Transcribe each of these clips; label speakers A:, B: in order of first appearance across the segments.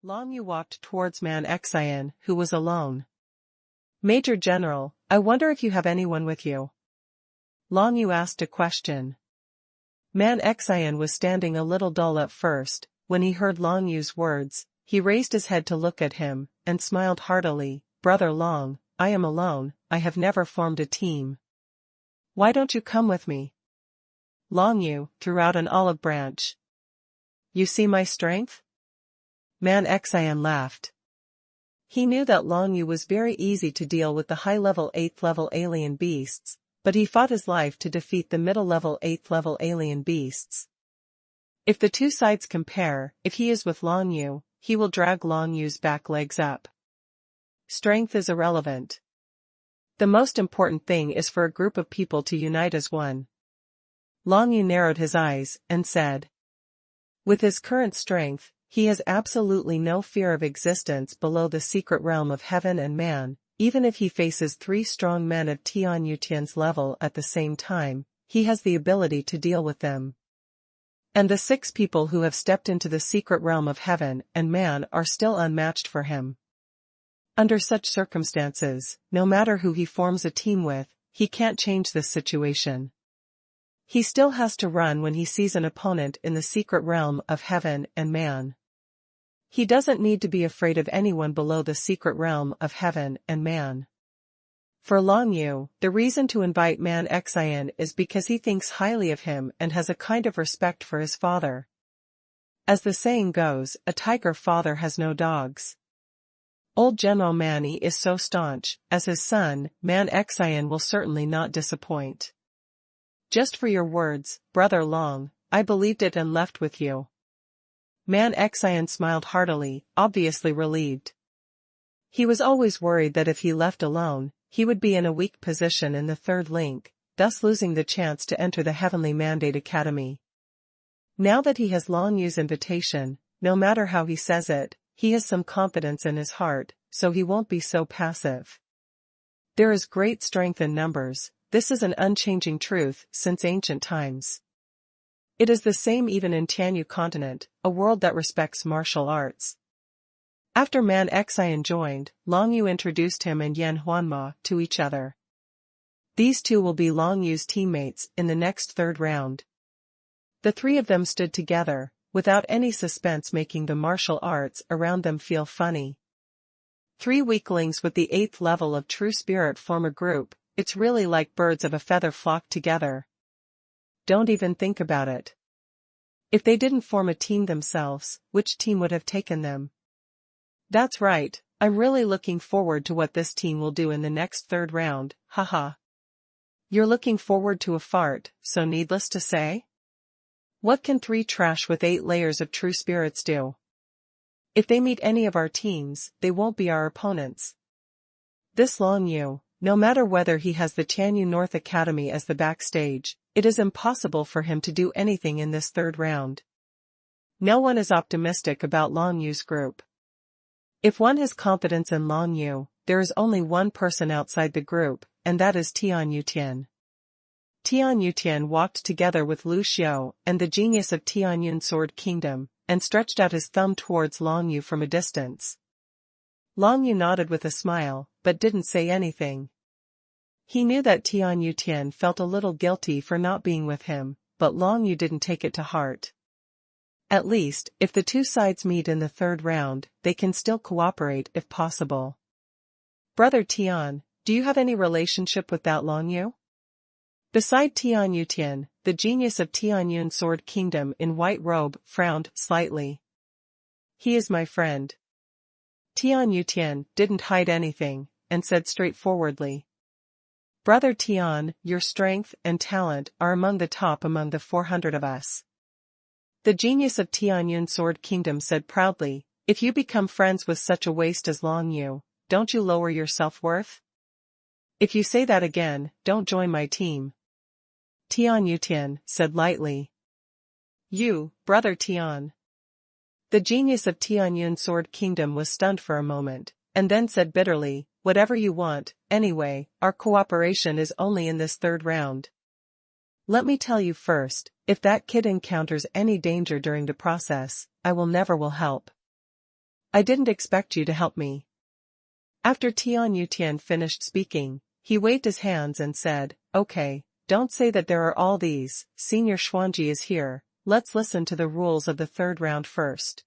A: Long Yu walked towards Man Xian, who was alone. "Major General, I wonder if you have anyone with you?" Long Yu asked a question. Man Xian was standing a little dull at first. When he heard Long Yu's words, he raised his head to look at him, and smiled heartily. "Brother Long, I am alone, I have never formed a team. Why don't you come with me?" Long Yu threw out an olive branch. "You see my strength?" Man Xian laughed. He knew that Long Yu was very easy to deal with the high-level 8th-level alien beasts, but he fought his life to defeat the middle-level 8th-level alien beasts. If the two sides compare, if he is with Long Yu, he will drag Long Yu's back legs up. Strength is irrelevant. The most important thing is for a group of people to unite as one. Long Yu narrowed his eyes, and said. With his current strength, he has absolutely no fear of existence below the secret realm of heaven and man. Even if he faces 3 strong men of Tian Yutian's level at the same time, he has the ability to deal with them. And the 6 people who have stepped into the secret realm of heaven and man are still unmatched for him. Under such circumstances, no matter who he forms a team with, he can't change this situation. He still has to run when he sees an opponent in the secret realm of heaven and man. He doesn't need to be afraid of anyone below the secret realm of heaven and man. For Long Yu, the reason to invite Man Xian is because he thinks highly of him and has a kind of respect for his father. As the saying goes, a tiger father has no dogs. Old General Manny is so staunch, as his son, Man Xian will certainly not disappoint. Just for your words, Brother Long, I believed it and left with you. Man Xian smiled heartily, obviously relieved. He was always worried that if he left alone, he would be in a weak position in the third link, thus losing the chance to enter the Heavenly Mandate Academy. Now that he has Long Yu's invitation, no matter how he says it, he has some confidence in his heart, so he won't be so passive. There is great strength in numbers. This is an unchanging truth since ancient times. It is the same even in Tianyu continent, a world that respects martial arts. After Man Xian joined, Long Yu introduced him and Yan Huanma to each other. These two will be Long Yu's teammates in the next third round. The 3 of them stood together, without any suspense, making the martial arts around them feel funny. 3 weaklings with the 8th level of true spirit form a group. It's really like birds of a feather flock together. Don't even think about it. If they didn't form a team themselves, which team would have taken them? That's right, I'm really looking forward to what this team will do in the next third round, haha. You're looking forward to a fart, so needless to say? What can 3 trash with 8 layers of true spirits do? If they meet any of our teams, they won't be our opponents. This Long Yu, no matter whether he has the Tianyu North Academy as the backstage, it is impossible for him to do anything in this third round. No one is optimistic about Long Yu's group. If one has confidence in Long Yu, there is only one person outside the group, and that is Tian Yutian. Tian Yutian walked together with Lu Xiao and the genius of Tianyun Sword Kingdom, and stretched out his thumb towards Long Yu from a distance. Long Yu nodded with a smile, but didn't say anything. He knew that Tian Yutian felt a little guilty for not being with him, but Long Yu didn't take it to heart. At least, if the 2 sides meet in the third round, they can still cooperate if possible. Brother Tian, do you have any relationship with that Long Yu? Beside Tian Yutian, the genius of Tianyun Sword Kingdom in white robe frowned slightly. He is my friend. Tian Yutian didn't hide anything, and said straightforwardly. Brother Tian, your strength and talent are among the top among the 400 of us. The genius of Tianyun Sword Kingdom said proudly, if you become friends with such a waste as Long Yu, don't you lower your self-worth? If you say that again, don't join my team. Tian Yutian said lightly. You, Brother Tian. The genius of Tianyun Sword Kingdom was stunned for a moment, and then said bitterly, whatever you want, anyway, our cooperation is only in this third round. Let me tell you first, if that kid encounters any danger during the process, I will never help. I didn't expect you to help me. After Tian finished speaking, he waved his hands and said, okay, don't say that there are all these, Senior Xuanji is here, let's listen to the rules of the third round first.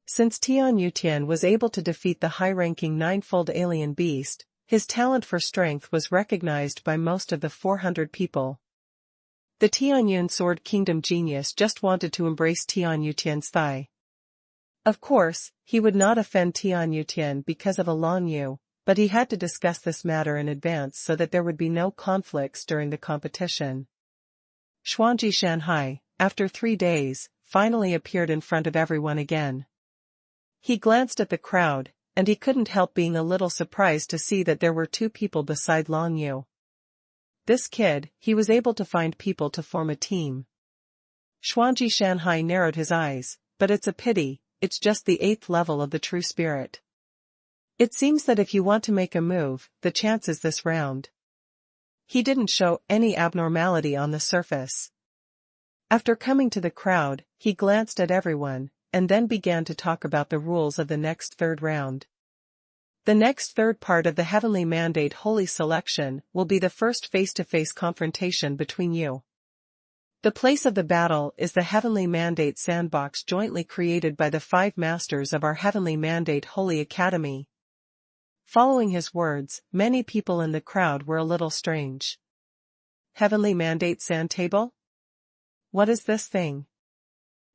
A: Since Tian was able to defeat the high-ranking ninefold alien beast, his talent for strength was recognized by most of the 400 people. The Tianyun Sword Kingdom genius just wanted to embrace Tian's thigh. Of course, he would not offend Tian because of a Long Yu, but he had to discuss this matter in advance so that there would be no conflicts during the competition. Xuanji Shanhai, after 3 days, finally appeared in front of everyone again. He glanced at the crowd, and he couldn't help being a little surprised to see that there were 2 people beside Long Yu. This kid, he was able to find people to form a team. Xuanji Shanhai narrowed his eyes, but it's a pity, it's just the 8th level of the true spirit. It seems that if you want to make a move, the chance is this round. He didn't show any abnormality on the surface. After coming to the crowd, he glanced at everyone, and then began to talk about the rules of the next third round. The next third part of the Heavenly Mandate Holy Selection will be the first face-to-face confrontation between you. The place of the battle is the Heavenly Mandate Sandbox jointly created by the 5 masters of our Heavenly Mandate Holy Academy. Following his words, many people in the crowd were a little strange. Heavenly Mandate Sand Table? What is this thing?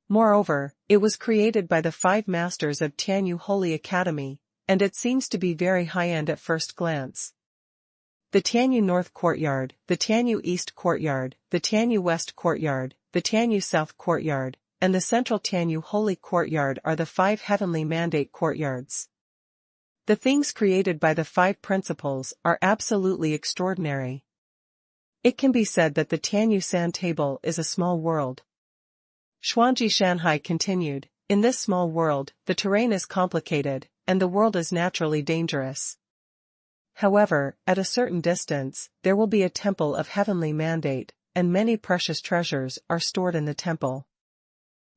A: Moreover, it was created by the 5 masters of Tianyu Holy Academy, and it seems to be very high-end at first glance. The Tianyu North Courtyard, the Tianyu East Courtyard, the Tianyu West Courtyard, the Tianyu South Courtyard, and the Central Tianyu Holy Courtyard are the 5 Heavenly Mandate Courtyards. The things created by the 5 principles are absolutely extraordinary. It can be said that the Tianyu Sand Table is a small world. Xuanji Shanhai continued, in this small world, the terrain is complicated, and the world is naturally dangerous. However, at a certain distance, there will be a temple of Heavenly Mandate, and many precious treasures are stored in the temple.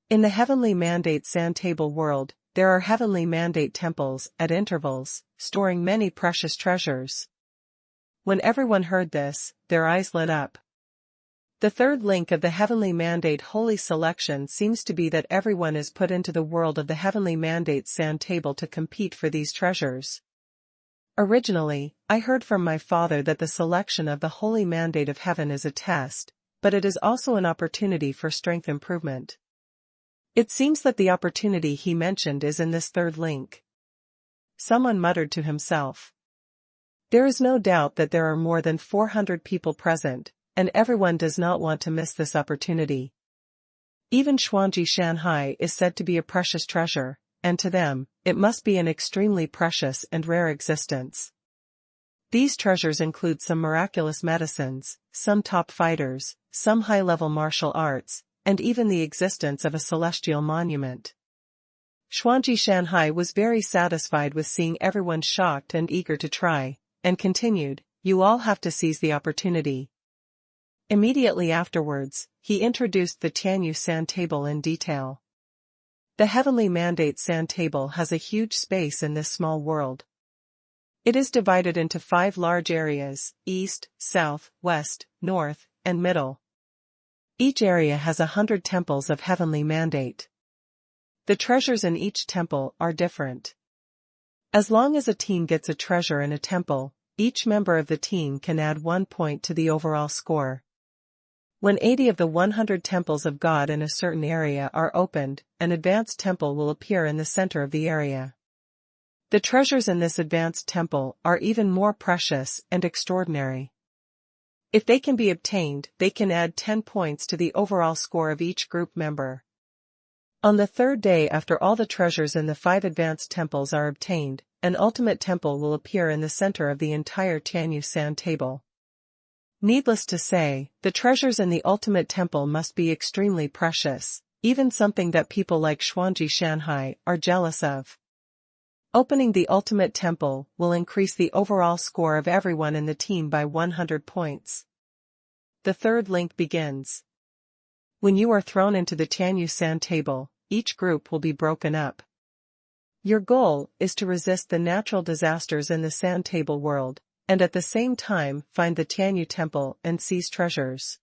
A: In the Heavenly Mandate Sand Table world, there are Heavenly Mandate temples, at intervals, storing many precious treasures. When everyone heard this, their eyes lit up. The third link of the Heavenly Mandate Holy Selection seems to be that everyone is put into the world of the Heavenly Mandate Sand Table to compete for these treasures. Originally, I heard from my father that the selection of the Holy Mandate of Heaven is a test, but it is also an opportunity for strength improvement. It seems that the opportunity he mentioned is in this third link. Someone muttered to himself. There is no doubt that there are more than 400 people present, and everyone does not want to miss this opportunity. Even Xuanji Shanhai is said to be a precious treasure, and to them, it must be an extremely precious and rare existence. These treasures include some miraculous medicines, some top fighters, some high-level martial arts, and even the existence of a celestial monument. Xuanji Shanhai was very satisfied with seeing everyone shocked and eager to try, and continued, you all have to seize the opportunity. Immediately afterwards, he introduced the Tianyu Sand Table in detail. The Heavenly Mandate Sand Table has a huge space in this small world. It is divided into 5 large areas, east, south, west, north, and middle. Each area has 100 temples of Heavenly Mandate. The treasures in each temple are different. As long as a team gets a treasure in a temple, each member of the team can add 1 point to the overall score. When 80 of the 100 temples of God in a certain area are opened, an advanced temple will appear in the center of the area. The treasures in this advanced temple are even more precious and extraordinary. If they can be obtained, they can add 10 points to the overall score of each group member. On the third day after all the treasures in the 5 advanced temples are obtained, an ultimate temple will appear in the center of the entire Tianyu Sand Table. Needless to say, the treasures in the ultimate temple must be extremely precious, even something that people like Xuanji Shanhai are jealous of. Opening the ultimate temple will increase the overall score of everyone in the team by 100 points. The third link begins. When you are thrown into the Tianyu Sand Table, each group will be broken up. Your goal is to resist the natural disasters in the Sand Table world, and at the same time find the Tianyu Temple and seize treasures.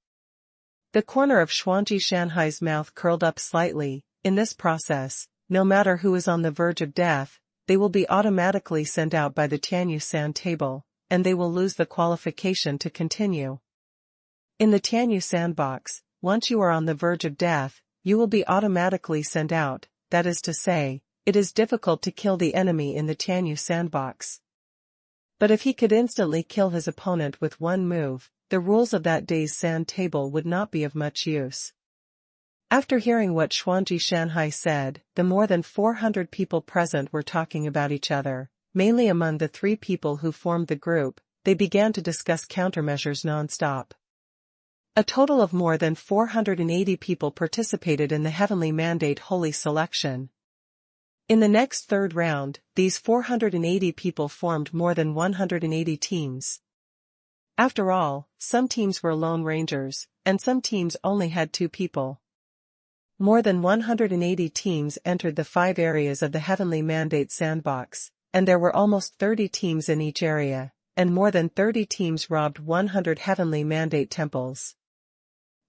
A: The corner of Xuanji Shanhai's mouth curled up slightly. In this process, no matter who is on the verge of death, they will be automatically sent out by the Tianyu Sand Table, and they will lose the qualification to continue. In the Tianyu Sandbox, once you are on the verge of death, you will be automatically sent out, that is to say, it is difficult to kill the enemy in the Tianyu Sandbox. But if he could instantly kill his opponent with one move, the rules of that day's Sand Table would not be of much use. After hearing what Xuanji Shanhai said, the more than 400 people present were talking about each other, mainly among the 3 people who formed the group. They began to discuss countermeasures non-stop. A total of more than 480 people participated in the Heavenly Mandate Holy Selection. In the next third round, these 480 people formed more than 180 teams. After all, some teams were lone rangers, and some teams only had 2 people. More than 180 teams entered the 5 areas of the Heavenly Mandate Sandbox, and there were almost 30 teams in each area, and more than 30 teams robbed 100 Heavenly Mandate temples.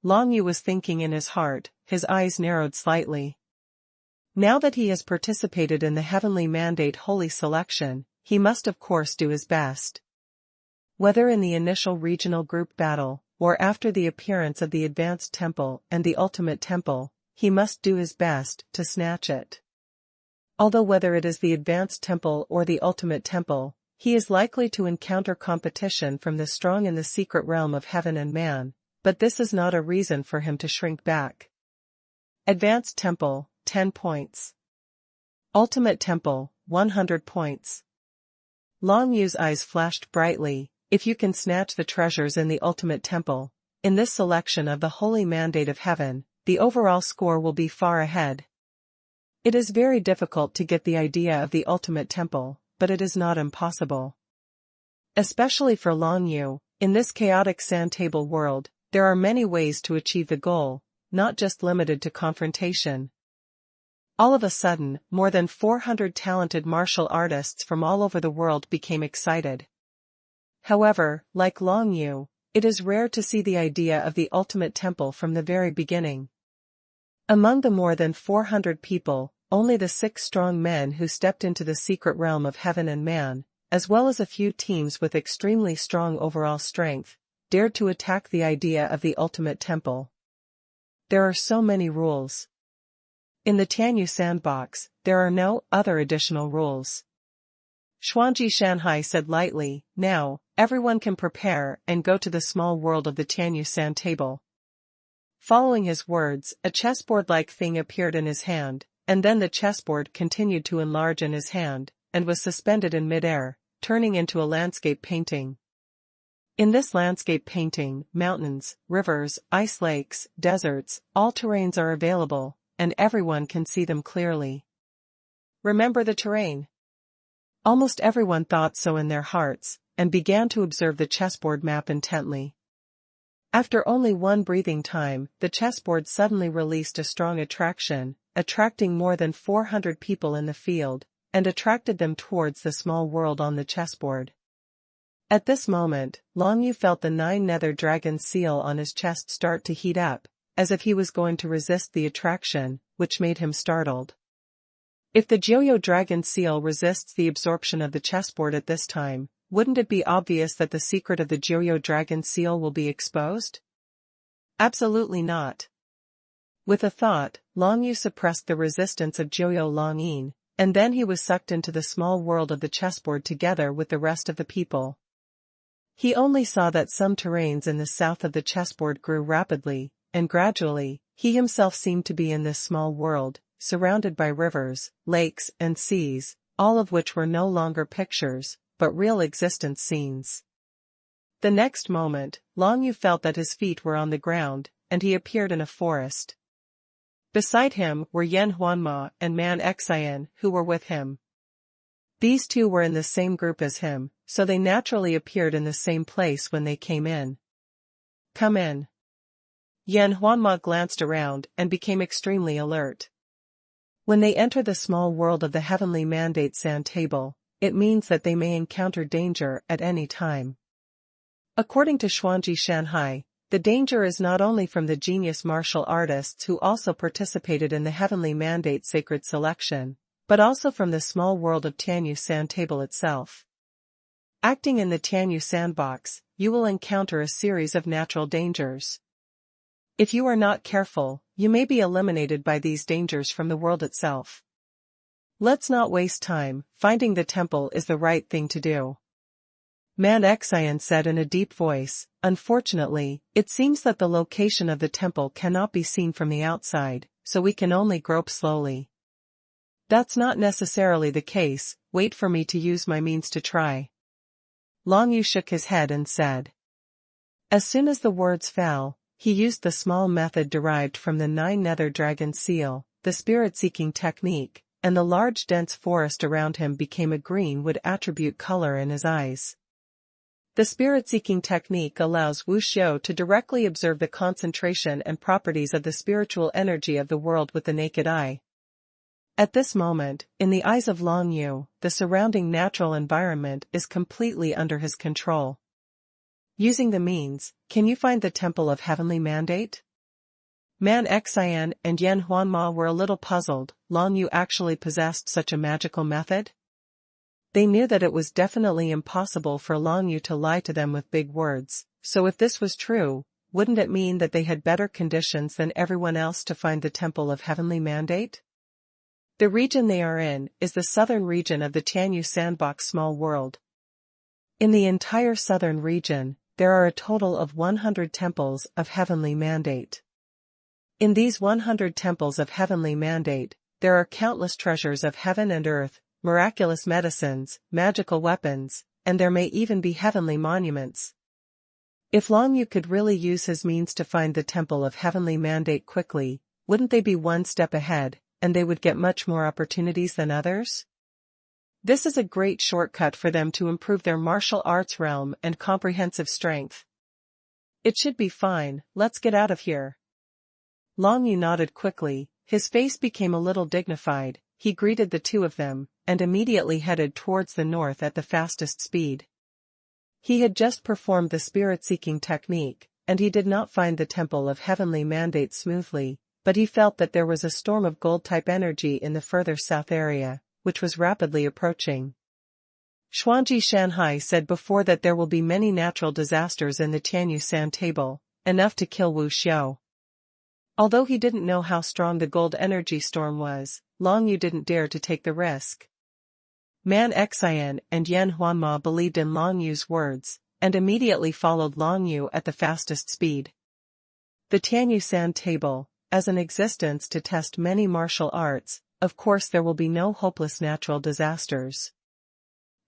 A: Long Yu was thinking in his heart, his eyes narrowed slightly. Now that he has participated in the Heavenly Mandate Holy Selection, he must of course do his best. Whether in the initial regional group battle, or after the appearance of the Advanced Temple and the Ultimate Temple, he must do his best to snatch it. Although whether it is the Advanced Temple or the Ultimate Temple, he is likely to encounter competition from the strong in the secret realm of heaven and man, but this is not a reason for him to shrink back. Advanced Temple, 10 points. Ultimate Temple, 100 points. Long Yu's eyes flashed brightly. If you can snatch the treasures in the Ultimate Temple, in this selection of the Holy Mandate of Heaven, the overall score will be far ahead. It is very difficult to get the idea of the Ultimate Temple, but it is not impossible. Especially for Long Yu, in this chaotic Sand Table world, there are many ways to achieve the goal, not just limited to confrontation. All of a sudden, more than 400 talented martial artists from all over the world became excited. However, like Long Yu, it is rare to see the idea of the Ultimate Temple from the very beginning. Among the more than 400 people, only the 6 strong men who stepped into the secret realm of heaven and man, as well as a few teams with extremely strong overall strength, dared to attack the idea of the Ultimate Temple. There are so many rules. In the Tianyu Sandbox, there are no other additional rules. Xuanji Shanhai said lightly, "Now, everyone can prepare and go to the small world of the Tianyu Sand Table." Following his words, a chessboard-like thing appeared in his hand, and then the chessboard continued to enlarge in his hand, and was suspended in mid-air, turning into a landscape painting. In this landscape painting, mountains, rivers, ice lakes, deserts, all terrains are available, and everyone can see them clearly. Remember the terrain? Almost everyone thought so in their hearts, and began to observe the chessboard map intently. After only one breathing time, the chessboard suddenly released a strong attraction, attracting more than 400 people in the field, and attracted them towards the small world on the chessboard. At this moment, Long Yu felt the 9 nether dragon seal on his chest start to heat up, as if he was going to resist the attraction, which made him startled. If the Joyo dragon seal resists the absorption of the chessboard at this time, wouldn't it be obvious that the secret of the Joyo dragon seal will be exposed? Absolutely not. With a thought, Long Yu suppressed the resistance of Joyo Longyin, and then he was sucked into the small world of the chessboard together with the rest of the people. He only saw that some terrains in the south of the chessboard grew rapidly, and gradually, he himself seemed to be in this small world, surrounded by rivers, lakes, and seas, all of which were no longer pictures, but real existence scenes. The next moment, Long Yu felt that his feet were on the ground, and he appeared in a forest. Beside him were Yen Huanma and Man Xian, who were with him. These two were in the same group as him, so they naturally appeared in the same place when they came in. "Come in." Yen Huanma glanced around and became extremely alert. When they enter the small world of the heavenly mandate sand table, it means that they may encounter danger at any time. According to Xuanji Shanhai, the danger is not only from the genius martial artists who also participated in the heavenly mandate sacred selection, but also from the small world of Tianyu sand table itself. Acting in the Tianyu sandbox, you will encounter a series of natural dangers. If you are not careful, you may be eliminated by these dangers from the world itself. Let's not waste time, finding the temple is the right thing to do. Man Xian said in a deep voice, unfortunately, it seems that the location of the temple cannot be seen from the outside, so we can only grope slowly. That's not necessarily the case, wait for me to use my means to try. Long Yu shook his head and said. As soon as the words fell, he used the small method derived from the 9 nether dragon seal, the spirit-seeking technique, and the large dense forest around him became a green wood attribute color in his eyes. The spirit-seeking technique allows Wu Xiao to directly observe the concentration and properties of the spiritual energy of the world with the naked eye. At this moment, in the eyes of Long Yu, the surrounding natural environment is completely under his control. Using the means, can you find the Temple of Heavenly Mandate? Man Xian and Yan Huanma were a little puzzled. Long Yu actually possessed such a magical method? They knew that it was definitely impossible for Long Yu to lie to them with big words, so if this was true, wouldn't it mean that they had better conditions than everyone else to find the Temple of Heavenly Mandate? The region they are in is the southern region of the Tianyu Sandbox Small World. In the entire southern region, there are a total of 100 temples of heavenly mandate. In these 100 temples of heavenly mandate, there are countless treasures of heaven and earth, miraculous medicines, magical weapons, and there may even be heavenly monuments. If Long Yu could really use his means to find the Temple of Heavenly Mandate quickly, wouldn't they be one step ahead, and they would get much more opportunities than others? This is a great shortcut for them to improve their martial arts realm and comprehensive strength. It should be fine, let's get out of here. Long Yu nodded quickly, his face became a little dignified, he greeted the two of them, and immediately headed towards the north at the fastest speed. He had just performed the spirit-seeking technique, and he did not find the Temple of Heavenly Mandate smoothly, but he felt that there was a storm of gold-type energy in the further south area, which was rapidly approaching. Xuanji Shanhai said before that there will be many natural disasters in the Tianyu Sand Table, enough to kill Wu Xiao. Although he didn't know how strong the gold energy storm was, Long Yu didn't dare to take the risk. Man Xian and Yan Huanma believed in Long Yu's words, and immediately followed Long Yu at the fastest speed. The Tianyu Sand Table, as an existence to test many martial arts, of course there will be no hopeless natural disasters.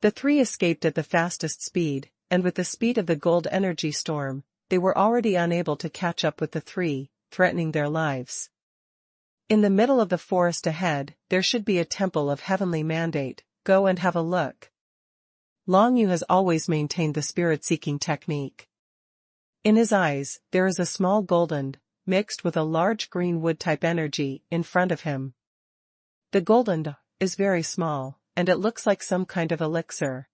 A: The three escaped at the fastest speed, and with the speed of the gold energy storm, they were already unable to catch up with the three, threatening their lives. In the middle of the forest ahead, there should be a Temple of Heavenly Mandate, go and have a look. Long Yu has always maintained the spirit-seeking technique. In his eyes, there is a small golden, mixed with a large green wood-type energy, in front of him. The golden is very small, and it looks like some kind of elixir.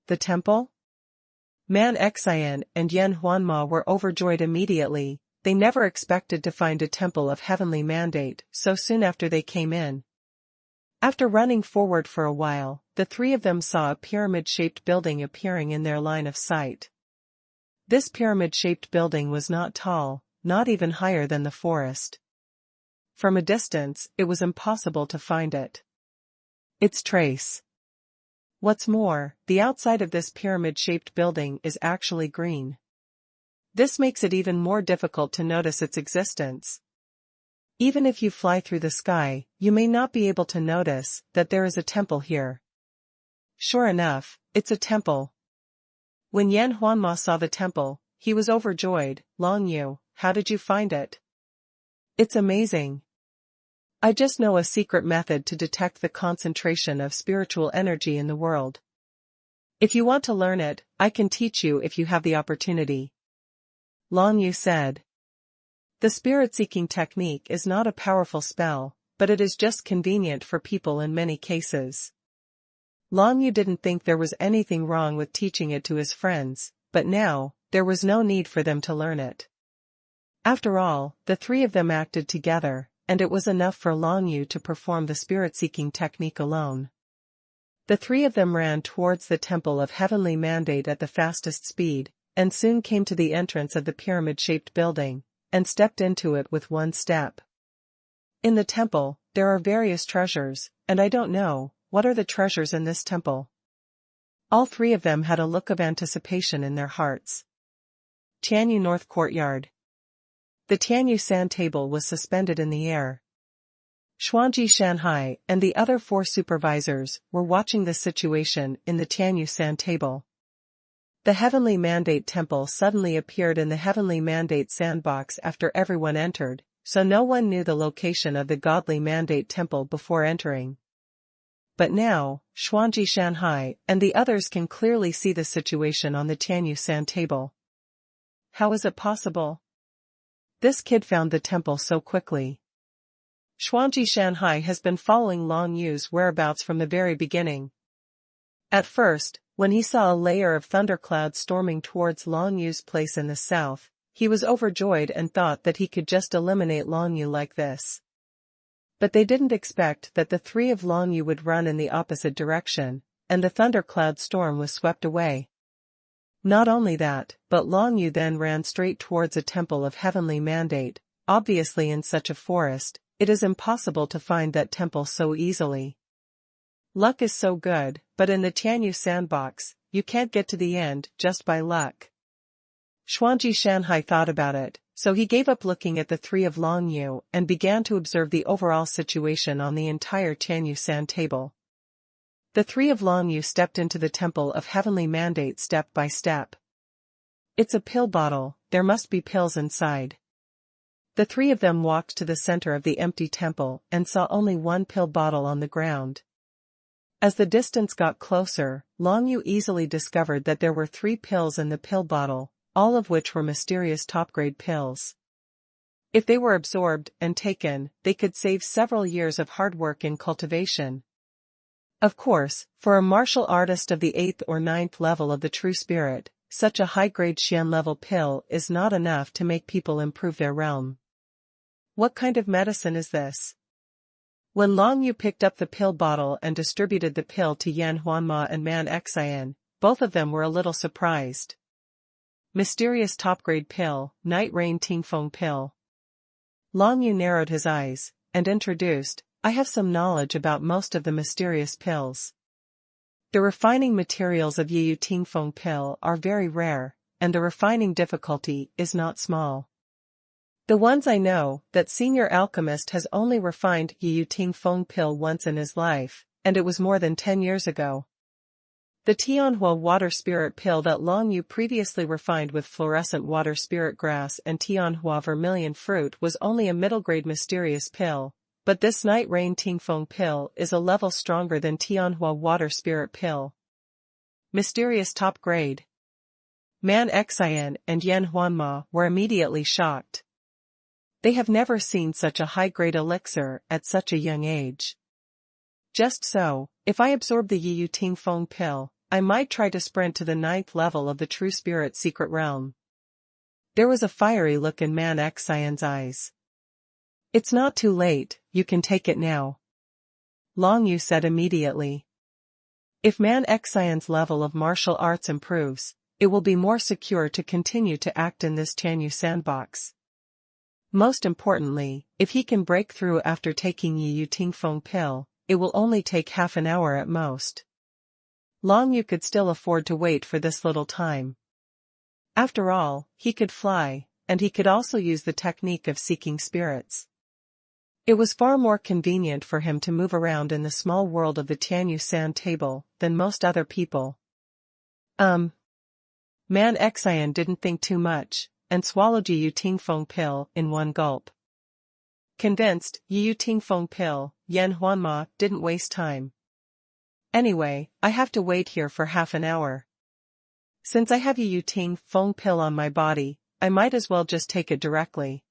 A: The temple? Man Xian and Yan Huanma were overjoyed immediately. They never expected to find a Temple of Heavenly Mandate so soon after they came in. After running forward for a while, the three of them saw a pyramid-shaped building appearing in their line of sight. This pyramid-shaped building was not tall, not even higher than the forest. From a distance, it was impossible to find it. Its trace. What's more, the outside of this pyramid-shaped building is actually green. This makes it even more difficult to notice its existence. Even if you fly through the sky, you may not be able to notice that there is a temple here. Sure enough, it's a temple. When Yan Huanma saw the temple, he was overjoyed. Long Yu, how did you find it? It's amazing. I just know a secret method to detect the concentration of spiritual energy in the world. If you want to learn it, I can teach you if you have the opportunity. Long Yu said. The spirit-seeking technique is not a powerful spell, but it is just convenient for people in many cases. Long Yu didn't think there was anything wrong with teaching it to his friends, but now, there was no need for them to learn it. After all, the three of them acted together, and it was enough for Long Yu to perform the spirit-seeking technique alone. The three of them ran towards the Temple of Heavenly Mandate at the fastest speed, and soon came to the entrance of the pyramid-shaped building, and stepped into it with one step. In the temple, there are various treasures, and I don't know, what are the treasures in this temple? All three of them had a look of anticipation in their hearts. Tianyu North Courtyard. The Tianyu Sand table was suspended in the air. Xuanji Shanhai and the other four supervisors were watching the situation in the Tianyu Sand table. The Heavenly Mandate Temple suddenly appeared in the Heavenly Mandate Sandbox after everyone entered, so no one knew the location of the Godly Mandate Temple before entering. But now, Xuanji Shanhai and the others can clearly see the situation on the Tianyu Sand table. How is it possible? This kid found the temple so quickly. Xuanji Shanhai has been following Long Yu's whereabouts from the very beginning. At first, when he saw a layer of thunderclouds storming towards Long Yu's place in the south, he was overjoyed and thought that he could just eliminate Long Yu like this. But they didn't expect that the three of Long Yu would run in the opposite direction, and the thundercloud storm was swept away. Not only that, but Long Yu then ran straight towards a temple of heavenly mandate. Obviously in such a forest, it is impossible to find that temple so easily. Luck is so good, but in the Tianyu sandbox, you can't get to the end just by luck. Xuanji Shanhai thought about it, so he gave up looking at the three of Long Yu and began to observe the overall situation on the entire Tianyu Sand table. The three of Long Yu stepped into the Temple of Heavenly Mandate step by step. It's a pill bottle, there must be pills inside. The three of them walked to the center of the empty temple and saw only one pill bottle on the ground. As the distance got closer, Long Yu easily discovered that there were 3 pills in the pill bottle, all of which were mysterious top-grade pills. If they were absorbed and taken, they could save several years of hard work in cultivation. Of course, for a martial artist of the 8th or 9th level of the true spirit, such a high-grade Xian-level pill is not enough to make people improve their realm. What kind of medicine is this? When Long Yu picked up the pill bottle and distributed the pill to Yan Huanma and Man Xian, both of them were a little surprised. Mysterious top-grade pill, Night Rain Tingfeng pill. Long Yu narrowed his eyes, and introduced, I have some knowledge about most of the mysterious pills. The refining materials of Yiyu Tingfeng pill are very rare, and the refining difficulty is not small. The ones I know, that senior alchemist has only refined Yiyu Tingfeng pill once in his life, and it was more than 10 years ago. The Tianhua water spirit pill that Long Yu previously refined with fluorescent water spirit grass and Tianhua vermilion fruit was only a middle-grade mysterious pill, but this Night Rain Tingfeng pill is a level stronger than Tianhua water spirit pill. Mysterious top grade. Man Xian and Yan Huanma were immediately shocked. They have never seen such a high-grade elixir at such a young age. Just so, if I absorb the Yiyu Tingfeng pill, I might try to sprint to the 9th level of the true spirit secret realm. There was a fiery look in Man Xian's eyes. It's not too late, you can take it now. Long Yu said immediately. If Man Xian's level of martial arts improves, it will be more secure to continue to act in this Tianyu sandbox. Most importantly, if he can break through after taking Yiyu Tingfeng pill, it will only take half an hour at most. Long Yu could still afford to wait for this little time. After all, he could fly, and he could also use the technique of seeking spirits. It was far more convenient for him to move around in the small world of the Tianyu Sand table than most other people. Man Xian didn't think too much, and swallowed Yiyu Tingfeng pill in one gulp. Convinced, Yiyu Tingfeng pill, Yan Huanma didn't waste time. Anyway, I have to wait here for half an hour. Since I have Yiyu Tingfeng pill on my body, I might as well just take it directly.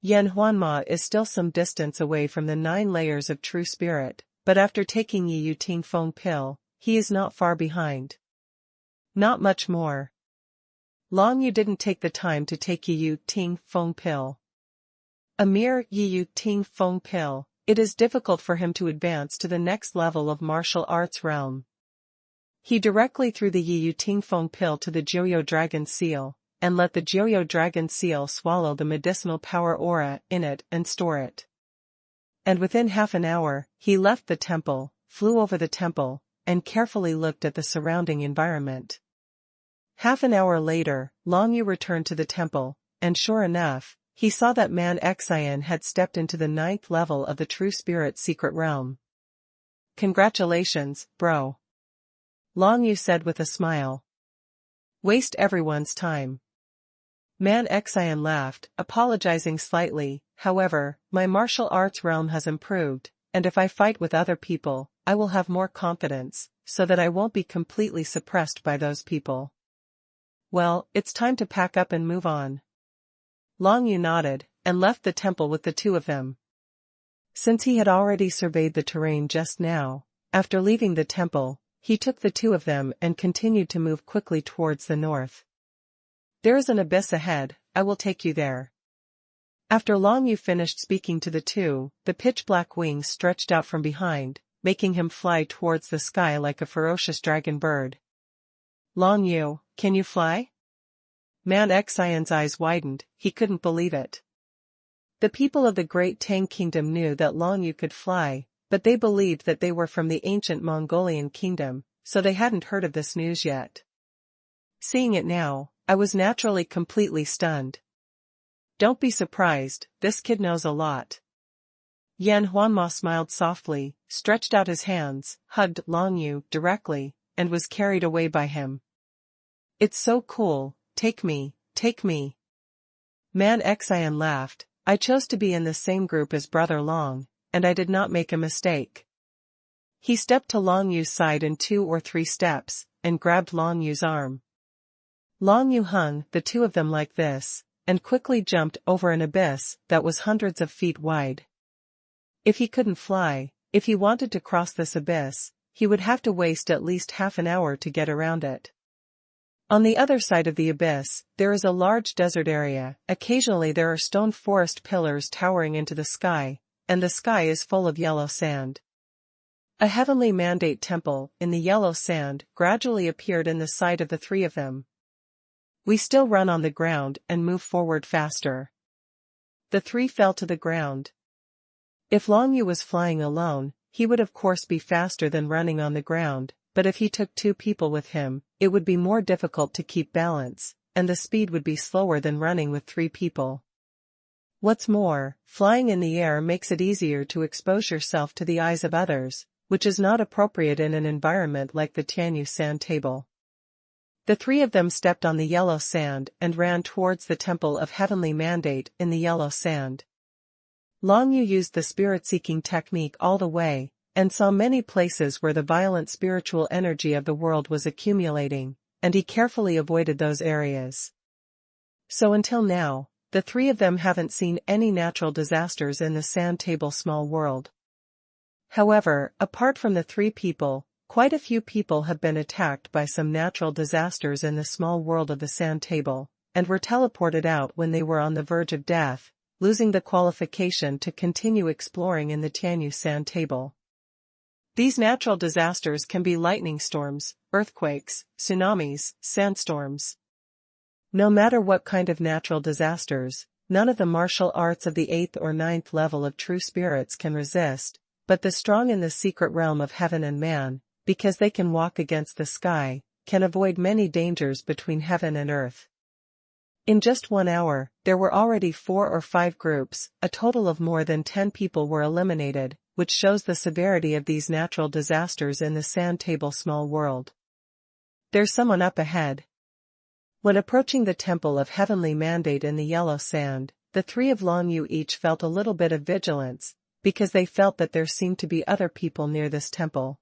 A: Xuanhuan is still some distance away from the 9 layers of true spirit, but after taking Yi Ting Feng pill, he is not far behind. Not much more. Long Yu didn't take the time to take Yi Ting Feng pill. A mere Yi Ting Feng pill, it is difficult for him to advance to the next level of martial arts realm. He directly threw the Yi Ting Feng pill to the Jiuyo Dragon Seal, and let the Jiuyo Dragon Seal swallow the medicinal power aura in it and store it. And within half an hour, he left the temple, flew over the temple, and carefully looked at the surrounding environment. Half an hour later, Long Yu returned to the temple, and sure enough, he saw that Man Xian had stepped into the 9th level of the True Spirit secret realm. "Congratulations, bro," Long Yu said with a smile. "Waste everyone's time." Man Xian laughed, apologizing slightly. "However, my martial arts realm has improved, and if I fight with other people, I will have more confidence, so that I won't be completely suppressed by those people. Well, it's time to pack up and move on." Long Yu nodded, and left the temple with the 2 of them. Since he had already surveyed the terrain just now, after leaving the temple, he took the 2 of them and continued to move quickly towards the north. "There is an abyss ahead, I will take you there." After Long Yu finished speaking to the 2, the pitch-black wings stretched out from behind, making him fly towards the sky like a ferocious dragon bird. "Long Yu, can you fly?" Man Xian's eyes widened, he couldn't believe it. The people of the Great Tang Kingdom knew that Long Yu could fly, but they believed that they were from the ancient Mongolian kingdom, so they hadn't heard of this news yet. Seeing it now, I was naturally completely stunned. "Don't be surprised, this kid knows a lot." Xuanhuan smiled softly, stretched out his hands, hugged Long Yu directly, and was carried away by him. "It's so cool, take me, take me." Man Xian laughed. "I chose to be in the same group as Brother Long, and I did not make a mistake." He stepped to Long Yu's side in 2 or 3 steps, and grabbed Long Yu's arm. Long Yu hung the 2 of them like this, and quickly jumped over an abyss that was hundreds of feet wide. If he couldn't fly, if he wanted to cross this abyss, he would have to waste at least half an hour to get around it. On the other side of the abyss, there is a large desert area. Occasionally there are stone forest pillars towering into the sky, and the sky is full of yellow sand. A heavenly mandate temple, in the yellow sand, gradually appeared in the sight of the 3 of them. "We still run on the ground and move forward faster." The 3 fell to the ground. If Long Yu was flying alone, he would of course be faster than running on the ground, but if he took 2 people with him, it would be more difficult to keep balance, and the speed would be slower than running with 3 people. What's more, flying in the air makes it easier to expose yourself to the eyes of others, which is not appropriate in an environment like the Tianyu sand table. The 3 of them stepped on the yellow sand and ran towards the Temple of Heavenly Mandate in the yellow sand. Long Yu used the spirit-seeking technique all the way, and saw many places where the violent spiritual energy of the world was accumulating, and he carefully avoided those areas. So until now, the 3 of them haven't seen any natural disasters in the sand table small world. However, apart from the 3 people, quite a few people have been attacked by some natural disasters in the small world of the sand table, and were teleported out when they were on the verge of death, losing the qualification to continue exploring in the Tianyu sand table. These natural disasters can be lightning storms, earthquakes, tsunamis, sandstorms. No matter what kind of natural disasters, none of the martial arts of the 8th or 9th level of true spirits can resist, but the strong in the secret realm of heaven and man, because they can walk against the sky, can avoid many dangers between heaven and earth. In just 1 hour, there were already 4 or 5 groups, a total of more than 10 people were eliminated, which shows the severity of these natural disasters in the sand table small world. There's someone up ahead. When approaching the Temple of Heavenly Mandate in the yellow sand, the 3 of Long Yu each felt a little bit of vigilance, because they felt that there seemed to be other people near this temple.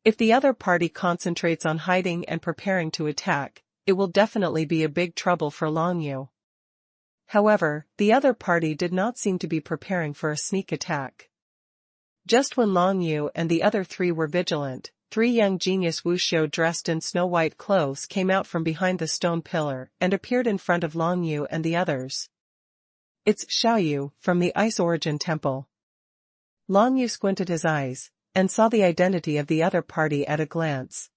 A: If the other party concentrates on hiding and preparing to attack, it will definitely be a big trouble for Long Yu. However, the other party did not seem to be preparing for a sneak attack. Just when Long Yu and the other three were vigilant, three young genius wuxiu dressed in snow-white clothes came out from behind the stone pillar and appeared in front of Long Yu and the others. It's Xiaoyu, from the Ice Origin Temple. Long Yu squinted his eyes, and saw the identity of the other party at a glance.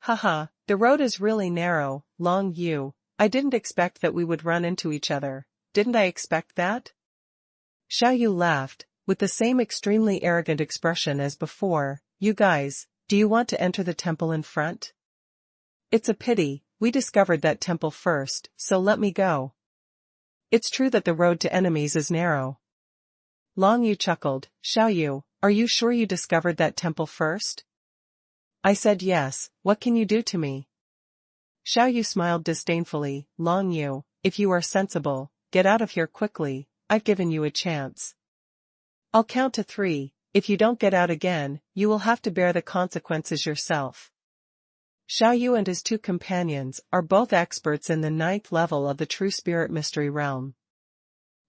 A: Haha, the road is really narrow, Long Yu. I didn't expect that we would run into each other, didn't I expect that? Xiaoyu laughed, with the same extremely arrogant expression as before. You guys, do you want to enter the temple in front? It's a pity, we discovered that temple first, so let me go. It's true that the road to enemies is narrow. Long Yu chuckled. Xiaoyu, are you sure you discovered that temple first? I said yes, what can you do to me? Xiaoyu smiled disdainfully. Long Yu, if you are sensible, get out of here quickly, I've given you a chance. I'll count to 3, if you don't get out again, you will have to bear the consequences yourself. Xiaoyu and his two companions are both experts in the 9th level of the True Spirit Mystery Realm.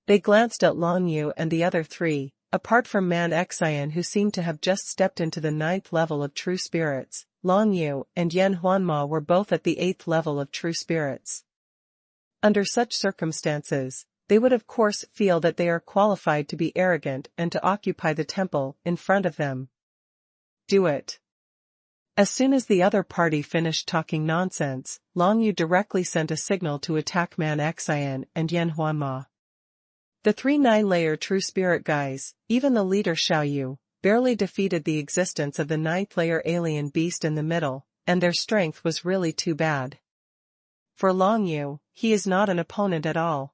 A: They glanced at Long Yu and the other three, apart from Man Xian who seemed to have just stepped into the 9th level of True Spirits. Long Yu and Yan Huanma were both at the 8th level of True Spirits. Under such circumstances, they would of course feel that they are qualified to be arrogant and to occupy the temple in front of them. Do it. As soon as the other party finished talking nonsense, Long Yu directly sent a signal to attack Man Xian and Yan Huanma. The 3 9-layer True Spirit guys, even the leader Xiaoyu, barely defeated the existence of the 9th-layer alien beast in the middle, and their strength was really too bad. For Long Yu, he is not an opponent at all.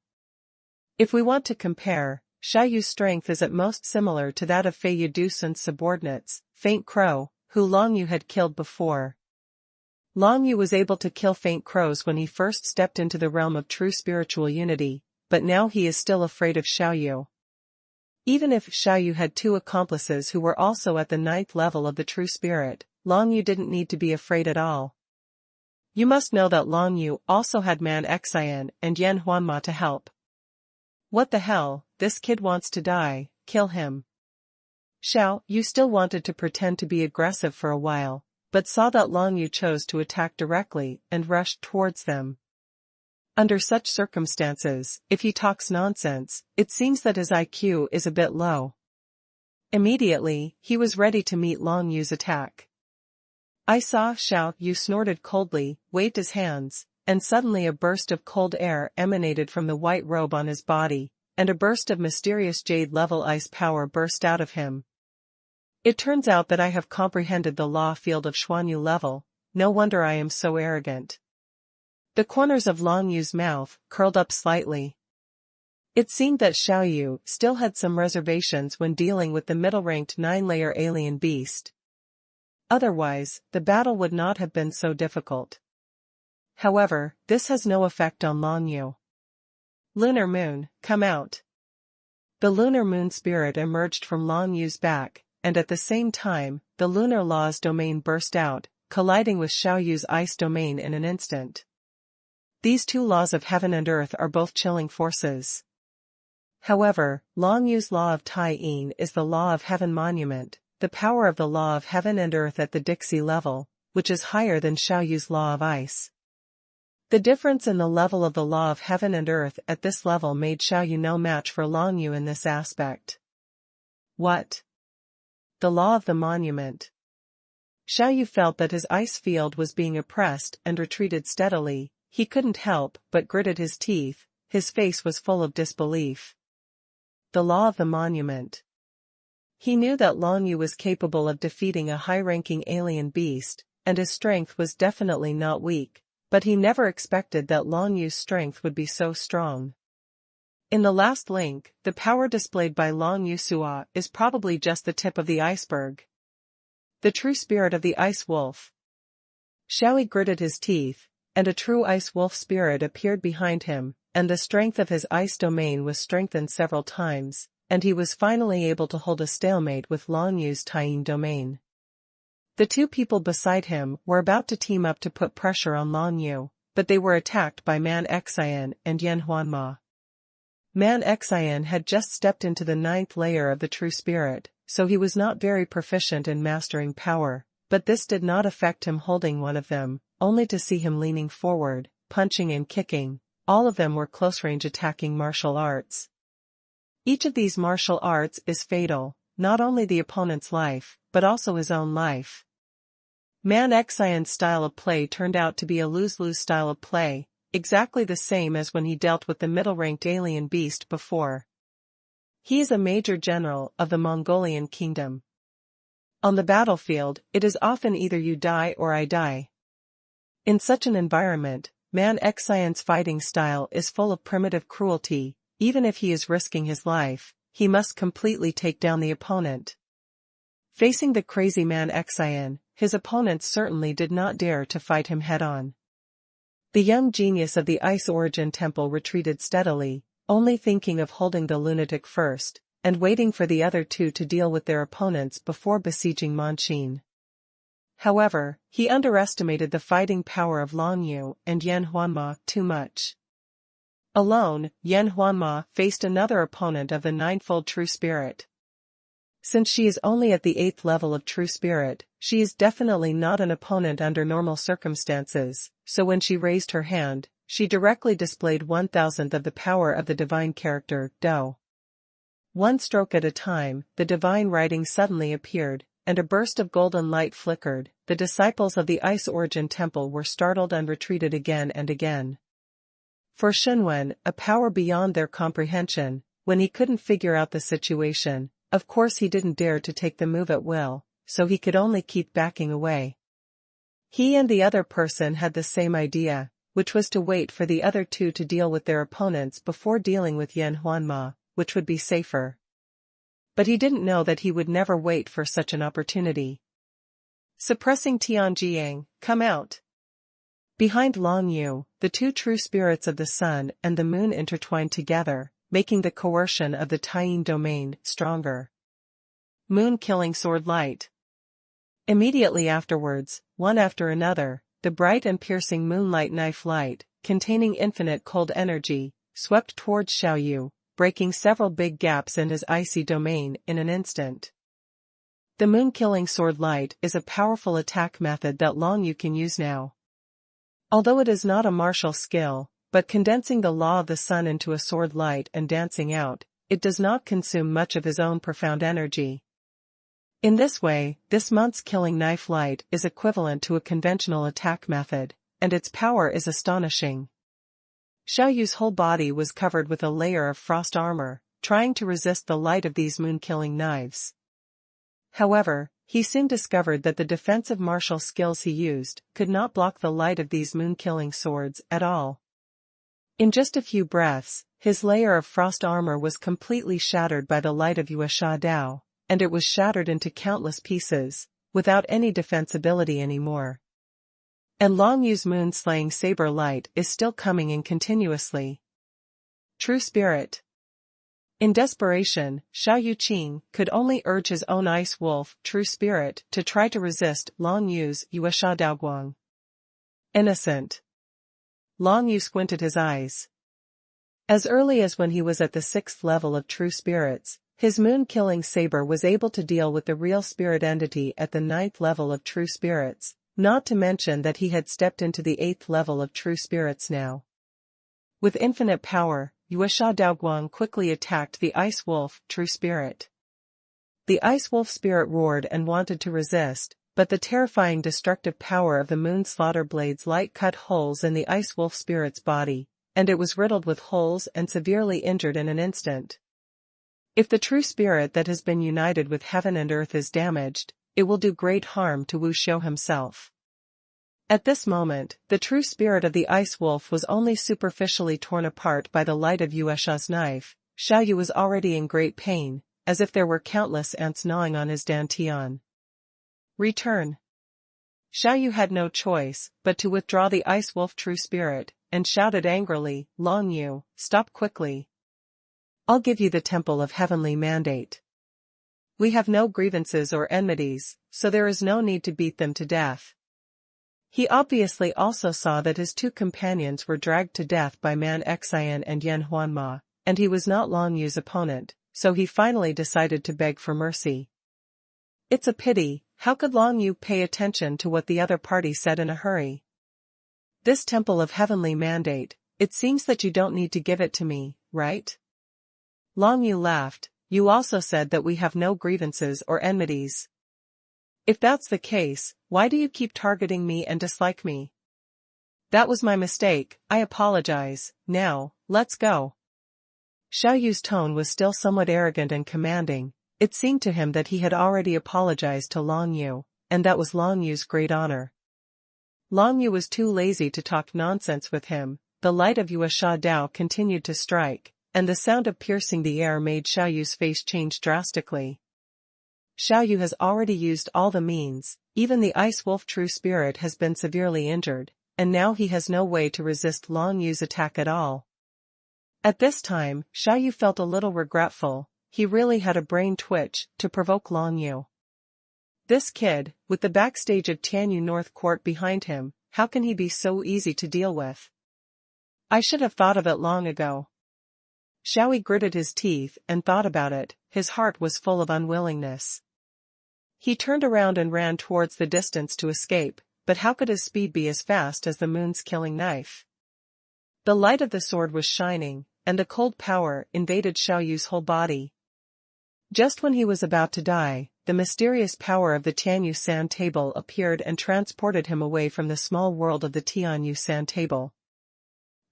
A: If we want to compare, Xiaoyu's strength is at most similar to that of Fei Yudusun's subordinates, Faint Crow, who Long Yu had killed before. Long Yu was able to kill Faint Crows when he first stepped into the realm of true spiritual unity, but now he is still afraid of Xiaoyu. Even if Xiaoyu had 2 accomplices who were also at the 9th level of the True Spirit, Long Yu didn't need to be afraid at all. You must know that Long Yu also had Man Xian and Yan Huanma to help. What the hell, this kid wants to die, kill him. Xiaoyu still wanted to pretend to be aggressive for a while, but saw that Long Yu chose to attack directly and rushed towards them. Under such circumstances, if he talks nonsense, it seems that his IQ is a bit low. Immediately, he was ready to meet Long Yu's attack. I saw Xiaoyu snorted coldly, waved his hands, and suddenly a burst of cold air emanated from the white robe on his body, and a burst of mysterious jade-level ice power burst out of him. It turns out that I have comprehended the law field of xuanhuan level, no wonder I am so arrogant. The corners of Long Yu's mouth curled up slightly. It seemed that Xiaoyu still had some reservations when dealing with the middle-ranked 9-layer alien beast. Otherwise, the battle would not have been so difficult. However, this has no effect on Long Yu. Lunar Moon, come out. The lunar moon spirit emerged from Long Yu's back, and at the same time, the lunar law's domain burst out, colliding with Xiaoyu's ice domain in an instant. These 2 laws of heaven and earth are both chilling forces. However, Long Yu's law of Tai Yin is the law of heaven monument, the power of the law of heaven and earth at the Dixie level, which is higher than Xiaoyu's law of ice. The difference in the level of the law of heaven and earth at this level made Xiaoyu no match for Long Yu in this aspect. What? The law of the monument. Xiaoyu felt that his ice field was being oppressed and retreated steadily. He couldn't help but gritted his teeth, his face was full of disbelief. The law of the monument. He knew that Long Yu was capable of defeating a high-ranking alien beast, and his strength was definitely not weak, but he never expected that Long Yu's strength would be so strong. In the last link, the power displayed by Long Yu Sua is probably just the tip of the iceberg. The true spirit of the ice wolf. Xiaoyu gritted his teeth, and a true ice wolf spirit appeared behind him, and the strength of his ice domain was strengthened several times, and he was finally able to hold a stalemate with Long Yu's Tai Yin domain. The 2 people beside him were about to team up to put pressure on Long Yu, but they were attacked by Man Xian and Yan Huanma. Man Xian had just stepped into the 9th layer of the true spirit, so he was not very proficient in mastering power, but this did not affect him holding one of them, only to see him leaning forward, punching and kicking. All of them were close-range attacking martial arts. Each of these martial arts is fatal, not only the opponent's life, but also his own life. Man Xian's style of play turned out to be a lose-lose style of play, exactly the same as when he dealt with the middle-ranked alien beast before. He is a major general of the Mongolian kingdom. On the battlefield, it is often either you die or I die. In such an environment, Man Xian's fighting style is full of primitive cruelty. Even if he is risking his life, he must completely take down the opponent. Facing the crazy Man Xian, his opponents certainly did not dare to fight him head-on. The young genius of the Ice Origin Temple retreated steadily, only thinking of holding the lunatic first, and waiting for the other two to deal with their opponents before besieging Monqin. However, he underestimated the fighting power of Long Yu and Yan Huanma too much. Alone, Yan Huanma faced another opponent of the ninefold true spirit. Since she is only at the 8th level of true spirit, she is definitely not an opponent under normal circumstances, so when she raised her hand, she directly displayed 1,000th of the power of the divine character, Do. One stroke at a time, the divine writing suddenly appeared, and a burst of golden light flickered. The disciples of the Ice Origin Temple were startled and retreated again and again. For Xuanhuan, a power beyond their comprehension, when he couldn't figure out the situation, of course he didn't dare to take the move at will, so he could only keep backing away. He and the other person had the same idea, which was to wait for the other two to deal with their opponents before dealing with Yan Huanma, which would be safer. But he didn't know that he would never wait for such an opportunity. Suppressing Tianjiang, come out. Behind Long Yu, the two true spirits of the sun and the moon intertwined together, making the coercion of the Taiyin domain stronger. Moon-killing sword light. Immediately afterwards, one after another, the bright and piercing moonlight knife light, containing infinite cold energy, swept towards Xiaoyu, breaking several big gaps in his icy domain in an instant. The moon-killing sword light is a powerful attack method that Long Yu can use now. Although it is not a martial skill, but condensing the law of the sun into a sword light and dancing out, it does not consume much of his own profound energy. In this way, this month's killing knife light is equivalent to a conventional attack method, and its power is astonishing. Xiaoyu's whole body was covered with a layer of frost armor, trying to resist the light of these moon-killing knives. However, he soon discovered that the defensive martial skills he used could not block the light of these moon-killing swords at all. In just a few breaths, his layer of frost armor was completely shattered by the light of Yuesha Dao, and it was shattered into countless pieces, without any defensibility anymore. And Long Yu's moon-slaying saber light is still coming in continuously. True spirit. In desperation, Xiaoyu Qing could only urge his own ice wolf, true spirit, to try to resist Long Yu's Yuesha Daoguang. Innocent. Long Yu squinted his eyes. As early as when he was at the 6th level of true spirits, his moon-killing saber was able to deal with the real spirit entity at the 9th level of true spirits, not to mention that he had stepped into the 8th level of true spirits now. With infinite power, Yuesha Daoguang quickly attacked the Ice Wolf, true spirit. The Ice Wolf spirit roared and wanted to resist, but the terrifying destructive power of the moon slaughter blade's light cut holes in the Ice Wolf spirit's body, and it was riddled with holes and severely injured in an instant. If the true spirit that has been united with heaven and earth is damaged, it will do great harm to Wu Xiu himself. At this moment, the true spirit of the Ice Wolf was only superficially torn apart by the light of Yuesha's knife. Xiaoyu was already in great pain, as if there were countless ants gnawing on his dantian. Return. Xiaoyu had no choice but to withdraw the Ice Wolf true spirit, and shouted angrily, Long Yu, stop quickly. I'll give you the Temple of Heavenly Mandate. We have no grievances or enmities, so there is no need to beat them to death. He obviously also saw that his two companions were dragged to death by Man Xian and Yan Huanma, and he was not Long Yu's opponent, so he finally decided to beg for mercy. It's a pity, how could Long Yu pay attention to what the other party said in a hurry? This temple of heavenly mandate, it seems that you don't need to give it to me, right? Long Yu laughed, you also said that we have no grievances or enmities. If that's the case, why do you keep targeting me and dislike me? That was my mistake, I apologize, now, let's go. Xiao Yu's tone was still somewhat arrogant and commanding. It seemed to him that he had already apologized to Long Yu, and that was Long Yu's great honor. Long Yu was too lazy to talk nonsense with him. The light of Yuasha Dao continued to strike, and the sound of piercing the air made Xiao Yu's face change drastically. Xiao Yu has already used all the means, even the Ice Wolf True Spirit has been severely injured, and now he has no way to resist Long Yu's attack at all. At this time, Xiao Yu felt a little regretful. He really had a brain twitch to provoke Long Yu. This kid, with the backstage of Tianyu North Court behind him, how can he be so easy to deal with? I should have thought of it long ago. Xiao Yu gritted his teeth and thought about it, his heart was full of unwillingness. He turned around and ran towards the distance to escape, but how could his speed be as fast as the moon's killing knife? The light of the sword was shining, and the cold power invaded Xiao Yu's whole body. Just when he was about to die, the mysterious power of the Tianyu Sand Table appeared and transported him away from the small world of the Tianyu Sand Table.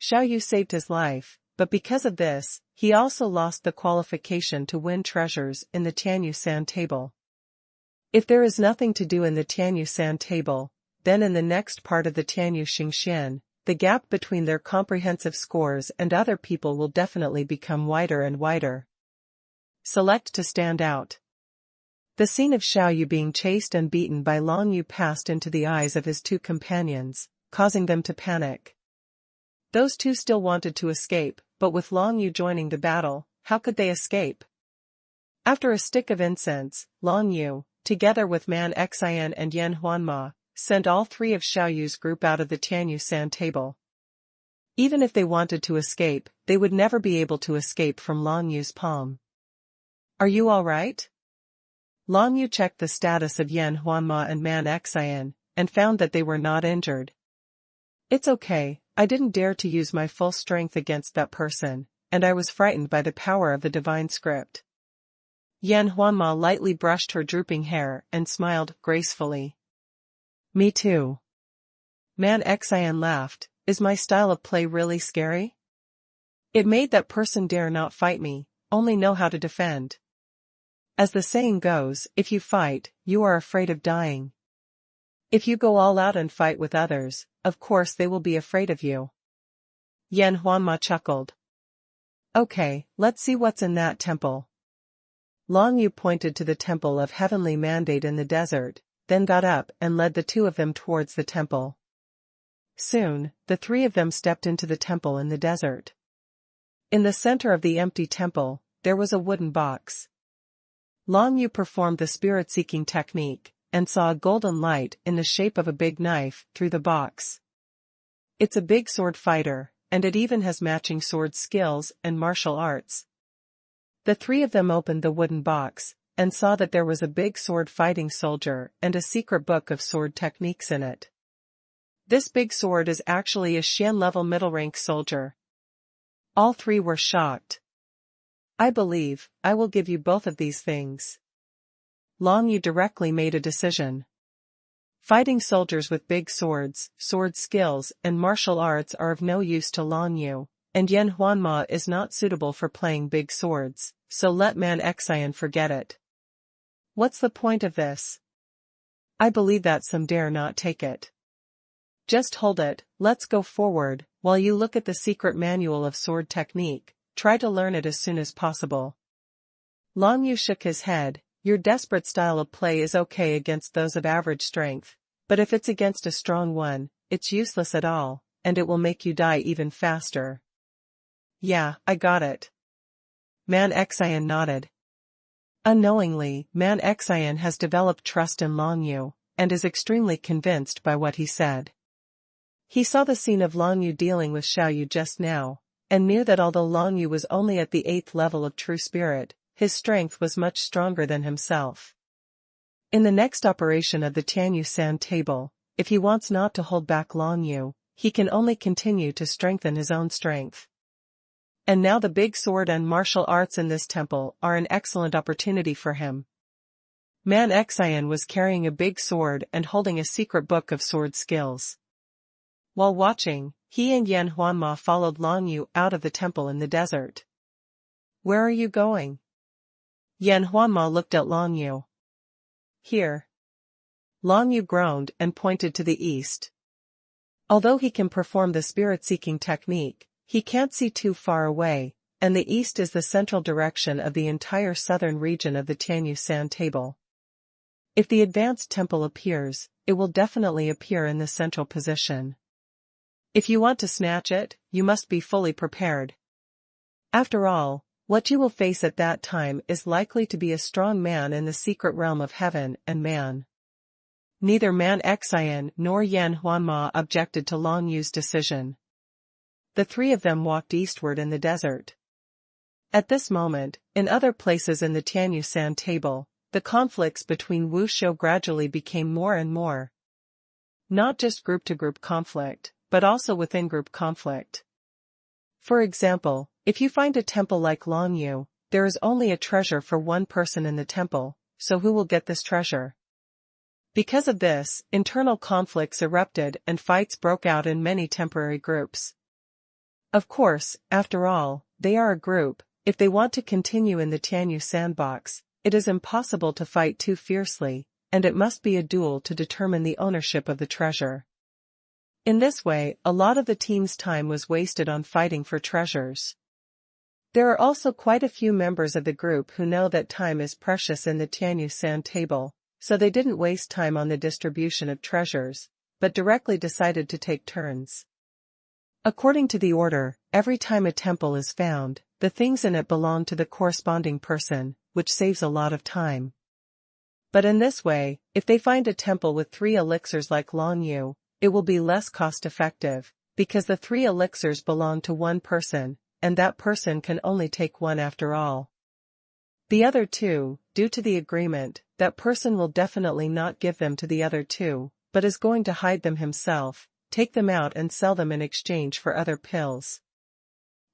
A: Xiao Yu saved his life, but because of this, he also lost the qualification to win treasures in the Tianyu Sand Table. If there is nothing to do in the Tianyu Sand Table, then in the next part of the Tianyu Xingxian, the gap between their comprehensive scores and other people will definitely become wider and wider. Select to stand out. The scene of Xiao Yu being chased and beaten by Long Yu passed into the eyes of his two companions, causing them to panic. Those two still wanted to escape, but with Long Yu joining the battle, how could they escape? After a stick of incense, Long Yu, together with Man Xian and Yan Huanma, sent all three of Xiao Yu's group out of the Tianyu Sand Table. Even if they wanted to escape, they would never be able to escape from Long Yu's palm. Are you all right? Long Yu checked the status of Yan Huanma and Man Xian, and found that they were not injured. It's okay, I didn't dare to use my full strength against that person, and I was frightened by the power of the divine script. Yan Huanma lightly brushed her drooping hair and smiled gracefully. Me too. Man Xian laughed, is my style of play really scary? It made that person dare not fight me, only know how to defend. As the saying goes, if you fight, you are afraid of dying. If you go all out and fight with others, of course they will be afraid of you. Yan Huanma chuckled. Okay, let's see what's in that temple. Long Yu pointed to the temple of heavenly mandate in the desert, then got up and led the two of them towards the temple. Soon, the three of them stepped into the temple in the desert. In the center of the empty temple, there was a wooden box. Long Yu performed the spirit-seeking technique, and saw a golden light in the shape of a big knife through the box. It's a big sword fighter, and it even has matching sword skills and martial arts. The three of them opened the wooden box, and saw that there was a big sword fighting soldier and a secret book of sword techniques in it. This big sword is actually a Xian-level middle-rank soldier. All three were shocked. I believe, I will give you both of these things. Long Yu directly made a decision. Fighting soldiers with big swords, sword skills, and martial arts are of no use to Long Yu, and Yan Huanma is not suitable for playing big swords, so let Man Xian forget it. What's the point of this? I believe that some dare not take it. Just hold it, let's go forward, while you look at the secret manual of sword technique, try to learn it as soon as possible. Long Yu shook his head, your desperate style of play is okay against those of average strength, but if it's against a strong one, it's useless at all, and it will make you die even faster. Yeah, I got it. Man Xian nodded. Unknowingly, Man Xian has developed trust in Long Yu, and is extremely convinced by what he said. He saw the scene of Long Yu dealing with Xiao Yu just now, and knew that although Long Yu was only at the 8th level of true spirit, his strength was much stronger than himself. In the next operation of the Tianyu San table, if he wants not to hold back Long Yu, he can only continue to strengthen his own strength. And now the big sword and martial arts in this temple are an excellent opportunity for him. Man Xian was carrying a big sword and holding a secret book of sword skills. While watching, he and Yan Huanma followed Long Yu out of the temple in the desert. "Where are you going?" Yan Huanma looked at Long Yu. "Here." Long Yu groaned and pointed to the east. Although he can perform the spirit-seeking technique, he can't see too far away, and the east is the central direction of the entire southern region of the Tianyu San table. If the advanced temple appears, it will definitely appear in the central position. If you want to snatch it, you must be fully prepared. After all, what you will face at that time is likely to be a strong man in the secret realm of heaven and man. Neither Man Xian nor Yan Huanma objected to Long Yu's decision. The three of them walked eastward in the desert. At this moment, in other places in the Tianyu San table, the conflicts between wushou gradually became more and more. Not just group-to-group conflict, but also within-group conflict. For example, if you find a temple like Long Yu, there is only a treasure for one person in the temple, so who will get this treasure? Because of this, internal conflicts erupted and fights broke out in many temporary groups. Of course, after all, they are a group. If they want to continue in the Tianyu sandbox, it is impossible to fight too fiercely, and it must be a duel to determine the ownership of the treasure. In this way, a lot of the team's time was wasted on fighting for treasures. There are also quite a few members of the group who know that time is precious in the Tianyu San table, so they didn't waste time on the distribution of treasures, but directly decided to take turns. According to the order, every time a temple is found, the things in it belong to the corresponding person, which saves a lot of time. But in this way, if they find a temple with 3 elixirs like Long Yu, it will be less cost-effective, because the 3 elixirs belong to one person, and that person can only take one after all. The other 2, due to the agreement, that person will definitely not give them to the other 2, but is going to hide them himself, take them out and sell them in exchange for other pills.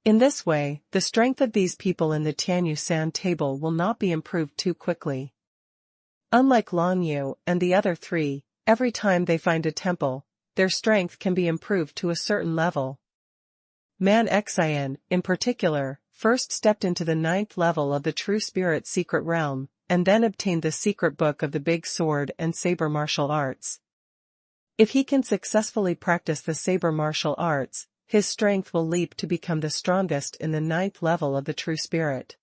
A: In this way, the strength of these people in the Tianyu San table will not be improved too quickly. Unlike Long Yu and the other 3, every time they find a temple, their strength can be improved to a certain level. Man Xian, in particular, first stepped into the 9th level of the True Spirit secret realm, and then obtained the secret book of the Big Sword and Saber martial arts. If he can successfully practice the saber martial arts, his strength will leap to become the strongest in the 9th level of the True Spirit.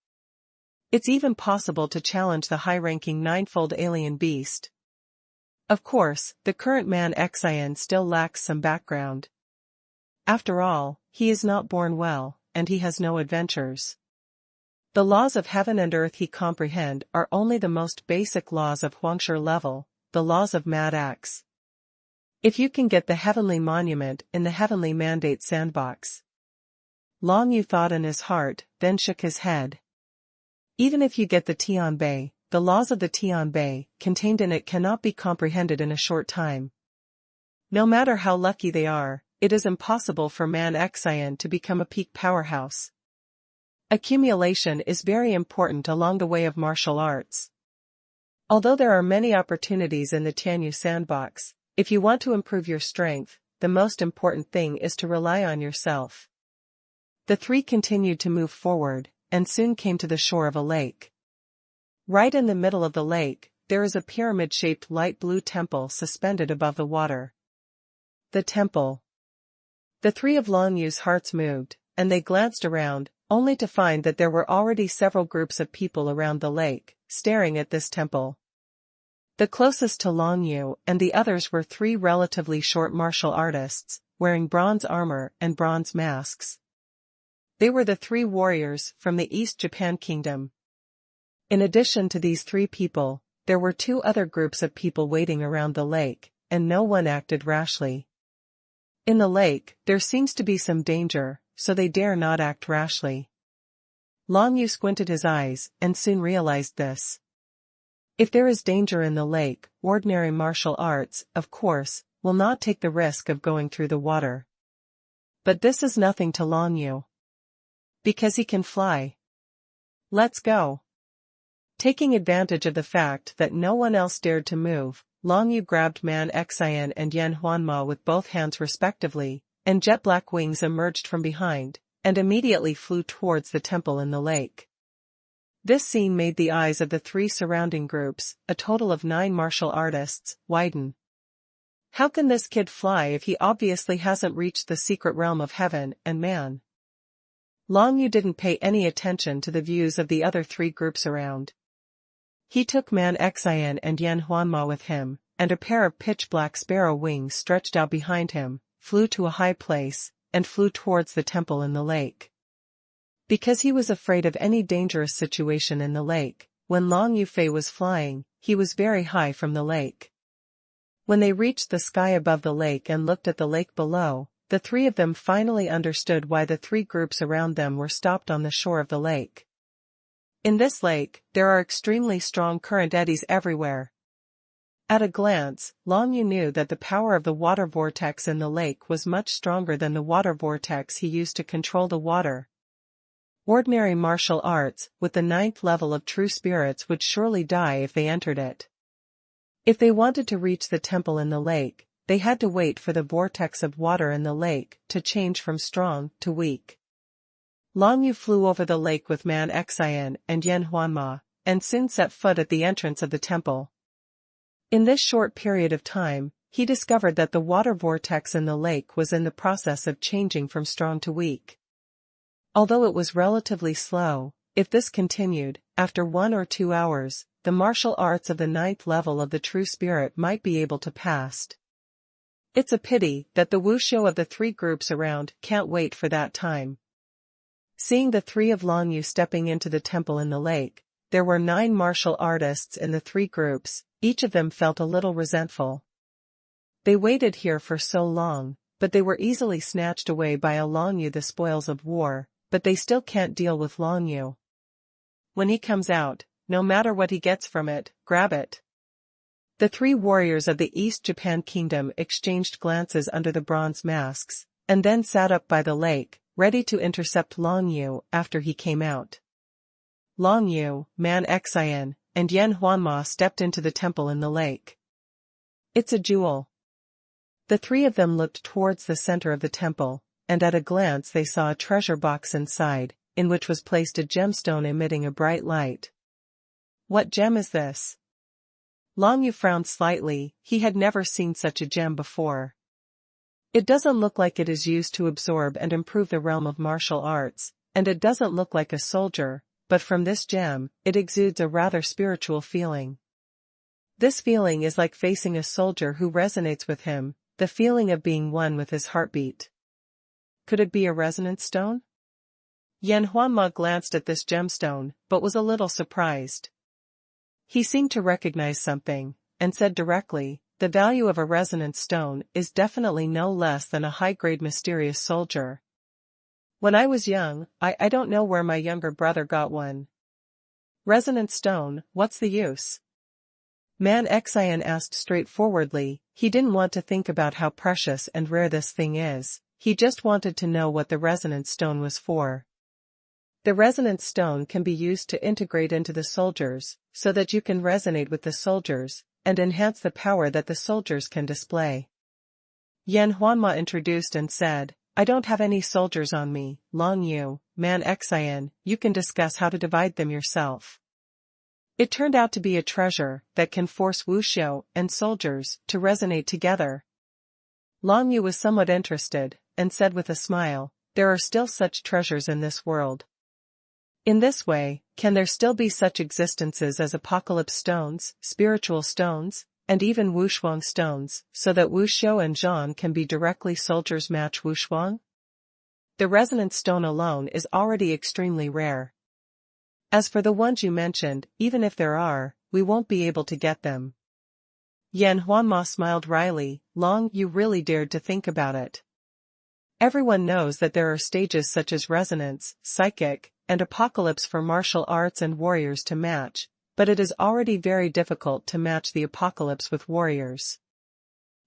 A: It's even possible to challenge the high-ranking 9-fold alien beast. Of course, the current Man Xian still lacks some background. After all, he is not born well, and he has no adventures. The laws of heaven and earth he comprehend are only the most basic laws of Huangshi level, the laws of Mad X. If you can get the heavenly monument in the heavenly mandate sandbox. Long Yu thought in his heart, then shook his head. Even if you get the Tianbei, the laws of the Tianbei contained in it cannot be comprehended in a short time. No matter how lucky they are, it is impossible for Man Xian to become a peak powerhouse. Accumulation is very important along the way of martial arts. Although there are many opportunities in the Tianyu sandbox, if you want to improve your strength, the most important thing is to rely on yourself. The 3 continued to move forward, and soon came to the shore of a lake. Right in the middle of the lake, there is a pyramid-shaped light blue temple suspended above the water. The temple. The 3 of Long Yu's hearts moved, and they glanced around, only to find that there were already several groups of people around the lake, staring at this temple. The closest to Long Yu and the others were 3 relatively short martial artists, wearing bronze armor and bronze masks. They were the 3 warriors from the East Japan Kingdom. In addition to these 3 people, there were 2 other groups of people waiting around the lake, and no one acted rashly. In the lake, there seems to be some danger, so they dare not act rashly. Long Yu squinted his eyes, and soon realized this. If there is danger in the lake, ordinary martial arts, of course, will not take the risk of going through the water. But this is nothing to Long Yu. Because he can fly. Let's go. Taking advantage of the fact that no one else dared to move, Long Yu grabbed Man Xian and Yan Huanma with both hands respectively, and jet black wings emerged from behind, and immediately flew towards the temple in the lake. This scene made the eyes of the three surrounding groups, a total of 9 martial artists, widen. How can this kid fly if he obviously hasn't reached the secret realm of heaven and man? Long Yu didn't pay any attention to the views of the other 3 groups around. He took Man Xian and Yan Huanma with him, and a pair of pitch-black sparrow wings stretched out behind him, flew to a high place, and flew towards the temple in the lake. Because he was afraid of any dangerous situation in the lake, when Long Yu Fei was flying, he was very high from the lake. When they reached the sky above the lake and looked at the lake below, the 3 of them finally understood why the 3 groups around them were stopped on the shore of the lake. In this lake, there are extremely strong current eddies everywhere. At a glance, Long Yu knew that the power of the water vortex in the lake was much stronger than the water vortex he used to control the water. Ordinary martial arts, with the 9th level of true spirits, would surely die if they entered it. If they wanted to reach the temple in the lake, they had to wait for the vortex of water in the lake to change from strong to weak. Long Yu flew over the lake with Man Xian and Yan Huanma, and soon set foot at the entrance of the temple. In this short period of time, he discovered that the water vortex in the lake was in the process of changing from strong to weak. Although it was relatively slow, if this continued, after 1 or 2 hours, the martial arts of the 9th level of the true spirit might be able to pass. It's a pity that the wushou of the 3 groups around can't wait for that time. Seeing the 3 of Long Yu stepping into the temple in the lake, there were 9 martial artists in the 3 groups, each of them felt a little resentful. They waited here for so long, but they were easily snatched away by a Long Yu, the spoils of war, but they still can't deal with Long Yu. When he comes out, no matter what he gets from it, grab it. The 3 warriors of the East Japan Kingdom exchanged glances under the bronze masks, and then sat up by the lake, ready to intercept Long Yu after he came out. Long Yu, Man Xian, and Yan Huanma stepped into the temple in the lake. It's a jewel. The 3 of them looked towards the center of the temple, and at a glance they saw a treasure box inside, in which was placed a gemstone emitting a bright light. What gem is this? Long Yu frowned slightly, he had never seen such a gem before. It doesn't look like it is used to absorb and improve the realm of martial arts, and it doesn't look like a soldier, but from this gem, it exudes a rather spiritual feeling. This feeling is like facing a soldier who resonates with him, the feeling of being one with his heartbeat. Could it be a resonance stone? Yan Huanma glanced at this gemstone, but was a little surprised. He seemed to recognize something, and said directly, the value of a resonance stone is definitely no less than a high-grade mysterious soldier. When I was young, I don't know where my younger brother got one. Resonance stone, what's the use? Man Xian asked straightforwardly, he didn't want to think about how precious and rare this thing is, he just wanted to know what the resonance stone was for. The resonance stone can be used to integrate into the soldiers, so that you can resonate with the soldiers, and enhance the power that the soldiers can display. Yan Huanma introduced and said, I don't have any soldiers on me, Long Yu, Man Xian, you can discuss how to divide them yourself. It turned out to be a treasure that can force wushou and soldiers to resonate together. Long Yu was somewhat interested, and said with a smile, there are still such treasures in this world. In this way, can there still be such existences as apocalypse stones, spiritual stones, and even wushuang stones, so that wushou and zhang can be directly soldiers match wushuang? The resonance stone alone is already extremely rare. As for the ones you mentioned, even if there are, we won't be able to get them. Yan Huanma smiled wryly, Long, you really dared to think about it. Everyone knows that there are stages such as resonance, psychic, and apocalypse for martial arts and warriors to match, but it is already very difficult to match the apocalypse with warriors.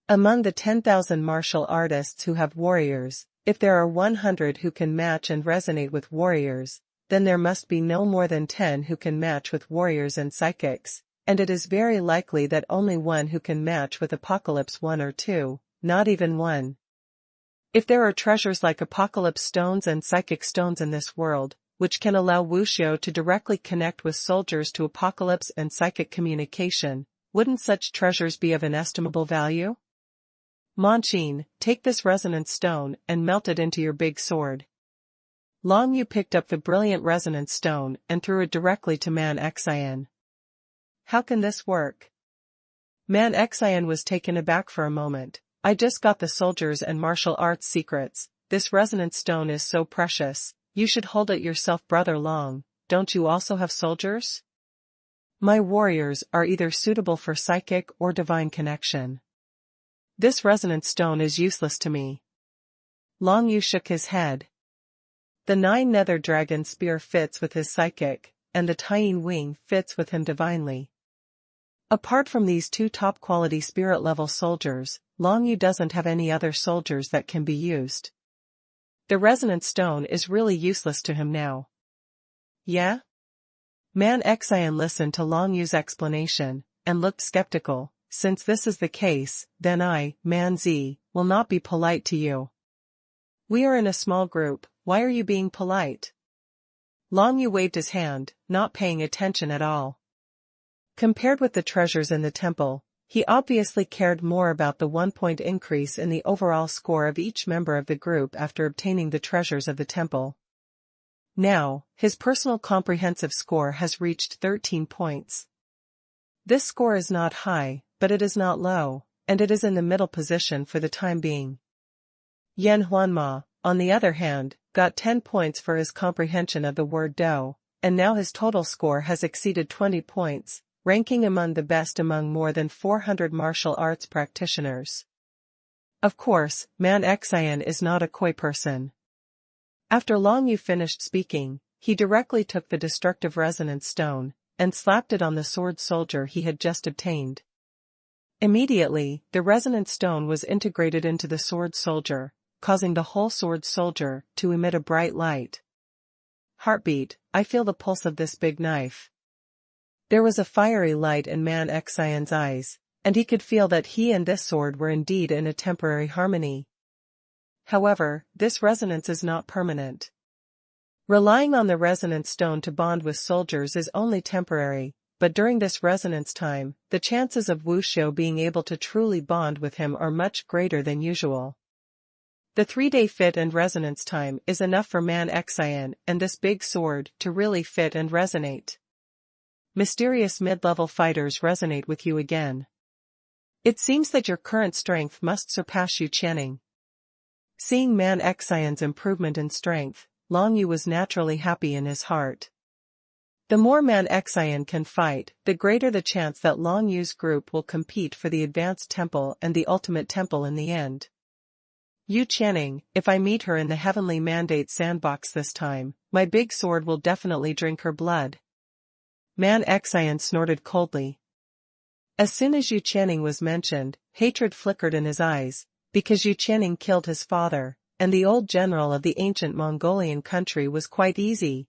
A: Among the 10,000 martial artists who have warriors, if there are 100 who can match and resonate with warriors, then there must be no more than 10 who can match with warriors and psychics, and it is very likely that only one who can match with apocalypse, 1 or 2, not even 1. If there are treasures like apocalypse stones and psychic stones in this world, which can allow wuxio to directly connect with soldiers to apocalypse and psychic communication, wouldn't such treasures be of inestimable value? Manqin, take this resonance stone and melt it into your big sword. Long Yu picked up the brilliant resonance stone and threw it directly to Man Xian. How can this work? Man Xian was taken aback for a moment. I just got the soldiers and martial arts secrets. This resonance stone is so precious. You should hold it yourself, brother Long. Don't you also have soldiers? My warriors are either suitable for psychic or divine connection. This resonance stone is useless to me. Long Yu shook his head. The 9 nether dragon spear fits with his psychic, and the Taiyin wing fits with him divinely. Apart from these 2 top-quality spirit-level soldiers, Long Yu doesn't have any other soldiers that can be used. The resonance stone is really useless to him now. Yeah? Man Xian listened to Long Yu's explanation, and looked skeptical. Since this is the case, then I, Man Zi, will not be polite to you. We are in a small group, why are you being polite? Long Yu waved his hand, not paying attention at all. Compared with the treasures in the temple, he obviously cared more about the 1-point increase in the overall score of each member of the group after obtaining the treasures of the temple. Now, his personal comprehensive score has reached 13 points. This score is not high, but it is not low, and it is in the middle position for the time being. Yan Huanma, on the other hand, got 10 points for his comprehension of the word do, and now his total score has exceeded 20 points, ranking among the best among more than 400 martial arts practitioners. Of course, Man Xian is not a coy person. After Long Yu finished speaking, he directly took the destructive resonance stone, and slapped it on the sword soldier he had just obtained. Immediately, the resonance stone was integrated into the sword soldier, causing the whole sword soldier to emit a bright light. Heartbeat, I feel the pulse of this big knife. There was a fiery light in Man Xian's eyes, and he could feel that he and this sword were indeed in a temporary harmony. However, this resonance is not permanent. Relying on the resonance stone to bond with soldiers is only temporary, but during this resonance time, the chances of wuxio being able to truly bond with him are much greater than usual. The 3-day fit and resonance time is enough for Man Xian and this big sword to really fit and resonate. Mysterious mid-level fighters resonate with you again. It seems that your current strength must surpass Yu Channing. Seeing Man Xian's improvement in strength, Long Yu was naturally happy in his heart. The more Man Xian can fight, the greater the chance that Long Yu's group will compete for the advanced temple and the ultimate temple in the end. Yu Channing, if I meet her in the Heavenly Mandate sandbox this time, my big sword will definitely drink her blood. Man Xian snorted coldly. As soon as Yu Channing was mentioned, hatred flickered in his eyes, because Yu Channing killed his father, and the old general of the ancient Mongolian country was quite easy.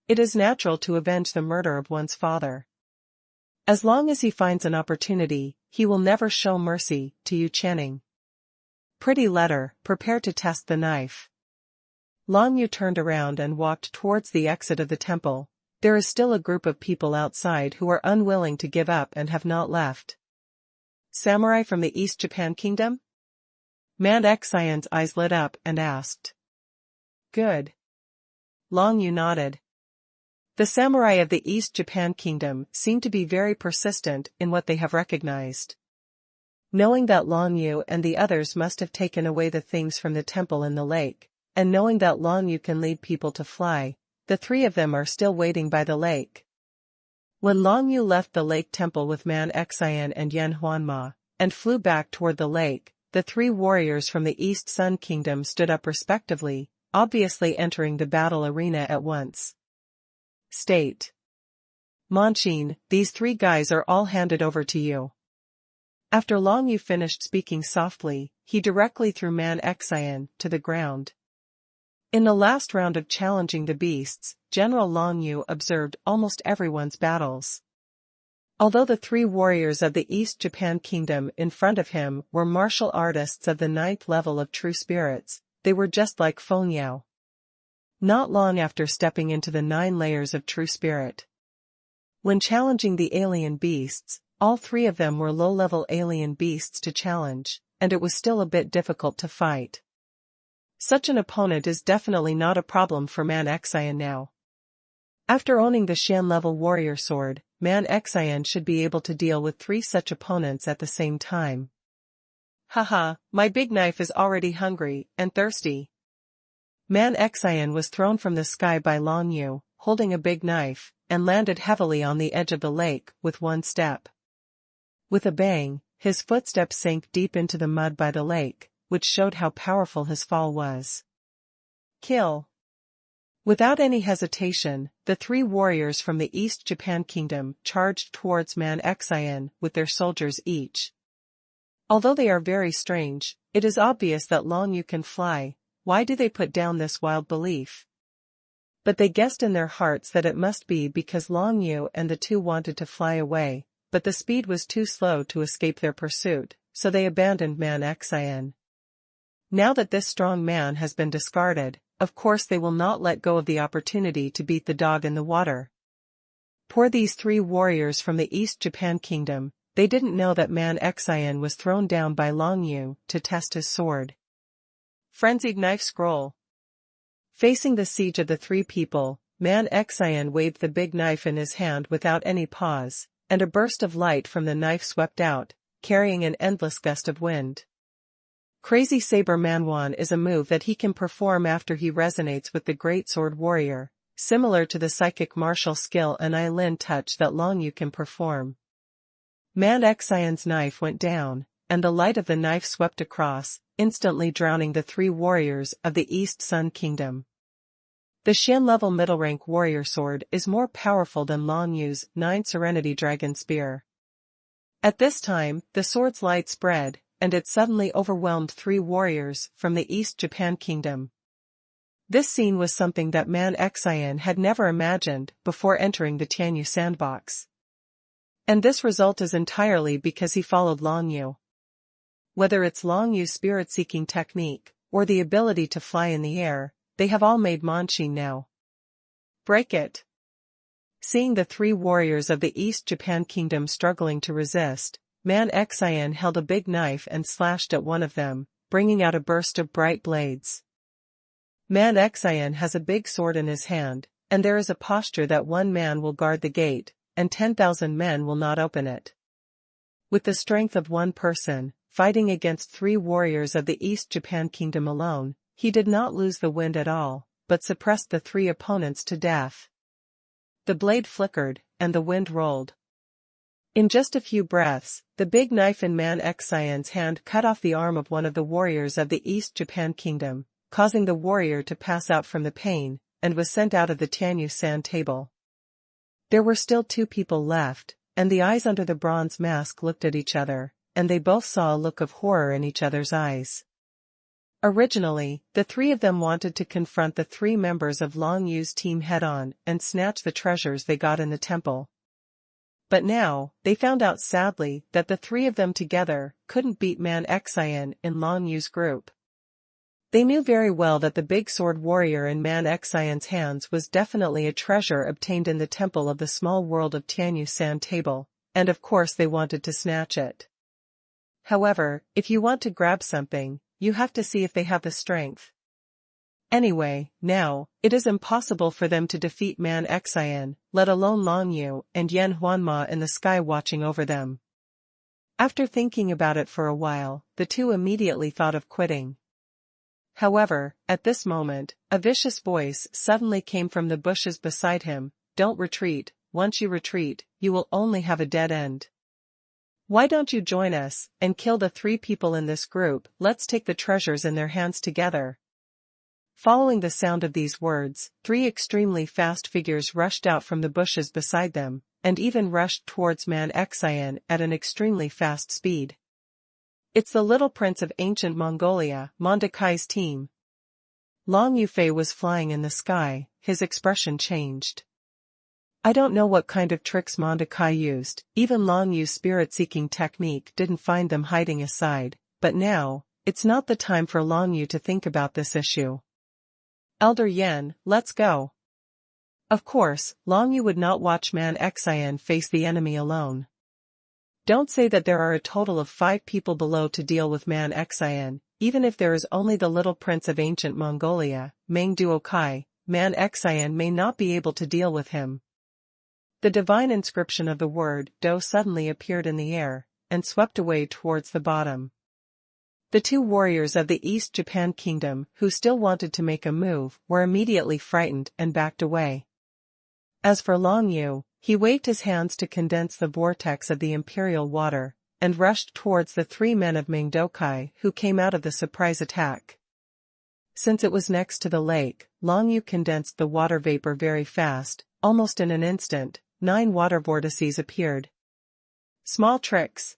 A: It is natural to avenge the murder of one's father. As long as he finds an opportunity, he will never show mercy to Yu Channing. Pretty letter, prepare to test the knife. Long Yu turned around and walked towards the exit of the temple. There is still a group of people outside who are unwilling to give up and have not left. Samurai from the East Japan Kingdom? Man Xian's eyes lit up and asked. Good. Long Yu nodded. The samurai of the East Japan Kingdom seem to be very persistent in what they have recognized. Knowing that Long Yu and the others must have taken away the things from the temple in the lake, and knowing that Long Yu can lead people to fly, the 3 of them are still waiting by the lake. When Long Yu left the lake temple with Man Xian and Yan Huanma, and flew back toward the lake, the three warriors from the East Sun Kingdom stood up respectively, obviously entering the battle arena at once. State. Manchin, these three guys are all handed over to you. After Long Yu finished speaking softly, he directly threw Man Xian to the ground. In the last round of challenging the beasts, General Long Yu observed almost everyone's battles. Although the three warriors of the East Japan Kingdom in front of him were martial artists of the 9th level of true spirits, they were just like Feng Yao. Not long after stepping into the 9 layers of true spirit. When challenging the alien beasts, all three of them were low-level alien beasts to challenge, and it was still a bit difficult to fight. Such an opponent is definitely not a problem for Man Xian now. After owning the Shan-level warrior sword, Man Xian should be able to deal with 3 such opponents at the same time. Haha, my big knife is already hungry and thirsty. Man Xian was thrown from the sky by Long Yu, holding a big knife, and landed heavily on the edge of the lake with one step. With a bang, his footsteps sank deep into the mud by the lake, which showed how powerful his fall was. Kill. Without any hesitation, the 3 warriors from the East Japan Kingdom charged towards Man Xian with their soldiers each. Although they are very strange, it is obvious that Long Yu can fly. Why do they put down this wild belief? But they guessed in their hearts that it must be because Long Yu and the 2 wanted to fly away, but the speed was too slow to escape their pursuit, so they abandoned Man Xian. Now that this strong man has been discarded, of course they will not let go of the opportunity to beat the dog in the water. Poor these 3 warriors from the East Japan Kingdom, they didn't know that Man Xian was thrown down by Long Yu to test his sword. Frenzied Knife Scroll. Facing the siege of the 3 people, Man Xian waved the big knife in his hand without any pause, and a burst of light from the knife swept out, carrying an endless gust of wind. Crazy Saber Manhuan is a move that he can perform after he resonates with the Great Sword Warrior, similar to the psychic martial skill Enlightenment touch that Long Yu can perform. Man Xian's knife went down, and the light of the knife swept across, instantly drowning the 3 warriors of the East Sun Kingdom. The Shan-level middle-rank warrior sword is more powerful than Long Yu's 9 Serenity Dragon Spear. At this time, the sword's light spread, and it suddenly overwhelmed 3 warriors from the East Japan Kingdom. This scene was something that Man Xian had never imagined before entering the Tianyu sandbox. And this result is entirely because he followed Long Yu. Whether it's Long Yu's spirit-seeking technique, or the ability to fly in the air, they have all made Manchin now. Break it. Seeing the 3 warriors of the East Japan Kingdom struggling to resist, Man Xian held a big knife and slashed at one of them, bringing out a burst of bright blades. Man Xian has a big sword in his hand, and there is a posture that 1 man will guard the gate, and 10,000 men will not open it. With the strength of 1 person, fighting against 3 warriors of the East Japan Kingdom alone, he did not lose the wind at all, but suppressed the 3 opponents to death. The blade flickered, and the wind rolled. In just a few breaths, the big knife in Man Xian's hand cut off the arm of one of the warriors of the East Japan Kingdom, causing the warrior to pass out from the pain, and was sent out of the Tianyu sand table. There were still 2 people left, and the eyes under the bronze mask looked at each other, and they both saw a look of horror in each other's eyes. Originally, the 3 of them wanted to confront the 3 members of Long Yu's team head-on and snatch the treasures they got in the temple. But now, they found out sadly that the 3 of them together couldn't beat Man Xian in Long Yu's group. They knew very well that the big sword warrior in Man Xian's hands was definitely a treasure obtained in the temple of the small world of Tianyu sand table, and of course they wanted to snatch it. However, if you want to grab something, you have to see if they have the strength. Anyway, now, it is impossible for them to defeat Man Xian, let alone Long Yu and Yan Huanma in the sky watching over them. After thinking about it for a while, the 2 immediately thought of quitting. However, at this moment, a vicious voice suddenly came from the bushes beside him. Don't retreat. Once you retreat, you will only have a dead end. Why don't you join us, and kill the 3 people in this group? Let's take the treasures in their hands together. Following the sound of these words, 3 extremely fast figures rushed out from the bushes beside them, and even rushed towards Man Xian at an extremely fast speed. It's the little prince of ancient Mongolia, Mondokai's team. Long Yufei was flying in the sky, his expression changed. I don't know what kind of tricks Mondokai used, even Long Yu's spirit-seeking technique didn't find them hiding aside, but now, it's not the time for Long Yu to think about this issue. Elder Yen, let's go. Of course, Long Yu would not watch Man Xian face the enemy alone. Don't say that there are a total of 5 people below to deal with Man Xian, even if there is only the little prince of ancient Mongolia, Meng Duokai, Man Xian may not be able to deal with him. The divine inscription of the word Do suddenly appeared in the air, and swept away towards the bottom. The 2 warriors of the East Japan Kingdom who still wanted to make a move were immediately frightened and backed away. As for Long Yu, he waved his hands to condense the vortex of the imperial water, and rushed towards the 3 men of Mengdokai who came out of the surprise attack. Since it was next to the lake, Long Yu condensed the water vapor very fast, almost in an instant. 9 water vortices appeared. Small tricks.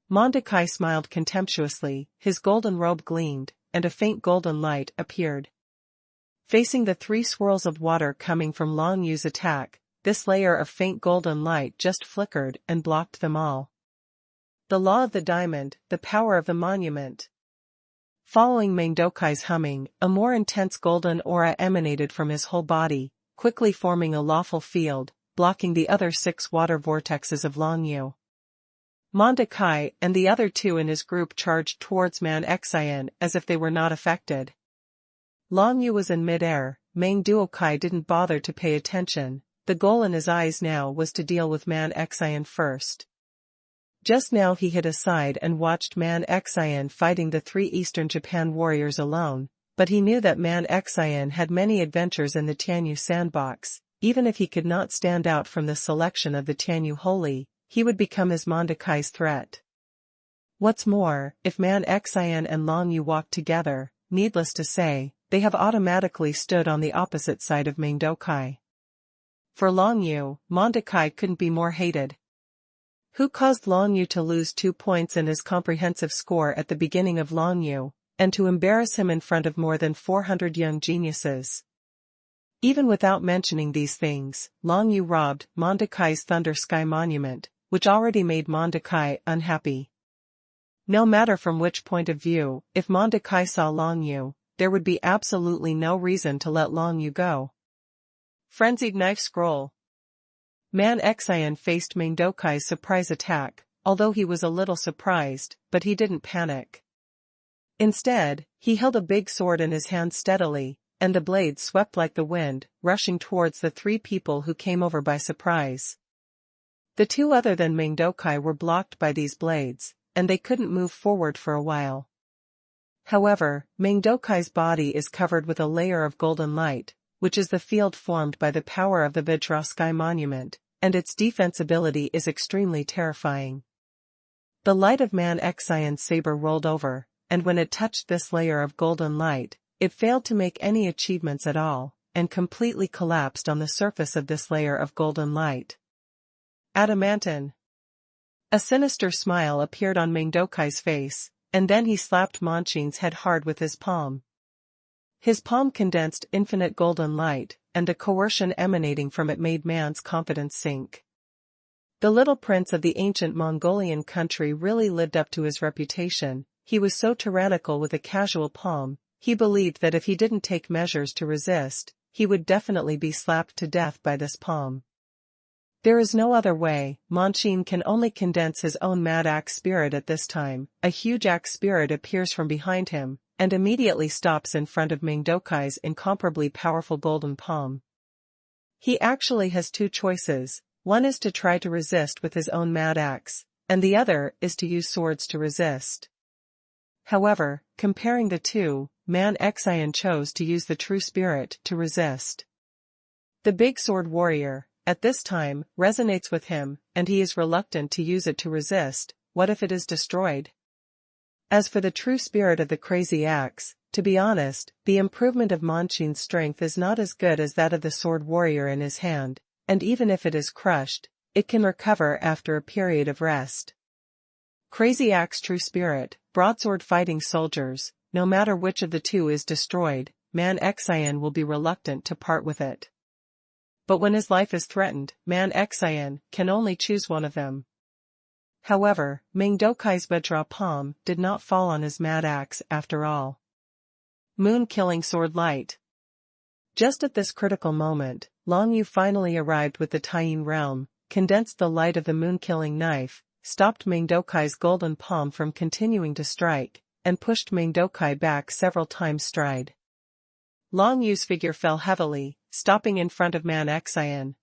A: Mondokai smiled contemptuously, his golden robe gleamed, and a faint golden light appeared. Facing the 3 swirls of water coming from Long Yu's attack, this layer of faint golden light just flickered and blocked them all. The law of the diamond, the power of the monument. Following Mengdokai's humming, a more intense golden aura emanated from his whole body, quickly forming a lawful field, blocking the other 6 water vortexes of Long Yu. Mondokai and the other 2 in his group charged towards Man Xian as if they were not affected. Long Yu was in mid-air, Meng Duokai didn't bother to pay attention, the goal in his eyes now was to deal with Man Xian first. Just now he hid aside and watched Man Xian fighting the 3 Eastern Japan warriors alone, but he knew that Man Xian had many adventures in the Tianyu sandbox. Even if he could not stand out from the selection of the Tianyu Holy, he would become his Mondokai's threat. What's more, if Man Xian and Long Yu walked together, needless to say, they have automatically stood on the opposite side of Mengdokai. For Long Yu, Mondokai couldn't be more hated. Who caused Long Yu to lose 2 points in his comprehensive score at the beginning of Long Yu, and to embarrass him in front of more than 400 young geniuses? Even without mentioning these things, Long Yu robbed Mondokai's Thunder Sky Monument, which already made Mondokai unhappy. No matter from which point of view, if Mondokai saw Long Yu, there would be absolutely no reason to let Long Yu go. Frenzied Knife Scroll. Man Xian faced Mengdokai's surprise attack, although he was a little surprised, but he didn't panic. Instead, he held a big sword in his hand steadily, and the blade swept like the wind, rushing towards the 3 people who came over by surprise. The 2 other than Mengdokai were blocked by these blades, and they couldn't move forward for a while. However, Mengdokai's body is covered with a layer of golden light, which is the field formed by the power of the Vajra Sky Monument, and its defensibility is extremely terrifying. The light of Man Xian's saber rolled over, and when it touched this layer of golden light, it failed to make any achievements at all, and completely collapsed on the surface of this layer of golden light. Adamantine. A sinister smile appeared on Mengdokai's face, and then he slapped Monchin's head hard with his palm. His palm condensed infinite golden light, and the coercion emanating from it made man's confidence sink. The little prince of the ancient Mongolian country really lived up to his reputation. He was so tyrannical with a casual palm. He believed that if he didn't take measures to resist, he would definitely be slapped to death by this palm. There is no other way. Monchin can only condense his own mad axe spirit at this time. A huge axe spirit appears from behind him, and immediately stops in front of Mengdokai's incomparably powerful golden palm. He actually has 2 choices. One is to try to resist with his own mad axe, and the other is to use swords to resist. However, comparing the 2, Man Xian chose to use the true spirit to resist. The big sword warrior, at this time, resonates with him, and he is reluctant to use it to resist. What if it is destroyed? As for the true spirit of the crazy axe, to be honest, the improvement of Monqin's strength is not as good as that of the sword warrior in his hand, and even if it is crushed, it can recover after a period of rest. Crazy axe true spirit, broadsword fighting soldiers, no matter which of the two is destroyed, Man Xian will be reluctant to part with it. But when his life is threatened, Man Xian can only choose one of them. However, Ming Dokai's Vajra palm did not fall on his mad axe after all. Moon-killing sword light. Just at this critical moment, Long Yu finally arrived with the Taiyin realm, condensed the light of the moon-killing knife, stopped Ming Dokai's golden palm from continuing to strike, and pushed Ming Dokai back several times stride. Long Yu's figure fell heavily, stopping in front of Man Xian.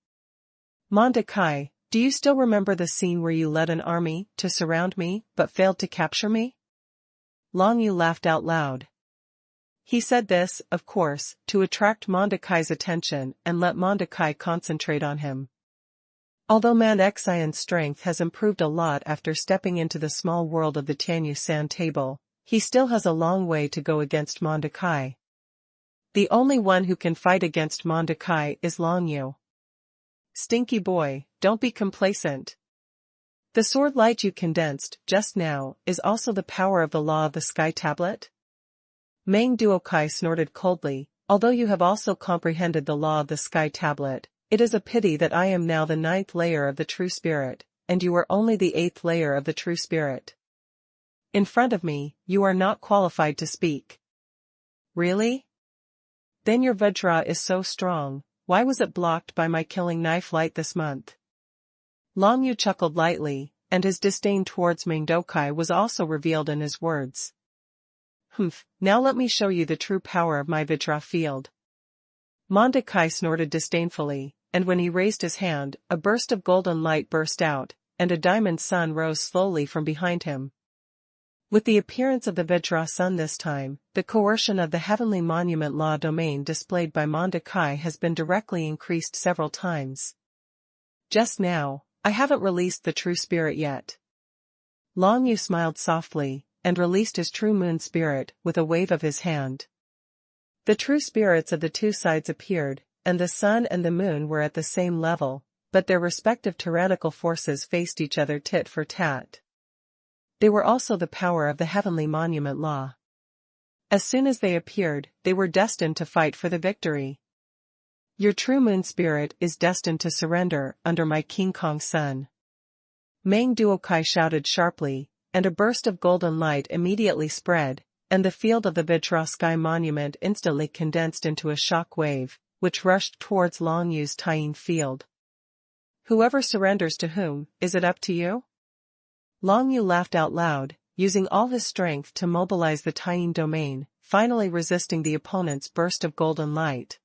A: Mondokai, do you still remember the scene where you led an army to surround me but failed to capture me? Long Yu laughed out loud. He said this, of course, to attract Mondokai's attention and let Mondokai concentrate on him. Although Man Xian's strength has improved a lot after stepping into the small world of the Tianyu San table, he still has a long way to go against Mondokai. The only one who can fight against Mondokai is Long Yu. Stinky boy, don't be complacent. The sword light you condensed just now is also the power of the law of the sky tablet? Meng Duokai snorted coldly. Although you have also comprehended the law of the sky tablet, it is a pity that I am now the 9th layer of the true spirit, and you are only the 8th layer of the true spirit. In front of me, you are not qualified to speak. Really? Then your Vajra is so strong, why was it blocked by my killing knife light this month? Long Yu chuckled lightly, and his disdain towards Ming Dokai was also revealed in his words. Now let me show you the true power of my Vajra field. Mondokai snorted disdainfully, and when he raised his hand, a burst of golden light burst out, and a diamond sun rose slowly from behind him. With the appearance of the Vajra sun this time, the coercion of the heavenly monument law domain displayed by Mondokai has been directly increased several times. Just now, I haven't released the true spirit yet. Long Yu smiled softly, and released his true moon spirit with a wave of his hand. The true spirits of the two sides appeared, and the sun and the moon were at the same level, but their respective tyrannical forces faced each other tit for tat. They were also the power of the heavenly monument law. As soon as they appeared, they were destined to fight for the victory. Your true moon spirit is destined to surrender under my King Kong sun. Meng Duokai shouted sharply, and a burst of golden light immediately spread, and the field of the Vajra sky monument instantly condensed into a shock wave, which rushed towards Long Yu's Taiyin field. Whoever surrenders to whom, is it up to you? Long Yu laughed out loud, using all his strength to mobilize the Taiyin domain, finally resisting the opponent's burst of golden light.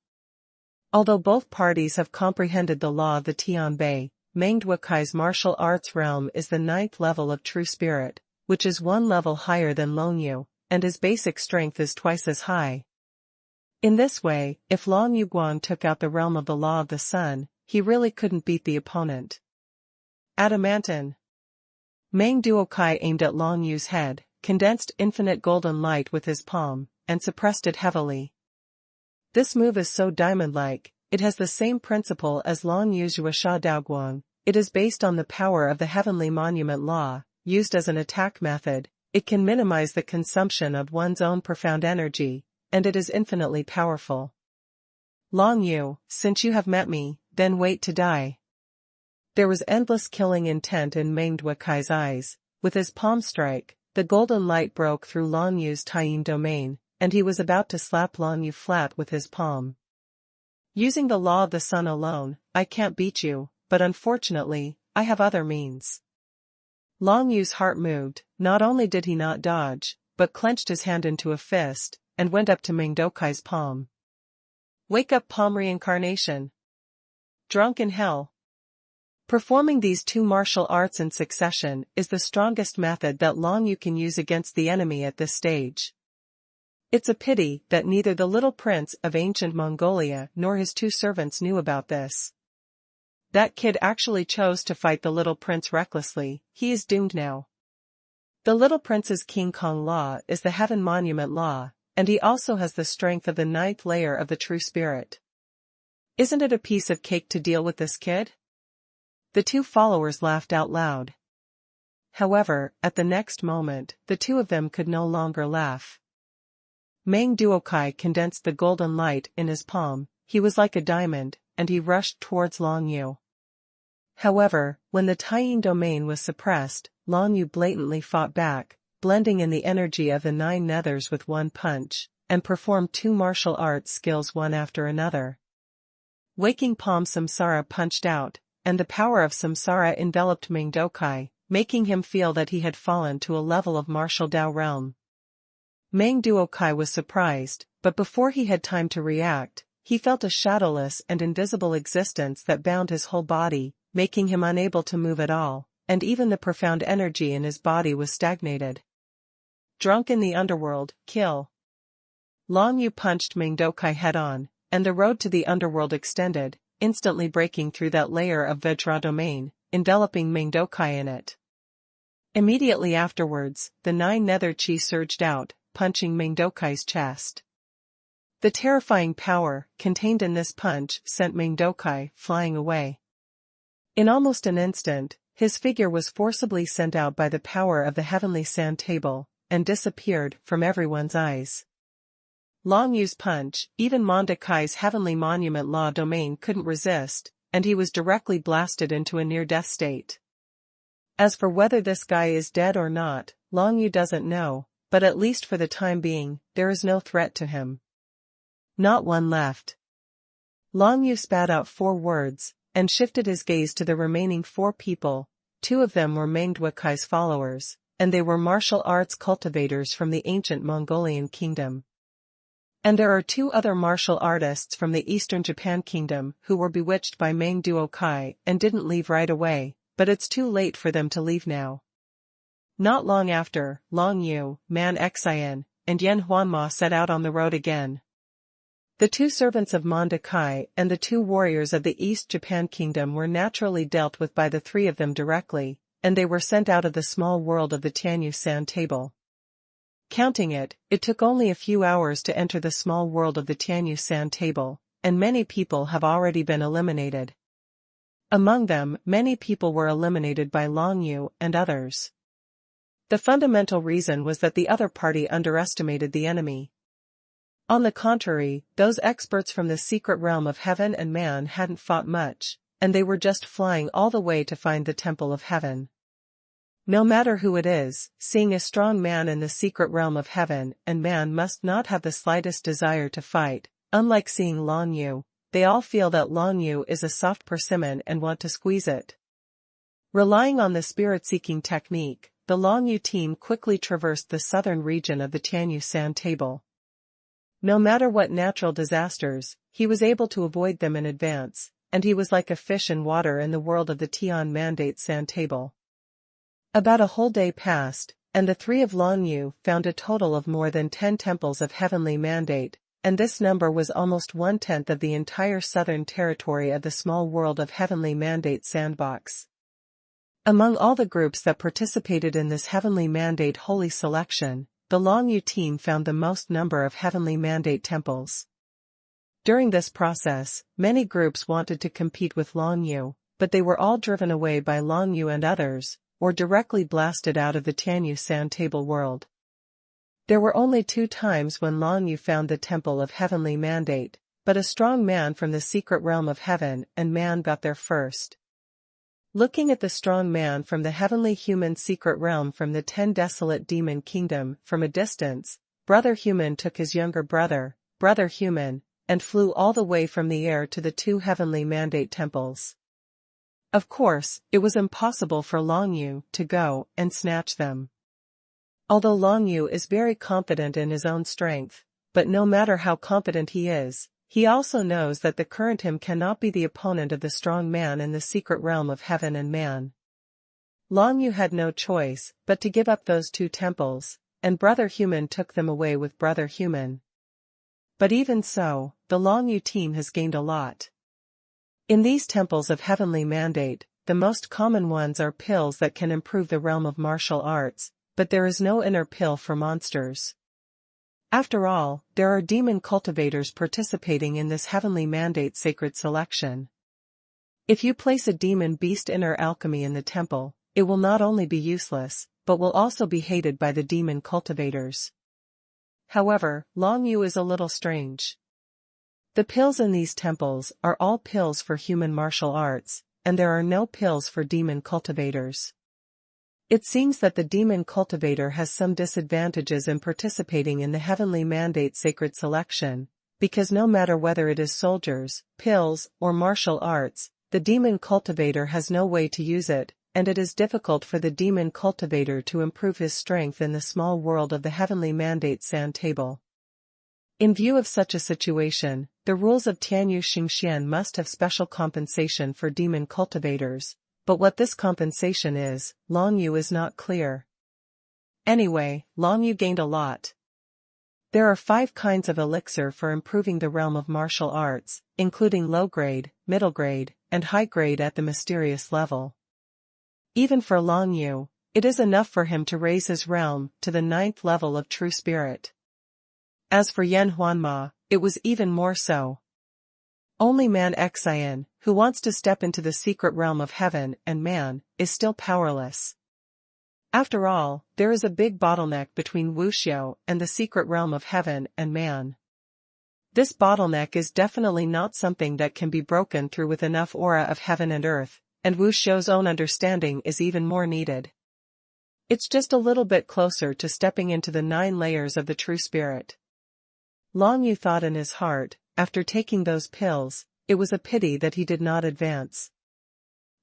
A: Although both parties have comprehended the law of the Tianbei, Meng Duokai's martial arts realm is the 9th level of true spirit, which is 1 level higher than Long Yu, and his basic strength is twice as high. In this way, if Long Yu Guan took out the realm of the law of the sun, he really couldn't beat the opponent. Adamantine. Meng Duokai aimed at Long Yu's head, condensed infinite golden light with his palm, and suppressed it heavily. This move is so diamond-like, it has the same principle as Long Yu's Yuasha Daoguang. It is based on the power of the heavenly monument law. Used as an attack method, it can minimize the consumption of one's own profound energy, and it is infinitely powerful. Long Yu, since you have met me, then wait to die. There was endless killing intent in Meng Duokai's eyes. With his palm strike, the golden light broke through Long Yu's Taiyin domain, and he was about to slap Long Yu flat with his palm. Using the law of the sun alone, I can't beat you, but unfortunately, I have other means. Long Yu's heart moved. Not only did he not dodge, but clenched his hand into a fist, and went up to Meng Duokai's palm. Wake up palm reincarnation. Drunk in hell. Performing these two martial arts in succession is the strongest method that Long Yu can use against the enemy at this stage. It's a pity that neither the little prince of ancient Mongolia nor his two servants knew about this. That kid actually chose to fight the little prince recklessly, he is doomed now. The little prince's King Kong law is the Heaven Monument law, and he also has the strength of the 9th layer of the true spirit. Isn't it a piece of cake to deal with this kid? The two followers laughed out loud. However, at the next moment, the two of them could no longer laugh. Meng Duokai condensed the golden light in his palm, he was like a diamond, and he rushed towards Long Yu. However, when the Taiying domain was suppressed, Long Yu blatantly fought back, blending in the energy of the 9 nethers with one punch, and performed 2 martial arts skills one after another. Waking Palm Samsara punched out, and the power of Samsara enveloped Meng Duokai, making him feel that he had fallen to a level of martial Dao realm. Meng Duokai was surprised, but before he had time to react, he felt a shadowless and invisible existence that bound his whole body, making him unable to move at all, and even the profound energy in his body was stagnated. Drunk in the underworld, kill. Long Yu punched Meng Duokai head-on, and the road to the underworld extended, instantly breaking through that layer of Vajra domain, enveloping Meng Duokai in it. Immediately afterwards, the 9 nether chi surged out, punching Meng Duokai's chest. The terrifying power contained in this punch sent Meng Duokai flying away. In almost an instant, his figure was forcibly sent out by the power of the heavenly sand table, and disappeared from everyone's eyes. Long Yu's punch, even Mondokai's heavenly monument law domain couldn't resist, and he was directly blasted into a near-death state. As for whether this guy is dead or not, Long Yu doesn't know, but at least for the time being, there is no threat to him. Not one left. Long Yu spat out 4 words, and shifted his gaze to the remaining 4 people. 2 of them were Meng Duokai's followers, and they were martial arts cultivators from the ancient Mongolian kingdom. And there are 2 other martial artists from the Eastern Japan kingdom who were bewitched by Meng Duokai and didn't leave right away, but it's too late for them to leave now. Not long after, Long Yu, Man Xian, and Yen Huanma set out on the road again. The 2 servants of Mondokai and the 2 warriors of the East Japan kingdom were naturally dealt with by the 3 of them directly, and they were sent out of the small world of the Tianyu Sand Table. Counting it, it took only a few hours to enter the small world of the Tianyu Sand Table, and many people have already been eliminated. Among them, many people were eliminated by Long Yu and others. The fundamental reason was that the other party underestimated the enemy. On the contrary, those experts from the secret realm of heaven and man hadn't fought much, and they were just flying all the way to find the Temple of Heaven. No matter who it is, seeing a strong man in the secret realm of heaven and man must not have the slightest desire to fight. Unlike seeing Long Yu, they all feel that Long Yu is a soft persimmon and want to squeeze it. Relying on the spirit-seeking technique, the Long Yu team quickly traversed the southern region of the Tianyu Sand Table. No matter what natural disasters, he was able to avoid them in advance, and he was like a fish in water in the world of the Tian Mandate Sand Table. About a whole day passed, and the 3 of Long Yu found a total of more than 10 temples of heavenly mandate, and this number was almost 1/10 of the entire southern territory of the small world of heavenly mandate sandbox. Among all the groups that participated in this heavenly mandate holy selection, the Long Yu team found the most number of heavenly mandate temples. During this process, many groups wanted to compete with Long Yu, but they were all driven away by Long Yu and others, or directly blasted out of the Tianyu Sand Table world. There were only 2 times when Long Yu found the Temple of Heavenly Mandate, but a strong man from the secret realm of heaven and man got there first. Looking at the strong man from the heavenly human secret realm from the 10 desolate demon kingdom from a distance, Brother Human took his younger brother, Brother Human, and flew all the way from the air to the 2 heavenly mandate temples. Of course, it was impossible for Long Yu to go and snatch them. Although Long Yu is very confident in his own strength, but no matter how confident he is, he also knows that the current him cannot be the opponent of the strong man in the secret realm of heaven and man. Long Yu had no choice but to give up those 2 temples, and Brother Human took them away with Brother Human. But even so, the Long Yu team has gained a lot. In these temples of heavenly mandate, the most common ones are pills that can improve the realm of martial arts, but there is no inner pill for monsters. After all, there are demon cultivators participating in this heavenly mandate sacred selection. If you place a demon beast inner alchemy in the temple, it will not only be useless, but will also be hated by the demon cultivators. However, Long Yu is a little strange. The pills in these temples are all pills for human martial arts, and there are no pills for demon cultivators. It seems that the demon cultivator has some disadvantages in participating in the heavenly mandate sacred selection, because no matter whether it is soldiers, pills, or martial arts, the demon cultivator has no way to use it, and it is difficult for the demon cultivator to improve his strength in the small world of the heavenly mandate sand table. In view of such a situation, the rules of Tianyu Xingxian must have special compensation for demon cultivators, but what this compensation is, Long Yu is not clear. Anyway, Long Yu gained a lot. There are 5 kinds of elixir for improving the realm of martial arts, including low grade, middle grade, and high grade at the mysterious level. Even for Long Yu, it is enough for him to raise his realm to the 9th level of true spirit. As for Xuanhuan, it was even more so. Only Man Xian, who wants to step into the secret realm of heaven and man, is still powerless. After all, there is a big bottleneck between Wuxiu and the secret realm of heaven and man. This bottleneck is definitely not something that can be broken through with enough aura of heaven and earth, and Wuxiu's own understanding is even more needed. It's just a little bit closer to stepping into the 9 layers of the true spirit. Long Yu thought in his heart, after taking those pills, it was a pity that he did not advance.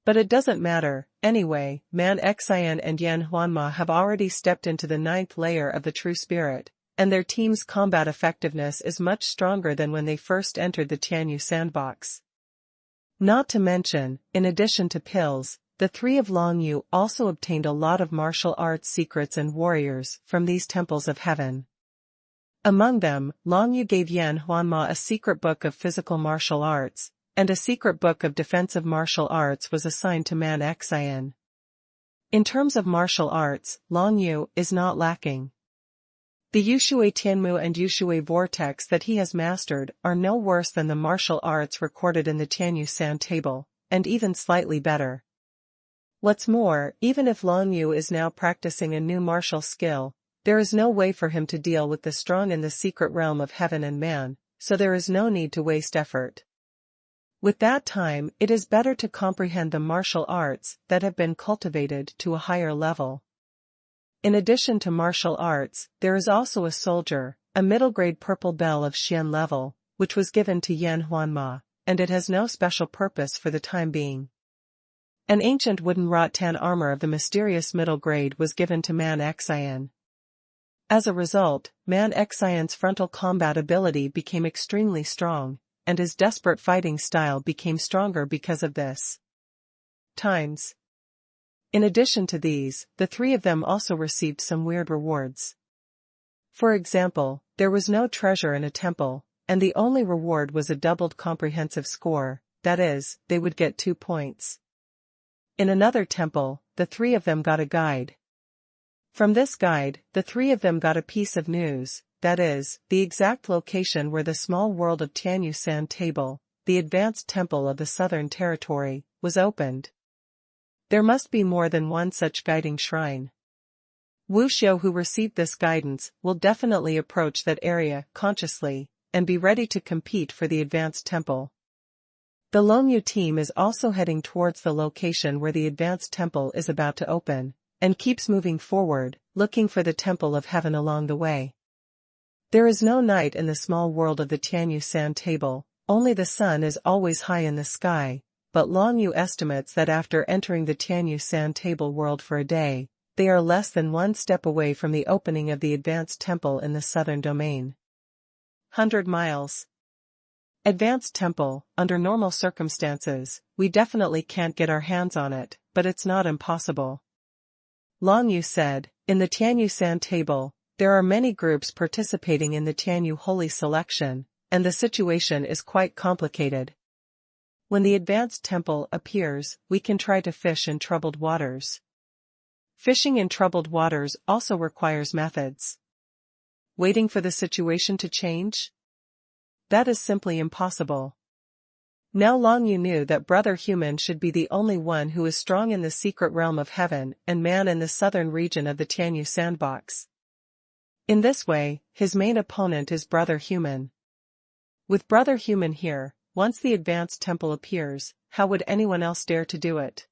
A: But it doesn't matter, anyway, Man Xian and Xuanhuan have already stepped into the 9th layer of the true spirit, and their team's combat effectiveness is much stronger than when they first entered the Tianyu sandbox. Not to mention, in addition to pills, the 3 of Long Yu also obtained a lot of martial arts secrets and warriors from these temples of heaven. Among them, Long Yu gave Xuanhuan a secret book of physical martial arts, and a secret book of defensive martial arts was assigned to Man Xian. In terms of martial arts, Long Yu is not lacking. The Yushui Tianmu and Yushui Vortex that he has mastered are no worse than the martial arts recorded in the Tianyu Sand Table, and even slightly better. What's more, even if Long Yu is now practicing a new martial skill, there is no way for him to deal with the strong in the secret realm of heaven and man, so there is no need to waste effort. With that time, it is better to comprehend the martial arts that have been cultivated to a higher level. In addition to martial arts, there is also a soldier, a middle-grade purple bell of Xian level, which was given to Xuanhuan, and it has no special purpose for the time being. An ancient wooden rattan armor of the mysterious middle grade was given to Man Xian. As a result, Man Xian's frontal combat ability became extremely strong, and his desperate fighting style became stronger because of this. In addition to these, the 3 of them also received some weird rewards. For example, there was no treasure in a temple, and the only reward was a doubled comprehensive score, that is, they would get 2 points. In another temple, the 3 of them got a guide. From this guide, the 3 of them got a piece of news, that is, the exact location where the small world of Tianyu Sand Table, the advanced temple of the Southern Territory, was opened. There must be more than one such guiding shrine. Wuxiu, who received this guidance, will definitely approach that area consciously, and be ready to compete for the advanced temple. The Long Yu team is also heading towards the location where the advanced temple is about to open, and keeps moving forward, looking for the temple of heaven along the way. There is no night in the small world of the Tianyu Sand Table, only the sun is always high in the sky, but Long Yu estimates that after entering the Tianyu Sand Table world for a day, they are less than 1 step away from the opening of the advanced temple in the southern domain. 100 miles. Advanced temple, under normal circumstances, we definitely can't get our hands on it, but it's not impossible. Long Yu said, in the Tianyu Sand Table, there are many groups participating in the Tianyu Holy Selection, and the situation is quite complicated. When the advanced temple appears, we can try to fish in troubled waters. Fishing in troubled waters also requires methods. Waiting for the situation to change? That is simply impossible. Now Long Yu knew that Brother Human should be the only one who is strong in the secret realm of heaven and man in the southern region of the Tianyu sandbox. In this way, his main opponent is Brother Human. With Brother Human here, once the advanced temple appears, how would anyone else dare to do it?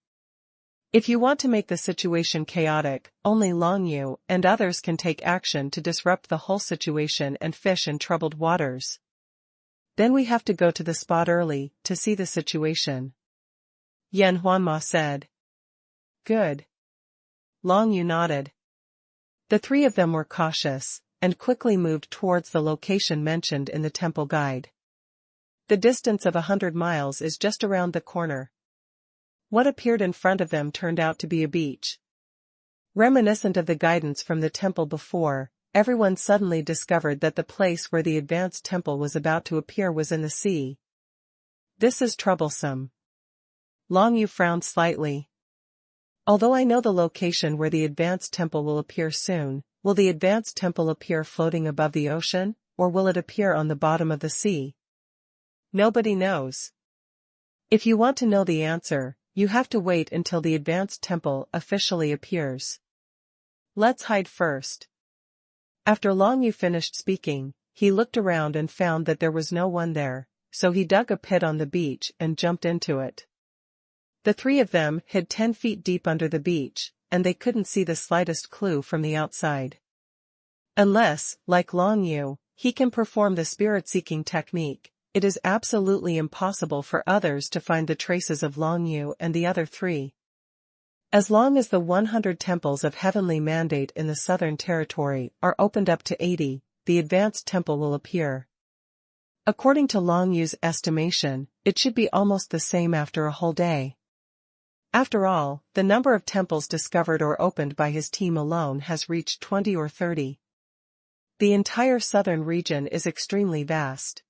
A: If you want to make the situation chaotic, only Long Yu and others can take action to disrupt the whole situation and fish in troubled waters. Then we have to go to the spot early, to see the situation. Yan Huanma said. Good. Long Yu nodded. The three of them were cautious, and quickly moved towards the location mentioned in the temple guide. The distance of 100 miles is just around the corner. What appeared in front of them turned out to be a beach. Reminiscent of the guidance from the temple before, everyone suddenly discovered that the place where the advanced temple was about to appear was in the sea. This is troublesome. Long Yu frowned slightly. Although I know the location where the advanced temple will appear soon, will the advanced temple appear floating above the ocean, or will it appear on the bottom of the sea? Nobody knows. If you want to know the answer, you have to wait until the advanced temple officially appears. Let's hide first. After Long Yu finished speaking, he looked around and found that there was no one there, so he dug a pit on the beach and jumped into it. The three of them hid 10 feet deep under the beach, and they couldn't see the slightest clue from the outside. Unless, like Long Yu, he can perform the spirit-seeking technique, it is absolutely impossible for others to find the traces of Long Yu and the other three. As long as the 100 temples of heavenly mandate in the southern territory are opened up to 80, the advanced temple will appear. According to Long Yu's estimation, it should be almost the same after a whole day. After all, the number of temples discovered or opened by his team alone has reached 20 or 30. The entire southern region is extremely vast.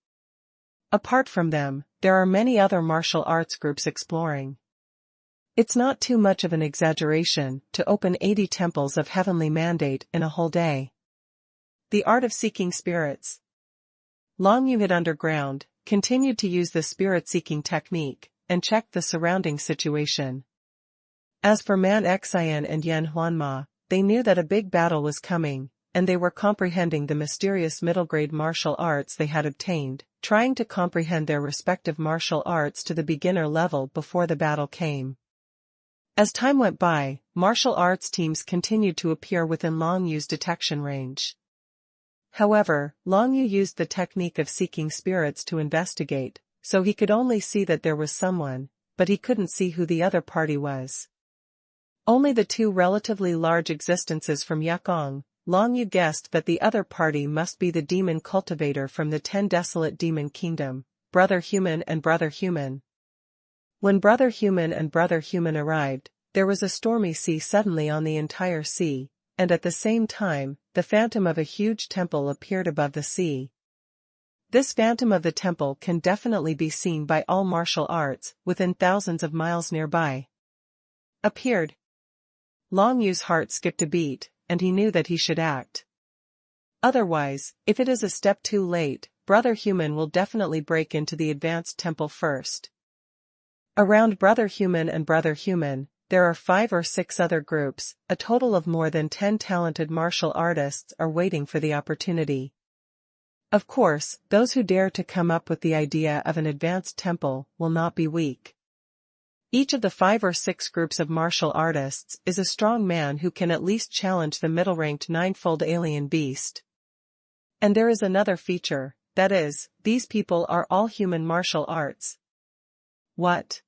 A: Apart from them, there are many other martial arts groups exploring. It's not too much of an exaggeration to open 80 temples of heavenly mandate in a whole day. The art of seeking spirits. Long Yu hid underground, continued to use the spirit-seeking technique, and checked the surrounding situation. As for Man Xian and Yan Huanma, they knew that a big battle was coming, and they were comprehending the mysterious middle-grade martial arts they had obtained, trying to comprehend their respective martial arts to the beginner level before the battle came. As time went by, martial arts teams continued to appear within Long Yu's detection range. However, Long Yu used the technique of seeking spirits to investigate, so he could only see that there was someone, but he couldn't see who the other party was. Only the two relatively large existences from Yakong, Long Yu guessed that the other party must be the demon cultivator from the 10 desolate demon kingdom, Brother Human and Brother Human. When Brother Human and Brother Human arrived, there was a stormy sea suddenly on the entire sea, and at the same time, the phantom of a huge temple appeared above the sea. This phantom of the temple can definitely be seen by all martial arts within thousands of miles nearby. Appeared. Long Yu's heart skipped a beat, and he knew that he should act. Otherwise, if it is a step too late, Brother Human will definitely break into the advanced temple first. Around Brother Human and Brother Human, there are 5 or 6 other groups, a total of more than 10 talented martial artists are waiting for the opportunity. Of course, those who dare to come up with the idea of an advanced temple will not be weak. Each of the 5 or 6 groups of martial artists is a strong man who can at least challenge the middle-ranked 9-fold alien beast. And there is another feature, that is, these people are all human martial arts. What?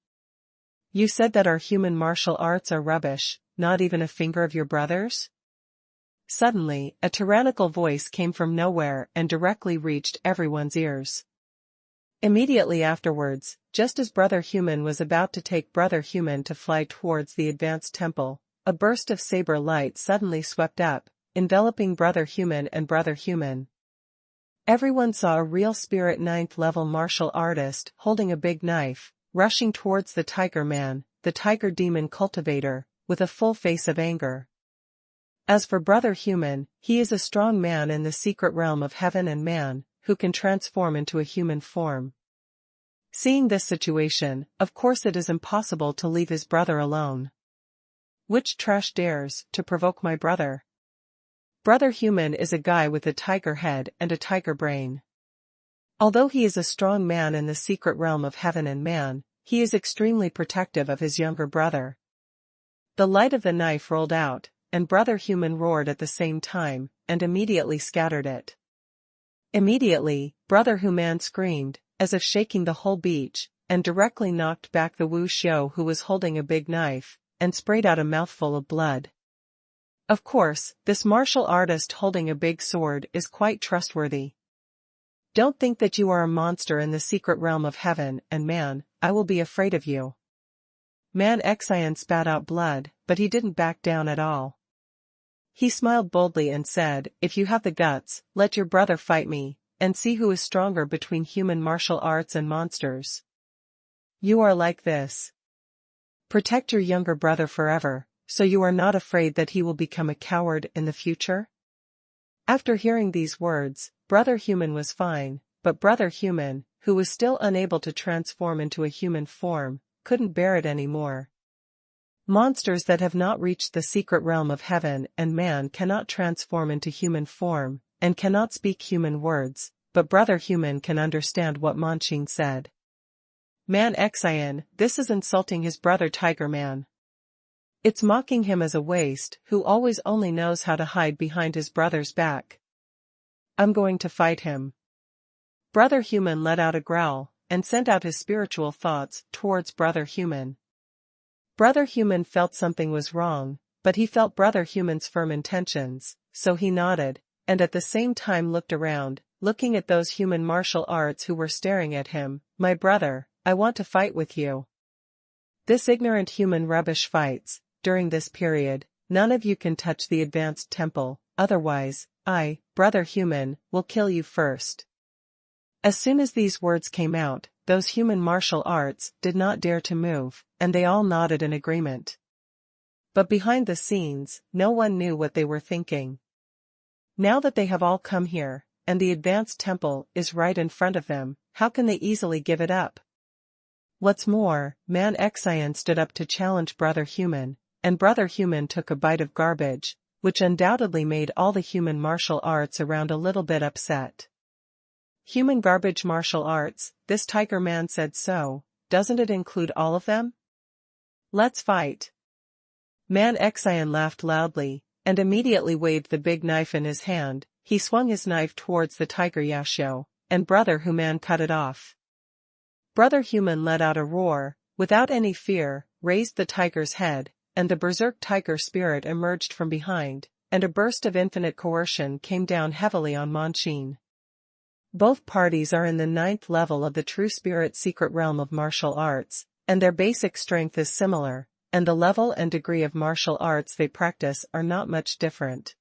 A: You said that our human martial arts are rubbish, not even a finger of your brother's? Suddenly, a tyrannical voice came from nowhere and directly reached everyone's ears. Immediately afterwards, just as Brother Human was about to take Brother Human to fly towards the advanced temple, a burst of saber light suddenly swept up, enveloping Brother Human and Brother Human. Everyone saw a real spirit 9th level martial artist holding a big knife, rushing towards the tiger man, the tiger demon cultivator, with a full face of anger. As for Brother Human, he is a strong man in the secret realm of heaven and man, who can transform into a human form. Seeing this situation, of course it is impossible to leave his brother alone. Which trash dares to provoke my brother? Brother Human is a guy with a tiger head and a tiger brain. Although he is a strong man in the secret realm of heaven and man, he is extremely protective of his younger brother. The light of the knife rolled out, and Brother Human roared at the same time, and immediately scattered it. Immediately, Brother Human screamed, as if shaking the whole beach, and directly knocked back the Wu Xiu who was holding a big knife, and sprayed out a mouthful of blood. Of course, this martial artist holding a big sword is quite trustworthy. Don't think that you are a monster in the secret realm of heaven and man, I will be afraid of you. Man Xian spat out blood, but he didn't back down at all. He smiled boldly and said, if you have the guts, let your brother fight me, and see who is stronger between human martial arts and monsters. You are like this. Protect your younger brother forever, so you are not afraid that he will become a coward in the future? After hearing these words, Brother Human was fine, but Brother Human, who was still unable to transform into a human form, couldn't bear it anymore. Monsters that have not reached the secret realm of heaven and man cannot transform into human form, and cannot speak human words, but Brother Human can understand what Manqing said. Man Xian, this is insulting his brother Tiger Man. It's mocking him as a waste who always only knows how to hide behind his brother's back. I'm going to fight him. Brother Human let out a growl, and sent out his spiritual thoughts towards Brother Human. Brother Human felt something was wrong, but he felt Brother Human's firm intentions, so he nodded, and at the same time looked around, looking at those human martial arts who were staring at him. My brother, I want to fight with you. This ignorant human rubbish fights. During this period, none of you can touch the advanced temple, otherwise, I, Brother Human, will kill you first. As soon as these words came out, those human martial arts did not dare to move, and they all nodded in agreement. But behind the scenes, no one knew what they were thinking. Now that they have all come here, and the advanced temple is right in front of them, how can they easily give it up? What's more, Man Xian stood up to challenge Brother Human, and Brother Human took a bite of garbage, which undoubtedly made all the human martial arts around a little bit upset. Human garbage martial arts, this tiger man said so, doesn't it include all of them? Let's fight. Man Xian laughed loudly, and immediately waved the big knife in his hand. He swung his knife towards the tiger Yashio, and Brother Human cut it off. Brother Human let out a roar, without any fear, raised the tiger's head, and the berserk tiger spirit emerged from behind, and a burst of infinite coercion came down heavily on Manqing. Both parties are in the 9th level of the true spirit secret realm of martial arts, and their basic strength is similar, and the level and degree of martial arts they practice are not much different.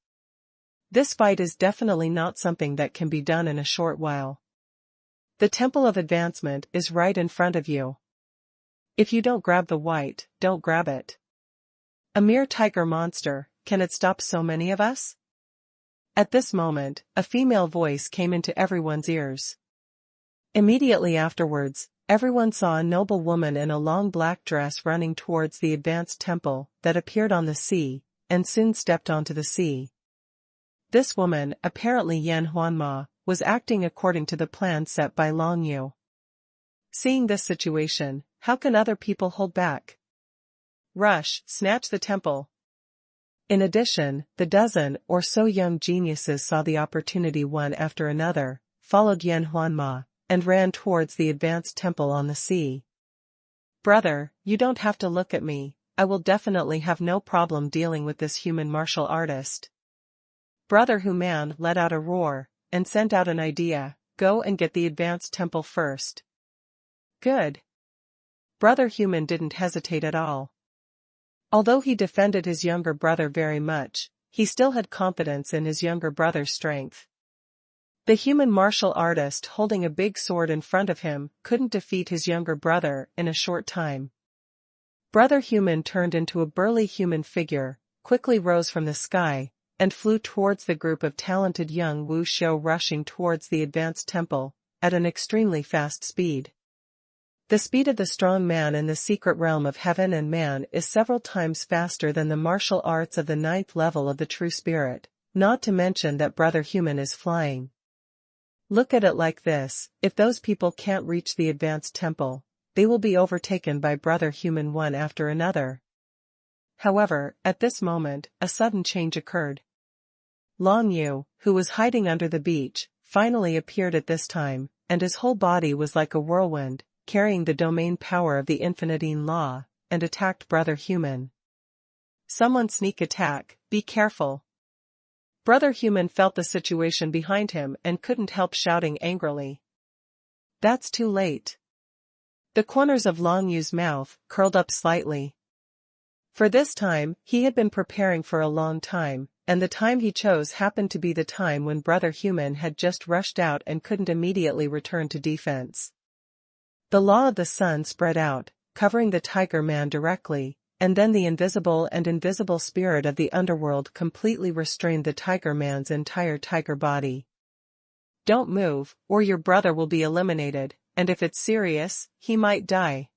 A: This fight is definitely not something that can be done in a short while. The Temple of Advancement is right in front of you. If you don't grab the white, don't grab it. A mere tiger monster, can it stop so many of us? At this moment, a female voice came into everyone's ears. Immediately afterwards, everyone saw a noble woman in a long black dress running towards the advanced temple that appeared on the sea, and soon stepped onto the sea. This woman, apparently Yan Huanma, was acting according to the plan set by Long Yu. Seeing this situation, how can other people hold back? Rush, snatch the temple. In addition, the dozen or so young geniuses saw the opportunity one after another, followed Yan Huanma, and ran towards the advanced temple on the sea. Brother, you don't have to look at me, I will definitely have no problem dealing with this human martial artist. Brother Human let out a roar, and sent out an idea, go and get the advanced temple first. Good. Brother Human didn't hesitate at all. Although he defended his younger brother very much, he still had confidence in his younger brother's strength. The human martial artist holding a big sword in front of him couldn't defeat his younger brother in a short time. Brother Human turned into a burly human figure, quickly rose from the sky, and flew towards the group of talented young wuxiu rushing towards the advanced temple, at an extremely fast speed. The speed of the strong man in the secret realm of heaven and man is several times faster than the martial arts of the 9th level of the true spirit, not to mention that Brother Human is flying. Look at it like this: if those people can't reach the advanced temple, they will be overtaken by Brother Human one after another. However, at this moment, a sudden change occurred. Long Yu, who was hiding under the beach, finally appeared at this time, and his whole body was like a whirlwind, carrying the domain power of the Infinitine Law, and attacked Brother Human. Someone sneak attack, be careful. Brother Human felt the situation behind him and couldn't help shouting angrily. That's too late. The corners of Long Yu's mouth curled up slightly. For this time, he had been preparing for a long time, and the time he chose happened to be the time when Brother Human had just rushed out and couldn't immediately return to defense. The Law of the Sun spread out, covering the Tiger Man directly, and then the invisible and invisible spirit of the underworld completely restrained the Tiger Man's entire tiger body. Don't move, or your brother will be eliminated, and if it's serious, he might die.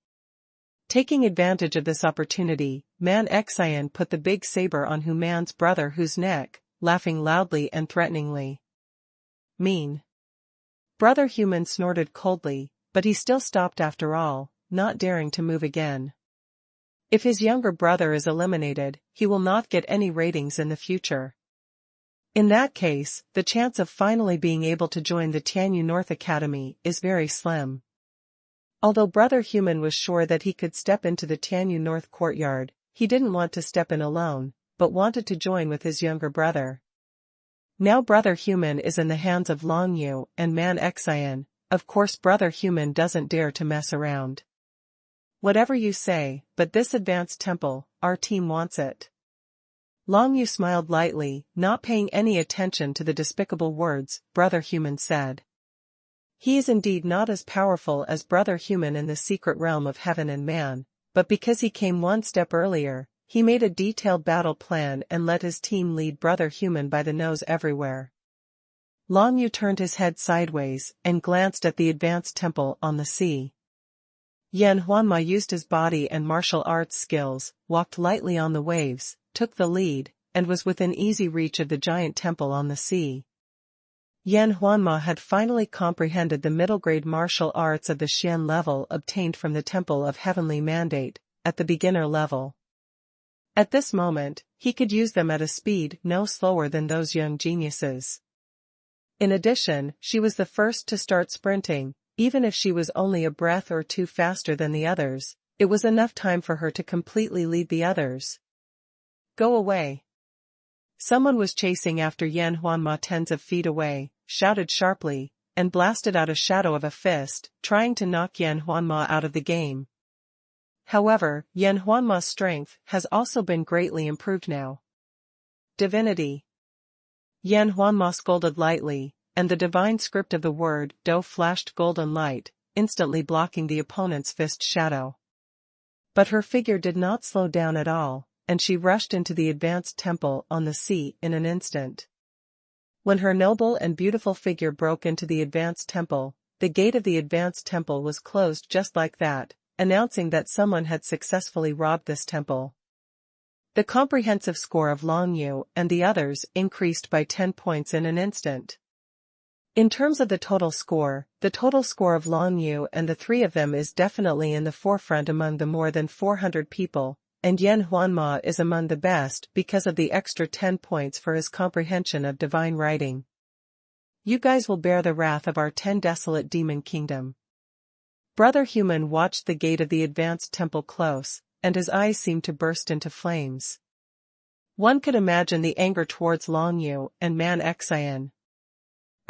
A: Taking advantage of this opportunity, Man Xian put the big saber on Human's brother whose neck, laughing loudly and threateningly. Mean. Brother Human snorted coldly, but he still stopped after all, not daring to move again. If his younger brother is eliminated, he will not get any ratings in the future. In that case, the chance of finally being able to join the Tianyu North Academy is very slim. Although Brother Human was sure that he could step into the Tianyu North courtyard, he didn't want to step in alone, but wanted to join with his younger brother. Now Brother Human is in the hands of Long Yu and Man Xian. Of course Brother Human doesn't dare to mess around. Whatever you say, but this advanced temple, our team wants it. Long Yu smiled lightly, not paying any attention to the despicable words Brother Human said. He is indeed not as powerful as Brother Human in the secret realm of heaven and man, but because he came one step earlier, he made a detailed battle plan and let his team lead Brother Human by the nose everywhere. Long Yu turned his head sideways and glanced at the advanced temple on the sea. Yan Huanma used his body and martial arts skills, walked lightly on the waves, took the lead, and was within easy reach of the giant temple on the sea. Yan Huanma had finally comprehended the middle-grade martial arts of the Xian level obtained from the Temple of Heavenly Mandate, at the beginner level. At this moment, he could use them at a speed no slower than those young geniuses. In addition, she was the first to start sprinting. Even if she was only a breath or two faster than the others, it was enough time for her to completely lead the others. Go away. Someone was chasing after Yan Huanma tens of feet away, shouted sharply, and blasted out a shadow of a fist, trying to knock Yan Huanma out of the game. However, Yan Huanma's strength has also been greatly improved now. Divinity. Yan Huanma scolded lightly, and the divine script of the word Do flashed golden light, instantly blocking the opponent's fist shadow. But her figure did not slow down at all, and she rushed into the advanced temple on the sea in an instant. When her noble and beautiful figure broke into the advanced temple, the gate of the advanced temple was closed just like that, announcing that someone had successfully robbed this temple. The comprehensive score of Long Yu and the others increased by 10 points in an instant. In terms of the total score of Long Yu and the three of them is definitely in the forefront among the more than 400 people, and Yan Huanma is among the best because of the extra 10 points for his comprehension of divine writing. You guys will bear the wrath of our 10 desolate demon kingdom. Brother Human watched the gate of the advanced temple close, and his eyes seemed to burst into flames. One could imagine the anger towards Long Yu and Man Xian.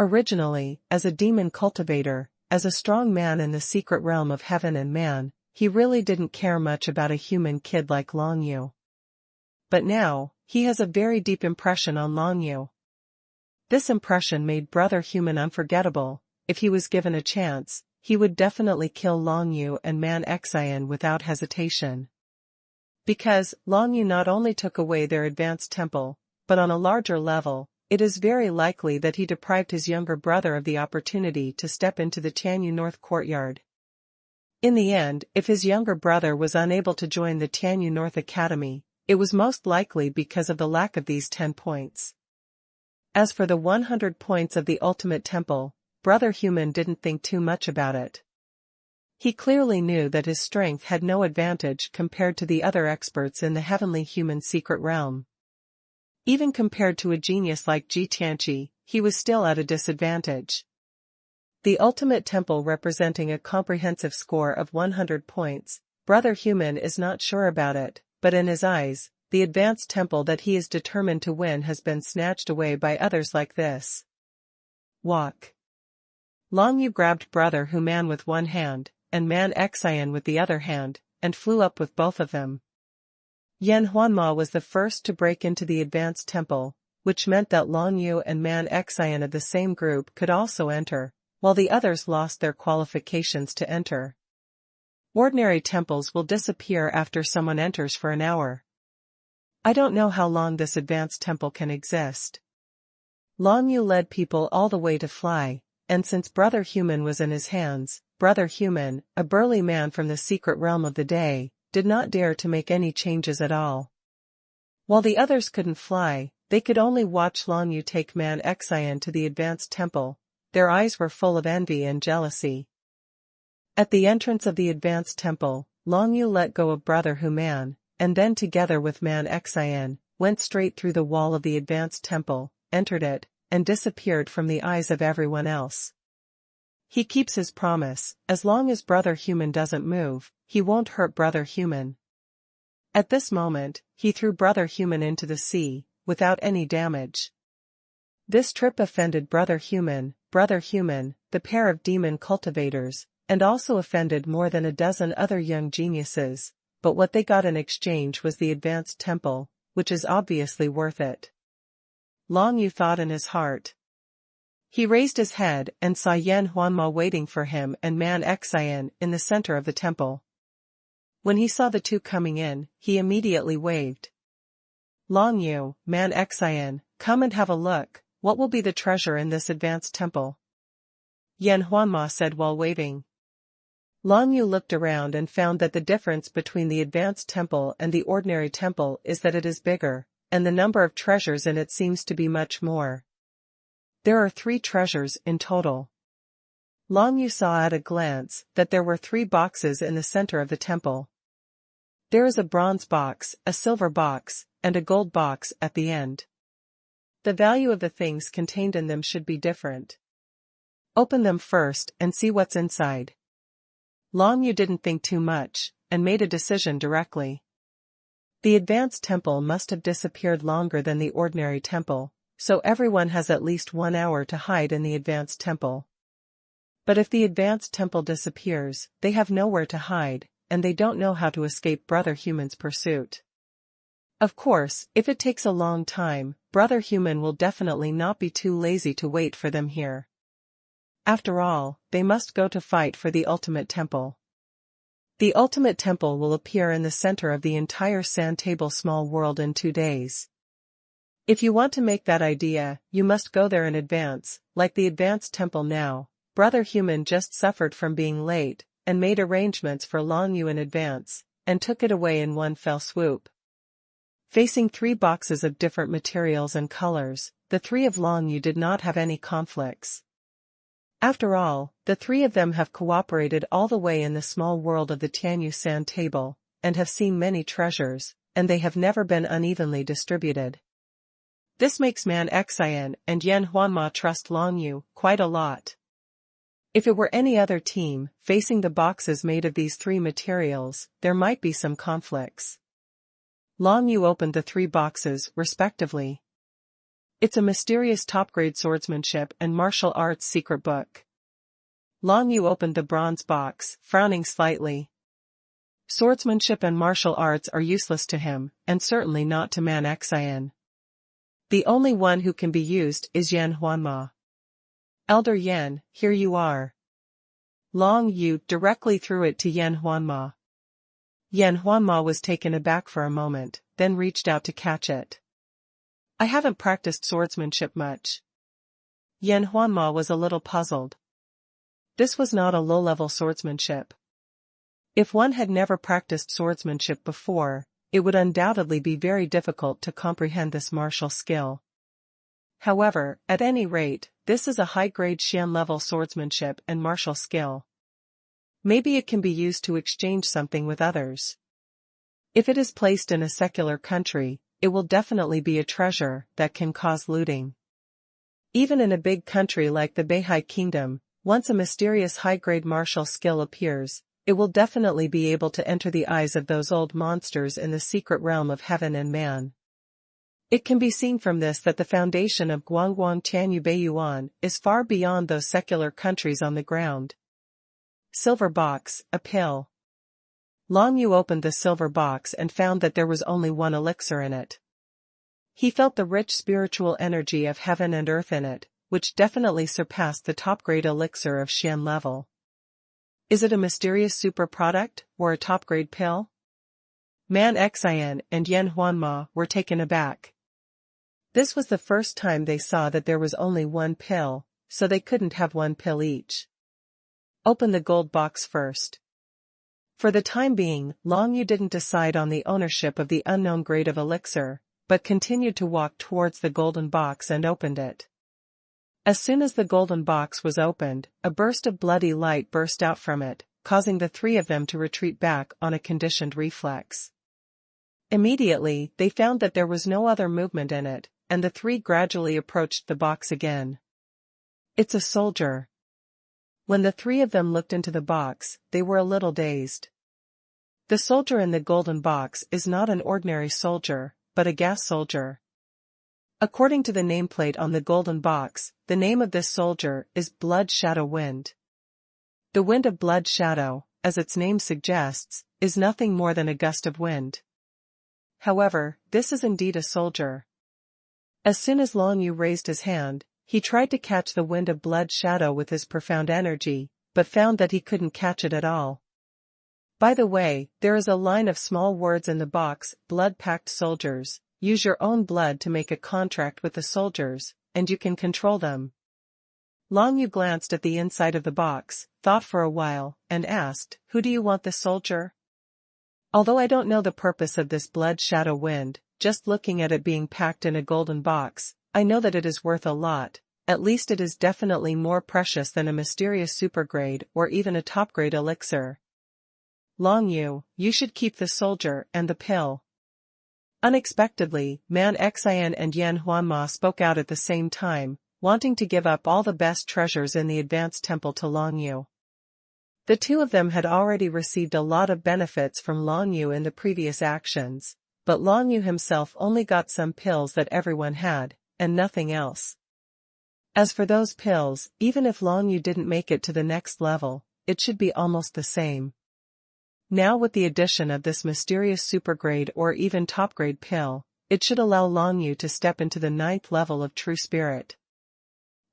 A: Originally, as a demon cultivator, as a strong man in the secret realm of heaven and man, he really didn't care much about a human kid like Long Yu. But now, he has a very deep impression on Long Yu. This impression made Brother Human unforgettable. If he was given a chance, he would definitely kill Long Yu and Man Xian without hesitation. Because Long Yu not only took away their advanced temple, but on a larger level, it is very likely that he deprived his younger brother of the opportunity to step into the Tianyu North courtyard. In the end, if his younger brother was unable to join the Tianyu North Academy, it was most likely because of the lack of these 10 points. As for the 100 points of the Ultimate Temple, Brother Human didn't think too much about it. He clearly knew that his strength had no advantage compared to the other experts in the Heavenly Human Secret Realm. Even compared to a genius like Ji Tianqi, he was still at a disadvantage. The Ultimate Temple representing a comprehensive score of 100 points, Brother Human is not sure about it, but in his eyes, the advanced temple that he is determined to win has been snatched away by others like this. Walk. Long Yu grabbed Brother Human with one hand, and Man Xian with the other hand, and flew up with both of them. Yan Huanma was the first to break into the advanced temple, which meant that Long Yu and Man Xian of the same group could also enter, while the others lost their qualifications to enter. Ordinary temples will disappear after someone enters for an hour. I don't know how long this advanced temple can exist. Long Yu led people all the way to Fly, and since Brother Human was in his hands, Brother Human, a burly man from the secret realm of the day, did not dare to make any changes at all. While the others couldn't fly, they could only watch Long Yu take Man Xian to the advanced temple. Their eyes were full of envy and jealousy. At the entrance of the advanced temple, Long Yu let go of Brother Human, and then together with Man Xian, went straight through the wall of the advanced temple, entered it, and disappeared from the eyes of everyone else. He keeps his promise. As long as Brother Human doesn't move, he won't hurt Brother Human. At this moment, he threw Brother Human into the sea, without any damage. This trip offended Brother Human, the pair of demon cultivators, and also offended more than a dozen other young geniuses, but what they got in exchange was the advanced temple, which is obviously worth it. Long Yu thought in his heart. He raised his head and saw Yan Huanma waiting for him and Man Xian in the center of the temple. When he saw the two coming in, he immediately waved. Long Yu, Man Xian, come and have a look. What will be the treasure in this advanced temple? Yan Huanma said while waving. Long Yu looked around and found that the difference between the advanced temple and the ordinary temple is that it is bigger, and the number of treasures in it seems to be much more. There are 3 treasures in total. Long Yu saw at a glance that there were 3 boxes in the center of the temple. There is a bronze box, a silver box, and a gold box at the end. The value of the things contained in them should be different. Open them first and see what's inside. Long Yu didn't think too much, and made a decision directly. The advanced temple must have disappeared longer than the ordinary temple, so everyone has at least 1 hour to hide in the advanced temple. But if the advanced temple disappears, they have nowhere to hide, and they don't know how to escape Brother Human's pursuit. Of course, if it takes a long time, Brother Human will definitely not be too lazy to wait for them here. After all, they must go to fight for the Ultimate Temple. The Ultimate Temple will appear in the center of the entire Sand Table Small World in 2 days. If you want to make that idea, you must go there in advance, like the advanced temple now. Brother Human just suffered from being late, and made arrangements for Long Yu in advance, and took it away in one fell swoop. Facing 3 boxes of different materials and colors, the 3 of Long Yu did not have any conflicts. After all, the 3 of them have cooperated all the way in the small world of the Tianyu Sand Table, and have seen many treasures, and they have never been unevenly distributed. This makes Man Xian and Yan Huanma trust Long Yu quite a lot. If it were any other team, facing the boxes made of these 3 materials, there might be some conflicts. Long Yu opened the 3 boxes, respectively. It's a mysterious top-grade swordsmanship and martial arts secret book. Long Yu opened the bronze box, frowning slightly. Swordsmanship and martial arts are useless to him, and certainly not to Man Xian. The only one who can be used is Xuanhuan. Elder Yan, here you are. Long Yu directly threw it to Xuanhuan. Xuanhuan was taken aback for a moment, then reached out to catch it. I haven't practiced swordsmanship much. Xuanhuan was a little puzzled. This was not a low-level swordsmanship. If one had never practiced swordsmanship before, it would undoubtedly be very difficult to comprehend this martial skill. However, at any rate, this is a high-grade Xian-level swordsmanship and martial skill. Maybe it can be used to exchange something with others. If it is placed in a secular country, it will definitely be a treasure that can cause looting. Even in a big country like the Beihai Kingdom, once a mysterious high-grade martial skill appears, it will definitely be able to enter the eyes of those old monsters in the secret realm of heaven and man. It can be seen from this that the foundation of Guangguang Tianyu Beiyuan is far beyond those secular countries on the ground. Silver box, a pill. Long Yu opened the silver box and found that there was only one elixir in it. He felt the rich spiritual energy of heaven and earth in it, which definitely surpassed the top-grade elixir of Xian level. Is it a mysterious super product, or a top-grade pill? Man Xian and Xuanhuan were taken aback. This was the first time they saw that there was only one pill, so they couldn't have one pill each. Open the gold box first. For the time being, Long Yu didn't decide on the ownership of the unknown grade of elixir, but continued to walk towards the golden box and opened it. As soon as the golden box was opened, a burst of bloody light burst out from it, causing the three of them to retreat back on a conditioned reflex. Immediately, they found that there was no other movement in it, and the three gradually approached the box again. It's a soldier. When the three of them looked into the box, they were a little dazed. The soldier in the golden box is not an ordinary soldier, but a gas soldier. According to the nameplate on the golden box, the name of this soldier is Blood Shadow Wind. The wind of Blood Shadow, as its name suggests, is nothing more than a gust of wind. However, this is indeed a soldier. As soon as Long Yu raised his hand, he tried to catch the wind of Blood Shadow with his profound energy, but found that he couldn't catch it at all. By the way, there is a line of small words in the box, Blood-Pact Soldiers. Use your own blood to make a contract with the soldiers, and you can control them. Long Yu glanced at the inside of the box, thought for a while, and asked, Who do you want this soldier? Although I don't know the purpose of this Blood Shadow Wind, just looking at it being packed in a golden box, I know that it is worth a lot. At least it is definitely more precious than a mysterious supergrade or even a top-grade elixir. Long Yu, you should keep the soldier and the pill. Unexpectedly, Man Xian and Xuanhuan spoke out at the same time, wanting to give up all the best treasures in the advanced temple to Long Yu. The two of them had already received a lot of benefits from Long Yu in the previous actions, but Long Yu himself only got some pills that everyone had, and nothing else. As for those pills, even if Long Yu didn't make it to the next level, it should be almost the same. Now with the addition of this mysterious supergrade or even top-grade pill, it should allow Long Yu to step into the 9th level of true spirit.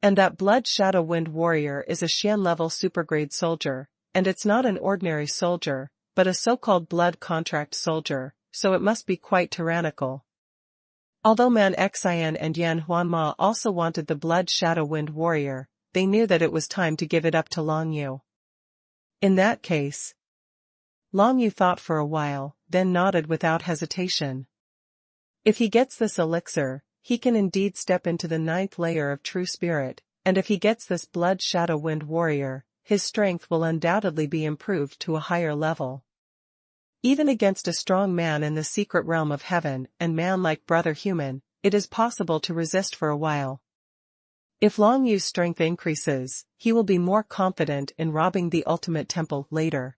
A: And that Blood Shadow Wind warrior is a Xian-level supergrade soldier, and it's not an ordinary soldier, but a so-called blood contract soldier, so it must be quite tyrannical. Although Man Xian and Xuanhuan also wanted the Blood Shadow Wind warrior, they knew that it was time to give it up to Long Yu. In that case, Long Yu thought for a while, then nodded without hesitation. If he gets this elixir, he can indeed step into the 9th layer of true spirit, and if he gets this Blood Shadow Wind warrior, his strength will undoubtedly be improved to a higher level. Even against a strong man in the secret realm of heaven and man-like brother human, it is possible to resist for a while. If Long Yu's strength increases, he will be more confident in robbing the ultimate temple later.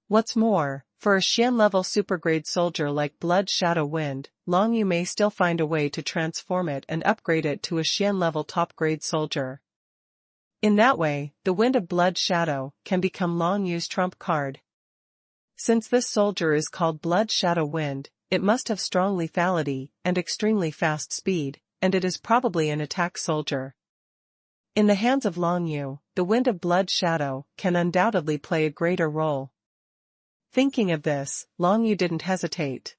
A: What's more, for a Xian-level supergrade soldier like Blood Shadow Wind, Long Yu may still find a way to transform it and upgrade it to a Xian-level top-grade soldier. In that way, the Wind of Blood Shadow can become Long Yu's trump card. Since this soldier is called Blood Shadow Wind, it must have strong lethality and extremely fast speed, and it is probably an attack soldier. In the hands of Long Yu, the Wind of Blood shadow can undoubtedly play a greater role. Thinking of this, Long Yu didn't hesitate.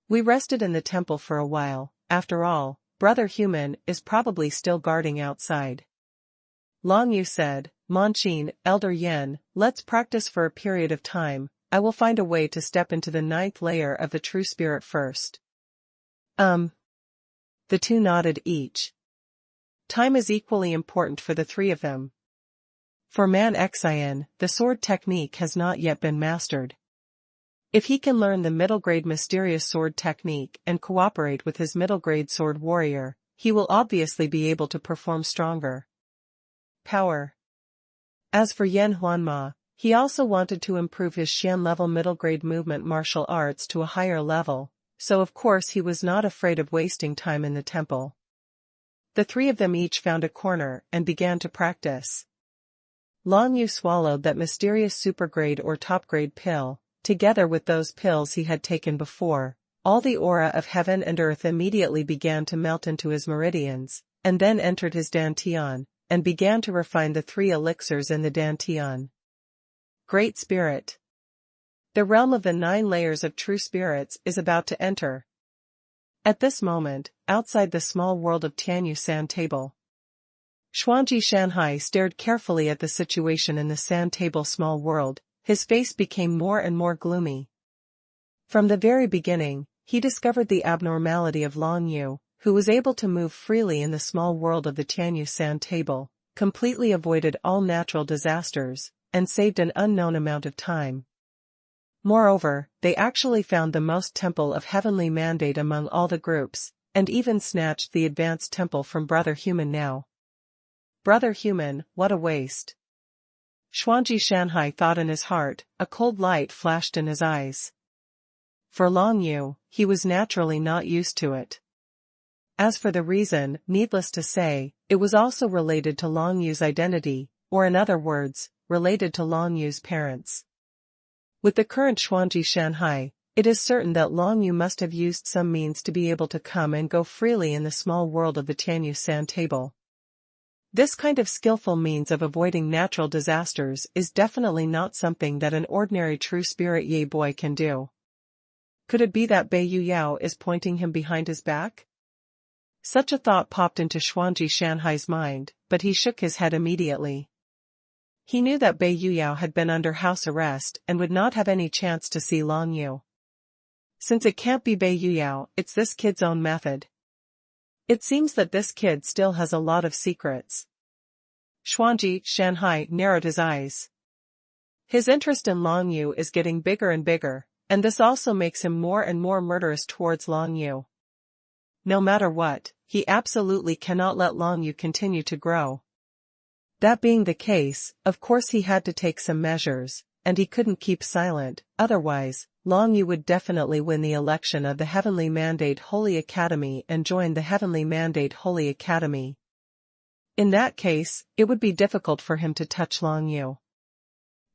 A: We rested in the temple for a while. After all, Brother Human is probably still guarding outside. Long Yu said, Monqin, Elder Yin, let's practice for a period of time. I will find a way to step into the 9th layer of the true spirit first. The two nodded each. Time is equally important for the three of them. For Man Xian, the sword technique has not yet been mastered. If he can learn the middle-grade mysterious sword technique and cooperate with his middle-grade sword warrior, he will obviously be able to perform stronger power. As for Yan Huanma, he also wanted to improve his Xian-level middle-grade movement martial arts to a higher level, so of course he was not afraid of wasting time in the temple. The three of them each found a corner and began to practice. Long Yu swallowed that mysterious supergrade or top-grade pill. Together with those pills he had taken before, all the aura of heaven and earth immediately began to melt into his meridians, and then entered his dantian, and began to refine the 3 elixirs in the dantian. Great Spirit. The realm of the 9 layers of true spirits is about to enter. At this moment, outside the small world of Tianyu Sand Table, Xuanji Shanhai stared carefully at the situation in the Sand Table small world. His face became more and more gloomy. From the very beginning, he discovered the abnormality of Long Yu, who was able to move freely in the small world of the Tianyu Sand Table, completely avoided all natural disasters, and saved an unknown amount of time. Moreover, they actually found the most temple of heavenly mandate among all the groups, and even snatched the advanced temple from Brother Human now. Brother Human, what a waste. Xuanji Shanhai thought in his heart, a cold light flashed in his eyes. For Long Yu, he was naturally not used to it. As for the reason, needless to say, it was also related to Long Yu's identity, or in other words, related to Long Yu's parents. With the current Xuanji Shanhai, it is certain that Long Yu must have used some means to be able to come and go freely in the small world of the Tianyu Sand Table. This kind of skillful means of avoiding natural disasters is definitely not something that an ordinary true spirit Ye boy can do. Could it be that Bei Yu Yao is pointing him behind his back? Such a thought popped into Xuanji Shanhai's mind, but he shook his head immediately. He knew that Bei Yu Yao had been under house arrest and would not have any chance to see Long Yu. Since it can't be Bei Yu Yao, it's this kid's own method. It seems that this kid still has a lot of secrets. Xuanji Shanhai narrowed his eyes. His interest in Long Yu is getting bigger and bigger, and this also makes him more and more murderous towards Long Yu. No matter what, he absolutely cannot let Long Yu continue to grow. That being the case, of course he had to take some measures, and he couldn't keep silent, otherwise, Long Yu would definitely win the election of the Heavenly Mandate Holy Academy and join the Heavenly Mandate Holy Academy. In that case, it would be difficult for him to touch Long Yu.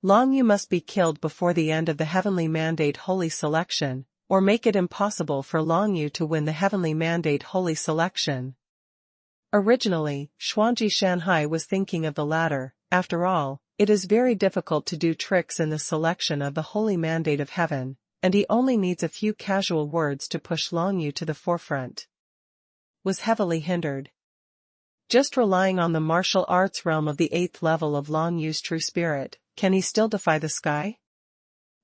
A: Long Yu must be killed before the end of the Heavenly Mandate Holy Selection, or make it impossible for Long Yu to win the Heavenly Mandate Holy Selection. Originally, Xuanji Shanhai was thinking of the latter. After all, it is very difficult to do tricks in the selection of the Holy Mandate of Heaven, and he only needs a few casual words to push Long Yu to the forefront. Was heavily hindered. Just relying on the martial arts realm of the 8th level of Long Yu's true spirit, can he still defy the sky?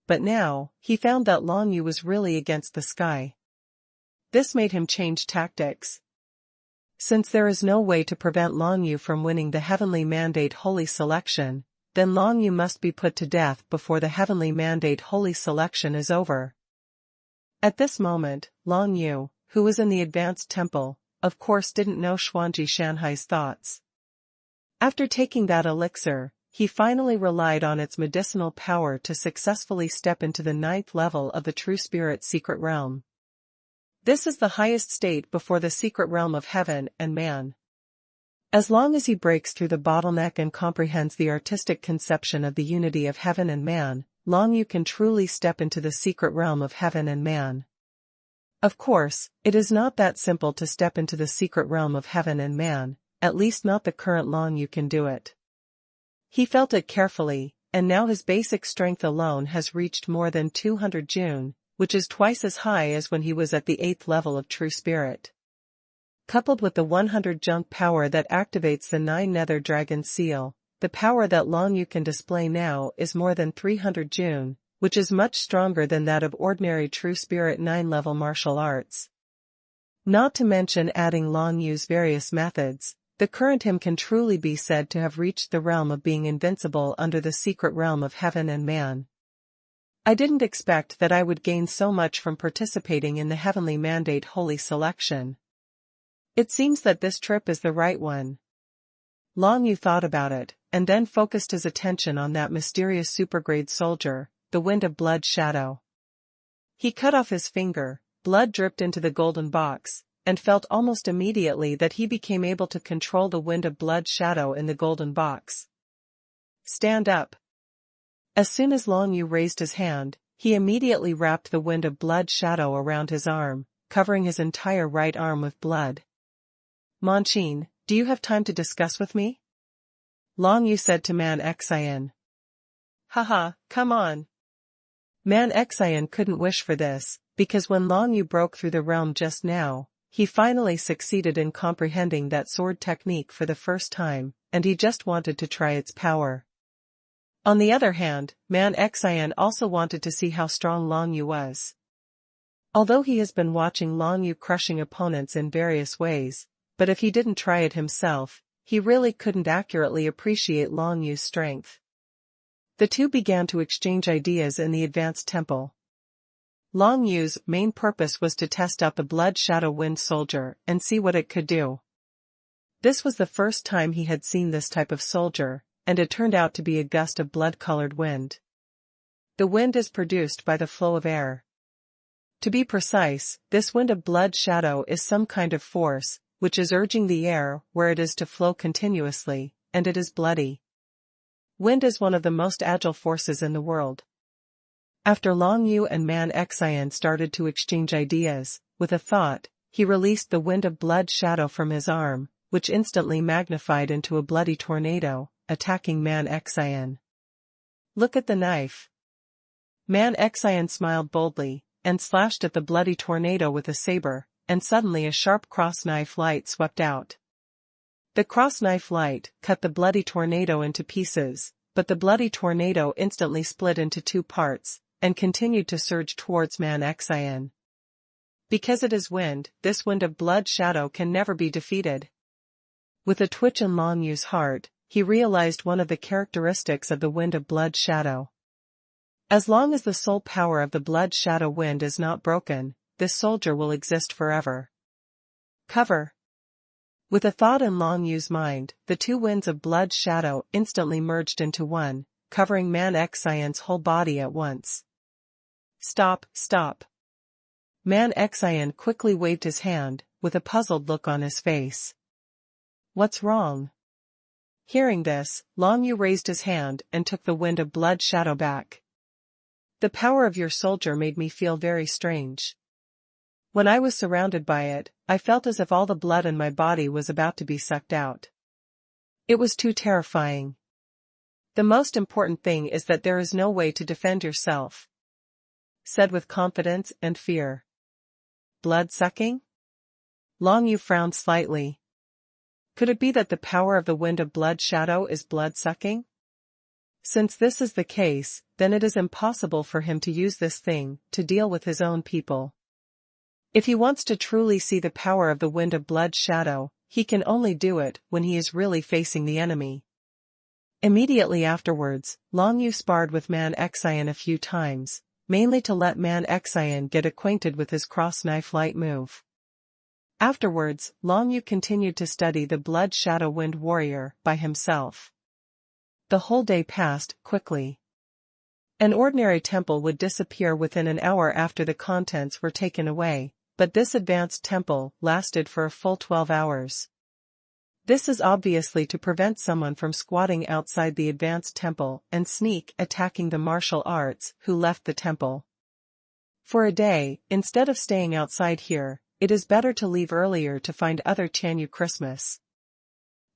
A: But now, he found that Long Yu was really against the sky. This made him change tactics. Since there is no way to prevent Long Yu from winning the Heavenly Mandate Holy Selection, then Long Yu must be put to death before the Heavenly Mandate Holy Selection is over. At this moment, Long Yu, who was in the advanced temple, of course didn't know Xuanji Shanhai's thoughts. After taking that elixir, he finally relied on its medicinal power to successfully step into the 9th level of the True Spirit secret realm. This is the highest state before the secret realm of heaven and man. As long as he breaks through the bottleneck and comprehends the artistic conception of the unity of heaven and man, Long Yu can truly step into the secret realm of heaven and man. Of course, it is not that simple to step into the secret realm of heaven and man, at least not the current Long Yu can do it. He felt it carefully, and now his basic strength alone has reached more than 200 June, which is twice as high as when he was at the 8th level of True Spirit. Coupled with the 100 junk power that activates the 9 Nether Dragon Seal, the power that Long Yu can display now is more than 300 June, which is much stronger than that of ordinary True Spirit 9-level martial arts. Not to mention adding Long Yu's various methods, the current him can truly be said to have reached the realm of being invincible under the secret realm of heaven and man. I didn't expect that I would gain so much from participating in the Heavenly Mandate Holy Selection. It seems that this trip is the right one. Long Yu thought about it, and then focused his attention on that mysterious supergrade soldier, the Wind of Blood Shadow. He cut off his finger, blood dripped into the golden box, and felt almost immediately that he became able to control the Wind of Blood Shadow in the golden box. Stand up. As soon as Long Yu raised his hand, he immediately wrapped the Wind of Blood Shadow around his arm, covering his entire right arm with blood. Monchin, do you have time to discuss with me? Long Yu said to Man Xian. Haha, come on. Man Xian couldn't wish for this, because when Long Yu broke through the realm just now, he finally succeeded in comprehending that sword technique for the first time, and he just wanted to try its power. On the other hand, Man Xian also wanted to see how strong Long Yu was. Although he has been watching Long Yu crushing opponents in various ways, but if he didn't try it himself, he really couldn't accurately appreciate Long Yu's strength. The two began to exchange ideas in the advanced temple. Long Yu's main purpose was to test out the Blood Shadow Wind Soldier and see what it could do. This was the first time he had seen this type of soldier, and it turned out to be a gust of blood-colored wind. The wind is produced by the flow of air. To be precise, this Wind of Blood Shadow is some kind of force, which is urging the air where it is to flow continuously, and it is bloody. Wind is one of the most agile forces in the world. After Long Yu and Man Xian started to exchange ideas, with a thought, he released the Wind of Blood Shadow from his arm, which instantly magnified into a bloody tornado, attacking Man Xian. Look at the knife. Man Xian smiled boldly, and slashed at the bloody tornado with a saber, and suddenly a sharp cross-knife light swept out. The cross-knife light cut the bloody tornado into pieces, but the bloody tornado instantly split into 2 parts, and continued to surge towards Man Xian. Because it is wind, this Wind of Blood Shadow can never be defeated. With a twitch in Long Yu's heart, he realized one of the characteristics of the Wind of Blood Shadow. As long as the soul power of the Blood Shadow Wind is not broken, this soldier will exist forever. Cover. With a thought in Long Yu's mind, the 2 winds of Blood Shadow instantly merged into one, covering Man Xian's whole body at once. Stop, stop. Man Xian quickly waved his hand, with a puzzled look on his face. What's wrong? Hearing this, Long Yu raised his hand and took the Wind of Blood Shadow back. The power of your soldier made me feel very strange. When I was surrounded by it, I felt as if all the blood in my body was about to be sucked out. It was too terrifying. The most important thing is that there is no way to defend yourself. Said with confidence and fear. Blood-sucking? Long Yu frowned slightly. Could it be that the power of the Wind of Blood Shadow is blood-sucking? Since this is the case, then it is impossible for him to use this thing to deal with his own people. If he wants to truly see the power of the Wind of Blood Shadow, he can only do it when he is really facing the enemy. Immediately afterwards, Long Yu sparred with Man Xian a few times, mainly to let Man Xian get acquainted with his cross-knife light move. Afterwards, Long Yu continued to study the Blood Shadow Wind Warrior by himself. The whole day passed quickly. An ordinary temple would disappear within an hour after the contents were taken away, but this advanced temple lasted for a full 12 hours. This is obviously to prevent someone from squatting outside the advanced temple and sneak attacking the martial arts who left the temple. For a day, instead of staying outside here, it is better to leave earlier to find other Tianyu Christmas.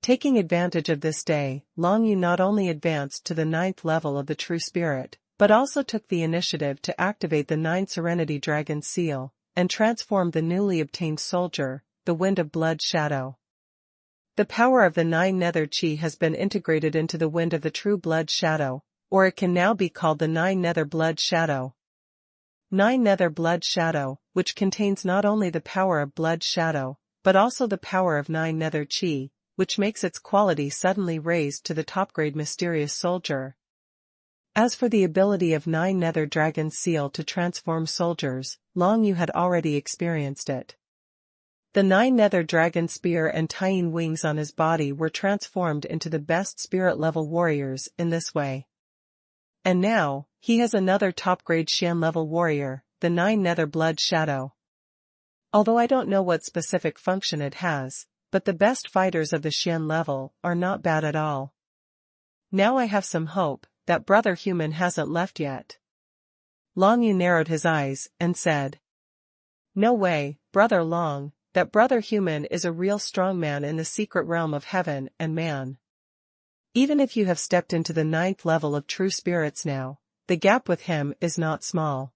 A: Taking advantage of this day, Long Yu not only advanced to the 9th level of the True Spirit, but also took the initiative to activate the 9 Serenity Dragon Seal, and transform the newly obtained soldier, the Wind of Blood Shadow. The power of the 9 Nether Chi has been integrated into the Wind of the True Blood Shadow, or it can now be called the 9 Nether Blood Shadow. 9 Nether Blood Shadow, which contains not only the power of Blood Shadow, but also the power of 9 Nether Chi, which makes its quality suddenly raised to the top-grade Mysterious Soldier. As for the ability of 9 Nether Dragon Seal to transform soldiers, Long Yu had already experienced it. The 9 Nether Dragon Spear and Tying Wings on his body were transformed into the best spirit-level warriors in this way. And now, he has another top-grade Xian-level warrior, the 9 Nether Blood Shadow. Although I don't know what specific function it has, but the best fighters of the Xian level are not bad at all. Now I have some hope that Brother Human hasn't left yet. Long Yu narrowed his eyes and said, "No way, Brother Long, that Brother Human is a real strong man in the secret realm of heaven and man. Even if you have stepped into the 9th level of True Spirits now, the gap with him is not small."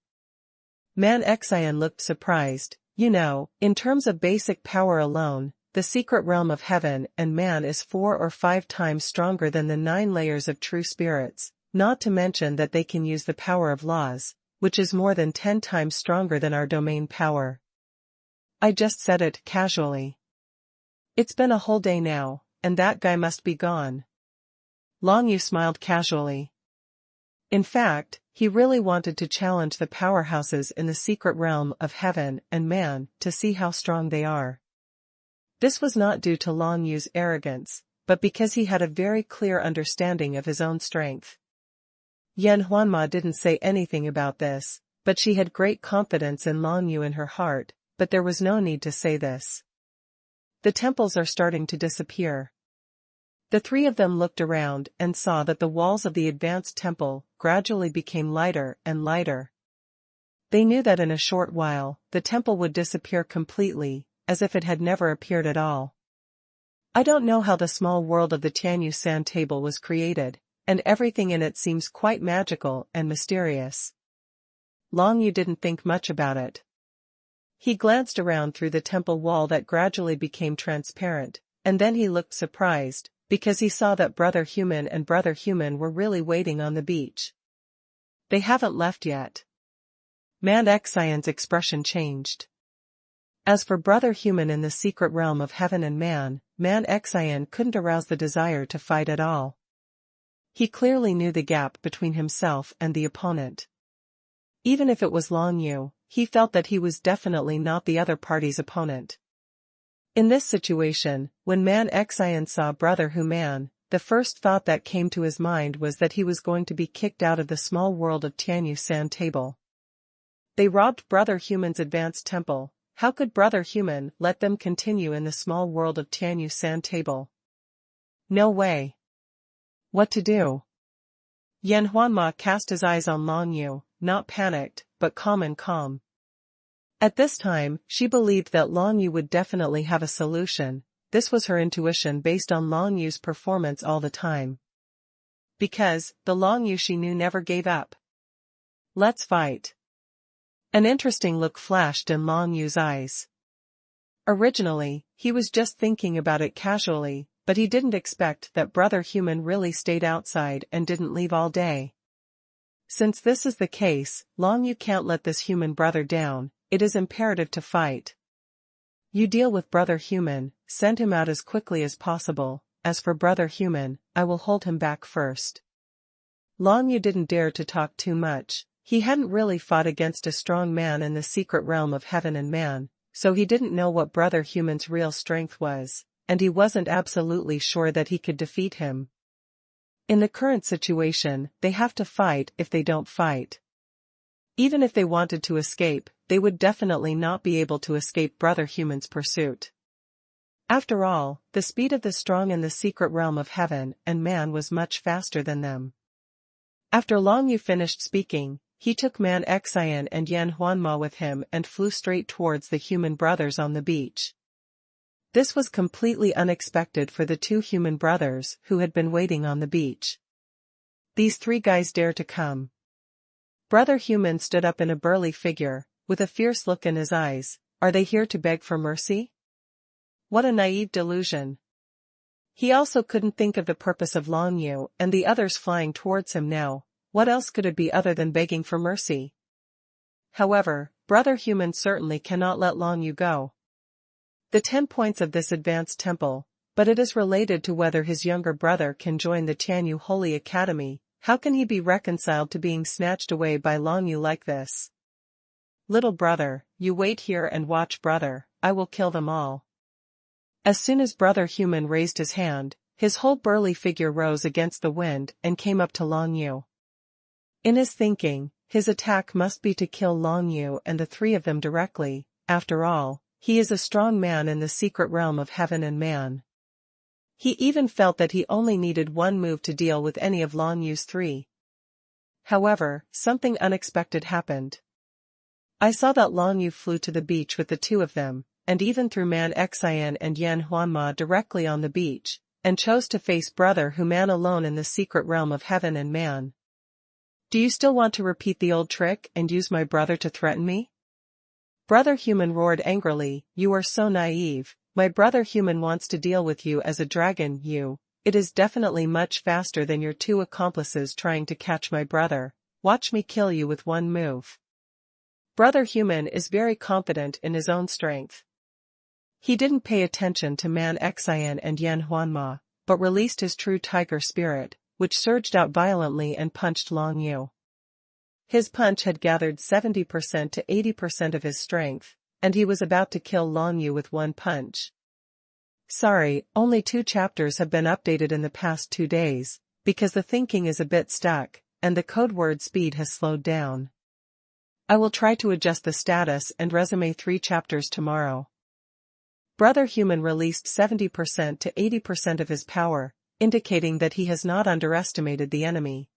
A: Man Xian looked surprised. In terms of basic power alone, the secret realm of heaven and man is 4 or 5 times stronger than the 9 layers of True Spirits, not to mention that they can use the power of laws, which is more than 10 times stronger than our domain power. I just said it casually. It's been a whole day now, and that guy must be gone. Long Yu smiled casually. In fact, he really wanted to challenge the powerhouses in the secret realm of heaven and man to see how strong they are. This was not due to Long Yu's arrogance, but because he had a very clear understanding of his own strength. Yan Huanma didn't say anything about this, but she had great confidence in Long Yu in her heart, but there was no need to say this. The temples are starting to disappear. The 3 of them looked around and saw that the walls of the advanced temple gradually became lighter and lighter. They knew that in a short while, the temple would disappear completely, as if it had never appeared at all. I don't know how the small world of the Tianyu Sand Table was created, and everything in it seems quite magical and mysterious. Long Yu didn't think much about it. He glanced around through the temple wall that gradually became transparent, and then he looked surprised, because he saw that Brother Human and Brother Human were really waiting on the beach. They haven't left yet. Man Xian's expression changed. As for Brother Human in the secret realm of heaven and Man Xian couldn't arouse the desire to fight at all. He clearly knew the gap between himself and the opponent. Even if it was Long Yu, he felt that he was definitely not the other party's opponent. In this situation, when Man Xian saw Brother Human, the first thought that came to his mind was that he was going to be kicked out of the small world of Tianyu Sand Table. They robbed Brother Human's advanced temple. How could Brother Human let them continue in the small world of Tianyu Sand Table? No way. What to do? Yan Huanma cast his eyes on Long Yu, not panicked, but calm. At this time, she believed that Long Yu would definitely have a solution. This was her intuition based on Long Yu's performance all the time. Because, the Long Yu she knew never gave up. Let's fight. An interesting look flashed in Long Yu's eyes. Originally, he was just thinking about it casually, but he didn't expect that Brother Human really stayed outside and didn't leave all day. Since this is the case, Long Yu can't let this human brother down. It is imperative to fight. You deal with Brother Human, send him out as quickly as possible. As for Brother Human, I will hold him back first. Long Yu didn't dare to talk too much. He hadn't really fought against a strong man in the secret realm of heaven and man, so he didn't know what Brother Human's real strength was, and he wasn't absolutely sure that he could defeat him. In the current situation, they have to fight if they don't fight. Even if they wanted to escape, they would definitely not be able to escape Brother Human's pursuit. After all, the speed of the strong in the secret realm of heaven and man was much faster than them. After Long Yu finished speaking, he took Man Xian and Yan Huanma with him and flew straight towards the human brothers on the beach. This was completely unexpected for the two human brothers who had been waiting on the beach. These three guys dare to come. Brother Human stood up in a burly figure, with a fierce look in his eyes. Are they here to beg for mercy? What a naive delusion. He also couldn't think of the purpose of Long Yu and the others flying towards him now. What else could it be other than begging for mercy? However, Brother Human certainly cannot let Long Yu go. The 10 points of this advanced temple, but it is related to whether his younger brother can join the Tianyu Holy Academy. How can he be reconciled to being snatched away by Long Yu like this? Little brother, you wait here and watch brother, I will kill them all. As soon as Brother Human raised his hand, his whole burly figure rose against the wind and came up to Long Yu. In his thinking, his attack must be to kill Long Yu and the three of them directly. After all, he is a strong man in the secret realm of heaven and man. He even felt that he only needed one move to deal with any of Long Yu's three. However, something unexpected happened. I saw that Long Yu flew to the beach with the two of them, and even threw Man Xian and Yan Huanma directly on the beach, and chose to face Brother Human alone in the secret realm of heaven and man. Do you still want to repeat the old trick and use my brother to threaten me? Brother Human roared angrily, you are so naive. My brother Human wants to deal with you as a dragon, it is definitely much faster than your two accomplices trying to catch my brother. Watch me kill you with one move. Brother Human is very confident in his own strength. He didn't pay attention to Man Xian and Yan Huanma, but released his true tiger spirit, which surged out violently and punched Long Yu. His punch had gathered 70% to 80% of his strength, and he was about to kill Long Yu with one punch. Sorry, only 2 chapters have been updated in the past 2 days, because the thinking is a bit stuck, and the code word speed has slowed down. I will try to adjust the status and resume 3 chapters tomorrow. Brother Human released 70% to 80% of his power, indicating that he has not underestimated the enemy.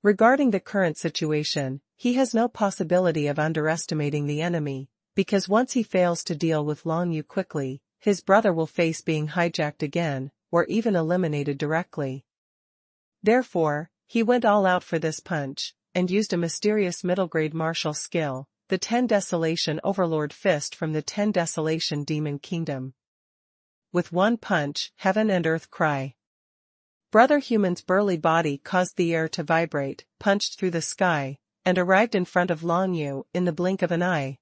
A: Regarding the current situation, he has no possibility of underestimating the enemy, because once he fails to deal with Long Yu quickly, his brother will face being hijacked again, or even eliminated directly. Therefore, he went all out for this punch, and used a mysterious middle-grade martial skill, the 10 Desolation Overlord Fist from the 10 Desolation Demon Kingdom. With one punch, heaven and earth cry. Brother Human's burly body caused the air to vibrate, punched through the sky, and arrived in front of Long Yu in the blink of an eye.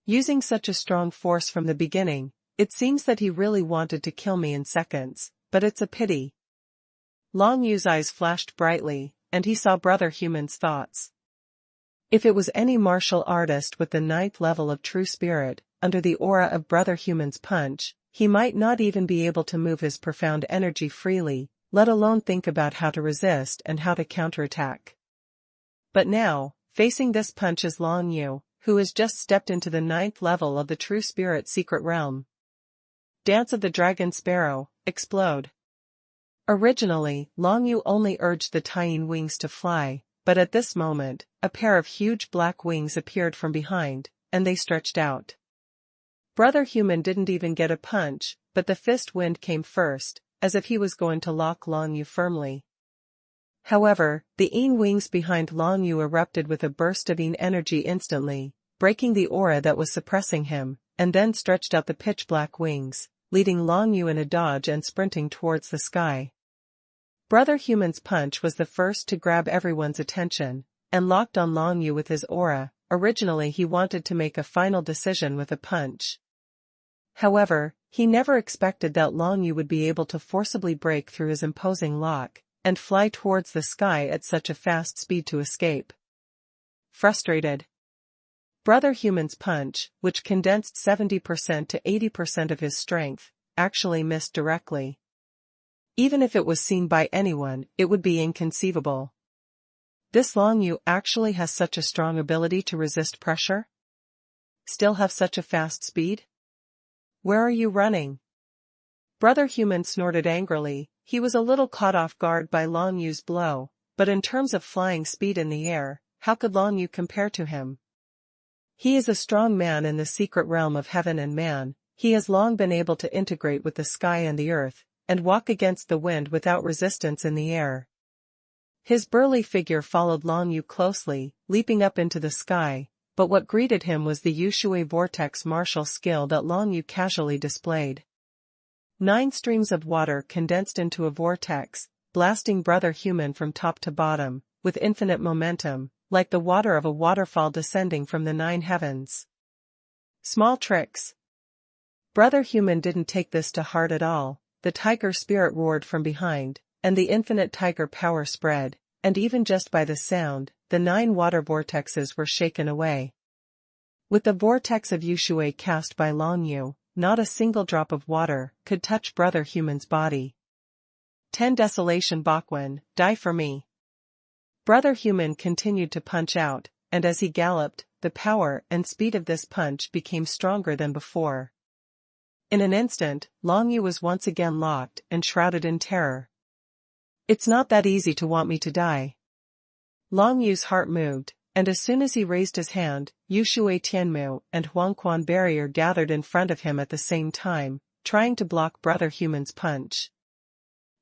A: Using such a strong force from the beginning, it seems that he really wanted to kill me in seconds, but it's a pity. Long Yu's eyes flashed brightly, and he saw Brother Human's thoughts. If it was any martial artist with the 9th level of true spirit, under the aura of Brother Human's punch, he might not even be able to move his profound energy freely, let alone think about how to resist and how to counterattack. But now, facing this punch is Long Yu, who has just stepped into the 9th level of the true spirit secret realm. Dance of the Dragon Sparrow, explode. Originally, Long Yu only urged the Taiyin wings to fly, but at this moment, a pair of huge black wings appeared from behind, and they stretched out. Brother Human didn't even get a punch, but the fist wind came first, as if he was going to lock Long Yu firmly. However, the Yin wings behind Long Yu erupted with a burst of Yin energy instantly, breaking the aura that was suppressing him, and then stretched out the pitch-black wings, leading Long Yu in a dodge and sprinting towards the sky. Brother Human's punch was the first to grab everyone's attention, and locked on Long Yu with his aura. Originally he wanted to make a final decision with a punch. However, he never expected that Long Yu would be able to forcibly break through his imposing lock, and fly towards the sky at such a fast speed to escape. Frustrated, Brother Human's punch, which condensed 70% to 80% of his strength, actually missed directly. Even if it was seen by anyone, it would be inconceivable. This Long Yu actually has such a strong ability to resist pressure? Still have such a fast speed? Where are you running? Brother Human snorted angrily. He was a little caught off guard by Long Yu's blow, but in terms of flying speed in the air, how could Long Yu compare to him? He is a strong man in the secret realm of heaven and man. He has long been able to integrate with the sky and the earth, and walk against the wind without resistance in the air. His burly figure followed Long Yu closely, leaping up into the sky, but what greeted him was the Yushui vortex martial skill that Long Yu casually displayed. 9 streams of water condensed into a vortex, blasting brother human from top to bottom, with infinite momentum, like the water of a waterfall descending from the 9 heavens. Small tricks. Brother human didn't take this to heart at all. The tiger spirit roared from behind, and the infinite tiger power spread, and even just by the sound, the 9 water vortexes were shaken away. With the vortex of Yushui cast by Long Yu, not a single drop of water could touch brother human's body. 10 Desolation Bakuan, die for me. Brother human continued to punch out, and as he galloped, the power and speed of this punch became stronger than before. In an instant, Long Yu was once again locked and shrouded in terror. It's not that easy to want me to die. Long Yu's heart moved, and as soon as he raised his hand, Yushui Tianmu and xuanhuan barrier gathered in front of him at the same time, trying to block brother human's punch.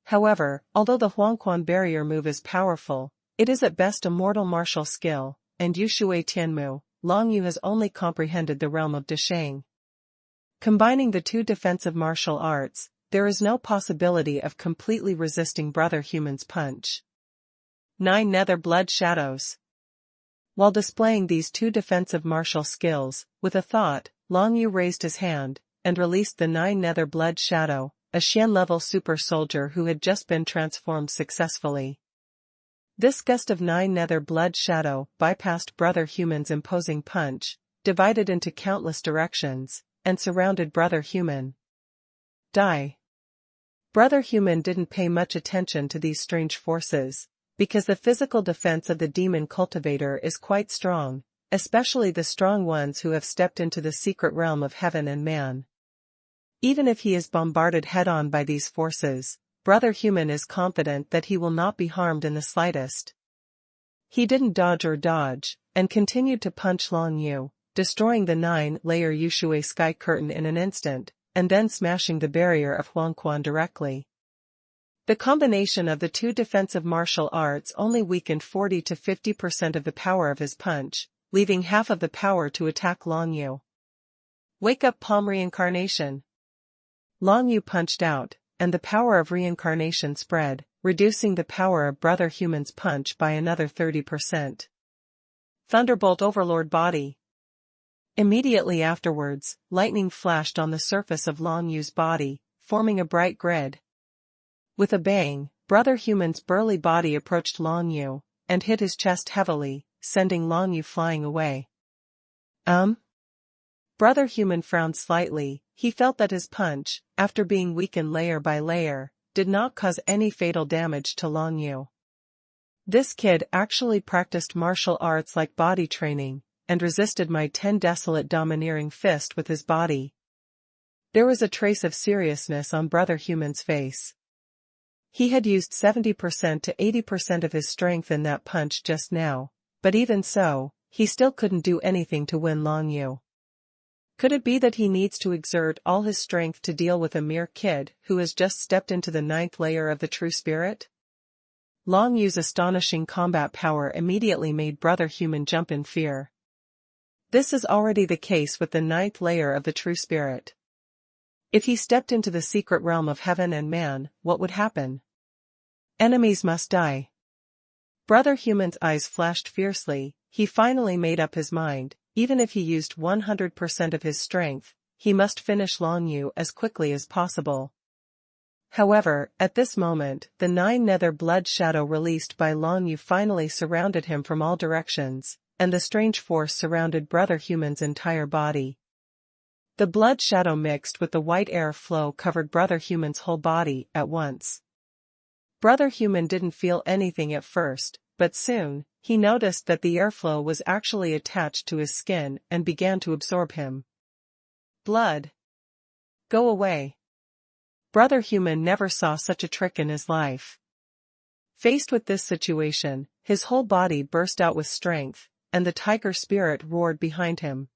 A: However, although the xuanhuan barrier move is powerful, it is at best a mortal martial skill, and Yushui Tianmu, Long Yu has only comprehended the realm of Deshang. Combining the 2 defensive martial arts, there is no possibility of completely resisting brother human's punch. 9 Nether Blood Shadows. While displaying these 2 defensive martial skills, with a thought, Long Yu raised his hand, and released the 9 Nether Blood Shadow, a Xian-level super soldier who had just been transformed successfully. This gust of 9 Nether Blood Shadow bypassed brother human's imposing punch, divided into countless directions, and surrounded brother human. Die. Brother human didn't pay much attention to these strange forces, because the physical defense of the demon cultivator is quite strong, especially the strong ones who have stepped into the secret realm of heaven and man. Even if he is bombarded head-on by these forces, brother human is confident that he will not be harmed in the slightest. He didn't dodge, and continued to punch Long Yu, destroying the 9-layer Yushui sky curtain in an instant, and then smashing the barrier of xuanhuan directly. The combination of the 2 defensive martial arts only weakened 40 to 50% of the power of his punch, leaving half of the power to attack Long Yu. Wake up palm reincarnation. Long Yu punched out, and the power of reincarnation spread, reducing the power of brother human's punch by another 30%. Thunderbolt Overlord Body. Immediately afterwards, lightning flashed on the surface of Long Yu's body, forming a bright grid. With a bang, brother human's burly body approached Long Yu, and hit his chest heavily, sending Long Yu flying away. Brother human frowned slightly. He felt that his punch, after being weakened layer by layer, did not cause any fatal damage to Long Yu. This kid actually practiced martial arts like body training, and resisted my 10 desolate domineering fist with his body. There was a trace of seriousness on brother human's face. He had used 70% to 80% of his strength in that punch just now, but even so, he still couldn't do anything to win Long Yu. Could it be that he needs to exert all his strength to deal with a mere kid who has just stepped into the 9th layer of the true spirit? Long Yu's astonishing combat power immediately made brother human jump in fear. This is already the case with the 9th layer of the true spirit. If he stepped into the secret realm of heaven and man, what would happen? Enemies must die. Brother human's eyes flashed fiercely. He finally made up his mind. Even if he used 100% of his strength, he must finish Long Yu as quickly as possible. However, at this moment, the 9 Nether Blood Shadow released by Long Yu finally surrounded him from all directions, and the strange force surrounded brother human's entire body. The blood shadow mixed with the white air flow covered brother human's whole body at once. Brother human didn't feel anything at first, but soon, he noticed that the airflow was actually attached to his skin and began to absorb him. Blood. Go away. Brother human never saw such a trick in his life. Faced with this situation, his whole body burst out with strength, and the tiger spirit roared behind him.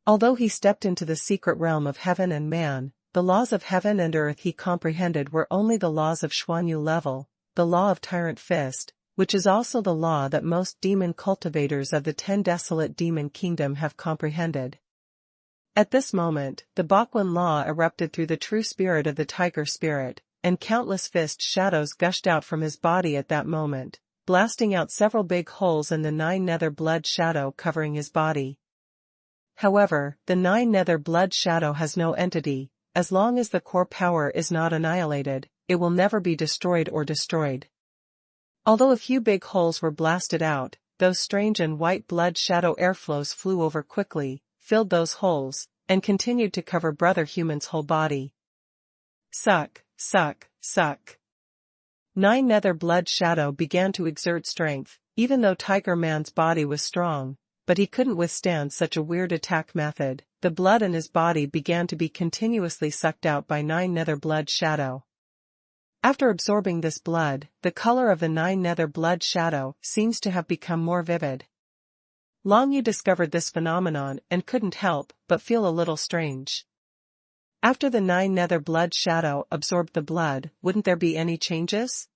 A: Although he stepped into the secret realm of heaven and man, the laws of heaven and earth he comprehended were only the laws of xuanhuan level, the law of Tyrant Fist, which is also the law that most demon cultivators of the 10 desolate demon kingdom have comprehended. At this moment, the Bakuan law erupted through the true spirit of the tiger spirit, and countless fist shadows gushed out from his body at that moment, blasting out several big holes in the 9 nether blood shadow covering his body. However, the 9 nether blood shadow has no entity. As long as the core power is not annihilated, it will never be destroyed or destroyed. Although a few big holes were blasted out, those strange and white blood shadow airflows flew over quickly, filled those holes, and continued to cover Brother Human's whole body. Suck, suck, suck. 9 nether blood shadow began to exert strength, even though Tiger Man's body was strong, but he couldn't withstand such a weird attack method. The blood in his body began to be continuously sucked out by 9 nether blood shadow. After absorbing this blood, the color of the 9 nether blood shadow seems to have become more vivid. Long Yu discovered this phenomenon and couldn't help but feel a little strange. After the 9 nether blood shadow absorbed the blood, wouldn't there be any changes?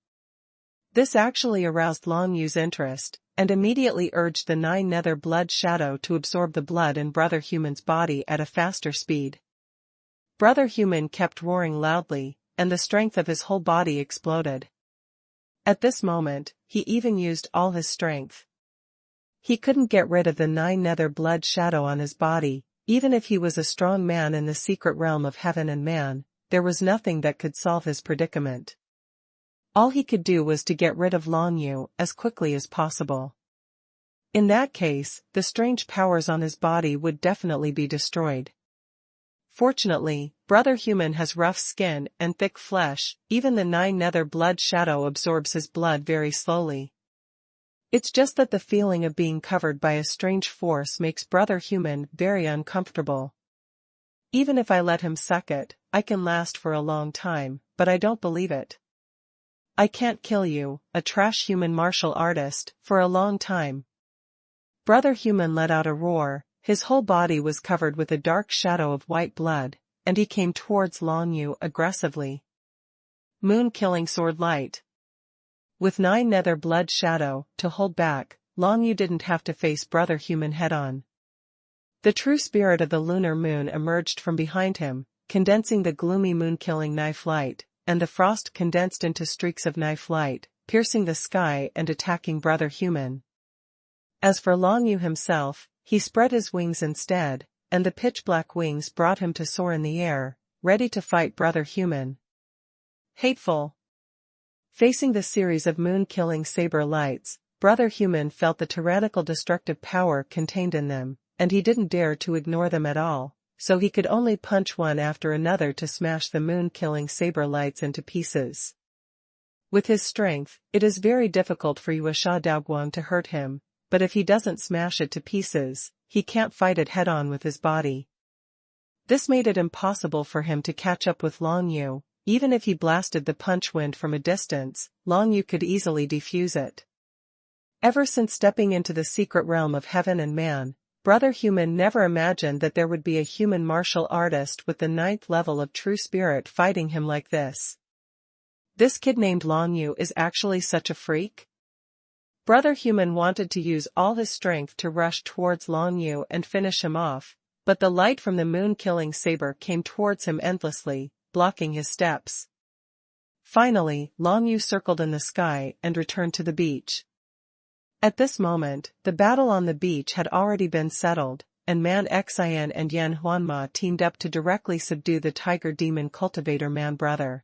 A: This actually aroused Long Yu's interest, and immediately urged the 9 nether blood shadow to absorb the blood in Brother Human's body at a faster speed. Brother Human kept roaring loudly, and the strength of his whole body exploded. At this moment, he even used all his strength. He couldn't get rid of the 9 nether blood shadow on his body, even if he was a strong man in the secret realm of heaven and man. There was nothing that could solve his predicament. All he could do was to get rid of Long Yu as quickly as possible. In that case, the strange powers on his body would definitely be destroyed. Fortunately, Brother Human has rough skin and thick flesh. Even the 9 nether blood shadow absorbs his blood very slowly. It's just that the feeling of being covered by a strange force makes Brother Human very uncomfortable. Even if I let him suck it, I can last for a long time, but I don't believe it. I can't kill you, a trash human martial artist, for a long time. Brother Human let out a roar. His whole body was covered with a dark shadow of white blood, and he came towards Long Yu aggressively. Moon-killing sword light. With 9 nether blood shadow to hold back, Long Yu didn't have to face Brother Human head-on. The true spirit of the lunar moon emerged from behind him, condensing the gloomy moon-killing knife light, and the frost condensed into streaks of knife light, piercing the sky and attacking Brother Human. As for Long Yu himself, he spread his wings instead, and the pitch-black wings brought him to soar in the air, ready to fight Brother Human. Hateful. Facing the series of moon-killing saber lights, Brother Human felt the tyrannical destructive power contained in them, and he didn't dare to ignore them at all, so he could only punch one after another to smash the moon-killing saber lights into pieces. With his strength, it is very difficult for Yuasha Daoguang to hurt him, but if he doesn't smash it to pieces, he can't fight it head-on with his body. This made it impossible for him to catch up with Long Yu. Even if he blasted the punch wind from a distance, Long Yu could easily defuse it. Ever since stepping into the secret realm of heaven and man, Brother Human never imagined that there would be a human martial artist with the 9th level of true spirit fighting him like this. This kid named Long Yu is actually such a freak? Brother Human wanted to use all his strength to rush towards Long Yu and finish him off, but the light from the moon-killing saber came towards him endlessly, blocking his steps. Finally, Long Yu circled in the sky and returned to the beach. At this moment, the battle on the beach had already been settled, and Man Xian and Yan Huanma teamed up to directly subdue the tiger demon cultivator man brother.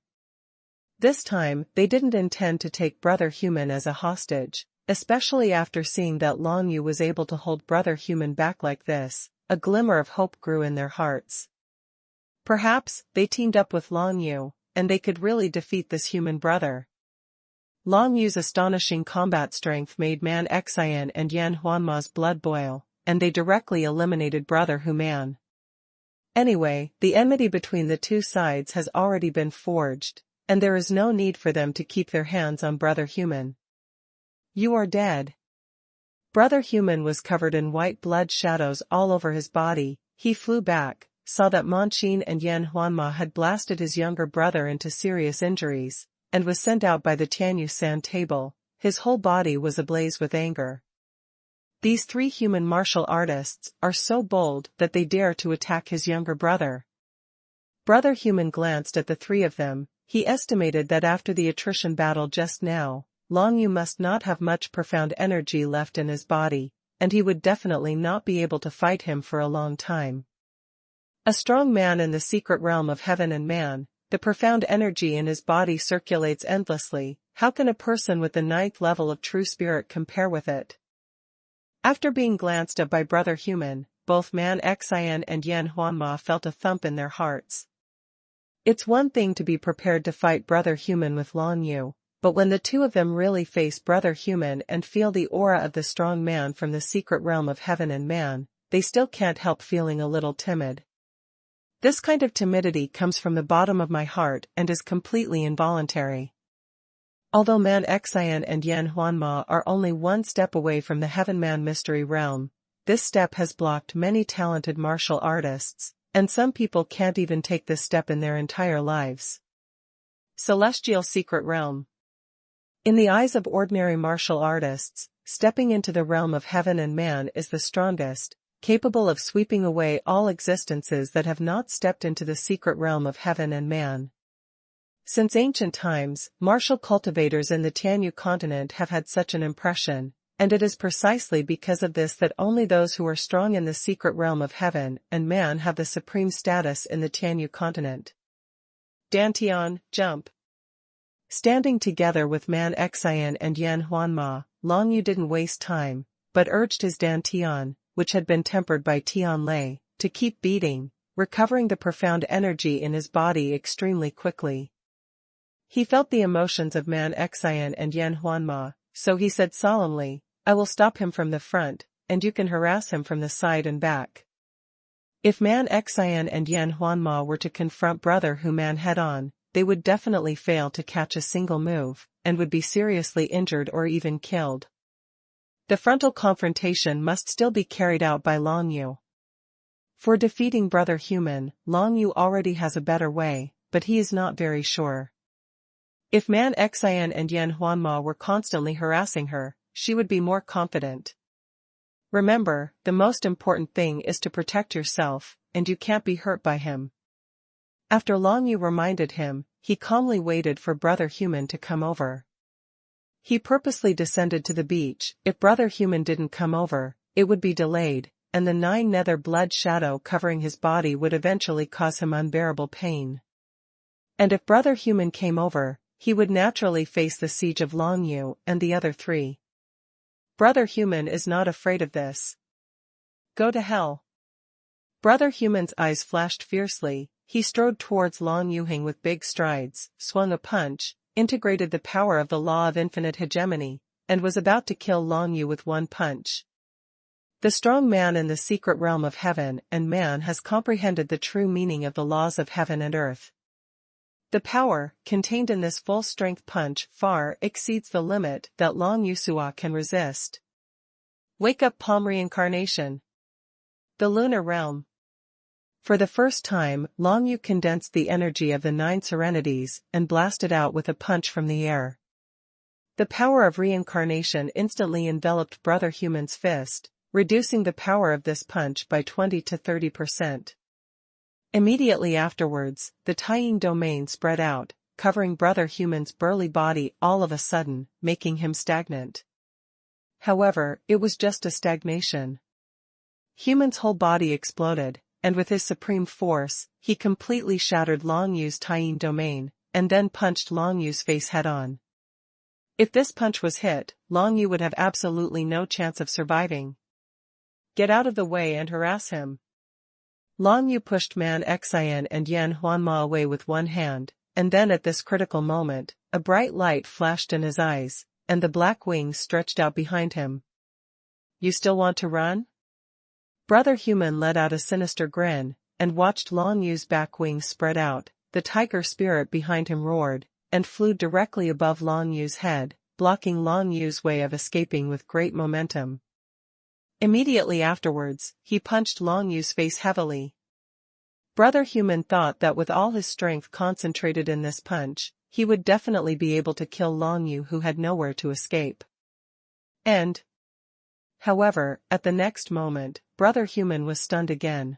A: This time, they didn't intend to take Brother Human as a hostage, especially after seeing that Long Yu was able to hold Brother Human back like this. A glimmer of hope grew in their hearts. Perhaps they teamed up with Long Yu, and they could really defeat this human brother. Long Yu's astonishing combat strength made Man Xian and Yan Huanma's blood boil, and they directly eliminated Brother Human. Anyway, the enmity between the two sides has already been forged, and there is no need for them to keep their hands on Brother Human. You are dead. Brother Human was covered in white blood shadows all over his body. He flew back, saw that Manqin and Yan Huanma had blasted his younger brother into serious injuries, and was sent out by the Tianyu San table. His whole body was ablaze with anger. These three human martial artists are so bold that they dare to attack his younger brother. Brother Human glanced at the three of them. He estimated that after the attrition battle just now, Long Yu must not have much profound energy left in his body, and he would definitely not be able to fight him for a long time. A strong man in the secret realm of heaven and man, the profound energy in his body circulates endlessly. How can a person with the 9th level of true spirit compare with it? After being glanced at by Brother Human, both Man Xian and Yan Huanma felt a thump in their hearts. It's one thing to be prepared to fight Brother Human with Long Yu, but when the two of them really face Brother Human and feel the aura of the strong man from the secret realm of heaven and man, they still can't help feeling a little timid. This kind of timidity comes from the bottom of my heart and is completely involuntary. Although Man Xian and Yan Huanma are only one step away from the Heaven Man mystery realm, this step has blocked many talented martial artists, and some people can't even take this step in their entire lives. Celestial Secret Realm. In the eyes of ordinary martial artists, stepping into the realm of heaven and man is the strongest, capable of sweeping away all existences that have not stepped into the secret realm of heaven and man. Since ancient times, martial cultivators in the Tianyu continent have had such an impression, and it is precisely because of this that only those who are strong in the secret realm of heaven and man have the supreme status in the Tianyu continent. Dantian, jump. Standing together with Man Xian and Yan Huanma, Long Yu didn't waste time, but urged his Dantian, which had been tempered by Tian Lei, to keep beating, recovering the profound energy in his body extremely quickly. He felt the emotions of Man Xian and Yan Huanma, so he said solemnly, "I will stop him from the front, and you can harass him from the side and back." If Man Xian and Yan Huanma were to confront Brother Human head-on, they would definitely fail to catch a single move, and would be seriously injured or even killed. The frontal confrontation must still be carried out by Long Yu. For defeating Brother Human, Long Yu already has a better way, but he is not very sure. If Man Xian and Yan Huanma were constantly harassing her, she would be more confident. Remember, the most important thing is to protect yourself, and you can't be hurt by him. After Long Yu reminded him, he calmly waited for Brother Human to come over. He purposely descended to the beach. If Brother Human didn't come over, it would be delayed, and the 9 nether blood shadow covering his body would eventually cause him unbearable pain. And if Brother Human came over, he would naturally face the siege of Long Yu and the other three. Brother Human is not afraid of this. Go to hell. Brother Human's eyes flashed fiercely. He strode towards Long Yuhing with big strides, swung a punch, integrated the power of the law of infinite hegemony, and was about to kill Long Yu with one punch. The strong man in the secret realm of heaven and man has comprehended the true meaning of the laws of heaven and earth. The power, contained in this full-strength punch, far exceeds the limit that Long Yusua can resist. Wake up Palm Reincarnation. The Lunar Realm. For the first time, Long Yu condensed the energy of the 9 serenities and blasted out with a punch from the air. The power of reincarnation instantly enveloped Brother Human's fist, reducing the power of this punch by 20 to 30%. Immediately afterwards, the Taiying domain spread out, covering Brother Human's burly body all of a sudden, making him stagnant. However, it was just a stagnation. Human's whole body exploded, and with his supreme force, he completely shattered Long Yu's Taiying domain, and then punched Long Yu's face head-on. If this punch was hit, Long Yu would have absolutely no chance of surviving. Get out of the way and harass him. Long Yu pushed Man Xian and Yan Huanma away with one hand, and then at this critical moment, a bright light flashed in his eyes, and the black wings stretched out behind him. You still want to run? Brother Human let out a sinister grin, and watched Long Yu's back wings spread out. The tiger spirit behind him roared, and flew directly above Long Yu's head, blocking Long Yu's way of escaping with great momentum. Immediately afterwards, he punched Long Yu's face heavily. Brother Human thought that with all his strength concentrated in this punch, he would definitely be able to kill Long Yu, who had nowhere to escape. However, at the next moment, Brother Human was stunned again.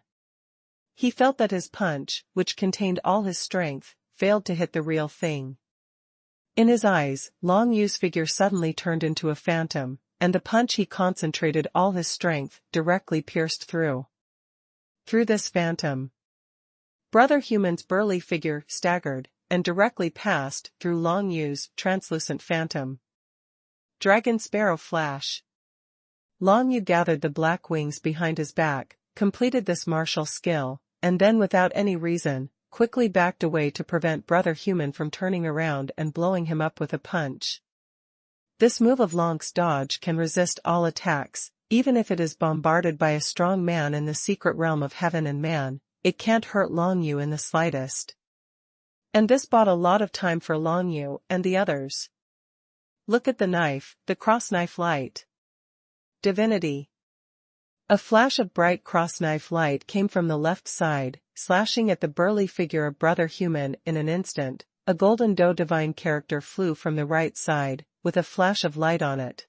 A: He felt that his punch, which contained all his strength, failed to hit the real thing. In his eyes, Long Yu's figure suddenly turned into a phantom, and the punch he concentrated all his strength directly pierced through. Through this phantom, Brother Human's burly figure staggered, and directly passed through Long Yu's translucent phantom. Dragon Sparrow Flash. Long Yu gathered the black wings behind his back, completed this martial skill, and then without any reason, quickly backed away to prevent Brother Human from turning around and blowing him up with a punch. This move of Long's dodge can resist all attacks, even if it is bombarded by a strong man in the secret realm of heaven and man, it can't hurt Long Yu in the slightest. And this bought a lot of time for Long Yu and the others. Look at the knife, the cross knife light. Divinity. A flash of bright cross knife light came from the left side, slashing at the burly figure of Brother Human in an instant. A golden doe divine character flew from the right side, with a flash of light on it.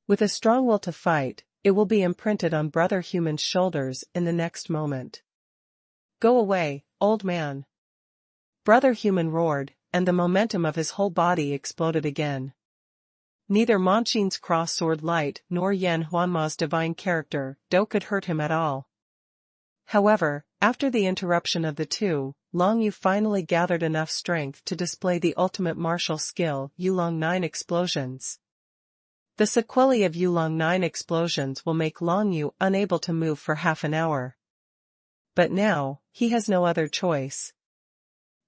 A: With a strong will to fight, it will be imprinted on Brother Human's shoulders in the next moment. Go away, old man. Brother Human roared, and the momentum of his whole body exploded again. Neither Monxin's cross sword light nor Yan Huanma's divine character, Do, could hurt him at all. However, after the interruption of the two, Long Yu finally gathered enough strength to display the ultimate martial skill, Yulong 9 Explosions. The sequelae of Yulong 9 Explosions will make Long Yu unable to move for half an hour. But now, he has no other choice.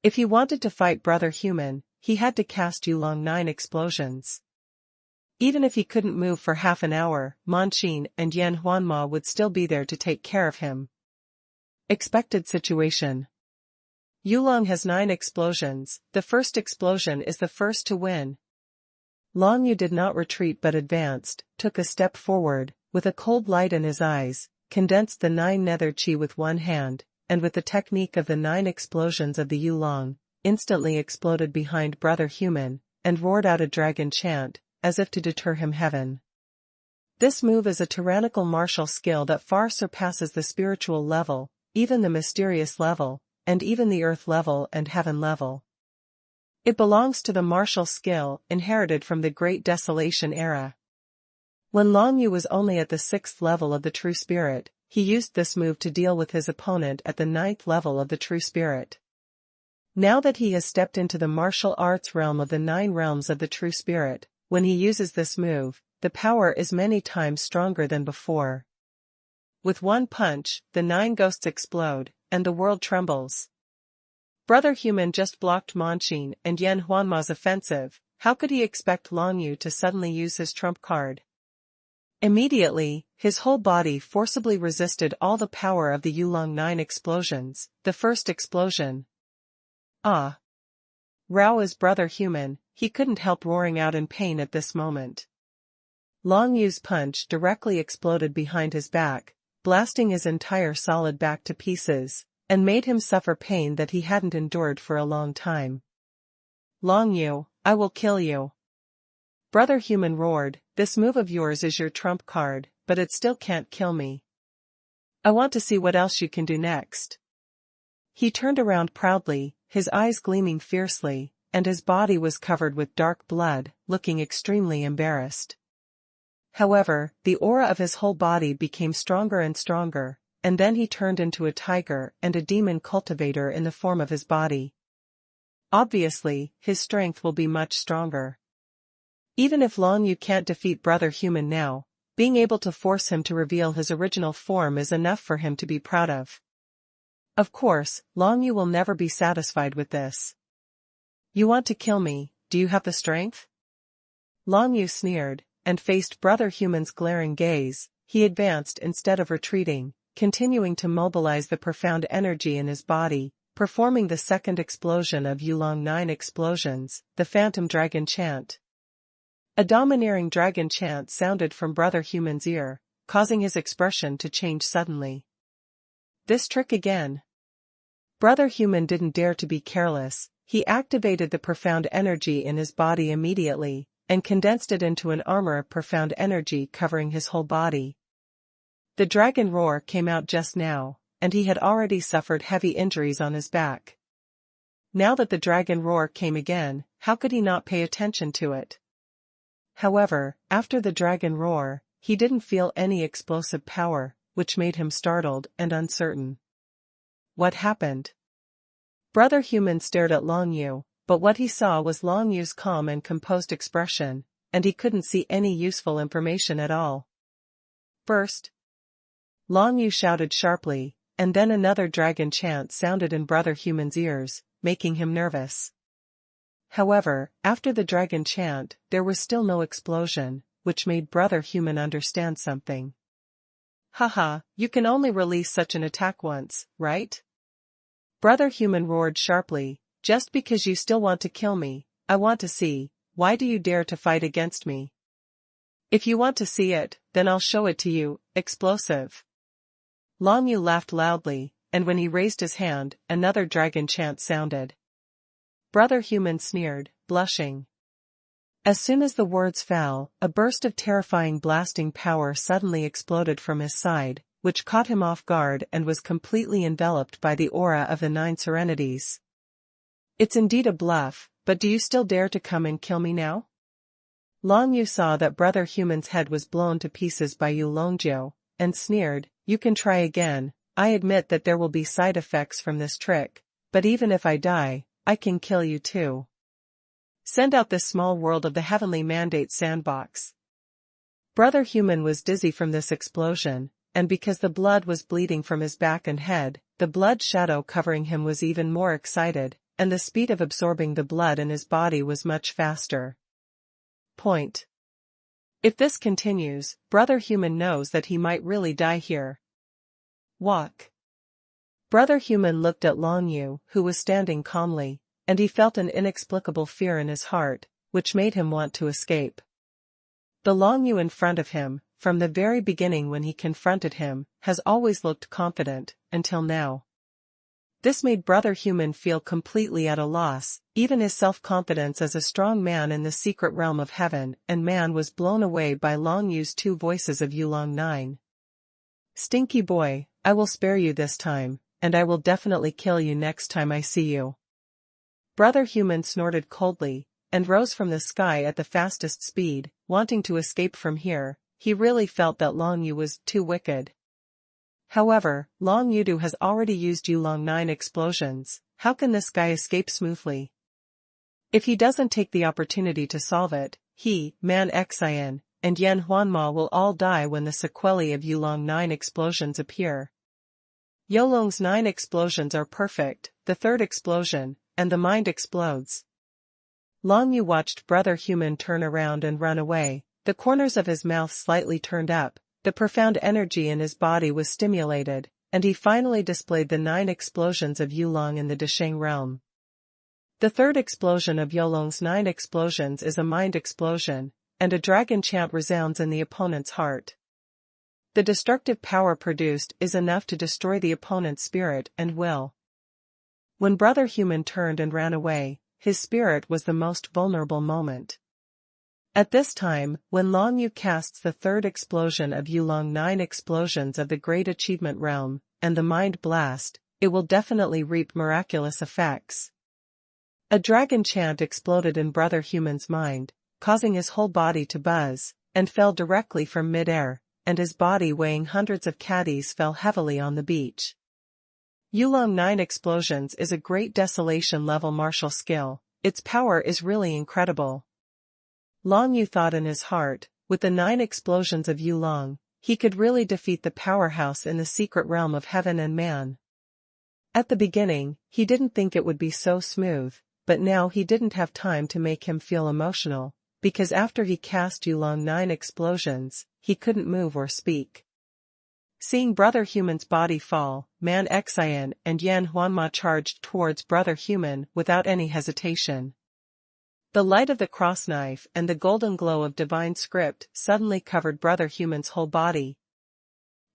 A: If he wanted to fight Brother Human, he had to cast Yulong 9 Explosions. Even if he couldn't move for half an hour, Monxin and Yan Huanma would still be there to take care of him. Expected situation. Yulong has 9 explosions, the first explosion is the first to win. Long Yu did not retreat but advanced, took a step forward, with a cold light in his eyes, condensed the 9 nether chi with one hand, and with the technique of the 9 explosions of the Yulong, instantly exploded behind Brother Human, and roared out a dragon chant, as if to deter him heaven. This move is a tyrannical martial skill that far surpasses the spiritual level, even the mysterious level, and even the earth level and heaven level. It belongs to the martial skill inherited from the Great Desolation era. When Long Yu was only at the 6th level of the True Spirit, he used this move to deal with his opponent at the 9th level of the True Spirit. Now that he has stepped into the martial arts realm of the 9 realms of the True Spirit, when he uses this move, the power is many times stronger than before. With one punch, the 9 ghosts explode, and the world trembles. Brother Human just blocked Monxin and Yan Huanma's offensive, how could he expect Long Yu to suddenly use his trump card? Immediately, his whole body forcibly resisted all the power of the Yulong 9 explosions, the first explosion. Ah! Rao is Brother Human, he couldn't help roaring out in pain at this moment. Long Yu's punch directly exploded behind his back, blasting his entire solid back to pieces, and made him suffer pain that he hadn't endured for a long time. Long Yu, I will kill you. Brother Human roared, this move of yours is your trump card, but it still can't kill me. I want to see what else you can do next. He turned around proudly, his eyes gleaming fiercely, and his body was covered with dark blood, looking extremely embarrassed. However, the aura of his whole body became stronger and stronger, and then he turned into a tiger and a demon cultivator in the form of his body. Obviously, his strength will be much stronger. Even if Long Yu can't defeat Brother Human now, being able to force him to reveal his original form is enough for him to be proud of. Of course, Long Yu will never be satisfied with this. You want to kill me, do you have the strength? Long Yu sneered, and faced Brother Human's glaring gaze. He advanced instead of retreating, continuing to mobilize the profound energy in his body, performing the second explosion of Yulong 9 explosions, the Phantom Dragon chant. A domineering dragon chant sounded from Brother Human's ear, causing his expression to change suddenly. This trick again. Brother Human didn't dare to be careless. He activated the profound energy in his body immediately, and condensed it into an armor of profound energy covering his whole body. The dragon roar came out just now, and he had already suffered heavy injuries on his back. Now that the dragon roar came again, how could he not pay attention to it? However, after the dragon roar, he didn't feel any explosive power, which made him startled and uncertain. What happened? Brother Human stared at Long Yu, but what he saw was Long Yu's calm and composed expression, and he couldn't see any useful information at all. Burst! Long Yu shouted sharply, and then another dragon chant sounded in Brother Human's ears, making him nervous. However, after the dragon chant, there was still no explosion, which made Brother Human understand something. Haha, you can only release such an attack once, right? Brother Human roared sharply, just because you still want to kill me, I want to see, why do you dare to fight against me? If you want to see it, then I'll show it to you, explosive. Long Yu laughed loudly, and when he raised his hand, another dragon chant sounded. Brother Human sneered, blushing. As soon as the words fell, a burst of terrifying blasting power suddenly exploded from his side, which caught him off guard and was completely enveloped by the aura of the 9 serenities. It's indeed a bluff, but do you still dare to come and kill me now? Long Yu saw that Brother Human's head was blown to pieces by Yu Longjiu, and sneered, you can try again. I admit that there will be side effects from this trick, but even if I die, I can kill you too. Send out this small world of the heavenly mandate sandbox. Brother Human was dizzy from this explosion, and because the blood was bleeding from his back and head, the blood shadow covering him was even more excited, and the speed of absorbing the blood in his body was much faster. Point. If this continues, Brother Human knows that he might really die here. Walk. Brother Human looked at Long Yu, who was standing calmly, and he felt an inexplicable fear in his heart, which made him want to escape. The Long Yu in front of him, from the very beginning when he confronted him, has always looked confident, until now. This made Brother Human feel completely at a loss. Even his self-confidence as a strong man in the secret realm of heaven and man was blown away by Long Yu's 2 voices of Yulong 9. Stinky boy, I will spare you this time, and I will definitely kill you next time I see you. Brother Human snorted coldly, and rose from the sky at the fastest speed, wanting to escape from here. He really felt that Long Yu was too wicked. However, Long Yudu has already used Yulong 9 explosions. How can this guy escape smoothly? If he doesn't take the opportunity to solve it, he, Man Xian, and Yan Huanma will all die when the sequelae of Yulong 9 explosions appear. Yulong's 9 explosions are perfect, the 3rd explosion, and the mind explodes. Long Yu watched Brother Human turn around and run away, the corners of his mouth slightly turned up, the profound energy in his body was stimulated, and he finally displayed the 9 explosions of Yulong in the Desheng realm. The 3rd explosion of Yulong's 9 explosions is a mind explosion, and a dragon chant resounds in the opponent's heart. The destructive power produced is enough to destroy the opponent's spirit and will. When Brother Human turned and ran away, his spirit was the most vulnerable moment. At this time, when Long Yu casts the 3rd explosion of Yulong 9 explosions of the Great Achievement Realm, and the Mind Blast, it will definitely reap miraculous effects. A dragon chant exploded in Brother Human's mind, causing his whole body to buzz, and fell directly from mid-air, and his body weighing hundreds of caddies fell heavily on the beach. Yulong 9 explosions is a great desolation level martial skill, its power is really incredible. Long Yu thought in his heart, with the 9 explosions of Yulong, he could really defeat the powerhouse in the secret realm of heaven and man. At the beginning, he didn't think it would be so smooth, but now he didn't have time to make him feel emotional, because after he cast Yulong 9 explosions, he couldn't move or speak. Seeing Brother Human's body fall, Man Xian and Yan Huanma charged towards Brother Human without any hesitation. The light of the cross knife and the golden glow of divine script suddenly covered Brother Human's whole body.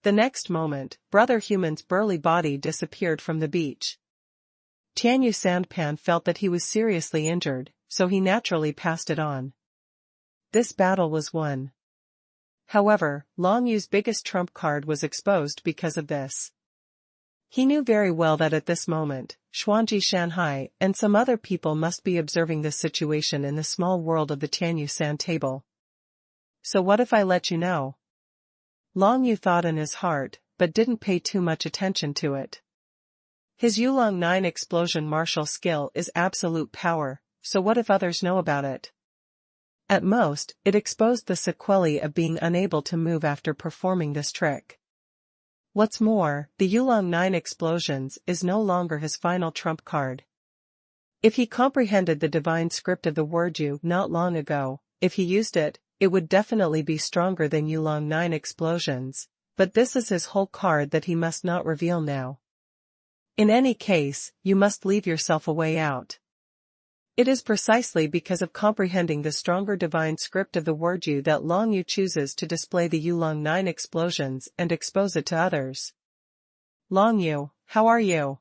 A: The next moment, Brother Human's burly body disappeared from the beach. Tianyu Sanpan felt that he was seriously injured, so he naturally passed it on. This battle was won. However, Long Yu's biggest trump card was exposed because of this. He knew very well that at this moment, Xuanji Shanhai and some other people must be observing this situation in the small world of the Tianyu San table. So what if I let you know? Long Yu thought in his heart, but didn't pay too much attention to it. His Yulong 9 explosion martial skill is absolute power, so what if others know about it? At most, it exposed the sequelae of being unable to move after performing this trick. What's more, the Yulong 9 explosions is no longer his final trump card. If he comprehended the divine script of the word Yu not long ago, if he used it, it would definitely be stronger than Yulong 9 explosions, but this is his whole card that he must not reveal now. In any case, you must leave yourself a way out. It is precisely because of comprehending the stronger divine script of the word Yu that Long Yu chooses to display the Yulong 9 explosions and expose it to others. Long Yu, how are you?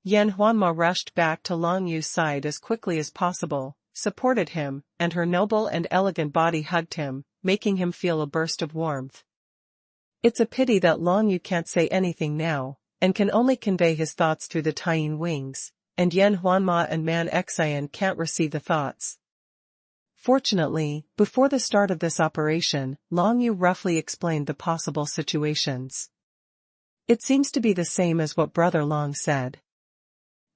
A: Yan Huanma rushed back to Long Yu's side as quickly as possible, supported him, and her noble and elegant body hugged him, making him feel a burst of warmth. It's a pity that Long Yu can't say anything now, and can only convey his thoughts through the Taiyin wings, and Yan Huanma and Man Xian can't receive the thoughts. Fortunately, before the start of this operation, Long Yu roughly explained the possible situations. It seems to be the same as what Brother Long said.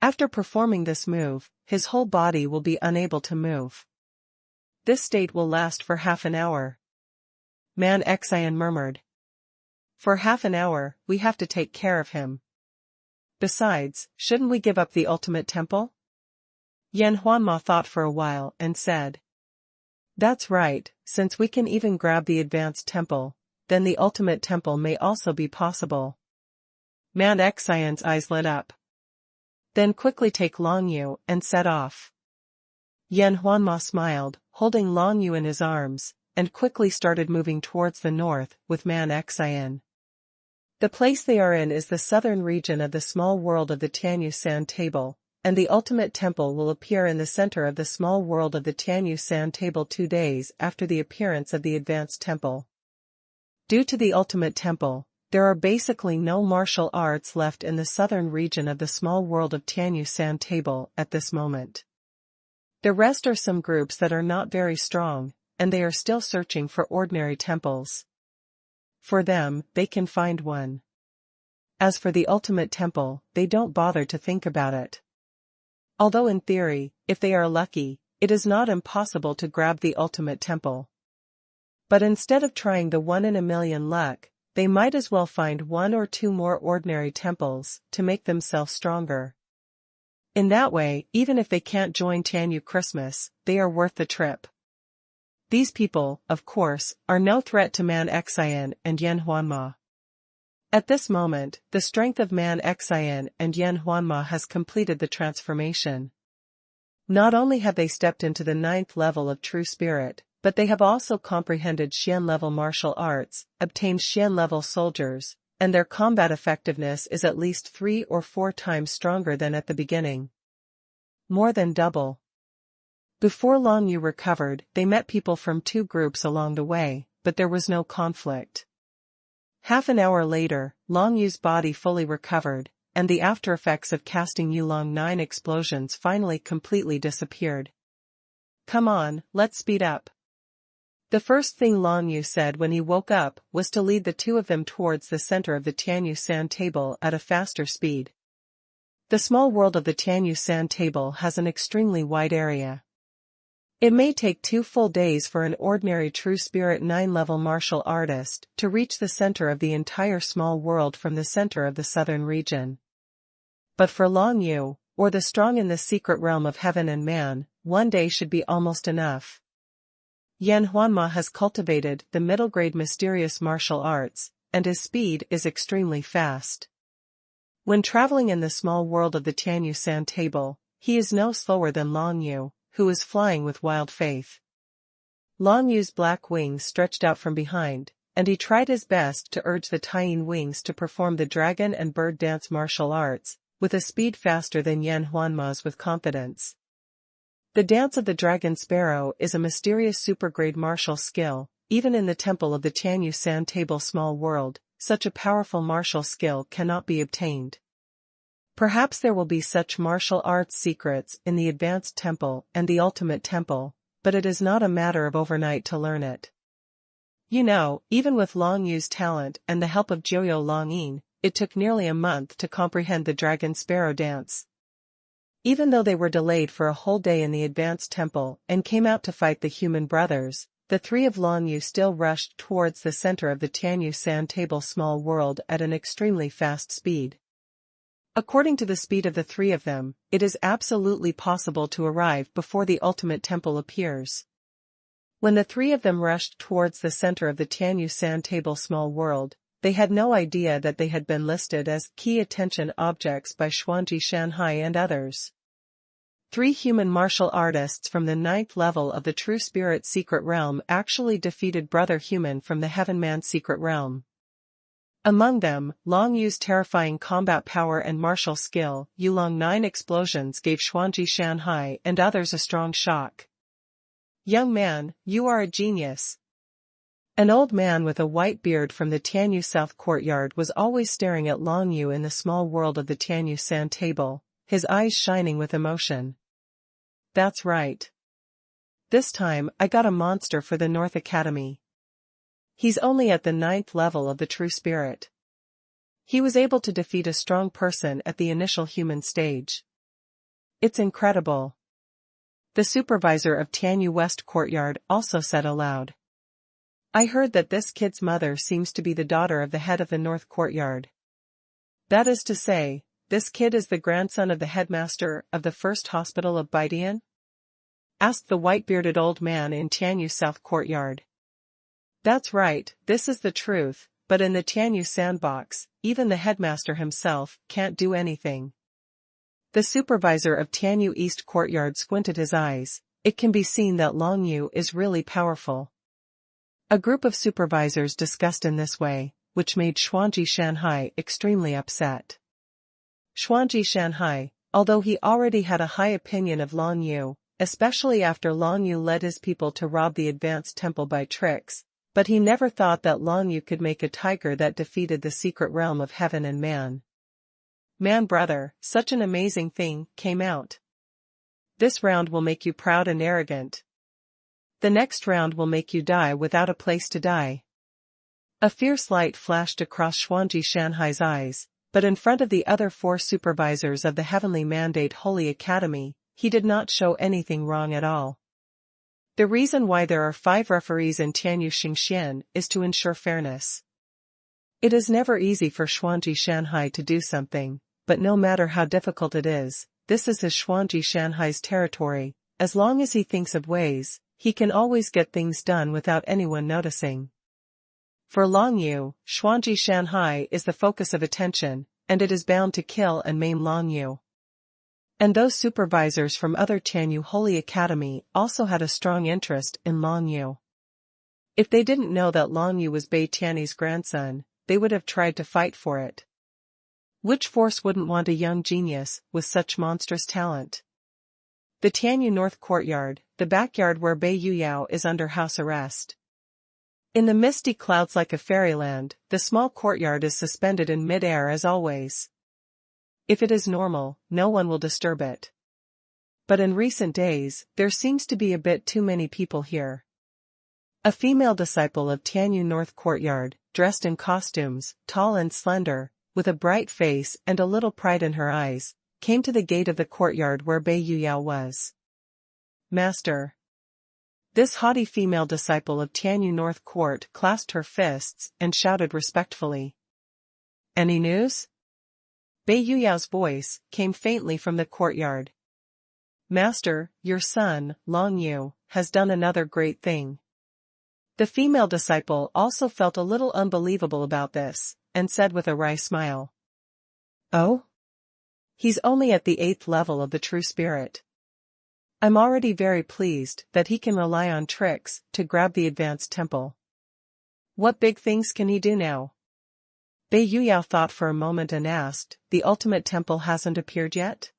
A: After performing this move, his whole body will be unable to move. This state will last for half an hour. Man Xian murmured. For half an hour, we have to take care of him. Besides, shouldn't we give up the ultimate temple? Yan Huanma thought for a while and said. That's right, since we can even grab the advanced temple, then the ultimate temple may also be possible. Man Xian's eyes lit up. Then quickly take Long Yu and set off. Yan Huanma smiled, holding Long Yu in his arms, and quickly started moving towards the north with Man Xian. The place they are in is the southern region of the small world of the Tianyu San table, and the ultimate temple will appear in the center of the small world of the Tianyu San table 2 days after the appearance of the advanced temple. Due to the ultimate temple, there are basically no martial arts left in the southern region of the small world of Tianyu San table at this moment. The rest are some groups that are not very strong, and they are still searching for ordinary temples. For them, they can find one. As for the ultimate temple, they don't bother to think about it. Although in theory, if they are lucky, it is not impossible to grab the ultimate temple. But instead of trying the 1 in a million luck, they might as well find 1 or 2 more ordinary temples to make themselves stronger. In that way, even if they can't join Tianyu Christmas, they are worth the trip. These people, of course, are no threat to Man Xian and Yan Huanma. At this moment, the strength of Man Xian and Yan Huanma has completed the transformation. Not only have they stepped into the 9th level of true spirit, but they have also comprehended Xian-level martial arts, obtained Xian-level soldiers, and their combat effectiveness is at least 3 or 4 times stronger than at the beginning. More than double. Before Long Yu recovered, they met people from 2 groups along the way, but there was no conflict. Half an hour later, Long Yu's body fully recovered, and the aftereffects of casting Yulong 9 explosions finally completely disappeared. Come on, let's speed up. The first thing Long Yu said when he woke up was to lead the 2 of them towards the center of the Tianyu San table at a faster speed. The small world of the Tianyu San table has an extremely wide area. It may take 2 full days for an ordinary true spirit 9-level martial artist to reach the center of the entire small world from the center of the southern region. But for Long Yu, or the strong in the secret realm of heaven and man, 1 day should be almost enough. Yan Huanma has cultivated the middle-grade mysterious martial arts, and his speed is extremely fast. When traveling in the small world of the Tianyu San table, he is no slower than Long Yu, who was flying with wild faith. Long Yu's black wings stretched out from behind, and he tried his best to urge the Taiyin wings to perform the dragon and bird dance martial arts, with a speed faster than Yan Huanma's with confidence. The dance of the dragon sparrow is a mysterious supergrade martial skill. Even in the temple of the Tianyu Sand Table Small World, such a powerful martial skill cannot be obtained. Perhaps there will be such martial arts secrets in the Advanced Temple and the Ultimate Temple, but it is not a matter of overnight to learn it. You know, even with Long Yu's talent and the help of Joyo Longyin, it took nearly a month to comprehend the dragon sparrow dance. Even though they were delayed for a whole day in the Advanced Temple and came out to fight the human brothers, the three of Long Yu still rushed towards the center of the Tianyu Sand Table Small World at an extremely fast speed. According to the speed of the three of them, it is absolutely possible to arrive before the ultimate temple appears. When the three of them rushed towards the center of the Tianyu Sand Table Small World, they had no idea that they had been listed as key attention objects by Xuanji Shanhai and others. 3 human martial artists from the 9th level of the True Spirit Secret Realm actually defeated Brother Human from the Heaven Man Secret Realm. Among them, Long Yu's terrifying combat power and martial skill, Yulong 9 explosions gave Xuanji Shanhai and others a strong shock. "Young man, you are a genius." An old man with a white beard from the Tianyu South Courtyard was always staring at Long Yu in the small world of the Tianyu Sand Table, his eyes shining with emotion. "That's right. This time I got a monster for the North Academy. He's only at the 9th level of the True Spirit. He was able to defeat a strong person at the initial human stage. It's incredible." The supervisor of Tianyu West Courtyard also said aloud. "I heard that this kid's mother seems to be the daughter of the head of the North Courtyard. That is to say, this kid is the grandson of the headmaster of the first hospital of Baidian?" asked the white-bearded old man in Tianyu South Courtyard. "That's right, this is the truth, but in the Tianyu Sandbox, even the headmaster himself can't do anything." The supervisor of Tianyu East Courtyard squinted his eyes. It can be seen that Long Yu is really powerful. A group of supervisors discussed in this way, which made Xuanji Shanhai extremely upset. Xuanji Shanhai, although he already had a high opinion of Long Yu, especially after Long Yu led his people to rob the Advanced Temple by tricks, but he never thought that Long Yu could make a tiger that defeated the secret realm of heaven and man. "Man brother, such an amazing thing came out. This round will make you proud and arrogant. The next round will make you die without a place to die." A fierce light flashed across Xuanji Shanhai's eyes, but in front of the other 4 supervisors of the Heavenly Mandate Holy Academy, he did not show anything wrong at all. The reason why there are 5 referees in Tianyu Xingxian is to ensure fairness. It is never easy for Xuanji Shanhai to do something, but no matter how difficult it is, this is his Xuanji Shanhai's territory. As long as he thinks of ways, he can always get things done without anyone noticing. For Long Yu, Xuanji Shanhai is the focus of attention, and it is bound to kill and maim Long Yu. And those supervisors from other Tianyu Holy Academy also had a strong interest in Long Yu. If they didn't know that Long Yu was Bei Tianyi's grandson, they would have tried to fight for it. Which force wouldn't want a young genius with such monstrous talent? The Tianyu North Courtyard, the backyard where Bei Yuyao is under house arrest. In the misty clouds like a fairyland, the small courtyard is suspended in mid-air as always. If it is normal, no one will disturb it. But in recent days, there seems to be a bit too many people here. A female disciple of Tianyu North Courtyard, dressed in costumes, tall and slender, with a bright face and a little pride in her eyes, came to the gate of the courtyard where Bei Yuyao was. "Master." This haughty female disciple of Tianyu North Court clasped her fists and shouted respectfully. "Any news?" Bei Yuyao's voice came faintly from the courtyard. "Master, your son, Long Yu, has done another great thing." The female disciple also felt a little unbelievable about this, and said with a wry smile. "Oh? He's only at the 8th level of the True Spirit. I'm already very pleased that he can rely on tricks to grab the advanced temple. What big things can he do now? Bei Yuyao thought for a moment and asked, the ultimate temple hasn't appeared yet?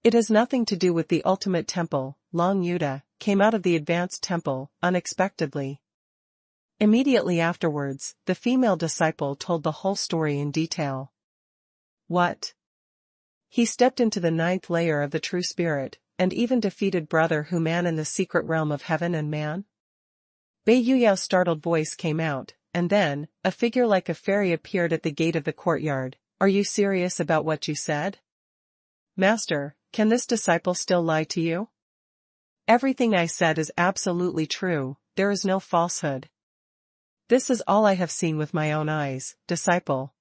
A: It has nothing to do with the ultimate temple. Long Yuda came out of the advanced temple unexpectedly. Immediately afterwards, the female disciple told the whole story in detail. What? He stepped into the 9th layer of the true spirit, and even defeated Brother Hu Man in the secret realm of heaven and man? Bei Yuyao's startled voice came out, and then, a figure like a fairy appeared at the gate of the courtyard. Are you serious about what you said? Master, can this disciple still lie to you? Everything I said is absolutely true, there is no falsehood. This is all I have seen with my own eyes, disciple.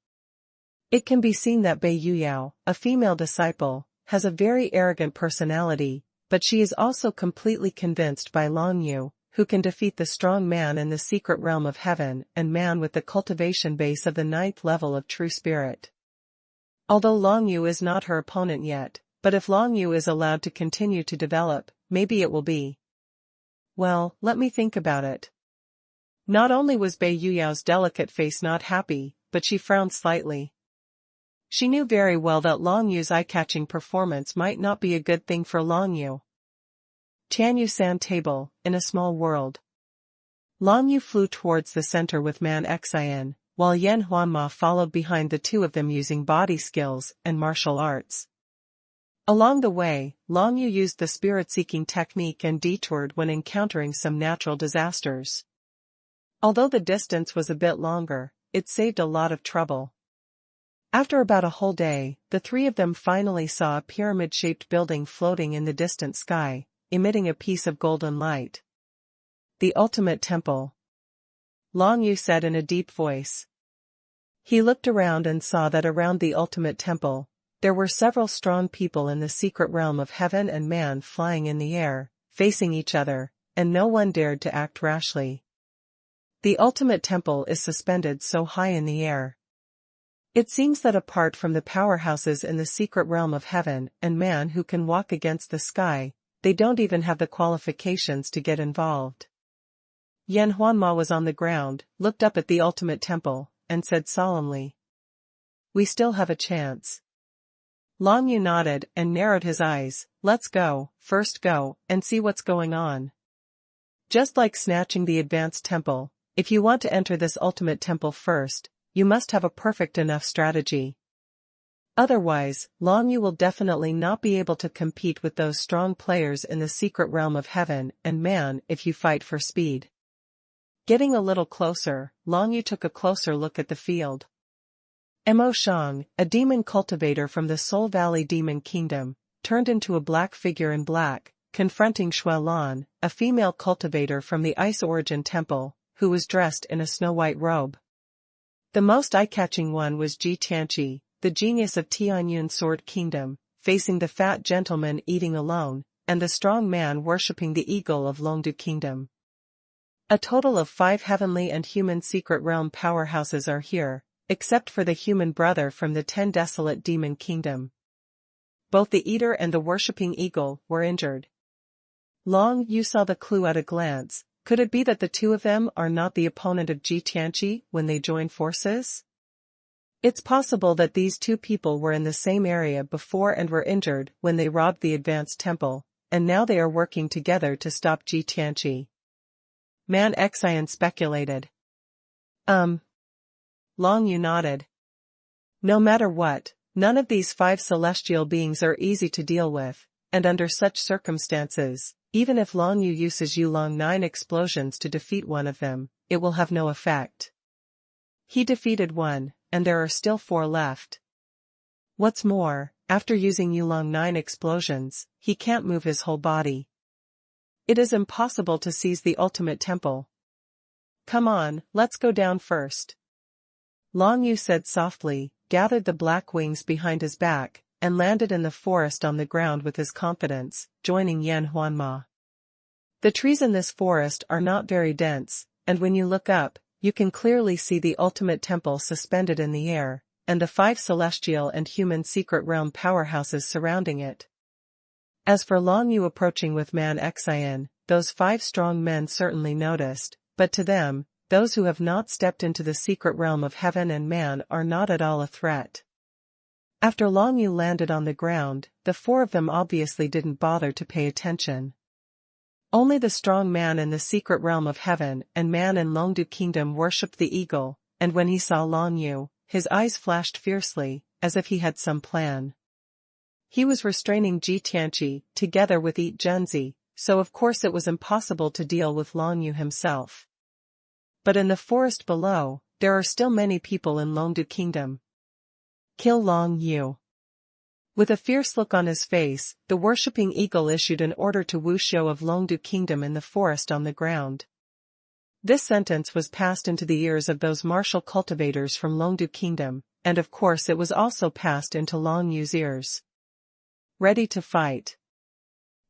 A: It can be seen that Bei Yuyao, a female disciple, has a very arrogant personality, but she is also completely convinced by Long Yu, who can defeat the strong man in the secret realm of heaven and man with the cultivation base of the 9th level of true spirit. Although Long Yu is not her opponent yet, but if Long Yu is allowed to continue to develop, maybe it will be. Well, let me think about it. Not only was Bei Yuyao's delicate face not happy, but she frowned slightly. She knew very well that Long Yu's eye-catching performance might not be a good thing for Long Yu. Tianyu San table, in a small world. Long Yu flew towards the center with Man Xian, while Yan Huanma followed behind the two of them using body skills and martial arts. Along the way, Long Yu used the spirit-seeking technique and detoured when encountering some natural disasters. Although the distance was a bit longer, it saved a lot of trouble. After about a whole day, the three of them finally saw a pyramid-shaped building floating in the distant sky, emitting a piece of golden light. The ultimate temple. Long Yu said in a deep voice. He looked around and saw that around the ultimate temple, there were several strong people in the secret realm of heaven and man flying in the air, facing each other, and no one dared to act rashly. The ultimate temple is suspended so high in the air. It seems that apart from the powerhouses in the secret realm of heaven and man who can walk against the sky, they don't even have the qualifications to get involved. Yan Huanma was on the ground, looked up at the ultimate temple, and said solemnly. We still have a chance. Long Yu nodded and narrowed his eyes. Let's go, first go, and see what's going on. Just like snatching the advanced temple, if you want to enter this ultimate temple first, you must have a perfect enough strategy. Otherwise, Long Yu will definitely not be able to compete with those strong players in the secret realm of heaven and man if you fight for speed. Getting a little closer, Long Yu took a closer look at the field. Mo Shang, a demon cultivator from the Soul Valley Demon Kingdom, turned into a black figure in black, confronting Xuanhuan, a female cultivator from the Ice Origin Temple, who was dressed in a snow-white robe. The most eye-catching one was Ji Tianqi, the genius of Tianyun Sword Kingdom, facing the fat gentleman eating alone, and the strong man worshipping the eagle of Longdu Kingdom. A total of 5 heavenly and human secret realm powerhouses are here, except for the human brother from the 10 desolate demon kingdom. Both the eater and the worshipping eagle were injured. Long Yu saw the clue at a glance. Could it be that the two of them are not the opponent of Ji Tianqi when they join forces? It's possible that these two people were in the same area before and were injured when they robbed the advanced temple, and now they are working together to stop Ji Tianqi. Man Xian speculated. Long Yu nodded. No matter what, none of these 5 celestial beings are easy to deal with, and under such circumstances, even if Long Yu uses Yulong 9 explosions to defeat one of them, it will have no effect. He defeated one, and there are still 4 left. What's more, after using Yulong 9 explosions, he can't move his whole body. It is impossible to seize the ultimate temple. Come on, let's go down first. Long Yu said softly, gathered the black wings behind his back, and landed in the forest on the ground with his confidence, joining Yan Huanma. The trees in this forest are not very dense, and when you look up, you can clearly see the ultimate temple suspended in the air, and the 5 celestial and human secret realm powerhouses surrounding it. As for Long Yu approaching with Man Xian, those 5 strong men certainly noticed, but to them, those who have not stepped into the secret realm of heaven and man are not at all a threat. After Long Yu landed on the ground, the 4 of them obviously didn't bother to pay attention. Only the strong man in the secret realm of heaven and man in Longdu Kingdom worshipped the eagle, and when he saw Long Yu, his eyes flashed fiercely, as if he had some plan. He was restraining Ji Tianqi, together with Yi Zhenzi, so of course it was impossible to deal with Long Yu himself. But in the forest below, there are still many people in Longdu Kingdom. Kill Long Yu. With a fierce look on his face, the worshipping eagle issued an order to Wu Xiu of Longdu Kingdom in the forest on the ground. This sentence was passed into the ears of those martial cultivators from Longdu Kingdom, and of course it was also passed into Long Yu's ears. Ready to fight.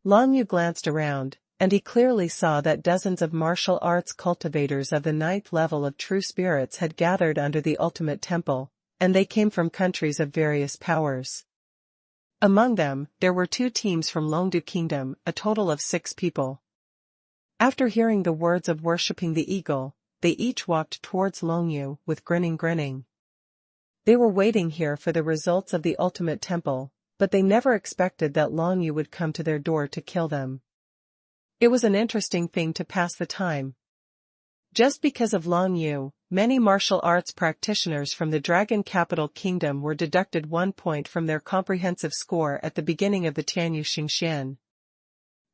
A: Long Yu glanced around, and he clearly saw that dozens of martial arts cultivators of the 9th level of true spirits had gathered under the ultimate temple, and they came from countries of various powers. Among them, there were 2 teams from Longdu Kingdom, a total of 6 people. After hearing the words of worshipping the eagle, they each walked towards Long Yu with grinning. They were waiting here for the results of the ultimate temple, but they never expected that Long Yu would come to their door to kill them. It was an interesting thing to pass the time. Just because of Long Yu, many martial arts practitioners from the Dragon Capital Kingdom were deducted 1 point from their comprehensive score at the beginning of the Tianyu Xingxian.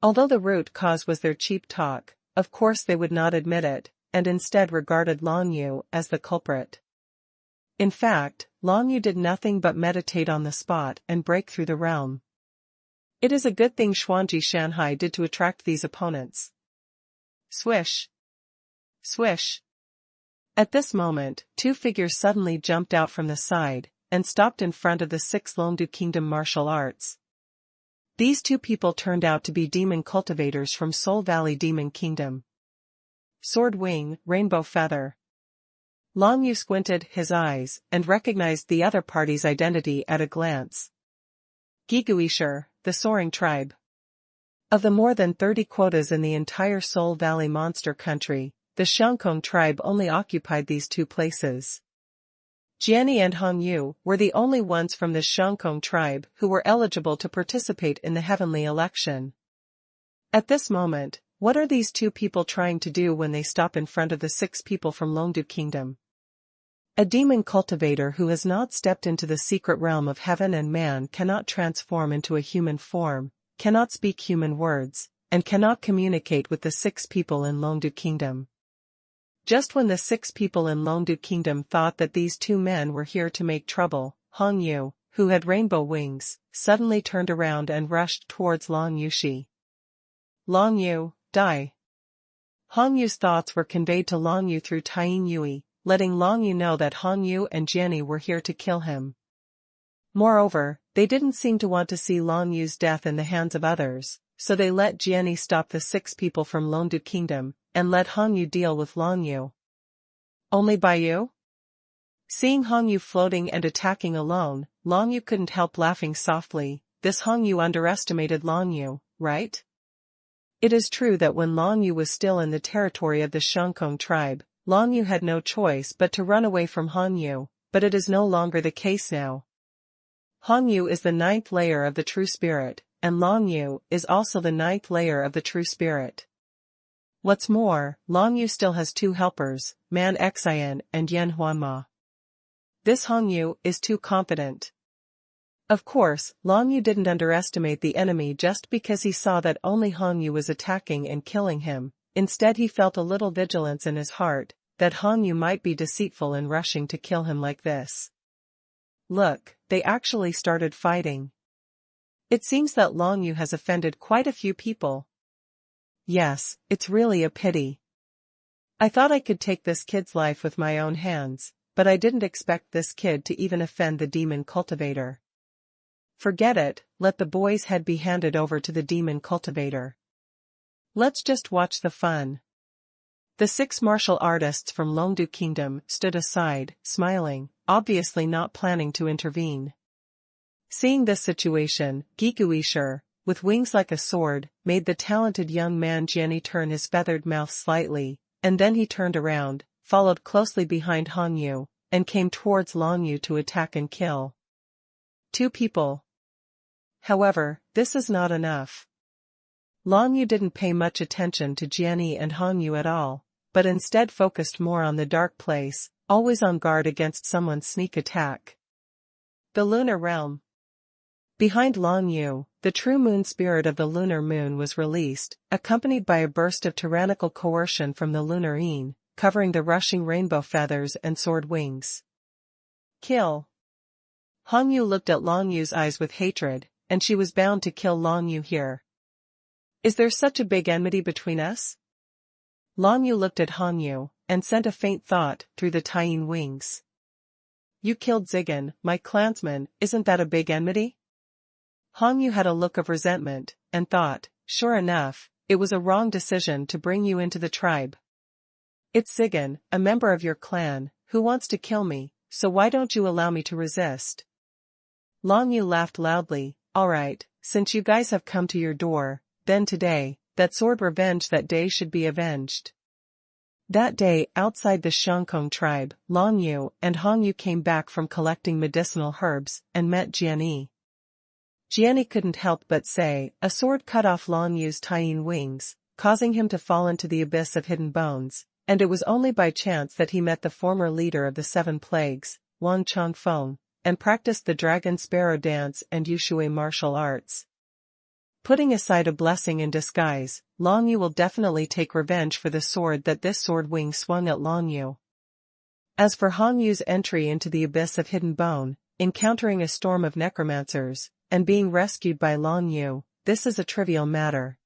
A: Although the root cause was their cheap talk, of course they would not admit it, and instead regarded Long Yu as the culprit. In fact, Long Yu did nothing but meditate on the spot and break through the realm. It is a good thing Xuanji Shanhai did to attract these opponents. Swish. Swish. At this moment, 2 figures suddenly jumped out from the side, and stopped in front of the 6 Longdu Kingdom martial arts. These 2 people turned out to be demon cultivators from Soul Valley Demon Kingdom. Sword Wing, Rainbow Feather. Long Yu squinted his eyes, and recognized the other party's identity at a glance. Giguisher, the Soaring Tribe. Of the more than 30 quotas in the entire Soul Valley monster country, the Xiangkong tribe only occupied these 2 places. Jianni and Hong Yu were the only ones from the Xiangkong tribe who were eligible to participate in the heavenly election. At this moment, what are these 2 people trying to do when they stop in front of the 6 people from Longdu Kingdom? A demon cultivator who has not stepped into the secret realm of heaven and man cannot transform into a human form, cannot speak human words, and cannot communicate with the 6 people in Longdu Kingdom. Just when the 6 people in Longdu Kingdom thought that these 2 men were here to make trouble, Hong Yu, who had rainbow wings, suddenly turned around and rushed towards Long Yushi. Long Yu, die. Hong Yu's thoughts were conveyed to Long Yu through Tying Yui, letting Long Yu know that Hong Yu and Jianni were here to kill him. Moreover, they didn't seem to want to see Long Yu's death in the hands of others, so they let Jianni stop the 6 people from Longdu Kingdom, and let Hong Yu deal with Long Yu. Only by you? Seeing Hong Yu floating and attacking alone, Long Yu couldn't help laughing softly. This Hong Yu underestimated Long Yu, right? It is true that when Long Yu was still in the territory of the Xiangkong tribe, Long Yu had no choice but to run away from Hong Yu, but it is no longer the case now. Hong Yu is the 9th layer of the true spirit, and Long Yu is also the 9th layer of the true spirit. What's more, Long Yu still has 2 helpers, Man Xian and Yan Huanma. This Hong Yu is too confident. Of course, Long Yu didn't underestimate the enemy just because he saw that only Hong Yu was attacking and killing him. Instead he felt a little vigilance in his heart, that Hong Yu might be deceitful in rushing to kill him like this. Look, they actually started fighting. It seems that Long Yu has offended quite a few people. Yes, it's really a pity. I thought I could take this kid's life with my own hands, but I didn't expect this kid to even offend the demon cultivator. Forget it, let the boy's head be handed over to the demon cultivator. Let's just watch the fun. The 6 martial artists from Longdu Kingdom stood aside, smiling, obviously not planning to intervene. Seeing this situation, Giguisher, with wings like a sword, made the talented young man Jianni turn his feathered mouth slightly, and then he turned around, followed closely behind Hong Yu, and came towards Long Yu to attack and kill. Two people. However, this is not enough. Long Yu didn't pay much attention to Jianni and Hong Yu at all, but instead focused more on the dark place, always on guard against someone's sneak attack. The lunar realm. Behind Long Yu, the true moon spirit of the lunar moon was released, accompanied by a burst of tyrannical coercion from the lunar yin, covering the rushing rainbow feathers and sword wings. Kill. Hong Yu looked at Long Yu's eyes with hatred, and she was bound to kill Long Yu here. Is there such a big enmity between us? Long Yu looked at Hong Yu, and sent a faint thought through the Taiyin wings. You killed Zigan, my clansman, isn't that a big enmity? Hong Yu had a look of resentment, and thought, sure enough, it was a wrong decision to bring you into the tribe. It's Zigan, a member of your clan, who wants to kill me, so why don't you allow me to resist? Long Yu laughed loudly. Alright, since you guys have come to your door, then today, that sword revenge that day should be avenged. That day, outside the Xiangkong tribe, Long Yu and Hong Yu came back from collecting medicinal herbs and met Jianni. Jianni couldn't help but say, a sword cut off Long Yu's Taiyin wings, causing him to fall into the abyss of hidden bones, and it was only by chance that he met the former leader of the Seven Plagues, Wang Changfeng, and practiced the dragon sparrow dance and Yushui martial arts. Putting aside a blessing in disguise, Long Yu will definitely take revenge for the sword that this sword wing swung at Long Yu. As for Hong Yu's entry into the abyss of hidden bone, encountering a storm of necromancers, and being rescued by Long Yu, this is a trivial matter.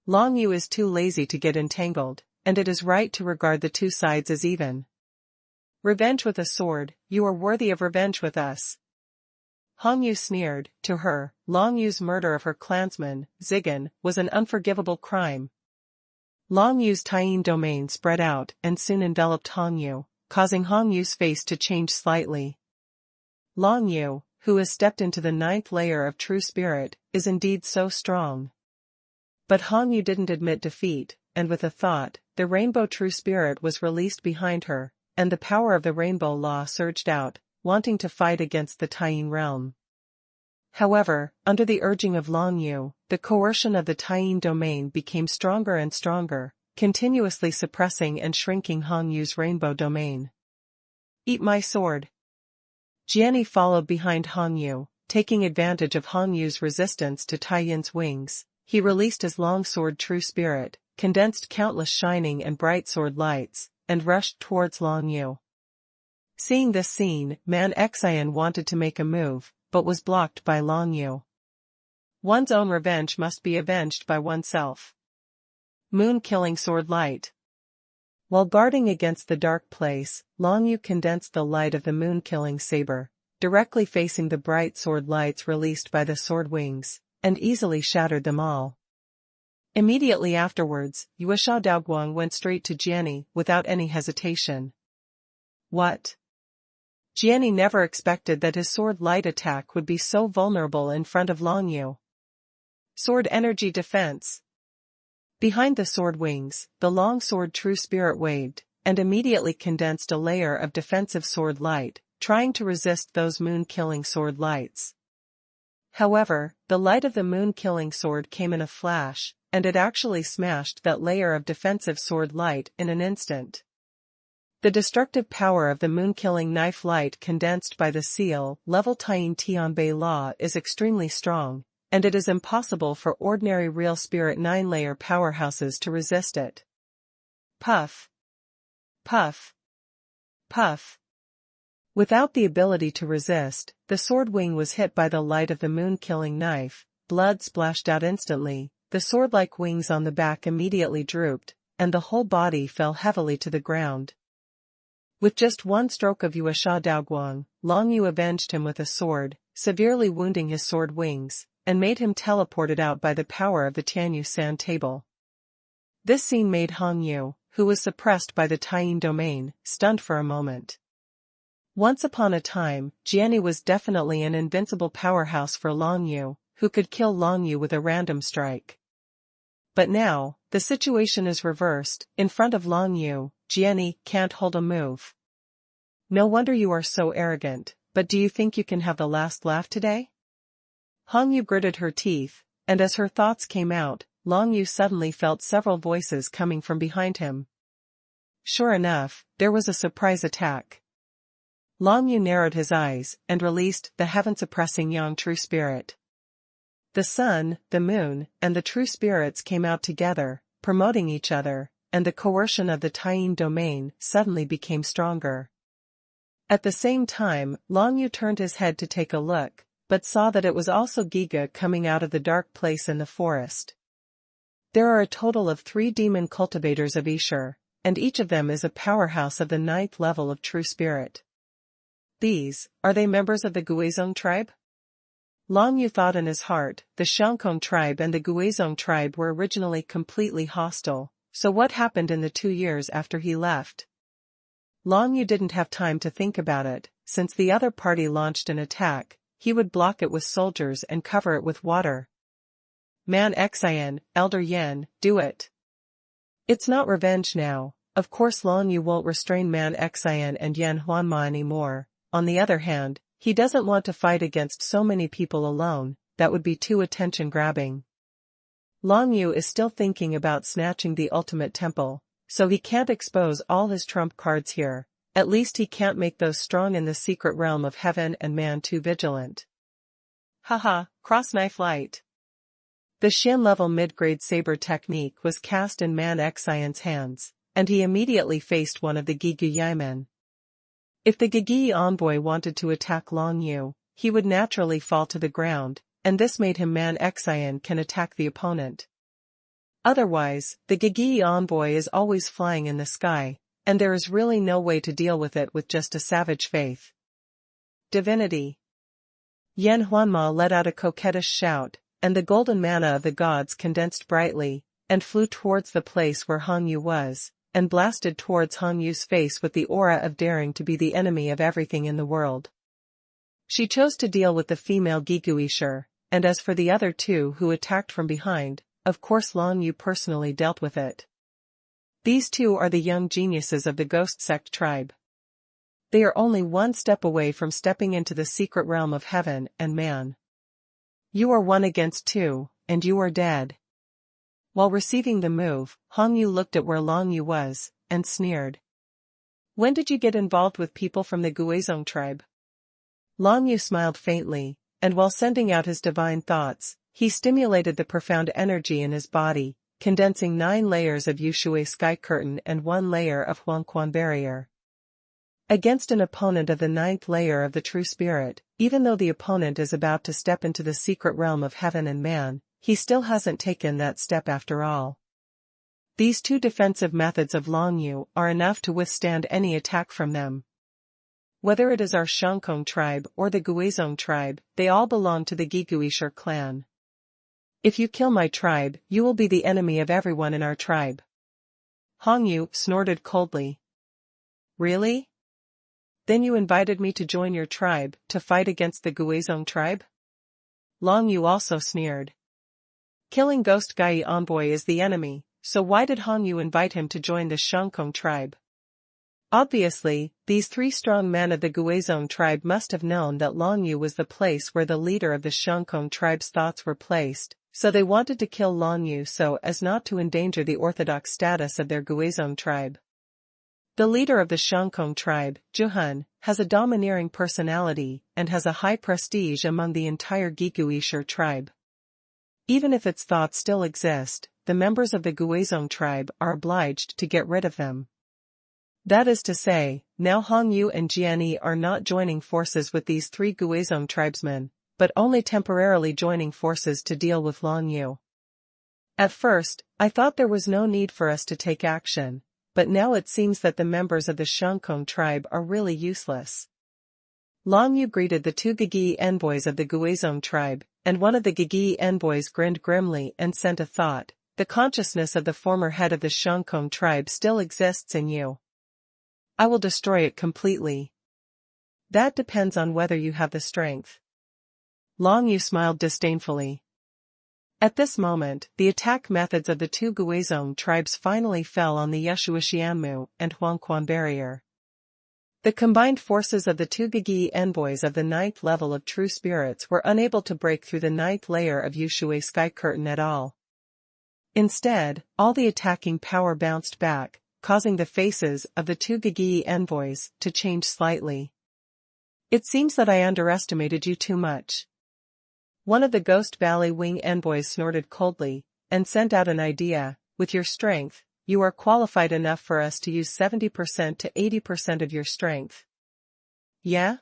A: Long Yu is too lazy to get entangled, and it is right to regard the two sides as even. Revenge with a sword, you are worthy of revenge with us. Hong Yu sneered. To her, Long Yu's murder of her clansman, Zigan, was an unforgivable crime. Long Yu's Taiyin domain spread out and soon enveloped Hong Yu, causing Hong Yu's face to change slightly. Long Yu, who has stepped into the 9th layer of true spirit, is indeed so strong. But Hong Yu didn't admit defeat, and with a thought, the rainbow true spirit was released behind her, and the power of the rainbow law surged out, wanting to fight against the Taiyin realm. However, under the urging of Long Yu, the coercion of the Taiyin domain became stronger and stronger, continuously suppressing and shrinking Hong Yu's rainbow domain. Eat my sword. Jianni followed behind Hong Yu, taking advantage of Hong Yu's resistance to Taiyin's wings. He released his long sword true spirit, condensed countless shining and bright sword lights, and rushed towards Long Yu. Seeing this scene, Man Xian wanted to make a move, but was blocked by Long Yu. One's own revenge must be avenged by oneself. Moon-killing sword light. While guarding against the dark place, Long Yu condensed the light of the moon-killing saber, directly facing the bright sword lights released by the sword wings, and easily shattered them all. Immediately afterwards, Yueshao Daoguang went straight to Jianni without any hesitation. What? Jianni never expected that his sword light attack would be so vulnerable in front of Long Yu. Sword energy defense. Behind the sword wings, the long sword true spirit waved, and immediately condensed a layer of defensive sword light, trying to resist those moon-killing sword lights. However, the light of the moon-killing sword came in a flash, and it actually smashed that layer of defensive sword light in an instant. The destructive power of the moon-killing knife light condensed by the seal-level Taiyin Tianbei law is extremely strong, and it is impossible for ordinary real spirit 9-layer powerhouses to resist it. Puff. Puff. Puff. Without the ability to resist, the sword wing was hit by the light of the moon-killing knife, blood splashed out instantly, the sword-like wings on the back immediately drooped, and the whole body fell heavily to the ground. With just one stroke of Yueshao Daoguang, Long Yu avenged him with a sword, severely wounding his sword wings, and made him teleported out by the power of the Tianyu sand table. This scene made Hong Yu, who was suppressed by the Taiyin domain, stunned for a moment. Once upon a time, Jianni was definitely an invincible powerhouse for Long Yu, who could kill Long Yu with a random strike. But now, the situation is reversed. In front of Long Yu, Jianyi can't hold a move. No wonder you are so arrogant, but do you think you can have the last laugh today? Hong Yu gritted her teeth, and as her thoughts came out, Long Yu suddenly felt several voices coming from behind him. Sure enough, there was a surprise attack. Long Yu narrowed his eyes and released the heaven-suppressing Yang True Spirit. The sun, the moon, and the True Spirits came out together, promoting each other, and the coercion of the Taiyin domain suddenly became stronger. At the same time, Long Yu turned his head to take a look, but saw that it was also Giga coming out of the dark place in the forest. There are a total of 3 demon cultivators of Ishur, and each of them is a powerhouse of the 9th level of True Spirit. Are they members of the Guizhong tribe? Long Yu thought in his heart. The Xiangkong tribe and the Guizhong tribe were originally completely hostile, so what happened in the 2 years after he left? Long Yu didn't have time to think about it. Since the other party launched an attack, he would block it with soldiers and cover it with water. Man Xian, Elder Yan, do it. It's not revenge now. Of course Long Yu won't restrain Man Xian and Yan Huanma anymore. On the other hand, he doesn't want to fight against so many people alone. That would be too attention-grabbing. Long Yu is still thinking about snatching the ultimate temple, so he can't expose all his trump cards here. At least he can't make those strong in the secret realm of heaven and man too vigilant. Haha, cross-knife light. The Shin-level mid-grade saber technique was cast in Man Xian's hands, and he immediately faced one of the Gigu Yaimen. If the Gigi envoy wanted to attack Long Yu, he would naturally fall to the ground, and this made him Man Xian can attack the opponent. Otherwise, the Gigi envoy is always flying in the sky, and there is really no way to deal with it with just a savage faith. Divinity. Yan Huanma let out a coquettish shout, and the golden mana of the gods condensed brightly, and flew towards the place where Hong Yu was, and blasted towards Hong Yu's face with the aura of daring to be the enemy of everything in the world. She chose to deal with the female Gigu Ishur, and as for the other 2 who attacked from behind, of course Long Yu personally dealt with it. These 2 are the young geniuses of the Ghost Sect tribe. They are only 1 step away from stepping into the secret realm of heaven and man. You are 1 against 2, and you are dead. While receiving the move, Hong Yu looked at where Long Yu was, and sneered. When did you get involved with people from the Guizhong tribe? Long Yu smiled faintly, and while sending out his divine thoughts, he stimulated the profound energy in his body, condensing 9 layers of Yushui sky curtain and 1 layer of Xuanhuan barrier. Against an opponent of the 9th layer of the True Spirit, even though the opponent is about to step into the secret realm of heaven and man, he still hasn't taken that step after all. These 2 defensive methods of Long Yu are enough to withstand any attack from them. Whether it is our Xiangkong tribe or the Guizhong tribe, they all belong to the Gigu Ishur clan. If you kill my tribe, you will be the enemy of everyone in our tribe. Hong Yu snorted coldly. Really? Then you invited me to join your tribe, to fight against the Guizhong tribe? Long Yu also sneered. Killing Ghost Gai envoy is the enemy, so why did Hong Yu invite him to join the Xiangkong tribe? Obviously, these 3 strong men of the Guizhong tribe must have known that Long Yu was the place where the leader of the Xiangkong tribe's thoughts were placed, so they wanted to kill Long Yu so as not to endanger the orthodox status of their Guizhong tribe. The leader of the Xiangkong tribe, Zhuhan, has a domineering personality and has a high prestige among the entire Gigu Ishur tribe. Even if its thoughts still exist, the members of the Guizhong tribe are obliged to get rid of them. That is to say, now Hong Yu and Jianyi are not joining forces with these 3 Guizhong tribesmen, but only temporarily joining forces to deal with Long Yu. At first, I thought there was no need for us to take action, but now it seems that the members of the Xiangkong tribe are really useless. Long Yu greeted the 2 Gigi envoys of the Guizhong tribe, and one of the Gigi envoys grinned grimly and sent a thought. The consciousness of the former head of the Xiangkong tribe still exists in you. I will destroy it completely. That depends on whether you have the strength. Long Yu smiled disdainfully. At this moment, the attack methods of the two Guizhong tribes finally fell on the Yeshuaxianmu and Xuanhuan barrier. The combined forces of the two Gigi envoys of the 9th level of True Spirits were unable to break through the 9th layer of Yushui Sky Curtain at all. Instead, all the attacking power bounced back, causing the faces of the two Gigi envoys to change slightly. It seems that I underestimated you too much. One of the Ghost Valley Wing envoys snorted coldly, and sent out an idea. With your strength, you are qualified enough for us to use 70% to 80% of your strength. Yeah?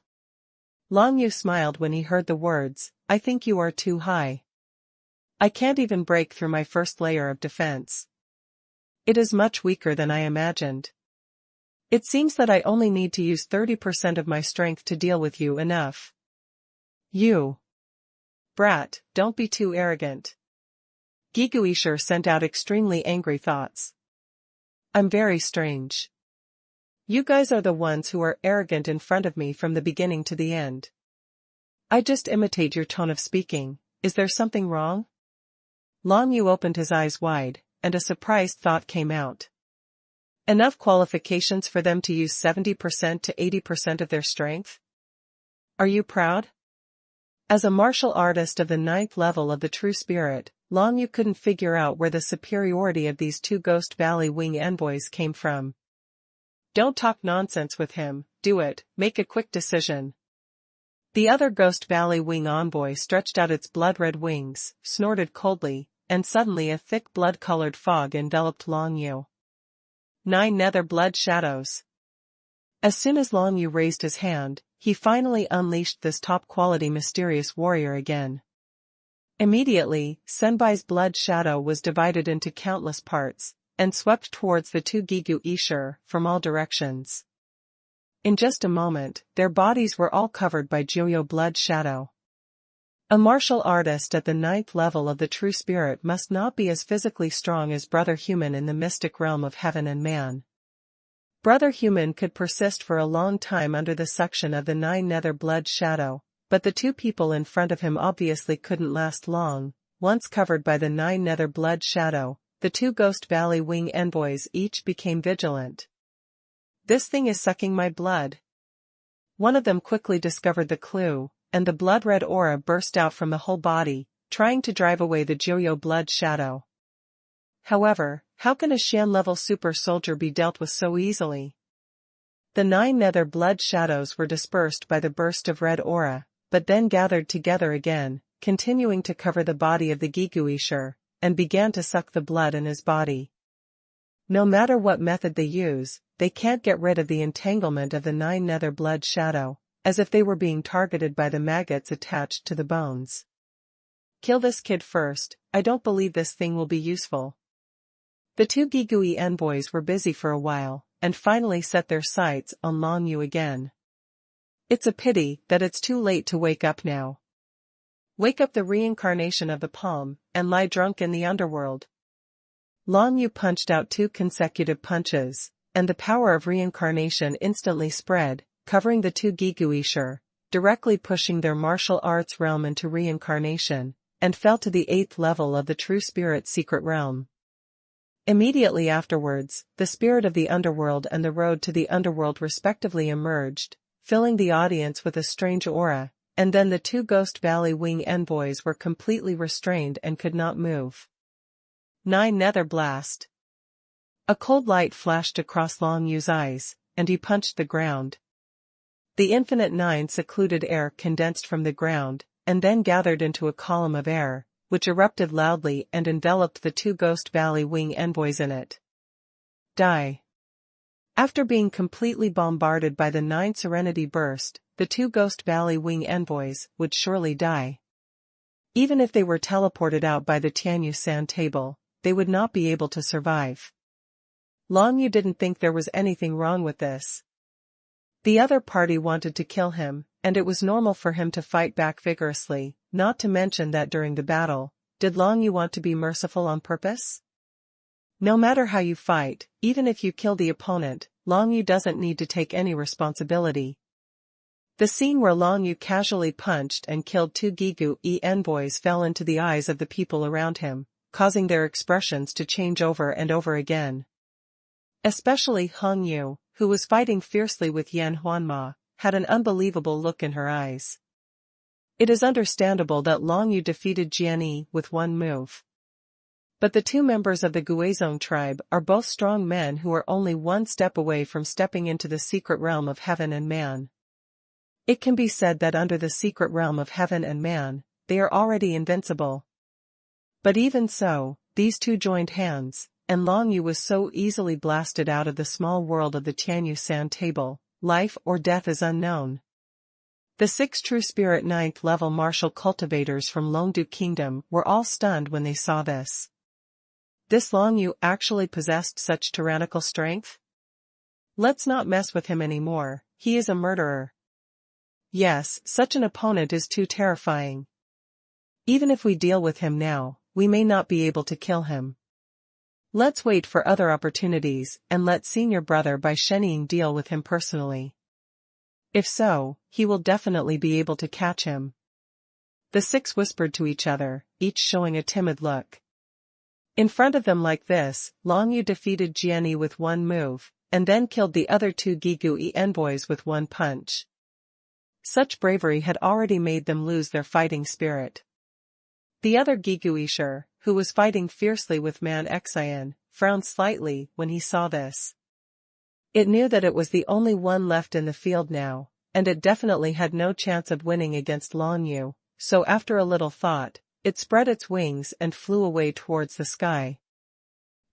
A: Long Yu smiled when he heard the words. I think you are too high. I can't even break through my first layer of defense. It is much weaker than I imagined. It seems that I only need to use 30% of my strength to deal with you enough. You brat, don't be too arrogant. Giguisher sent out extremely angry thoughts. I'm very strange. You guys are the ones who are arrogant in front of me from the beginning to the end. I just imitate your tone of speaking. Is there something wrong? Long Yu opened his eyes wide, and a surprised thought came out. Enough qualifications for them to use 70% to 80% of their strength? Are you proud? As a martial artist of the 9th level of the True Spirit, Long Yu couldn't figure out where the superiority of these two Ghost Valley Wing envoys came from. Don't talk nonsense with him, do it, make a quick decision. The other Ghost Valley Wing envoy stretched out its blood-red wings, snorted coldly, and suddenly a thick blood-colored fog enveloped Long Yu. 9 nether blood shadows. As soon as Long Yu raised his hand, he finally unleashed this top-quality mysterious warrior again. Immediately, Senbai's blood shadow was divided into countless parts, and swept towards the two Gigu Isher from all directions. In just a moment, their bodies were all covered by Joyo blood shadow. A martial artist at the 9th level of the True Spirit must not be as physically strong as Brother Human in the mystic realm of heaven and man. Brother Human could persist for a long time under the suction of the 9 nether blood shadow, but the two people in front of him obviously couldn't last long. Once covered by the 9 nether blood shadow, the two Ghost Valley Wing envoys each became vigilant. This thing is sucking my blood. One of them quickly discovered the clue, and the blood-red aura burst out from the whole body, trying to drive away the Joyo blood shadow. However, how can a Xian-level super soldier be dealt with so easily? The 9 nether blood shadows were dispersed by the burst of red aura, but then gathered together again, continuing to cover the body of the Giguisher, and began to suck the blood in his body. No matter what method they use, they can't get rid of the entanglement of the 9 nether blood shadow, as if they were being targeted by the maggots attached to the bones. Kill this kid first, I don't believe this thing will be useful. The two Gigui envoys were busy for a while, and finally set their sights on Long Yu again. It's a pity that it's too late to wake up now. Wake up the reincarnation of the palm, and lie drunk in the underworld. Long Yu punched out 2 consecutive punches, and the power of reincarnation instantly spread, covering the two Giguisher, directly pushing their martial arts realm into reincarnation, and fell to the 8th level of the True Spirit secret realm. Immediately afterwards, the spirit of the underworld and the road to the underworld respectively emerged, filling the audience with a strange aura, and then the two Ghost Valley Wing envoys were completely restrained and could not move. 9 nether blast. A cold light flashed across Long Yu's eyes, and he punched the ground. The infinite 9 secluded air condensed from the ground, and then gathered into a column of air, which erupted loudly and enveloped the two Ghost Valley Wing envoys in it. Die. After being completely bombarded by the 9 Serenity Burst, the two Ghost Valley Wing envoys would surely die. Even if they were teleported out by the Tianyu San table, they would not be able to survive. Long Yu didn't think there was anything wrong with this. The other party wanted to kill him, and it was normal for him to fight back vigorously, not to mention that during the battle, did Long Yu want to be merciful on purpose? No matter how you fight, even if you kill the opponent, Long Yu doesn't need to take any responsibility. The scene where Long Yu casually punched and killed two Gigu-e envoys fell into the eyes of the people around him, causing their expressions to change over and over again. Especially Hong Yu, who was fighting fiercely with Yan Huanma, had an unbelievable look in her eyes. It is understandable that Long Yu defeated Jianyi with one move. But the two members of the Guizhong tribe are both strong men who are only one step away from stepping into the secret realm of heaven and man. It can be said that under the secret realm of heaven and man, they are already invincible. But even so, these two joined hands, and Long Yu was so easily blasted out of the small world of the Tianyu Sand table. Life or death is unknown. The 6 true spirit 9th level martial cultivators from Longdu Kingdom were all stunned when they saw this. This Long Yu actually possessed such tyrannical strength? Let's not mess with him anymore, he is a murderer. Yes, such an opponent is too terrifying. Even if we deal with him now, we may not be able to kill him. Let's wait for other opportunities and let senior brother Bai Shenying deal with him personally. If so, he will definitely be able to catch him. The 6 whispered to each other, each showing a timid look. In front of them like this, Long Yu defeated Jianyi with one move, and then killed the other 2 Gigu-e envoys with one punch. Such bravery had already made them lose their fighting spirit. The other Gigu-e, who was fighting fiercely with Man Xian, frowned slightly when he saw this. It knew that it was the only one left in the field now, and it definitely had no chance of winning against Long Yu, so after a little thought, it spread its wings and flew away towards the sky.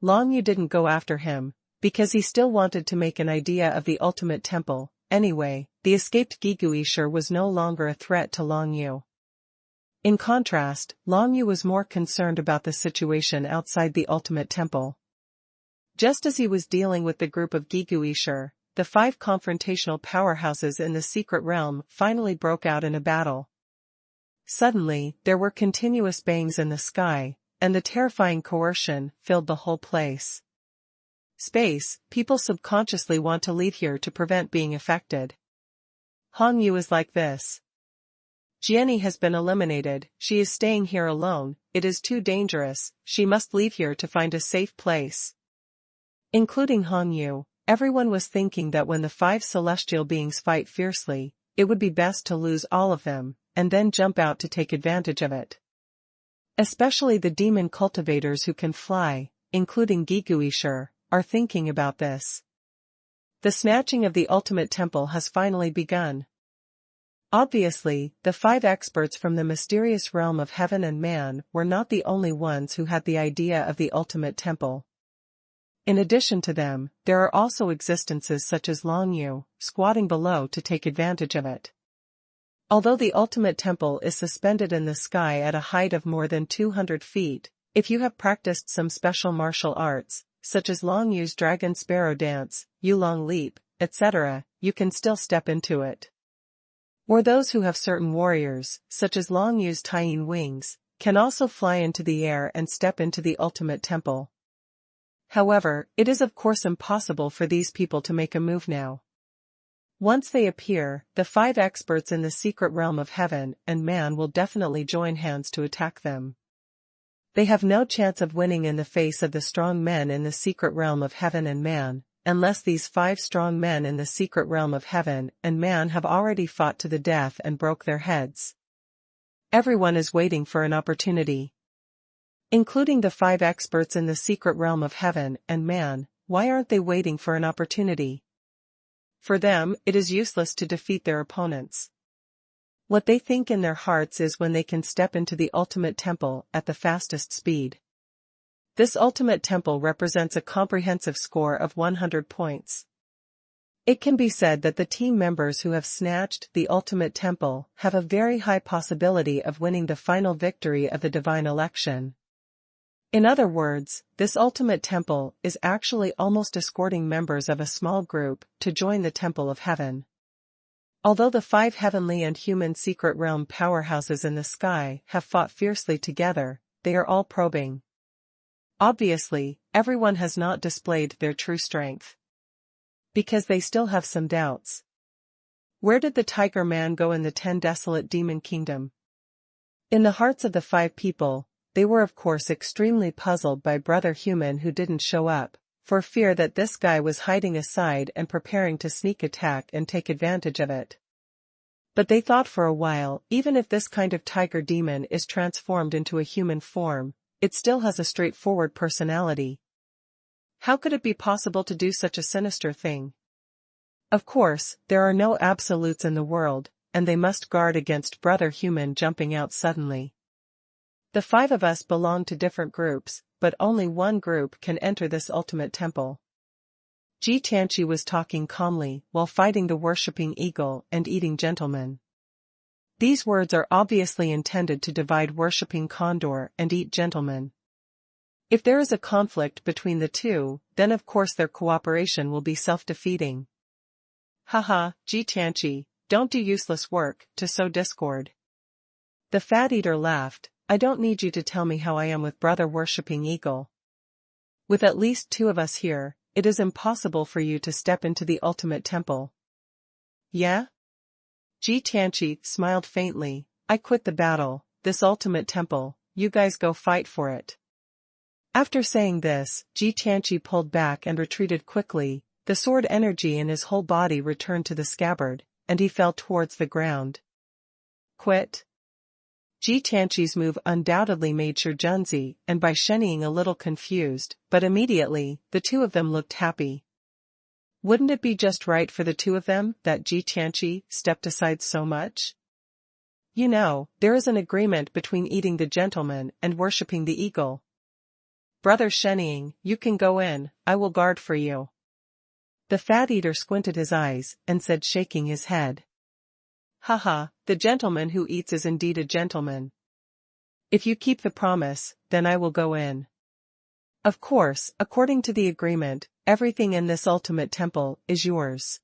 A: Long Yu didn't go after him, because he still wanted to make an idea of the ultimate temple. Anyway, the escaped Gigu-e was no longer a threat to Long Yu. In contrast, Long Yu was more concerned about the situation outside the ultimate temple. Just as he was dealing with the group of Gigu-e, the 5 confrontational powerhouses in the secret realm finally broke out in a battle. Suddenly, there were continuous bangs in the sky, and the terrifying coercion filled the whole place. Space, people subconsciously want to leave here to prevent being affected. Hong Yu is like this. Jianyi has been eliminated, she is staying here alone, it is too dangerous, she must leave here to find a safe place. Including Hong Yu, everyone was thinking that when the 5 celestial beings fight fiercely, it would be best to lose all of them, and then jump out to take advantage of it. Especially the demon cultivators who can fly, including Gigu-e, are thinking about this. The snatching of the ultimate temple has finally begun. Obviously, the 5 experts from the mysterious realm of heaven and man were not the only ones who had the idea of the ultimate temple. In addition to them, there are also existences such as Long Yu, squatting below to take advantage of it. Although the ultimate temple is suspended in the sky at a height of more than 200 feet, if you have practiced some special martial arts, such as Long Yu's dragon sparrow dance, Yulong leap, etc., you can still step into it. Or those who have certain warriors, such as Long Yu's Taiyin wings, can also fly into the air and step into the ultimate temple. However, it is of course impossible for these people to make a move now. Once they appear, the 5 experts in the secret realm of heaven and man will definitely join hands to attack them. They have no chance of winning in the face of the strong men in the secret realm of heaven and man, unless these 5 strong men in the secret realm of heaven and man have already fought to the death and broke their heads. Everyone is waiting for an opportunity. Including the 5 experts in the secret realm of heaven and man, why aren't they waiting for an opportunity? For them, it is useless to defeat their opponents. What they think in their hearts is when they can step into the ultimate temple at the fastest speed. This ultimate temple represents a comprehensive score of 100 points. It can be said that the team members who have snatched the ultimate temple have a very high possibility of winning the final victory of the divine election. In other words, this ultimate temple is actually almost escorting members of a small group to join the Temple of Heaven. Although the 5 heavenly and human secret realm powerhouses in the sky have fought fiercely together, they are all probing. Obviously, everyone has not displayed their true strength. Because they still have some doubts. Where did the tiger man go in the 10 desolate demon kingdom? In the hearts of the 5 people, they were of course extremely puzzled by Brother Human who didn't show up, for fear that this guy was hiding aside and preparing to sneak attack and take advantage of it. But they thought for a while, even if this kind of tiger demon is transformed into a human form, it still has a straightforward personality. How could it be possible to do such a sinister thing? Of course, there are no absolutes in the world, and they must guard against Brother Human jumping out suddenly. The 5 of us belong to different groups, but only one group can enter this ultimate temple. Ji Tianqi was talking calmly while fighting the worshipping eagle and eating gentleman. These words are obviously intended to divide worshipping condor and eat gentleman. If there is a conflict between the two, then of course their cooperation will be self-defeating. Haha, Ji Tianqi, don't do useless work to sow discord. The fat eater laughed. I don't need you to tell me how I am with brother worshipping eagle. With at least 2 of us here, it is impossible for you to step into the ultimate temple. Yeah? Ji Tianqi smiled faintly. I quit the battle, this ultimate temple, you guys go fight for it. After saying this, Ji Tianqi pulled back and retreated quickly, the sword energy in his whole body returned to the scabbard, and he fell towards the ground. Quit? Ji Tianqi's move undoubtedly made Shujunzi and Bai Sheniying a little confused, but immediately, the 2 of them looked happy. Wouldn't it be just right for the 2 of them that Ji Tianqi stepped aside so much? You know, there is an agreement between eating the gentleman and worshipping the eagle. Brother Sheniying, you can go in, I will guard for you. The fat eater squinted his eyes and said, shaking his head. Haha, the gentleman who eats is indeed a gentleman. If you keep the promise, then I will go in. Of course, according to the agreement, everything in this ultimate temple is yours.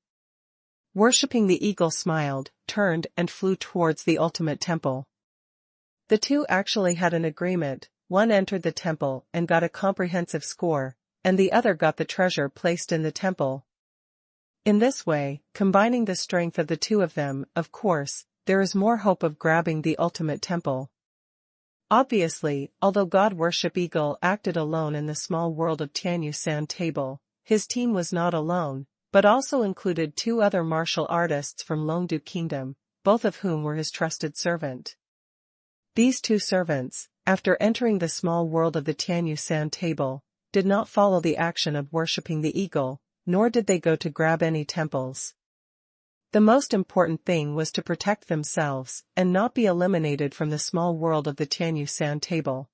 A: Worshipping the eagle smiled, turned and flew towards the ultimate temple. The 2 actually had an agreement, one entered the temple and got a comprehensive score, and the other got the treasure placed in the temple. In this way, combining the strength of the 2 of them, of course, there is more hope of grabbing the ultimate temple. Obviously, although God Worship Eagle acted alone in the small world of Tianyu Sand Table, his team was not alone, but also included 2 other martial artists from Longdu Kingdom, both of whom were his trusted servant. These 2 servants, after entering the small world of the Tianyu Sand Table, did not follow the action of worshipping the eagle, nor did they go to grab any temples. The most important thing was to protect themselves and not be eliminated from the small world of the Tianyu Sand Table.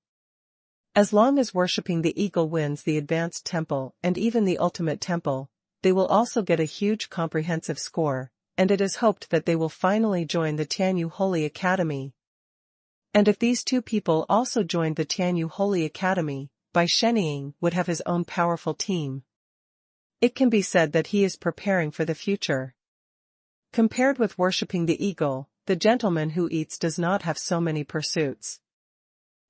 A: As long as worshipping the eagle wins the advanced temple and even the ultimate temple, they will also get a huge comprehensive score, and it is hoped that they will finally join the Tianyu Holy Academy. And if these 2 people also joined the Tianyu Holy Academy, Bai Sheniying would have his own powerful team. It can be said that he is preparing for the future. Compared with worshipping the eagle, the gentleman who eats does not have so many pursuits.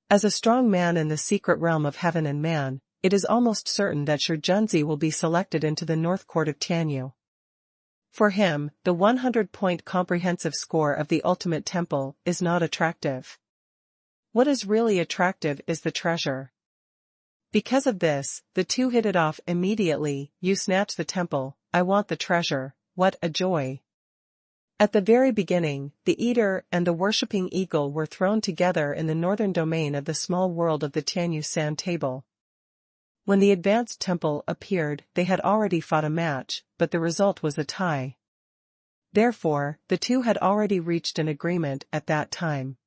A: As a strong man in the secret realm of heaven and man, it is almost certain that Shujunzi will be selected into the North Court of Tianyu. For him, the 100-point comprehensive score of the ultimate temple is not attractive. What is really attractive is the treasure. Because of this, the 2 hit it off immediately. You snatch the temple, I want the treasure, what a joy. At the very beginning, the eater and the worshipping eagle were thrown together in the northern domain of the small world of the Tianyu Sand Table. When the advanced temple appeared, they had already fought a match, but the result was a tie. Therefore, the 2 had already reached an agreement at that time.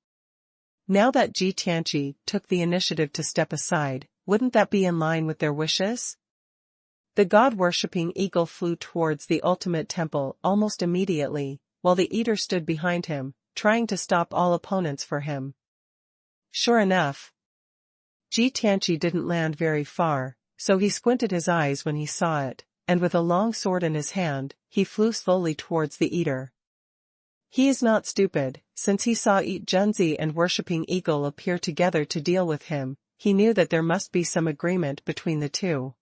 A: Now that Ji Tianqi took the initiative to step aside, wouldn't that be in line with their wishes? The god-worshipping eagle flew towards the ultimate temple almost immediately, while the eater stood behind him, trying to stop all opponents for him. Sure enough, Ji Tianqi didn't land very far, so he squinted his eyes when he saw it, and with a long sword in his hand, he flew slowly towards the eater. He is not stupid, since he saw Eat Junzi and worshipping eagle appear together to deal with him. He knew that there must be some agreement between the 2.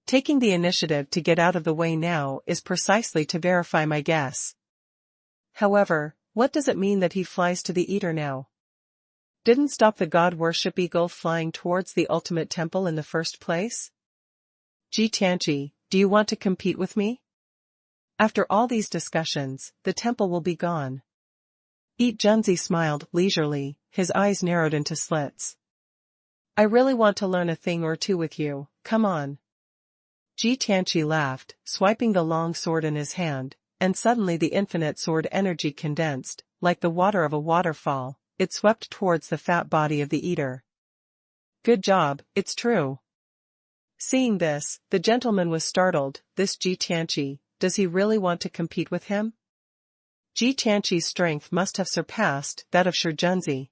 A: Taking the initiative to get out of the way now is precisely to verify my guess. However, what does it mean that he flies to the eater now? Didn't stop the god-worship eagle flying towards the ultimate temple in the first place? Ji Tianqi, do you want to compete with me? After all these discussions, the temple will be gone. Eat Junzi smiled leisurely, his eyes narrowed into slits. I really want to learn a thing or two with you, come on. Ji Tianqi laughed, swiping the long sword in his hand, and suddenly the infinite sword energy condensed, like the water of a waterfall, it swept towards the fat body of the eater. Good job, it's true. Seeing this, the gentleman was startled. This Ji Tianqi, does he really want to compete with him? Ji Tianqi's strength must have surpassed that of Shujunzi.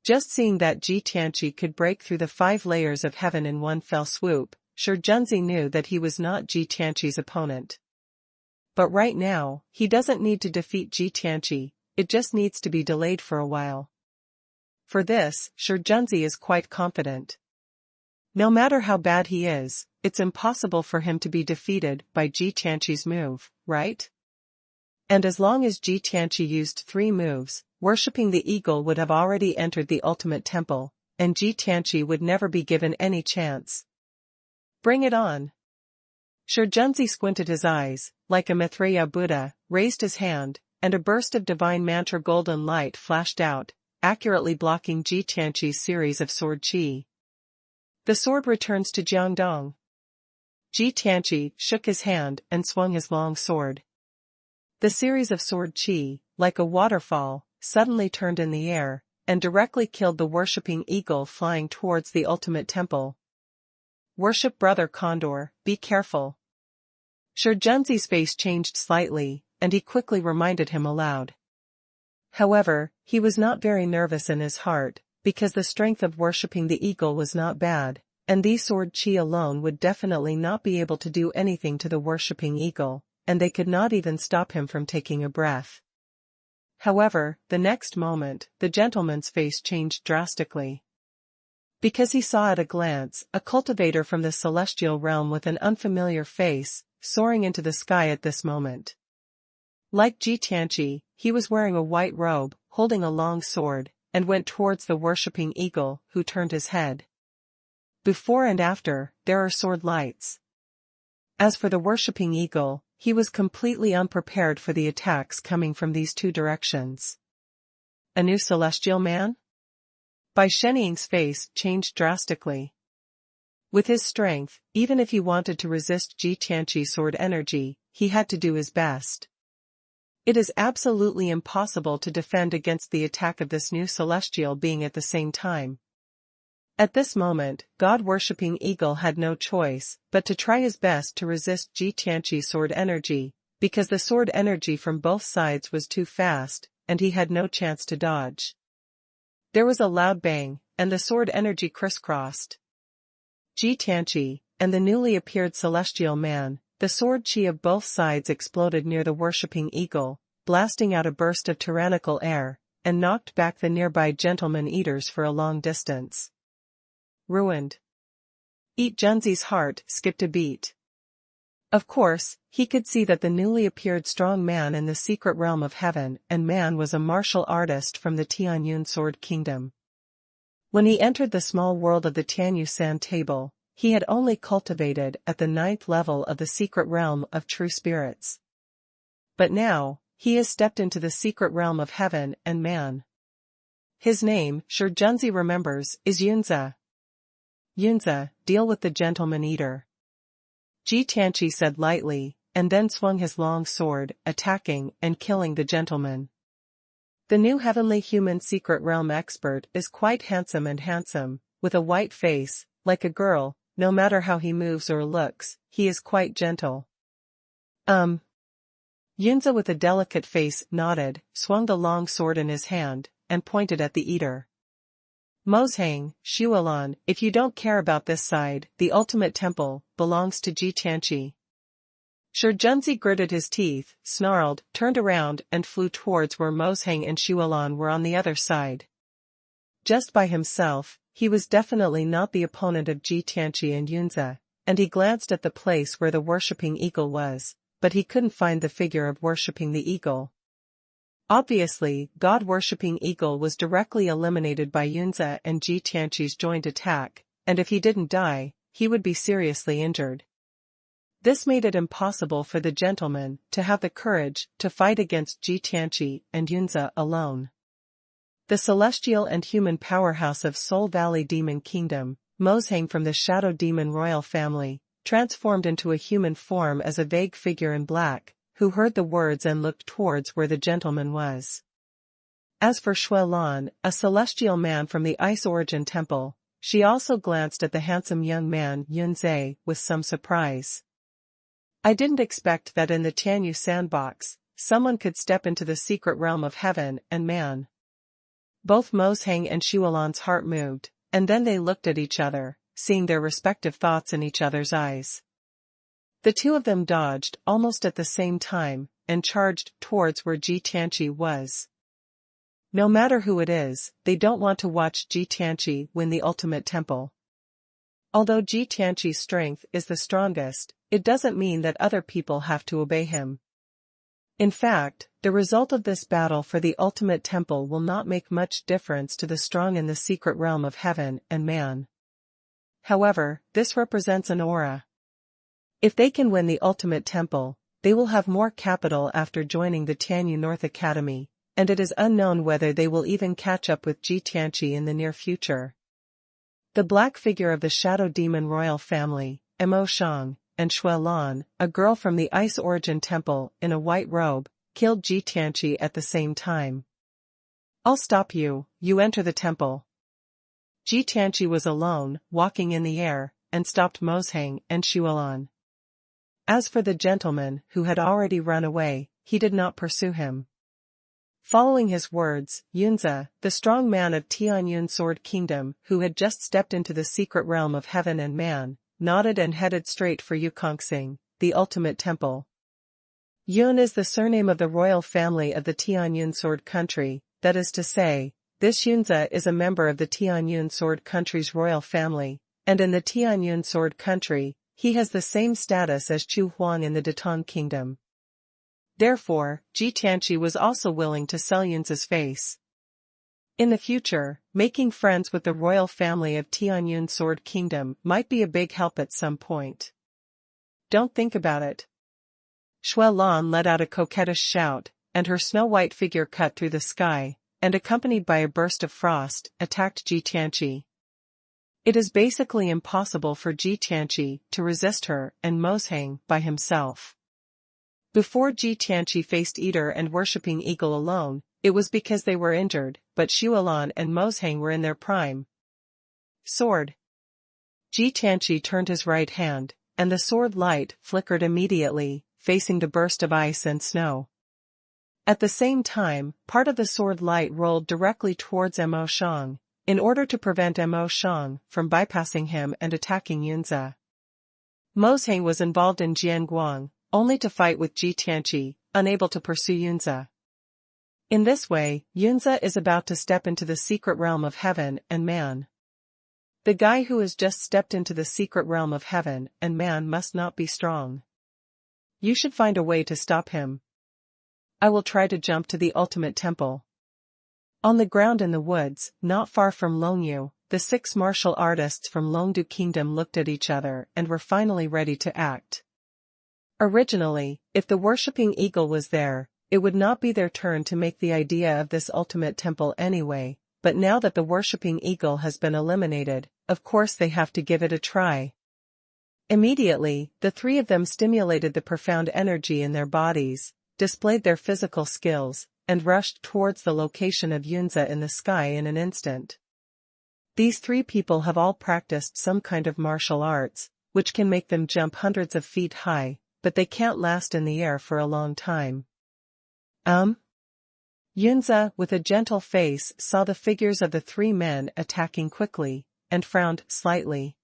A: Just seeing that Ji Tianqi could break through the 5 layers of heaven in one fell swoop, Shujunzi knew that he was not Ji Tianqi's opponent. But right now, he doesn't need to defeat Ji Tianqi, it just needs to be delayed for a while. For this, Shujunzi is quite confident. No matter how bad he is, it's impossible for him to be defeated by Ji Tianqi's move, right? And as long as Ji Tianqi used 3 moves, worshipping the eagle would have already entered the ultimate temple, and Ji Tianqi would never be given any chance. Bring it on. Shujunzi squinted his eyes, like a Maitreya Buddha, raised his hand, and a burst of divine mantra golden light flashed out, accurately blocking Ji Tianqi's series of sword qi. The sword returns to Jiangdong. Ji Tianqi shook his hand and swung his long sword. The series of sword qi, like a waterfall, suddenly turned in the air, and directly killed the worshipping eagle flying towards the ultimate temple. Worship Brother Condor, be careful. Shujunzi's face changed slightly, and he quickly reminded him aloud. However, he was not very nervous in his heart, because the strength of worshipping the eagle was not bad, and the sword qi alone would definitely not be able to do anything to the worshipping eagle, and they could not even stop him from taking a breath. However, the next moment, the gentleman's face changed drastically. Because he saw at a glance a cultivator from the celestial realm with an unfamiliar face, soaring into the sky at this moment. Like Ji Tianqi, he was wearing a white robe, holding a long sword, and went towards the worshipping eagle, who turned his head. Before and after, there are sword lights. As for the worshipping eagle, he was completely unprepared for the attacks coming from these 2 directions. A new celestial man? Bai Shenying's face changed drastically. With his strength, even if he wanted to resist Ji Tianqi's sword energy, he had to do his best. It is absolutely impossible to defend against the attack of this new celestial being at the same time. At this moment, God-worshipping eagle had no choice but to try his best to resist Ji Tianqi's sword energy, because the sword energy from both sides was too fast, and he had no chance to dodge. There was a loud bang, and the sword energy crisscrossed. Ji Tianqi, and the newly appeared celestial man, the sword qi of both sides exploded near the worshipping eagle, blasting out a burst of tyrannical air, and knocked back the nearby gentleman eaters for a long distance. Ruined. Eat Junzi's heart skipped a beat. Of course, he could see that the newly appeared strong man in the secret realm of heaven and man was a martial artist from the Tianyun Sword Kingdom. When he entered the small world of the Tianyu Sand Table, he had only cultivated at the 9th level of the secret realm of true spirits. But now, he has stepped into the secret realm of heaven and man. His name, sure Junzi remembers, is Yunzi. Yunzi, deal with the gentleman eater. Ji Tianqi said lightly, and then swung his long sword, attacking and killing the gentleman. The new heavenly human secret realm expert is quite handsome, with a white face, like a girl. No matter how he moves or looks, he is quite gentle. Yunzi with a delicate face nodded, swung the long sword in his hand, and pointed at the eater. Mozhang, Xuanhuan, if you don't care about this side, the ultimate temple belongs to Ji Tianqi. Junzi gritted his teeth, snarled, turned around and flew towards where Mozhang and Xuanhuan were on the other side. Just by himself, he was definitely not the opponent of Ji Tianqi and Yunzi, and he glanced at the place where the worshipping eagle was, but he couldn't find the figure of worshipping the eagle. Obviously, God-worshipping eagle was directly eliminated by Yunzi and Ji Tianqi's joint attack, and if he didn't die, he would be seriously injured. This made it impossible for the gentleman to have the courage to fight against Ji Tianqi and Yunzi alone. The celestial and human powerhouse of Soul Valley Demon Kingdom, Mozhang from the Shadow Demon royal family, transformed into a human form as a vague figure in black, who heard the words and looked towards where the gentleman was. As for Xuanhuan, a celestial man from the Ice Origin Temple, she also glanced at the handsome young man Yunzi with some surprise. I didn't expect that in the Tianyu sandbox, someone could step into the secret realm of heaven and man. Both Mozhang and Xuanhuan's heart moved, and then they looked at each other, seeing their respective thoughts in each other's eyes. The two of them dodged almost at the same time, and charged towards where Ji Tianqi was. No matter who it is, they don't want to watch Ji Tianqi win the ultimate temple. Although Ji Tianqi's strength is the strongest, it doesn't mean that other people have to obey him. In fact, the result of this battle for the ultimate temple will not make much difference to the strong in the secret realm of heaven and man. However, this represents an aura. If they can win the ultimate temple, they will have more capital after joining the Tianyu North Academy, and it is unknown whether they will even catch up with Ji Tianqi in the near future. The black figure of the Shadow Demon royal family, Mo Shang, and Xuanhuan, a girl from the Ice Origin Temple in a white robe, killed Ji Tianqi at the same time. I'll stop you, you enter the temple. Ji Tianqi was alone, walking in the air, and stopped Mozhang and Xuanhuan. As for the gentleman who had already run away, he did not pursue him. Following his words, Yunzi, the strong man of Tianyun Sword Kingdom who had just stepped into the secret realm of heaven and man, nodded and headed straight for Yukongsing, the ultimate temple. Yun is the surname of the royal family of the Tianyun Sword Country, that is to say, this Yunzi is a member of the Tianyun Sword Country's royal family, and in the Tianyun Sword Country, he has the same status as Chu Huang in the Datong Kingdom. Therefore, Ji Tianqi was also willing to sell Yunzi's face. In the future, making friends with the royal family of Tianyun Sword Kingdom might be a big help at some point. Don't think about it. Xuanhuan let out a coquettish shout, and her snow-white figure cut through the sky, and accompanied by a burst of frost, attacked Ji Tianqi. It is basically impossible for Ji Tianqi to resist her and Mozhang by himself. Before Ji Tianqi faced Eater and Worshipping Eagle alone, it was because they were injured, but Xuanhuan and Mozhang were in their prime. Sword. Ji Tianqi turned his right hand, and the sword light flickered immediately, facing the burst of ice and snow. At the same time, part of the sword light rolled directly towards Mo Shang, in order to prevent Mo Shang from bypassing him and attacking Yunzi. Mozhang was involved in Jianguang, only to fight with Ji Tianqi, unable to pursue Yunzi. In this way, Yunzi is about to step into the secret realm of heaven and man. The guy who has just stepped into the secret realm of heaven and man must not be strong. You should find a way to stop him. I will try to jump to the ultimate temple. On the ground in the woods, not far from Longyu, the 6 martial artists from Longdu Kingdom looked at each other and were finally ready to act. Originally, if the worshipping eagle was there, it would not be their turn to make the idea of this ultimate temple anyway, but now that the worshipping eagle has been eliminated, of course they have to give it a try. Immediately, the 3 of them stimulated the profound energy in their bodies, displayed their physical skills, and rushed towards the location of Yunzi in the sky in an instant. These 3 people have all practiced some kind of martial arts, which can make them jump hundreds of feet high, but they can't last in the air for a long time. Yunzi, with a gentle face, saw the figures of the 3 men attacking quickly, and frowned slightly.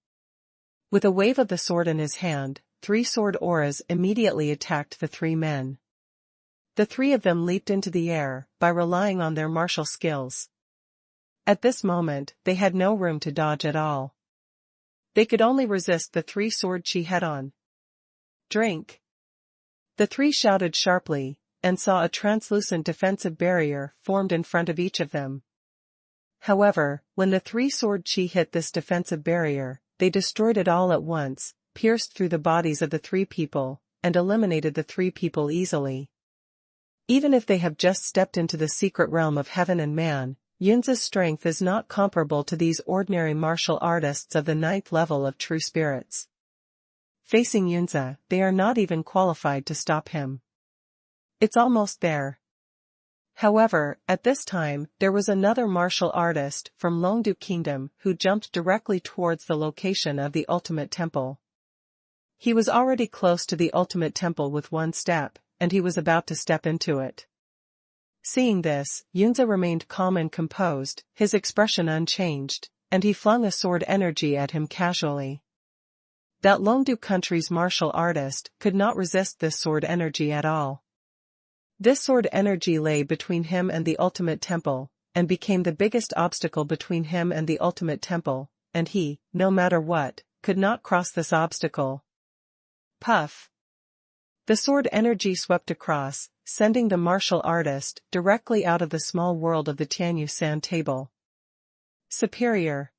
A: With a wave of the sword in his hand, 3 sword auras immediately attacked the 3 men. The 3 of them leaped into the air, by relying on their martial skills. At this moment, they had no room to dodge at all. They could only resist the 3 sword chi head-on. Drink! The 3 shouted sharply, and saw a translucent defensive barrier formed in front of each of them. However, when the three-sword chi hit this defensive barrier, they destroyed it all at once, pierced through the bodies of the three people, and eliminated the three people easily. Even if they have just stepped into the secret realm of heaven and man, Yunza's strength is not comparable to these ordinary martial artists of the 9th level of true spirits. Facing Yunza, they are not even qualified to stop him. It's almost there. However, at this time, there was another martial artist from Longdu Kingdom who jumped directly towards the location of the Ultimate Temple. He was already close to the Ultimate Temple with one step, and he was about to step into it. Seeing this, Yunza remained calm and composed, his expression unchanged, and he flung a sword energy at him casually. That Longdu country's martial artist could not resist this sword energy at all. This sword energy lay between him and the Ultimate Temple, and became the biggest obstacle between him and the Ultimate Temple, and he, no matter what, could not cross this obstacle. Puff! The sword energy swept across, sending the martial artist directly out of the small world of the Tianyu San table. Superior.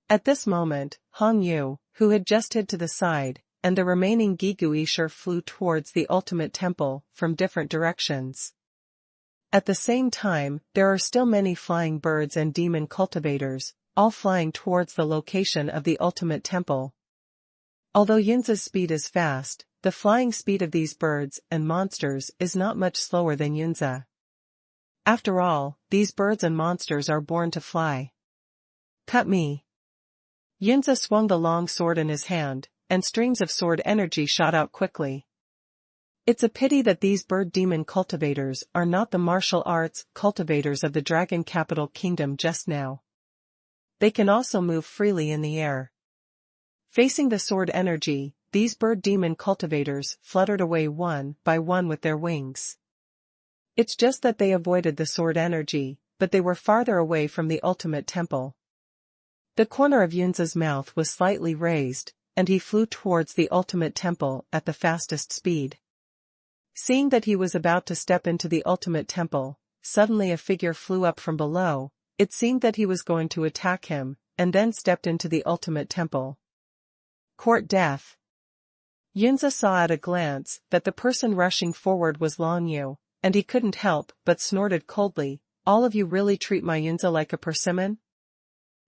A: At this moment, Hong Yu, who had just hid to the side, and the remaining Gigu Isher flew towards the Ultimate Temple from different directions. At the same time, there are still many flying birds and demon cultivators, all flying towards the location of the Ultimate Temple. Although Yunza's speed is fast, the flying speed of these birds and monsters is not much slower than Yunza. After all, these birds and monsters are born to fly. Cut me! Yunza swung the long sword in his hand, and streams of sword energy shot out quickly. It's a pity that these bird demon cultivators are not the martial arts cultivators of the Dragon Capital Kingdom just now. They can also move freely in the air. Facing the sword energy, these bird demon cultivators fluttered away one by one with their wings. It's just that they avoided the sword energy, but they were farther away from the Ultimate Temple. The corner of Yunza's mouth was slightly raised, and he flew towards the Ultimate Temple at the fastest speed. Seeing that he was about to step into the Ultimate Temple, suddenly a figure flew up from below. It seemed that he was going to attack him, and then stepped into the Ultimate Temple. Court Death. Yunza saw at a glance that the person rushing forward was Long Yu, and he couldn't help but snorted coldly, "All of you really treat my Yunza like a persimmon?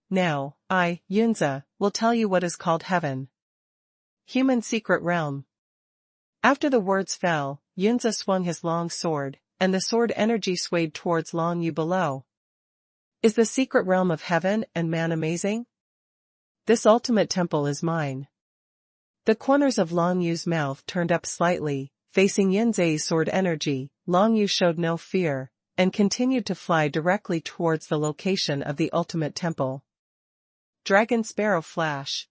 A: Now, I, Yunza, will tell you what is called heaven. Human secret realm." After the words fell, Yunza swung his long sword, and the sword energy swayed towards Long Yu below. Is the secret realm of heaven and man amazing? This Ultimate Temple is mine. The corners of Long Yu's mouth turned up slightly, facing Yunza's sword energy. Long Yu showed no fear, and continued to fly directly towards the location of the Ultimate Temple. Dragon Sparrow Flash.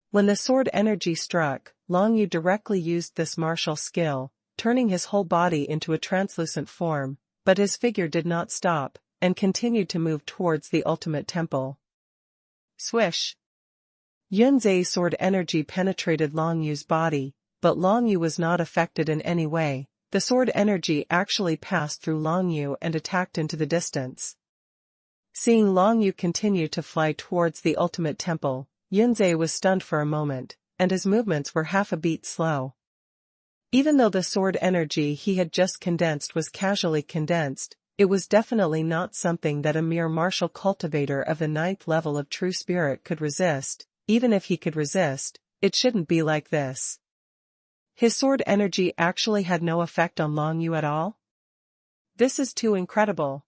A: When the sword energy struck, Long Yu directly used this martial skill, turning his whole body into a translucent form, but his figure did not stop, and continued to move towards the Ultimate Temple. Swish! Yunza's sword energy penetrated Long Yu's body, but Long Yu was not affected in any way. The sword energy actually passed through Long Yu and attacked into the distance. Seeing Long Yu continue to fly towards the Ultimate Temple, Yunza was stunned for a moment, and his movements were half a beat slow. Even though the sword energy he had just condensed was casually condensed, it was definitely not something that a mere martial cultivator of the 9th level of true spirit could resist. Even if he could resist, it shouldn't be like this. His sword energy actually had no effect on Long Yu at all? This is too incredible.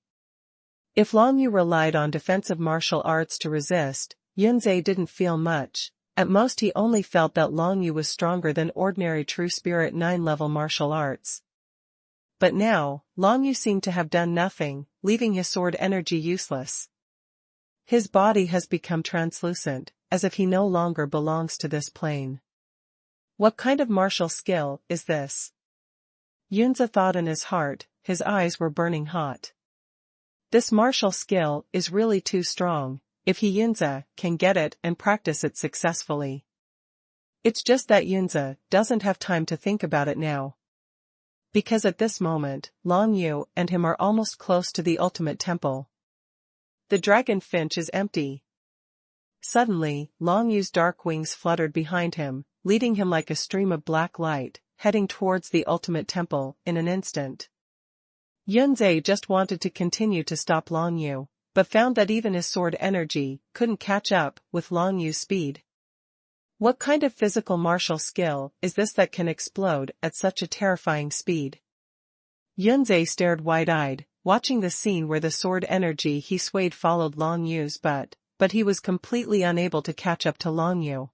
A: If Long Yu relied on defensive martial arts to resist, Yunza didn't feel much. At most he only felt that Long Yu was stronger than ordinary true spirit 9-level martial arts. But now, Long Yu seemed to have done nothing, leaving his sword energy useless. His body has become translucent, as if he no longer belongs to this plane. What kind of martial skill is this? Yunza thought in his heart, his eyes were burning hot. This martial skill is really too strong, if he Yunza can get it and practice it successfully. It's just that Yunza doesn't have time to think about it now. Because at this moment, Long Yu and him are almost close to the ultimate temple. The dragon finch is empty. Suddenly, Long Yu's dark wings fluttered behind him, leading him like a stream of black light, heading towards the ultimate temple in an instant. Yun Zhe just wanted to continue to stop Long Yu, but found that even his sword energy couldn't catch up with Long Yu's speed. What kind of physical martial skill is this that can explode at such a terrifying speed? Yun Zhe stared wide-eyed, watching the scene where the sword energy he swayed followed Long Yu's but he was completely unable to catch up to Long Yu.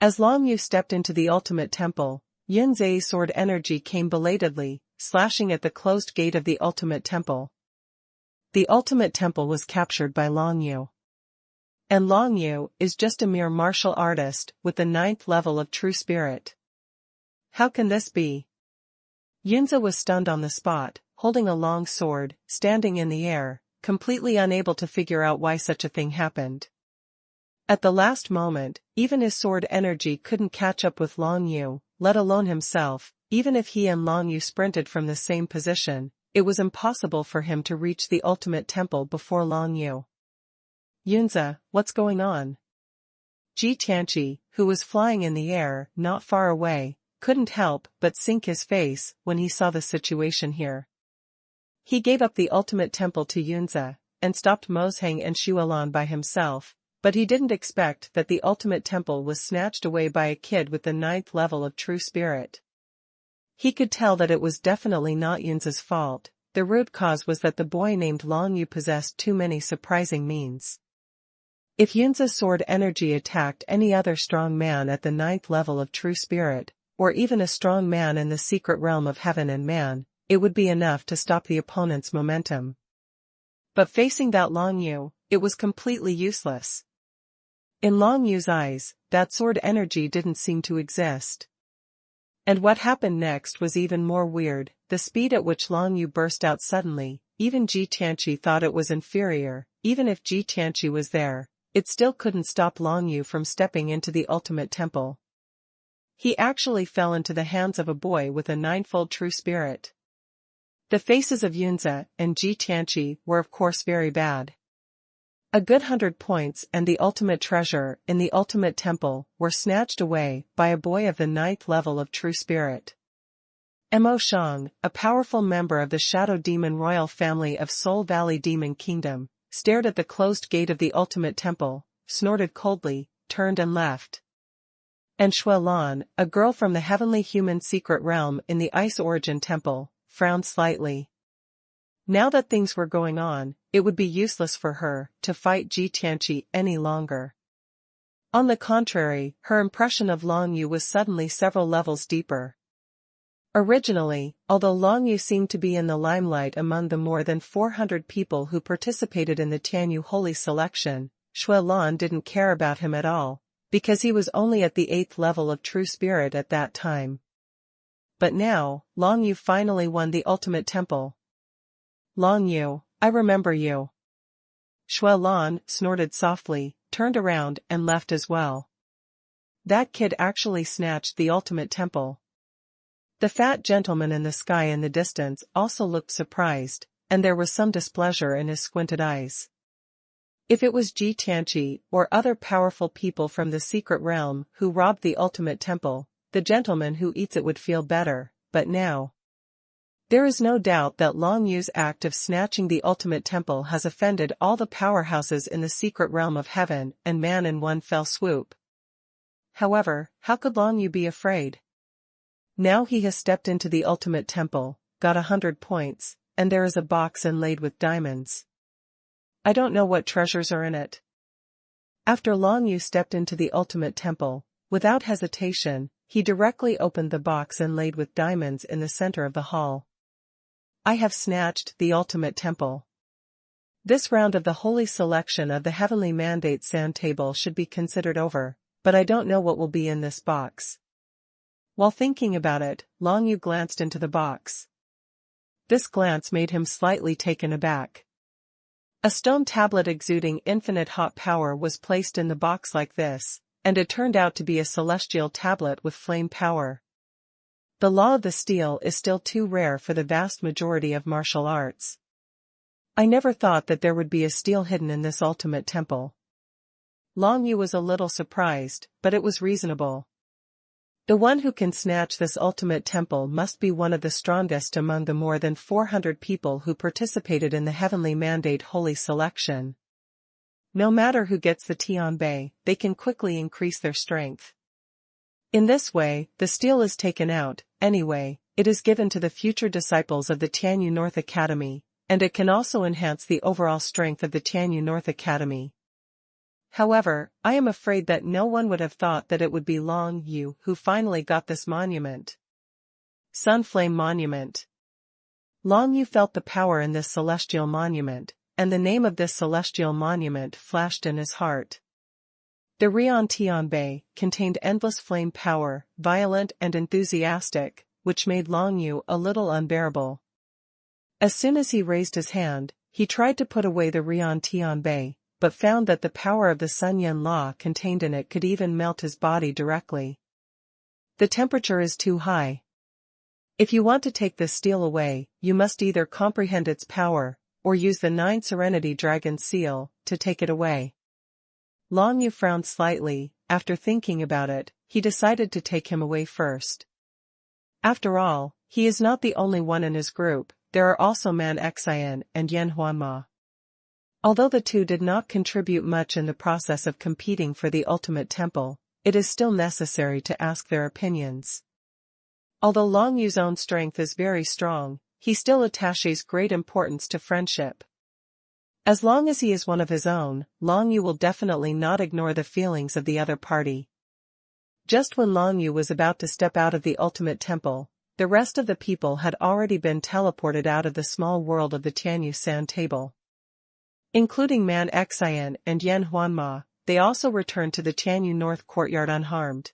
A: As Long Yu stepped into the ultimate temple, Yun Zhe's sword energy came belatedly, slashing at the closed gate of the ultimate temple. The ultimate temple was captured by Long Yu. And Long Yu is just a mere martial artist with the 9th level of true spirit. How can this be? Yunze was stunned on the spot, holding a long sword, standing in the air, completely unable to figure out why such a thing happened. At the last moment, even his sword energy couldn't catch up with Long Yu, let alone himself. Even if he and Long Yu sprinted from the same position, it was impossible for him to reach the ultimate temple before Long Yu. Yunze, what's going on? Ji Tianqi, who was flying in the air, not far away, couldn't help but sink his face when he saw the situation here. He gave up the ultimate temple to Yunze, and stopped Mozheng and Xuanhuan by himself, but he didn't expect that the ultimate temple was snatched away by a kid with the 9th level of true spirit. He could tell that it was definitely not Yunze's fault. The root cause was that the boy named Long Yu possessed too many surprising means. If Yunze's sword energy attacked any other strong man at the 9th level of true spirit, or even a strong man in the secret realm of heaven and man, it would be enough to stop the opponent's momentum. But facing that Long Yu, it was completely useless. In Long Yu's eyes, that sword energy didn't seem to exist. And what happened next was even more weird. The speed at which Long Yu burst out suddenly, even Ji Tianqi thought it was inferior. Even if Ji Tianqi was there, it still couldn't stop Long Yu from stepping into the ultimate temple. He actually fell into the hands of a boy with a 9-fold true spirit. The faces of Yunze and Ji Tianqi were of course very bad. A good 100 points and the ultimate treasure in the ultimate temple were snatched away by a boy of the 9th level of true spirit. Mo Shang, a powerful member of the Shadow Demon royal family of Soul Valley Demon Kingdom, stared at the closed gate of the ultimate temple, snorted coldly, turned and left. And Xuanhuan, a girl from the heavenly human secret realm in the Ice Origin Temple, frowned slightly. Now that things were going on, it would be useless for her to fight Ji Tianqi any longer. On the contrary, her impression of Long Yu was suddenly several levels deeper. Originally, although Long Yu seemed to be in the limelight among the more than 400 people who participated in the Tianyu Holy Selection, Xuanhuan didn't care about him at all, because he was only at the 8th level of true spirit at that time. But now, Long Yu finally won the ultimate temple. Long Yu, I remember you. Xuanhuan snorted softly, turned around and left as well. That kid actually snatched the ultimate temple. The fat gentleman in the sky in the distance also looked surprised, and there was some displeasure in his squinted eyes. If it was Ji Tianqi or other powerful people from the secret realm who robbed the ultimate temple, the gentleman who eats it would feel better, but now. There is no doubt that Long Yu's act of snatching the ultimate temple has offended all the powerhouses in the secret realm of heaven and man in one fell swoop. However, how could Long Yu be afraid? Now he has stepped into the ultimate temple, got 100 points, and there is a box inlaid with diamonds. I don't know what treasures are in it. After Long Yu stepped into the ultimate temple, without hesitation, he directly opened the box inlaid with diamonds in the center of the hall. I have snatched the ultimate temple. This round of the holy selection of the heavenly mandate sand table should be considered over, but I don't know what will be in this box. While thinking about it, Long Yu glanced into the box. This glance made him slightly taken aback. A stone tablet exuding infinite hot power was placed in the box like this, and it turned out to be a celestial tablet with flame power. The law of the steel is still too rare for the vast majority of martial arts. I never thought that there would be a steel hidden in this ultimate temple. Long Yu was a little surprised, but it was reasonable. The one who can snatch this ultimate temple must be one of the strongest among the more than 400 people who participated in the Heavenly Mandate Holy Selection. No matter who gets the Tianbei, they can quickly increase their strength. In this way, the steel is taken out. Anyway, it is given to the future disciples of the Tianyu North Academy, and it can also enhance the overall strength of the Tianyu North Academy. However, I am afraid that no one would have thought that it would be Long Yu who finally got this monument. Sunflame Monument. Long Yu felt the power in this celestial monument, and the name of this celestial monument flashed in his heart. The Rian Tianbei contained endless flame power, violent and enthusiastic, which made Long Yu a little unbearable. As soon as he raised his hand, he tried to put away the Rian Tianbei, but found that the power of the Sun Yin law contained in it could even melt his body directly. The temperature is too high. If you want to take this steel away, you must either comprehend its power, or use the 9 Serenity Dragon seal to take it away. Long Yu frowned slightly. After thinking about it, he decided to take him away first. After all, he is not the only one in his group. There are also Man Xian and Yan Huanma. Although the two did not contribute much in the process of competing for the ultimate temple, it is still necessary to ask their opinions. Although Long Yu's own strength is very strong, he still attaches great importance to friendship. As long as he is one of his own, Long Yu will definitely not ignore the feelings of the other party. Just when Long Yu was about to step out of the ultimate temple, the rest of the people had already been teleported out of the small world of the Tianyu Sand Table. Including Man Xian and Yan Huanma, they also returned to the Tianyu North Courtyard unharmed.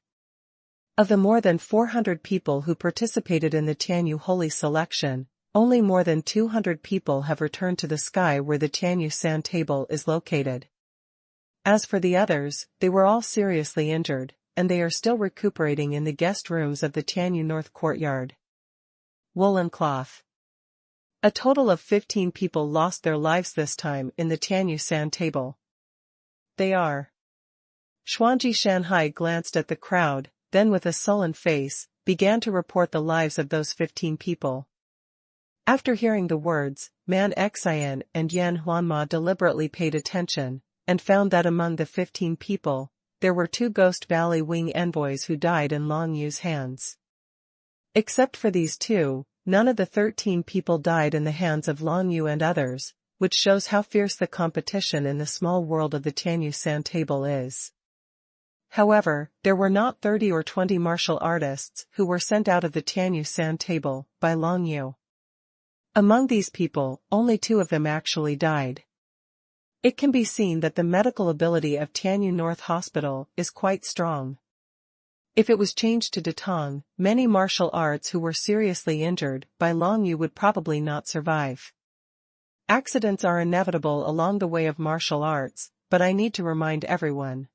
A: Of the more than 400 people who participated in the Tianyu Holy Selection, only more than 200 people have returned to the sky where the Tianyu Sand Table is located. As for the others, they were all seriously injured, and they are still recuperating in the guest rooms of the Tianyu North Courtyard. Woolen cloth. A total of 15 people lost their lives this time in the Tianyu Sand Table. They are. Xuanji Shanhai glanced at the crowd, then with a sullen face, began to report the lives of those 15 people. After hearing the words, Man Xian and Yan Huanma deliberately paid attention, and found that among the 15 people, there were 2 Ghost Valley Wing envoys who died in Long Yu's hands. Except for these 2, none of the 13 people died in the hands of Long Yu and others, which shows how fierce the competition in the small world of the Tianyu Sand Table is. However, there were not 30 or 20 martial artists who were sent out of the Tianyu Sand Table by Long Yu. Among these people, only 2 of them actually died. It can be seen that the medical ability of Tianyu North Hospital is quite strong. If it was changed to Datong, many martial arts who were seriously injured by Long Yu would probably not survive. Accidents are inevitable along the way of martial arts, but I need to remind everyone.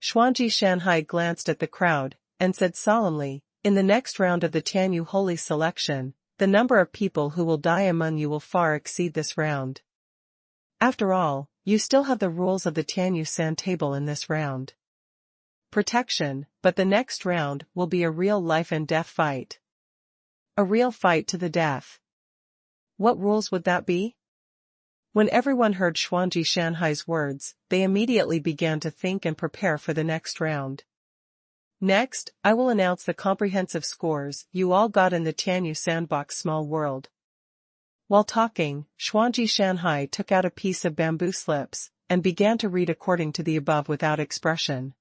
A: Xuanji Shanhai glanced at the crowd, and said solemnly, in the next round of the Tianyu Holy Selection, the number of people who will die among you will far exceed this round. After all, you still have the rules of the Tianyu Sand Table in this round. Protection, but the next round will be a real life and death fight. A real fight to the death. What rules would that be? When everyone heard Xuanji Shanhai's words, they immediately began to think and prepare for the next round. Next, I will announce the comprehensive scores you all got in the Tianyu Sandbox Small World. While talking, Xuanji Shanhai took out a piece of bamboo slips, and began to read according to the above without expression.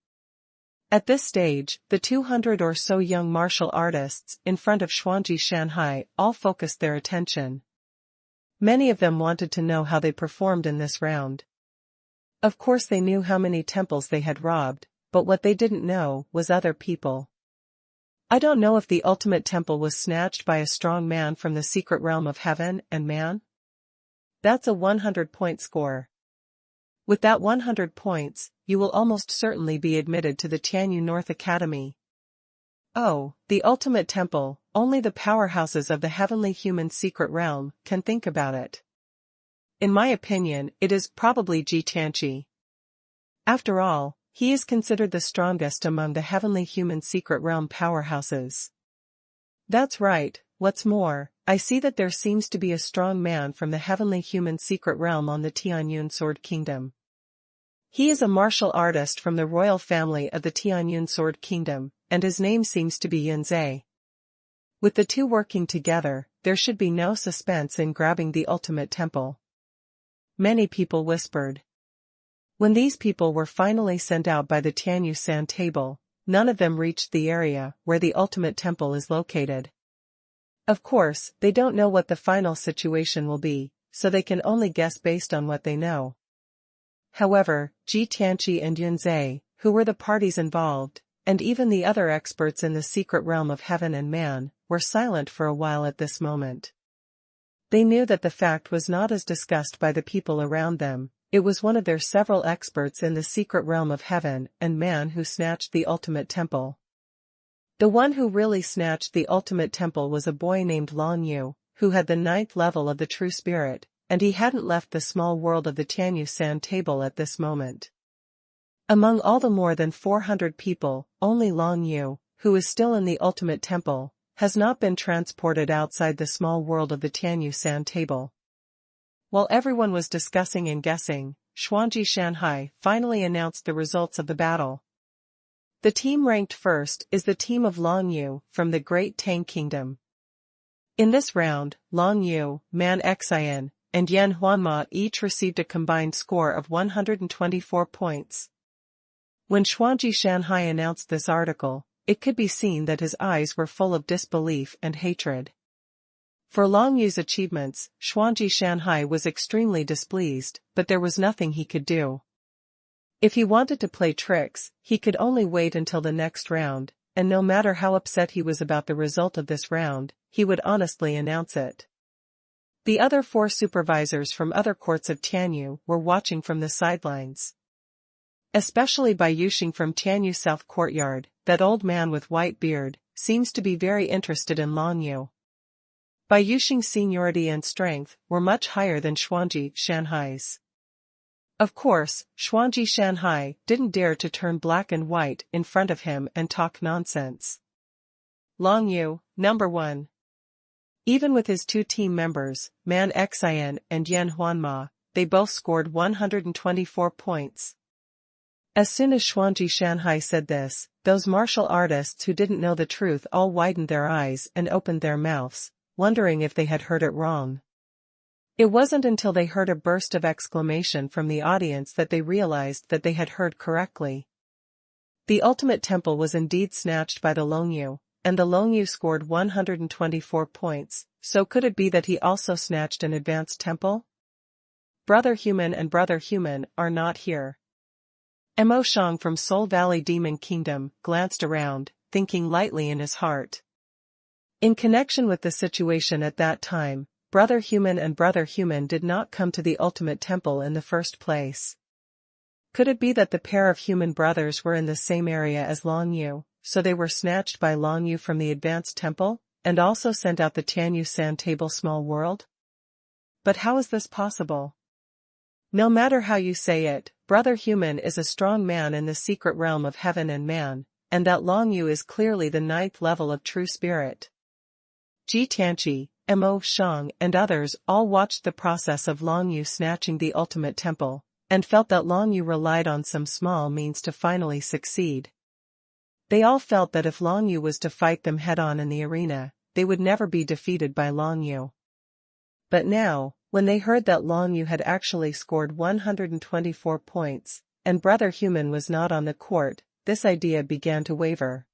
A: At this stage, the 200 or so young martial artists in front of Xuanji Shanhai all focused their attention. Many of them wanted to know how they performed in this round. Of course they knew how many temples they had robbed, but what they didn't know was other people. I don't know if the ultimate temple was snatched by a strong man from the secret realm of heaven and man. That's a 100-point score. With that 100 points, you will almost certainly be admitted to the Tianyu North Academy. Oh, the ultimate temple, only the powerhouses of the heavenly human secret realm can think about it. In my opinion, it is probably Ji Tianqi. After all, he is considered the strongest among the heavenly human secret realm powerhouses. That's right, what's more, I see that there seems to be a strong man from the heavenly human secret realm on the Tianyun Sword Kingdom. He is a martial artist from the royal family of the Tianyun Sword Kingdom, and his name seems to be Yin Zi. With the two working together, there should be no suspense in grabbing the ultimate temple. Many people whispered. When these people were finally sent out by the Tianyu San table, none of them reached the area where the ultimate temple is located. Of course, they don't know what the final situation will be, so they can only guess based on what they know. However, Ji Tianqi and Yin Zi, who were the parties involved, and even the other experts in the secret realm of heaven and man, were silent for a while at this moment. They knew that the fact was not as discussed by the people around them. It was one of their several experts in the secret realm of heaven and man who snatched the ultimate temple. The one who really snatched the ultimate temple was a boy named Long Yu, who had the 9th level of the true spirit, and he hadn't left the small world of the Tianyu San table at this moment. Among all the more than 400 people, only Long Yu, who is still in the ultimate temple, has not been transported outside the small world of the Tianyu San table. While everyone was discussing and guessing, Xuanji Shanhai finally announced the results of the battle. The team ranked first is the team of Long Yu from the Great Tang Kingdom. In this round, Long Yu, Man Xian, and Yan Huanma each received a combined score of 124 points. When Xuanji Shanhai announced this article, it could be seen that his eyes were full of disbelief and hatred. For Long Yu's achievements, Xuanji Shanhai was extremely displeased, but there was nothing he could do. If he wanted to play tricks, he could only wait until the next round, and no matter how upset he was about the result of this round, he would honestly announce it. The other 4 supervisors from other courts of Tianyu were watching from the sidelines. Especially Bai Yuxing from Tianyu South Courtyard, that old man with white beard, seems to be very interested in Long Yu. Bai Yuxing's seniority and strength were much higher than Xuanji Shanhai's. Of course, Xuanji Shanhai didn't dare to turn black and white in front of him and talk nonsense. Long Yu, number 1. Even with his 2 team members, Man Xian and Yan Huanma, they both scored 124 points. As soon as Xuanji Shanhai said this, those martial artists who didn't know the truth all widened their eyes and opened their mouths, wondering if they had heard it wrong. It wasn't until they heard a burst of exclamation from the audience that they realized that they had heard correctly. The ultimate temple was indeed snatched by the Long Yu, and the Long Yu scored 124 points, so could it be that he also snatched an advanced temple? Brother Human and Brother Human are not here. Mo Shang from Soul Valley Demon Kingdom glanced around, thinking lightly in his heart. In connection with the situation at that time, Brother Human and Brother Human did not come to the ultimate temple in the first place. Could it be that the pair of human brothers were in the same area as Long Yu, so they were snatched by Long Yu from the advanced temple, and also sent out the Tianyu San table small world? But how is this possible? No matter how you say it, Brother Human is a strong man in the secret realm of heaven and man, and that Long Yu is clearly the 9th level of true spirit. Ji Tianqi, Mo Shang and others all watched the process of Long Yu snatching the ultimate temple, and felt that Long Yu relied on some small means to finally succeed. They all felt that if Long Yu was to fight them head-on in the arena, they would never be defeated by Long Yu. But now, when they heard that Long Yu had actually scored 124 points, and Brother Human was not on the court, this idea began to waver.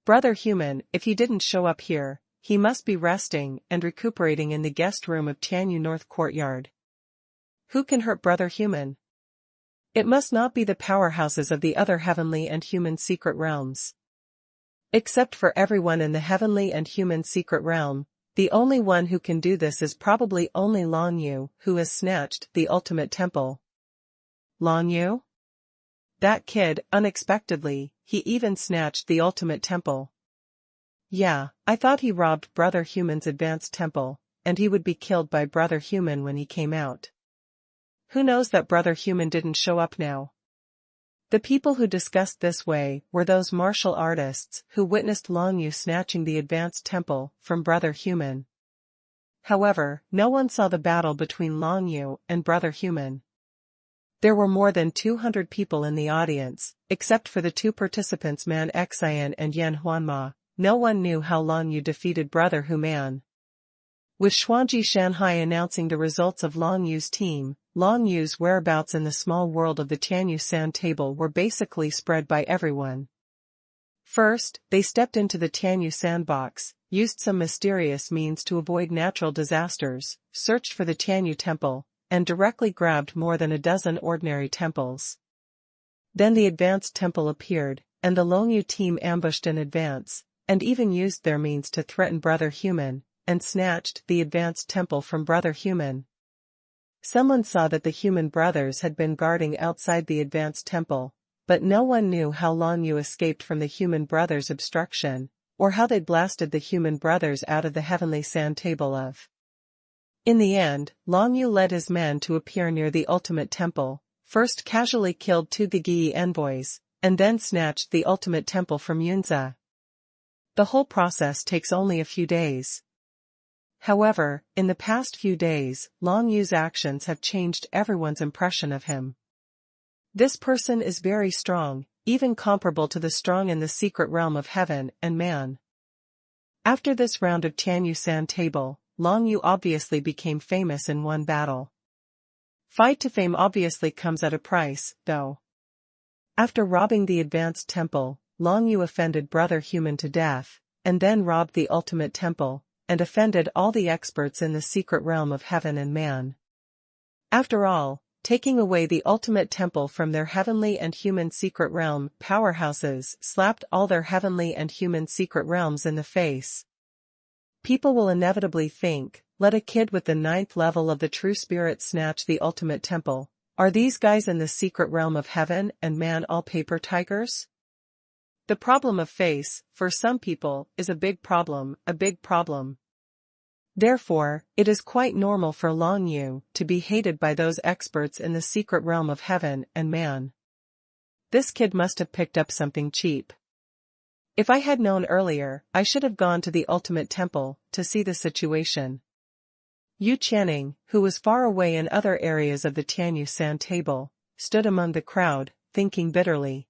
A: Brother Human, if he didn't show up here, he must be resting and recuperating in the guest room of Tianyu North Courtyard. Who can hurt Brother Human? It must not be the powerhouses of the other heavenly and human secret realms. Except for everyone in the heavenly and human secret realm, the only one who can do this is probably only Long Yu, who has snatched the ultimate temple. Long Yu? That kid, unexpectedly, he even snatched the ultimate temple. Yeah, I thought he robbed Brother Human's advanced temple, and he would be killed by Brother Human when he came out. Who knows that Brother Human didn't show up now? The people who discussed this way were those martial artists who witnessed Long Yu snatching the advanced temple from Brother Human. However, no one saw the battle between Long Yu and Brother Human. There were more than 200 people in the audience, except for the two participants Man Xian and Yan Huanma. No one knew how Long Yu defeated Brother Human. With Xuanji Shanhai announcing the results of Long Yu's team, Long Yu's whereabouts in the small world of the Tianyu San table were basically spread by everyone. First, they stepped into the Tianyu sandbox, used some mysterious means to avoid natural disasters, searched for the Tianyu temple, and directly grabbed more than a dozen ordinary temples. Then the advanced temple appeared, and the Long Yu team ambushed in advance, and even used their means to threaten Brother Human, and snatched the advanced temple from Brother Human. Someone saw that the human brothers had been guarding outside the advanced temple, but no one knew how Long Yu escaped from the human brothers' obstruction, or how they blasted the human brothers out of the heavenly sand table of. In the end, Long Yu led his men to appear near the ultimate temple, first casually killed two Gigi envoys, and then snatched the ultimate temple from Yunza. The whole process takes only a few days. However, in the past few days, Long Yu's actions have changed everyone's impression of him. This person is very strong, even comparable to the strong in the secret realm of heaven and man. After this round of Tianyu San table, Long Yu obviously became famous in one battle. Fight to fame obviously comes at a price, though. After robbing the advanced temple, Long Yu offended Brother Human to death, and then robbed the ultimate temple, and offended all the experts in the secret realm of heaven and man. After all, taking away the ultimate temple from their heavenly and human secret realm powerhouses slapped all their heavenly and human secret realms in the face. People will inevitably think, let a kid with the 9th level of the true spirit snatch the ultimate temple. Are these guys in the secret realm of heaven and man all paper tigers? The problem of face, for some people, is a big problem, a big problem. Therefore, it is quite normal for Long Yu to be hated by those experts in the secret realm of heaven and man. This kid must have picked up something cheap. If I had known earlier, I should have gone to the ultimate temple to see the situation. Yu Channing, who was far away in other areas of the Tianyu San table, stood among the crowd, thinking bitterly.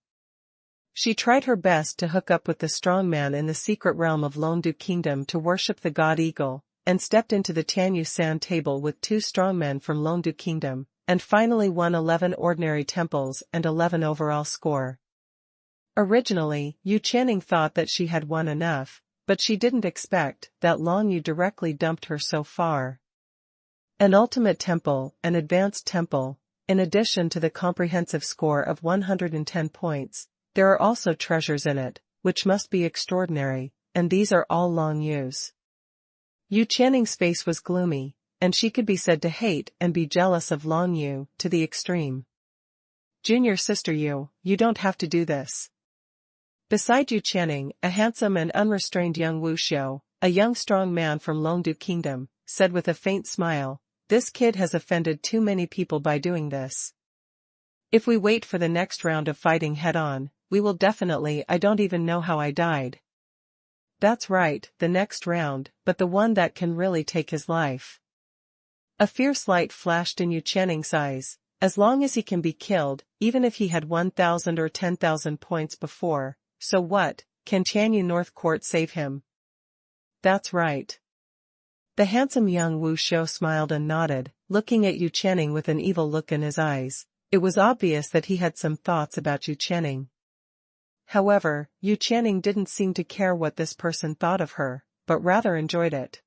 A: She tried her best to hook up with the strong man in the secret realm of Longdu Kingdom to worship the god Eagle, and stepped into the Tianyu San table with two strongmen from Longdu Kingdom, and finally won 11 ordinary temples and 11 overall score. Originally, Yu Channing thought that she had won enough, but she didn't expect that Long Yu directly dumped her so far. An ultimate temple, an advanced temple, in addition to the comprehensive score of 110 points, there are also treasures in it, which must be extraordinary, and these are all Long Yu's. Yu Channing's face was gloomy, and she could be said to hate and be jealous of Long Yu to the extreme. Junior sister Yu, you don't have to do this. Beside Yu Channing, a handsome and unrestrained young Wuxiu, a young strong man from Longdu Kingdom, said with a faint smile, this kid has offended too many people by doing this. If we wait for the next round of fighting head-on, we will definitely. I don't even know how I died. That's right, the next round, but the one that can really take his life. A fierce light flashed in Yu Channing's eyes. As long as he can be killed, even if he had 1,000 or 10,000 points before, so what, can Tianyu North Court save him? That's right. The handsome young Wu Shou smiled and nodded, looking at Yu Channing with an evil look in his eyes. It was obvious that he had some thoughts about Yu Channing. However, Yu Channing didn't seem to care what this person thought of her, but rather enjoyed it.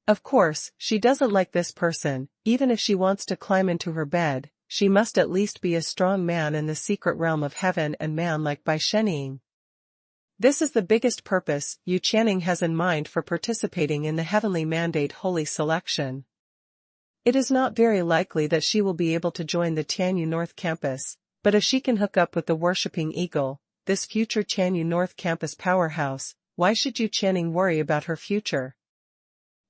A: Of course, she doesn't like this person. Even if she wants to climb into her bed, she must at least be a strong man in the secret realm of heaven and man like Bai Shenying. This is the biggest purpose Yu Channing has in mind for participating in the Heavenly Mandate Holy Selection. It is not very likely that she will be able to join the Tianyu North Campus, but if she can hook up with the Worshipping Eagle, this future Tianyu North Campus powerhouse, why should you Channing worry about her future?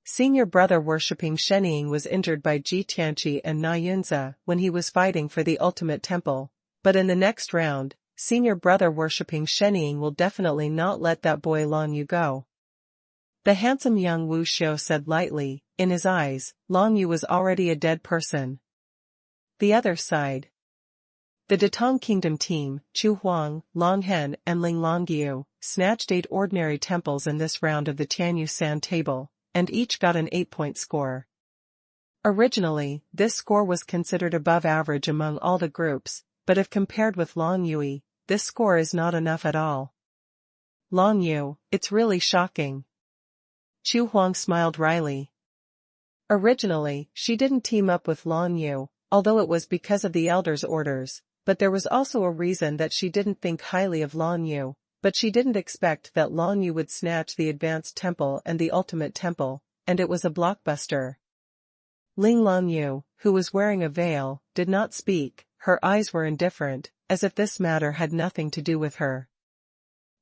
A: Senior brother worshipping Shenying was injured by Ji Tianqi and Na Yunzi when he was fighting for the ultimate temple, but in the next round, senior brother worshipping Shenying will definitely not let that boy Long Yu go. The handsome young Wu Xiu said lightly, in his eyes, Long Yu was already a dead person. The other side. The Datong Kingdom team, Chu Huang, Long Hen and Ling Longyu, snatched 8 ordinary temples in this round of the Tianyu San table, and each got an 8-point score. Originally, this score was considered above average among all the groups, but if compared with Long Yui, this score is not enough at all. Long Yu, it's really shocking. Chu Huang smiled wryly. Originally, she didn't team up with Long Yu, although it was because of the Elder's orders, but there was also a reason that she didn't think highly of Long Yu, but she didn't expect that Long Yu would snatch the Advanced Temple and the Ultimate Temple, and it was a blockbuster. Ling Longyu, who was wearing a veil, did not speak, her eyes were indifferent, as if this matter had nothing to do with her.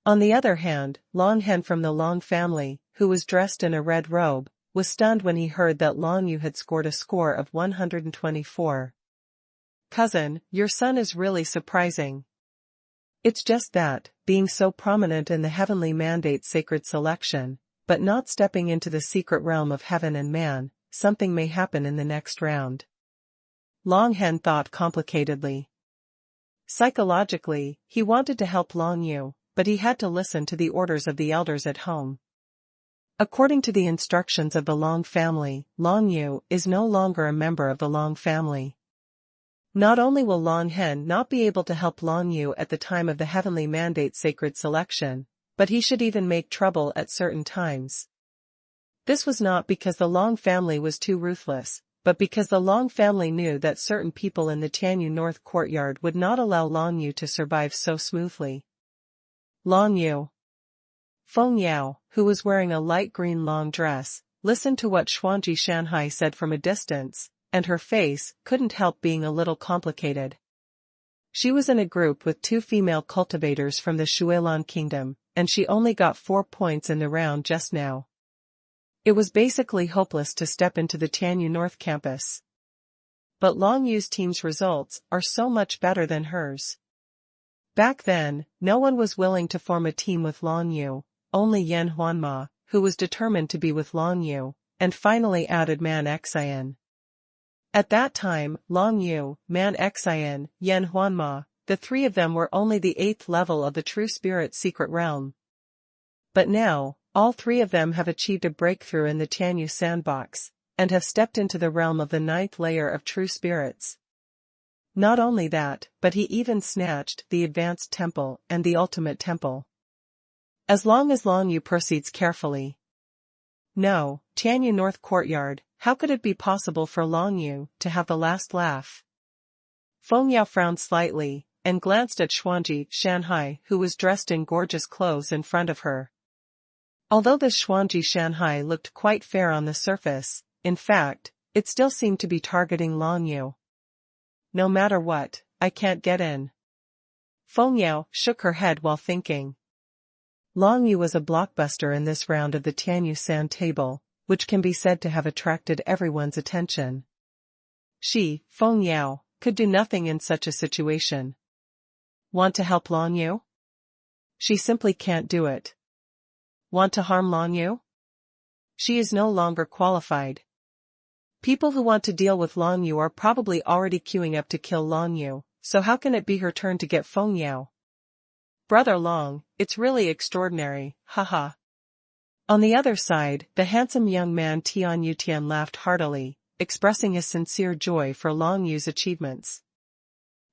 A: On the other hand, Long Hen from the Long family, who was dressed in a red robe, was stunned when he heard that Long Yu had scored a score of 124. Cousin, your son is really surprising. It's just that, being so prominent in the heavenly mandate's sacred selection, but not stepping into the secret realm of heaven and man, something may happen in the next round. Long Hen thought complicatedly. Psychologically, he wanted to help Long Yu, but he had to listen to the orders of the elders at home. According to the instructions of the Long family, Long Yu is no longer a member of the Long family. Not only will Long Hen not be able to help Long Yu at the time of the heavenly mandate's sacred selection, but he should even make trouble at certain times. This was not because the Long family was too ruthless, but because the Long family knew that certain people in the Tianyu North courtyard would not allow Long Yu to survive so smoothly. Long Yu. Feng Yao, who was wearing a light green long dress, listened to what Xuanji Shanhai said from a distance, and her face couldn't help being a little complicated. She was in a group with 2 female cultivators from the Shuilan kingdom, and she only got 4 points in the round just now. It was basically hopeless to step into the Tianyu North campus. But Long Yu's team's results are so much better than hers. Back then, no one was willing to form a team with Long Yu, only Yan Huanma, who was determined to be with Long Yu, and finally added Man Xian. At that time, Long Yu, Man Xian, Yan Huanma, the 3 of them were only the 8th level of the True Spirit's secret realm. But now, all 3 of them have achieved a breakthrough in the Tianyu sandbox, and have stepped into the realm of the 9th layer of True Spirits. Not only that, but he even snatched the Advanced Temple and the Ultimate Temple. As long as Long Yu proceeds carefully. No, Tianyu North Courtyard, how could it be possible for Long Yu to have the last laugh? Feng Yao frowned slightly, and glanced at Xuanji Shanhai, who was dressed in gorgeous clothes in front of her. Although this Xuanji Shanhai looked quite fair on the surface, in fact, it still seemed to be targeting Long Yu. No matter what, I can't get in. Feng Yao shook her head while thinking. Long Yu was a blockbuster in this round of the Tianyu San table, which can be said to have attracted everyone's attention. She, Feng Yao, could do nothing in such a situation. Want to help Long Yu? She simply can't do it. Want to harm Long Yu? She is no longer qualified. People who want to deal with Long Yu are probably already queuing up to kill Long Yu, so how can it be her turn to get Feng Yao? Brother Long, it's really extraordinary, haha. On the other side, the handsome young man Tian Yutian laughed heartily, expressing his sincere joy for Long Yu's achievements.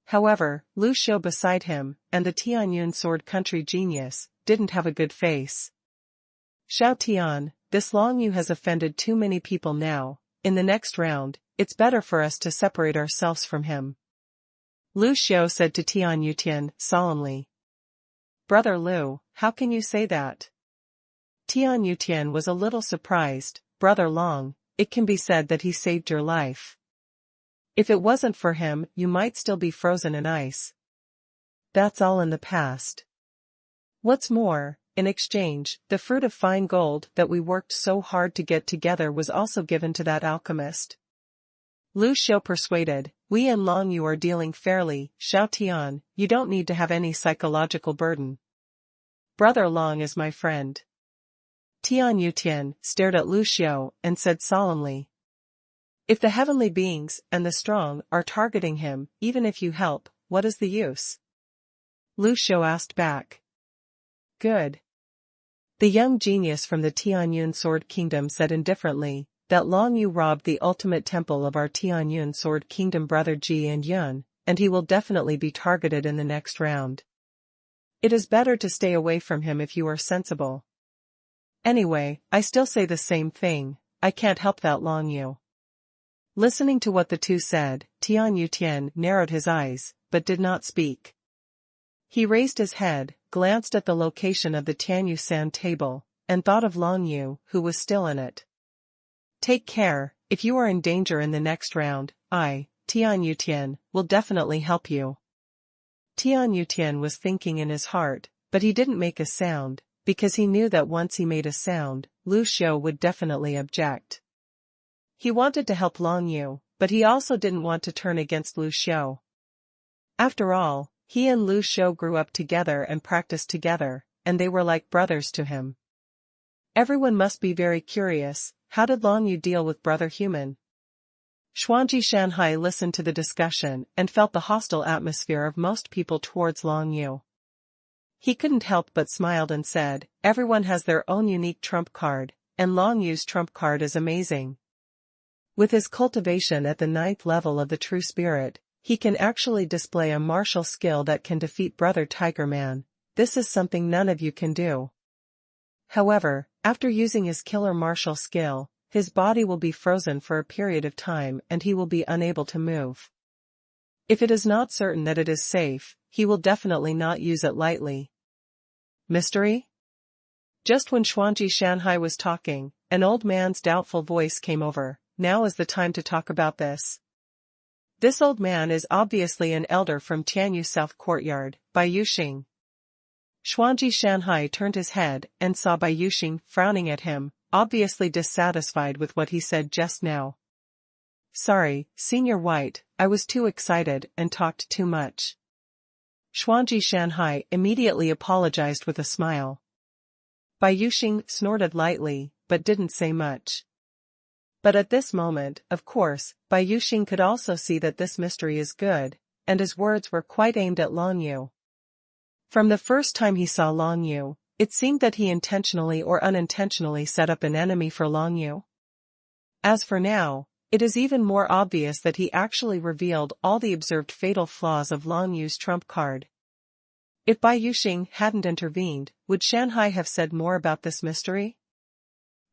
A: However, Lu Xiu beside him, and the Tianyun sword country genius, didn't have a good face. Xiao Tian, this Long Yu has offended too many people now. In the next round, it's better for us to separate ourselves from him. Lu Xiu said to Tian Yutian solemnly. Brother Lu, how can you say that? Tian Yutian was a little surprised. Brother Long, it can be said that he saved your life. If it wasn't for him, you might still be frozen in ice. That's all in the past. What's more, in exchange, the fruit of fine gold that we worked so hard to get together was also given to that alchemist. Lu Xiu persuaded, we and Long Yu are dealing fairly, Xiao Tian, you don't need to have any psychological burden. Brother Long is my friend. Tian Yutian stared at Lu Xiu and said solemnly, if the heavenly beings and the strong are targeting him, even if you help, what is the use? Lu Xiu asked back. Good. The young genius from the Tianyun Sword Kingdom said indifferently, that Long Yu robbed the ultimate temple of our Tianyun Sword Kingdom brother Ji and Yun, and he will definitely be targeted in the next round. It is better to stay away from him if you are sensible. Anyway, I still say the same thing, I can't help that Long Yu. Listening to what the two said, Tian Yutian narrowed his eyes, but did not speak. He raised his head, glanced at the location of the Tianyu sand table, and thought of Long Yu, who was still in it. Take care, if you are in danger in the next round, I, Tian Yutian, will definitely help you. Tian Yutian was thinking in his heart, but he didn't make a sound, because he knew that once he made a sound, Lu Xiu would definitely object. He wanted to help Long Yu, but he also didn't want to turn against Lu Xiu. After all, he and Lu Xiu grew up together and practiced together, and they were like brothers to him. Everyone must be very curious, how did Long Yu deal with Brother Human? Xuanji Shanhai listened to the discussion and felt the hostile atmosphere of most people towards Long Yu. He couldn't help but smiled and said, everyone has their own unique trump card, and Long Yu's trump card is amazing. With his cultivation at the 9th level of the True Spirit, he can actually display a martial skill that can defeat Brother Tiger Man. This is something none of you can do. However, after using his killer martial skill, his body will be frozen for a period of time and he will be unable to move. If it is not certain that it is safe, he will definitely not use it lightly. Mystery? Just when Xuanji Shanhai was talking, an old man's doubtful voice came over. Now is the time to talk about this. This old man is obviously an elder from Tianyu South Courtyard, Bai Yuxing. Xuanji Shanhai turned his head and saw Bai Yuxing frowning at him, obviously dissatisfied with what he said just now. Sorry, Senior White, I was too excited and talked too much. Xuanji Shanhai immediately apologized with a smile. Bai Yuxing snorted lightly, but didn't say much. But at this moment, of course, Bai Yuxing could also see that this mystery is good, and his words were quite aimed at Long Yu. From the first time he saw Long Yu, it seemed that he intentionally or unintentionally set up an enemy for Long Yu. As for now, it is even more obvious that he actually revealed all the observed fatal flaws of Long Yu's trump card. If Bai Yuxing hadn't intervened, would Shanhai have said more about this mystery?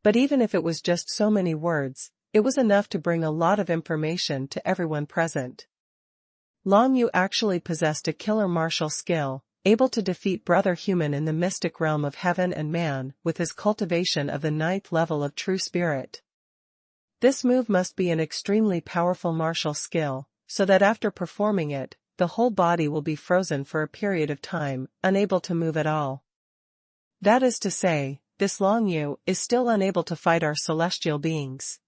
A: But even if it was just so many words, it was enough to bring a lot of information to everyone present. Long Yu actually possessed a killer martial skill, able to defeat Brother Human in the mystic realm of heaven and man with his cultivation of the 9th level of True Spirit. This move must be an extremely powerful martial skill, so that after performing it, the whole body will be frozen for a period of time, unable to move at all. That is to say, this Long Yu is still unable to fight our celestial beings.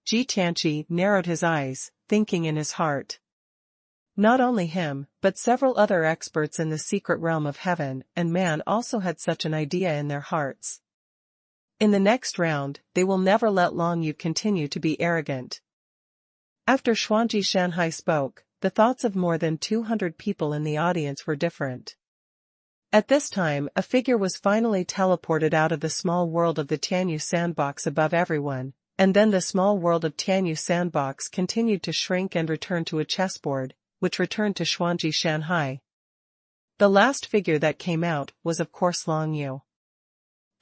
A: Ji Tianqi narrowed his eyes, thinking in his heart. Not only him, but several other experts in the secret realm of heaven and man also had such an idea in their hearts. In the next round, they will never let Long Yu continue to be arrogant. After Xuanji Shanhai spoke, the thoughts of more than 200 people in the audience were different. At this time, a figure was finally teleported out of the small world of the Tianyu sandbox above everyone, and then the small world of Tianyu sandbox continued to shrink and return to a chessboard, which returned to Xuanji Shanhai. The last figure that came out was of course Long Yu.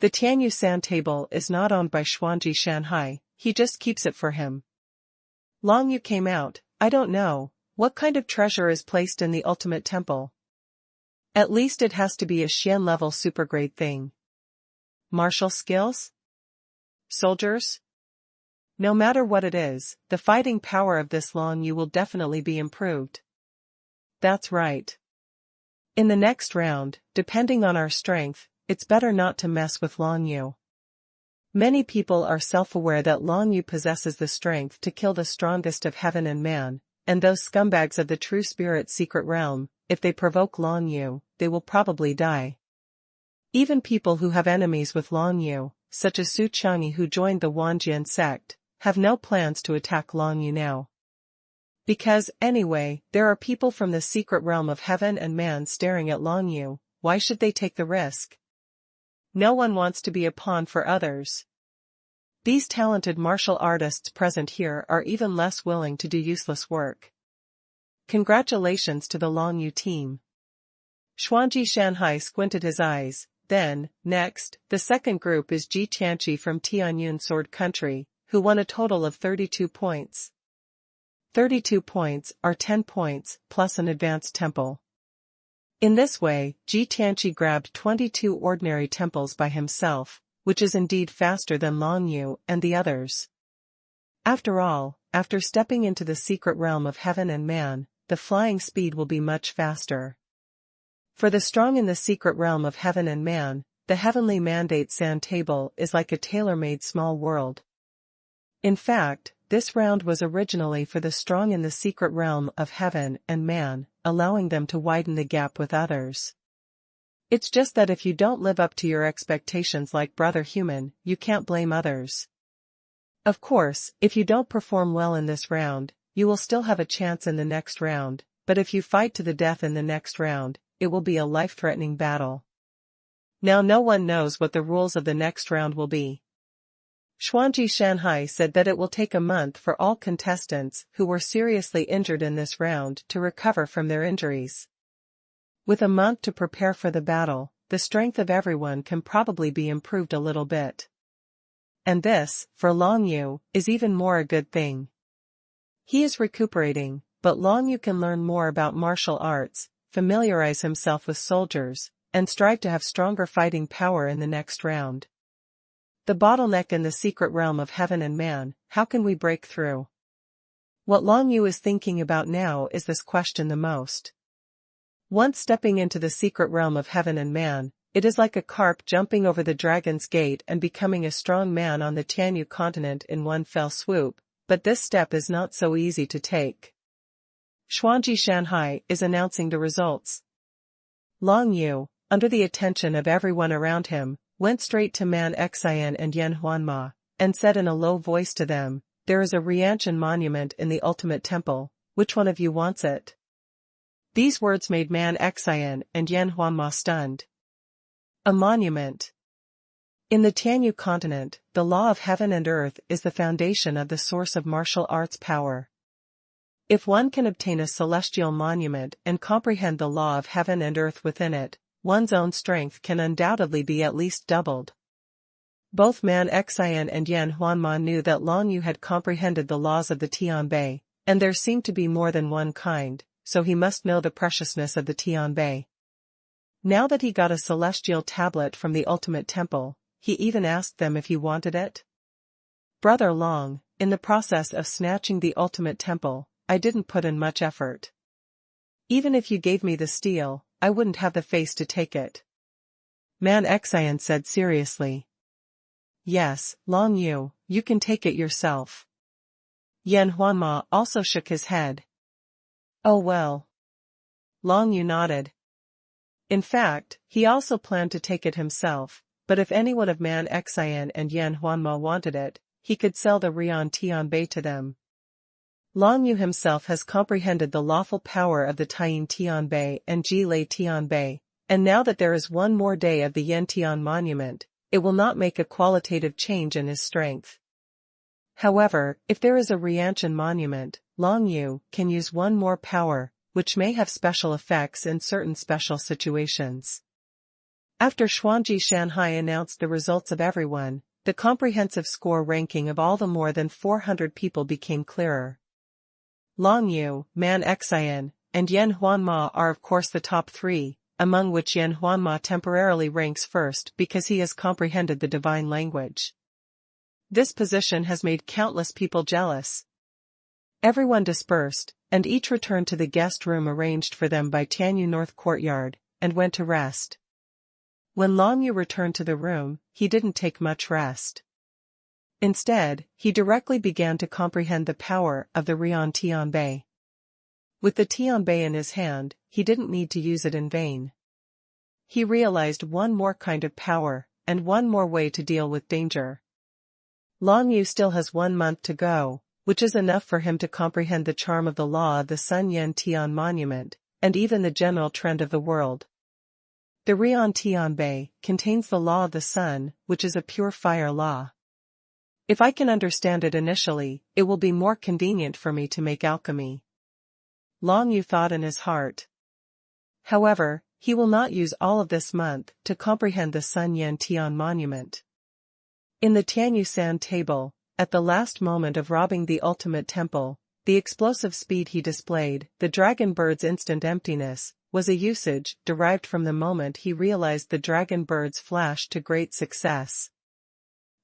A: The Tianyu sand table is not owned by Xuanji Shanhai, he just keeps it for him. Long Yu came out, I don't know, what kind of treasure is placed in the ultimate temple? At least it has to be a Xian level supergrade thing. Martial skills? Soldiers? No matter what it is, the fighting power of this Long Yu will definitely be improved. That's right. In the next round, depending on our strength, it's better not to mess with Long Yu. Many people are self-aware that Long Yu possesses the strength to kill the strongest of heaven and man, and those scumbags of the true spirit secret realm, if they provoke Long Yu, they will probably die. Even people who have enemies with Long Yu, such as Su Changyi who joined the Wanjian sect, have no plans to attack Long Yu now. Because, anyway, there are people from the secret realm of heaven and man staring at Long Yu, why should they take the risk? No one wants to be a pawn for others. These talented martial artists present here are even less willing to do useless work. Congratulations to the Long Yu team. Xuanji Shanhai squinted his eyes, then, next, the second group is Ji Tianqi from Tianyun Sword Country, who won a total of 32 points. 32 points are 10 points, plus an advanced temple. In this way, Ji Tianqi grabbed 22 ordinary temples by himself, which is indeed faster than Long Yu and the others. After all, after stepping into the secret realm of heaven and man, the flying speed will be much faster. For the strong in the secret realm of heaven and man, the heavenly mandate sand table is like a tailor-made small world. In fact, this round was originally for the strong in the secret realm of heaven and man, allowing them to widen the gap with others. It's just that if you don't live up to your expectations like Brother Human, you can't blame others. Of course, if you don't perform well in this round, you will still have a chance in the next round, but if you fight to the death in the next round, it will be a life-threatening battle. Now no one knows what the rules of the next round will be. Xuanji Shanhai said that it will take a month for all contestants who were seriously injured in this round to recover from their injuries. With a month to prepare for the battle, the strength of everyone can probably be improved a little bit. And this, for Long Yu, is even more a good thing. He is recuperating, but Long Yu can learn more about martial arts, familiarize himself with soldiers, and strive to have stronger fighting power in the next round. The bottleneck in the secret realm of heaven and man, how can we break through? What Long Yu is thinking about now is this question the most. Once stepping into the secret realm of heaven and man, it is like a carp jumping over the dragon's gate and becoming a strong man on the Tianyu continent in one fell swoop, but this step is not so easy to take. Xuanji Shanhai is announcing the results. Long Yu, under the attention of everyone around him, went straight to Man Xian and Yan Huanma, and said in a low voice to them, "There is a Rianchen monument in the ultimate temple, which one of you wants it?" These words made Man Xian and Yan Huanma stunned. A monument. In the Tianyu continent, the law of heaven and earth is the foundation of the source of martial arts power. If one can obtain a celestial monument and comprehend the law of heaven and earth within it, one's own strength can undoubtedly be at least doubled. Both Man Xian and Yan Huanma knew that Long Yu had comprehended the laws of the Tianbei, and there seemed to be more than one kind, so he must know the preciousness of the Tianbei. Now that he got a celestial tablet from the ultimate temple, he even asked them if he wanted it. "Brother Long, in the process of snatching the ultimate temple, I didn't put in much effort. Even if you gave me the steel, I wouldn't have the face to take it." Man Xian said seriously. "Yes, Long Yu, you can take it yourself." Yan Huanma also shook his head. "Oh well." Long Yu nodded. In fact, he also planned to take it himself, but if anyone of Man Xian and Yan Huanma wanted it, he could sell the Rian Tianbei to them. Long Yu himself has comprehended the lawful power of the Taiyin Tianbei and Jilei Tianbei, and now that there is one more day of the Yantian monument, it will not make a qualitative change in his strength. However, if there is a Rianchen monument, Long Yu can use one more power, which may have special effects in certain special situations. After Xuanji Shanhai announced the results of everyone, the comprehensive score ranking of all the more than 400 people became clearer. Long Yu, Man Xian, and Yan Huanma are of course the top three, among which Yan Huanma temporarily ranks first because he has comprehended the divine language. This position has made countless people jealous. Everyone dispersed, and each returned to the guest room arranged for them by Tianyu North Courtyard, and went to rest. When Long Yu returned to the room, he didn't take much rest. Instead, he directly began to comprehend the power of the Rian Tianbei. With the Tianbei in his hand, he didn't need to use it in vain. He realized one more kind of power, and one more way to deal with danger. Long Yu still has 1 month to go, which is enough for him to comprehend the charm of the law of the Sun Yen Tian monument, and even the general trend of the world. The Rian Tianbei contains the law of the sun, which is a pure fire law. If I can understand it initially, it will be more convenient for me to make alchemy. Long Yu thought in his heart. However, he will not use all of this month to comprehend the Sun Yen Tian monument. In the Tianyu San table, at the last moment of robbing the ultimate temple, the explosive speed he displayed, the dragon bird's instant emptiness, was a usage derived from the moment he realized the dragon bird's flash to great success.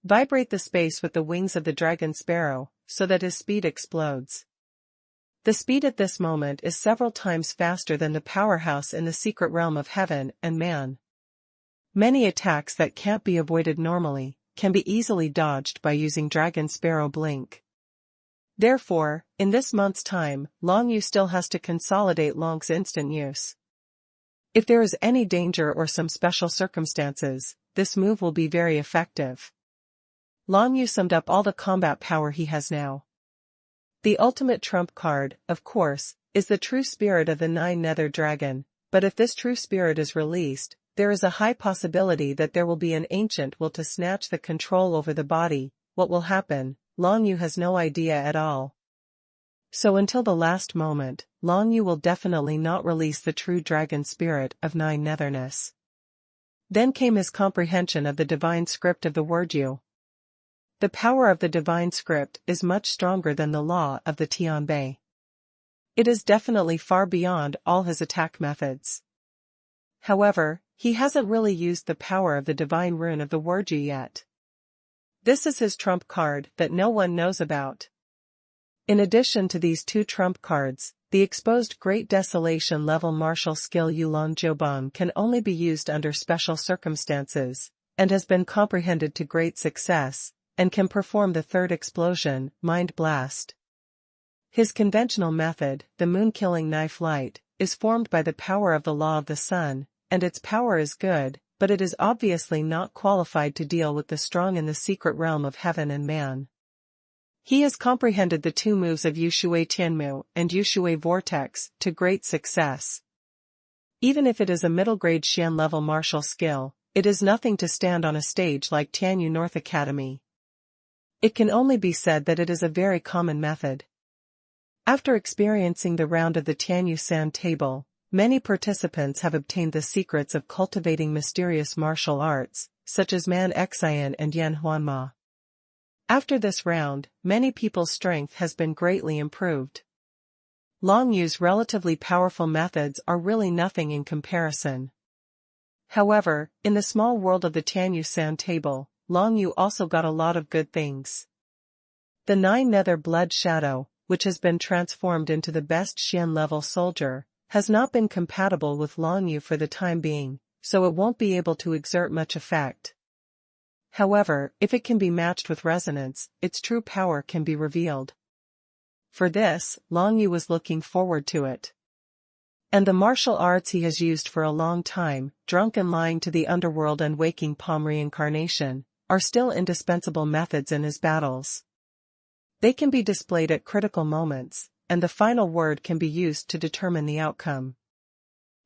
A: Vibrate the space with the wings of the dragon sparrow, so that his speed explodes. The speed at this moment is several times faster than the powerhouse in the secret realm of heaven and man. Many attacks that can't be avoided normally can be easily dodged by using Dragon Sparrow Blink. Therefore, in this month's time, Long Yu still has to consolidate Long's instant use. If there is any danger or some special circumstances, this move will be very effective. Long Yu summed up all the combat power he has now. The ultimate trump card, of course, is the true spirit of the Nine Nether Dragon, but if this true spirit is released, there is a high possibility that there will be an ancient will to snatch the control over the body. What will happen, Long Yu has no idea at all. So until the last moment, Long Yu will definitely not release the true dragon spirit of Nine Netherness. Then came his comprehension of the divine script of the word Yu. The power of the divine script is much stronger than the law of the Tianbei. It is definitely far beyond all his attack methods. However, he hasn't really used the power of the divine rune of the word Yu yet. This is his trump card that no one knows about. In addition to these two trump cards, the exposed Great Desolation level martial skill Yulong Jiubang can only be used under special circumstances, and has been comprehended to great success, and can perform the third explosion, Mind Blast. His conventional method, the moon-killing knife light, is formed by the power of the law of the sun, and its power is good, but it is obviously not qualified to deal with the strong in the secret realm of heaven and man. He has comprehended the two moves of Yushui Tianmu and Yushui Vortex to great success. Even if it is a middle-grade Xian-level martial skill, it is nothing to stand on a stage like Tianyu North Academy. It can only be said that it is a very common method. After experiencing the round of the Tianyu San table, many participants have obtained the secrets of cultivating mysterious martial arts, such as Man Xian and Yan Huanma. After this round, many people's strength has been greatly improved. Long Yu's relatively powerful methods are really nothing in comparison. However, in the small world of the Tianyu San table, Long Yu also got a lot of good things. The Nine Nether Blood Shadow, which has been transformed into the best Xian-level soldier, has not been compatible with Long Yu for the time being, so it won't be able to exert much effect. However, if it can be matched with resonance, its true power can be revealed. For this, Long Yu was looking forward to it. And the martial arts he has used for a long time, drunken lying to the underworld and waking palm reincarnation, are still indispensable methods in his battles. They can be displayed at critical moments, and the final word can be used to determine the outcome.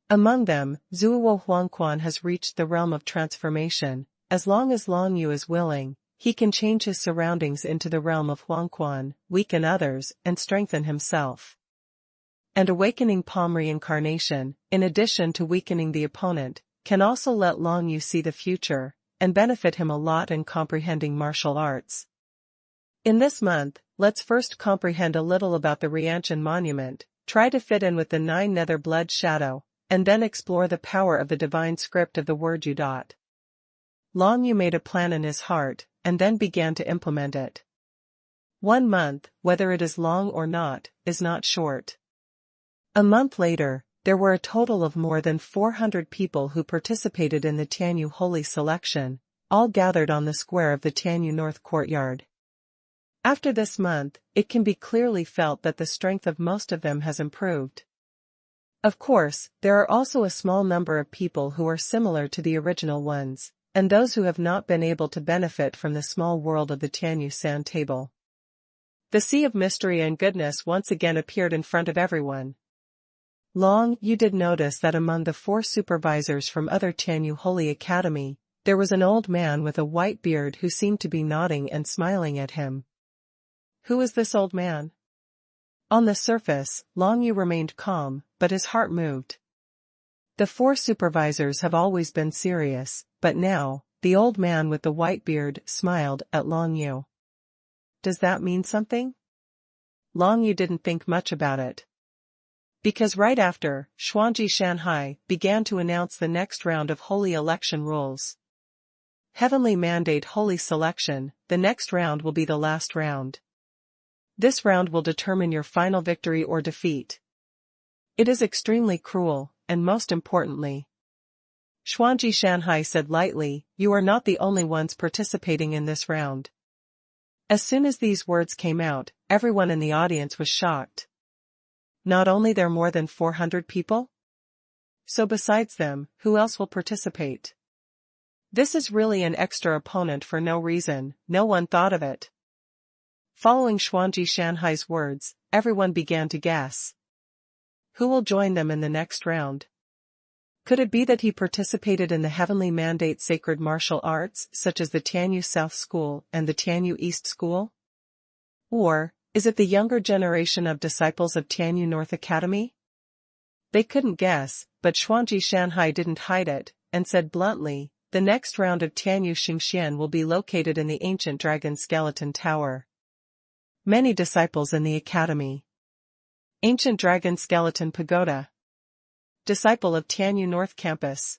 A: Among them, Zuo Huangquan has reached the realm of transformation. As long as Long Yu is willing, he can change his surroundings into the realm of Huangquan, weaken others, and strengthen himself. And awakening palm reincarnation, in addition to weakening the opponent, can also let Long Yu see the future, and benefit him a lot in comprehending martial arts. In this month, let's first comprehend a little about the Rianchen monument, try to fit in with the Nine Nether Blood Shadow, and then explore the power of the divine script of the word Yu. Long Yu made a plan in his heart, and then began to implement it. 1 month, whether it is long or not, is not short. A month later, there were a total of more than 400 people who participated in the Tianyu Holy Selection, all gathered on the square of the Tianyu North Courtyard. After this month, it can be clearly felt that the strength of most of them has improved. Of course, there are also a small number of people who are similar to the original ones, and those who have not been able to benefit from the small world of the Tianyu Sand Table. The sea of mystery and goodness once again appeared in front of everyone. Long, you did notice that among the 4 supervisors from other Tianyu Holy Academy, there was an old man with a white beard who seemed to be nodding and smiling at him. Who is this old man? On the surface, Long Yu remained calm, but his heart moved. The 4 supervisors have always been serious, but now, the old man with the white beard smiled at Long Yu. Does that mean something? Long Yu didn't think much about it. Because right after, Xuanji Shanhai began to announce the next round of Holy Election rules. Heavenly Mandate Holy Selection, the next round will be the last round. This round will determine your final victory or defeat. It is extremely cruel, and most importantly, Xuanji Shanhai said lightly, you are not the only ones participating in this round. As soon as these words came out, everyone in the audience was shocked. Not only there more than 400 people? So besides them, who else will participate? This is really an extra opponent for no reason, no one thought of it. Following Xuanji Shanhai's words, everyone began to guess. Who will join them in the next round? Could it be that he participated in the Heavenly Mandate sacred martial arts, such as the Tianyu South School and the Tianyu East School? Or, is it the younger generation of disciples of Tianyu North Academy? They couldn't guess, but Xuanji Shanhai didn't hide it, and said bluntly, the next round of Tianyu Xingxian will be located in the ancient dragon skeleton tower. Many disciples in the academy. Ancient Dragon Skeleton Pagoda. Disciple of Tianyu North Campus.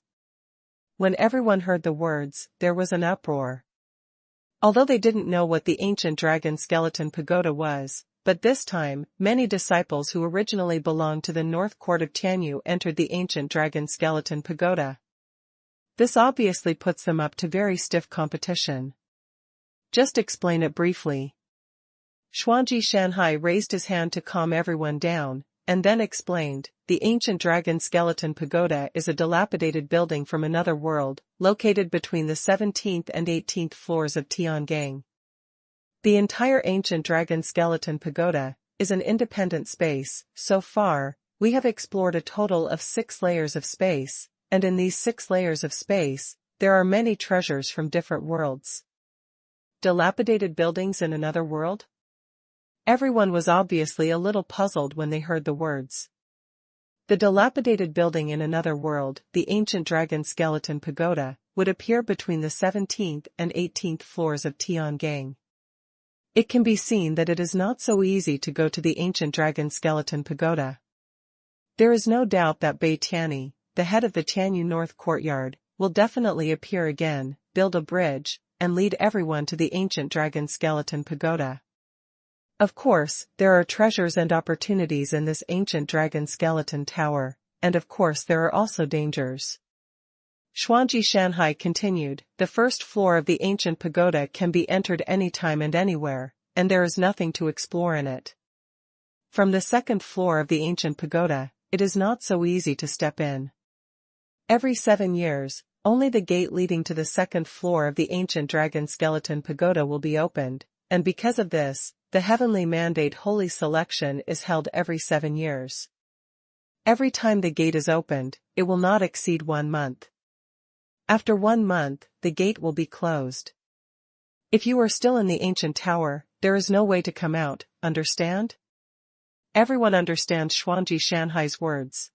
A: When everyone heard the words, there was an uproar. Although they didn't know what the Ancient Dragon Skeleton Pagoda was, but this time, many disciples who originally belonged to the North Court of Tianyu entered the Ancient Dragon Skeleton Pagoda. This obviously puts them up to very stiff competition. Just explain it briefly. Xuanji Shanhai raised his hand to calm everyone down, and then explained, the Ancient Dragon Skeleton Pagoda is a dilapidated building from another world, located between the 17th and 18th floors of Tiangang. The entire Ancient Dragon Skeleton Pagoda is an independent space. So far, we have explored a total of 6 layers of space, and in these 6 layers of space, there are many treasures from different worlds. Dilapidated buildings in another world? Everyone was obviously a little puzzled when they heard the words. The dilapidated building in another world, the Ancient Dragon Skeleton Pagoda, would appear between the 17th and 18th floors of Tiangang. It can be seen that it is not so easy to go to the Ancient Dragon Skeleton Pagoda. There is no doubt that Bei Tianyi, the head of the Tianyu North Courtyard, will definitely appear again, build a bridge, and lead everyone to the Ancient Dragon Skeleton Pagoda. Of course, there are treasures and opportunities in this Ancient Dragon Skeleton Tower, and of course there are also dangers. Xuanji Shanhai continued, the first floor of the Ancient Pagoda can be entered anytime and anywhere, and there is nothing to explore in it. From the second floor of the Ancient Pagoda, it is not so easy to step in. Every 7 years, only the gate leading to the second floor of the Ancient Dragon Skeleton Pagoda will be opened, and because of this, the Heavenly Mandate Holy Selection is held every 7 years. Every time the gate is opened, it will not exceed 1 month. After 1 month, the gate will be closed. If you are still in the ancient tower, there is no way to come out, understand? Everyone understands Xuanji Shanhai's words.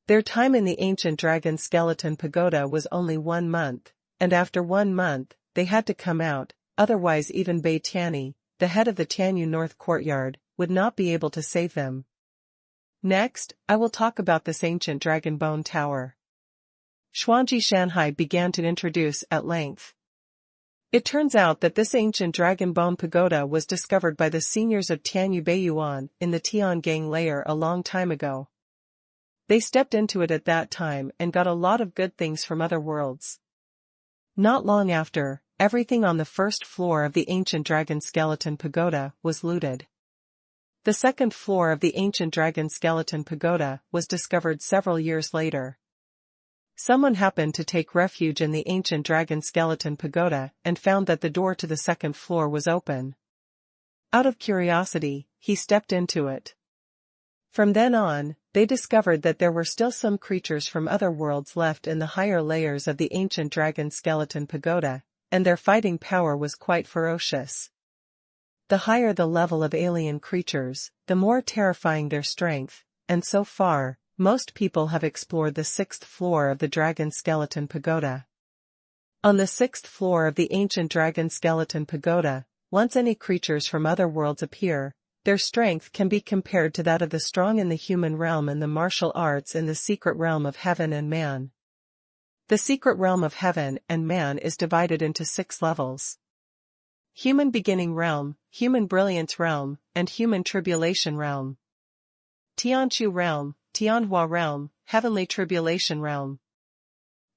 A: Their time in the Ancient Dragon Skeleton Pagoda was only 1 month, and after 1 month, they had to come out, otherwise even Bei Tianyi, the head of the Tianyu North Courtyard, would not be able to save them. Next, I will talk about this ancient Dragon Bone Tower. Xuanji Shanhai began to introduce at length. It turns out that this ancient Dragon Bone Pagoda was discovered by the seniors of Tianyu Beiyuan in the Tiangang layer a long time ago. They stepped into it at that time and got a lot of good things from other worlds. Not long after, everything on the first floor of the ancient dragon skeleton pagoda was looted. The second floor of the ancient dragon skeleton pagoda was discovered several years later. Someone happened to take refuge in the ancient dragon skeleton pagoda and found that the door to the second floor was open. Out of curiosity, he stepped into it. From then on, they discovered that there were still some creatures from other worlds left in the higher layers of the ancient dragon skeleton pagoda, and their fighting power was quite ferocious. The higher the level of alien creatures, the more terrifying their strength, and so far, most people have explored the sixth floor of the dragon skeleton pagoda. On the sixth floor of the ancient dragon skeleton pagoda, once any creatures from other worlds appear, their strength can be compared to that of the strong in the human realm and the martial arts in the secret realm of heaven and man. The secret realm of heaven and man is divided into 6 levels. Human beginning realm, human brilliance realm, and human tribulation realm. Tianqiu realm, Tianhua realm, heavenly tribulation realm.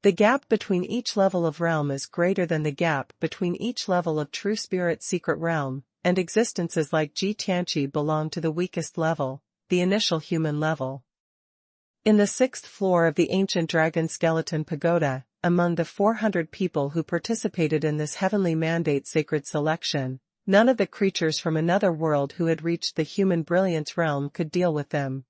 A: The gap between each level of realm is greater than the gap between each level of true spirit secret realm, and existences like Ji Tianqi belong to the weakest level, the initial human level. In the 6th floor of the ancient dragon skeleton pagoda, among the 400 people who participated in this heavenly mandate sacred selection, none of the creatures from another world who had reached the human brilliance realm could deal with them.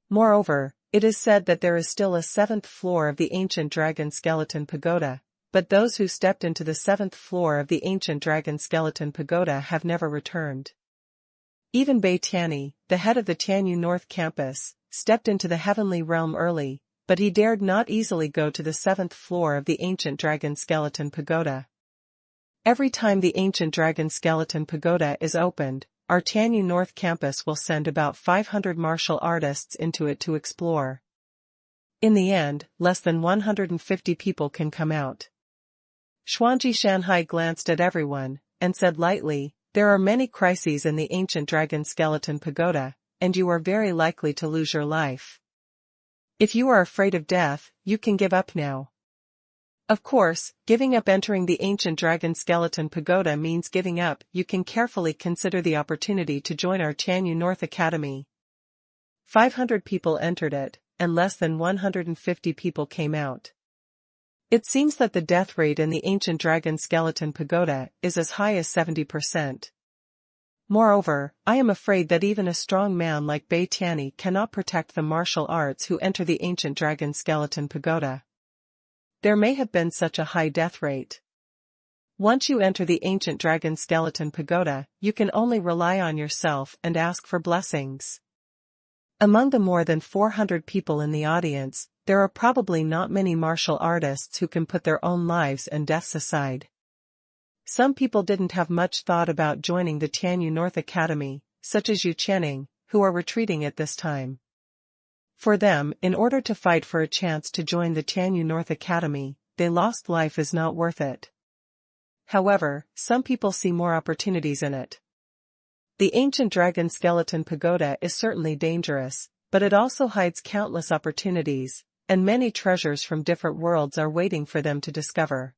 A: Moreover, it is said that there is still a 7th floor of the ancient dragon skeleton pagoda, but those who stepped into the 7th floor of the ancient dragon skeleton pagoda have never returned. Even Bei Tianyi, the head of the Tianyu North Campus, stepped into the heavenly realm early, but he dared not easily go to the 7th floor of the ancient dragon skeleton pagoda. Every time the ancient dragon skeleton pagoda is opened, our Tianyu North Campus will send about 500 martial artists into it to explore. In the end, less than 150 people can come out. Xuanji Shanhai glanced at everyone, and said lightly, "There are many crises in the ancient dragon skeleton pagoda, and you are very likely to lose your life. If you are afraid of death, you can give up now." Of course, giving up entering the ancient dragon skeleton pagoda means giving up. You can carefully consider the opportunity to join our Tianyu North Academy. 500 people entered it, and less than 150 people came out. It seems that the death rate in the ancient dragon skeleton pagoda is as high as 70%. Moreover, I am afraid that even a strong man like Bei Tianyi cannot protect the martial arts who enter the ancient dragon skeleton pagoda. There may have been such a high death rate. Once you enter the ancient dragon skeleton pagoda, you can only rely on yourself and ask for blessings. Among the more than 400 people in the audience, there are probably not many martial artists who can put their own lives and deaths aside. Some people didn't have much thought about joining the Tianyu North Academy, such as Yu Chening, who are retreating at this time. For them, in order to fight for a chance to join the Tianyu North Academy, they lost life is not worth it. However, some people see more opportunities in it. The ancient dragon skeleton pagoda is certainly dangerous, but it also hides countless opportunities, and many treasures from different worlds are waiting for them to discover.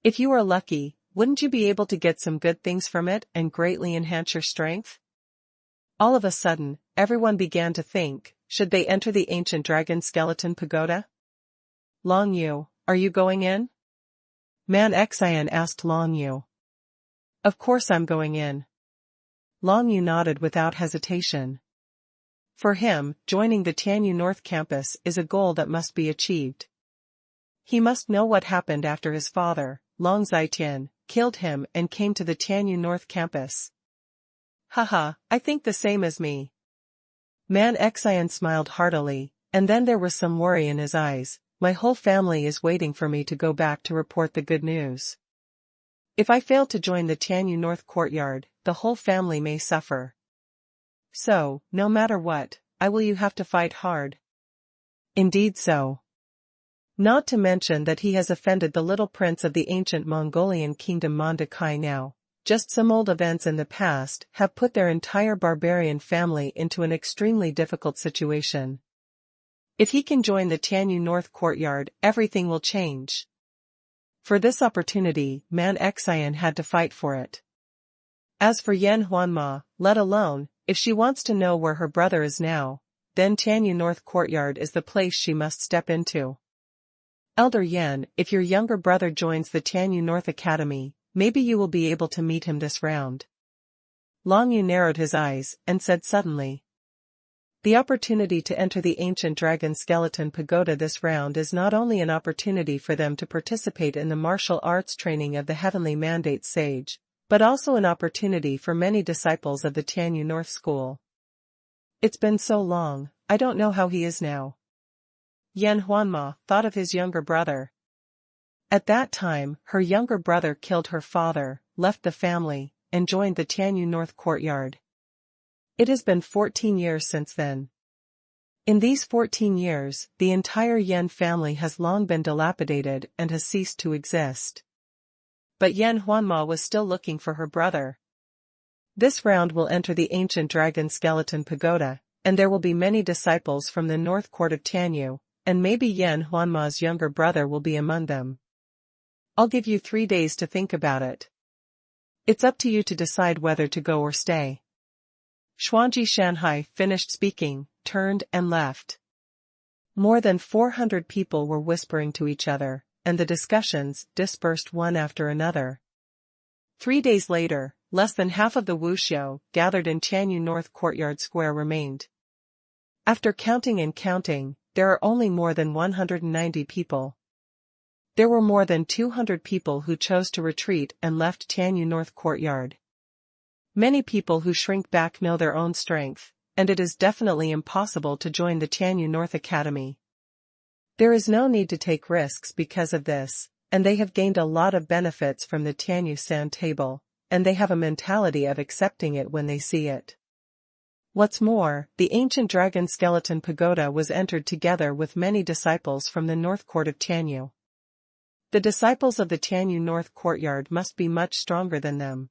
A: If you are lucky, wouldn't you be able to get some good things from it and greatly enhance your strength? All of a sudden, everyone began to think, should they enter the ancient dragon skeleton pagoda? Long Yu, are you going in? Man Xian asked Long Yu. Of course I'm going in. Long Yu nodded without hesitation. For him, joining the Tianyu North Campus is a goal that must be achieved. He must know what happened after his father, Long Zitian, killed him and came to the Tianyu North Campus. Haha, I think the same as me. Man Xian smiled heartily, and then there was some worry in his eyes. My whole family is waiting for me to go back to report the good news. If I fail to join the Tianyu North courtyard, the whole family may suffer. So, no matter what, you have to fight hard. Indeed so. Not to mention that he has offended the little prince of the ancient Mongolian kingdom Mondakai now. Just some old events in the past have put their entire barbarian family into an extremely difficult situation. If he can join the Tianyu North Courtyard, everything will change. For this opportunity, Man Xian had to fight for it. As for Yan Huanma, let alone, if she wants to know where her brother is now, then Tianyu North Courtyard is the place she must step into. Elder Yan, if your younger brother joins the Tianyu North Academy, maybe you will be able to meet him this round. Long Yu narrowed his eyes, and said suddenly. The opportunity to enter the ancient dragon skeleton pagoda this round is not only an opportunity for them to participate in the martial arts training of the heavenly mandate sage, but also an opportunity for many disciples of the Tianyu North School. It's been so long, I don't know how he is now. Yan Huanma thought of his younger brother. At that time, her younger brother killed her father, left the family, and joined the Tianyu North Courtyard. It has been 14 years since then. In these 14 years, the entire Yan family has long been dilapidated and has ceased to exist. But Yan Huanma was still looking for her brother. This round will enter the ancient dragon skeleton pagoda, and there will be many disciples from the North Court of Tianyu, and maybe Yan Huanma's younger brother will be among them. I'll give you 3 days to think about it. It's up to you to decide whether to go or stay. Xuanji Shanhai finished speaking, turned and left. More than 400 people were whispering to each other, and the discussions dispersed one after another. 3 days later, less than half of the wuxiu gathered in Tianyu North Courtyard Square remained. After counting and counting, there are only more than 190 people. There were more than 200 people who chose to retreat and left Tianyu North Courtyard. Many people who shrink back know their own strength, and it is definitely impossible to join the Tianyu North Academy. There is no need to take risks because of this, and they have gained a lot of benefits from the Tianyu Sand Table, and they have a mentality of accepting it when they see it. What's more, the ancient dragon skeleton pagoda was entered together with many disciples from the North Court of Tianyu. The disciples of the Tianyu North Courtyard must be much stronger than them.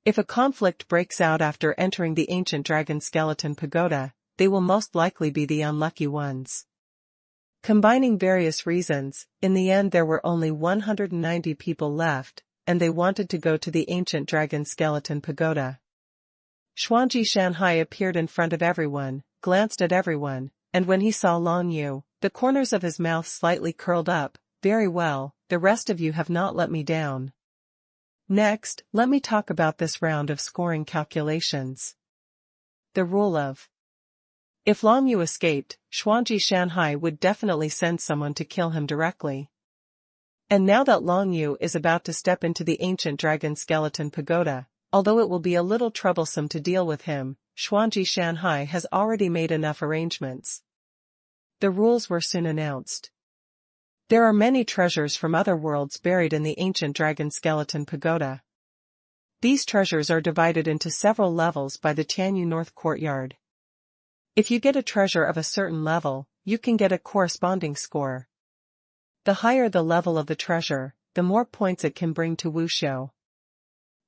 A: If a conflict breaks out after entering the ancient dragon skeleton pagoda, they will most likely be the unlucky ones. Combining various reasons, in the end there were only 190 people left, and they wanted to go to the ancient dragon skeleton pagoda. Xuanji Shanhai appeared in front of everyone, glanced at everyone, and when he saw Long Yu, the corners of his mouth slightly curled up. Very well, the rest of you have not let me down. Next, let me talk about this round of scoring calculations. The rule of. If Long Yu escaped, Xuanji Shanhai would definitely send someone to kill him directly. And now that Long Yu is about to step into the ancient dragon skeleton pagoda, although it will be a little troublesome to deal with him, Xuanji Shanhai has already made enough arrangements. The rules were soon announced. There are many treasures from other worlds buried in the ancient dragon skeleton pagoda. These treasures are divided into several levels by the Tianyu North Courtyard. If you get a treasure of a certain level, you can get a corresponding score. The higher the level of the treasure, the more points it can bring to wuxiu.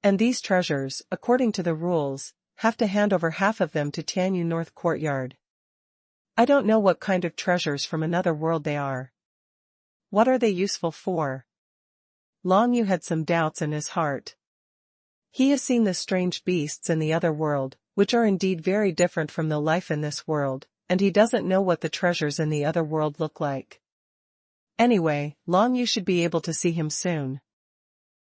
A: And these treasures, according to the rules, have to hand over half of them to Tianyu North Courtyard. I don't know what kind of treasures from another world they are. What are they useful for? Long Yu had some doubts in his heart. He has seen the strange beasts in the other world, which are indeed very different from the life in this world, and he doesn't know what the treasures in the other world look like. Anyway, Long Yu should be able to see him soon.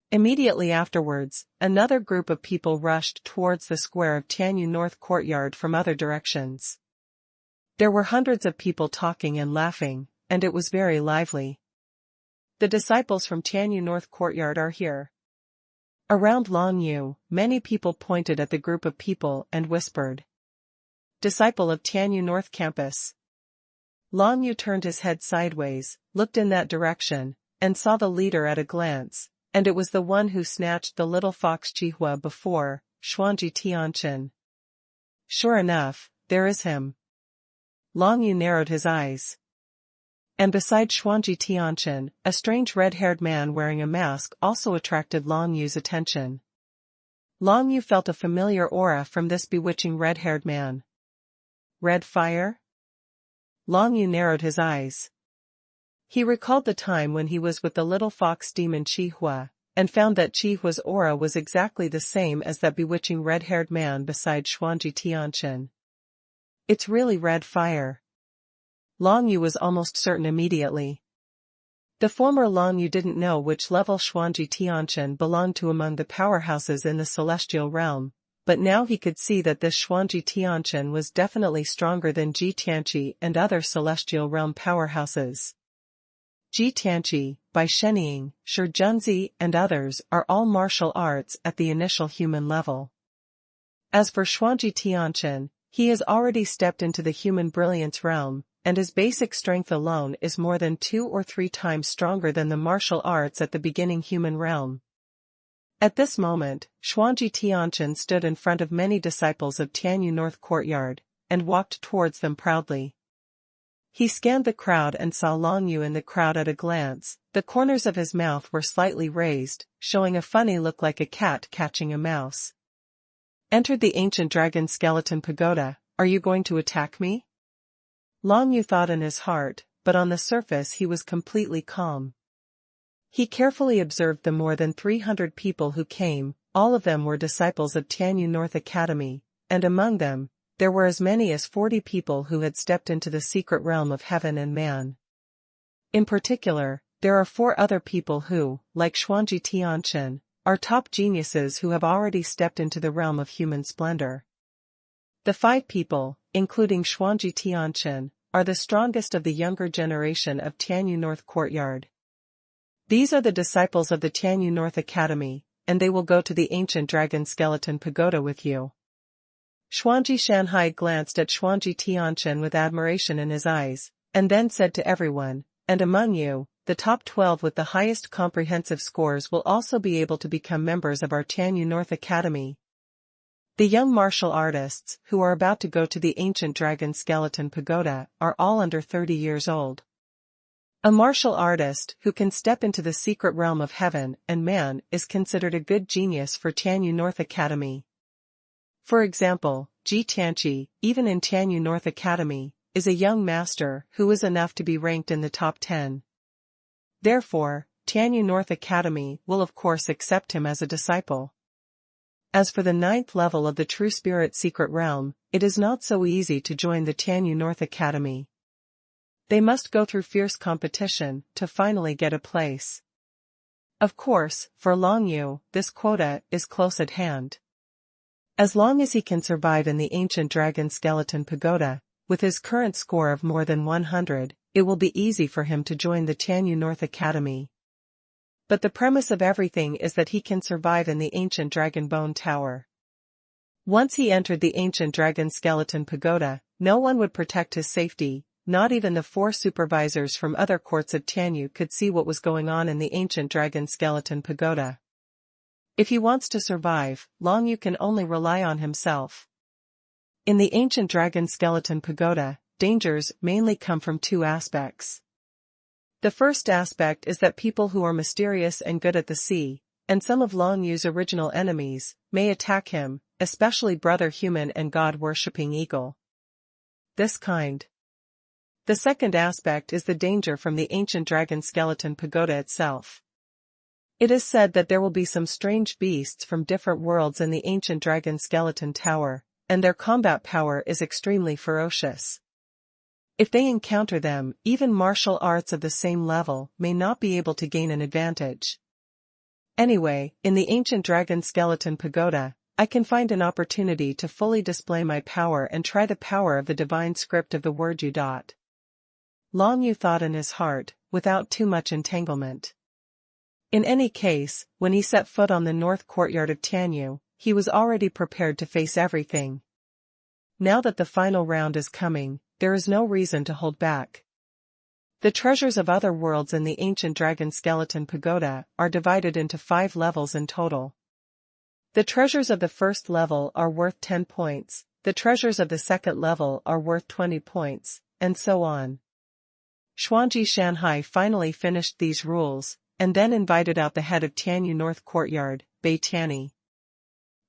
A: Immediately afterwards, another group of people rushed towards the square of Tianyu North Courtyard from other directions. There were hundreds of people talking and laughing, and it was very lively. The disciples from Tianyu North Courtyard are here. Around Long Yu, many people pointed at the group of people and whispered. Disciple of Tianyu North Campus. Long Yu turned his head sideways, looked in that direction, and saw the leader at a glance, and it was the one who snatched the little fox Chihua before, Xuanji Tianchen. Sure enough, there is him. Long Yu narrowed his eyes. And beside Xuanji Tianchen, a strange red-haired man wearing a mask also attracted Long Yu's attention. Long Yu felt a familiar aura from this bewitching red-haired man. Red fire? Long Yu narrowed his eyes. He recalled the time when he was with the little fox demon Qihua, and found that Qihua's aura was exactly the same as that bewitching red-haired man beside Xuanji Tianchen. It's really red fire. Long Yu was almost certain immediately. The former Long Yu didn't know which level Xuanji Tianchen belonged to among the powerhouses in the celestial realm, but now he could see that this Xuanji Tianchen was definitely stronger than Ji Tianqi and other celestial realm powerhouses. Ji Tianqi, Bai Shenying, Shi Junzi and others are all martial arts at the initial human level. As for Xuanji Tianchen, he has already stepped into the human brilliance realm, and his basic strength alone is more than 2 or 3 times stronger than the martial arts at the beginning human realm. At this moment, Xuanji Tianchen stood in front of many disciples of Tianyu North Courtyard, and walked towards them proudly. He scanned the crowd and saw Long Yu in the crowd at a glance. The corners of his mouth were slightly raised, showing a funny look like a cat catching a mouse. Entered the ancient dragon skeleton pagoda. Are you going to attack me? Long Yu thought in his heart, but on the surface he was completely calm. He carefully observed the more than 300 people who came. All of them were disciples of Tianyu North Academy, and among them, there were as many as 40 people who had stepped into the secret realm of heaven and man. In particular, there are 4 other people who, like Xuanji Tianchen, are top geniuses who have already stepped into the realm of human splendor. The 5 people, including Xuanji Tianchen, are the strongest of the younger generation of Tianyu North Courtyard. These are the disciples of the Tianyu North Academy, and they will go to the ancient dragon skeleton pagoda with you. Xuanji Shanhai glanced at Xuanji Tianchen with admiration in his eyes, and then said to everyone, and among you, the top 12 with the highest comprehensive scores will also be able to become members of our Tianyu North Academy. The young martial artists, who are about to go to the ancient dragon skeleton pagoda, are all under 30 years old. A martial artist who can step into the secret realm of heaven and man is considered a good genius for Tianyu North Academy. For example, Ji Tianqi, even in Tianyu North Academy, is a young master who is enough to be ranked in the top 10. Therefore, Tianyu North Academy will of course accept him as a disciple. As for the 9th level of the True Spirit Secret Realm, it is not so easy to join the Tianyu North Academy. They must go through fierce competition to finally get a place. Of course, for Long Yu, this quota is close at hand. As long as he can survive in the ancient dragon skeleton pagoda, with his current score of more than 100, it will be easy for him to join the Tianyu North Academy. But the premise of everything is that he can survive in the ancient Dragon Bone Tower. Once he entered the ancient dragon skeleton pagoda, no one would protect his safety, not even the 4 supervisors from other courts of Tianyu could see what was going on in the ancient dragon skeleton pagoda. If he wants to survive, Long Yu can only rely on himself. In the ancient dragon skeleton pagoda, dangers mainly come from 2 aspects. The first aspect is that people who are mysterious and good at the sea, and some of Long Yu's original enemies, may attack him, especially Brother Human and God-worshipping Eagle. This kind. The second aspect is the danger from the ancient dragon skeleton pagoda itself. It is said that there will be some strange beasts from different worlds in the ancient dragon skeleton tower, and their combat power is extremely ferocious. If they encounter them, even martial arts of the same level may not be able to gain an advantage. Anyway, in the ancient dragon skeleton pagoda, I can find an opportunity to fully display my power and try the power of the divine script of the word U. Long Yu thought in his heart, without too much entanglement. In any case, when he set foot on the north courtyard of Tianyu, he was already prepared to face everything. Now that the final round is coming, there is no reason to hold back. The treasures of other worlds in the ancient dragon skeleton pagoda are divided into 5 levels in total. The treasures of the first level are worth 10 points, the treasures of the second level are worth 20 points, and so on. Xuanji Shanhai finally finished these rules, and then invited out the head of Tianyu North Courtyard, Bai Tianyi.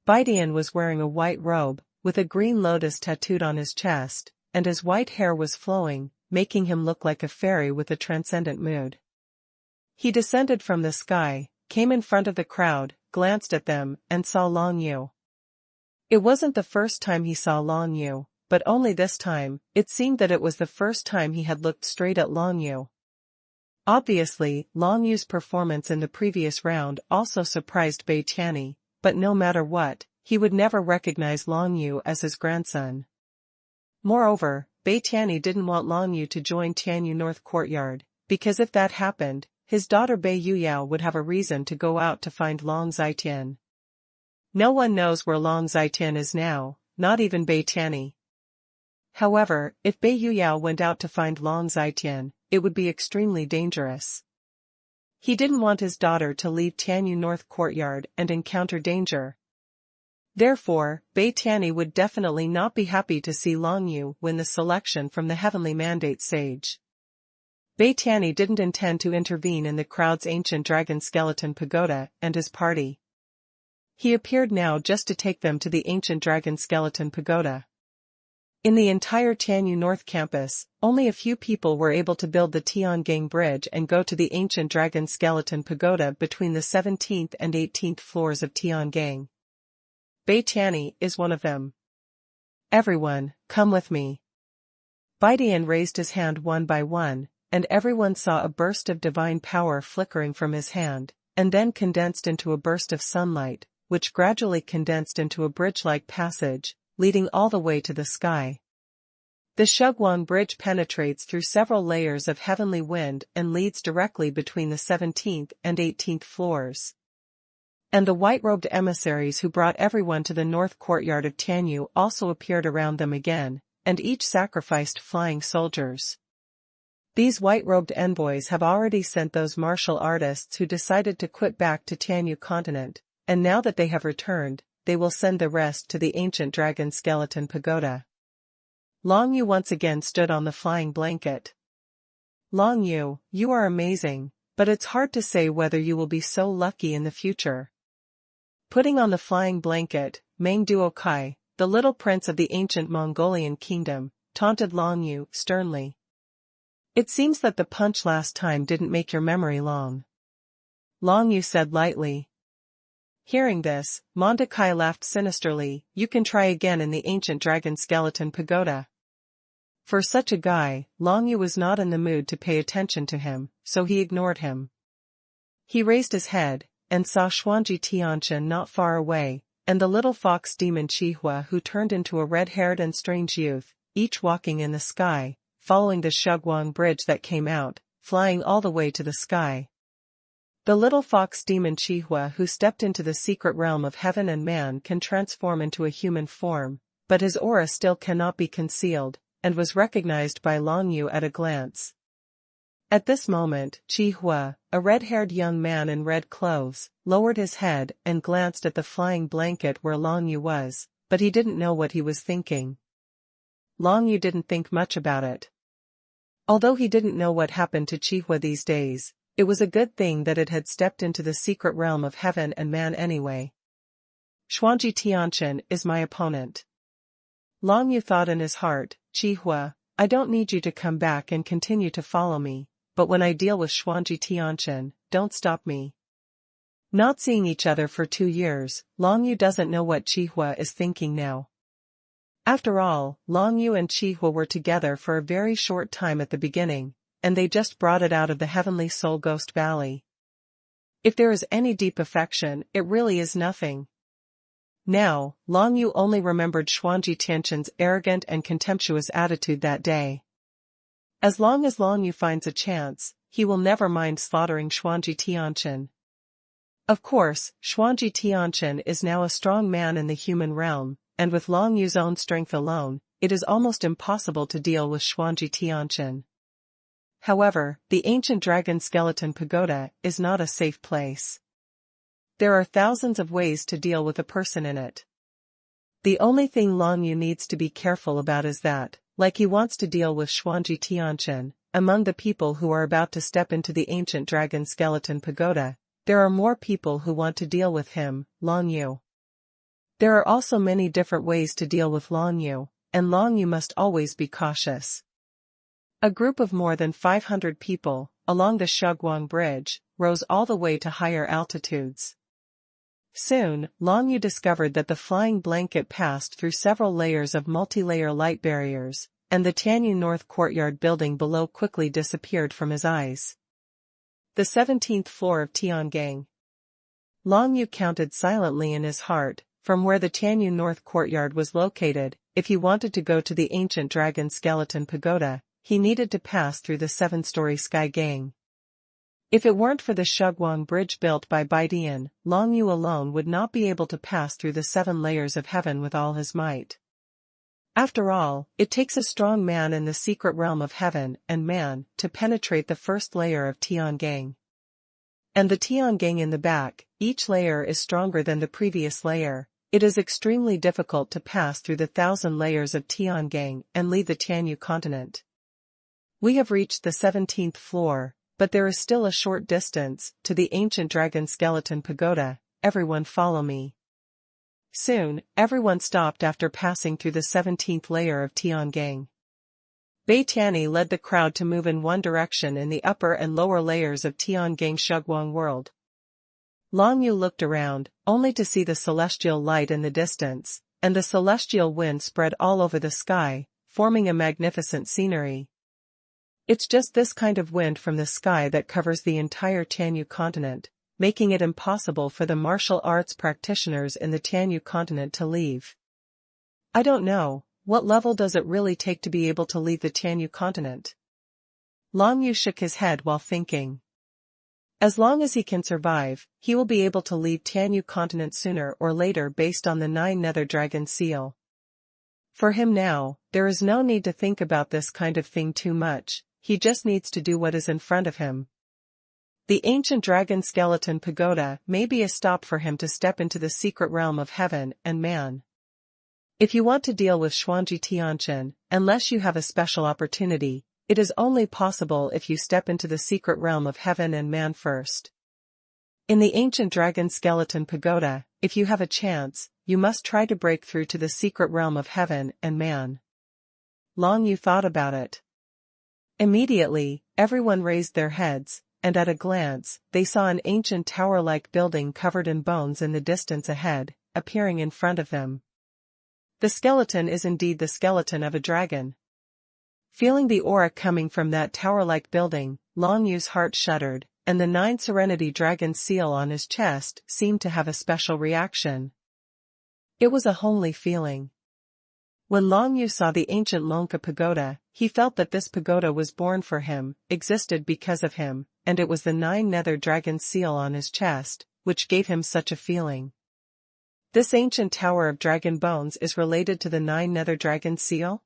A: Baidian was wearing a white robe, with a green lotus tattooed on his chest, and his white hair was flowing, making him look like a fairy with a transcendent mood. He descended from the sky, came in front of the crowd, glanced at them, and saw Long Yu. It wasn't the first time he saw Long Yu, but only this time, it seemed that it was the first time he had looked straight at Long Yu. Obviously, Long Yu's performance in the previous round also surprised Bei Tianyi, but no matter what, he would never recognize Long Yu as his grandson. Moreover, Bei Tianyi didn't want Long Yu to join Tianyu North Courtyard, because if that happened, his daughter Bei Yuyao would have a reason to go out to find Long Zitian. No one knows where Long Zitian is now, not even Bei Tianyi. However, if Bei Yuyao went out to find Long Zitian, it would be extremely dangerous. He didn't want his daughter to leave Tianyu North Courtyard and encounter danger. Therefore, Bei Tianyi would definitely not be happy to see Long Yu win the selection from the Heavenly Mandate Sage. Bei Tianyi didn't intend to intervene in the crowd's ancient dragon skeleton pagoda and his party. He appeared now just to take them to the ancient dragon skeleton pagoda. In the entire Tianyu North campus, only a few people were able to build the Tiangang Bridge and go to the ancient dragon skeleton pagoda between the 17th and 18th floors of Tiangang. Bei Tianyi is one of them. Everyone, come with me. Baidian raised his hand one by one, and everyone saw a burst of divine power flickering from his hand, and then condensed into a burst of sunlight, which gradually condensed into a bridge-like passage, leading all the way to the sky. The Xuanhuan Bridge penetrates through several layers of heavenly wind and leads directly between the 17th and 18th floors. And the white-robed emissaries who brought everyone to the north courtyard of Tianyu also appeared around them again, and each sacrificed flying soldiers. These white-robed envoys have already sent those martial artists who decided to quit back to Tianyu continent, and now that they have returned, they will send the rest to the ancient dragon skeleton pagoda. Long Yu once again stood on the flying blanket. Long Yu, you are amazing, but it's hard to say whether you will be so lucky in the future. Putting on the flying blanket, Meng Duokai, the little prince of the ancient Mongolian kingdom, taunted Long Yu sternly. It seems that the punch last time didn't make your memory long. Long Yu said lightly. Hearing this, Mondakai laughed sinisterly. You can try again in the ancient dragon skeleton pagoda. For such a guy, Long Yu was not in the mood to pay attention to him, so he ignored him. He raised his head, and saw Xuanji Tianchen not far away, and the little fox demon Chihua who turned into a red-haired and strange youth, each walking in the sky, following the Xuanhuan Bridge that came out, flying all the way to the sky. The little fox demon Chihua who stepped into the secret realm of heaven and man can transform into a human form, but his aura still cannot be concealed, and was recognized by Long Yu at a glance. At this moment, Chihua, a red-haired young man in red clothes, lowered his head and glanced at the flying blanket where Long Yu was, but he didn't know what he was thinking. Long Yu didn't think much about it. Although he didn't know what happened to Chihua these days, it was a good thing that it had stepped into the secret realm of heaven and man anyway. Xuanji Tianchen is my opponent. Long Yu thought in his heart, Chihua, I don't need you to come back and continue to follow me, but when I deal with Xuanji Tianchen, don't stop me. Not seeing each other for 2 years, Long Yu doesn't know what Chihua is thinking now. After all, Long Yu and Chihua were together for a very short time at the beginning, and they just brought it out of the heavenly soul ghost valley. If there is any deep affection, it really is nothing. Now, Long Yu only remembered Xuanji Tianchen's arrogant and contemptuous attitude that day. As long as Long Yu finds a chance, he will never mind slaughtering Xuanji Tianchen. Of course, Xuanji Tianchen is now a strong man in the human realm, and with Long Yu's own strength alone, it is almost impossible to deal with Xuanji Tianchen. However, the ancient dragon skeleton pagoda is not a safe place. There are thousands of ways to deal with a person in it. The only thing Long Yu needs to be careful about is that, like he wants to deal with Xuanji Tianchen, among the people who are about to step into the ancient dragon skeleton pagoda, there are more people who want to deal with him, Long Yu. There are also many different ways to deal with Long Yu, and Long Yu must always be cautious. A group of more than 500 people, along the xuanhuan bridge, rose all the way to higher altitudes. Soon, Long Yu discovered that the flying blanket passed through several layers of multi-layer light barriers, and the Tianyu North Courtyard building below quickly disappeared from his eyes. The 17th floor of Tiangang. Long Yu counted silently in his heart, from where the Tianyu North Courtyard was located. If he wanted to go to the ancient dragon skeleton pagoda, he needed to pass through the 7-story sky gang. If it weren't for the xuanhuan bridge built by Baidian, Long Yu alone would not be able to pass through the 7 layers of heaven with all his might. After all, it takes a strong man in the secret realm of heaven and man to penetrate the first layer of Tiangang. And the Tiangang in the back, each layer is stronger than the previous layer. It is extremely difficult to pass through the 1,000 layers of Tiangang and leave the Tianyu continent. We have reached the 17th floor, but there is still a short distance to the ancient dragon skeleton pagoda. Everyone follow me. Soon, everyone stopped after passing through the 17th layer of Tiangang. Bai Tianyi led the crowd to move in one direction in the upper and lower layers of Tiangang xuanhuan world. Long Yu looked around, only to see the celestial light in the distance, and the celestial wind spread all over the sky, forming a magnificent scenery. It's just this kind of wind from the sky that covers the entire Tianyu continent, making it impossible for the martial arts practitioners in the Tianyu continent to leave. I don't know, what level does it really take to be able to leave the Tianyu continent? Long Yu shook his head while thinking. As long as he can survive, he will be able to leave Tianyu continent sooner or later based on the 9 nether dragon seal. For him now, there is no need to think about this kind of thing too much, he just needs to do what is in front of him. The ancient dragon skeleton pagoda may be a stop for him to step into the secret realm of heaven and man. If you want to deal with Xuanji Tianchen, unless you have a special opportunity, it is only possible if you step into the secret realm of heaven and man first. In the ancient dragon skeleton pagoda, if you have a chance, you must try to break through to the secret realm of heaven and man. Long Yu thought about it. Immediately, everyone raised their heads, and at a glance, they saw an ancient tower-like building covered in bones in the distance ahead, appearing in front of them. The skeleton is indeed the skeleton of a dragon. Feeling the aura coming from that tower-like building, Long Yu's heart shuddered, and the 9 Serenity Dragon seal on his chest seemed to have a special reaction. It was a homely feeling. When Long Yu saw the ancient Longka pagoda, he felt that this pagoda was born for him, existed because of him, and it was the 9 nether dragon seal on his chest, which gave him such a feeling. This ancient tower of dragon bones is related to the 9 nether dragon seal?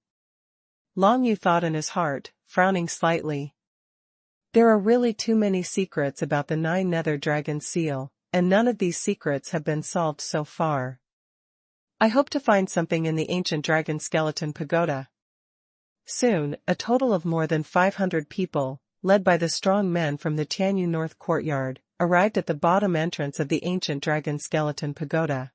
A: Long Yu thought in his heart, frowning slightly. There are really too many secrets about the 9 nether dragon seal, and none of these secrets have been solved so far. I hope to find something in the ancient dragon skeleton pagoda. Soon, a total of more than 500 people, led by the strong men from the Tianyu North Courtyard, arrived at the bottom entrance of the ancient dragon skeleton pagoda.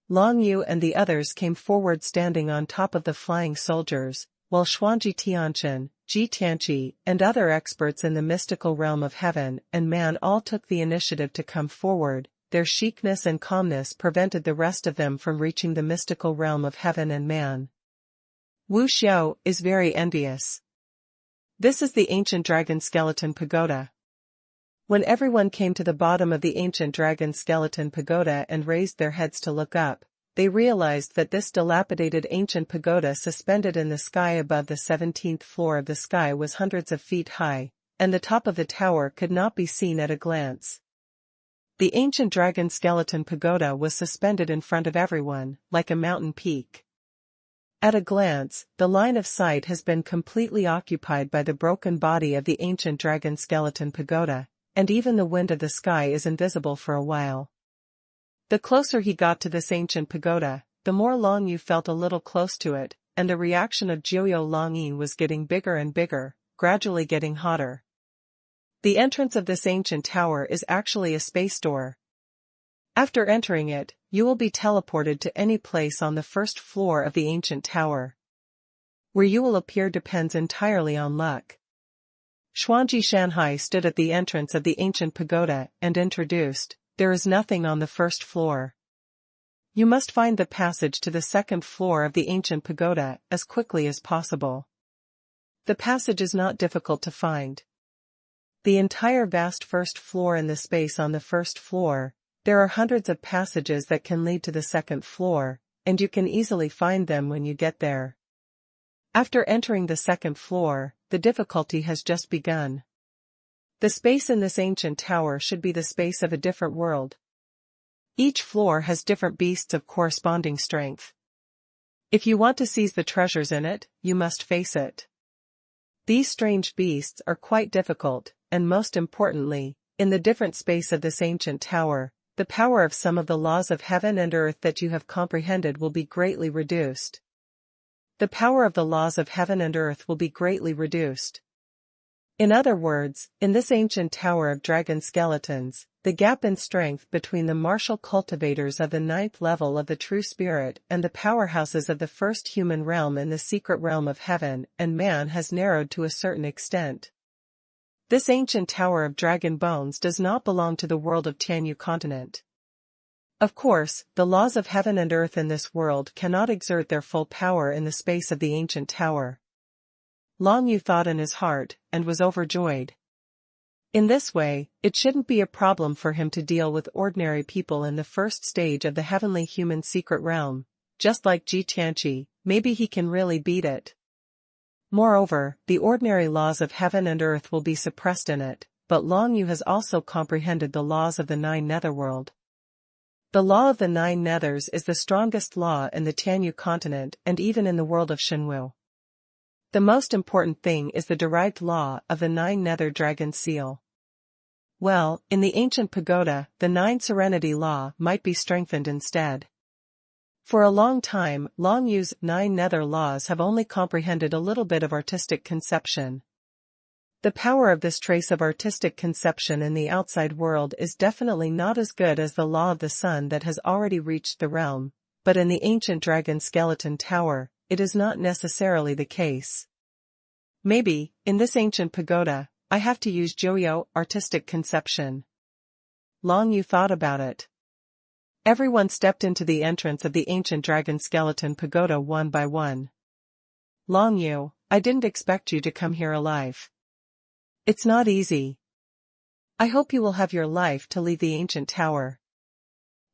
A: Long Yu and the others came forward standing on top of the flying soldiers, while Xuanji Tianchen, Ji Tianqi, and other experts in the mystical realm of heaven and man all took the initiative to come forward. Their chicness and calmness prevented the rest of them from reaching the mystical realm of heaven and man. Wu Xiao is very envious. This is the ancient dragon skeleton pagoda. When everyone came to the bottom of the ancient dragon skeleton pagoda and raised their heads to look up, they realized that this dilapidated ancient pagoda suspended in the sky above the 17th floor of the sky was hundreds of feet high, and the top of the tower could not be seen at a glance. The ancient dragon skeleton pagoda was suspended in front of everyone, like a mountain peak. At a glance, the line of sight has been completely occupied by the broken body of the ancient dragon skeleton pagoda, and even the wind of the sky is invisible for a while. The closer he got to this ancient pagoda, the more Long Yu felt a little close to it, and the reaction of Jiuyo Longyin was getting bigger and bigger, gradually getting hotter. The entrance of this ancient tower is actually a space door. After entering it, you will be teleported to any place on the first floor of the ancient tower. Where you will appear depends entirely on luck. Xuanji Shanhai stood at the entrance of the ancient pagoda and introduced, "There is nothing on the first floor. You must find the passage to the second floor of the ancient pagoda as quickly as possible. The passage is not difficult to find. The entire vast first floor and the space on the first floor, there are hundreds of passages that can lead to the second floor, and you can easily find them when you get there. After entering the second floor, the difficulty has just begun. The space in this ancient tower should be the space of a different world. Each floor has different beasts of corresponding strength. If you want to seize the treasures in it, you must face it. These strange beasts are quite difficult, and most importantly, in the different space of this ancient tower, the power of some of the laws of heaven and earth that you have comprehended will be greatly reduced. The power of the laws of heaven and earth will be greatly reduced. In other words, in this ancient tower of dragon skeletons, the gap in strength between the martial cultivators of the 9th level of the true spirit and the powerhouses of the first human realm in the secret realm of heaven and man has narrowed to a certain extent. This ancient tower of dragon bones does not belong to the world of Tianyu continent. Of course, the laws of heaven and earth in this world cannot exert their full power in the space of the ancient tower. Long Yu thought in his heart, and was overjoyed. In this way, it shouldn't be a problem for him to deal with ordinary people in the first stage of the heavenly human secret realm, just like Ji Tianqi, maybe he can really beat it. Moreover, the ordinary laws of heaven and earth will be suppressed in it, but Long Yu has also comprehended the laws of the 9 netherworld. The law of the 9 nethers is the strongest law in the Tianyu continent and even in the world of Shenwu. The most important thing is the derived law of the 9 nether dragon seal. Well, in the ancient pagoda, the 9 serenity law might be strengthened instead. For a long time, Long Yu's 9 nether laws have only comprehended a little bit of artistic conception. The power of this trace of artistic conception in the outside world is definitely not as good as the law of the sun that has already reached the realm, but in the ancient dragon skeleton tower, it is not necessarily the case. Maybe, in this ancient pagoda, I have to use Joyo artistic conception. Long Yu thought about it. Everyone stepped into the entrance of the ancient dragon skeleton pagoda one by one. Long Yu, I didn't expect you to come here alive. It's not easy. I hope you will have your life to leave the ancient tower.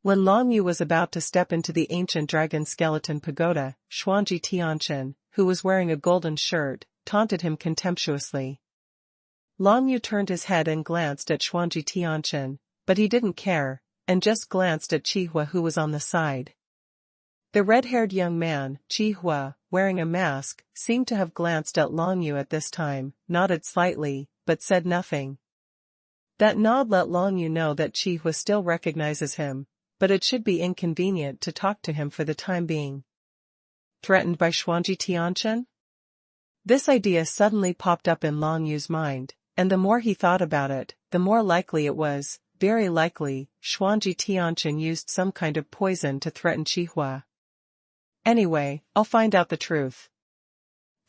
A: When Long Yu was about to step into the ancient dragon skeleton pagoda, Xuanji Tianchen, who was wearing a golden shirt, taunted him contemptuously. Long Yu turned his head and glanced at Xuanji Tianchen, but he didn't care, and just glanced at Qihua who was on the side. The red-haired young man, Qihua, wearing a mask, seemed to have glanced at Long Yu at this time, nodded slightly, but said nothing. That nod let Long Yu know that Qihua still recognizes him, but it should be inconvenient to talk to him for the time being. Threatened by Xuanji Tianchen? This idea suddenly popped up in Long Yu's mind, and the more he thought about it, the more likely it was, very likely, Xuanji Tianchen used some kind of poison to threaten Qihua. Anyway, I'll find out the truth.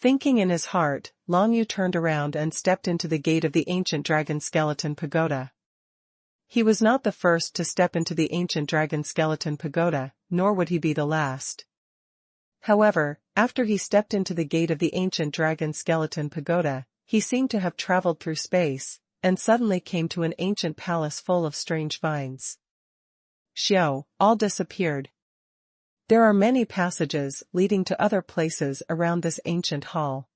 A: Thinking in his heart, Long Yu turned around and stepped into the gate of the ancient dragon skeleton pagoda. He was not the first to step into the ancient dragon skeleton pagoda, nor would he be the last. However, after he stepped into the gate of the ancient dragon skeleton pagoda, he seemed to have traveled through space, and suddenly came to an ancient palace full of strange vines. Xiao, all disappeared. There are many passages leading to other places around this ancient hall.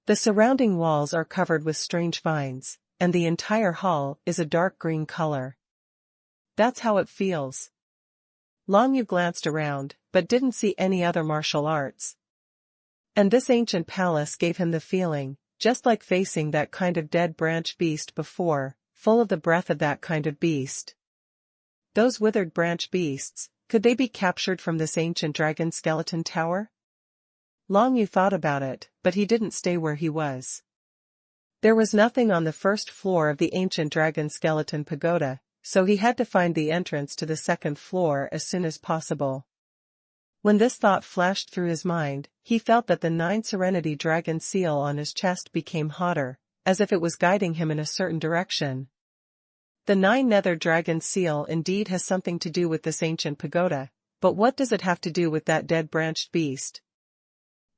A: The surrounding walls are covered with strange vines, and the entire hall is a dark green color. That's how it feels. Long Yu glanced around, but didn't see any other martial arts. And this ancient palace gave him the feeling, just like facing that kind of dead branch beast before, full of the breath of that kind of beast. Those withered branch beasts, could they be captured from this ancient dragon skeleton tower? Long Yu thought about it, but he didn't stay where he was. There was nothing on the first floor of the ancient dragon skeleton pagoda, so he had to find the entrance to the second floor as soon as possible. When this thought flashed through his mind, he felt that the 9 Serenity Dragon seal on his chest became hotter, as if it was guiding him in a certain direction. The 9 Nether Dragon seal indeed has something to do with this ancient pagoda, but what does it have to do with that dead branched beast?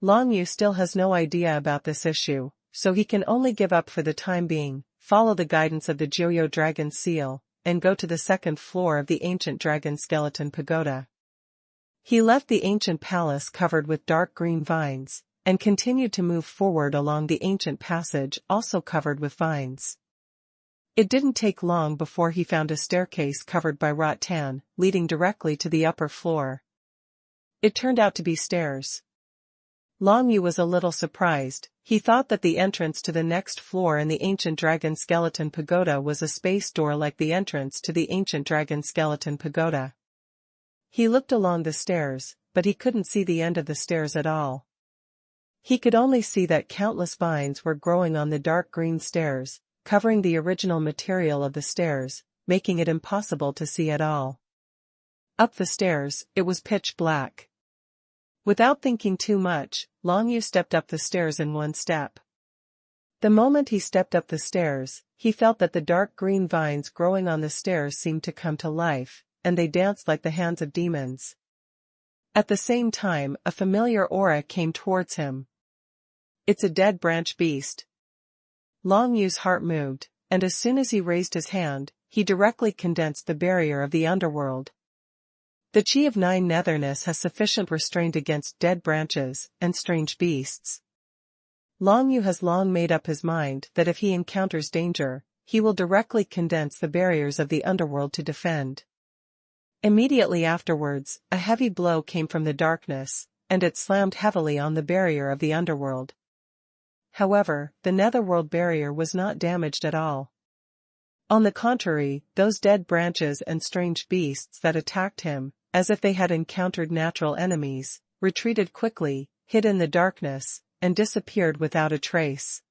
A: Long Yu still has no idea about this issue, so he can only give up for the time being, follow the guidance of the Joyo Dragon seal, and go to the second floor of the ancient dragon skeleton pagoda. He left the ancient palace covered with dark green vines, and continued to move forward along the ancient passage also covered with vines. It didn't take long before he found a staircase covered by rattan, leading directly to the upper floor. It turned out to be stairs. Long Yu was a little surprised. He thought that the entrance to the next floor in the ancient dragon skeleton pagoda was a space door like the entrance to the ancient dragon skeleton pagoda. He looked along the stairs, but he couldn't see the end of the stairs at all. He could only see that countless vines were growing on the dark green stairs, covering the original material of the stairs, making it impossible to see at all. Up the stairs, it was pitch black. Without thinking too much, Long Yu stepped up the stairs in one step. The moment he stepped up the stairs, he felt that the dark green vines growing on the stairs seemed to come to life, and they danced like the hands of demons. At the same time, a familiar aura came towards him. It's a dead branch beast. Long Yu's heart moved, and as soon as he raised his hand, he directly condensed the barrier of the underworld. The chi of 9 netherness has sufficient restraint against dead branches and strange beasts. Long Yu has long made up his mind that if he encounters danger, he will directly condense the barriers of the underworld to defend. Immediately afterwards, a heavy blow came from the darkness, and it slammed heavily on the barrier of the underworld. However, the netherworld barrier was not damaged at all. On the contrary, those dead branches and strange beasts that attacked him, as if they had encountered natural enemies, retreated quickly, hid in the darkness, and disappeared without a trace.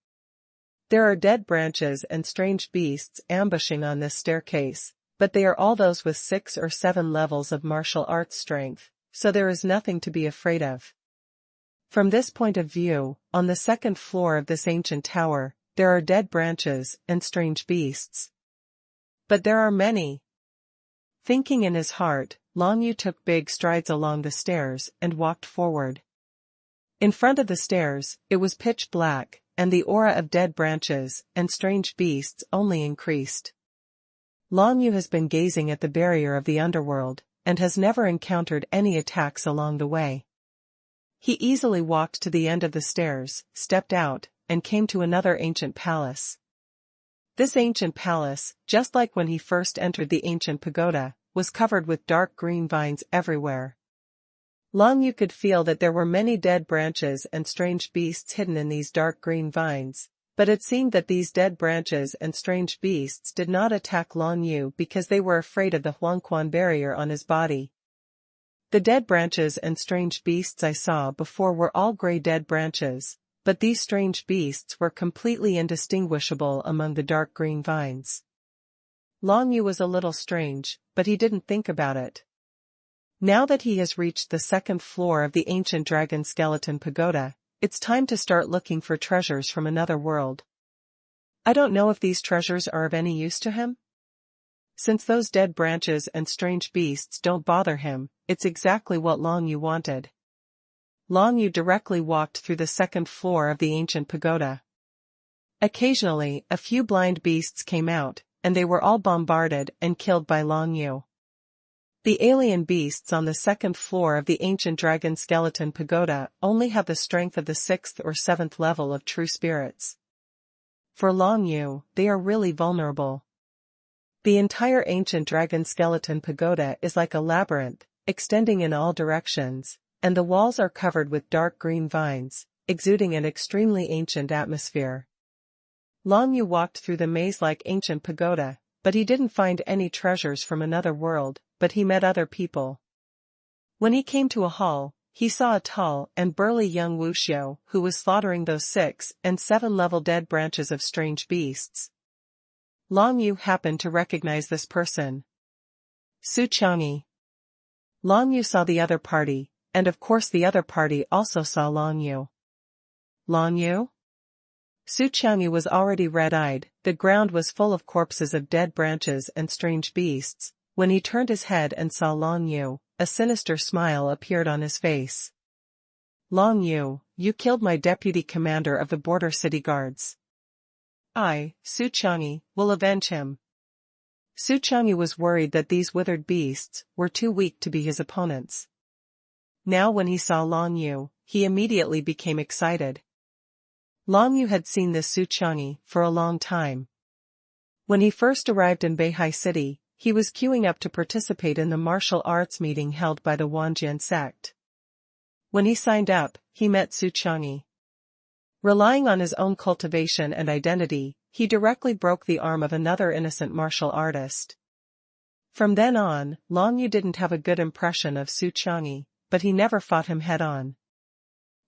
A: There are dead branches and strange beasts ambushing on this staircase, but they are all those with 6 or 7 levels of martial arts strength, so there is nothing to be afraid of. From this point of view, on the second floor of this ancient tower, there are dead branches and strange beasts. But there are many. Thinking in his heart, Long Yu took big strides along the stairs and walked forward. In front of the stairs, it was pitch black, and the aura of dead branches and strange beasts only increased. Long Yu has been gazing at the barrier of the underworld, and has never encountered any attacks along the way. He easily walked to the end of the stairs, stepped out, and came to another ancient palace. This ancient palace, just like when he first entered the ancient pagoda, was covered with dark green vines everywhere. Long Yu could feel that there were many dead branches and strange beasts hidden in these dark green vines, but it seemed that these dead branches and strange beasts did not attack Long Yu because they were afraid of the xuanhuan barrier on his body. The dead branches and strange beasts I saw before were all gray dead branches, but these strange beasts were completely indistinguishable among the dark green vines. Long Yu was a little strange, but he didn't think about it. Now that he has reached the second floor of the ancient dragon skeleton pagoda, it's time to start looking for treasures from another world. I don't know if these treasures are of any use to him. Since those dead branches and strange beasts don't bother him, it's exactly what Long Yu wanted. Long Yu directly walked through the second floor of the ancient pagoda. Occasionally, a few blind beasts came out, and they were all bombarded and killed by Long Yu. The alien beasts on the second floor of the ancient dragon skeleton pagoda only have the strength of the 6th or 7th level of true spirits. For Long Yu, they are really vulnerable. The entire ancient dragon skeleton pagoda is like a labyrinth, extending in all directions, and the walls are covered with dark green vines, exuding an extremely ancient atmosphere. Long Yu walked through the maze-like ancient pagoda, but he didn't find any treasures from another world, but he met other people. When he came to a hall, he saw a tall and burly young wuxiu who was slaughtering those 6 and 7 level dead branches of strange beasts. Long Yu happened to recognize this person. Su Chang'e. Long Yu saw the other party, and of course the other party also saw Long Yu. Long Yu? Su Qiangyu was already red-eyed, the ground was full of corpses of dead branches and strange beasts. When he turned his head and saw Long Yu, a sinister smile appeared on his face. Long Yu, you killed my deputy commander of the border city guards. I, Su Qiangyu, will avenge him. Su Qiangyu was worried that these withered beasts were too weak to be his opponents. Now when he saw Long Yu, he immediately became excited. Long Yu had seen this Su Qiangyu for a long time. When he first arrived in Beihai City, he was queuing up to participate in the martial arts meeting held by the Wanjian sect. When he signed up, he met Su Qiangyu. Relying on his own cultivation and identity, he directly broke the arm of another innocent martial artist. From then on, Long Yu didn't have a good impression of Su Qiangyu, but he never fought him head-on.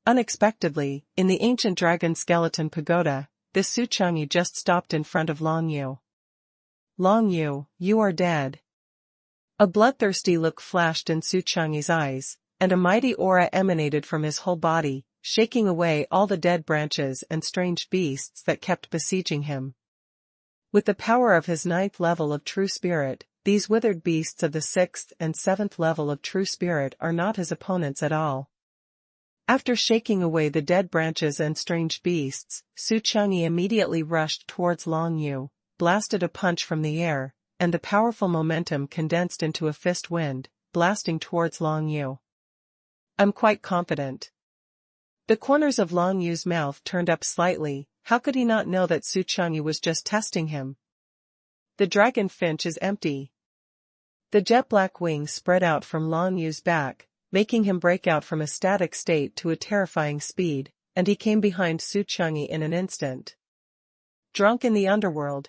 A: Unexpectedly, in the ancient dragon skeleton pagoda, this Su Qiangyu just stopped in front of Long Yu. Long Yu, you are dead. A bloodthirsty look flashed in Su Qiangyu's eyes, and a mighty aura emanated from his whole body, shaking away all the dead branches and strange beasts that kept besieging him. With the power of his 9th level of true spirit, these withered beasts of the 6th and 7th level of true spirit are not his opponents at all. After shaking away the dead branches and strange beasts, Su Qiangyu immediately rushed towards Long Yu, blasted a punch from the air, and the powerful momentum condensed into a fist wind, blasting towards Long Yu. I'm quite confident. The corners of Long Yu's mouth turned up slightly. How could he not know that Su Qiangyu was just testing him? The dragon finch is empty. The jet-black wings spread out from Long Yu's back, making him break out from a static state to a terrifying speed, and he came behind Su Qiangyu in an instant. Drunk in the underworld.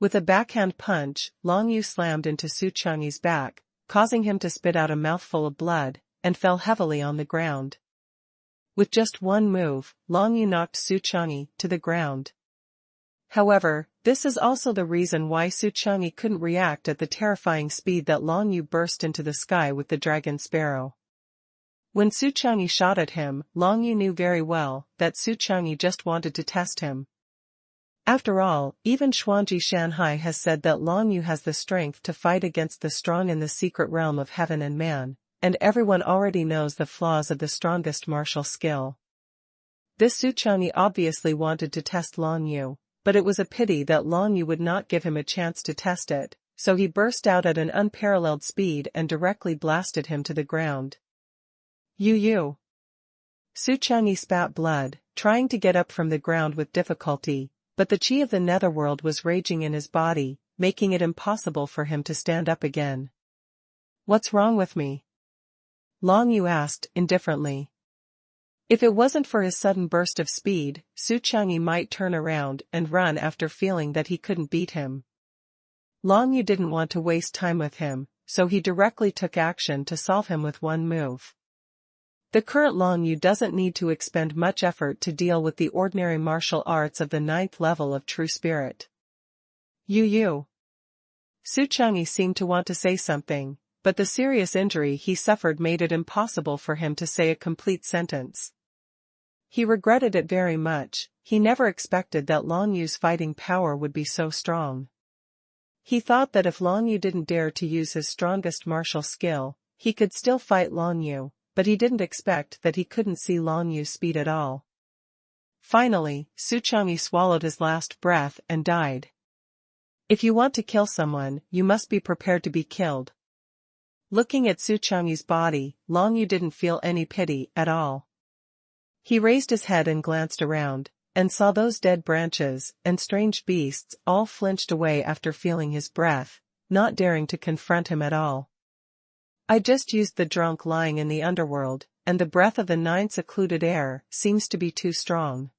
A: With a backhand punch, Long Yu slammed into Su Qiangyu's back, causing him to spit out a mouthful of blood, and fell heavily on the ground. With just one move, Long Yu knocked Su Qiangyu to the ground. However, this is also the reason why Su Qiangyu couldn't react at the terrifying speed that Long Yu burst into the sky with the dragon sparrow. When Su Qiangyu shot at him, Long Yu knew very well that Su Qiangyu just wanted to test him. After all, even Xuanji Shanhai has said that Long Yu has the strength to fight against the strong in the secret realm of heaven and man, and everyone already knows the flaws of the strongest martial skill. This Su Qiangyu obviously wanted to test Long Yu, but it was a pity that Long Yu would not give him a chance to test it, so he burst out at an unparalleled speed and directly blasted him to the ground. You. Su Qiangyu spat blood, trying to get up from the ground with difficulty, but the qi of the netherworld was raging in his body, making it impossible for him to stand up again. What's wrong with me? Long Yu asked, indifferently. If it wasn't for his sudden burst of speed, Su Qiangyu might turn around and run after feeling that he couldn't beat him. Long Yu didn't want to waste time with him, so he directly took action to solve him with one move. The current Long Yu doesn't need to expend much effort to deal with the ordinary martial arts of the 9th level of true spirit. You. Su Qiangyu seemed to want to say something, but the serious injury he suffered made it impossible for him to say a complete sentence. He regretted it very much. He never expected that Long Yu's fighting power would be so strong. He thought that if Long Yu didn't dare to use his strongest martial skill, he could still fight Long Yu, but he didn't expect that he couldn't see Long Yu's speed at all. Finally, Su Qiangyu swallowed his last breath and died. If you want to kill someone, you must be prepared to be killed. Looking at Su Qiangyu's body, Long Yu didn't feel any pity at all. He raised his head and glanced around, and saw those dead branches and strange beasts all flinched away after feeling his breath, not daring to confront him at all. I just used the drunk lying in the underworld, and the breath of the 9 secluded air seems to be too strong.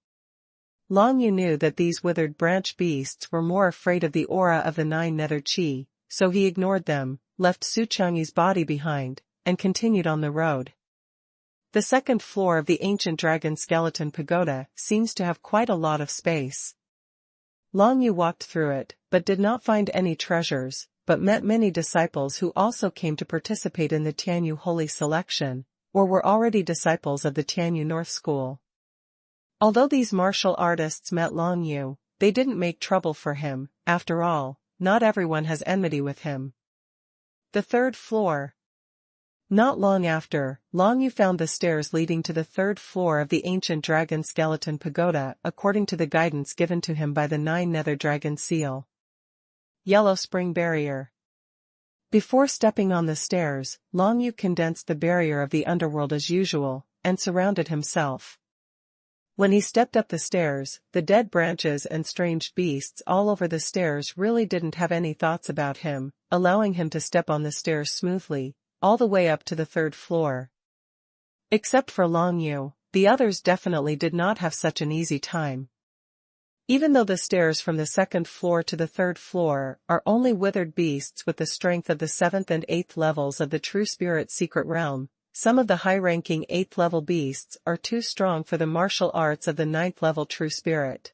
A: Long Yu knew that these withered branch beasts were more afraid of the aura of the 9 nether qi, so he ignored them, left Su Qiangyu's body behind, and continued on the road. The second floor of the ancient dragon skeleton pagoda seems to have quite a lot of space. Long Yu walked through it, but did not find any treasures, but met many disciples who also came to participate in the Tianyu holy selection, or were already disciples of the Tianyu North School. Although these martial artists met Long Yu, they didn't make trouble for him. After all, not everyone has enmity with him. The third floor. Not long after, Long Yu found the stairs leading to the third floor of the ancient dragon skeleton pagoda according to the guidance given to him by the 9 nether dragon seal. Yellow spring barrier. Before stepping on the stairs, Long Yu condensed the barrier of the underworld as usual, and surrounded himself. When he stepped up the stairs, the dead branches and strange beasts all over the stairs really didn't have any thoughts about him, allowing him to step on the stairs smoothly, all the way up to the third floor. Except for Long Yu, the others definitely did not have such an easy time. Even though the stairs from the second floor to the third floor are only withered beasts with the strength of the 7th and 8th levels of the True Spirit Secret Realm, some of the high-ranking 8th level beasts are too strong for the martial arts of the 9th level True Spirit.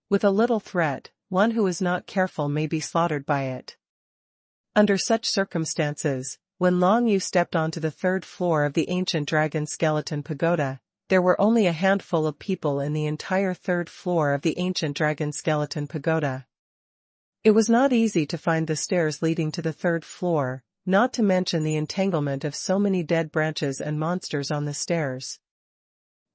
A: With a little threat, one who is not careful may be slaughtered by it. Under such circumstances, when Long Yu stepped onto the third floor of the ancient dragon skeleton pagoda, there were only a handful of people in the entire third floor of the ancient dragon skeleton pagoda. It was not easy to find the stairs leading to the third floor, not to mention the entanglement of so many dead branches and monsters on the stairs.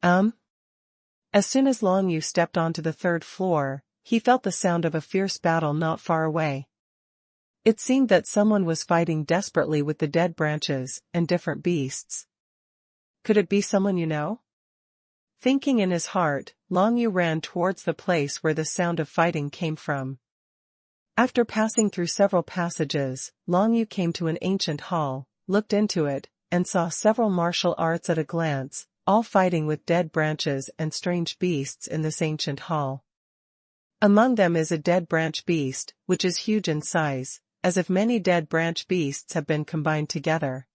A: As soon as Long Yu stepped onto the third floor, he felt the sound of a fierce battle not far away. It seemed that someone was fighting desperately with the dead branches and different beasts. Could it be someone you know? Thinking in his heart, Long Yu ran towards the place where the sound of fighting came from. After passing through several passages, Long Yu came to an ancient hall, looked into it, and saw several martial arts at a glance, all fighting with dead branches and strange beasts in this ancient hall. Among them is a dead branch beast, which is huge in size, as if many dead branch beasts have been combined together.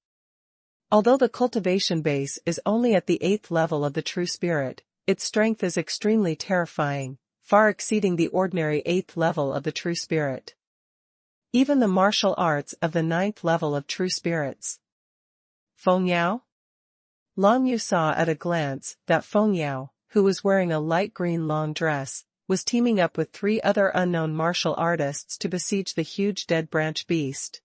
A: Although the cultivation base is only at the 8th level of the True Spirit, its strength is extremely terrifying, far exceeding the ordinary 8th level of the True Spirit. Even the martial arts of the 9th level of True Spirits. Feng Yao? Long Yu saw at a glance that Feng Yao, who was wearing a light green long dress, was teaming up with 3 other unknown martial artists to besiege the huge dead branch beast.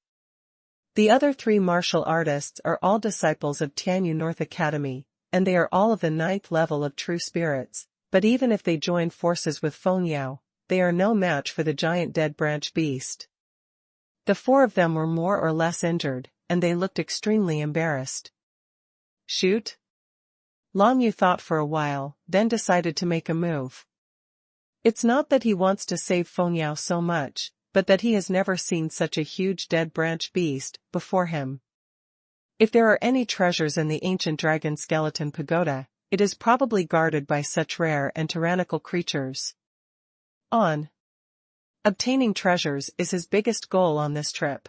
A: The other 3 martial artists are all disciples of Tianyu North Academy, and they are all of the 9th level of True Spirits, but even if they join forces with Feng Yao, they are no match for the giant dead branch beast. The 4 of them were more or less injured, and they looked extremely embarrassed. Shoot? Long Yu thought for a while, then decided to make a move. It's not that he wants to save Feng Yao so much, but that he has never seen such a huge dead branch beast before him. If there are any treasures in the ancient dragon skeleton pagoda, it is probably guarded by such rare and tyrannical creatures. Obtaining treasures is his biggest goal on this trip.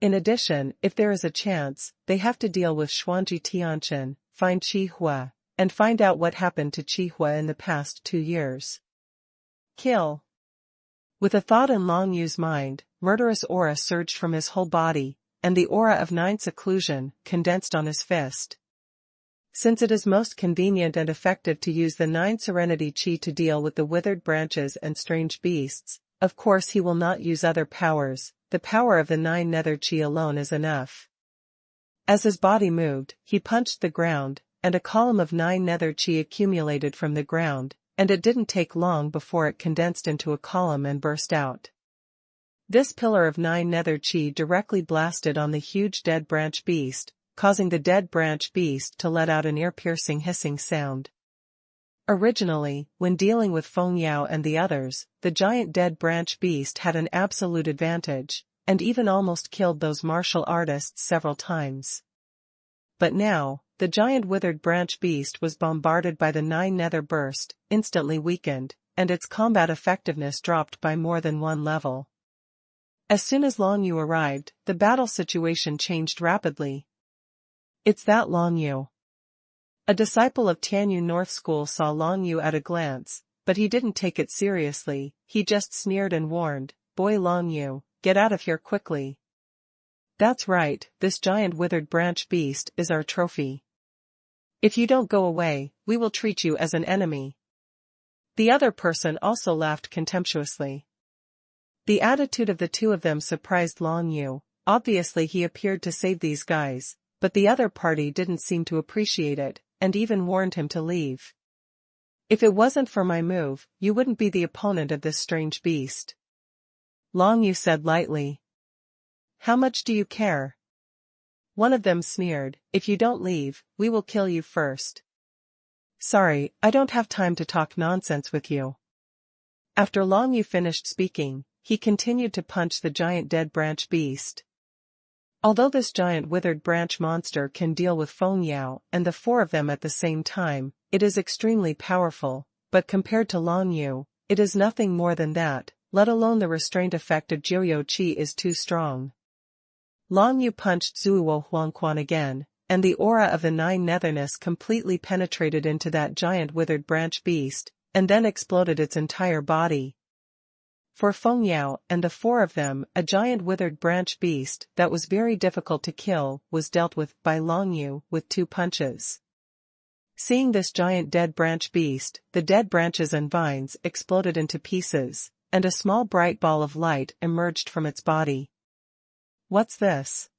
A: In addition, if there is a chance, they have to deal with Xuanji Tianchen, find Qi Hua, and find out what happened to Qi Hua in the past 2 years. Kill. With a thought in Long Yu's mind, murderous aura surged from his whole body, and the aura of 9 seclusion condensed on his fist. Since it is most convenient and effective to use the 9 serenity chi to deal with the withered branches and strange beasts, of course he will not use other powers, the power of the 9 nether chi alone is enough. As his body moved, he punched the ground, and a column of 9 nether chi accumulated from the ground, and it didn't take long before it condensed into a column and burst out. This pillar of 9 nether chi directly blasted on the huge dead branch beast, causing the dead branch beast to let out an ear-piercing hissing sound. Originally, when dealing with Feng Yao and the others, the giant dead branch beast had an absolute advantage, and even almost killed those martial artists several times. But now, the giant withered branch beast was bombarded by the 9 nether burst, instantly weakened, and its combat effectiveness dropped by more than 1 level. As soon as Long Yu arrived, the battle situation changed rapidly. It's that Long Yu. A disciple of Tianyu North School saw Long Yu at a glance, but he didn't take it seriously, he just sneered and warned, "Boy Long Yu, get out of here quickly." That's right, this giant withered branch beast is our trophy. If you don't go away, we will treat you as an enemy. The other person also laughed contemptuously. The attitude of the two of them surprised Long Yu. Obviously he appeared to save these guys, but the other party didn't seem to appreciate it, and even warned him to leave. If it wasn't for my move, you wouldn't be the opponent of this strange beast. Long Yu said lightly. How much do you care? One of them sneered, if you don't leave, we will kill you first. Sorry, I don't have time to talk nonsense with you. After Long Yu finished speaking, he continued to punch the giant dead branch beast. Although this giant withered branch monster can deal with Feng Yao and the four of them at the same time, it is extremely powerful, but compared to Long Yu, it is nothing more than that, let alone the restraint effect of Jiuyou Qi is too strong. Long Yu punched Zuo Huangquan again, and the aura of the Nine Netherness completely penetrated into that giant withered branch beast, and then exploded its entire body. For Feng Yao and the four of them, a giant withered branch beast that was very difficult to kill was dealt with by Long Yu with 2 punches. Seeing this giant dead branch beast, the dead branches and vines exploded into pieces, and a small bright ball of light emerged from its body. What's this?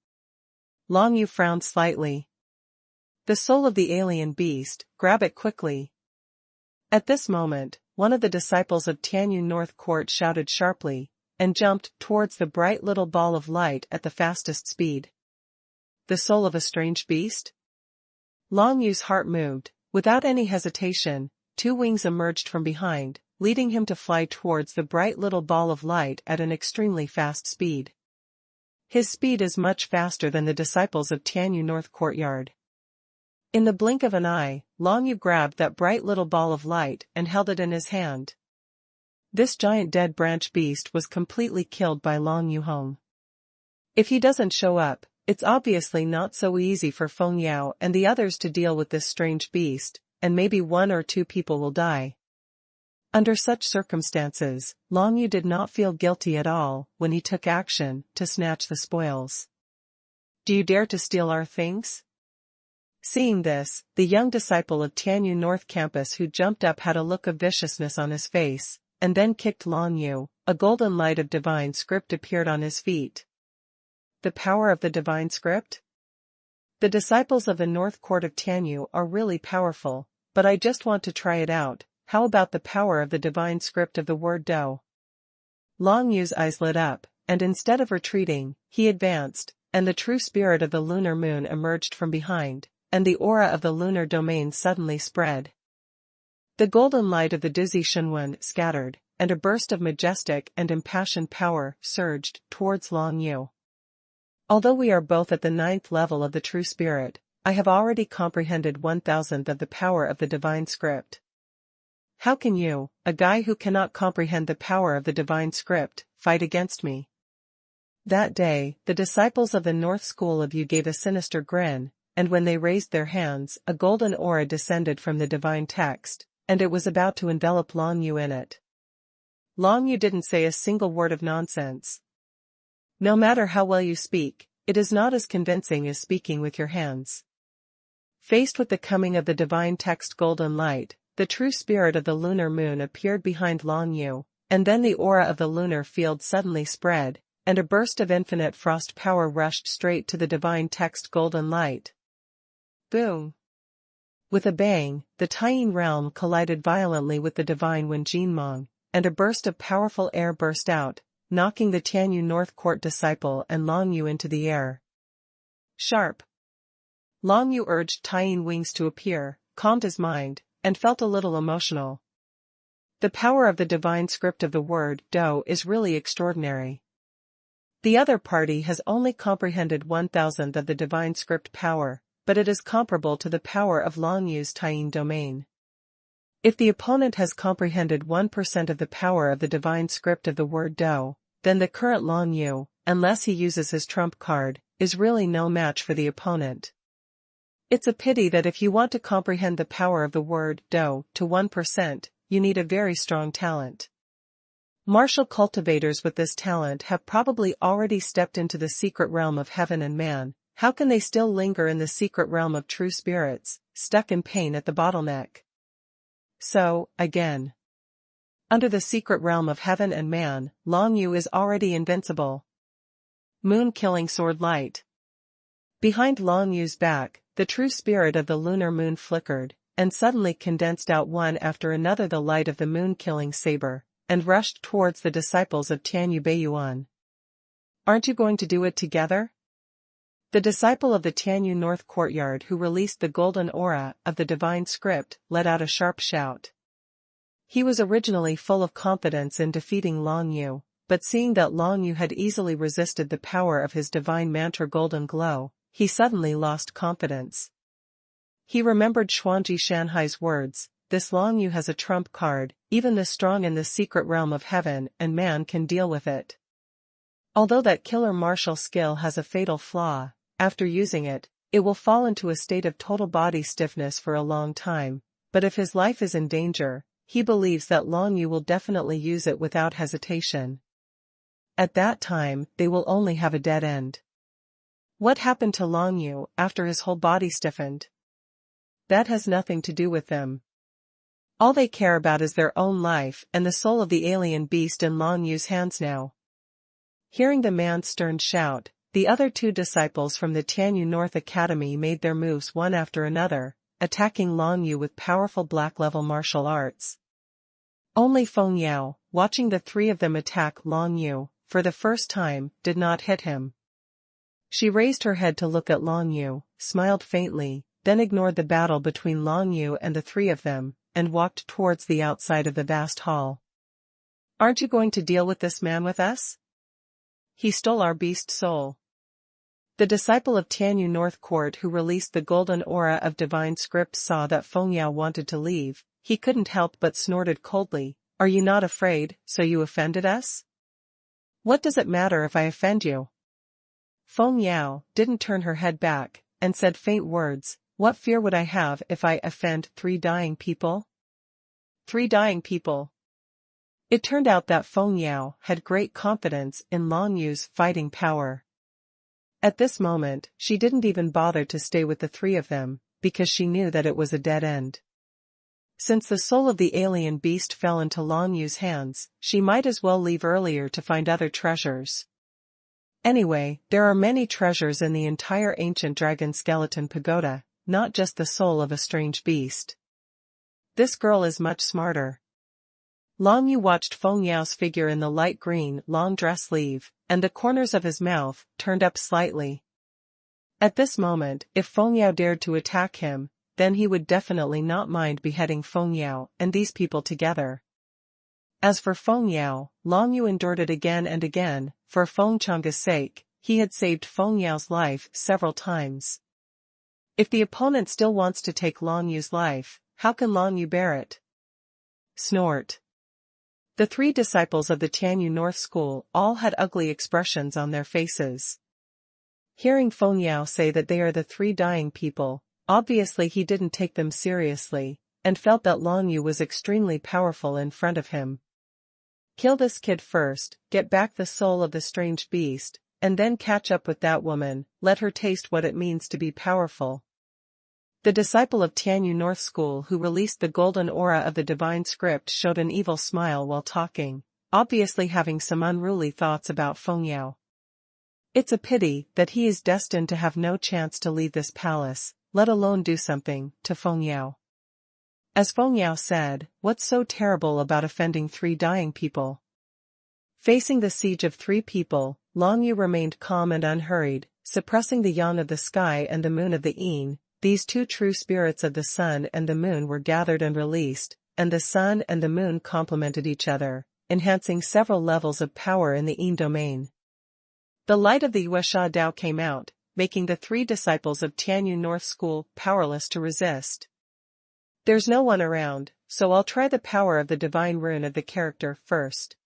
A: Long Yu frowned slightly. The soul of the alien beast, grab it quickly. At this moment, one of the disciples of Tianyun North Court shouted sharply, and jumped towards the bright little ball of light at the fastest speed. The soul of a strange beast? Long Yu's heart moved. Without any hesitation, 2 wings emerged from behind, leading him to fly towards the bright little ball of light at an extremely fast speed. His speed is much faster than the disciples of Tianyun North Courtyard. In the blink of an eye, Long Yu grabbed that bright little ball of light and held it in his hand. This giant dead branch beast was completely killed by Long Yu Hong. If he doesn't show up, it's obviously not so easy for Feng Yao and the others to deal with this strange beast, and maybe 1 or 2 people will die. Under such circumstances, Long Yu did not feel guilty at all when he took action to snatch the spoils. Do you dare to steal our things? Seeing this, the young disciple of Tianyun North Campus who jumped up had a look of viciousness on his face, and then kicked Long Yu. A golden light of divine script appeared on his feet. The power of the divine script? The disciples of the North Court of Tianyu are really powerful, but I just want to try it out. How about the power of the divine script of the word Do? Long Yu's eyes lit up, and instead of retreating, he advanced, and the true spirit of the lunar moon emerged from behind, and the aura of the lunar domain suddenly spread. The golden light of the dizzy xuanhuan scattered, and a burst of majestic and impassioned power surged towards Long Yu. Although we are both at the 9th level of the true spirit, I have already comprehended 1,000th of the power of the divine script. How can you, a guy who cannot comprehend the power of the divine script, fight against me? That day, the disciples of the North School of Yu gave a sinister grin, and when they raised their hands, a golden aura descended from the divine text, and it was about to envelop Long Yu in it. Long Yu didn't say a single word of nonsense. No matter how well you speak, it is not as convincing as speaking with your hands. Faced with the coming of the divine text golden light, the true spirit of the lunar moon appeared behind Long Yu, and then the aura of the lunar field suddenly spread, and a burst of infinite frost power rushed straight to the divine text golden light. Boom! With a bang, the Taiyin realm collided violently with the divine Wenjinmong, and a burst of powerful air burst out, knocking the Tianyu North Court disciple and Long Yu into the air. Sharp! Long Yu urged Taiyin wings to appear, calmed his mind, and felt a little emotional. The power of the divine script of the word Do is really extraordinary. The other party has only comprehended 1,000th of the divine script power, but it is comparable to the power of Long Yu's Taiyin domain. If the opponent has comprehended 1% of the power of the divine script of the word Do, then the current Long Yu, unless he uses his trump card, is really no match for the opponent. It's a pity that if you want to comprehend the power of the word Do to 1%, you need a very strong talent. Martial cultivators with this talent have probably already stepped into the secret realm of heaven and man. How can they still linger in the secret realm of true spirits, stuck in pain at the bottleneck? So, again. Under the secret realm of heaven and man, Long Yu is already invincible. Moon-killing sword light. Behind Long Yu's back, the true spirit of the lunar moon flickered, and suddenly condensed out one after another the light of the moon-killing saber, and rushed towards the disciples of Tianyu Beiyuan. Aren't you going to do it together? The disciple of the Tianyu North Courtyard who released the golden aura of the divine script let out a sharp shout. He was originally full of confidence in defeating Long Yu, but seeing that Long Yu had easily resisted the power of his divine mantra golden glow, he suddenly lost confidence. He remembered Xuanji Shanhai's words, "This Long Yu has a trump card, even the strong in the secret realm of heaven and man can deal with it." Although that killer martial skill has a fatal flaw, after using it, it will fall into a state of total body stiffness for a long time, but if his life is in danger, he believes that Long Yu will definitely use it without hesitation. At that time, they will only have a dead end. What happened to Long Yu after his whole body stiffened? That has nothing to do with them. All they care about is their own life and the soul of the alien beast in Long Yu's hands now. Hearing the man's stern shout, the other two disciples from the Tianyu North Academy made their moves one after another, attacking Long Yu with powerful black-level martial arts. Only Feng Yao, watching the three of them attack Long Yu, for the first time, did not hit him. She raised her head to look at Long Yu, smiled faintly, then ignored the battle between Long Yu and the three of them, and walked towards the outside of the vast hall. "Aren't you going to deal with this man with us? He stole our beast soul." The disciple of Tianyu North Court who released the golden aura of divine script saw that Feng Yao wanted to leave. He couldn't help but snorted coldly, "Are you not afraid, so you offended us? What does it matter if I offend you?" Feng Yao didn't turn her head back, and said faint words, "What fear would I have if I offend 3 dying people? 3 dying people." It turned out that Feng Yao had great confidence in Long Yu's fighting power. At this moment, she didn't even bother to stay with the three of them, because she knew that it was a dead end. Since the soul of the alien beast fell into Long Yu's hands, she might as well leave earlier to find other treasures. Anyway, there are many treasures in the entire ancient dragon skeleton pagoda, not just the soul of a strange beast. This girl is much smarter. Long Yu watched Feng Yao's figure in the light green long dress leave, and the corners of his mouth turned up slightly. At this moment, if Feng Yao dared to attack him, then he would definitely not mind beheading Feng Yao and these people together. As for Feng Yao, Long Yu endured it again and again. For Feng Chang's sake, he had saved Feng Yao's life several times. If the opponent still wants to take Long Yu's life, how can Long Yu bear it? Snort. The 3 disciples of the Tianyu North School all had ugly expressions on their faces. Hearing Feng Yao say that they are the 3 dying people, obviously he didn't take them seriously, and felt that Long Yu was extremely powerful in front of him. Kill this kid first, get back the soul of the strange beast, and then catch up with that woman, let her taste what it means to be powerful. The disciple of Tianyu North School who released the golden aura of the divine script showed an evil smile while talking, obviously having some unruly thoughts about Feng Yao. It's a pity that he is destined to have no chance to leave this palace, let alone do something to Feng Yao. As Feng Yao said, what's so terrible about offending 3 dying people? Facing the siege of 3 people, Long Yu remained calm and unhurried, suppressing the yang of the sky and the moon of the yin. These 2 true spirits of the sun and the moon were gathered and released, and the sun and the moon complemented each other, enhancing several levels of power in the yin domain. The light of the Yuesha Dao came out, making the 3 disciples of Tianyu North School powerless to resist. There's no one around, so I'll try the power of the divine rune of the character first.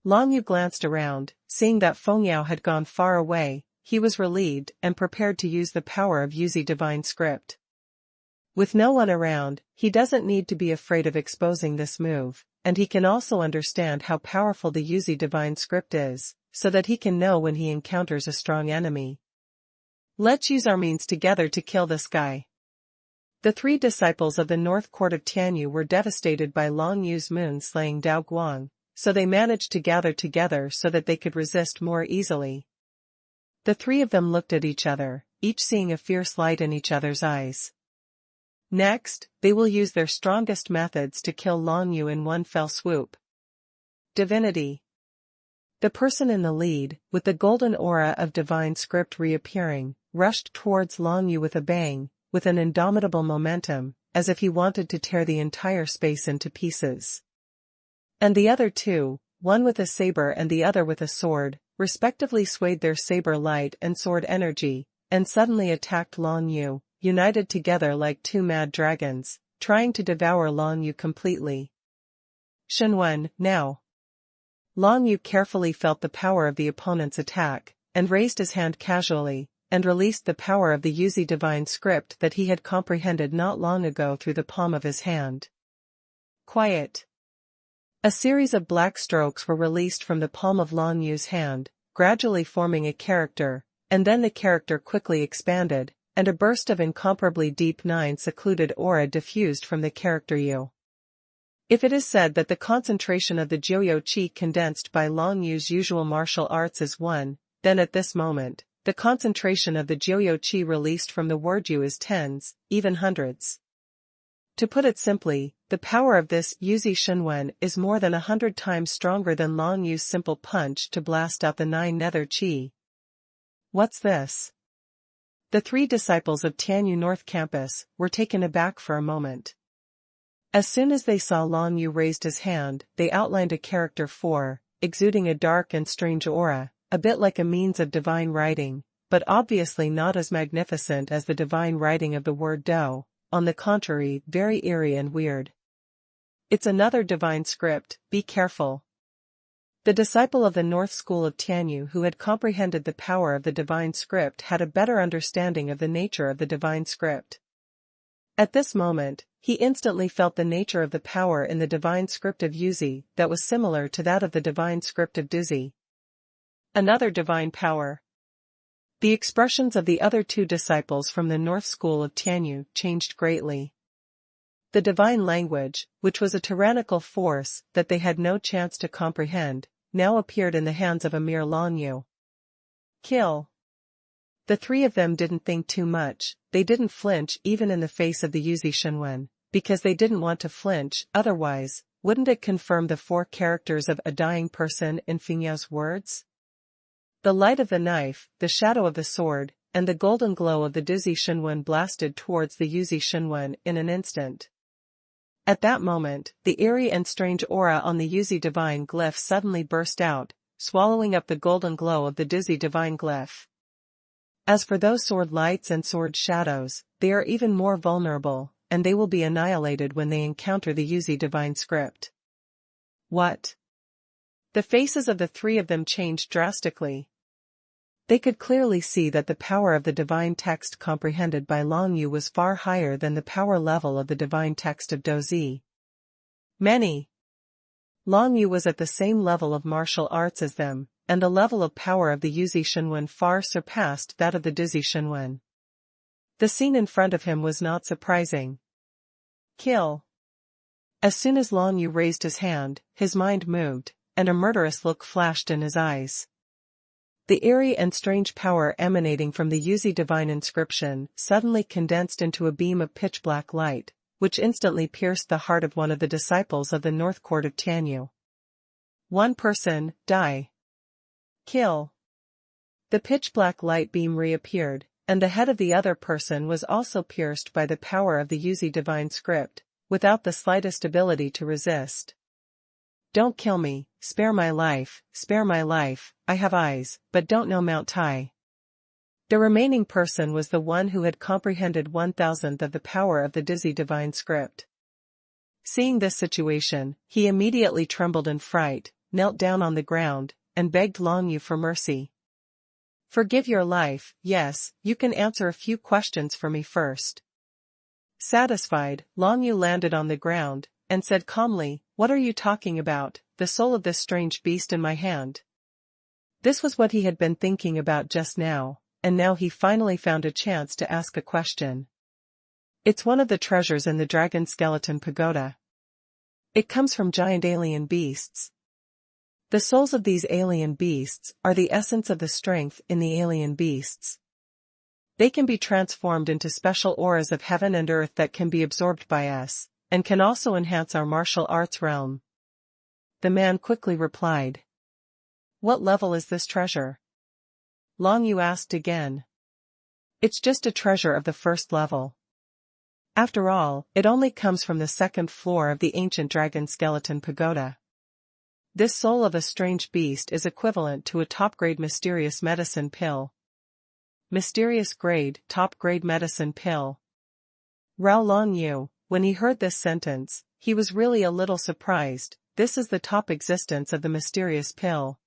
A: Long Yu glanced around, seeing that Feng Yao had gone far away. He was relieved and prepared to use the power of Yuzi divine script. With no one around, he doesn't need to be afraid of exposing this move, and he can also understand how powerful the Yu Zi divine script is, so that he can know when he encounters a strong enemy. Let's use our means together to kill this guy. The 3 disciples of the North Court of Tianyu were devastated by Long Yu's moon slaying Dao Guang, so they managed to gather together so that they could resist more easily. The 3 of them looked at each other, each seeing a fierce light in each other's eyes. Next, they will use their strongest methods to kill Long Yu in one fell swoop. Divinity. The person in the lead, with the golden aura of divine script reappearing, rushed towards Long Yu with a bang, with an indomitable momentum, as if he wanted to tear the entire space into pieces. And the other 2, one with a saber and the other with a sword, respectively swayed their saber light and sword energy, and suddenly attacked Long Yu, united together like 2 mad dragons, trying to devour Long Yu completely. Xuanhuan, now. Long Yu carefully felt the power of the opponent's attack, and raised his hand casually, and released the power of the Yu Zi divine script that he had comprehended not long ago through the palm of his hand. Quiet. A series of black strokes were released from the palm of Long Yu's hand, gradually forming a character, and then the character quickly expanded, and a burst of incomparably deep 9 secluded aura diffused from the character Yu. If it is said that the concentration of the Jiuyou Qi condensed by Long Yu's usual martial arts is 1, then at this moment, the concentration of the Jiuyou Qi released from the word Yu is tens, even hundreds. To put it simply, the power of this Yu Zi Xuanhuan is more than 100 times stronger than Long Yu's simple punch to blast out the 9 nether Qi. What's this? The 3 disciples of Tianyu North Campus were taken aback for a moment. As soon as they saw Long Yu raised his hand, they outlined a character 4, exuding a dark and strange aura, a bit like a means of divine writing, but obviously not as magnificent as the divine writing of the word Dou, on the contrary, very eerie and weird. It's another divine script, be careful. The disciple of the North School of Tianyu who had comprehended the power of the divine script had a better understanding of the nature of the divine script. At this moment, he instantly felt the nature of the power in the divine script of Yu Zi that was similar to that of the divine script of Du Zi. Another divine power. The expressions of the other 2 disciples from the North School of Tianyu changed greatly. The divine language, which was a tyrannical force that they had no chance to comprehend, now appeared in the hands of a mere Long Yu. Kill. The 3 of them didn't think too much, they didn't flinch even in the face of the Yu Zi Xuanhuan, because they didn't want to flinch, otherwise, wouldn't it confirm the 4 characters of a dying person in Feng Yao's words? The light of the knife, the shadow of the sword, and the golden glow of the Du Zi Xuanhuan blasted towards the Yu Zi Xuanhuan in an instant. At that moment, the eerie and strange aura on the Yu Zi divine glyph suddenly burst out, swallowing up the golden glow of the Du Zi divine glyph. As for those sword lights and sword shadows, they are even more vulnerable, and they will be annihilated when they encounter the Yu Zi divine script. What? The faces of the 3 of them changed drastically. They could clearly see that the power of the divine text comprehended by Long Yu was far higher than the power level of the divine text of Du Zi. Long Yu was at the same level of martial arts as them, and the level of power of the Yu Zi Xuanhuan far surpassed that of the Du Zi Xuanhuan. The scene in front of him was not surprising. Kill. As soon as Long Yu raised his hand, his mind moved, and a murderous look flashed in his eyes. The eerie and strange power emanating from the Yu Zi divine inscription suddenly condensed into a beam of pitch-black light, which instantly pierced the heart of one of the disciples of the North Court of Tianyu. 1 person, die. Kill. The pitch-black light beam reappeared, and the head of the other person was also pierced by the power of the Yu Zi divine script, without the slightest ability to resist. Don't kill me, spare my life, I have eyes, but don't know Mount Tai. The remaining person was the one who had comprehended 1,000th of the power of the Du Zi divine script. Seeing this situation, he immediately trembled in fright, knelt down on the ground, and begged Long Yu for mercy. Forgive your life, yes, you can answer a few questions for me first. Satisfied, Long Yu landed on the ground, and said calmly, "What are you talking about, the soul of this strange beast in my hand?" This was what he had been thinking about just now, and now he finally found a chance to ask a question. It's one of the treasures in the Dragon Skeleton Pagoda. It comes from giant alien beasts. The souls of these alien beasts are the essence of the strength in the alien beasts. They can be transformed into special auras of heaven and earth that can be absorbed by us, and can also enhance our martial arts realm. The man quickly replied. What level is this treasure? Long Yu asked again. It's just a treasure of the first level. After all, it only comes from the second floor of the ancient Dragon Skeleton Pagoda. This soul of a strange beast is equivalent to a top-grade mysterious medicine pill. Mysterious grade, top-grade medicine pill. Rao Long Yu, when he heard this sentence, he was really a little surprised. This is the top existence of the mysterious pill.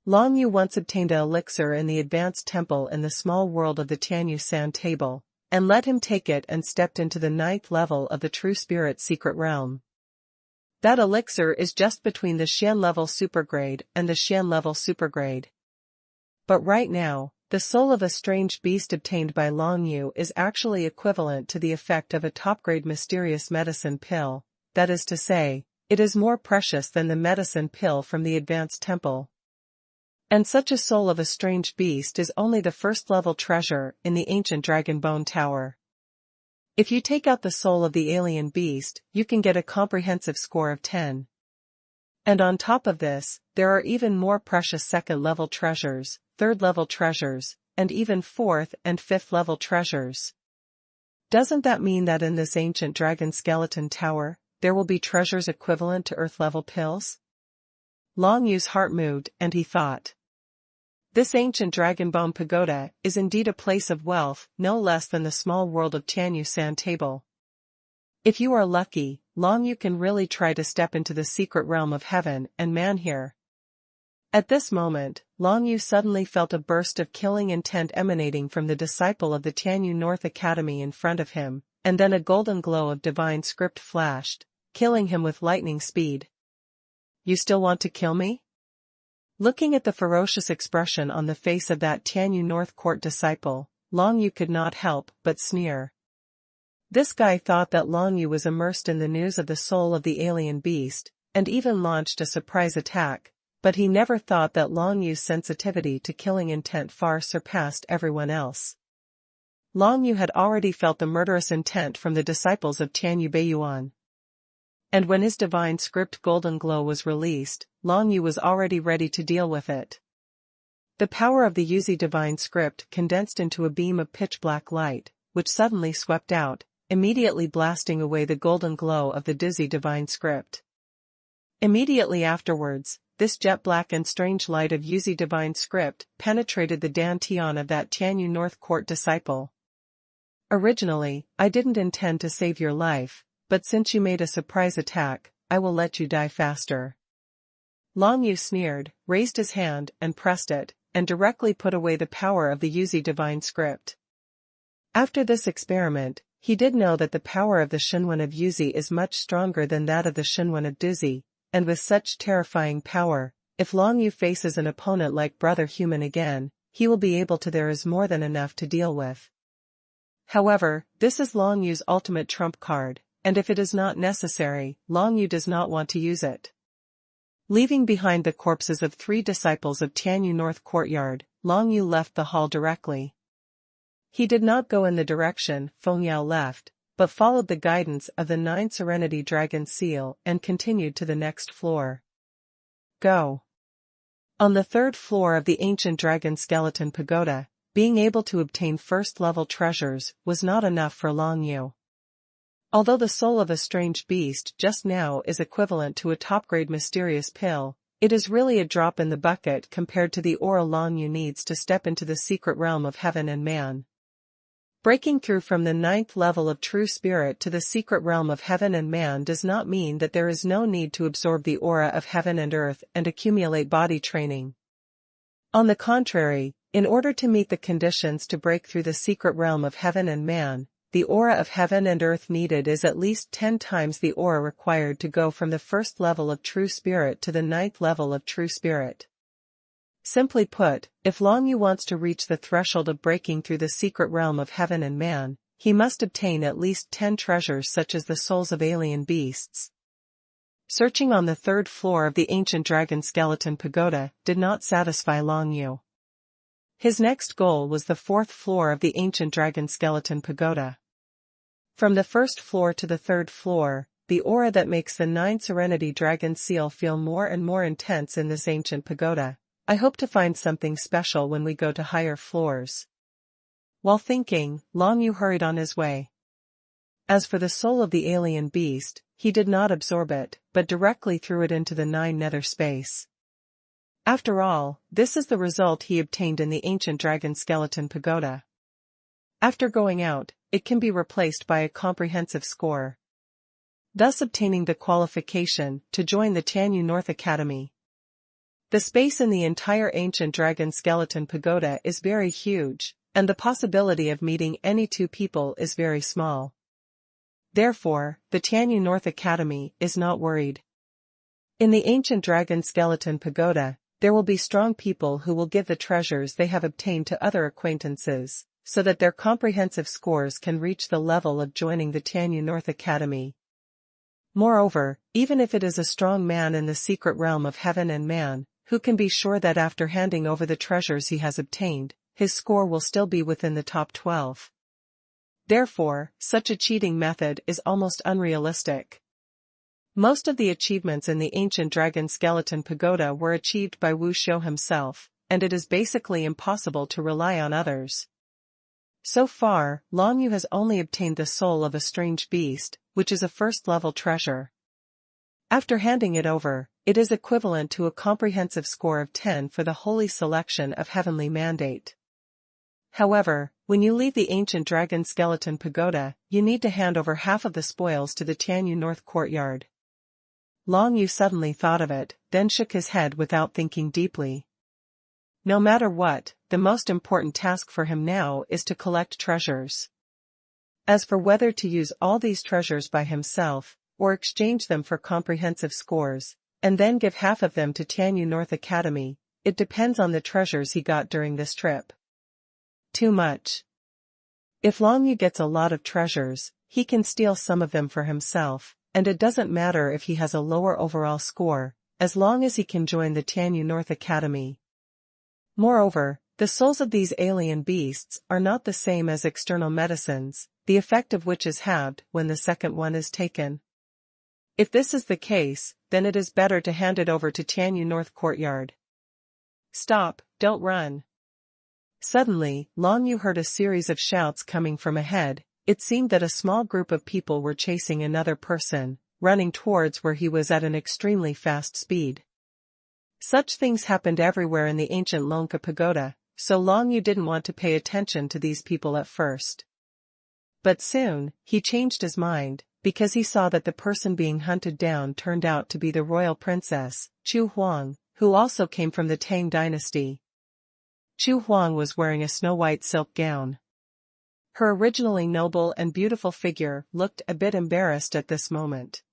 A: Long Yu once obtained an elixir in the advanced temple in the small world of the Tianyu Sand Table, and let him take it and stepped into the 9th level of the True Spirit secret realm. That elixir is just between the Xian level supergrade and the Xian level supergrade. But right now, the soul of a strange beast obtained by Long Yu is actually equivalent to the effect of a top-grade mysterious medicine pill, that is to say, it is more precious than the medicine pill from the advanced temple. And such a soul of a strange beast is only the first-level treasure in the ancient Dragon Bone Tower. If you take out the soul of the alien beast, you can get a comprehensive score of 10. And on top of this, there are even more precious second-level treasures, third-level treasures, and even fourth and fifth-level treasures. Doesn't that mean that in this ancient Dragon Skeleton Tower, there will be treasures equivalent to Earth-level pills? Long Yu's heart moved, and he thought. This ancient Dragon Bone Pagoda is indeed a place of wealth, no less than the small world of Tianyu Sand Table. If you are lucky, Long Yu can really try to step into the secret realm of heaven and man here. At this moment, Long Yu suddenly felt a burst of killing intent emanating from the disciple of the Tianyu North Academy in front of him, and then a golden glow of divine script flashed, killing him with lightning speed. You still want to kill me? Looking at the ferocious expression on the face of that Tianyu North Court disciple, Long Yu could not help but sneer. This guy thought that Long Yu was immersed in the news of the soul of the alien beast, and even launched a surprise attack, but he never thought that Long Yu's sensitivity to killing intent far surpassed everyone else. Long Yu had already felt the murderous intent from the disciples of Tianyu Beiyuan. And when his divine script golden glow was released, Long Yu was already ready to deal with it. The power of the Yuzi divine script condensed into a beam of pitch-black light, which suddenly swept out, immediately blasting away the golden glow of the dizzy divine script. Immediately afterwards, this jet-black and strange light of Yuzi divine script penetrated the dantian of that Tianyu North Court disciple. Originally, I didn't intend to save your life, but since you made a surprise attack, I will let you die faster. Long Yu sneered, raised his hand and pressed it, and directly put away the power of the Yuzi divine script. After this experiment, he did know that the power of the xuanhuan of Yuzi is much stronger than that of the xuanhuan of Dizi, and with such terrifying power, if Long Yu faces an opponent like Brother Human again, he will be able to. There is more than enough to deal with. However, this is Long Yu's ultimate trump card, and if it is not necessary, Long Yu does not want to use it. Leaving behind the corpses of 3 disciples of Tianyu North Courtyard, Long Yu left the hall directly. He did not go in the direction Feng Yao left, but followed the guidance of the 9 Serenity Dragon Seal and continued to the next floor. Go. On the 3rd floor of the ancient Dragon Skeleton Pagoda, being able to obtain first-level treasures was not enough for Long Yu. Although the soul of a strange beast just now is equivalent to a top-grade mysterious pill, it is really a drop in the bucket compared to the aura Long Yu needs to step into the secret realm of heaven and man. Breaking through from the 9th level of true spirit to the secret realm of heaven and man does not mean that there is no need to absorb the aura of heaven and earth and accumulate body training. On the contrary, in order to meet the conditions to break through the secret realm of heaven and man, the aura of heaven and earth needed is at least 10 times the aura required to go from the first level of true spirit to the 9th level of true spirit. Simply put, if Long Yu wants to reach the threshold of breaking through the secret realm of heaven and man, he must obtain at least 10 treasures such as the souls of alien beasts. Searching on the 3rd floor of the ancient dragon skeleton pagoda did not satisfy Long Yu. His next goal was the 4th floor of the ancient dragon skeleton pagoda. From the 1st floor to the 3rd floor, the aura that makes the 9 Serenity Dragon seal feel more and more intense in this ancient pagoda. I hope to find something special when we go to higher floors. While thinking, Long Yu hurried on his way. As for the soul of the alien beast, he did not absorb it, but directly threw it into the 9 nether space. After all, this is the result he obtained in the ancient dragon skeleton pagoda. After going out, it can be replaced by a comprehensive score, thus obtaining the qualification to join the Tianyu North Academy. The space in the entire ancient dragon skeleton pagoda is very huge, and the possibility of meeting any 2 people is very small. Therefore, the Tianyu North Academy is not worried. In the ancient dragon skeleton pagoda, there will be strong people who will give the treasures they have obtained to other acquaintances, so that their comprehensive scores can reach the level of joining the Tianyu North Academy. Moreover, even if it is a strong man in the secret realm of heaven and man, who can be sure that after handing over the treasures he has obtained, his score will still be within the top 12. Therefore, such a cheating method is almost unrealistic. Most of the achievements in the ancient dragon skeleton pagoda were achieved by Wu Xiu himself, and it is basically impossible to rely on others. So far, Long Yu has only obtained the soul of a strange beast, which is a first-level treasure. After handing it over, it is equivalent to a comprehensive score of 10 for the holy selection of heavenly mandate. However, when you leave the ancient dragon skeleton pagoda, you need to hand over half of the spoils to the Tianyu North courtyard. Long Yu suddenly thought of it, then shook his head without thinking deeply. No matter what, the most important task for him now is to collect treasures. As for whether to use all these treasures by himself, or exchange them for comprehensive scores, and then give half of them to Tianyu North Academy, it depends on the treasures he got during this trip. Too much. If Long Yu gets a lot of treasures, he can steal some of them for himself, and it doesn't matter if he has a lower overall score, as long as he can join the Tianyu North Academy. Moreover, the souls of these alien beasts are not the same as external medicines, the effect of which is halved when the second one is taken. If this is the case, then it is better to hand it over to Tianyu North courtyard. Stop, don't run. Suddenly, Long Yu heard a series of shouts coming from ahead. It seemed that a small group of people were chasing another person, running towards where he was at an extremely fast speed. Such things happened everywhere in the ancient Longka pagoda, so Long Yu didn't want to pay attention to these people at first. But soon, he changed his mind, because he saw that the person being hunted down turned out to be the royal princess, Chu Huang, who also came from the Tang dynasty. Chu Huang was wearing a snow-white silk gown. Her originally noble and beautiful figure looked a bit embarrassed at this moment.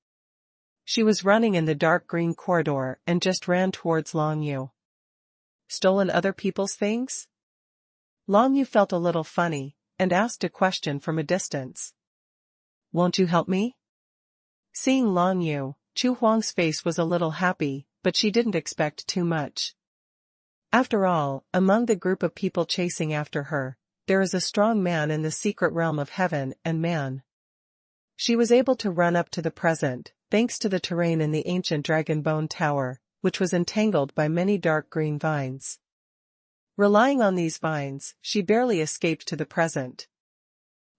A: She was running in the dark green corridor and just ran towards Long Yu. Stolen other people's things? Long Yu felt a little funny, and asked a question from a distance. Won't you help me? Seeing Long Yu, Chu Huang's face was a little happy, but she didn't expect too much. After all, among the group of people chasing after her, there is a strong man in the secret realm of heaven and man. She was able to run up to the present, thanks to the terrain in the ancient Dragon Bone Tower, which was entangled by many dark green vines. Relying on these vines, she barely escaped to the present.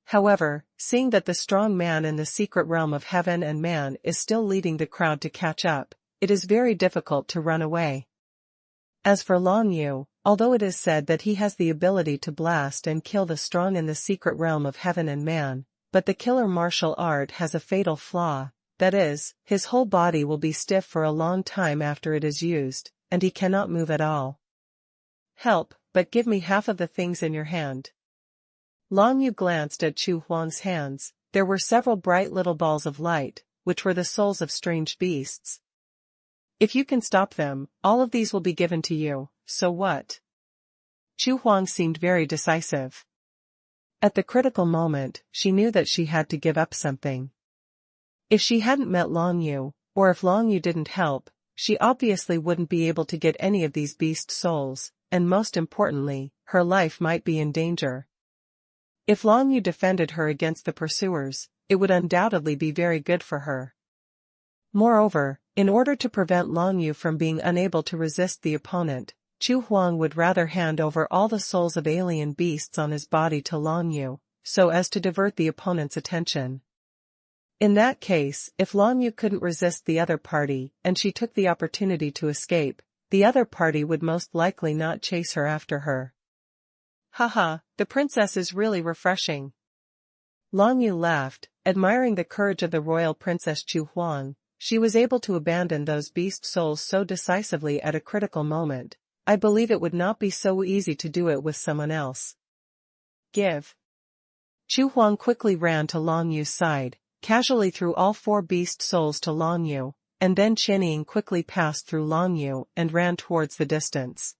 A: However, seeing that the strong man in the secret realm of heaven and man is still leading the crowd to catch up, it is very difficult to run away. As for Long Yu, although it is said that he has the ability to blast and kill the strong in the secret realm of heaven and man, but the killer martial art has a fatal flaw, that is, his whole body will be stiff for a long time after it is used, and he cannot move at all. Help, but give me half of the things in your hand. Long Yu glanced at Chu Huang's hands. There were several bright little balls of light, which were the souls of strange beasts. If you can stop them, all of these will be given to you, so what? Chu Huang seemed very decisive. At the critical moment, she knew that she had to give up something. If she hadn't met Long Yu, or if Long Yu didn't help, she obviously wouldn't be able to get any of these beast souls, and most importantly, her life might be in danger. If Long Yu defended her against the pursuers, it would undoubtedly be very good for her. Moreover, in order to prevent Long Yu from being unable to resist the opponent, Chu Huang would rather hand over all the souls of alien beasts on his body to Long Yu, so as to divert the opponent's attention. In that case, if Long Yu couldn't resist the other party, and she took the opportunity to escape, the other party would most likely not chase her after her. Haha, the princess is really refreshing. Long Yu laughed, admiring the courage of the royal princess Chu Huang. She was able to abandon those beast souls so decisively at a critical moment. I believe it would not be so easy to do it with someone else. Give. Chu Huang quickly ran to Long Yu's side, casually threw all 4 beast souls to Long Yu, and then Qianying quickly passed through Long Yu and ran towards the distance.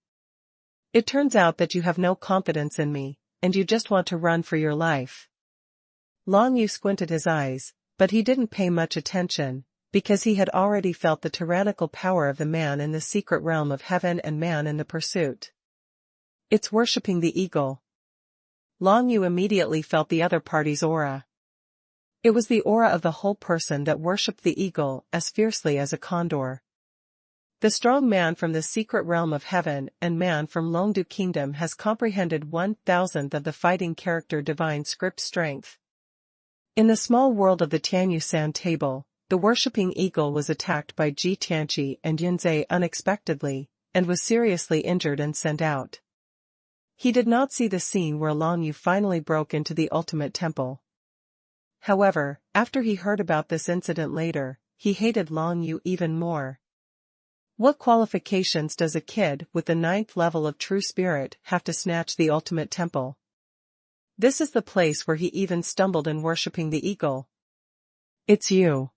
A: It turns out that you have no confidence in me, and you just want to run for your life. Long Yu squinted his eyes, but he didn't pay much attention, because he had already felt the tyrannical power of the man in the secret realm of heaven and man in the pursuit. It's worshipping the eagle. Long Yu immediately felt the other party's aura. It was the aura of the whole person that worshipped the eagle as fiercely as a condor. The strong man from the secret realm of heaven and man from Longdu Kingdom has comprehended 1,000th of the fighting character divine script strength. In the small world of the Tianyu Sand table, the worshipping eagle was attacked by Ji Tianqi and Yunzhe unexpectedly, and was seriously injured and sent out. He did not see the scene where Long Yu finally broke into the ultimate temple. However, after he heard about this incident later, he hated Long Yu even more. What qualifications does a kid with the 9th level of true spirit have to snatch the ultimate temple? This is the place where he even stumbled in worshipping the eagle. It's you.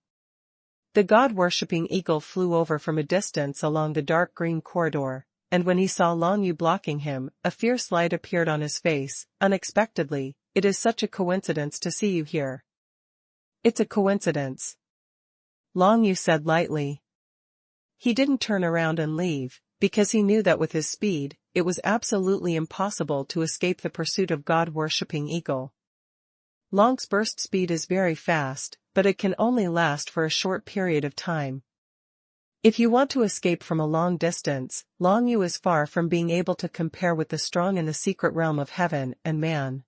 A: The god-worshipping eagle flew over from a distance along the dark green corridor, and when he saw Long Yu blocking him, a fierce light appeared on his face, unexpectedly. It is such a coincidence to see you here. It's a coincidence. Long Yu said lightly. He didn't turn around and leave, because he knew that with his speed, it was absolutely impossible to escape the pursuit of god-worshipping eagle. Long's burst speed is very fast, but it can only last for a short period of time. If you want to escape from a long distance, Long Yu is far from being able to compare with the strong in the secret realm of heaven and man.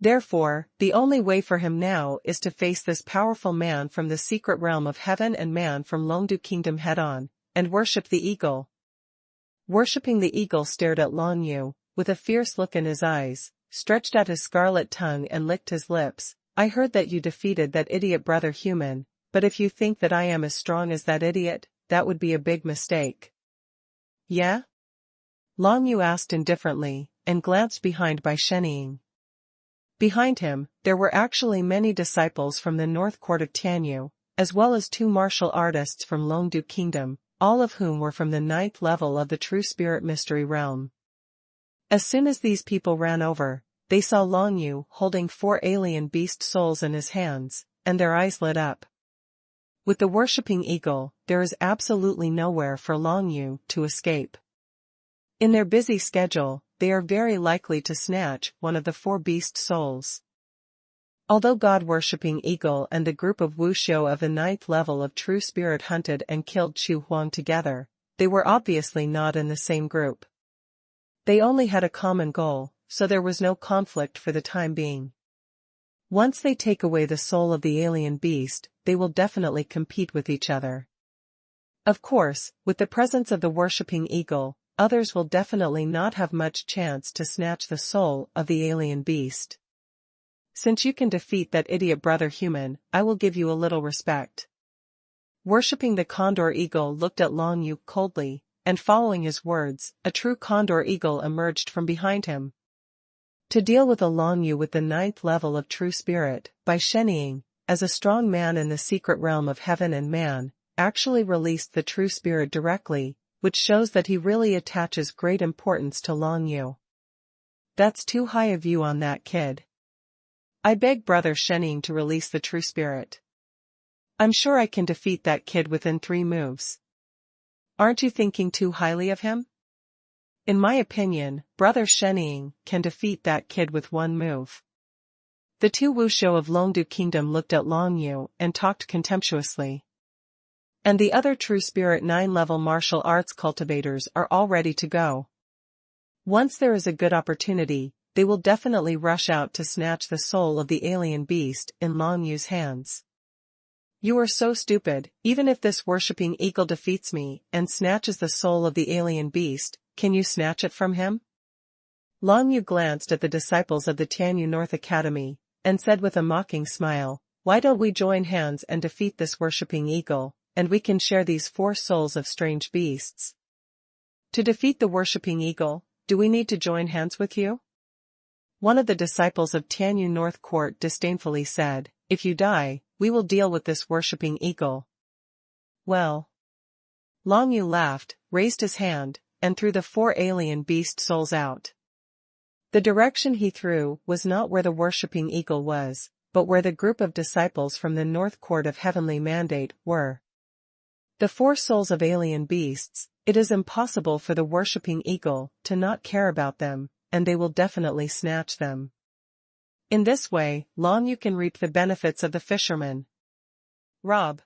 A: Therefore, the only way for him now is to face this powerful man from the secret realm of heaven and man from Longdu Kingdom head-on, and worship the eagle. Worshipping the eagle stared at Long Yu, with a fierce look in his eyes, stretched out his scarlet tongue and licked his lips. I heard that you defeated that idiot brother human, but if you think that I am as strong as that idiot, that would be a big mistake. Yeah? Long Yu asked indifferently, and glanced behind by Qianying. Behind him, there were actually many disciples from the North Court of Tianyu, as well as 2 martial artists from Longdu Kingdom, all of whom were from the 9th level of the True Spirit Mystery Realm. As soon as these people ran over, they saw Long Yu holding 4 alien beast souls in his hands, and their eyes lit up. With the worshipping eagle, there is absolutely nowhere for Long Yu to escape. In their busy schedule, they are very likely to snatch one of the 4 beast souls. Although god-worshipping eagle and the group of wuxiu of the 9th level of true spirit hunted and killed Chu Huang together, they were obviously not in the same group. They only had a common goal, so there was no conflict for the time being. Once they take away the soul of the alien beast, they will definitely compete with each other. Of course, with the presence of the worshipping eagle, others will definitely not have much chance to snatch the soul of the alien beast. Since you can defeat that idiot brother human, I will give you a little respect. Worshipping the condor eagle looked at Long Yu coldly, and following his words, a true condor eagle emerged from behind him. To deal with a Long Yu with the 9th level of true spirit, by Sheniying, as a strong man in the secret realm of heaven and man, actually released the true spirit directly, which shows that he really attaches great importance to Long Yu. That's too high a view on that kid. I beg Brother Sheniying to release the true spirit. I'm sure I can defeat that kid within 3 moves. Aren't you thinking too highly of him? In my opinion, Brother Sheniying can defeat that kid with 1 move. The 2 Wushou of Longdu Kingdom looked at Long Yu and talked contemptuously. And the other true spirit 9-level martial arts cultivators are all ready to go. Once there is a good opportunity, they will definitely rush out to snatch the soul of the alien beast in Long Yu's hands. You are so stupid. Even if this worshipping eagle defeats me and snatches the soul of the alien beast, can you snatch it from him? Long Yu glanced at the disciples of the Tianyu North Academy, and said with a mocking smile, "Why don't we join hands and defeat this worshipping eagle, and we can share these 4 souls of strange beasts?" To defeat the worshipping eagle, do we need to join hands with you? One of the disciples of Tianyu North Court disdainfully said, "If you die, we will deal with this worshipping eagle." Well. Long Yu laughed, raised his hand, and threw the 4 alien beast souls out. The direction he threw was not where the worshipping eagle was, but where the group of disciples from the North Court of Heavenly Mandate were. The 4 souls of alien beasts, it is impossible for the worshipping eagle to not care about them, and they will definitely snatch them. In this way, Long Yu can reap the benefits of the fisherman. Rob.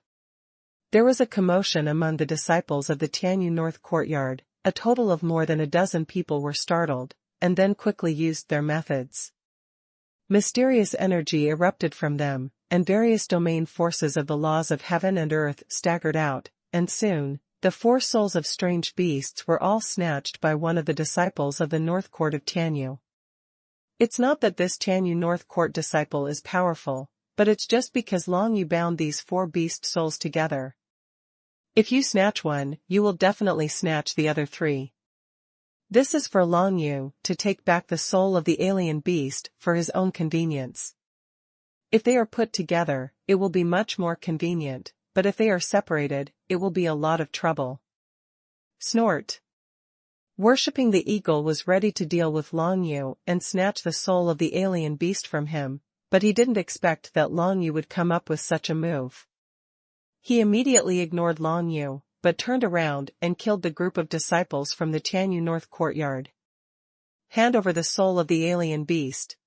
A: There was a commotion among the disciples of the Tianyu North Courtyard. A total of more than a dozen people were startled, and then quickly used their methods. Mysterious energy erupted from them, and various domain forces of the laws of heaven and earth staggered out, and soon, the 4 souls of strange beasts were all snatched by one of the disciples of the North Court of Tianyu. It's not that this Tianyu North Court disciple is powerful, but it's just because Long Yu bound these 4 beast souls together. If you snatch one, you will definitely snatch the other 3. This is for Long Yu to take back the soul of the alien beast for his own convenience. If they are put together, it will be much more convenient, but if they are separated, it will be a lot of trouble. Snort. Worshipping the eagle was ready to deal with Long Yu and snatch the soul of the alien beast from him, but he didn't expect that Long Yu would come up with such a move. He immediately ignored Long Yu, but turned around and killed the group of disciples from the Tianyu North Courtyard. Hand over the soul of the alien beast.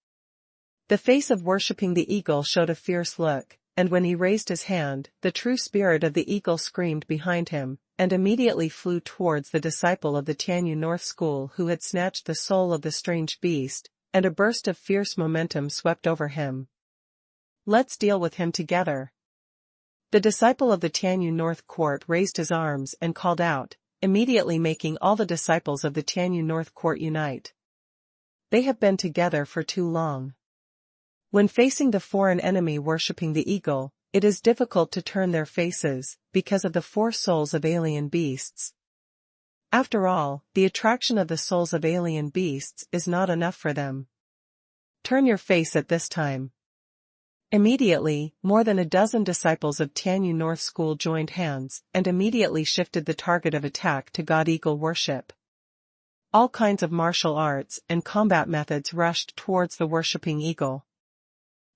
A: The face of worshipping the eagle showed a fierce look, and when he raised his hand, the true spirit of the eagle screamed behind him, and immediately flew towards the disciple of the Tianyu North School who had snatched the soul of the strange beast, and a burst of fierce momentum swept over him. Let's deal with him together. The disciple of the Tianyu North Court raised his arms and called out, immediately making all the disciples of the Tianyu North Court unite. They have been together for too long. When facing the foreign enemy worshipping the eagle, it is difficult to turn their faces, because of the 4 souls of alien beasts. After all, the attraction of the souls of alien beasts is not enough for them. Turn your face at this time. Immediately, more than a dozen disciples of Tianyu North School joined hands and immediately shifted the target of attack to God Eagle worship. All kinds of martial arts and combat methods rushed towards the worshipping eagle.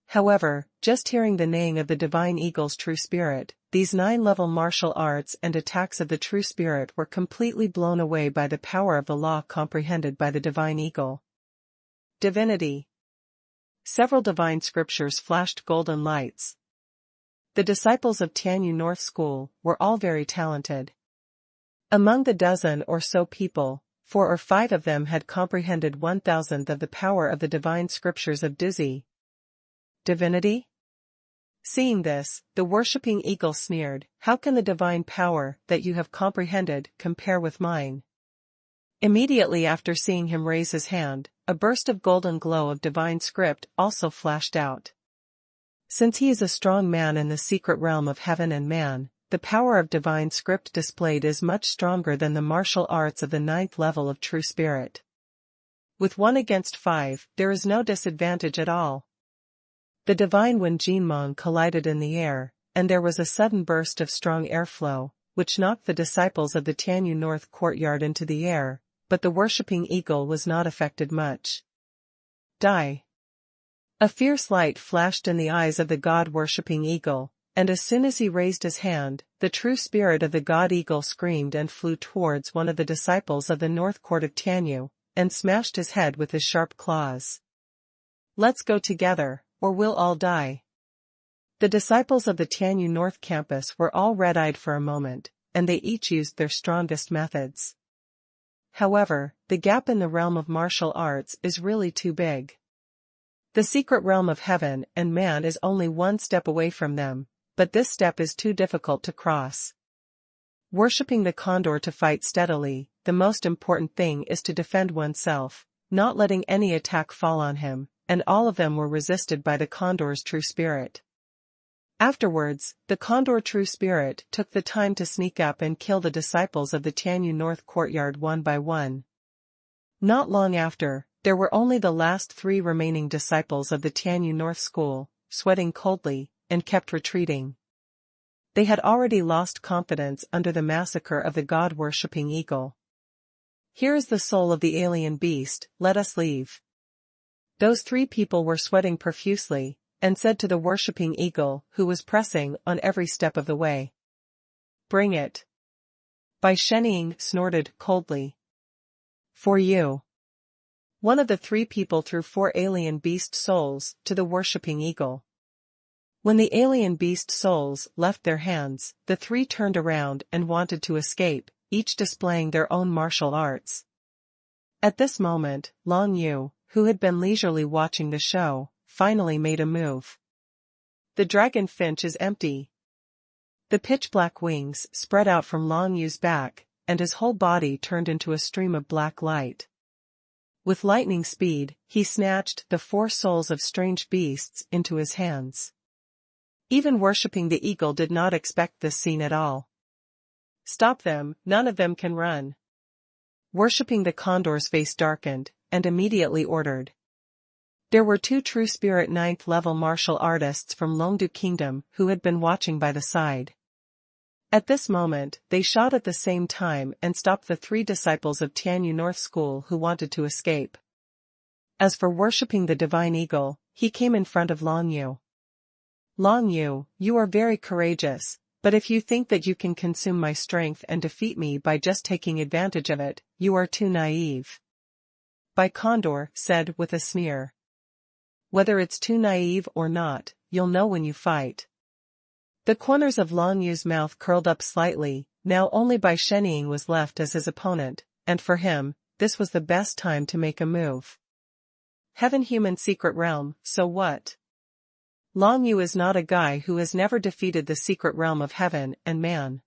A: However, just hearing the neighing of the divine eagle's true spirit, these 9-level martial arts and attacks of the true spirit were completely blown away by the power of the law comprehended by the divine eagle. Divinity. Several divine scriptures flashed golden lights. The disciples of Tianyu North School were all very talented. Among the dozen or so people, 4 or 5 of them had comprehended 1,000th of the power of the divine scriptures of Dizi. Divinity? Seeing this, the worshipping eagle sneered, "How can the divine power that you have comprehended compare with mine?" Immediately after seeing him raise his hand, a burst of golden glow of divine script also flashed out. Since he is a strong man in the secret realm of heaven and man, the power of divine script displayed is much stronger than the martial arts of the 9th level of true spirit. With 1 against 5, there is no disadvantage at all. The divine Wen Jinmeng collided in the air, and there was a sudden burst of strong airflow, which knocked the disciples of the Tianyu North courtyard into the air, but the worshipping eagle was not affected much. Die. A fierce light flashed in the eyes of the god-worshipping eagle, and as soon as he raised his hand, the true spirit of the god eagle screamed and flew towards one of the disciples of the North Court of Tianyu, and smashed his head with his sharp claws. Let's go together, or we'll all die. The disciples of the Tianyu North campus were all red-eyed for a moment, and they each used their strongest methods. However, the gap in the realm of martial arts is really too big. The secret realm of heaven and man is only 1 step away from them, but this step is too difficult to cross. Worshipping the condor to fight steadily, the most important thing is to defend oneself, not letting any attack fall on him, and all of them were resisted by the condor's true spirit. Afterwards, the condor true spirit took the time to sneak up and kill the disciples of the Tianyu North courtyard one by one. Not long after, there were only the last 3 remaining disciples of the Tianyu North school, sweating coldly, and kept retreating. They had already lost confidence under the massacre of the god-worshipping eagle. Here is the soul of the alien beast, let us leave. Those 3 people were sweating profusely, and said to the worshipping eagle, who was pressing on every step of the way. Bring it. Bai Shenying snorted coldly. For you. One of the 3 people threw 4 alien beast souls to the worshipping eagle. When the alien beast souls left their hands, the 3 turned around and wanted to escape, each displaying their own martial arts. At this moment, Long Yu, who had been leisurely watching the show, finally made a move. The dragon finch is empty. The pitch-black wings spread out from Long Yu's back, and his whole body turned into a stream of black light. With lightning speed, he snatched the 4 souls of strange beasts into his hands. Even worshipping the eagle did not expect this scene at all. Stop them, none of them can run. Worshipping the condor's face darkened, and immediately ordered. There were 2 true spirit 9th level martial artists from Longdu Kingdom who had been watching by the side. At this moment, they shot at the same time and stopped the 3 disciples of Tianyu North School who wanted to escape. As for worshipping the divine eagle, he came in front of Long Yu. Long Yu, you are very courageous, but if you think that you can consume my strength and defeat me by just taking advantage of it, you are too naive. Bai Condor said with a sneer. Whether it's too naive or not, you'll know when you fight. The corners of Long Yu's mouth curled up slightly, now only Bai Shenying was left as his opponent, and for him, this was the best time to make a move. Heaven human secret realm, so what? Long Yu is not a guy who has never defeated the secret realm of heaven and man.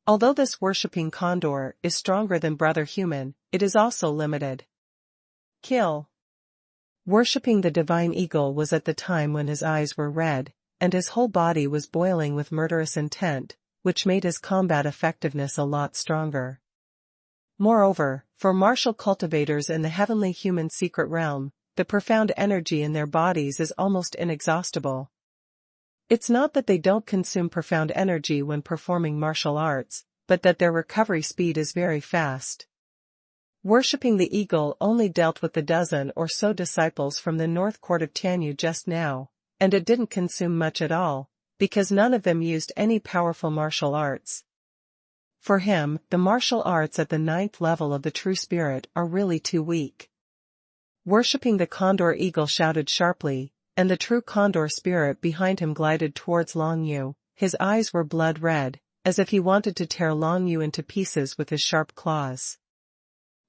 A: Although this worshipping condor is stronger than brother human, it is also limited. Kill. Worshipping the divine eagle was at the time when his eyes were red, and his whole body was boiling with murderous intent, which made his combat effectiveness a lot stronger. Moreover, for martial cultivators in the heavenly human secret realm, the profound energy in their bodies is almost inexhaustible. It's not that they don't consume profound energy when performing martial arts, but that their recovery speed is very fast. Worshipping the eagle only dealt with the dozen or so disciples from the North Court of Tianyu just now, and it didn't consume much at all, because none of them used any powerful martial arts. For him, the martial arts at the 9th level of the true spirit are really too weak. Worshipping the condor eagle shouted sharply, and the true condor spirit behind him glided towards Long Yu. His eyes were blood red, as if he wanted to tear Long Yu into pieces with his sharp claws.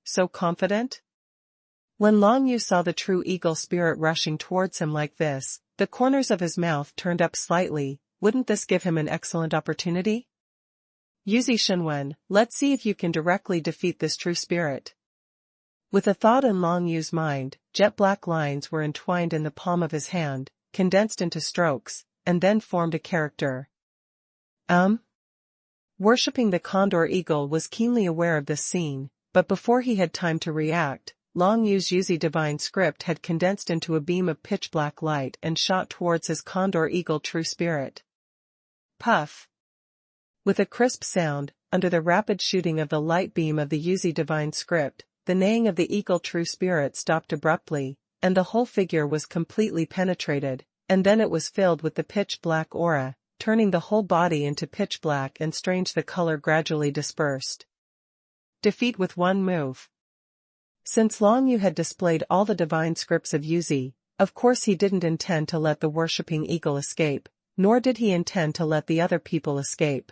A: So confident? When Long Yu saw the true eagle spirit rushing towards him like this, the corners of his mouth turned up slightly. Wouldn't this give him an excellent opportunity? Yuzi Xuanhuan, let's see if you can directly defeat this true spirit. With a thought in Long Yu's mind, jet black lines were entwined in the palm of his hand, condensed into strokes, and then formed a character. Worshipping the condor eagle was keenly aware of this scene, but before he had time to react, Long Yu's divine script had condensed into a beam of pitch-black light and shot towards his condor eagle true spirit. Puff! With a crisp sound, under the rapid shooting of the light beam of the Yu's divine script, the neighing of the eagle true spirit stopped abruptly, and the whole figure was completely penetrated, and then it was filled with the pitch-black aura, turning the whole body into pitch-black and strange the color gradually dispersed. Defeat with one move. Since Long Yu had displayed all the divine scripts of Yuzi, of course he didn't intend to let the worshipping eagle escape, nor did he intend to let the other people escape.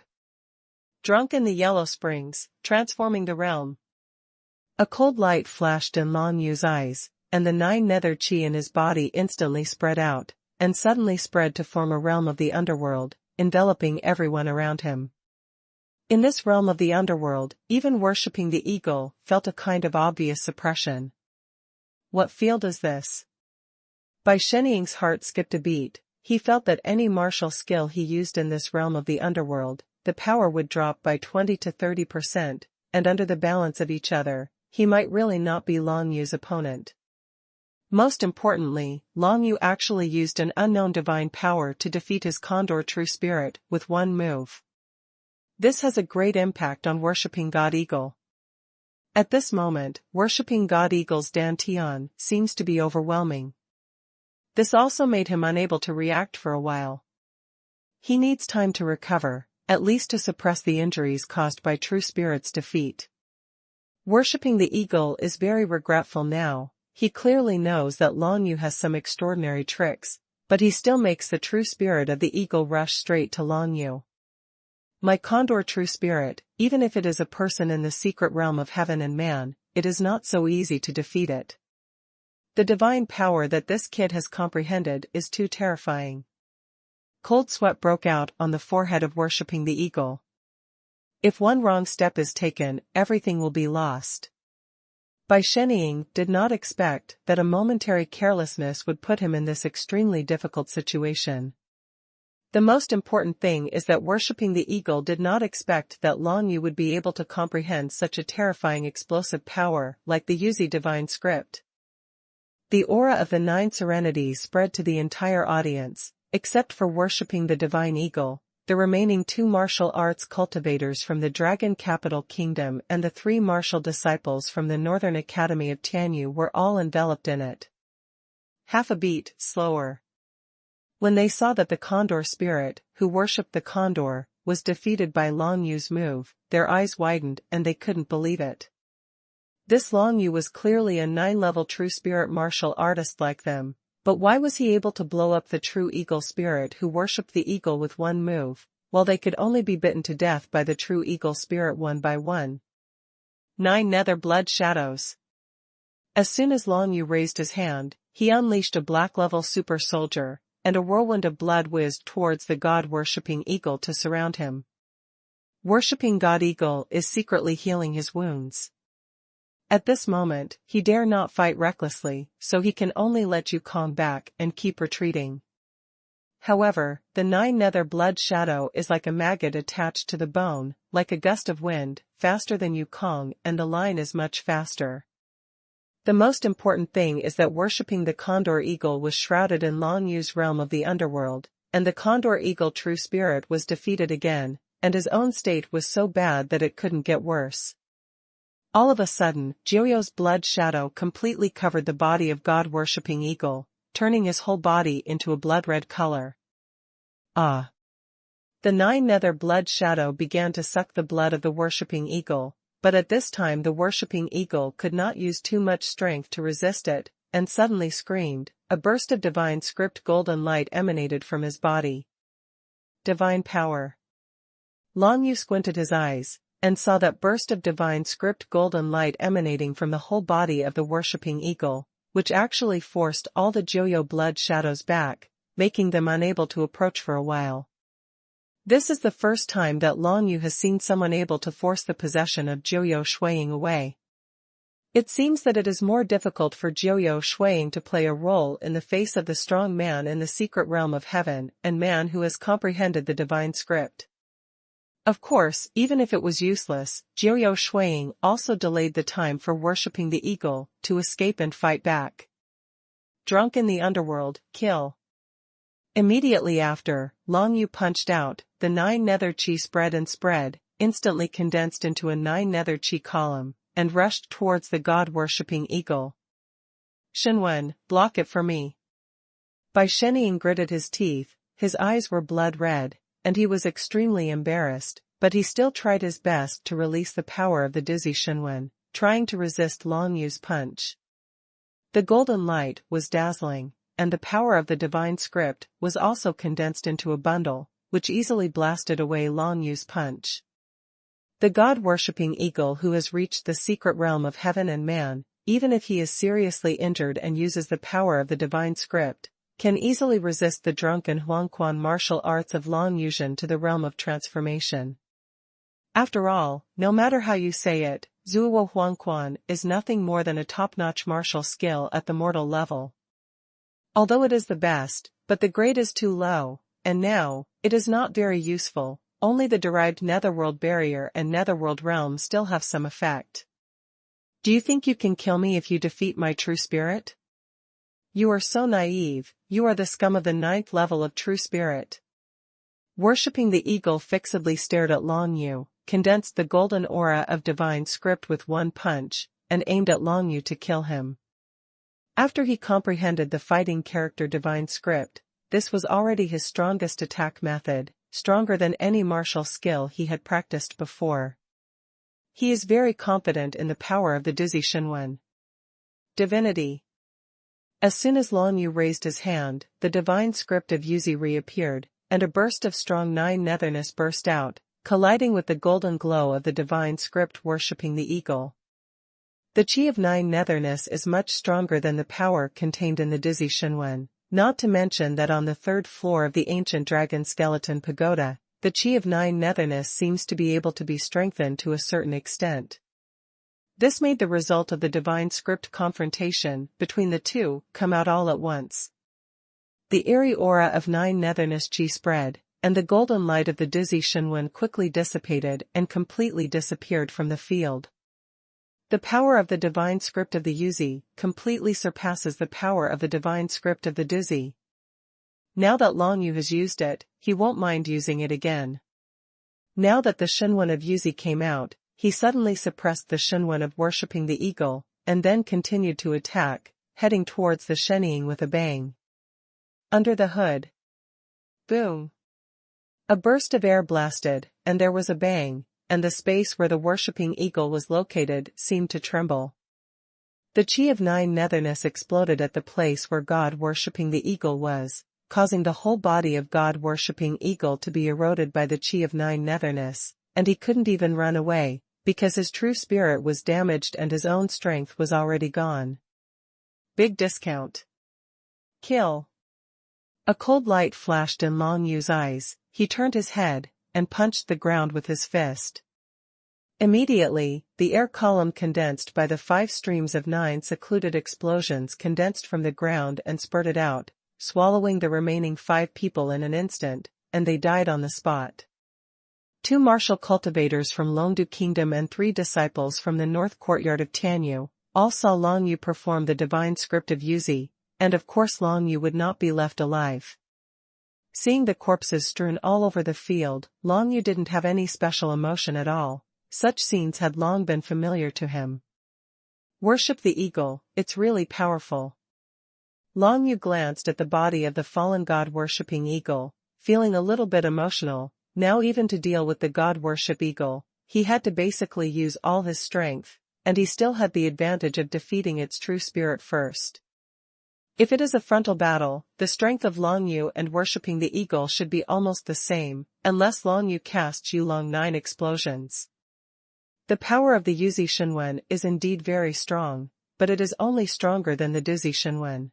A: Drunk in the Yellow Springs, transforming the realm. A cold light flashed in Long Yu's eyes, and the 9 nether chi in his body instantly spread out, and suddenly spread to form a realm of the underworld, enveloping everyone around him. In this realm of the underworld, even worshipping the eagle felt a kind of obvious suppression. What field is this? Bai Shenying's heart skipped a beat. He felt that any martial skill he used in this realm of the underworld, the power would drop by 20 to 30%, and under the balance of each other, he might really not be Long Yu's opponent. Most importantly, Long Yu actually used an unknown divine power to defeat his condor true spirit with one move. This has a great impact on worshipping God Eagle. At this moment, worshipping God Eagle's dantian seems to be overwhelming. This also made him unable to react for a while. He needs time to recover, at least to suppress the injuries caused by True Spirit's defeat. Worshipping the eagle is very regretful now. He clearly knows that Long Yu has some extraordinary tricks, but he still makes the True Spirit of the eagle rush straight to Long Yu. My condor true spirit, even if it is a person in the secret realm of heaven and man, it is not so easy to defeat it. The divine power that this kid has comprehended is too terrifying. Cold sweat broke out on the forehead of worshipping the eagle. If one wrong step is taken, everything will be lost. Bai Shenying did not expect that a momentary carelessness would put him in this extremely difficult situation. The most important thing is that worshipping the eagle did not expect that Long Yu would be able to comprehend such a terrifying explosive power like the Yuzi divine script. The aura of the 9 serenities spread to the entire audience, except for worshipping the divine eagle. The remaining 2 martial arts cultivators from the Dragon Capital Kingdom and the 3 martial disciples from the Northern Academy of Tianyu were all enveloped in it. Half a beat slower. When they saw that the condor spirit, who worshipped the condor, was defeated by Long Yu's move, their eyes widened and they couldn't believe it. This Long Yu was clearly a 9-level true spirit martial artist like them, but why was he able to blow up the true eagle spirit who worshipped the eagle with one move, while they could only be bitten to death by the true eagle spirit one by one? 9 nether blood shadows. As soon as Long Yu raised his hand, he unleashed a black-level super soldier, and a whirlwind of blood whizzed towards the god-worshipping eagle to surround him. Worshipping God Eagle is secretly healing his wounds. At this moment, he dare not fight recklessly, so he can only let you calm back and keep retreating. However, the 9 nether blood shadow is like a maggot attached to the bone, like a gust of wind, faster than Yukong, and the line is much faster. The most important thing is that worshipping the condor eagle was shrouded in Long Yu's realm of the underworld, and the condor eagle true spirit was defeated again, and his own state was so bad that it couldn't get worse. All of a sudden, Jiuyo's blood shadow completely covered the body of god-worshipping eagle, turning his whole body into a blood-red color. Ah! The 9 nether blood shadow began to suck the blood of the worshipping eagle, but at this time the worshipping eagle could not use too much strength to resist it, and suddenly screamed. A burst of divine script golden light emanated from his body. Divine power. Long Yu squinted his eyes, and saw that burst of divine script golden light emanating from the whole body of the worshipping eagle, which actually forced all the Jiuyo blood shadows back, making them unable to approach for a while. This is the first time that Long Yu has seen someone able to force the possession of Jiuyo Shuiying away. It seems that it is more difficult for Jiuyo Shuiying to play a role in the face of the strong man in the secret realm of heaven and man who has comprehended the divine script. Of course, even if it was useless, Jiuyou Shuiying also delayed the time for worshipping the eagle, to escape and fight back. Drunk in the underworld, kill. Immediately after, Long Yu punched out, the 9 nether chi spread, instantly condensed into a 9 nether chi column, and rushed towards the god-worshipping eagle. Xuanhuan, block it for me. Bai Sheniying gritted his teeth, his eyes were blood red, and he was extremely embarrassed, but he still tried his best to release the power of the dizzy Xuanhuan, trying to resist Long Yu's punch. The golden light was dazzling, and the power of the divine script was also condensed into a bundle, which easily blasted away Long Yu's punch. The god-worshipping eagle who has reached the secret realm of heaven and man, even if he is seriously injured and uses the power of the divine script, can easily resist the drunken xuanhuan martial arts of Long Yuzhen to the realm of transformation. After all, no matter how you say it, Zuo Huanquan is nothing more than a top-notch martial skill at the mortal level. Although it is the best, but the grade is too low, and now, it is not very useful, only the derived netherworld barrier and netherworld realm still have some effect. Do you think you can kill me if you defeat my true spirit? You are so naive, you are the scum of the 9th level of true spirit. Worshipping the eagle fixedly stared at Long Yu, condensed the golden aura of divine script with one punch, and aimed at Long Yu to kill him. After he comprehended the fighting character divine script, this was already his strongest attack method, stronger than any martial skill he had practiced before. He is very confident in the power of the dizzy Xuanhuan. Divinity. As soon as Long Yu raised his hand, the divine script of Yuzi reappeared, and a burst of strong 9 netherness burst out, colliding with the golden glow of the divine script worshipping the eagle. The chi of 9 netherness is much stronger than the power contained in the dizzy Xuanhuan, not to mention that on the 3rd floor of the ancient dragon skeleton pagoda, the chi of 9 netherness seems to be able to be strengthened to a certain extent. This made the result of the divine script confrontation between the two come out all at once. The eerie aura of 9 netherness chi spread, and the golden light of the dizzy Xuanhuan quickly dissipated and completely disappeared from the field. The power of the divine script of the Yuzi completely surpasses the power of the divine script of the dizzy. Now that Long Yu has used it, he won't mind using it again. Now that the Xuanhuan of Yuzi came out, he suddenly suppressed the Xuanhuan of worshipping the eagle, and then continued to attack, heading towards the Sheniying with a bang. Under the hood. Boom. A burst of air blasted, and there was a bang, and the space where the worshipping eagle was located seemed to tremble. The chi of 9 netherness exploded at the place where God worshipping the eagle was, causing the whole body of God worshipping eagle to be eroded by the chi of 9 netherness, and he couldn't even run away, because his true spirit was damaged and his own strength was already gone. Big discount. Kill. A cold light flashed in Long Yu's eyes, he turned his head, and punched the ground with his fist. Immediately, the air column condensed by the 5 streams of 9 secluded explosions condensed from the ground and spurted out, swallowing the remaining 5 people in an instant, and they died on the spot. 2 martial cultivators from Longdu Kingdom and 3 disciples from the north courtyard of Tianyu, all saw Long Yu perform the divine script of Yuzi, and of course Long Yu would not be left alive. Seeing the corpses strewn all over the field, Long Yu didn't have any special emotion at all. Such scenes had long been familiar to him. Worship the eagle, it's really powerful. Long Yu glanced at the body of the fallen god-worshipping eagle, feeling a little bit emotional. Now even to deal with the god-worship eagle, he had to basically use all his strength, and he still had the advantage of defeating its true spirit first. If it is a frontal battle, the strength of Long Yu and worshipping the eagle should be almost the same, unless Long Yu casts Yulong 9 explosions. The power of the Yuzi Xuanhuan is indeed very strong, but it is only stronger than the dizzy Xuanhuan.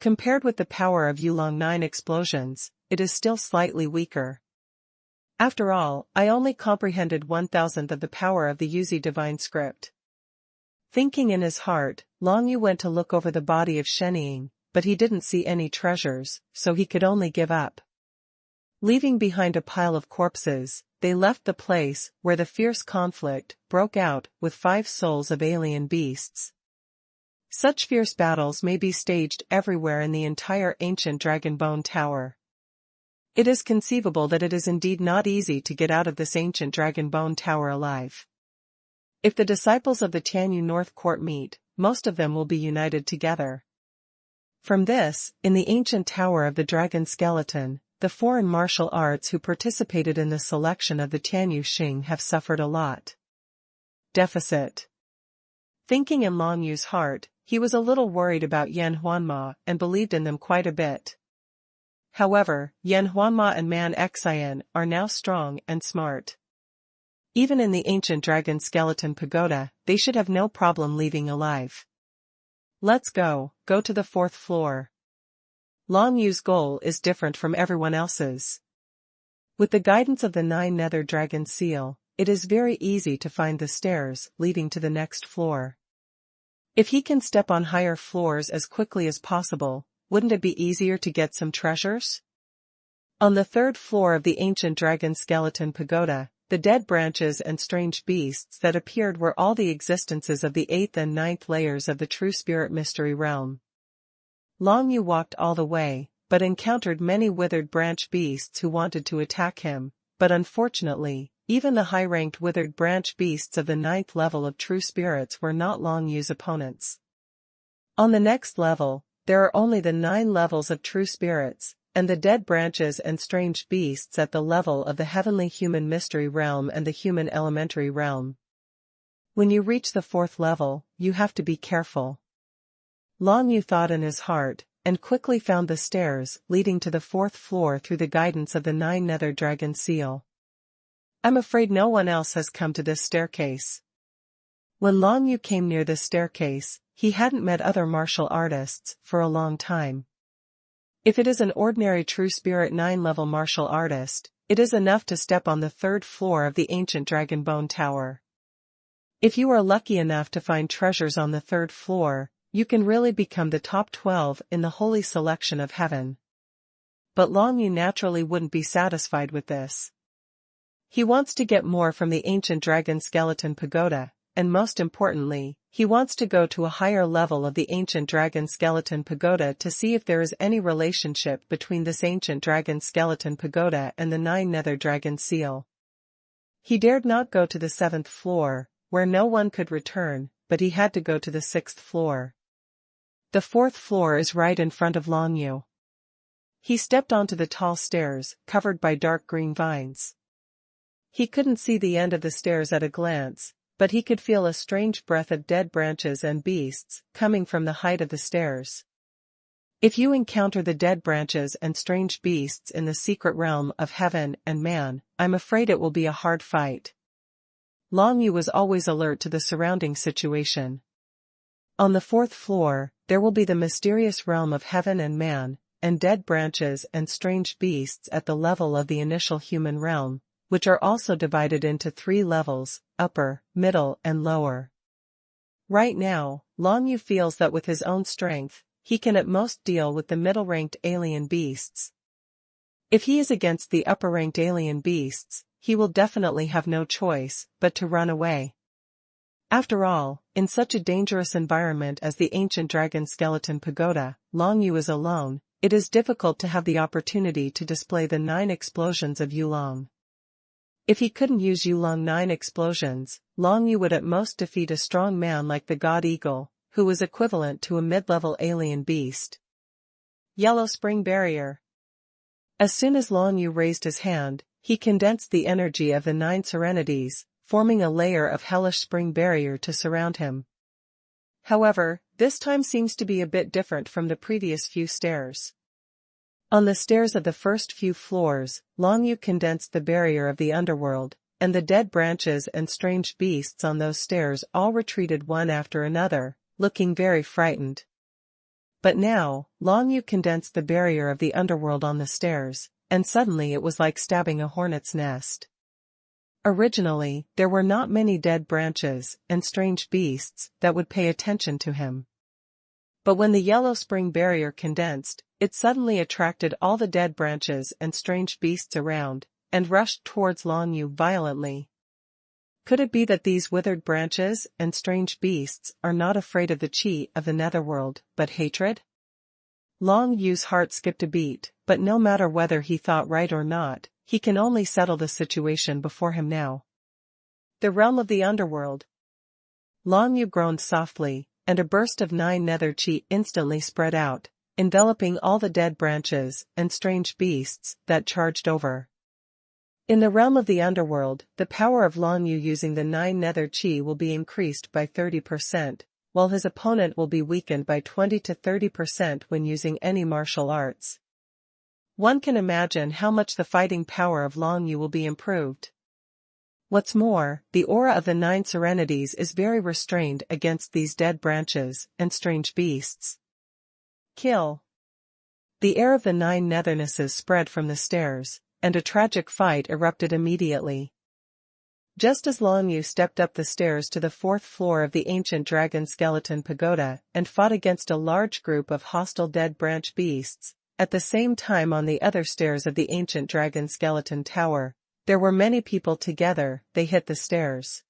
A: Compared with the power of Yulong 9 explosions, it is still slightly weaker. After all, I only comprehended 1,000th of the power of the Yuzi divine script. Thinking in his heart, Long Yu went to look over the body of Sheniying, but he didn't see any treasures, so he could only give up. Leaving behind a pile of corpses, they left the place where the fierce conflict broke out with 5 souls of alien beasts. Such fierce battles may be staged everywhere in the entire ancient Dragonbone Tower. It is conceivable that it is indeed not easy to get out of this ancient Dragonbone Tower alive. If the disciples of the Tianyu North Court meet, most of them will be united together. From this, in the ancient Tower of the Dragon Skeleton, the foreign martial arts who participated in the selection of the Tianyu Xing have suffered a lot. Deficit. Thinking in Long Yu's heart, he was a little worried about Yan Huanma and believed in them quite a bit. However, Yan Huanma and Man Xian are now strong and smart. Even in the ancient Dragon Skeleton Pagoda, they should have no problem leaving alive. Let's go to the 4th floor. Long Yu's goal is different from everyone else's. With the guidance of the 9 Nether Dragon Seal, it is very easy to find the stairs leading to the next floor. If he can step on higher floors as quickly as possible, wouldn't it be easier to get some treasures? On the 3rd floor of the ancient Dragon Skeleton Pagoda, the dead branches and strange beasts that appeared were all the existences of the 8th and 9th layers of the True Spirit Mystery Realm. Long Yu walked all the way, but encountered many withered branch beasts who wanted to attack him, but unfortunately, even the high-ranked withered branch beasts of the 9th level of True Spirits were not Long Yu's opponents. On the next level, there are only the 9 levels of True Spirits, and the dead branches and strange beasts at the level of the Heavenly Human Mystery Realm and the Human Elementary Realm. When you reach the 4th level, you have to be careful. Long Yu thought in his heart, and quickly found the stairs leading to the 4th floor through the guidance of the 9 Nether Dragon Seal. I'm afraid no one else has come to this staircase. When Long Yu came near this staircase, he hadn't met other martial artists for a long time. If it is an ordinary True Spirit 9-level martial artist, it is enough to step on the 3rd floor of the ancient Dragonbone Tower. If you are lucky enough to find treasures on the 3rd floor, you can really become the top 12 in the holy selection of heaven. But Long Yu naturally wouldn't be satisfied with this. He wants to get more from the ancient Dragon Skeleton Pagoda, and most importantly, he wants to go to a higher level of the ancient Dragon Skeleton Pagoda to see if there is any relationship between this ancient Dragon Skeleton Pagoda and the 9 Nether Dragon Seal. He dared not go to the 7th floor, where no one could return, but he had to go to the 6th floor. The 4th floor is right in front of Long Yu. He stepped onto the tall stairs, covered by dark green vines. He couldn't see the end of the stairs at a glance, but he could feel a strange breath of dead branches and beasts coming from the height of the stairs. If you encounter the dead branches and strange beasts in the secret realm of heaven and man, I'm afraid it will be a hard fight. Long Yu was always alert to the surrounding situation. On the 4th floor, there will be the mysterious realm of heaven and man, and dead branches and strange beasts at the level of the initial human realm, which are also divided into 3 levels, upper, middle and lower. Right now, Long Yu feels that with his own strength, he can at most deal with the middle-ranked alien beasts. If he is against the upper-ranked alien beasts, he will definitely have no choice but to run away. After all, in such a dangerous environment as the ancient Dragon Skeleton Pagoda, Long Yu is alone. It is difficult to have the opportunity to display the 9 explosions of Yulong. If he couldn't use Yulong 9 explosions, Long Yu would at most defeat a strong man like the God Eagle, who was equivalent to a mid-level alien beast. Yellow Spring Barrier. As soon as Long Yu raised his hand, he condensed the energy of the 9 serenities, forming a layer of hellish spring barrier to surround him. However, this time seems to be a bit different from the previous few stairs. On the stairs of the first few floors, Long Yu condensed the barrier of the underworld, and the dead branches and strange beasts on those stairs all retreated one after another, looking very frightened. But now, Long Yu condensed the barrier of the underworld on the stairs, and suddenly it was like stabbing a hornet's nest. Originally, there were not many dead branches and strange beasts that would pay attention to him. But when the yellow spring barrier condensed, it suddenly attracted all the dead branches and strange beasts around, and rushed towards Long Yu violently. Could it be that these withered branches and strange beasts are not afraid of the qi of the netherworld, but hatred? Long Yu's heart skipped a beat, but no matter whether he thought right or not, he can only settle the situation before him now. The realm of the underworld. Long Yu groaned softly, and a burst of 9 nether qi instantly spread out, enveloping all the dead branches and strange beasts that charged over. In the realm of the underworld, the power of Long Yu using the 9 nether qi will be increased by 30%, while his opponent will be weakened by 20 to 30% when using any martial arts. One can imagine how much the fighting power of Long Yu will be improved. What's more, the aura of the 9 serenities is very restrained against these dead branches and strange beasts. Kill. The air of the 9 nethernesses spread from the stairs, and a tragic fight erupted immediately. Just as Long Yu stepped up the stairs to the 4th floor of the ancient dragon skeleton pagoda and fought against a large group of hostile dead branch beasts, at the same time on the other stairs of the ancient dragon skeleton tower, there were many people together. They hit the stairs.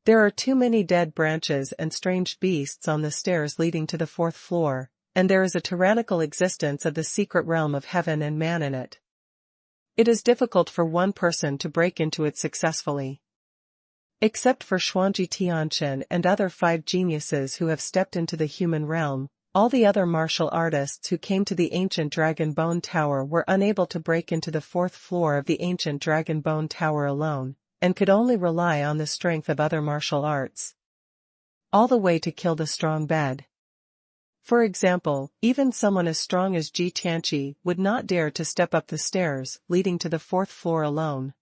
A: There are too many dead branches and strange beasts on the stairs leading to the 4th floor, and there is a tyrannical existence of the secret realm of heaven and man in it. It is difficult for one person to break into it successfully. Except for Xuanhuan Chen and other 5 geniuses who have stepped into the human realm, all the other martial artists who came to the ancient Dragon Bone Tower were unable to break into the 4th floor of the ancient Dragon Bone Tower alone, and could only rely on the strength of other martial arts. All the way to kill the strong bed. For example, even someone as strong as Ji Tianqi would not dare to step up the stairs leading to the 4th floor alone.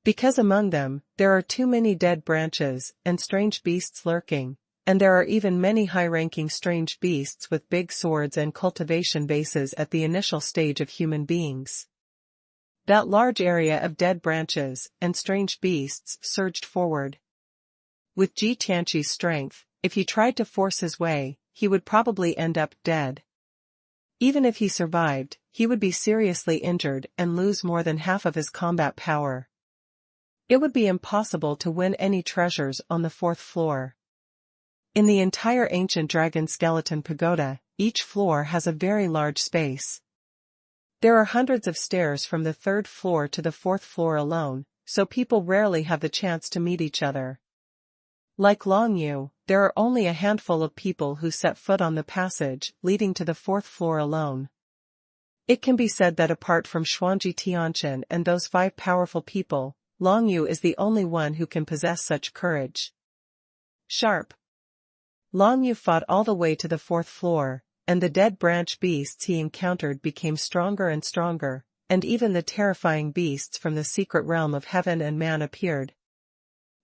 A: Because among them, there are too many dead branches and strange beasts lurking, and there are even many high-ranking strange beasts with big swords and cultivation bases at the initial stage of human beings. That large area of dead branches and strange beasts surged forward. With Ji Tianqi's strength, if he tried to force his way, he would probably end up dead. Even if he survived, he would be seriously injured and lose more than half of his combat power. It would be impossible to win any treasures on the 4th floor. In the entire ancient dragon skeleton pagoda, each floor has a very large space. There are hundreds of stairs from the 3rd floor to the 4th floor alone, so people rarely have the chance to meet each other. Like Long Yu, there are only a handful of people who set foot on the passage leading to the 4th floor alone. It can be said that apart from Xuanhuan Chen and those 5 powerful people, Long Yu is the only one who can possess such courage. Sharp. Long Yu fought all the way to the 4th floor, and the dead branch beasts he encountered became stronger and stronger, and even the terrifying beasts from the secret realm of heaven and man appeared.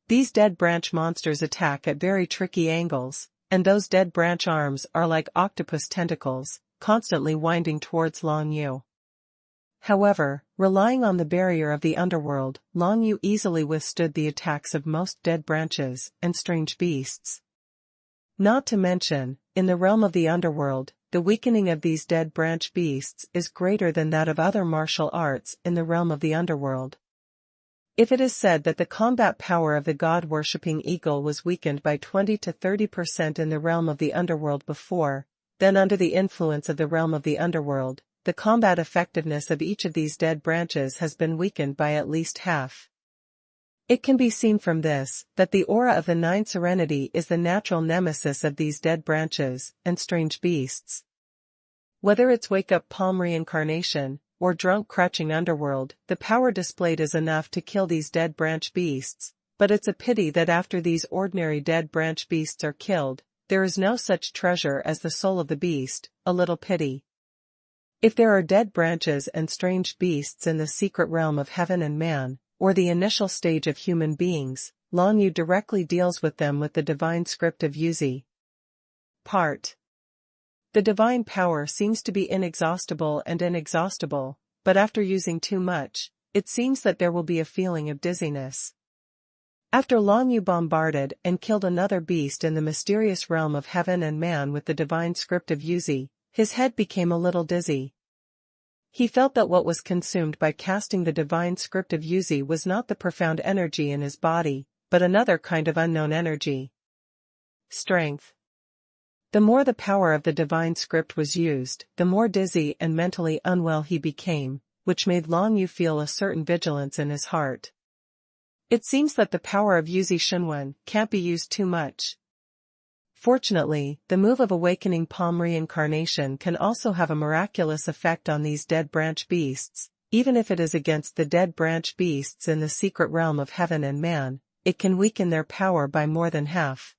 A: These dead branch monsters attack at very tricky angles, and those dead branch arms are like octopus tentacles, constantly winding towards Long Yu. However, relying on the barrier of the underworld, Long Yu easily withstood the attacks of most dead branches and strange beasts. Not to mention, in the realm of the underworld, the weakening of these dead branch beasts is greater than that of other martial arts in the realm of the underworld. If it is said that the combat power of the god-worshipping eagle was weakened by 20 to 30% in the realm of the underworld before, then under the influence of the realm of the underworld, the combat effectiveness of each of these dead branches has been weakened by at least half. It can be seen from this, that the aura of the 9 serenity is the natural nemesis of these dead branches and strange beasts. Whether it's wake-up palm reincarnation, or drunk crouching underworld, the power displayed is enough to kill these dead branch beasts, but it's a pity that after these ordinary dead branch beasts are killed, there is no such treasure as the soul of the beast, a little pity. If there are dead branches and strange beasts in the secret realm of heaven and man, or the initial stage of human beings, Long Yu directly deals with them with the divine script of Yuzi. Part. The divine power seems to be inexhaustible and inexhaustible, but after using too much, it seems that there will be a feeling of dizziness. After Long Yu bombarded and killed another beast in the mysterious realm of heaven and man with the divine script of Yuzi, his head became a little dizzy. He felt that what was consumed by casting the divine script of Yin Zi was not the profound energy in his body, but another kind of unknown energy. Strength. The more the power of the divine script was used, the more dizzy and mentally unwell he became, which made Long Yu feel a certain vigilance in his heart. It seems that the power of Yin Zi Xuanhuan can't be used too much. Fortunately, the move of awakening palm reincarnation can also have a miraculous effect on these dead branch beasts. Even if it is against the dead branch beasts in the secret realm of heaven and man, it can weaken their power by more than half.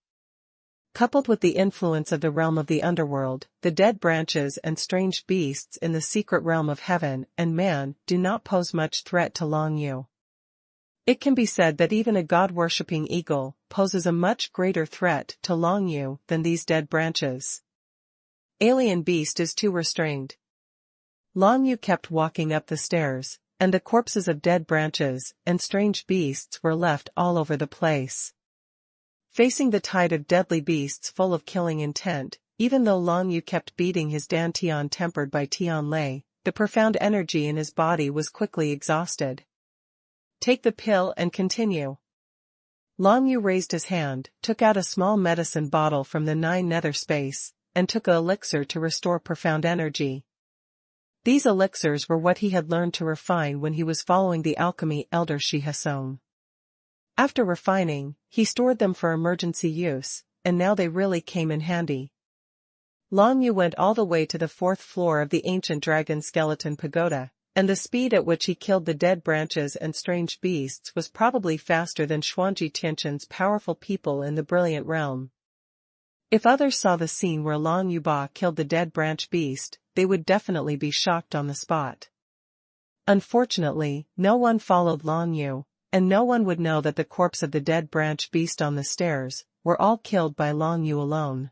A: Coupled with the influence of the realm of the underworld, the dead branches and strange beasts in the secret realm of heaven and man do not pose much threat to Long Yu. It can be said that even a god-worshipping eagle poses a much greater threat to Long Yu than these dead branches. Alien beast is too restrained. Long Yu kept walking up the stairs, and the corpses of dead branches and strange beasts were left all over the place. Facing the tide of deadly beasts full of killing intent, even though Long Yu kept beating his dantian tempered by Tian Lei, the profound energy in his body was quickly exhausted. Take the pill and continue. Long Yu raised his hand, took out a small medicine bottle from the 9 nether space, and took an elixir to restore profound energy. These elixirs were what he had learned to refine when he was following the alchemy elder Shi Hasong. After refining, he stored them for emergency use, and now they really came in handy. Long Yu went all the way to the 4th floor of the ancient dragon skeleton pagoda, and the speed at which he killed the dead branches and strange beasts was probably faster than Xuanji Tianchen's powerful people in the brilliant realm. If others saw the scene where Long Yu Ba killed the dead branch beast, they would definitely be shocked on the spot. Unfortunately, no one followed Long Yu, and no one would know that the corpse of the dead branch beast on the stairs were all killed by Long Yu alone.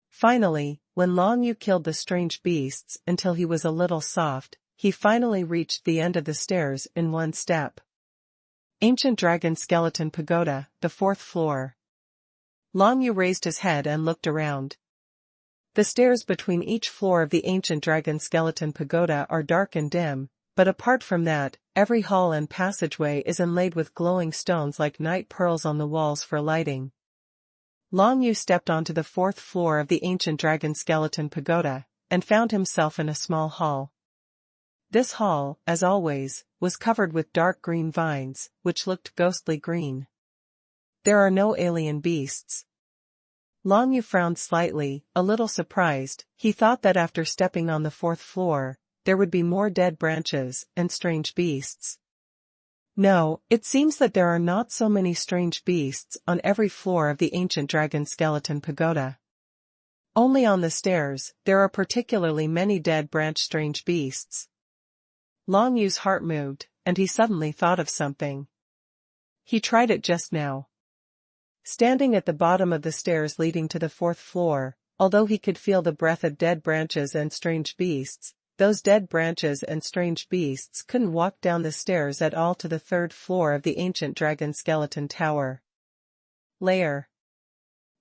A: Finally, when Long Yu killed the strange beasts until he was a little soft, he finally reached the end of the stairs in one step. Ancient Dragon Skeleton Pagoda, the 4th floor. Long Yu raised his head and looked around. The stairs between each floor of the Ancient Dragon Skeleton Pagoda are dark and dim, but apart from that, every hall and passageway is inlaid with glowing stones like night pearls on the walls for lighting. Long Yu stepped onto the 4th floor of the Ancient Dragon Skeleton Pagoda, and found himself in a small hall. This hall, as always, was covered with dark green vines, which looked ghostly green. There are no alien beasts. Long Yu frowned slightly, a little surprised. He thought that after stepping on the 4th floor, there would be more dead branches and strange beasts. No, it seems that there are not so many strange beasts on every floor of the Ancient Dragon Skeleton Pagoda. Only on the stairs, there are particularly many dead branch strange beasts. Long Yu's heart moved, and he suddenly thought of something. He tried it just now. Standing at the bottom of the stairs leading to the 4th floor, although he could feel the breath of dead branches and strange beasts, those dead branches and strange beasts couldn't walk down the stairs at all to the 3rd floor of the Ancient Dragon Skeleton Tower. Layer.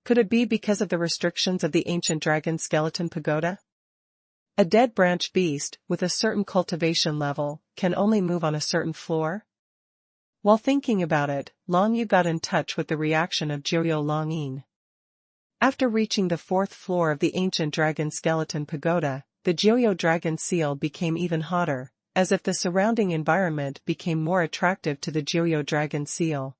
A: Could it be because of the restrictions of the Ancient Dragon Skeleton Pagoda? A dead branch beast, with a certain cultivation level, can only move on a certain floor? While thinking about it, Long Yu got in touch with the reaction of Jiuyou Longyin. After reaching the 4th floor of the Ancient Dragon Skeleton Pagoda, the Jiuyou Dragon Seal became even hotter, as if the surrounding environment became more attractive to the Jiuyou Dragon Seal.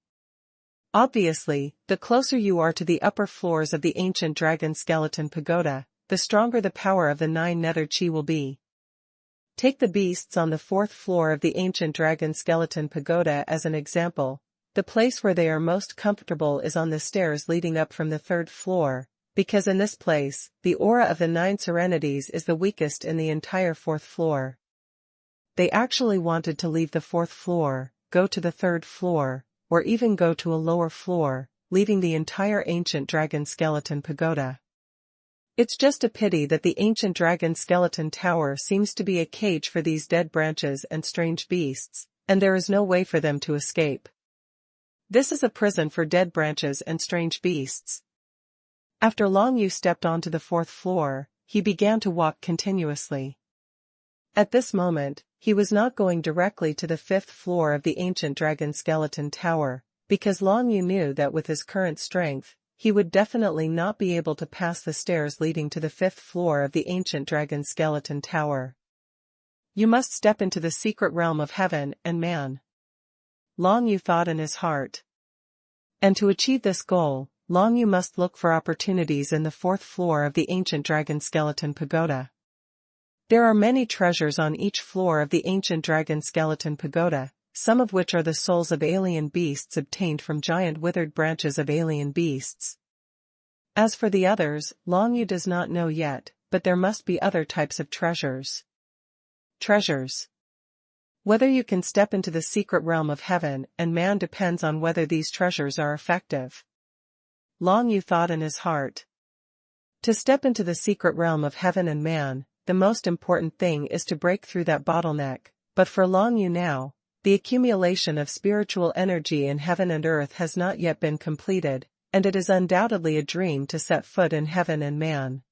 A: Obviously, the closer you are to the upper floors of the Ancient Dragon Skeleton Pagoda, the stronger the power of the 9 nether chi will be. Take the beasts on the 4th floor of the Ancient Dragon Skeleton Pagoda as an example. The place where they are most comfortable is on the stairs leading up from the 3rd floor, because in this place, the aura of the 9 serenities is the weakest in the entire 4th floor. They actually wanted to leave the 4th floor, go to the 3rd floor, or even go to a lower floor, leaving the entire Ancient Dragon Skeleton Pagoda. It's just a pity that the Ancient Dragon Skeleton Tower seems to be a cage for these dead branches and strange beasts, and there is no way for them to escape. This is a prison for dead branches and strange beasts. After Long Yu stepped onto the 4th floor, he began to walk continuously. At this moment, he was not going directly to the 5th floor of the ancient dragon skeleton tower, because Long Yu knew that with his current strength, he would definitely not be able to pass the stairs leading to the 5th floor of the ancient dragon skeleton tower. You must step into the secret realm of heaven and man. Long Yu thought in his heart. And to achieve this goal, Long Yu must look for opportunities in the 4th floor of the ancient dragon skeleton pagoda. There are many treasures on each floor of the ancient dragon skeleton pagoda, some of which are the souls of alien beasts obtained from giant withered branches of alien beasts. As for the others, Long Yu does not know yet, but there must be other types of treasures. Treasures. Whether you can step into the secret realm of heaven and man depends on whether these treasures are effective. Long Yu thought in his heart. To step into the secret realm of heaven and man, the most important thing is to break through that bottleneck, but for Long Yu now, the accumulation of spiritual energy in heaven and earth has not yet been completed, and it is undoubtedly a dream to set foot in heaven and man.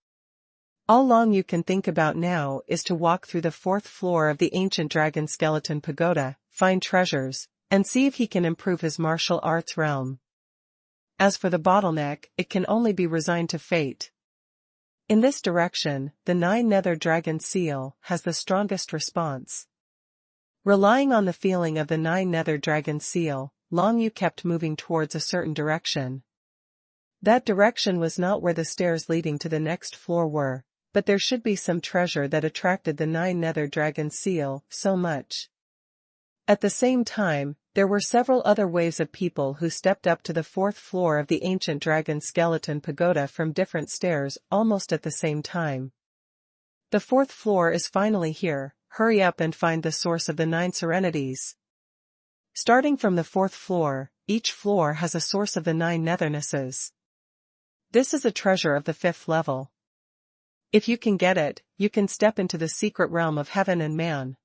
A: All Long Yu can think about now is to walk through the 4th floor of the ancient dragon skeleton pagoda, find treasures, and see if he can improve his martial arts realm. As for the bottleneck, it can only be resigned to fate. In this direction, the 9-nether dragon seal has the strongest response. Relying on the feeling of the 9-nether dragon seal, Long Yu kept moving towards a certain direction. That direction was not where the stairs leading to the next floor were, but there should be some treasure that attracted the 9-nether dragon seal so much. At the same time, there were several other waves of people who stepped up to the 4th floor of the ancient dragon skeleton pagoda from different stairs almost at the same time. The 4th floor is finally here, hurry up and find the source of the 9 serenities. Starting from the 4th floor, each floor has a source of the 9 nethernesses. This is a treasure of the 5th level. If you can get it, you can step into the secret realm of heaven and man.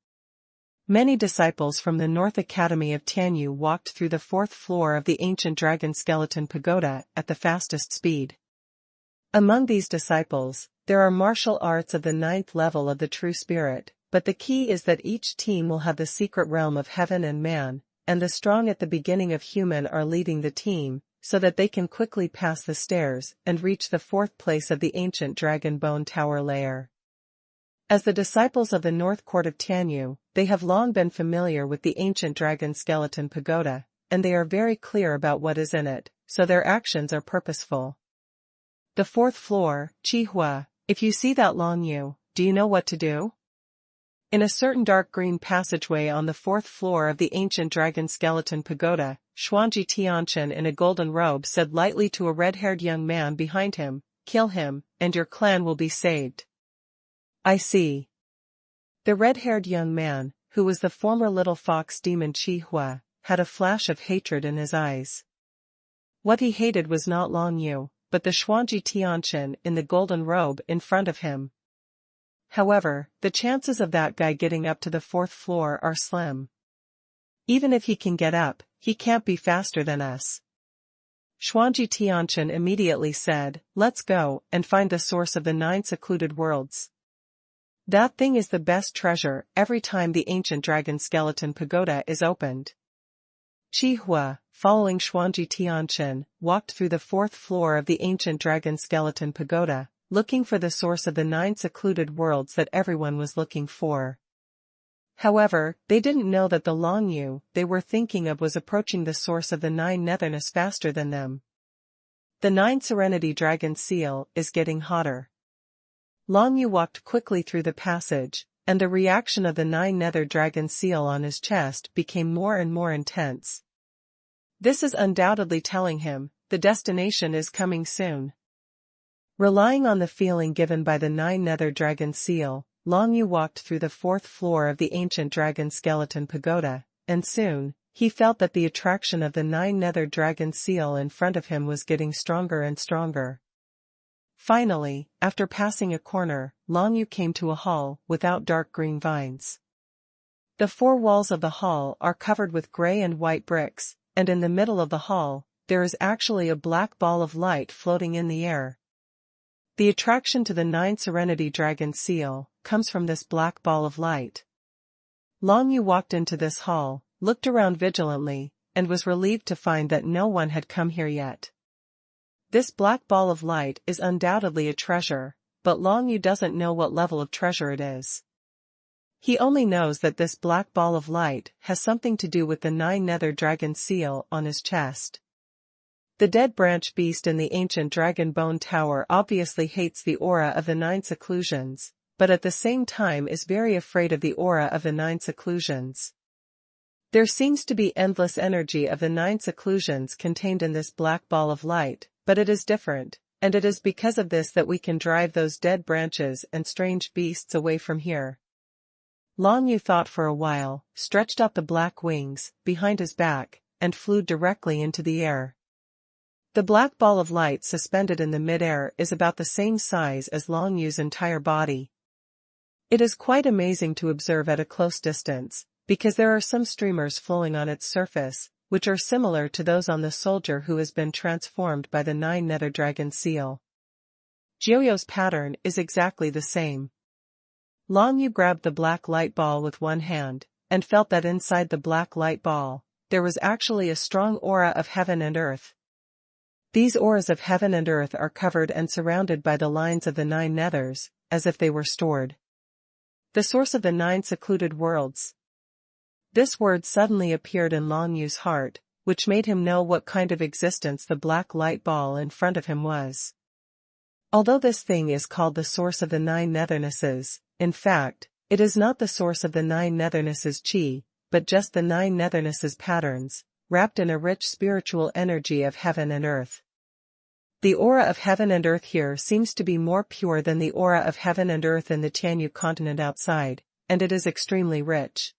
A: Many disciples from the North Academy of Tianyu walked through the 4th floor of the ancient dragon skeleton pagoda at the fastest speed. Among these disciples, there are martial arts of the 9th level of the true spirit, but the key is that each team will have the secret realm of heaven and man, and the strong at the beginning of human are leading the team, so that they can quickly pass the stairs and reach the 4th place of the ancient dragon bone tower layer. As the disciples of the North Court of Tianyu, they have long been familiar with the ancient dragon skeleton pagoda, and they are very clear about what is in it, so their actions are purposeful. The 4th floor, Qihua, if you see that Long Yu, do you know what to do? In a certain dark green passageway on the 4th floor of the ancient dragon skeleton pagoda, Xuanji Tianchen in a golden robe said lightly to a red-haired young man behind him, "Kill him, and your clan will be saved." I see. The red-haired young man, who was the former little fox demon Qihua, had a flash of hatred in his eyes. What he hated was not Long Yu, but the Xuanji Tianchen in the golden robe in front of him. However, the chances of that guy getting up to the 4th floor are slim. Even if he can get up, he can't be faster than us. Xuanji Tianchen immediately said, "Let's go and find the source of the 9 secluded worlds. That thing is the best treasure every time the ancient dragon skeleton pagoda is opened." Qihua, following Xuanji Tianchen, walked through the 4th floor of the ancient dragon skeleton pagoda, looking for the source of the 9 secluded worlds that everyone was looking for. However, they didn't know that the Long Yu they were thinking of was approaching the source of the 9 netherness faster than them. The 9 Serenity Dragon Seal is getting hotter. Long Yu walked quickly through the passage, and the reaction of the 9 Nether Dragon Seal on his chest became more and more intense. This is undoubtedly telling him, the destination is coming soon. Relying on the feeling given by the 9 Nether Dragon Seal, Long Yu walked through the 4th floor of the ancient dragon skeleton pagoda, and soon, he felt that the attraction of the 9 Nether Dragon Seal in front of him was getting stronger and stronger. Finally, after passing a corner, Long Yu came to a hall without dark green vines. The 4 walls of the hall are covered with gray and white bricks, and in the middle of the hall, there is actually a black ball of light floating in the air. The attraction to the 9 Serenity Dragon seal comes from this black ball of light. Long Yu walked into this hall, looked around vigilantly, and was relieved to find that no one had come here yet. This black ball of light is undoubtedly a treasure, but Long Yu doesn't know what level of treasure it is. He only knows that this black ball of light has something to do with the 9 Nether Dragon seal on his chest. The dead branch beast in the ancient Dragon Bone Tower obviously hates the aura of the 9 seclusions, but at the same time is very afraid of the aura of the 9 seclusions. There seems to be endless energy of the 9 seclusions contained in this black ball of light, but it is different, and it is because of this that we can drive those dead branches and strange beasts away from here. Long Yu thought for a while, stretched out the black wings behind his back, and flew directly into the air. The black ball of light suspended in the mid-air is about the same size as Long Yu's entire body. It is quite amazing to observe at a close distance, because there are some streamers flowing on its surface, which are similar to those on the soldier who has been transformed by the 9 Nether Dragon seal. Jiuyo's pattern is exactly the same. Long Yu grabbed the black light ball with one hand, and felt that inside the black light ball, there was actually a strong aura of heaven and earth. These auras of heaven and earth are covered and surrounded by the lines of the 9 nethers, as if they were stored. The source of the 9 secluded worlds. This word suddenly appeared in Long Yu's heart, which made him know what kind of existence the black light ball in front of him was. Although this thing is called the source of the 9 nethernesses, in fact, it is not the source of the 9 nethernesses chi, but just the 9 nethernesses patterns, wrapped in a rich spiritual energy of heaven and earth. The aura of heaven and earth here seems to be more pure than the aura of heaven and earth in the Tianyu continent outside, and it is extremely rich.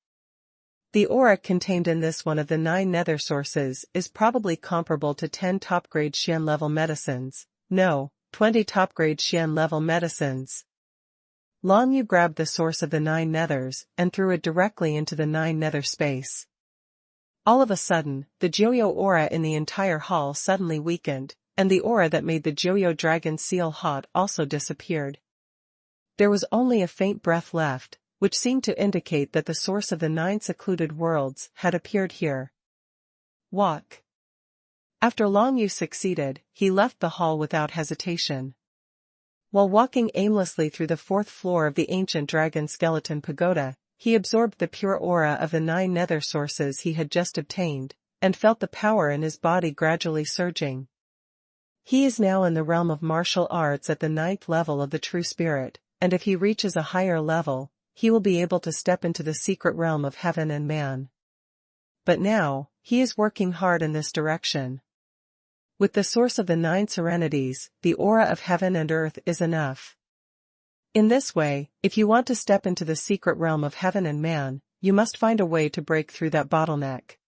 A: The aura contained in this one of the 9 nether sources is probably comparable to 10 top-grade Xian level medicines, no, 20 top-grade Xian level medicines. Long Yu grabbed the source of the 9 nethers and threw it directly into the 9 nether space. All of a sudden, the Jiuyo aura in the entire hall suddenly weakened, and the aura that made the Jiuyo dragon seal hot also disappeared. There was only a faint breath left, which seemed to indicate that the source of the 9 secluded worlds had appeared here. Walk. After Long Yu succeeded, he left the hall without hesitation. While walking aimlessly through the 4th floor of the ancient dragon skeleton pagoda, he absorbed the pure aura of the 9 nether sources he had just obtained, and felt the power in his body gradually surging. He is now in the realm of martial arts at the 9th level of the true spirit, and if he reaches a higher level, he will be able to step into the secret realm of heaven and man. But now, he is working hard in this direction. With the source of the 9 serenities, the aura of heaven and earth is enough. In this way, if you want to step into the secret realm of heaven and man, you must find a way to break through that bottleneck.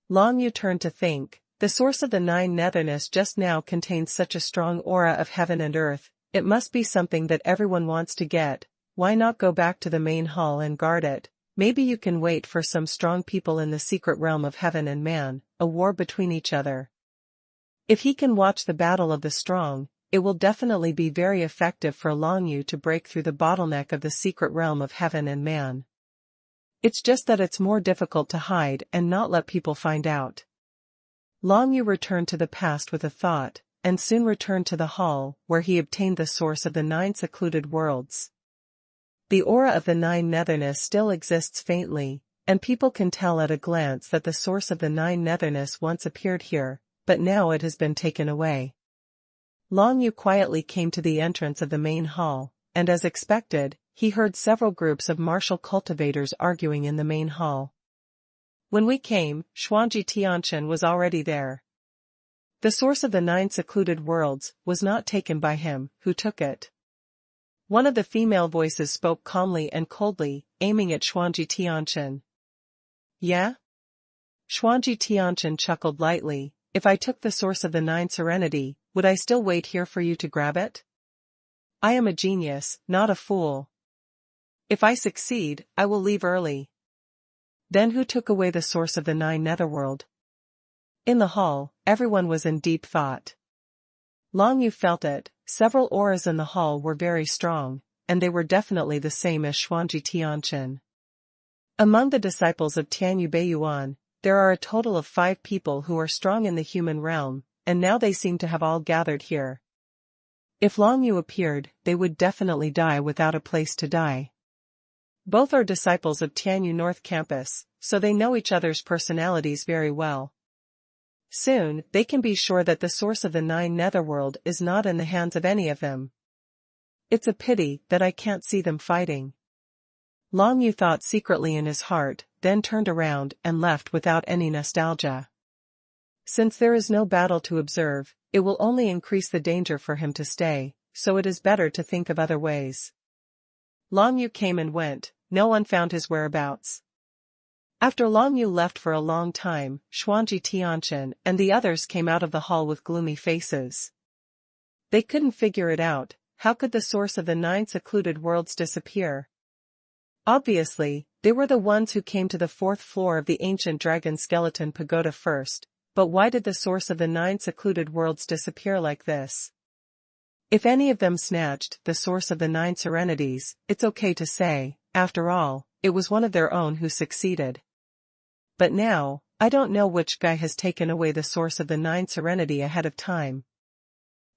A: Long Yu turned to think, the source of the 9 netherness just now contains such a strong aura of heaven and earth, it must be something that everyone wants to get. Why not go back to the main hall and guard it? Maybe you can wait for some strong people in the secret realm of heaven and man, a war between each other. If he can watch the battle of the strong, it will definitely be very effective for Long Yu to break through the bottleneck of the secret realm of heaven and man. It's just that it's more difficult to hide and not let people find out. Long Yu returned to the past with a thought, and soon returned to the hall, where he obtained the source of the 9 secluded worlds. The aura of the 9 netherness still exists faintly, and people can tell at a glance that the source of the 9 netherness once appeared here, but now it has been taken away. Long Yu quietly came to the entrance of the main hall, and as expected, he heard several groups of martial cultivators arguing in the main hall. When we came, Xuanji Tianchen was already there. The source of the 9 secluded worlds was not taken by him, who took it. One of the female voices spoke calmly and coldly, aiming at Xuanji Tianchen. Yeah? Xuanji Tianchen chuckled lightly. If I took the source of the 9 serenity, would I still wait here for you to grab it? I am a genius, not a fool. If I succeed, I will leave early. Then who took away the source of the 9 netherworld? In the hall, everyone was in deep thought. Long Yu felt it, several auras in the hall were very strong, and they were definitely the same as Xuanji Tianchen. Among the disciples of Tianyu Beiyuan, there are a total of 5 people who are strong in the human realm, and now they seem to have all gathered here. If Long Yu appeared, they would definitely die without a place to die. Both are disciples of Tianyu North Campus, so they know each other's personalities very well. Soon, they can be sure that the source of the 9 Netherworld is not in the hands of any of them. It's a pity that I can't see them fighting. Long Yu thought secretly in his heart, then turned around and left without any nostalgia. Since there is no battle to observe, it will only increase the danger for him to stay, so it is better to think of other ways. Long Yu came and went, no one found his whereabouts. After Long Yu left for a long time, Xuanji Tianchen and the others came out of the hall with gloomy faces. They couldn't figure it out. How could the source of the 9 secluded worlds disappear? Obviously, they were the ones who came to the 4th floor of the ancient dragon skeleton pagoda first, but why did the source of the 9 secluded worlds disappear like this? If any of them snatched the source of the 9 serenities, it's okay to say, after all, it was one of their own who succeeded. But now, I don't know which guy has taken away the source of the 9 serenity ahead of time.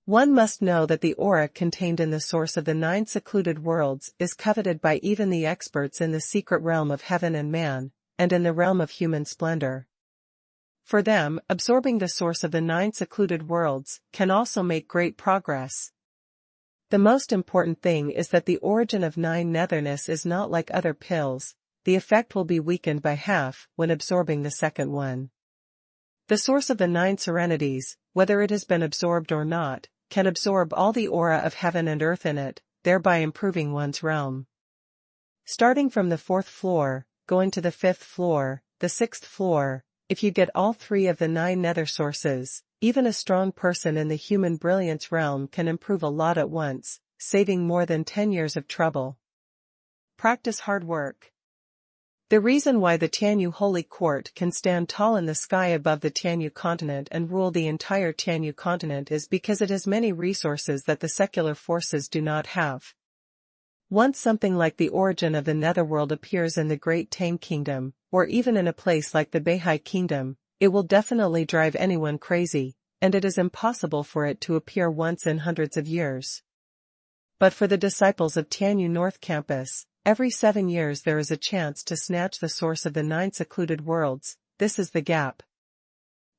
A: One must know that the aura contained in the source of the 9 secluded worlds is coveted by even the experts in the secret realm of heaven and man, and in the realm of human splendor. For them, absorbing the source of the 9 secluded worlds can also make great progress. The most important thing is that the origin of 9 netherness is not like other pills. The effect will be weakened by half when absorbing the second one. The source of the 9 serenities, whether it has been absorbed or not, can absorb all the aura of heaven and earth in it, thereby improving one's realm. Starting from the 4th floor, going to the 5th floor, the 6th floor, if you get all 3 of the 9 nether sources, even a strong person in the human brilliance realm can improve a lot at once, saving more than 10 years of trouble. Practice hard work. The reason why the Tianyu Holy Court can stand tall in the sky above the Tianyu continent and rule the entire Tianyu continent is because it has many resources that the secular forces do not have. Once something like the origin of the Netherworld appears in the Great Tang Kingdom, or even in a place like the Beihai Kingdom, it will definitely drive anyone crazy, and it is impossible for it to appear once in hundreds of years. But for the disciples of Tianyu North Campus, every 7 years there is a chance to snatch the source of the 9 secluded worlds. This is the gap.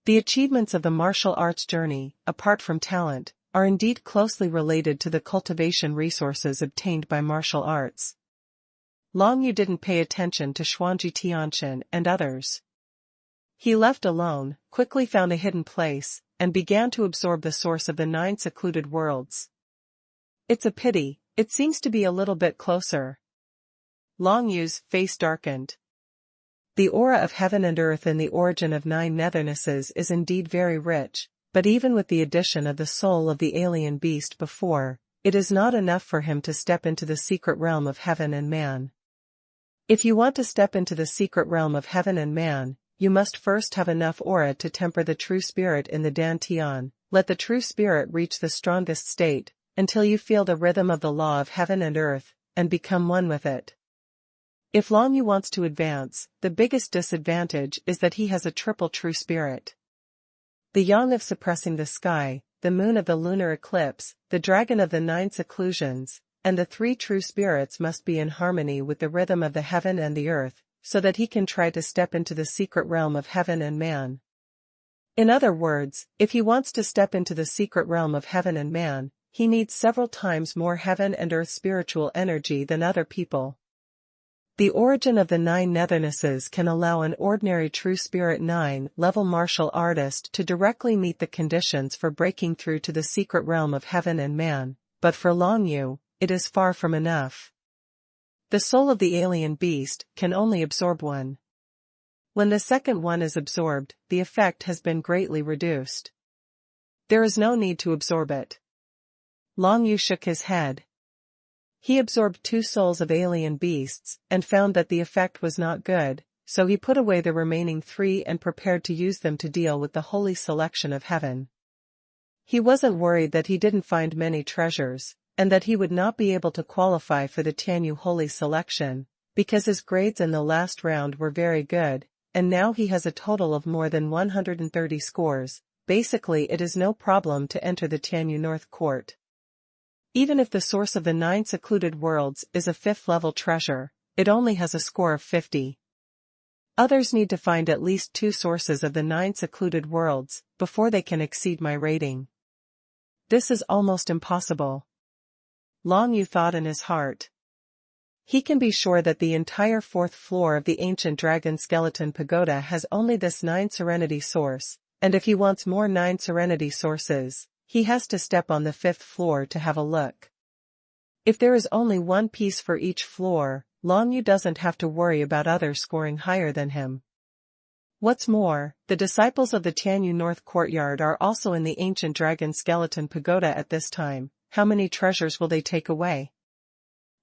A: The achievements of the martial arts journey, apart from talent, are indeed closely related to the cultivation resources obtained by martial arts. Long Yu didn't pay attention to Xuanji Tianchen and others. He left alone, quickly found a hidden place, and began to absorb the source of the 9 secluded worlds. It's a pity, it seems to be a little bit closer. Long Yu's face darkened. The aura of heaven and earth in the origin of 9 nethernesses is indeed very rich, but even with the addition of the soul of the alien beast before, it is not enough for him to step into the secret realm of heaven and man. If you want to step into the secret realm of heaven and man, you must first have enough aura to temper the true spirit in the Dantian. Let the true spirit reach the strongest state, until you feel the rhythm of the law of heaven and earth, and become one with it. If Long Yu wants to advance, the biggest disadvantage is that he has a triple true spirit. The yang of suppressing the sky, the moon of the lunar eclipse, the dragon of the 9 seclusions, and the 3 true spirits must be in harmony with the rhythm of the heaven and the earth, so that he can try to step into the secret realm of heaven and man. In other words, if he wants to step into the secret realm of heaven and man, he needs several times more heaven and earth spiritual energy than other people. The origin of the 9 nethernesses can allow an ordinary true spirit 9 level martial artist to directly meet the conditions for breaking through to the secret realm of heaven and man, but for Long Yu, it is far from enough. The soul of the alien beast can only absorb one. When the second one is absorbed, the effect has been greatly reduced. There is no need to absorb it. Long Yu shook his head. He absorbed 2 souls of alien beasts, and found that the effect was not good, so he put away the remaining 3 and prepared to use them to deal with the holy selection of heaven. He wasn't worried that he didn't find many treasures, and that he would not be able to qualify for the Tianyu Holy Selection, because his grades in the last round were very good, and now he has a total of more than 130 scores. Basically it is no problem to enter the Tianyu North Court. Even if the source of the 9 secluded worlds is a 5th level treasure, it only has a score of 50. Others need to find at least 2 sources of the 9 secluded worlds before they can exceed my rating. This is almost impossible. Long Yu thought in his heart. He can be sure that the entire 4th floor of the ancient dragon skeleton pagoda has only this 9 serenity source, and if he wants more 9 serenity sources, he has to step on the 5th floor to have a look. If there is only 1 piece for each floor, Long Yu doesn't have to worry about others scoring higher than him. What's more, the disciples of the Tianyu North Courtyard are also in the ancient dragon skeleton pagoda at this time. How many treasures will they take away?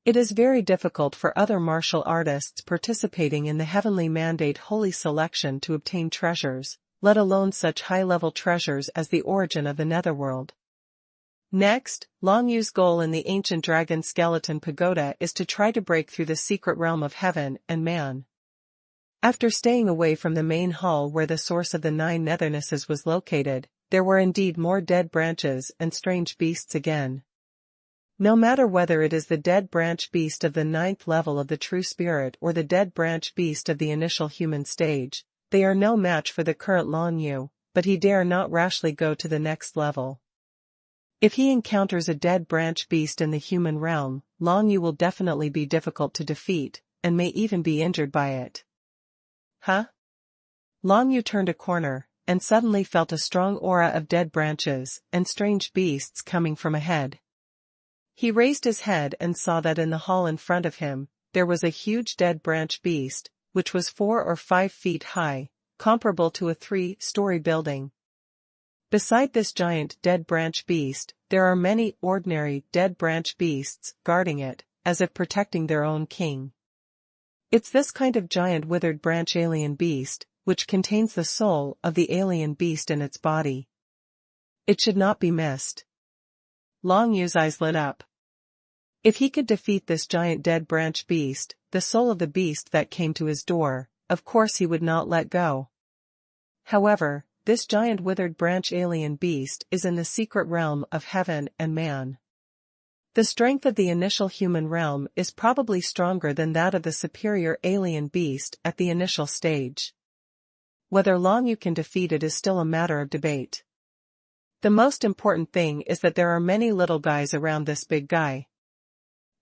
A: It is very difficult for other martial artists participating in the Heavenly Mandate Holy Selection to obtain treasures, let alone such high-level treasures as the origin of the Netherworld. Next, Long Yu's goal in the ancient dragon skeleton pagoda is to try to break through the secret realm of heaven and man. After staying away from the main hall where the source of the 9 nethernesses was located, there were indeed more dead branches and strange beasts again. No matter whether it is the dead branch beast of the 9th level of the true spirit or the dead branch beast of the initial human stage, they are no match for the current Long Yu, but he dare not rashly go to the next level. If he encounters a dead branch beast in the human realm, Long Yu will definitely be difficult to defeat, and may even be injured by it. Huh? Long Yu turned a corner, and suddenly felt a strong aura of dead branches and strange beasts coming from ahead. He raised his head and saw that in the hall in front of him, there was a huge dead branch beast, which was 4 or 5 feet high, comparable to a 3-story building. Beside this giant dead branch beast, there are many ordinary dead branch beasts guarding it, as if protecting their own king. It's this kind of giant withered branch alien beast, which contains the soul of the alien beast in its body. It should not be missed. Long Yu's eyes lit up. If he could defeat this giant dead branch beast, the soul of the beast that came to his door, of course he would not let go. However, this giant withered branch alien beast is in the secret realm of heaven and man. The strength of the initial human realm is probably stronger than that of the superior alien beast at the initial stage. Whether Long Yu can defeat it is still a matter of debate. The most important thing is that there are many little guys around this big guy.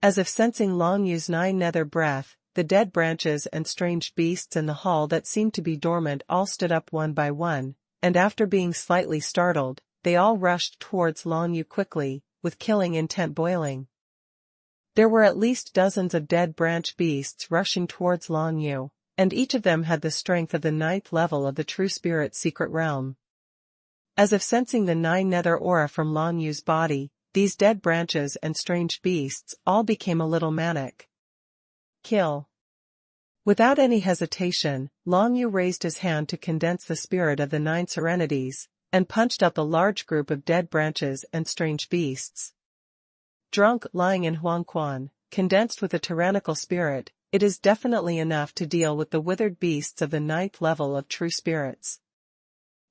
A: As if sensing Long Yu's 9 nether breath, the dead branches and strange beasts in the hall that seemed to be dormant all stood up one by one, and after being slightly startled, they all rushed towards Long Yu quickly, with killing intent boiling. There were at least dozens of dead branch beasts rushing towards Long Yu, and each of them had the strength of the 9th level of the true spirit's secret realm. As if sensing the 9 nether aura from Long Yu's body, these dead branches and strange beasts all became a little manic. Kill. Without any hesitation, Long Yu raised his hand to condense the spirit of the 9 serenities, and punched out the large group of dead branches and strange beasts. Drunk, lying in xuanhuan, condensed with a tyrannical spirit, it is definitely enough to deal with the withered beasts of the 9th level of true spirits.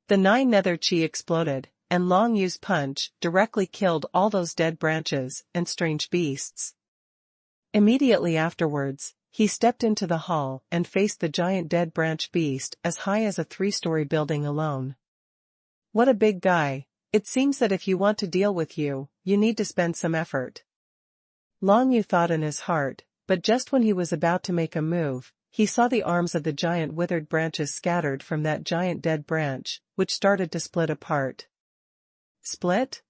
A: The 9 nether chi exploded, and Long Yu's punch directly killed all those dead branches and strange beasts. Immediately afterwards, he stepped into the hall and faced the giant dead branch beast as high as a 3-story building alone. What a big guy. It seems that if you want to deal with you, you need to spend some effort. Long Yu thought in his heart, but just when he was about to make a move, he saw the arms of the giant withered branches scattered from that giant dead branch, which started to split apart. Split?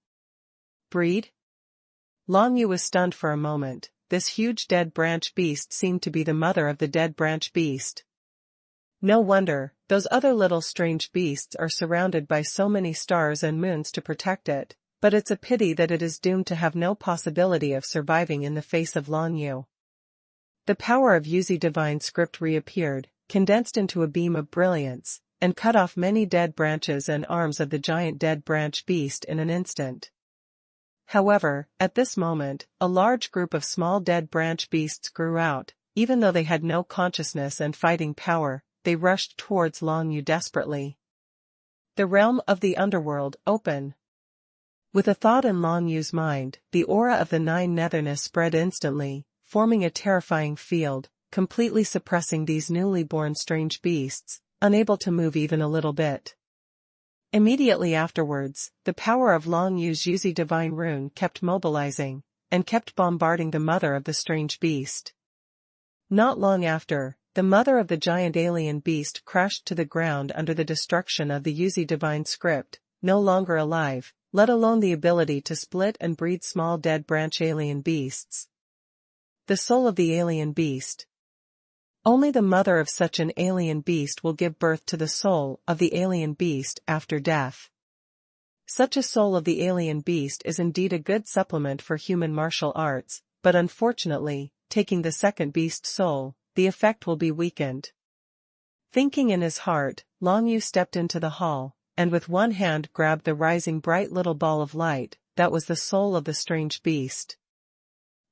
A: Breed? Long Yu was stunned for a moment. This huge dead branch beast seemed to be the mother of the dead branch beast. No wonder, those other little strange beasts are surrounded by so many stars and moons to protect it, but it's a pity that it is doomed to have no possibility of surviving in the face of Long Yu. The power of Yuzi divine script reappeared, condensed into a beam of brilliance, and cut off many dead branches and arms of the giant dead branch beast in an instant. However, at this moment, a large group of small dead branch beasts grew out. Even though they had no consciousness and fighting power, they rushed towards Long Yu desperately. The realm of the underworld, open. With a thought in Long Yu's mind, the aura of the Nine Netherness spread instantly, forming a terrifying field, completely suppressing these newly born strange beasts, unable to move even a little bit. Immediately afterwards, the power of Long Yu's Yuzi divine rune kept mobilizing, and kept bombarding the mother of the strange beast. Not long after, the mother of the giant alien beast crashed to the ground under the destruction of the Yuzi divine script, no longer alive, let alone the ability to split and breed small dead branch alien beasts. The soul of the alien beast. Only the mother of such an alien beast will give birth to the soul of the alien beast after death. Such a soul of the alien beast is indeed a good supplement for human martial arts, but unfortunately, taking the second beast soul, the effect will be weakened. Thinking in his heart, Long Yu stepped into the hall, and with one hand grabbed the rising bright little ball of light, that was the soul of the strange beast.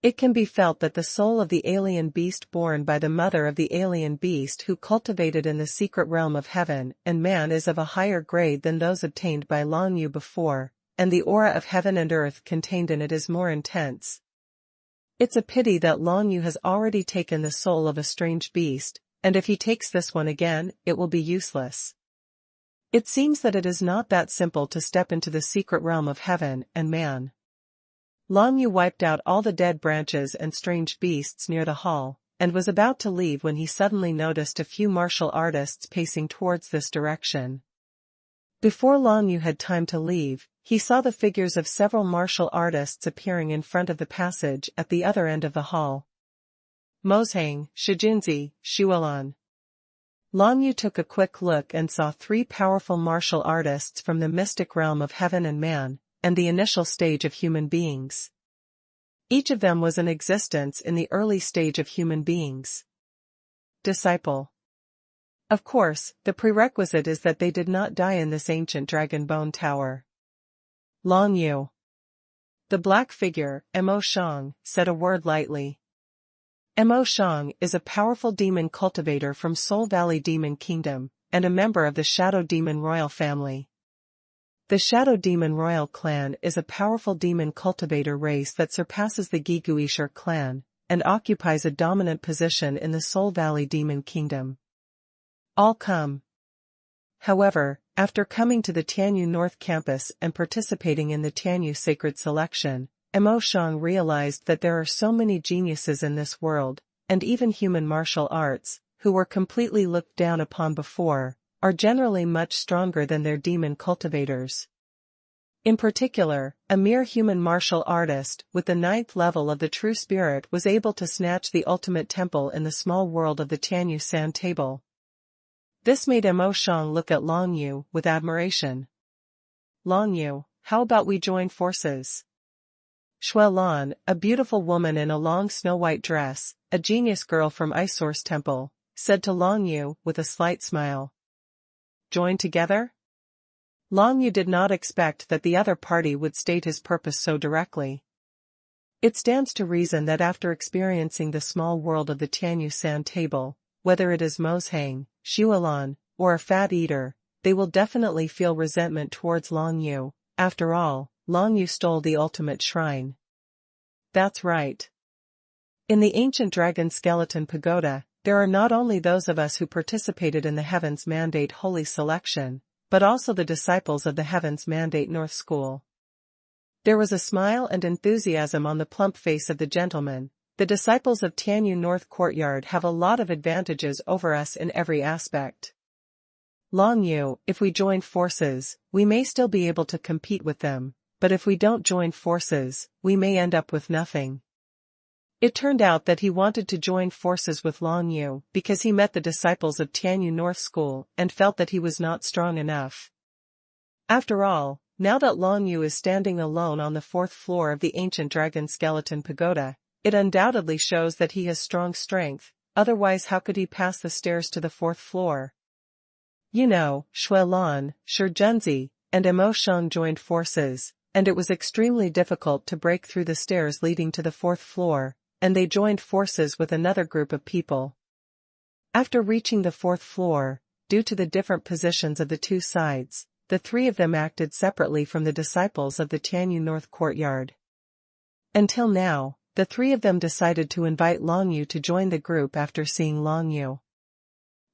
A: It can be felt that the soul of the alien beast born by the mother of the alien beast who cultivated in the secret realm of heaven and man is of a higher grade than those obtained by Long Yu before, and the aura of heaven and earth contained in it is more intense. It's a pity that Long Yu has already taken the soul of a strange beast, and if he takes this one again, it will be useless. It seems that it is not that simple to step into the secret realm of heaven and man. Long Yu wiped out all the dead branches and strange beasts near the hall, and was about to leave when he suddenly noticed a few martial artists pacing towards this direction. Before Long Yu had time to leave, he saw the figures of several martial artists appearing in front of the passage at the other end of the hall. Mozhang, Shijinzi, Xuanhuan. Long Yu took a quick look and saw three powerful martial artists from the mystic realm of heaven and man, and the initial stage of human beings. Each of them was in existence in the early stage of human beings. Disciple. Of course, the prerequisite is that they did not die in this ancient dragon bone tower. Long Yu. The black figure, Mo Shang, said a word lightly. Mo Shang is a powerful demon cultivator from Soul Valley Demon Kingdom, and a member of the Shadow Demon Royal family. The Shadow Demon Royal clan is a powerful demon cultivator race that surpasses the Giguishar clan, and occupies a dominant position in the Soul Valley Demon Kingdom. All come. However, after coming to the Tianyu North Campus and participating in the Tianyu Sacred Selection, Mo Shang realized that there are so many geniuses in this world, and even human martial arts, who were completely looked down upon before, are generally much stronger than their demon cultivators. In particular, a mere human martial artist with the 9th level of the True Spirit was able to snatch the ultimate temple in the small world of the Tianyu Sand Table. This made Mo Shang look at Long Yu with admiration. Long Yu, how about we join forces? Xuanhuan, a beautiful woman in a long snow-white dress, a genius girl from Ice Source Temple, said to Long Yu with a slight smile. Join together? Long Yu did not expect that the other party would state his purpose so directly. It stands to reason that after experiencing the small world of the Tianyu Sand Table, whether it is Mozhang, Xuanhuan, or a fat eater, they will definitely feel resentment towards Long Yu. After all, Long Yu stole the ultimate shrine. That's right. In the ancient dragon skeleton pagoda, there are not only those of us who participated in the Heavens Mandate Holy Selection, but also the disciples of the Heavens Mandate North School. There was a smile and enthusiasm on the plump face of the gentleman. The disciples of Tianyu North Courtyard have a lot of advantages over us in every aspect. Long Yu, if we join forces, we may still be able to compete with them, but if we don't join forces, we may end up with nothing. It turned out that he wanted to join forces with Long Yu because he met the disciples of Tianyu North School and felt that he was not strong enough. After all, now that Long Yu is standing alone on the 4th floor of the ancient dragon skeleton pagoda, it undoubtedly shows that he has strong strength, otherwise how could he pass the stairs to the 4th floor? You know, Xuanhuan, Zhi and Mo Shang joined forces, and it was extremely difficult to break through the stairs leading to the fourth floor, and they joined forces with another group of people. After reaching the fourth floor, due to the different positions of the two sides, the three of them acted separately from the disciples of the Tianyu North Courtyard. Until now, the three of them decided to invite Long Yu to join the group after seeing Long Yu.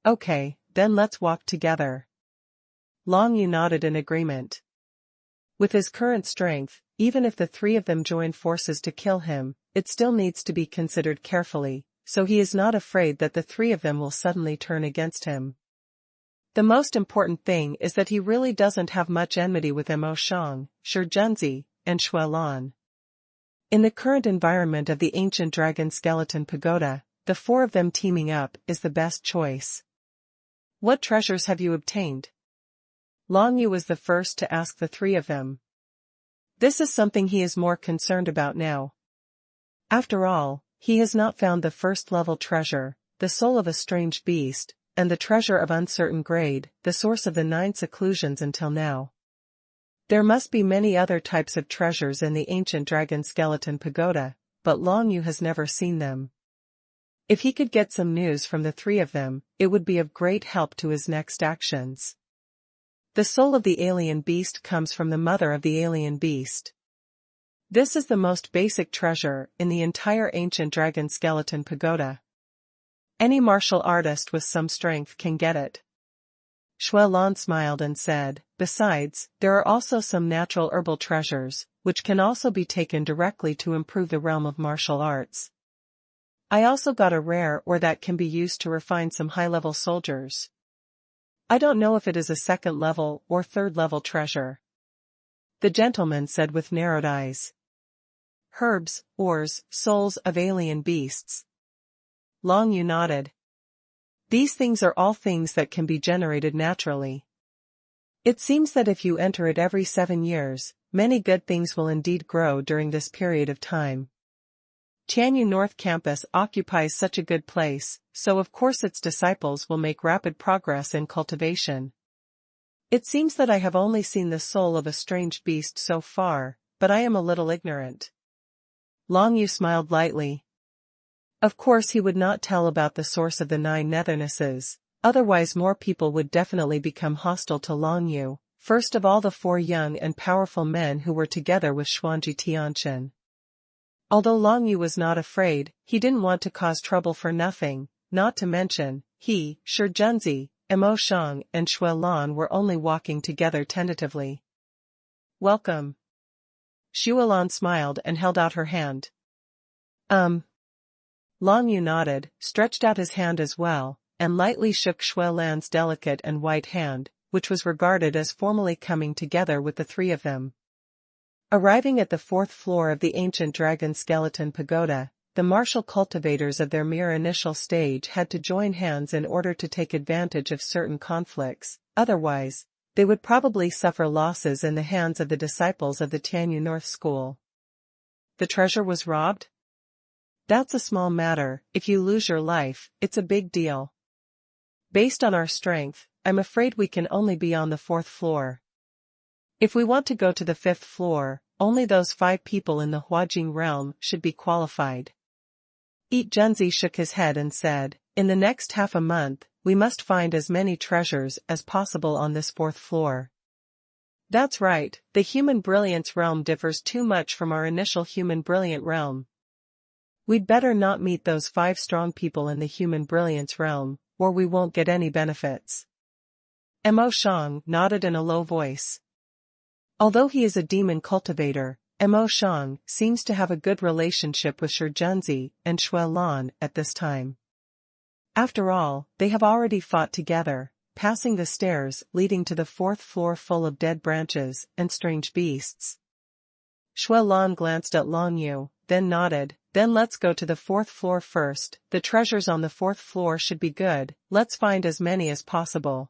A: Okay, then let's walk together. Long Yu nodded in agreement. With his current strength, even if the three of them join forces to kill him, it still needs to be considered carefully, so he is not afraid that the three of them will suddenly turn against him. The most important thing is that he really doesn't have much enmity with Mo Shang, Zhi and Xuanhuan. In the current environment of the ancient dragon skeleton pagoda, the four of them teaming up is the best choice. What treasures have you obtained? Long Yu was the first to ask the three of them. This is something he is more concerned about now. After all, he has not found the first-level treasure, the soul of a strange beast, and the treasure of uncertain grade, the source of the 9 seclusions until now. There must be many other types of treasures in the ancient dragon skeleton pagoda, but Long Yu has never seen them. If he could get some news from the three of them, it would be of great help to his next actions. The soul of the alien beast comes from the mother of the alien beast. This is the most basic treasure in the entire ancient dragon skeleton pagoda. Any martial artist with some strength can get it. Xuanhuan smiled and said, besides, there are also some natural herbal treasures, which can also be taken directly to improve the realm of martial arts. I also got a rare ore that can be used to refine some high-level soldiers. I don't know if it is a second-level or third-level treasure. The gentleman said with narrowed eyes. Herbs, ores, souls of alien beasts. Long Yu nodded. These things are all things that can be generated naturally. It seems that if you enter it every 7 years, many good things will indeed grow during this period of time. Tianyu North Campus occupies such a good place, so of course its disciples will make rapid progress in cultivation. It seems that I have only seen the soul of a strange beast so far, but I am a little ignorant. Long Yu smiled lightly. Of course he would not tell about the source of the 9 nethernesses, otherwise more people would definitely become hostile to Long Yu, first of all the 4 young and powerful men who were together with Xuanji Tianchen. Although Long Yu was not afraid, he didn't want to cause trouble for nothing, not to mention, he, Zhi, Mo Shang and Xuanhuan were only walking together tentatively. Welcome. Xuanhuan smiled and held out her hand. Long Yu nodded, stretched out his hand as well, and lightly shook Xuanhuan's delicate and white hand, which was regarded as formally coming together with the three of them. Arriving at the 4th floor of the ancient dragon skeleton pagoda, the martial cultivators of their mere initial stage had to join hands in order to take advantage of certain conflicts, otherwise, they would probably suffer losses in the hands of the disciples of the Tianyu North School. The treasure was robbed? That's a small matter. If you lose your life, it's a big deal. Based on our strength, I'm afraid we can only be on the 4th floor. If we want to go to the 5th floor, only those 5 people in the Huajing realm should be qualified. Zhi shook his head and said, in the next half a month, we must find as many treasures as possible on this 4th floor. That's right, the human brilliance realm differs too much from our initial human brilliant realm. We'd better not meet those 5 strong people in the human brilliance realm, or we won't get any benefits. Mo Shang nodded in a low voice. Although he is a demon cultivator, Mo Shang seems to have a good relationship with Zhi and Xuanhuan at this time. After all, they have already fought together, passing the stairs leading to the 4th floor full of dead branches and strange beasts. Xuanhuan glanced at Long Yu, then nodded. Then let's go to the 4th floor first. The treasures on the 4th floor should be good, let's find as many as possible.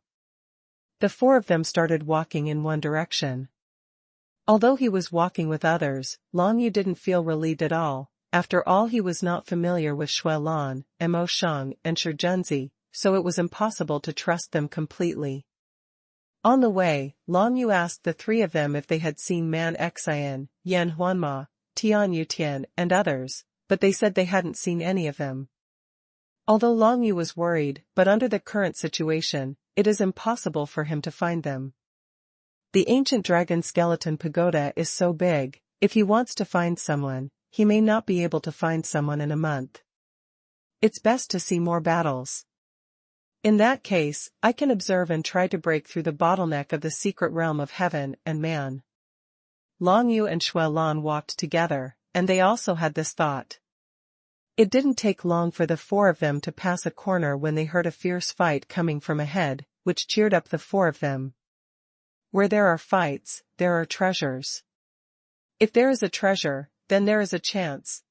A: The 4 of them started walking in one direction. Although he was walking with others, Long Yu didn't feel relieved at all. After all, he was not familiar with Xuanhuan, Mo Shang and Zhi, so it was impossible to trust them completely. On the way, Long Yu asked the three of them if they had seen Man Xian, Yan Huanma, Tian Yutian, and others, but they said they hadn't seen any of them. Although Long Yu was worried, but under the current situation, it is impossible for him to find them. The ancient dragon skeleton pagoda is so big, if he wants to find someone, he may not be able to find someone in a month. It's best to see more battles. In that case, I can observe and try to break through the bottleneck of the secret realm of heaven and man. Long Yu and xuanhuan walked together, and they also had this thought. It didn't take long for the four of them to pass a corner when they heard a fierce fight coming from ahead, which cheered up the four of them. Where there are fights, there are treasures. If there is a treasure, then there is a chance.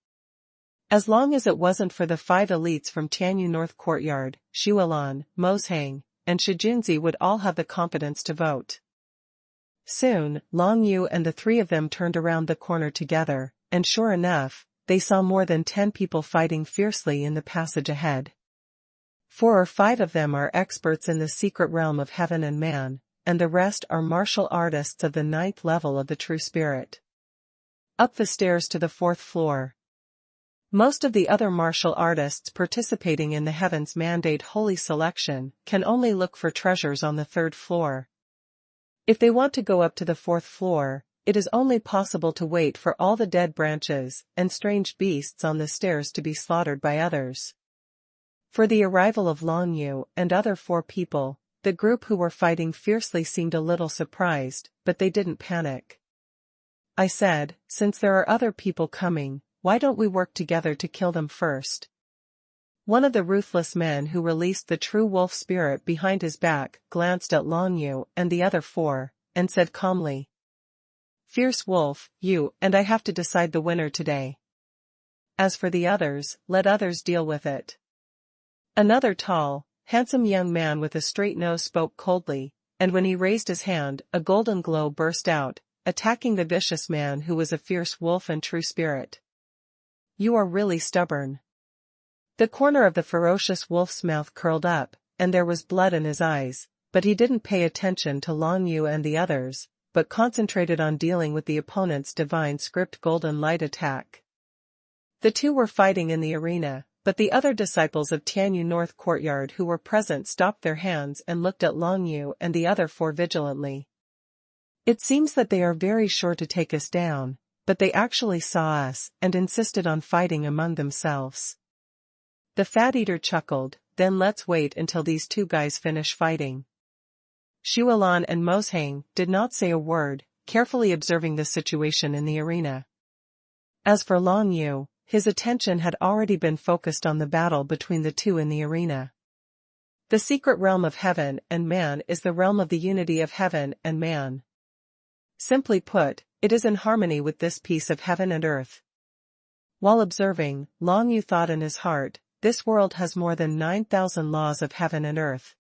A: As long as it wasn't for the 5 elites from Tianyu North Courtyard, Xuelan, Moshang, and Shijunzi would all have the competence to vote. Soon, Long Yu and the three of them turned around the corner together, and sure enough, they saw more than 10 people fighting fiercely in the passage ahead. 4 or 5 of them are experts in the secret realm of heaven and man, and the rest are martial artists of the 9th level of the true spirit. Up the stairs to the 4th floor. Most of the other martial artists participating in the Heaven's Mandate Holy Selection can only look for treasures on the 3rd floor. If they want to go up to the 4th floor, it is only possible to wait for all the dead branches and strange beasts on the stairs to be slaughtered by others. For the arrival of Long Yu and other 4 people, the group who were fighting fiercely seemed a little surprised, but they didn't panic. I said, since there are other people coming, why don't we work together to kill them first? One of the ruthless men who released the true wolf spirit behind his back glanced at Long Yu and the other 4, and said calmly, "Fierce wolf, you and I have to decide the winner today. As for the others, let others deal with it." Another tall, handsome young man with a straight nose spoke coldly, and when he raised his hand, a golden glow burst out, attacking the vicious man who was a fierce wolf and true spirit. "You are really stubborn." The corner of the ferocious wolf's mouth curled up, and there was blood in his eyes, but he didn't pay attention to Long Yu and the others, but concentrated on dealing with the opponent's divine script golden light attack. The 2 were fighting in the arena, but the other disciples of Tianyu North Courtyard who were present stopped their hands and looked at Long Yu and the other 4 vigilantly. It seems that they are very sure to take us down, but they actually saw us and insisted on fighting among themselves. The fat eater chuckled, then let's wait until these 2 guys finish fighting. Xuelan and Moshang did not say a word, carefully observing the situation in the arena. As for Long Yu, his attention had already been focused on the battle between the 2 in the arena. The secret realm of heaven and man is the realm of the unity of heaven and man. Simply put, it is in harmony with this piece of heaven and earth. While observing, Long Yu thought in his heart, this world has more than 9,000 laws of heaven and earth.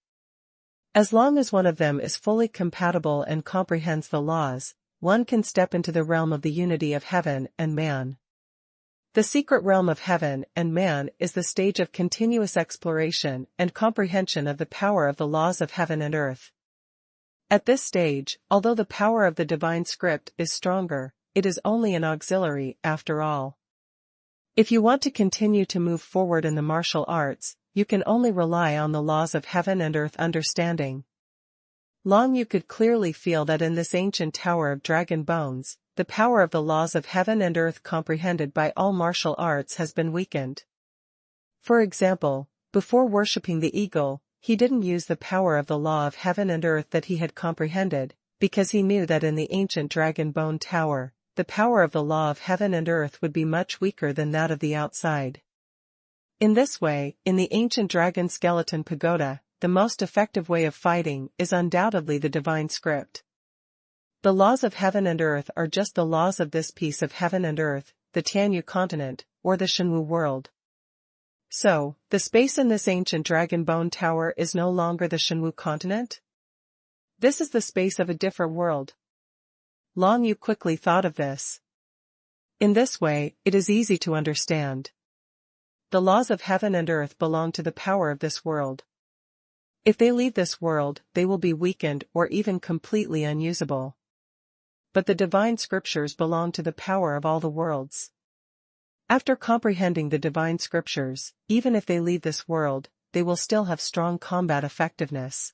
A: As long as one of them is fully compatible and comprehends the laws, one can step into the realm of the unity of heaven and man. The secret realm of heaven and man is the stage of continuous exploration and comprehension of the power of the laws of heaven and earth. At this stage, although the power of the divine script is stronger, it is only an auxiliary after all. If you want to continue to move forward in the martial arts, you can only rely on the laws of heaven and earth understanding. Long Yu could clearly feel that in this ancient tower of dragon bones, the power of the laws of heaven and earth comprehended by all martial arts has been weakened. For example, before worshipping the eagle, he didn't use the power of the law of heaven and earth that he had comprehended, because he knew that in the ancient dragon bone tower, the power of the law of heaven and earth would be much weaker than that of the outside. In this way, in the ancient dragon skeleton pagoda, the most effective way of fighting is undoubtedly the divine script. The laws of heaven and earth are just the laws of this piece of heaven and earth, the Tianyu continent, or the Shenwu world. So, the space in this ancient dragon bone tower is no longer the Shenwu continent? This is the space of a different world. Long Yu quickly thought of this. In this way, it is easy to understand. The laws of heaven and earth belong to the power of this world. If they leave this world, they will be weakened or even completely unusable. But the divine scriptures belong to the power of all the worlds. After comprehending the divine scriptures, even if they leave this world, they will still have strong combat effectiveness.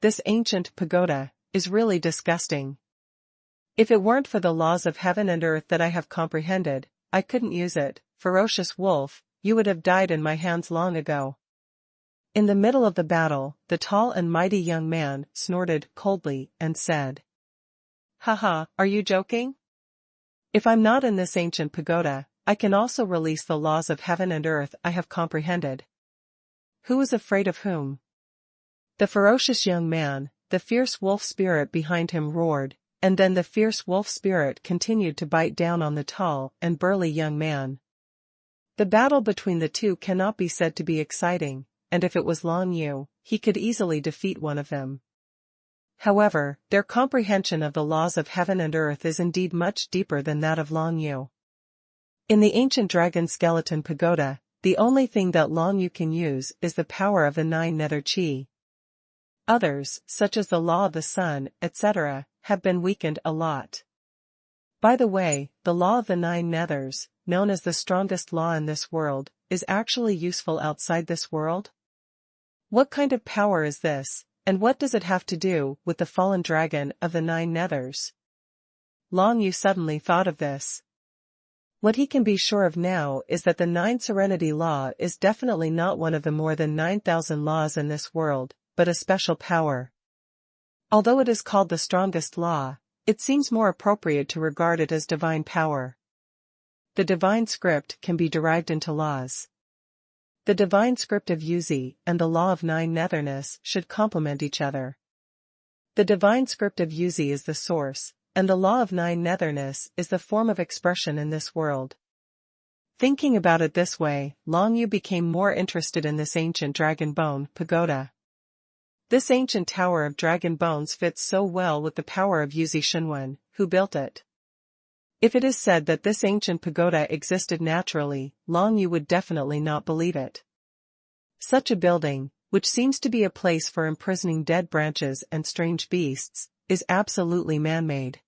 A: This ancient pagoda is really disgusting. If it weren't for the laws of heaven and earth that I have comprehended, I couldn't use it. Ferocious wolf, you would have died in my hands long ago. In the middle of the battle, the tall and mighty young man snorted coldly and said, "Haha, are you joking? If I'm not in this ancient pagoda, I can also release the laws of heaven and earth I have comprehended." Who is afraid of whom? The ferocious young man, the fierce wolf spirit behind him roared, and then the fierce wolf spirit continued to bite down on the tall and burly young man. The battle between the two cannot be said to be exciting, and if it was Long Yu, he could easily defeat one of them. However, their comprehension of the laws of heaven and earth is indeed much deeper than that of Long Yu. In the ancient dragon skeleton pagoda, the only thing that Long Yu can use is the power of the 9 nether chi. Others, such as the law of the sun, etc., have been weakened a lot. By the way, the law of the 9 nethers, known as the strongest law in this world, is actually useful outside this world? What kind of power is this, and what does it have to do with the fallen dragon of the 9 nethers? Long Yu suddenly thought of this. What he can be sure of now is that the 9 serenity law is definitely not one of the more than 9,000 laws in this world, but a special power. Although it is called the strongest law, it seems more appropriate to regard it as divine power. The divine script can be derived into laws. The divine script of Yuzi and the law of 9 netherness should complement each other. The divine script of Yuzi is the source, and the law of 9 netherness is the form of expression in this world. Thinking about it this way, Long Yu became more interested in this ancient dragon bone pagoda. This ancient tower of dragon bones fits so well with the power of Yuzi Xuanhuan, who built it. If it is said that this ancient pagoda existed naturally, Long Yu would definitely not believe it. Such a building, which seems to be a place for imprisoning dead branches and strange beasts, is absolutely man-made.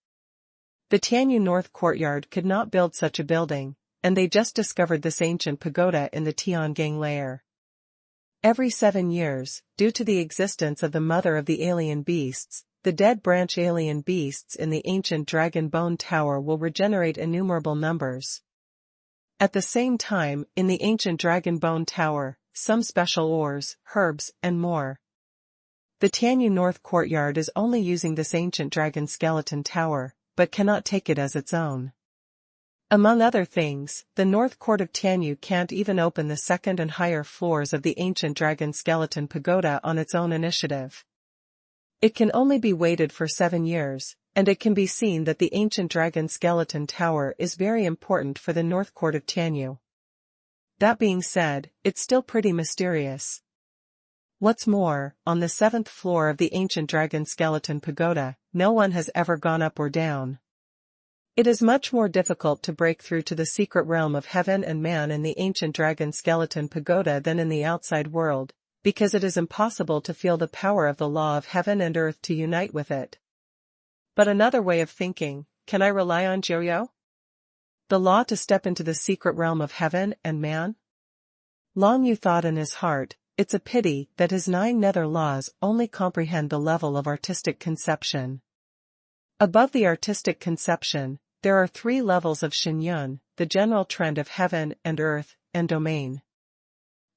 A: The Tianyu North Courtyard could not build such a building, and they just discovered this ancient pagoda in the Tiangang layer. Every 7 years, due to the existence of the mother of the alien beasts, the dead branch alien beasts in the ancient dragon bone tower will regenerate innumerable numbers. At the same time, in the ancient dragon bone tower, some special ores, herbs, and more. The Tianyu North Courtyard is only using this ancient dragon skeleton tower, but cannot take it as its own. Among other things, the North Court of Tianyu can't even open the second and higher floors of the ancient dragon skeleton pagoda on its own initiative. It can only be waited for 7 years, and it can be seen that the ancient dragon skeleton tower is very important for the North Court of Tianyu. That being said, it's still pretty mysterious. What's more, on the 7th floor of the ancient dragon skeleton pagoda, no one has ever gone up or down. It is much more difficult to break through to the secret realm of heaven and man in the ancient dragon skeleton pagoda than in the outside world, because it is impossible to feel the power of the law of heaven and earth to unite with it. But another way of thinking, can I rely on Joyo? The law to step into the secret realm of heaven and man? Long Yu thought in his heart, it's a pity that his 9 nether laws only comprehend the level of artistic conception. Above the artistic conception, there are 3 levels of Xinyun, the general trend of heaven and earth, and domain.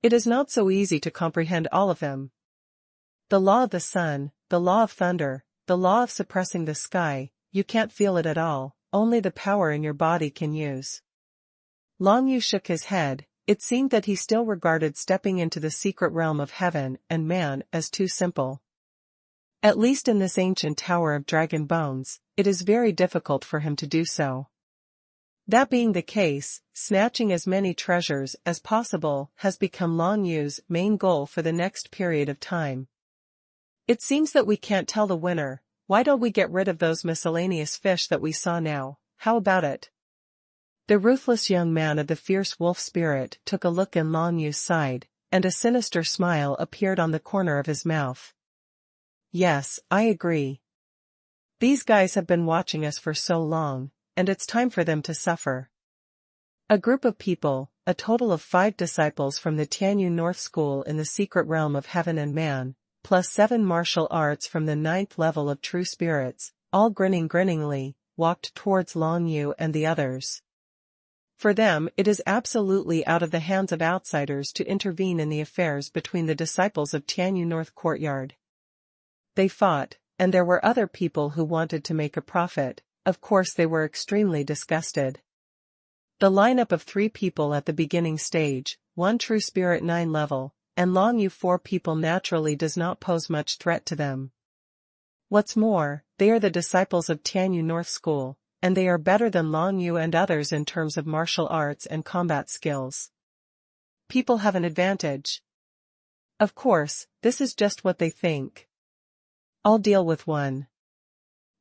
A: It is not so easy to comprehend all of them. The law of the sun, the law of thunder, the law of suppressing the sky, you can't feel it at all, only the power in your body can use. Long Yu shook his head. It seemed that he still regarded stepping into the secret realm of heaven and man as too simple. At least in this ancient tower of dragon bones, it is very difficult for him to do so. That being the case, snatching as many treasures as possible has become Long Yu's main goal for the next period of time. It seems that we can't tell the winner. Why don't we get rid of those miscellaneous fish that we saw now? How about it? The ruthless young man of the fierce wolf spirit took a look in Long Yu's side, and a sinister smile appeared on the corner of his mouth. Yes, I agree. These guys have been watching us for so long, and it's time for them to suffer. A group of people, a total of 5 disciples from the Tianyu North School in the secret realm of heaven and man, plus 7 martial arts from the 9th level of true spirits, all grinning grinningly, walked towards Long Yu and the others. For them, it is absolutely out of the hands of outsiders to intervene in the affairs between the disciples of Tianyu North Courtyard. They fought, and there were other people who wanted to make a profit. Of course they were extremely disgusted. The lineup of 3 people at the beginning stage, 1 true spirit 9 level, and Long Yu 4 people naturally does not pose much threat to them. What's more, they are the disciples of Tianyu North School, and they are better than Long Yu and others in terms of martial arts and combat skills. People have an advantage. Of course, this is just what they think. I'll deal with one.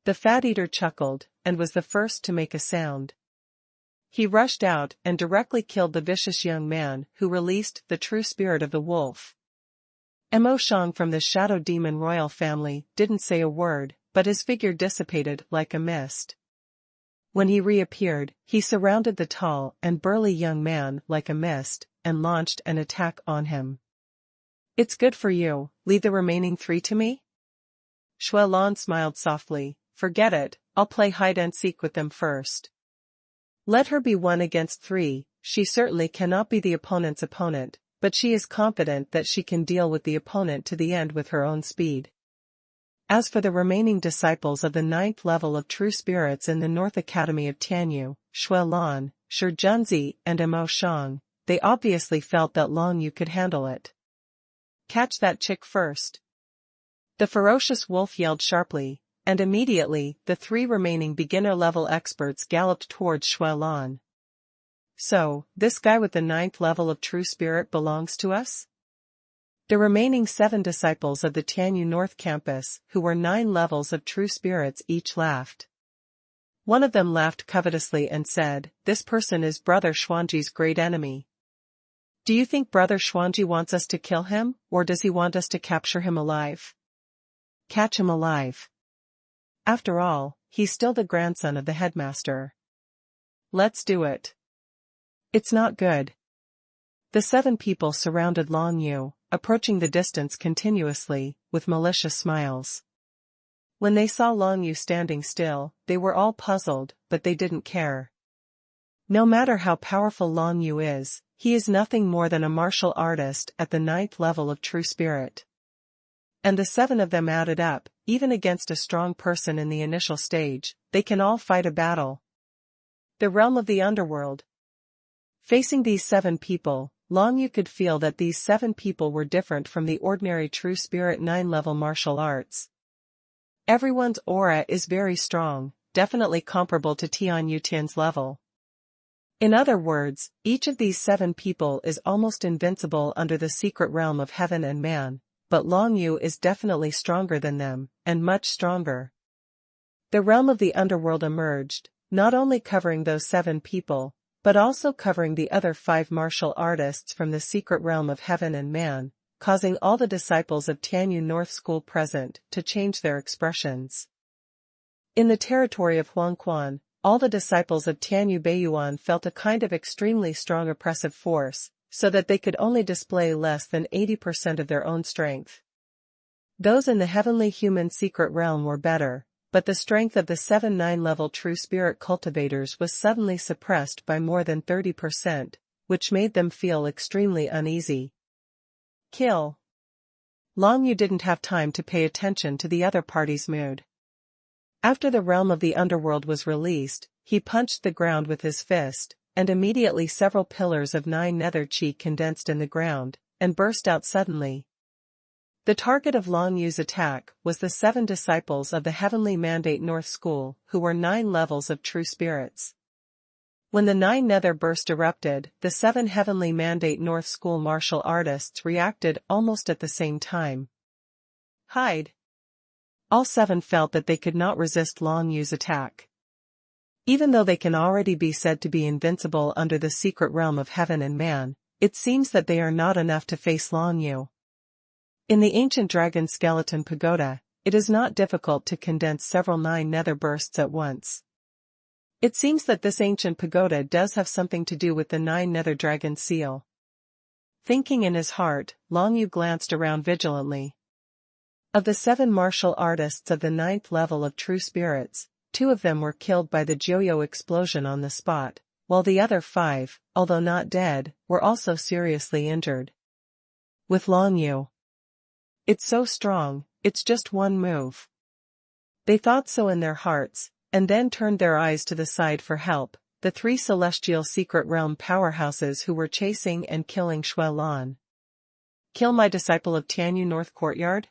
A: The fat eater chuckled, and was the first to make a sound. He rushed out and directly killed the vicious young man who released the true spirit of the wolf. Mo Shang from the Shadow Demon royal family didn't say a word, but his figure dissipated like a mist. When he reappeared, he surrounded the tall and burly young man like a mist, and launched an attack on him. It's good for you, leave the remaining 3 to me? Xuanhuan smiled softly, forget it, I'll play hide and seek with them first. Let her be 1 against 3, she certainly cannot be the opponent's opponent, but she is confident that she can deal with the opponent to the end with her own speed. As for the remaining disciples of the 9th level of true spirits in the North Academy of Tianyu, Xuanhuan, Shi Junzi and Mo Shang, they obviously felt that Long Yu could handle it. Catch that chick first. The ferocious wolf yelled sharply, and immediately, the 3 remaining beginner-level experts galloped towards Xuanhuan. So, this guy with the 9th level of true spirit belongs to us? The remaining 7 disciples of the Tianyu North campus, who were 9 levels of true spirits, each laughed. One of them laughed covetously and said, this person is Brother Xuanji's great enemy. Do you think Brother Xuanji wants us to kill him, or does he want us to capture him alive? Catch him alive. After all, he's still the grandson of the headmaster. Let's do it. It's not good. The 7 people surrounded Long Yu, approaching the distance continuously, with malicious smiles. When they saw Long Yu standing still, they were all puzzled, but they didn't care. No matter how powerful Long Yu is, he is nothing more than a martial artist at the 9th level of true spirit. And the 7 of them added up, even against a strong person in the initial stage, they can all fight a battle. The realm of the underworld. Facing these 7 people, Long Yu could feel that these 7 people were different from the ordinary true spirit 9-level martial arts. Everyone's aura is very strong, definitely comparable to Tian Yutian's level. In other words, each of these 7 people is almost invincible under the secret realm of heaven and man. But Long Yu is definitely stronger than them, and much stronger. The realm of the underworld emerged, not only covering those 7 people, but also covering the other 5 martial artists from the secret realm of heaven and man, causing all the disciples of Tianyu North School present to change their expressions. In the territory of Huangquan, all the disciples of Tianyu Beiyuan felt a kind of extremely strong oppressive force, so that they could only display less than 80% of their own strength. Those in the heavenly human secret realm were better, but the strength of the 7 9-level true spirit cultivators was suddenly suppressed by more than 30%, which made them feel extremely uneasy. Kill. Long Yu didn't have time to pay attention to the other party's mood. After the realm of the underworld was released, he punched the ground with his fist, and immediately several pillars of 9 nether chi condensed in the ground, and burst out suddenly. The target of Long Yu's attack was the 7 disciples of the Heavenly Mandate North School, who were 9 levels of true spirits. When the 9 nether burst erupted, the 7 Heavenly Mandate North School martial artists reacted almost at the same time. Hide. All 7 felt that they could not resist Long Yu's attack. Even though they can already be said to be invincible under the secret realm of heaven and man, it seems that they are not enough to face Long Yu. In the ancient dragon skeleton pagoda, it is not difficult to condense several 9 nether bursts at once. It seems that this ancient pagoda does have something to do with the 9 nether dragon seal. Thinking in his heart, Long Yu glanced around vigilantly. Of the 7 martial artists of the 9th level of true spirits, 2 of them were killed by the Joyo explosion on the spot, while the other 5, although not dead, were also seriously injured. With Long Yu, it's so strong, it's just one move. They thought so in their hearts, and then turned their eyes to the side for help, the 3 celestial secret realm powerhouses who were chasing and killing xuanhuan. Kill my disciple of Tianyu North Courtyard?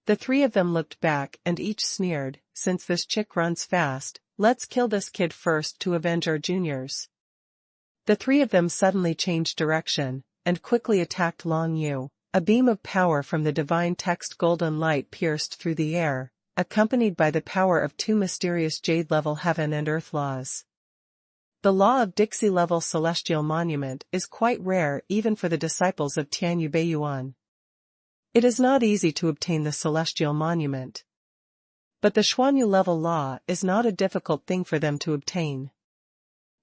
A: The 3 of them looked back and each sneered, since this chick runs fast, let's kill this kid first to avenge our juniors. The 3 of them suddenly changed direction, and quickly attacked Long Yu. A beam of power from the divine text golden light pierced through the air, accompanied by the power of 2 mysterious jade-level heaven and earth laws. The law of Dixie-level celestial monument is quite rare even for the disciples of Tianyu Beiyuan. It is not easy to obtain the celestial monument. But the xuanhuan-level law is not a difficult thing for them to obtain.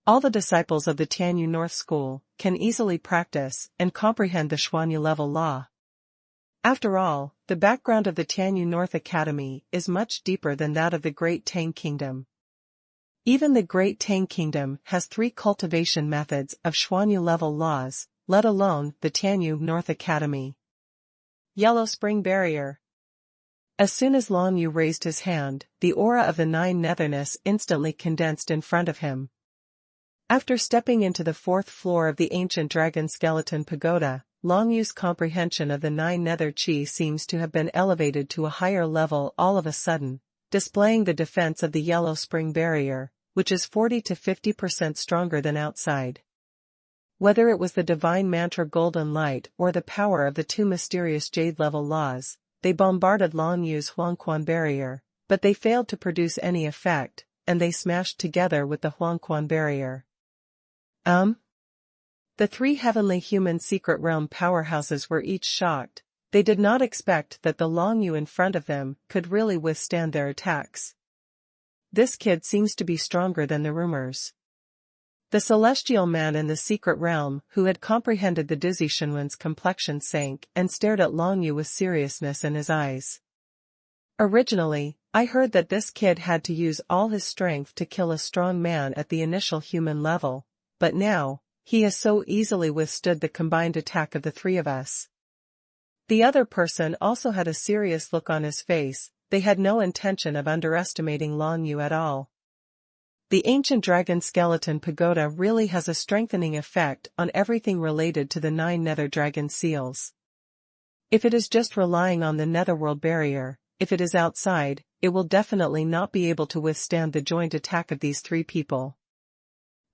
A: All the disciples of the Tianyu North School can easily practice and comprehend the xuanhuan-level law. After all, the background of the Tianyu North Academy is much deeper than that of the Great Tang Kingdom. Even the Great Tang Kingdom has 3 cultivation methods of xuanhuan-level laws, let alone the Tianyu North Academy. Yellow Spring Barrier. As soon as Long Yu raised his hand, the aura of the 9 netherness instantly condensed in front of him. After stepping into the 4th floor of the ancient dragon skeleton pagoda, Long Yu's comprehension of the 9 nether chi seems to have been elevated to a higher level all of a sudden, displaying the defense of the yellow spring barrier, which is 40 to 50% stronger than outside. Whether it was the divine mantra golden light or the power of the 2 mysterious jade-level laws, they bombarded Long Yu's xuanhuan barrier, but they failed to produce any effect, and they smashed together with the xuanhuan barrier. The 3 heavenly human secret realm powerhouses were each shocked. They did not expect that the Long Yu in front of them could really withstand their attacks. This kid seems to be stronger than the rumors. The celestial man in the secret realm who had comprehended the dizzy xuanhuan's complexion sank and stared at Long Yu with seriousness in his eyes. Originally, I heard that this kid had to use all his strength to kill a strong man at the initial human level. But now, he has so easily withstood the combined attack of the 3 of us. The other person also had a serious look on his face. They had no intention of underestimating Long Yu at all. The ancient dragon skeleton pagoda really has a strengthening effect on everything related to the 9 nether dragon seals. If it is just relying on the netherworld barrier, if it is outside, it will definitely not be able to withstand the joint attack of these 3 people.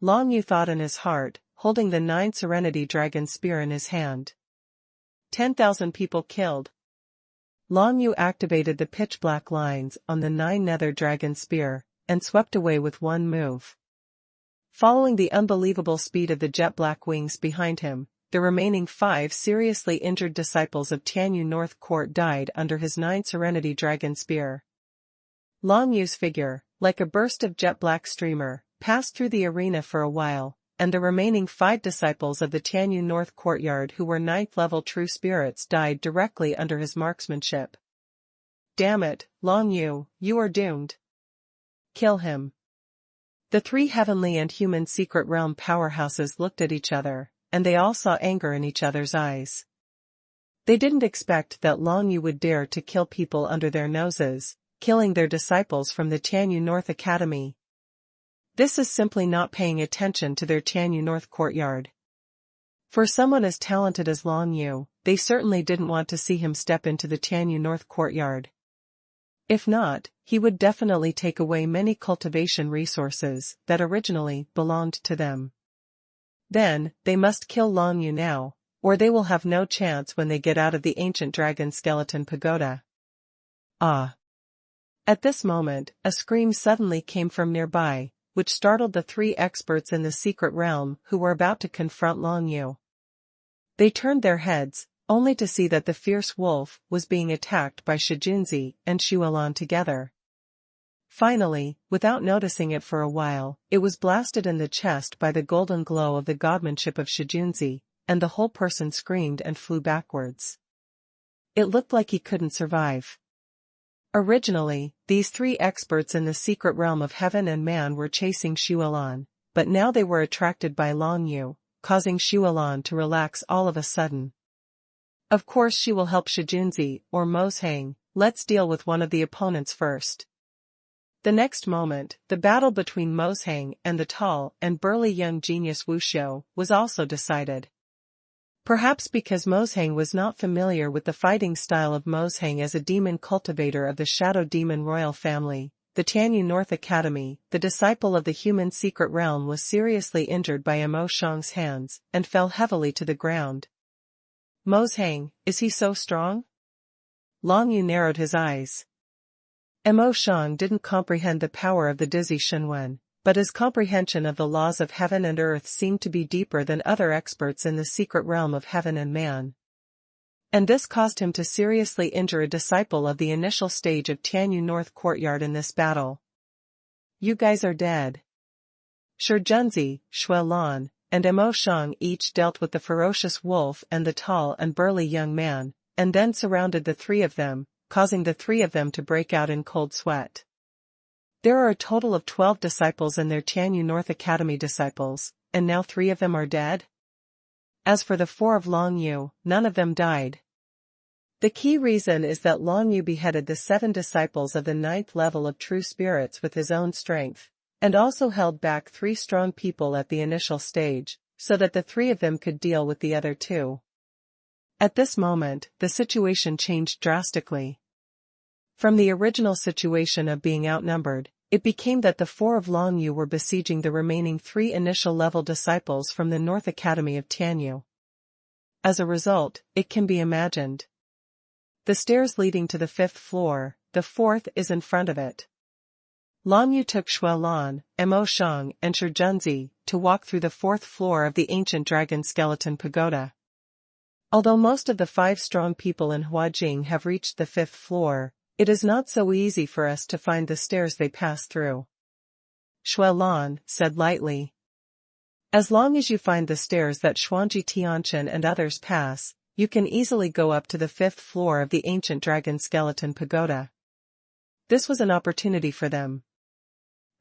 A: Long Yu thought in his heart, holding the 9 Serenity Dragon Spear in his hand. 10,000 people killed. Long Yu activated the pitch-black lines on the 9 Nether Dragon Spear, and swept away with one move. Following the unbelievable speed of the jet-black wings behind him, the remaining 5 seriously injured disciples of Tianyu North Court died under his 9 Serenity Dragon Spear. Long Yu's figure, like a burst of jet-black streamer, passed through the arena for a while, and the remaining 5 disciples of the Tianyu North Courtyard who were 9th level true spirits died directly under his marksmanship. Damn it, Long Yu, you are doomed. Kill him. The 3 heavenly and human secret realm powerhouses looked at each other, and they all saw anger in each other's eyes. They didn't expect that Long Yu would dare to kill people under their noses, killing their disciples from the Tianyu North Academy. This is simply not paying attention to their Tianyu North Courtyard. For someone as talented as Long Yu, they certainly didn't want to see him step into the Tianyu North Courtyard. If not, he would definitely take away many cultivation resources that originally belonged to them. Then, they must kill Long Yu now, or they will have no chance when they get out of the ancient dragon skeleton pagoda. Ah! At this moment, a scream suddenly came from nearby, which startled the 3 experts in the secret realm who were about to confront Long Yu. They turned their heads, only to see that the fierce wolf was being attacked by Shijunzi and Xuanhuan together. Finally, without noticing it for a while, it was blasted in the chest by the golden glow of the godmanship of Shijunzi, and the whole person screamed and flew backwards. It looked like he couldn't survive. Originally, these three experts in the secret realm of heaven and man were chasing Xuanhuan, but now they were attracted by Long Yu, causing Xuanhuan to relax all of a sudden. Of course she will help Shijunzi or Mozhang. Let's deal with one of the opponents first. The next moment, the battle between Mozhang and the tall and burly young genius Wuxiu was also decided. Perhaps because Mozhang was not familiar with the fighting style of Mozhang as a demon cultivator of the Shadow Demon royal family, the Tianyu North Academy, the disciple of the human secret realm, was seriously injured by Mo Shang's hands and fell heavily to the ground. Mozhang, is he so strong? Long Yu narrowed his eyes. Mo Shang didn't comprehend the power of the dizzy xuanhuan, but his comprehension of the laws of heaven and earth seemed to be deeper than other experts in the secret realm of heaven and man. And this caused him to seriously injure a disciple of the initial stage of Tianyu North Courtyard in this battle. You guys are dead. Shijunzi, Xuanhuan, and Mo Shang each dealt with the ferocious wolf and the tall and burly young man, and then surrounded the three of them, causing the three of them to break out in cold sweat. There are a total of 12 disciples and their Tianyu North Academy disciples, and now 3 of them are dead? As for the 4 of Long Yu, none of them died. The key reason is that Long Yu beheaded the 7 disciples of the 9th level of true spirits with his own strength, and also held back 3 strong people at the initial stage, so that the 3 of them could deal with the other 2. At this moment, the situation changed drastically. From the original situation of being outnumbered, it became that the 4 of Long Yu were besieging the remaining 3 initial level disciples from the North Academy of Tianyu. As a result, it can be imagined. The stairs leading to the 5th floor, the 4th is in front of it. Long Yu took Xuanhuan, Mo Shang, and Shijunzi to walk through the 4th floor of the ancient dragon skeleton pagoda. Although most of the 5 strong people in Huajing have reached the 5th floor, it is not so easy for us to find the stairs they pass through. Xuanhuan said lightly. As long as you find the stairs that Xuanji Tianchen and others pass, you can easily go up to the 5th floor of the ancient dragon skeleton pagoda. This was an opportunity for them.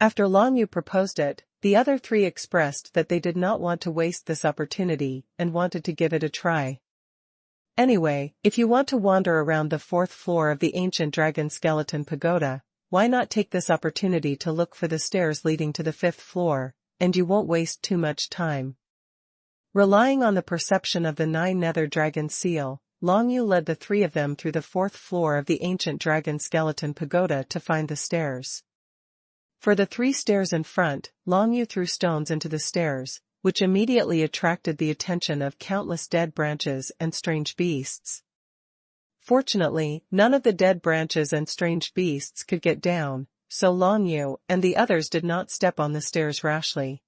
A: After Long Yu proposed it, the other 3 expressed that they did not want to waste this opportunity and wanted to give it a try. Anyway, if you want to wander around the 4th floor of the ancient dragon skeleton pagoda, why not take this opportunity to look for the stairs leading to the 5th floor, and you won't waste too much time. Relying on the perception of the 9 nether dragon seal, Long Yu led the 3 of them through the 4th floor of the ancient dragon skeleton pagoda to find the stairs. For the 3 stairs in front, Long Yu threw stones into the stairs, which immediately attracted the attention of countless dead branches and strange beasts. Fortunately, none of the dead branches and strange beasts could get down, so Long Yu and the others did not step on the stairs rashly.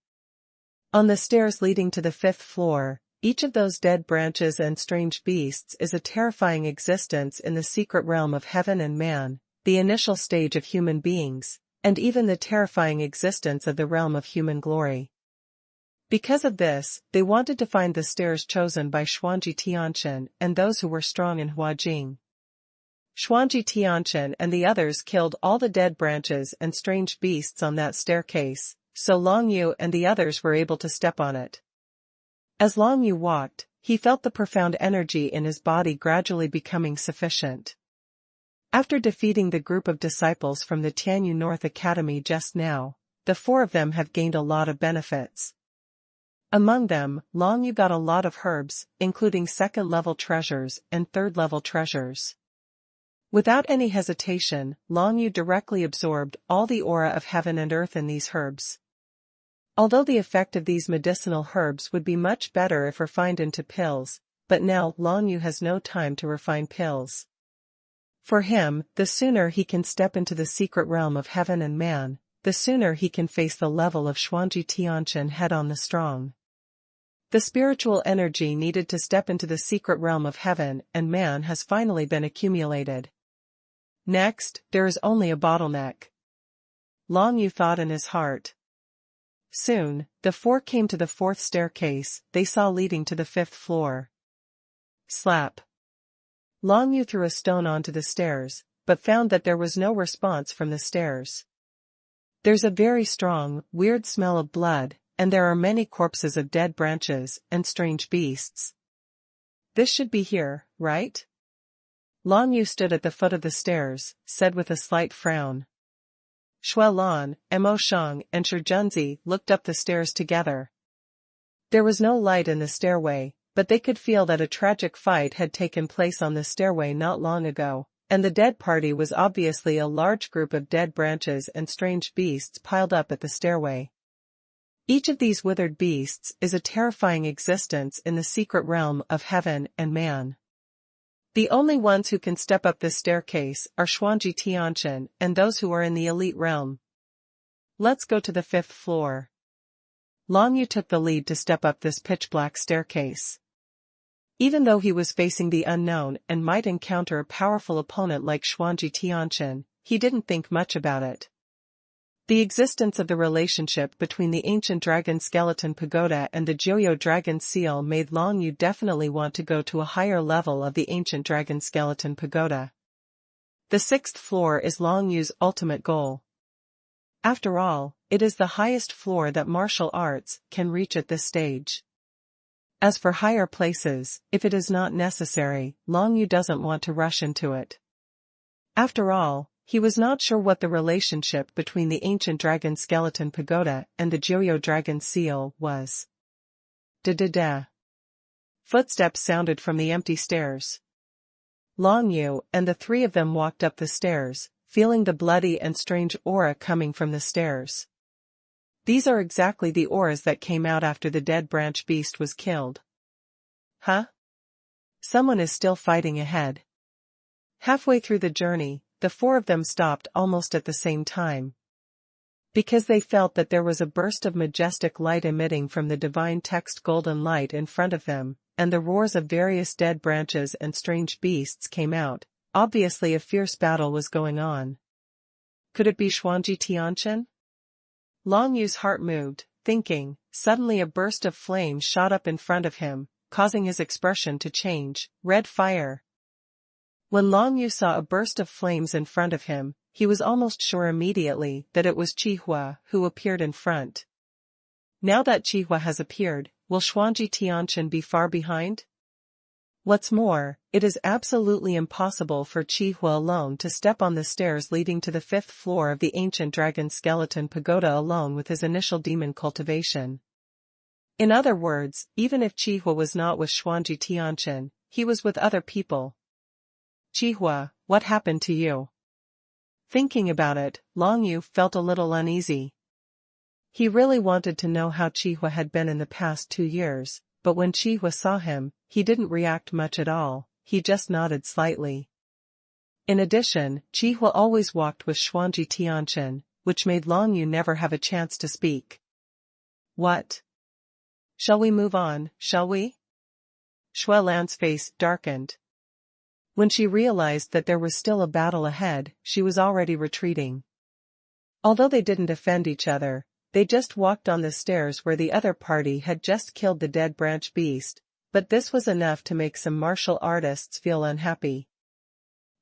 A: On the stairs leading to the 5th floor, each of those dead branches and strange beasts is a terrifying existence in the secret realm of heaven and man, the initial stage of human beings, and even the terrifying existence of the realm of human glory. Because of this, they wanted to find the stairs chosen by Xuanji Tianchen and those who were strong in Huajing. Xuanji Tianchen and the others killed all the dead branches and strange beasts on that staircase, so Long Yu and the others were able to step on it. As Long Yu walked, he felt the profound energy in his body gradually becoming sufficient. After defeating the group of disciples from the Tianyu North Academy just now, the 4 of them have gained a lot of benefits. Among them, Long Yu got a lot of herbs, including 2nd-level treasures and 3rd-level treasures. Without any hesitation, Long Yu directly absorbed all the aura of heaven and earth in these herbs. Although the effect of these medicinal herbs would be much better if refined into pills, but now Long Yu has no time to refine pills. For him, the sooner he can step into the secret realm of heaven and man, the sooner he can face the level of Xuanji Tianchen head-on. The strong The spiritual energy needed to step into the secret realm of heaven and man has finally been accumulated. Next, there is only a bottleneck. Long Yu thought in his heart. Soon, the four came to the fourth staircase they saw leading to the fifth floor. Slap. Long Yu threw a stone onto the stairs, but found that there was no response from the stairs. There's a very strong, weird smell of blood, and there are many corpses of dead branches and strange beasts. This should be here, right? Long Yu stood at the foot of the stairs, said with a slight frown. Xuanhuan, Mo Shang and Shijunzi looked up the stairs together. There was no light in the stairway, but they could feel that a tragic fight had taken place on the stairway not long ago, and the dead party was obviously a large group of dead branches and strange beasts piled up at the stairway. Each of these withered beasts is a terrifying existence in the secret realm of heaven and man. The only ones who can step up this staircase are Xuanhuan Chen and those who are in the elite realm. Let's go to the fifth floor. Long Yu took the lead to step up this pitch-black staircase. Even though he was facing the unknown and might encounter a powerful opponent like Xuanhuan Chen, he didn't think much about it. The existence of the relationship between the ancient dragon skeleton pagoda and the Joyo dragon seal made Long Yu definitely want to go to a higher level of the ancient dragon skeleton pagoda. The sixth floor is Long Yu's ultimate goal. After all, it is the highest floor that martial arts can reach at this stage. As for higher places, if it is not necessary, Long Yu doesn't want to rush into it. After all, he was not sure what the relationship between the ancient dragon skeleton pagoda and the Joyo dragon seal was. Da-da-da. Footsteps sounded from the empty stairs. Long Yu and the three of them walked up the stairs, feeling the bloody and strange aura coming from the stairs. These are exactly the auras that came out after the dead branch beast was killed. Huh? Someone is still fighting ahead. Halfway through the journey, the four of them stopped almost at the same time. Because they felt that there was a burst of majestic light emitting from the divine text golden light in front of them, and the roars of various dead branches and strange beasts came out. Obviously a fierce battle was going on. Could it be Xuanhuan Chen? Long Yu's heart moved, thinking. Suddenly a burst of flame shot up in front of him, causing his expression to change. Red fire. When Long Yu saw a burst of flames in front of him, he was almost sure immediately that it was Qihua who appeared in front. Now that Qihua has appeared, will Xuanhuan Chen be far behind? What's more, it is absolutely impossible for Qihua alone to step on the stairs leading to the fifth floor of the ancient dragon skeleton pagoda alone with his initial demon cultivation. In other words, even if Qihua was not with Xuanhuan Chen, he was with other people. Qihua, what happened to you? Thinking about it, Long Yu felt a little uneasy. He really wanted to know how Qihua had been in the past 2 years, but when Qihua saw him, he didn't react much at all, he just nodded slightly. In addition, Qihua always walked with Xuanhuan Chen, which made Long Yu never have a chance to speak. What? Shall we move on, shall we? Xuelan's face darkened. When she realized that there was still a battle ahead, she was already retreating. Although they didn't offend each other, they just walked on the stairs where the other party had just killed the dead branch beast, but this was enough to make some martial artists feel unhappy.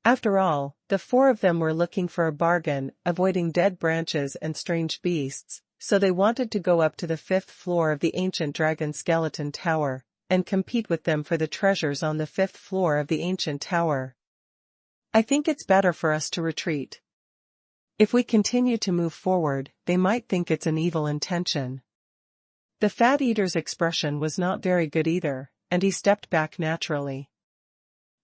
A: After all, the four of them were looking for a bargain, avoiding dead branches and strange beasts, so they wanted to go up to the fifth floor of the ancient dragon skeleton tower, and compete with them for the treasures on the fifth floor of the ancient tower. I think it's better for us to retreat. If we continue to move forward, they might think it's an evil intention. The Fat Eater's expression was not very good either, and he stepped back naturally.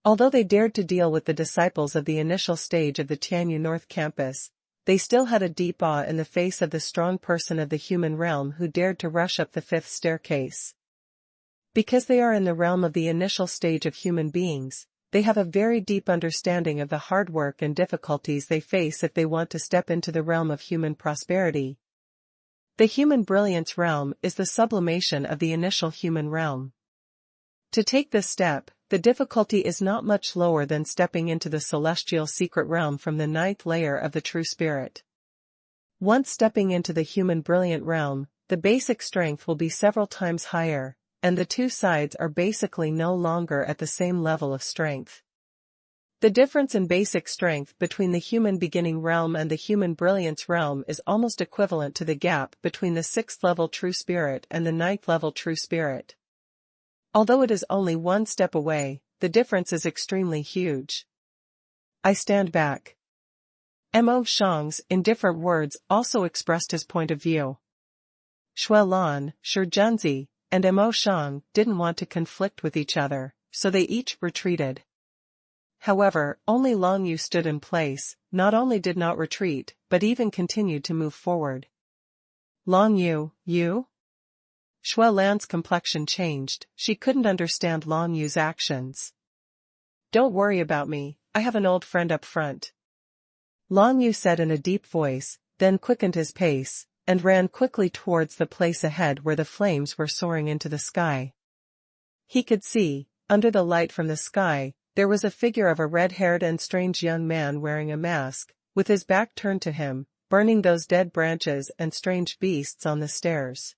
A: Although they dared to deal with the disciples of the initial stage of the Tianyu North Campus, they still had a deep awe in the face of the strong person of the human realm who dared to rush up the fifth staircase. Because they are in the realm of the initial stage of human beings, they have a very deep understanding of the hard work and difficulties they face if they want to step into the realm of human prosperity. The human brilliance realm is the sublimation of the initial human realm. To take this step, the difficulty is not much lower than stepping into the celestial secret realm from the ninth layer of the true spirit. Once stepping into the human brilliant realm, the basic strength will be several times higher, and the two sides are basically no longer at the same level of strength. The difference in basic strength between the human beginning realm and the human brilliance realm is almost equivalent to the gap between the 6th level true spirit and the 9th level true spirit. Although it is only one step away, the difference is extremely huge. I stand back. Mo Shang's, in different words, also expressed his point of view. Xuanhuan, Yen Zi, and Mo Shang didn't want to conflict with each other, so they each retreated. However, only Long Yu stood in place, not only did not retreat, but even continued to move forward. Long Yu, you? Xuanhuan's complexion changed, she couldn't understand Long Yu's actions. Don't worry about me, I have an old friend up front. Long Yu said in a deep voice, then quickened his pace, and ran quickly towards the place ahead where the flames were soaring into the sky. He could see, under the light from the sky, there was a figure of a red-haired and strange young man wearing a mask, with his back turned to him, burning those dead branches and strange beasts on the stairs.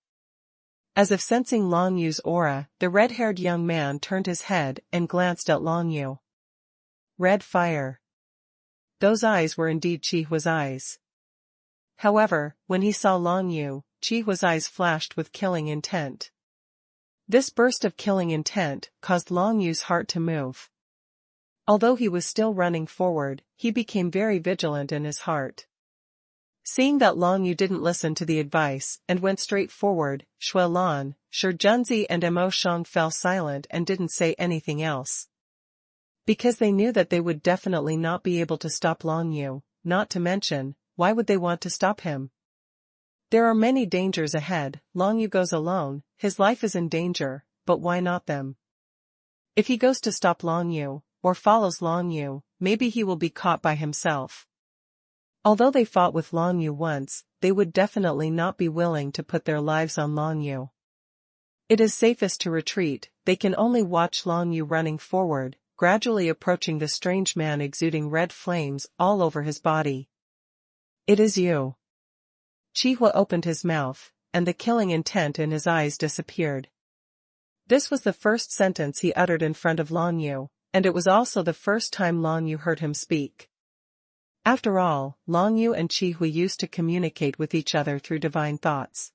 A: As if sensing Long Yu's aura, the red-haired young man turned his head and glanced at Long Yu. Red fire. Those eyes were indeed Chihua's eyes. However, when he saw Long Yu, Chihua's eyes flashed with killing intent. This burst of killing intent caused Long Yu's heart to move. Although he was still running forward, he became very vigilant in his heart. Seeing that Long Yu didn't listen to the advice and went straight forward, Xuanhuan, Yen Zi and Mo Shang fell silent and didn't say anything else. Because they knew that they would definitely not be able to stop Long Yu, not to mention, why would they want to stop him? There are many dangers ahead, Long Yu goes alone, his life is in danger, but why not them? If he goes to stop Long Yu, or follows Long Yu, maybe he will be caught by himself. Although they fought with Long Yu once, they would definitely not be willing to put their lives on Long Yu. It is safest to retreat, they can only watch Long Yu running forward, gradually approaching the strange man exuding red flames all over his body. It is you. Chihua opened his mouth, and the killing intent in his eyes disappeared. This was the first sentence he uttered in front of Long Yu, and it was also the first time Long Yu heard him speak. After all, Long Yu and Chihua used to communicate with each other through divine thoughts.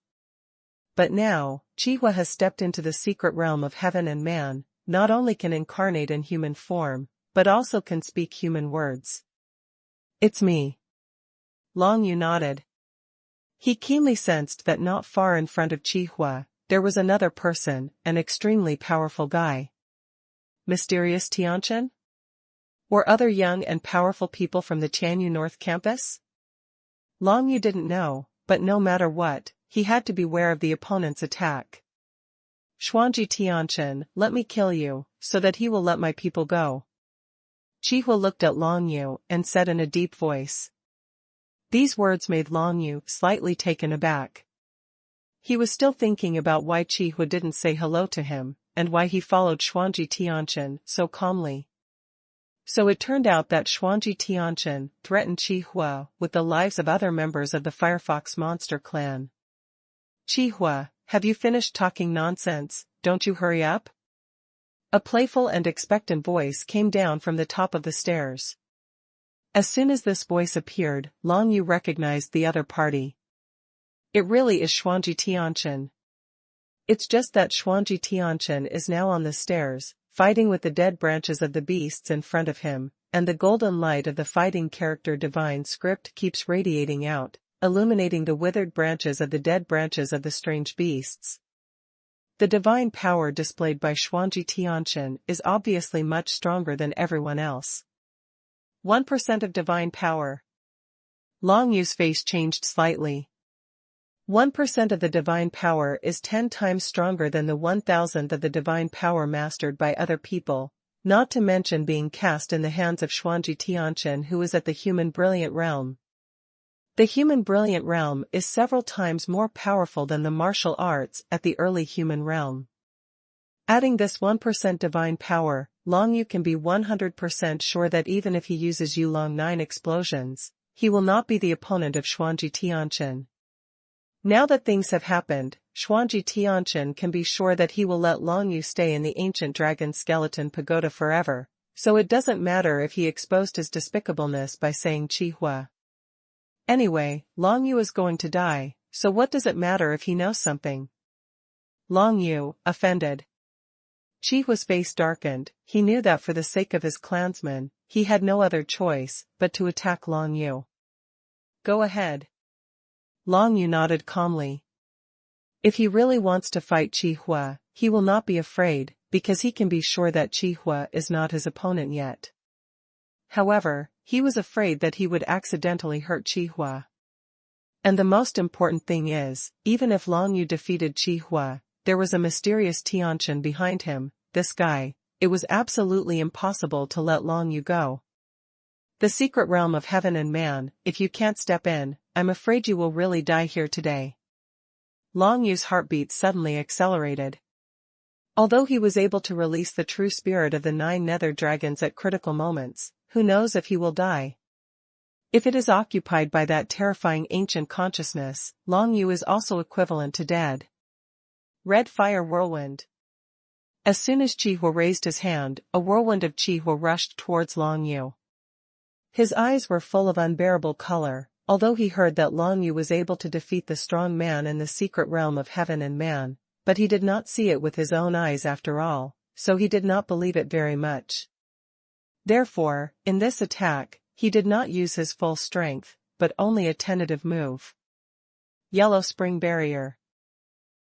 A: But now, Chihua has stepped into the secret realm of heaven and man, not only can incarnate in human form, but also can speak human words. It's me. Long Yu nodded. He keenly sensed that not far in front of Chihua, there was another person, an extremely powerful guy. Mysterious Tianchen? Were other young and powerful people from the Tianyu North Campus? Long Yu didn't know, but no matter what, he had to beware of the opponent's attack. Xuanji Tianchen, let me kill you, so that he will let my people go. Chihua looked at Long Yu and said in a deep voice. These words made Long Yu slightly taken aback. He was still thinking about why Chihua didn't say hello to him, and why he followed Xuanji Tianchen so calmly. So it turned out that Xuanji Tianchen threatened Chihua with the lives of other members of the Firefox monster clan. Chihua, have you finished talking nonsense, don't you hurry up? A playful and expectant voice came down from the top of the stairs. As soon as this voice appeared, Long Yu recognized the other party. It really is Xuanji Tianchen. It's just that Xuanji Tianchen is now on the stairs, fighting with the dead branches of the beasts in front of him, and the golden light of the fighting character divine script keeps radiating out, illuminating the withered branches of the dead branches of the strange beasts. The divine power displayed by Xuanji Tianchen is obviously much stronger than everyone else. 1% of divine power. Long Yu's face changed slightly. 1% of the divine power is 10 times stronger than the 1,000th of the divine power mastered by other people, not to mention being cast in the hands of Xuanji Tianchen, who is at the human brilliant realm. The human brilliant realm is several times more powerful than the martial arts at the early human realm. Adding this 1% divine power, Long Yu can be 100% sure that even if he uses Yulong 9 explosions, he will not be the opponent of Xuanji Tianchen. Now that things have happened, Xuanji Tianchen can be sure that he will let Long Yu stay in the ancient dragon skeleton pagoda forever, so it doesn't matter if he exposed his despicableness by saying Qi Hua. Anyway, Long Yu is going to die, so what does it matter if he knows something? Long Yu, offended. Qi Hua's face darkened. He knew that for the sake of his clansmen, he had no other choice but to attack Long Yu. Go ahead. Long Yu nodded calmly. If he really wants to fight Qi Hua, he will not be afraid, because he can be sure that Qi Hua is not his opponent yet. However, he was afraid that he would accidentally hurt Qi Hua. And the most important thing is, even if Long Yu defeated Qi Hua, there was a mysterious Tianchen behind him, this guy. It was absolutely impossible to let Long Yu go. The secret realm of heaven and man, if you can't step in, I'm afraid you will really die here today. Long Yu's heartbeat suddenly accelerated. Although he was able to release the true spirit of the 9 nether dragons at critical moments, who knows if he will die? If it is occupied by that terrifying ancient consciousness, Long Yu is also equivalent to dead. Red fire whirlwind. As soon as Qi Hua raised his hand, a whirlwind of Qi Hua rushed towards Long Yu. His eyes were full of unbearable color, although he heard that Long Yu was able to defeat the strong man in the secret realm of heaven and man, but he did not see it with his own eyes after all, so he did not believe it very much. Therefore, in this attack, he did not use his full strength, but only a tentative move. Yellow Spring Barrier.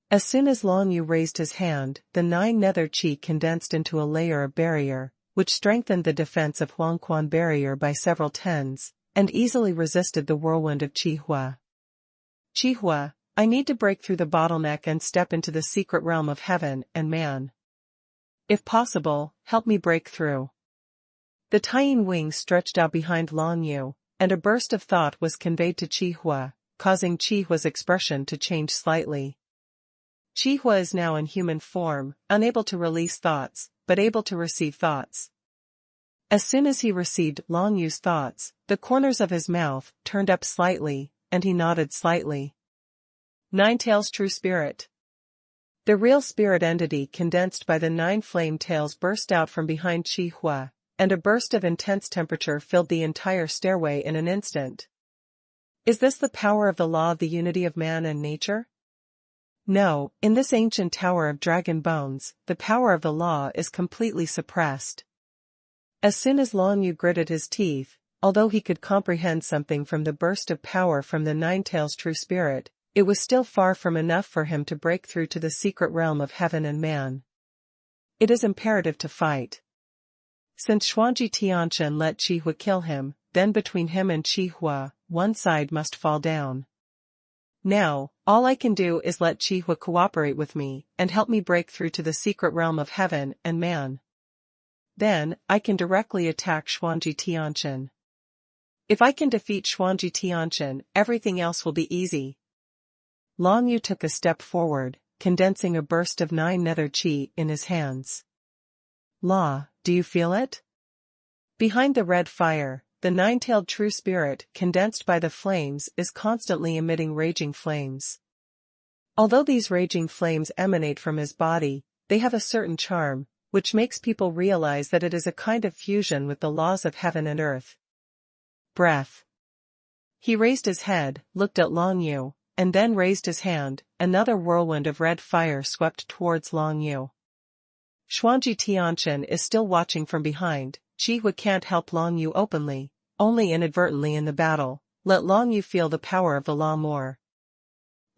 A: As soon as Long Yu raised his hand, the 9 nether chi condensed into a layer of barrier, which strengthened the defense of xuanhuan barrier by several tens, and easily resisted the whirlwind of Qi Hua. Qi Hua, I need to break through the bottleneck and step into the secret realm of heaven and man. If possible, help me break through. The Taiyin wings stretched out behind Long Yu, and a burst of thought was conveyed to Qi Hua, causing Qi Hua's expression to change slightly. Qi Hua is now in human form, unable to release thoughts, but able to receive thoughts. As soon as he received Long Yu's thoughts, the corners of his mouth turned up slightly, and he nodded slightly. 9 Tails True Spirit. The real spirit entity condensed by the 9 flame tails burst out from behind Qi Hua, and a burst of intense temperature filled the entire stairway in an instant. Is this the power of the law of the unity of man and nature? No, in this ancient tower of dragon bones, the power of the law is completely suppressed. As soon as Long Yu gritted his teeth, although he could comprehend something from the burst of power from the 9 Tails True Spirit, it was still far from enough for him to break through to the secret realm of heaven and man. It is imperative to fight. Since Xuanji Tianchen let Qi Hua kill him, then between him and Qi Hua, one side must fall down. Now, all I can do is let Qi Hua cooperate with me and help me break through to the secret realm of heaven and man. Then, I can directly attack Xuanji Tianchen. If I can defeat Xuanji Tianchen, everything else will be easy. Long Yu took a step forward, condensing a burst of 9 nether chi in his hands. Law, do you feel it? Behind the red fire, the 9-tailed true spirit, condensed by the flames, is constantly emitting raging flames. Although these raging flames emanate from his body, they have a certain charm, which makes people realize that it is a kind of fusion with the laws of heaven and earth. Breath. He raised his head, looked at Long Yu, and then raised his hand. Another whirlwind of red fire swept towards Long Yu. Xuanji Tianchen is still watching from behind. Qi Hua can't help Long Yu openly, only inadvertently in the battle. Let Long Yu feel the power of the law more.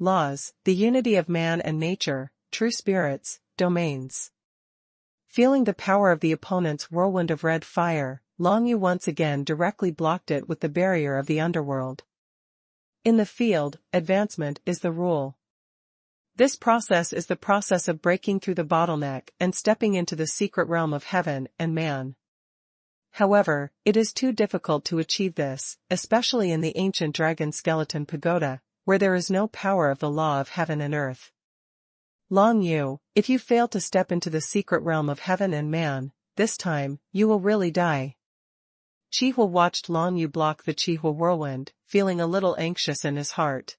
A: Laws, the unity of man and nature, true spirits, domains. Feeling the power of the opponent's whirlwind of red fire, Long Yu once again directly blocked it with the barrier of the underworld. In the field, advancement is the rule. This process is the process of breaking through the bottleneck and stepping into the secret realm of heaven and man. However, it is too difficult to achieve this, especially in the ancient dragon skeleton pagoda, where there is no power of the law of heaven and earth. Long Yu, if you fail to step into the secret realm of heaven and man, this time, you will really die. Chihua watched Long Yu block the Chihua whirlwind, feeling a little anxious in his heart.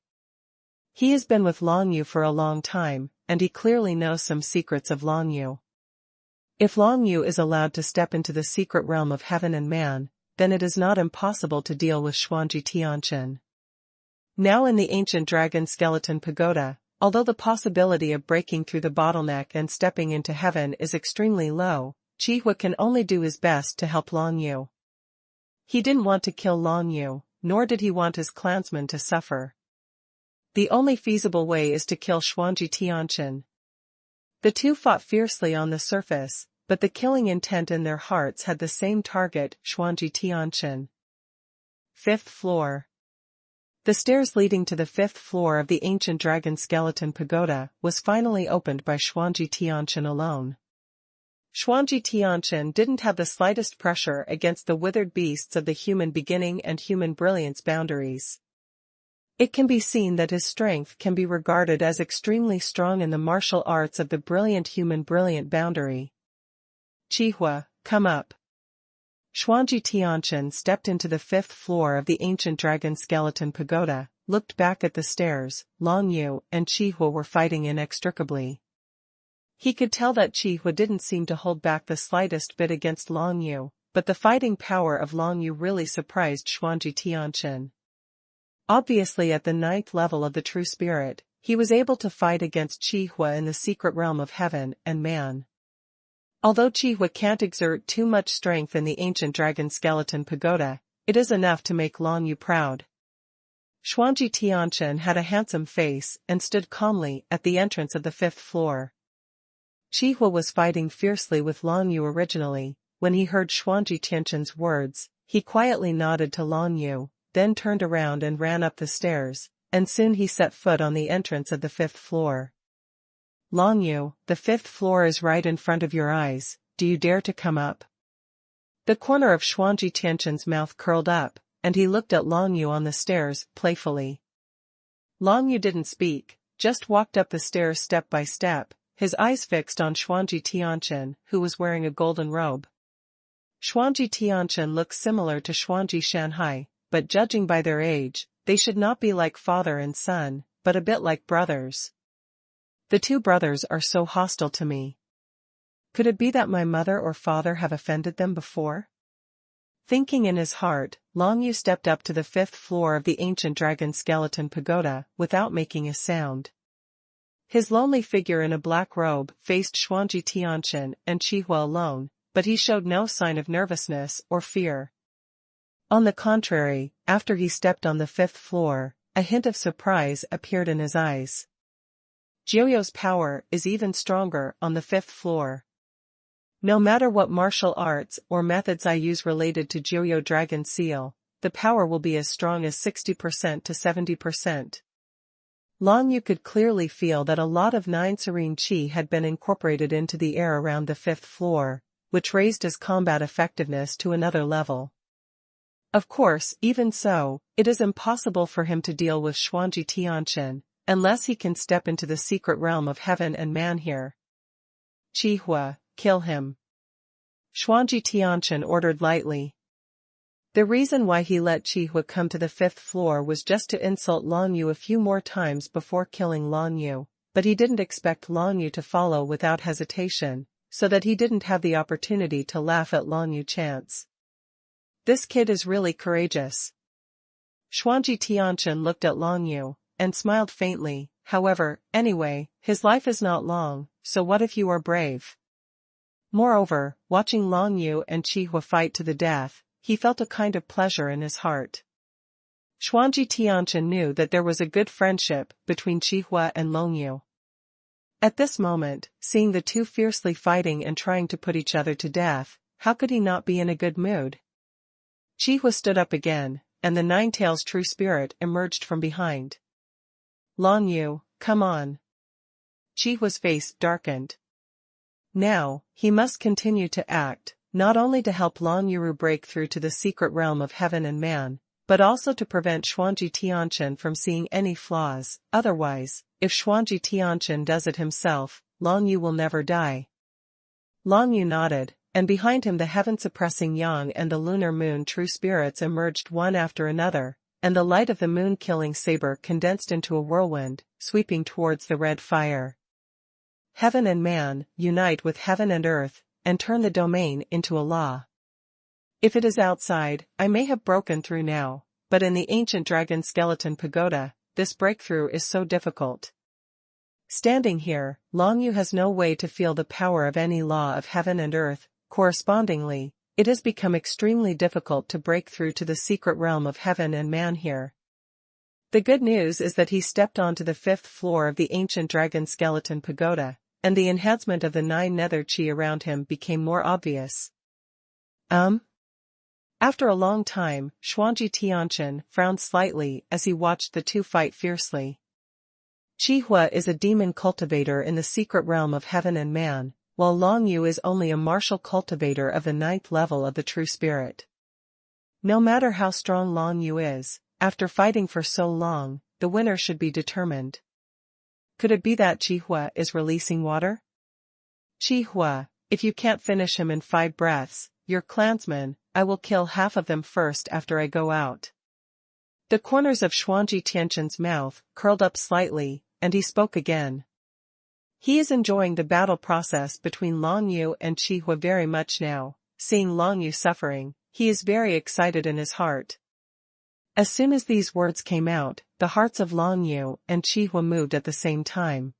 A: He has been with Long Yu for a long time, and he clearly knows some secrets of Long Yu. If Long Yu is allowed to step into the secret realm of heaven and man, then it is not impossible to deal with Xuanji Tianchen. Now in the ancient dragon skeleton pagoda, although the possibility of breaking through the bottleneck and stepping into heaven is extremely low, Chihua can only do his best to help Long Yu. He didn't want to kill Long Yu, nor did he want his clansmen to suffer. The only feasible way is to kill Xuanji Tianchen. The two fought fiercely on the surface, but the killing intent in their hearts had the same target, Xuanji Tianchen. 5th floor. The stairs leading to the 5th floor of the ancient dragon skeleton pagoda was finally opened by Xuanji Tianchen alone. Xuanji Tianchen didn't have the slightest pressure against the withered beasts of the human beginning and human brilliance boundaries. It can be seen that his strength can be regarded as extremely strong in the martial arts of the brilliant human brilliant boundary. Chihua, come up. Xuanji Tianchen stepped into the 5th floor of the ancient dragon skeleton pagoda, looked back at the stairs. Long Yu and Chihua were fighting inextricably. He could tell that Chihua didn't seem to hold back the slightest bit against Long Yu, but the fighting power of Long Yu really surprised Xuanji Tianchen. Obviously at the 9th level of the true spirit, he was able to fight against Chihua in the secret realm of heaven and man. Although Chihua can't exert too much strength in the ancient dragon skeleton pagoda, it is enough to make Long Yu proud. Xuanji Tianchen had a handsome face and stood calmly at the entrance of the 5th floor. Chihua was fighting fiercely with Long Yu originally. When he heard Xuanji Tianchen's words, he quietly nodded to Long Yu, then turned around and ran up the stairs, and soon he set foot on the entrance of the 5th floor. Long Yu, the 5th floor is right in front of your eyes, do you dare to come up? The corner of Xuanji Tianchen's mouth curled up, and he looked at Long Yu on the stairs, playfully. Long Yu didn't speak, just walked up the stairs step by step, his eyes fixed on Xuanji Tianchen, who was wearing a golden robe. Xuanji Tianchen looks similar to Xuanji Shanhai, but judging by their age, they should not be like father and son, but a bit like brothers. The two brothers are so hostile to me. Could it be that my mother or father have offended them before? Thinking in his heart, Long Yu stepped up to the 5th floor of the ancient dragon skeleton pagoda without making a sound. His lonely figure in a black robe faced Xuanji Tianchen and Chihua alone, but he showed no sign of nervousness or fear. On the contrary, after he stepped on the 5th floor, a hint of surprise appeared in his eyes. Jiuyo's power is even stronger on the 5th floor. No matter what martial arts or methods I use related to Jiuyo Dragon Seal, the power will be as strong as 60% to 70%. Long Yu could clearly feel that a lot of 9 serene chi had been incorporated into the air around the 5th floor, which raised his combat effectiveness to another level. Of course, even so, it is impossible for him to deal with Xuanji Tianchen, unless he can step into the secret realm of heaven and man here. Chihua, kill him. Xuanji Tianchen ordered lightly. The reason why he let Chihua come to the 5th floor was just to insult Long Yu a few more times before killing Long Yu, but he didn't expect Long Yu to follow without hesitation, so that he didn't have the opportunity to laugh at Long Yu's chance. This kid is really courageous. Xuanji Tianchen looked at Long Yu, and smiled faintly. However, anyway, his life is not long, so what if you are brave? Moreover, watching Long Yu and Chihua fight to the death, he felt a kind of pleasure in his heart. Xuanji Tianchen knew that there was a good friendship between Chihua and Long Yu. At this moment, seeing the two fiercely fighting and trying to put each other to death, how could he not be in a good mood? Chihua stood up again, and the Nine-Tails true spirit emerged from behind. Long Yu, come on. Chihua's face darkened. Now, he must continue to act, not only to help Long Yu break through to the secret realm of heaven and man, but also to prevent Xuanji Tianchen from seeing any flaws. Otherwise, if Xuanji Tianchen does it himself, Long Yu will never die. Long Yu nodded, and behind him the heaven-suppressing yang and the lunar moon true spirits emerged one after another, and the light of the moon-killing saber condensed into a whirlwind, sweeping towards the red fire. Heaven and man, unite with heaven and earth, and turn the domain into a law. If it is outside, I may have broken through now, but in the ancient dragon skeleton pagoda, this breakthrough is so difficult. Standing here, Long Yu has no way to feel the power of any law of heaven and earth. Correspondingly, it has become extremely difficult to break through to the secret realm of heaven and man here. The good news is that he stepped onto the 5th floor of the ancient dragon skeleton pagoda, and the enhancement of the 9 nether chi around him became more obvious. After a long time, Xuanji Tianchen frowned slightly as he watched the two fight fiercely. Qihua is a demon cultivator in the secret realm of heaven and man, while Long Yu is only a martial cultivator of the 9th level of the true spirit. No matter how strong Long Yu is, after fighting for so long, the winner should be determined. Could it be that Qihua is releasing water? Qihua, if you can't finish him in 5 breaths, your clansmen, I will kill half of them first after I go out. The corners of Xuanji Tianchen's mouth curled up slightly, and he spoke again. He is enjoying the battle process between Long Yu and Qihua very much now. Seeing Long Yu suffering, he is very excited in his heart. As soon as these words came out, the hearts of Long Yu and Qihua moved at the same time.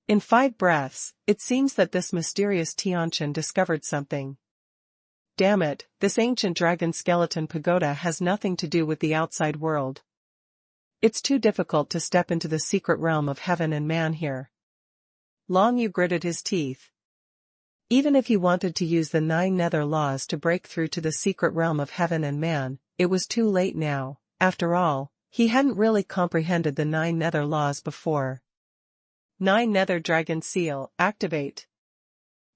A: In 5 breaths, it seems that this mysterious Tianchen discovered something. Damn it, this ancient dragon skeleton pagoda has nothing to do with the outside world. It's too difficult to step into the secret realm of heaven and man here. Long Yu gritted his teeth. Even if he wanted to use the 9 nether laws to break through to the secret realm of heaven and man, it was too late now. After all, he hadn't really comprehended the 9 nether laws before. 9 nether dragon seal, activate.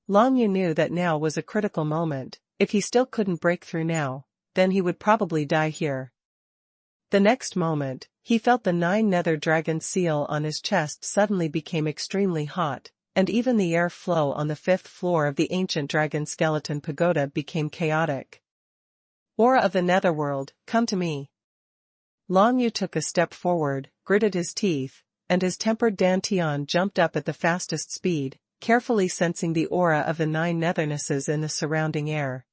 A: Long Yu knew that now was a critical moment. If he still couldn't break through now, then he would probably die here. The next moment, he felt the 9 nether dragon seal on his chest suddenly became extremely hot, and even the air flow on the 5th floor of the ancient dragon skeleton pagoda became chaotic. Aura of the netherworld, come to me. Long Yu took a step forward, gritted his teeth, and his tempered dantian jumped up at the fastest speed, carefully sensing the aura of the 9 nethernesses in the surrounding air.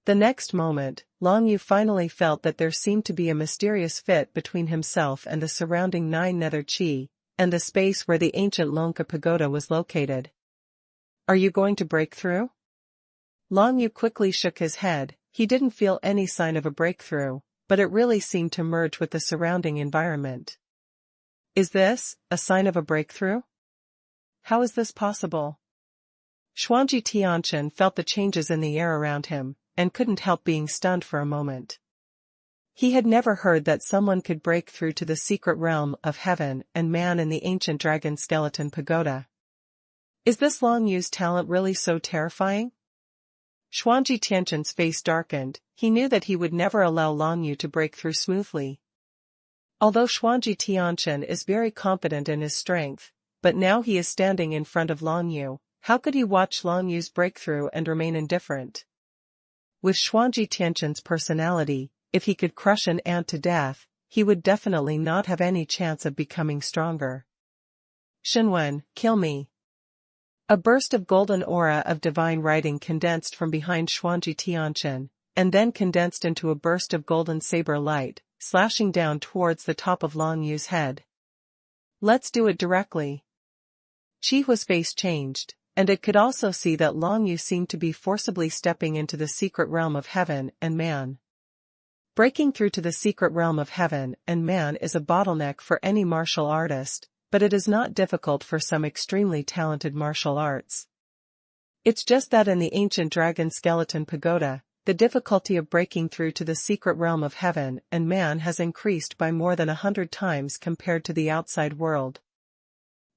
A: The next moment, Long Yu finally felt that there seemed to be a mysterious fit between himself and the surrounding 9 nether chi, and the space where the ancient Longka pagoda was located. Are you going to break through? Long Yu quickly shook his head. He didn't feel any sign of a breakthrough, but it really seemed to merge with the surrounding environment. Is this a sign of a breakthrough? How is this possible? Xuanji Tianchen felt the changes in the air around him, and couldn't help being stunned for a moment. He had never heard that someone could break through to the secret realm of heaven and man in the ancient dragon skeleton pagoda. Is this Long Yu's talent really so terrifying? Xuanji Tianchen's face darkened. He knew that he would never allow Long Yu to break through smoothly. Although Xuanji Tianchen is very confident in his strength, but now he is standing in front of Long Yu, how could he watch Long Yu's breakthrough and remain indifferent? With Xuanji Tianchen's personality, if he could crush an ant to death, he would definitely not have any chance of becoming stronger. Xuanhuan, kill me. A burst of golden aura of divine writing condensed from behind Xuanji Tianchen, and then condensed into a burst of golden saber light, slashing down towards the top of Long Yu's head. Let's do it directly. Qihua's face changed, and it could also see that Long Yu seemed to be forcibly stepping into the secret realm of heaven and man. Breaking through to the secret realm of heaven and man is a bottleneck for any martial artist, but it is not difficult for some extremely talented martial arts. It's just that in the ancient dragon skeleton pagoda, the difficulty of breaking through to the secret realm of heaven and man has increased by more than 100 times compared to the outside world.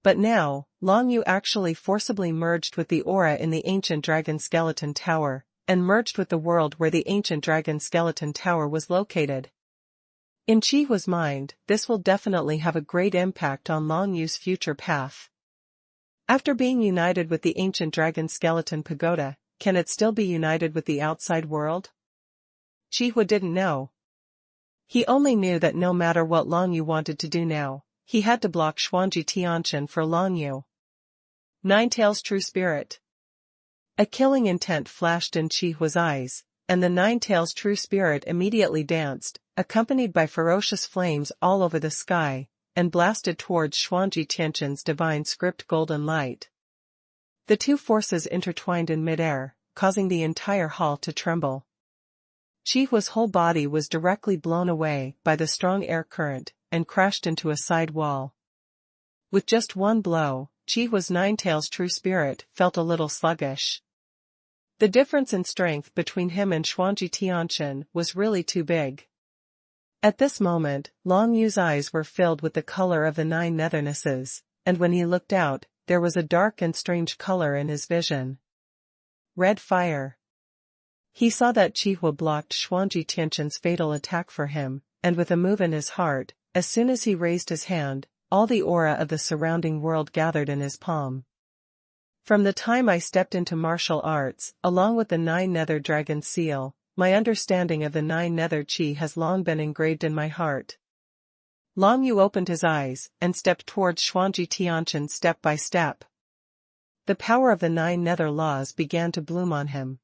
A: But now, Long Yu actually forcibly merged with the aura in the ancient dragon skeleton tower, and merged with the world where the ancient dragon skeleton tower was located. In Qihua's mind, this will definitely have a great impact on Long Yu's future path. After being united with the ancient dragon skeleton pagoda, can it still be united with the outside world? Qihua didn't know. He only knew that no matter what Long Yu wanted to do now, he had to block Xuanji Tianchen for Long Yu. Ninetail's true spirit. A killing intent flashed in Qihua's eyes, and the Ninetail's true spirit immediately danced, accompanied by ferocious flames all over the sky, and blasted towards Xuanji Tianchen's divine script golden light. The two forces intertwined in midair, causing the entire hall to tremble. Qihua's whole body was directly blown away by the strong air current, and crashed into a side wall. With just one blow, Qihua's Ninetail's true spirit felt a little sluggish. The difference in strength between him and Xuanji Tianchen was really too big. At this moment, Long Yu's eyes were filled with the color of the nine nethernesses, and when he looked out, there was a dark and strange color in his vision. Red fire. He saw that Qihua blocked Xuanji Tianchen's fatal attack for him, and with a move in his heart, as soon as he raised his hand, all the aura of the surrounding world gathered in his palm. From the time I stepped into martial arts, along with the nine nether dragon seal, my understanding of the nine nether chi has long been engraved in my heart. Long Yu opened his eyes, and stepped towards Xuanji Tianchen step by step. The power of the nine nether laws began to bloom on him.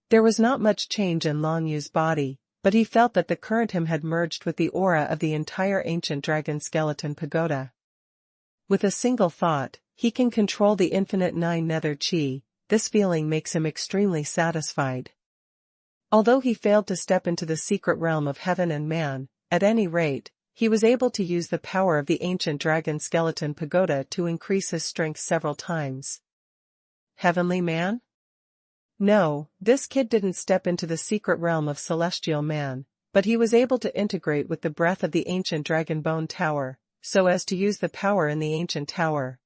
A: There was not much change in Long Yu's body, but he felt that the current him had merged with the aura of the entire ancient dragon skeleton pagoda. With a single thought, he can control the infinite nine nether chi. This feeling makes him extremely satisfied. Although he failed to step into the secret realm of heaven and man, at any rate, he was able to use the power of the ancient dragon skeleton pagoda to increase his strength several times. Heavenly man? No, this kid didn't step into the secret realm of celestial man, but he was able to integrate with the breath of the ancient dragon bone tower, so as to use the power in the ancient tower.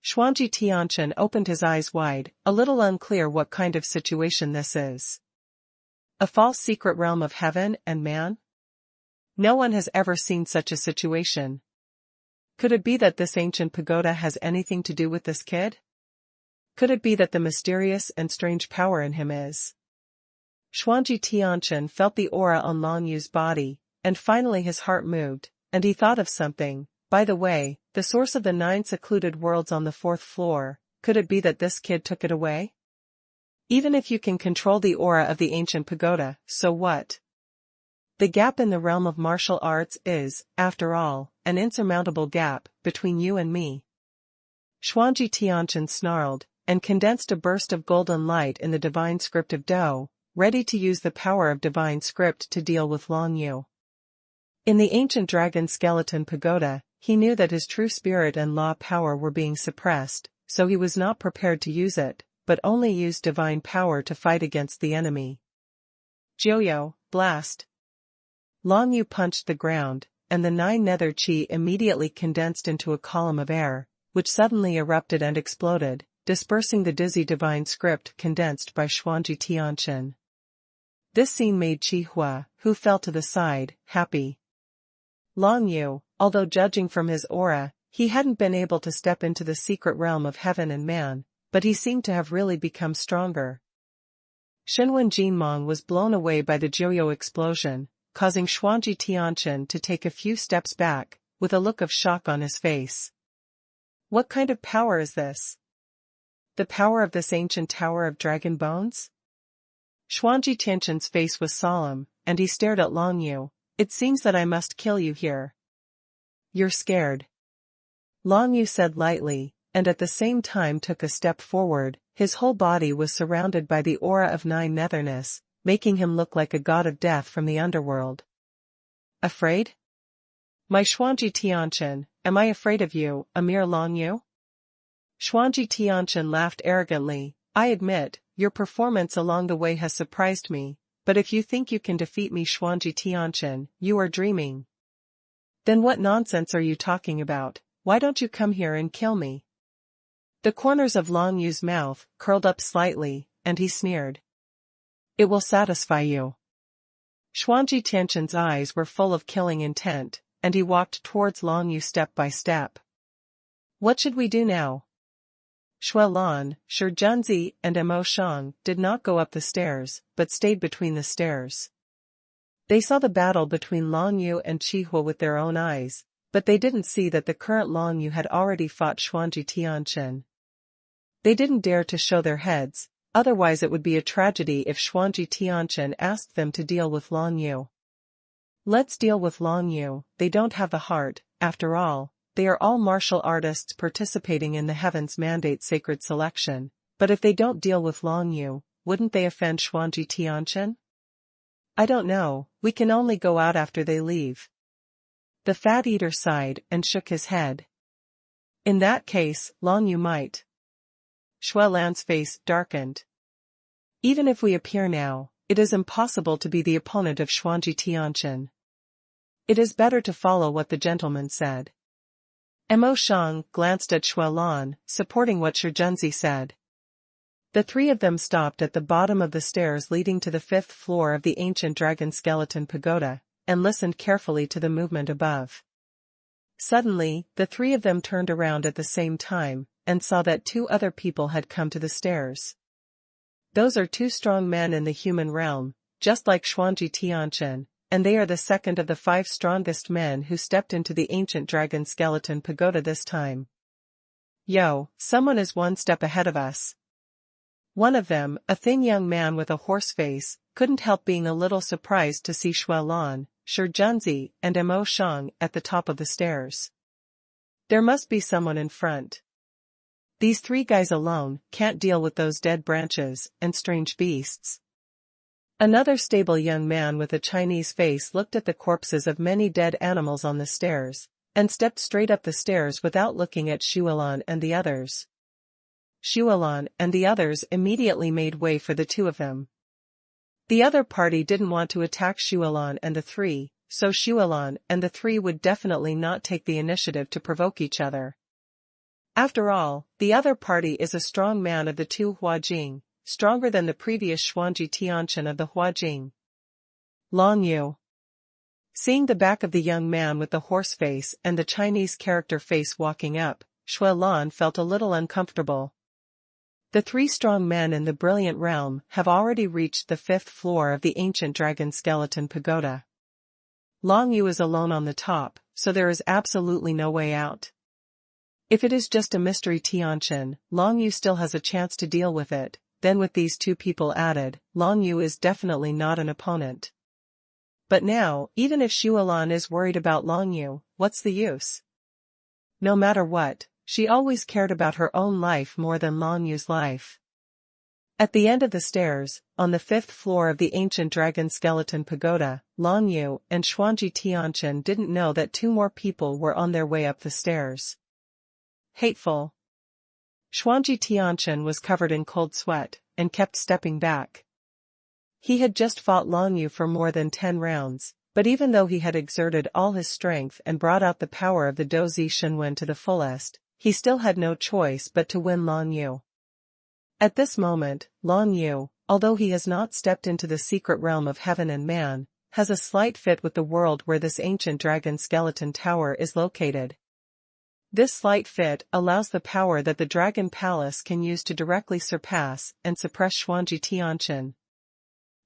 A: Xuanji Tianchen opened his eyes wide, a little unclear what kind of situation this is. A false secret realm of heaven and man? No one has ever seen such a situation. Could it be that this ancient pagoda has anything to do with this kid? Could it be that the mysterious and strange power in him is? Xuanji Tianchen felt the aura on Long Yu's body, and finally his heart moved, and he thought of something. By the way, the source of the 9 secluded worlds on the 4th floor, could it be that this kid took it away? Even if you can control the aura of the ancient pagoda, so what? The gap in the realm of martial arts is, after all, an insurmountable gap between you and me. Xuanji Tianchen snarled, and condensed a burst of golden light in the divine script of Do, ready to use the power of divine script to deal with Long Yu. In the ancient dragon skeleton pagoda, he knew that his true spirit and law power were being suppressed, so he was not prepared to use it, but only used divine power to fight against the enemy. Joyo, blast! Long Yu punched the ground, and the 9 nether chi immediately condensed into a column of air, which suddenly erupted and exploded, dispersing the dizzy divine script condensed by Xuanji Tianchen. This scene made Qihua, who fell to the side, happy. Long Yu, although judging from his aura, he hadn't been able to step into the secret realm of heaven and man, but he seemed to have really become stronger. Xinwen Jinmong was blown away by the Joyo explosion, causing Xuanji Tianchen to take a few steps back, with a look of shock on his face. What kind of power is this? The power of this ancient tower of dragon bones? Xuanji Tianchen's face was solemn, and he stared at Long Yu. It seems that I must kill you here. You're scared. Long Yu said lightly, and at the same time took a step forward. His whole body was surrounded by the aura of 9 netherness, making him look like a god of death from the underworld. Afraid? My Xuanji Tianchen, am I afraid of you, a mere Long Yu? Xuanji Tianchen laughed arrogantly. I admit, your performance along the way has surprised me, but if you think you can defeat me Xuanji Tianchen, you are dreaming. Then what nonsense are you talking about? Why don't you come here and kill me? The corners of Long Yu's mouth curled up slightly, and he sneered. It will satisfy you. Xuanji Tianqian's eyes were full of killing intent, and he walked towards Long Yu step by step. What should we do now? Xuelan, Shi Junzi, and Mo Shang did not go up the stairs, but stayed between the stairs. They saw the battle between Long Yu and Qihua with their own eyes, but they didn't see that the current Long Yu had already fought Xuanji Tianqian. They didn't dare to show their heads, otherwise it would be a tragedy if Xuanji Tianqian asked them to deal with Long Yu. Let's deal with Long Yu, they don't have the heart, after all, they are all martial artists participating in the Heaven's Mandate sacred selection, but if they don't deal with Long Yu, wouldn't they offend Xuanji Tianqian? I don't know, we can only go out after they leave. The fat eater sighed and shook his head. In that case, Long Yu might. Xuelan's face darkened. Even if we appear now, it is impossible to be the opponent of Xuanji Tianqian. It is better to follow what the gentleman said. Mo Shang glanced at Xuelan, supporting what Shi Junzi said. The three of them stopped at the bottom of the stairs leading to the 5th floor of the ancient dragon skeleton pagoda, and listened carefully to the movement above. Suddenly, the three of them turned around at the same time, and saw that 2 other people had come to the stairs. Those are 2 strong men in the human realm, just like Xuanji Tianqian, and they are the second of the 5 strongest men who stepped into the ancient dragon skeleton pagoda this time. Yo, someone is 1 step ahead of us. One of them, a thin young man with a horse face, couldn't help being a little surprised to see Xuelan, Shi Junzi, and Mo Shang at the top of the stairs. There must be someone in front. These 3 guys alone can't deal with those dead branches and strange beasts. Another stable young man with a Chinese face looked at the corpses of many dead animals on the stairs, and stepped straight up the stairs without looking at Xuelan and the others. Xuelan and the others immediately made way for the 2 of them. The other party didn't want to attack Xuelan and the 3, so Xuelan and the 3 would definitely not take the initiative to provoke each other. After all, the other party is a strong man of the 2 Huajing, stronger than the previous Xuanji Tianqian of the Huajing. Long Yu. Seeing the back of the young man with the horse face and the Chinese character face walking up, Xuelan felt a little uncomfortable. The 3 strong men in the brilliant realm have already reached the 5th floor of the ancient dragon skeleton pagoda. Long Yu is alone on the top, so there is absolutely no way out. If it is just a mystery Tianqian, Long Yu still has a chance to deal with it, then with these 2 people added, Long Yu is definitely not an opponent. But now, even if Xuelan is worried about Long Yu, what's the use? No matter what, she always cared about her own life more than Long Yu's life. At the end of the stairs, on the 5th floor of the ancient dragon skeleton pagoda, Long Yu and Xuanji Tianqian didn't know that 2 more people were on their way up the stairs. Hateful. Xuanji Tianqian was covered in cold sweat, and kept stepping back. He had just fought Long Yu for more than 10 rounds, but even though he had exerted all his strength and brought out the power of the Dozi Xuanhuan to the fullest, he still had no choice but to win Long Yu. At this moment, Long Yu, although he has not stepped into the secret realm of heaven and man, has a slight fit with the world where this ancient dragon skeleton tower is located. This slight fit allows the power that the Dragon Palace can use to directly surpass and suppress Xuanji Tianqian.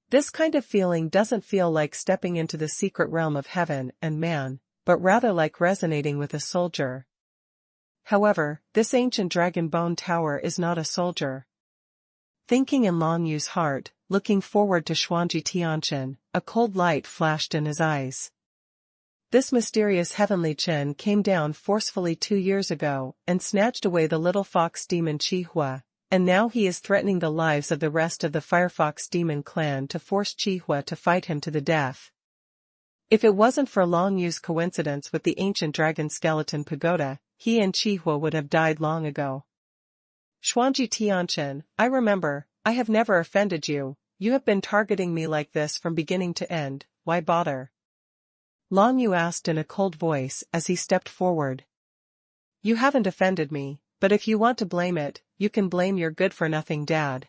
A: This kind of feeling doesn't feel like stepping into the secret realm of heaven and man, but rather like resonating with a soldier. However, this ancient dragon bone tower is not a soldier. Thinking in Long Yu's heart, looking forward to Xuanji Tianqian, a cold light flashed in his eyes. This mysterious heavenly Chen came down forcefully 2 years ago and snatched away the little fox demon Qihua, and now he is threatening the lives of the rest of the Firefox demon clan to force Qihua to fight him to the death. If it wasn't for Long Yu's coincidence with the ancient dragon skeleton pagoda, he and Qihua would have died long ago. Xuanji Tianqian, I remember, I have never offended you, you have been targeting me like this from beginning to end, why bother? Long Yu asked in a cold voice as he stepped forward. You haven't offended me, but if you want to blame it, you can blame your good-for-nothing dad.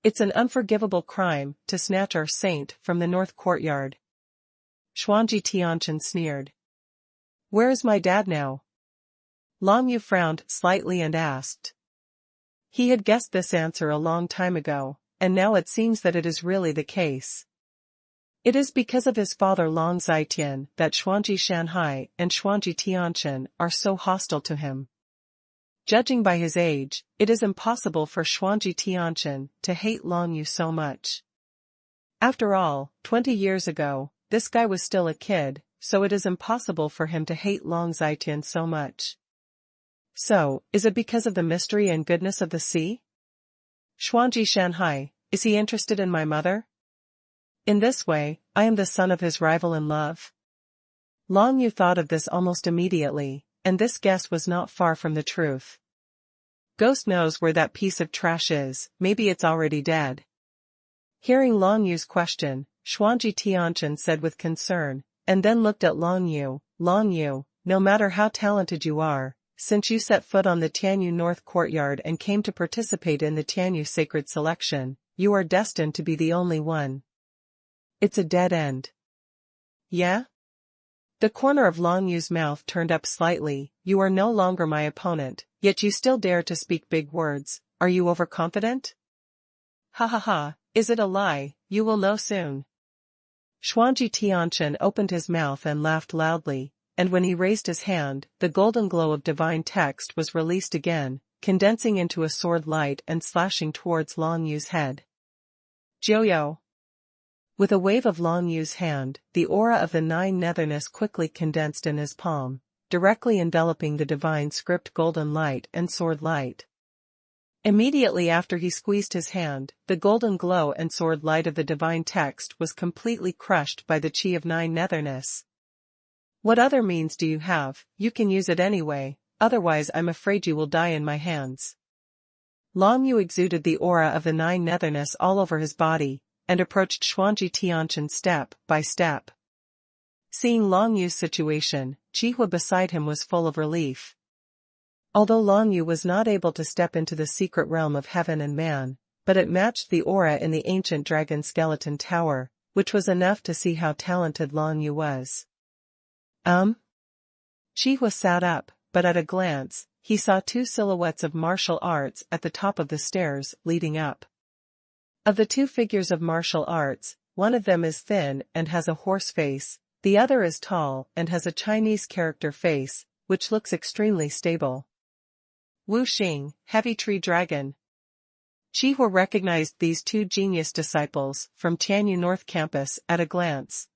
A: It's an unforgivable crime to snatch our saint from the north courtyard. Xuanji Tianchen sneered. Where is my dad now? Long Yu frowned slightly and asked. He had guessed this answer a long time ago, and now it seems that it is really the case. It is because of his father Long Zitian that Xuanji Shanhai and Xuanji Tianchen are so hostile to him. Judging by his age, it is impossible for Xuanji Tianchen to hate Long Yu so much. After all, 20 years ago, this guy was still a kid, so it is impossible for him to hate Long Zitian so much. So, is it because of the mystery and goodness of the sea? Xuanji Shanhai, is he interested in my mother? In this way, I am the son of his rival in love? Long Yu thought of this almost immediately, and this guess was not far from the truth. Ghost knows where that piece of trash is, maybe it's already dead. Hearing Long Yu's question, Xuanji Tianchen said with concern, and then looked at Long Yu, no matter how talented you are, since you set foot on the Tianyu North Courtyard and came to participate in the Tianyu Sacred Selection, you are destined to be the only one. It's a dead end. Yeah? The corner of Long Yu's mouth turned up slightly. You are no longer my opponent, yet you still dare to speak big words. Are you overconfident? Ha ha ha, is it a lie? You will know soon. Xuanji Tianchen opened his mouth and laughed loudly, and when he raised his hand, the golden glow of divine text was released again, condensing into a sword light and slashing towards Long Yu's head. Joyo. With a wave of Long Yu's hand, the aura of the Nine Netherness quickly condensed in his palm, directly enveloping the divine script golden light and sword light. Immediately after he squeezed his hand, the golden glow and sword light of the divine text was completely crushed by the chi of Nine Netherness. What other means do you have? You can use it anyway, otherwise I'm afraid you will die in my hands. Long Yu exuded the aura of the Nine Netherness all over his body, and approached Xuanji Tianchen step by step. Seeing Long Yu's situation, Qihua beside him was full of relief. Although Long Yu was not able to step into the secret realm of heaven and man, but it matched the aura in the ancient dragon skeleton tower, which was enough to see how talented Long Yu was. Qihua sat up, but at a glance, he saw two silhouettes of martial arts at the top of the stairs leading up. Of the two figures of martial arts, one of them is thin and has a horse face, the other is tall and has a Chinese character face, which looks extremely stable. Wu Xing, Heavy Tree Dragon. Qihua recognized these two genius disciples from Tianyu North Campus at a glance.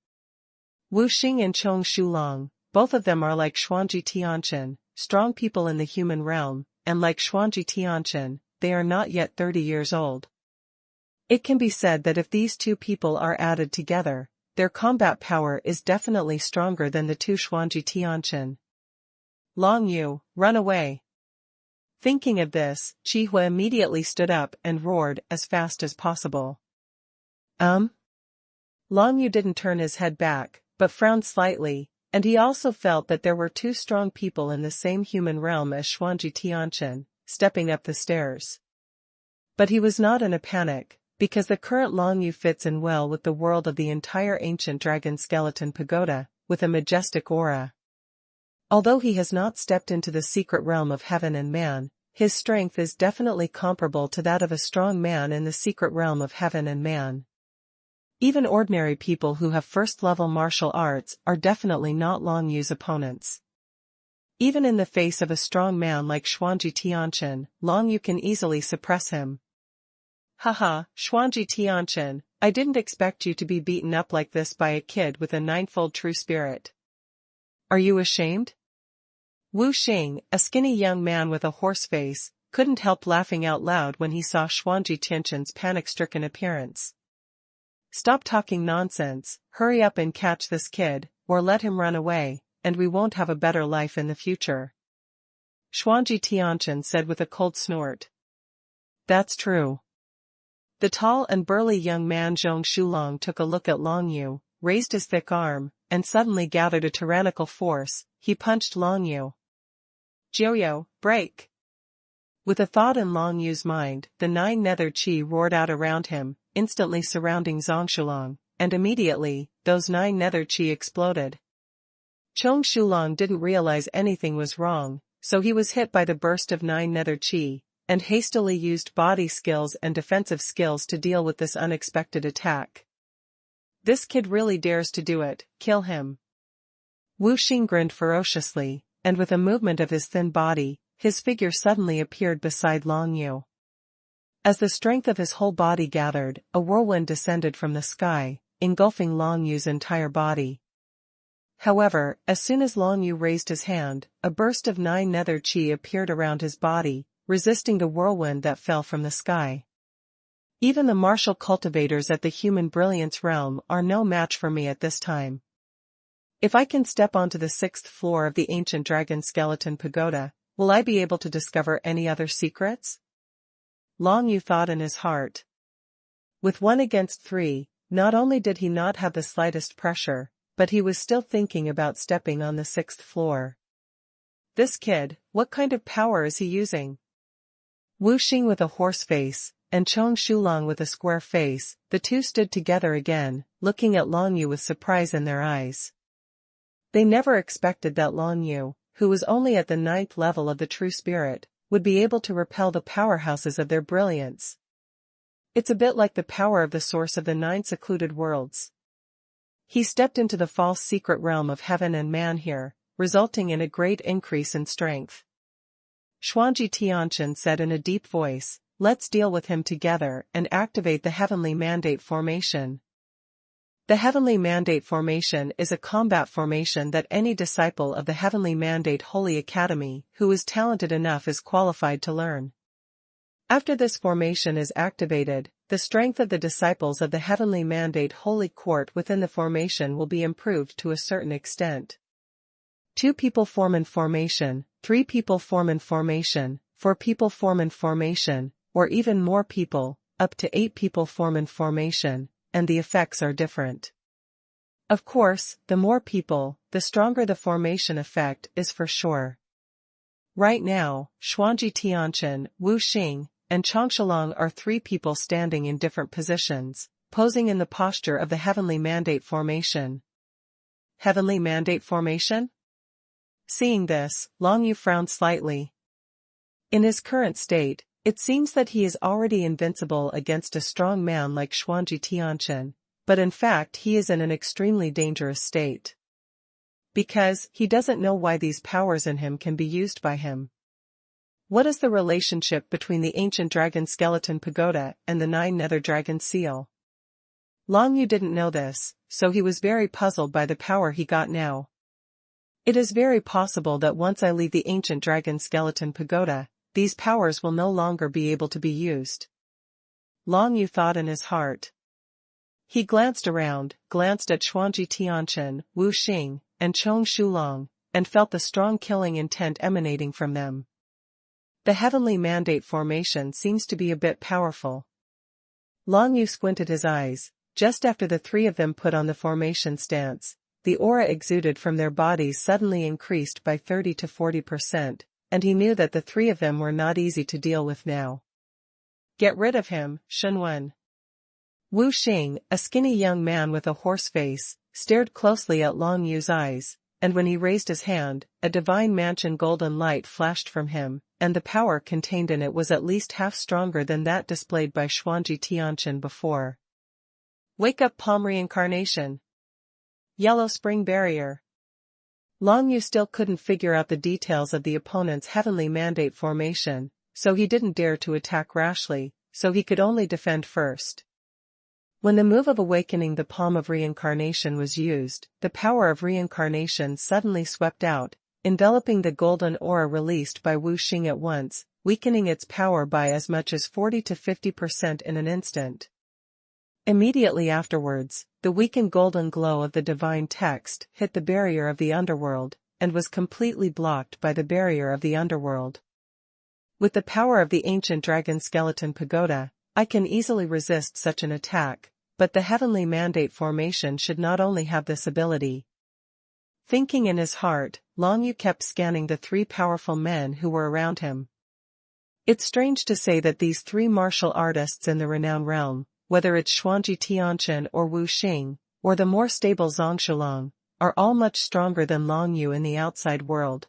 A: Wu Xing and Chong Shulong, both of them are like Xuanji Tianchen, strong people in the human realm, and like Xuanji Tianchen, they are not yet 30 years old. It can be said that if these two people are added together, their combat power is definitely stronger than the two Xuanji Tianchen. Long Yu, run away. Thinking of this, Qihua immediately stood up and roared as fast as possible. Long Yu didn't turn his head back, but frowned slightly, and he also felt that there were two strong people in the same human realm as Xuanji Tianchen, stepping up the stairs. But he was not in a panic, because the current Long Yu fits in well with the world of the entire ancient dragon skeleton pagoda, with a majestic aura. Although he has not stepped into the secret realm of heaven and man, his strength is definitely comparable to that of a strong man in the secret realm of heaven and man. Even ordinary people who have first-level martial arts are definitely not Long Yu's opponents. Even in the face of a strong man like Xuanji Tianchen, Long Yu can easily suppress him. Haha, Xuanji Tianchen, I didn't expect you to be beaten up like this by a kid with a ninefold true spirit. Are you ashamed? Wu Xing, a skinny young man with a horse face, couldn't help laughing out loud when he saw Xuanji Tianchen's panic-stricken appearance. Stop talking nonsense, hurry up and catch this kid, or let him run away, and we won't have a better life in the future. Xuanji Tianchen said with a cold snort. That's true. The tall and burly young man Zhong Shulong took a look at Long Yu, raised his thick arm, and suddenly gathered a tyrannical force. He punched Long Yu. Joyo, break! With a thought in Long Yu's mind, the 9 nether chi roared out around him, instantly surrounding Zhongshulang, and immediately, those 9 nether chi exploded. Zhongshulang didn't realize anything was wrong, so he was hit by the burst of 9 nether chi, and hastily used body skills and defensive skills to deal with this unexpected attack. This kid really dares to do it, kill him. Wu Xing grinned ferociously, and with a movement of his thin body, his figure suddenly appeared beside Long Yu. As the strength of his whole body gathered, a whirlwind descended from the sky, engulfing Long Yu's entire body. However, as soon as Long Yu raised his hand, a burst of 9 nether chi appeared around his body, resisting the whirlwind that fell from the sky. Even the martial cultivators at the human brilliance realm are no match for me at this time. If I can step onto the 6th floor of the ancient dragon skeleton pagoda, will I be able to discover any other secrets? Long Yu thought in his heart. With 1 against 3, not only did he not have the slightest pressure, but he was still thinking about stepping on the 6th floor. This kid, what kind of power is he using? Wu Xing with a horse face, and Zhongshulang with a square face, the two stood together again, looking at Long Yu with surprise in their eyes. They never expected that Long Yu, who was only at the 9th level of the true spirit, would be able to repel the powerhouses of their brilliance. It's a bit like the power of the source of the 9 secluded worlds. He stepped into the false secret realm of heaven and man here, resulting in a great increase in strength. Xuanji Tianchen said in a deep voice, "Let's deal with him together and activate the Heavenly Mandate formation." The Heavenly Mandate formation is a combat formation that any disciple of the Heavenly Mandate Holy Academy who is talented enough is qualified to learn. After this formation is activated, the strength of the disciples of the Heavenly Mandate Holy Court within the formation will be improved to a certain extent. 2 people form in formation, 3 people form in formation, 4 people form in formation, or even more people, up to 8 people form in formation, and the effects are different. Of course, the more people, the stronger the formation effect is for sure. Right now, Xuanji Tianchen, Wu Xing, and Zhongshulang are 3 people standing in different positions, posing in the posture of the Heavenly Mandate formation. Heavenly Mandate formation? Seeing this, Long Yu frowned slightly. In his current state, it seems that he is already invincible against a strong man like Xuanji Tianchen, but in fact he is in an extremely dangerous state. Because he doesn't know why these powers in him can be used by him. What is the relationship between the ancient dragon skeleton pagoda and the 9 nether dragon seal? Long Yu didn't know this, so he was very puzzled by the power he got now. It is very possible that once I leave the ancient dragon skeleton pagoda, these powers will no longer be able to be used. Long Yu thought in his heart. He glanced around, glanced at Xuanji Tianchen, Wu Xing, and Zhongshulang, and felt the strong killing intent emanating from them. The Heavenly Mandate formation seems to be a bit powerful. Long Yu squinted his eyes. Just after the 3 of them put on the formation stance, the aura exuded from their bodies suddenly increased by 30 to 40%. And he knew that the 3 of them were not easy to deal with now. Get rid of him, xuanhuan. Wu Xing, a skinny young man with a horse face, stared closely at Long Yu's eyes, and when he raised his hand, a divine mansion golden light flashed from him, and the power contained in it was at least half stronger than that displayed by Xuanji Tianchen before. Wake up palm reincarnation. Yellow spring barrier. Long Yu still couldn't figure out the details of the opponent's Heavenly Mandate formation, so he didn't dare to attack rashly, so he could only defend first. When the move of awakening the palm of reincarnation was used, the power of reincarnation suddenly swept out, enveloping the golden aura released by Wu Xing at once, weakening its power by as much as 40 to 50% in an instant. Immediately afterwards, the weakened golden glow of the divine text hit the barrier of the underworld, and was completely blocked by the barrier of the underworld. With the power of the ancient dragon skeleton pagoda, I can easily resist such an attack, but the Heavenly Mandate formation should not only have this ability. Thinking in his heart, Long Yu kept scanning the 3 powerful men who were around him. It's strange to say that these three martial artists in the renowned realm, whether it's Xuanji Tianchen or Wu Xing, or the more stable Zhang Shulong, are all much stronger than Long Yu in the outside world.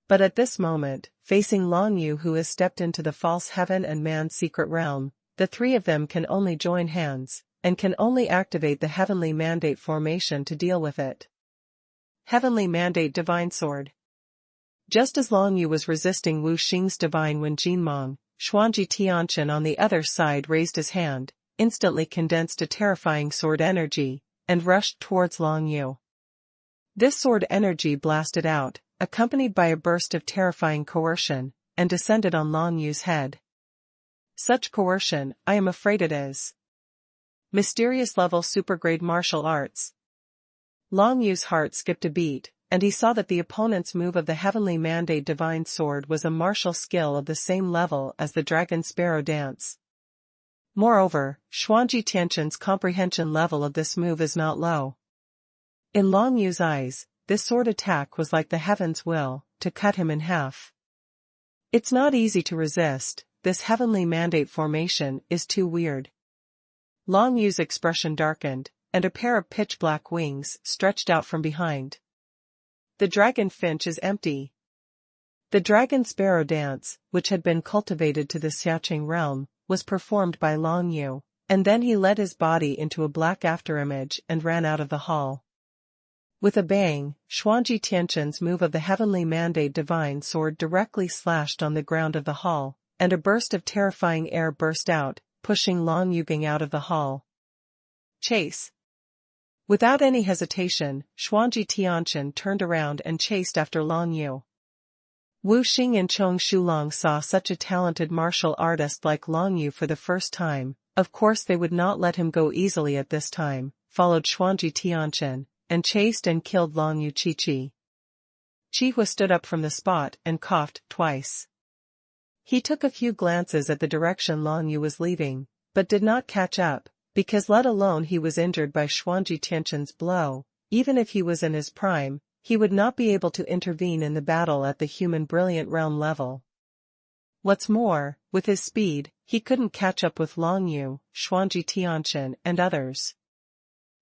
A: But at this moment, facing Long Yu who has stepped into the false heaven and man's secret realm, the three of them can only join hands, and can only activate the Heavenly Mandate formation to deal with it. Heavenly Mandate Divine Sword. Just as Long Yu was resisting Wu Xing's divine Wen Jinmong, Xuanji Tianchen on the other side raised his hand, instantly condensed a terrifying sword energy, and rushed towards Long Yu. This sword energy blasted out, accompanied by a burst of terrifying coercion, and descended on Long Yu's head. Such coercion, I am afraid it is. Mysterious level supergrade martial arts. Long Yu's heart skipped a beat, and he saw that the opponent's move of the Heavenly Mandate Divine Sword was a martial skill of the same level as the Dragon Sparrow Dance. Moreover, Xuanji Tianchen's comprehension level of this move is not low. In Long Yu's eyes, this sword attack was like the heaven's will, to cut him in half. It's not easy to resist, this Heavenly Mandate formation is too weird. Long Yu's expression darkened, and a pair of pitch-black wings stretched out from behind. The dragon finch is empty. The Dragon Sparrow Dance, which had been cultivated to the Xiaoqing realm, was performed by Long Yu, and then he led his body into a black afterimage and ran out of the hall. With a bang, Xuanji Tianchen's move of the Heavenly Mandate Divine Sword directly slashed on the ground of the hall, and a burst of terrifying air burst out, pushing Long Yu out of the hall. Chase. Without any hesitation, Xuanji Tianchen turned around and chased after Long Yu. Wu Xing and Chong Shulong saw such a talented martial artist like Long Yu for the first time. Of course they would not let him go easily at this time, followed Xuanji Tianchen, and chased and killed Long Yu Chi. Chi stood up from the spot and coughed twice. He took a few glances at the direction Long Yu was leaving, but did not catch up, because let alone he was injured by Xuanji Tianchen's blow, even if he was in his prime, he would not be able to intervene in the battle at the human brilliant realm level. What's more, with his speed, he couldn't catch up with Long Yu, Xuanji Tianchen and others.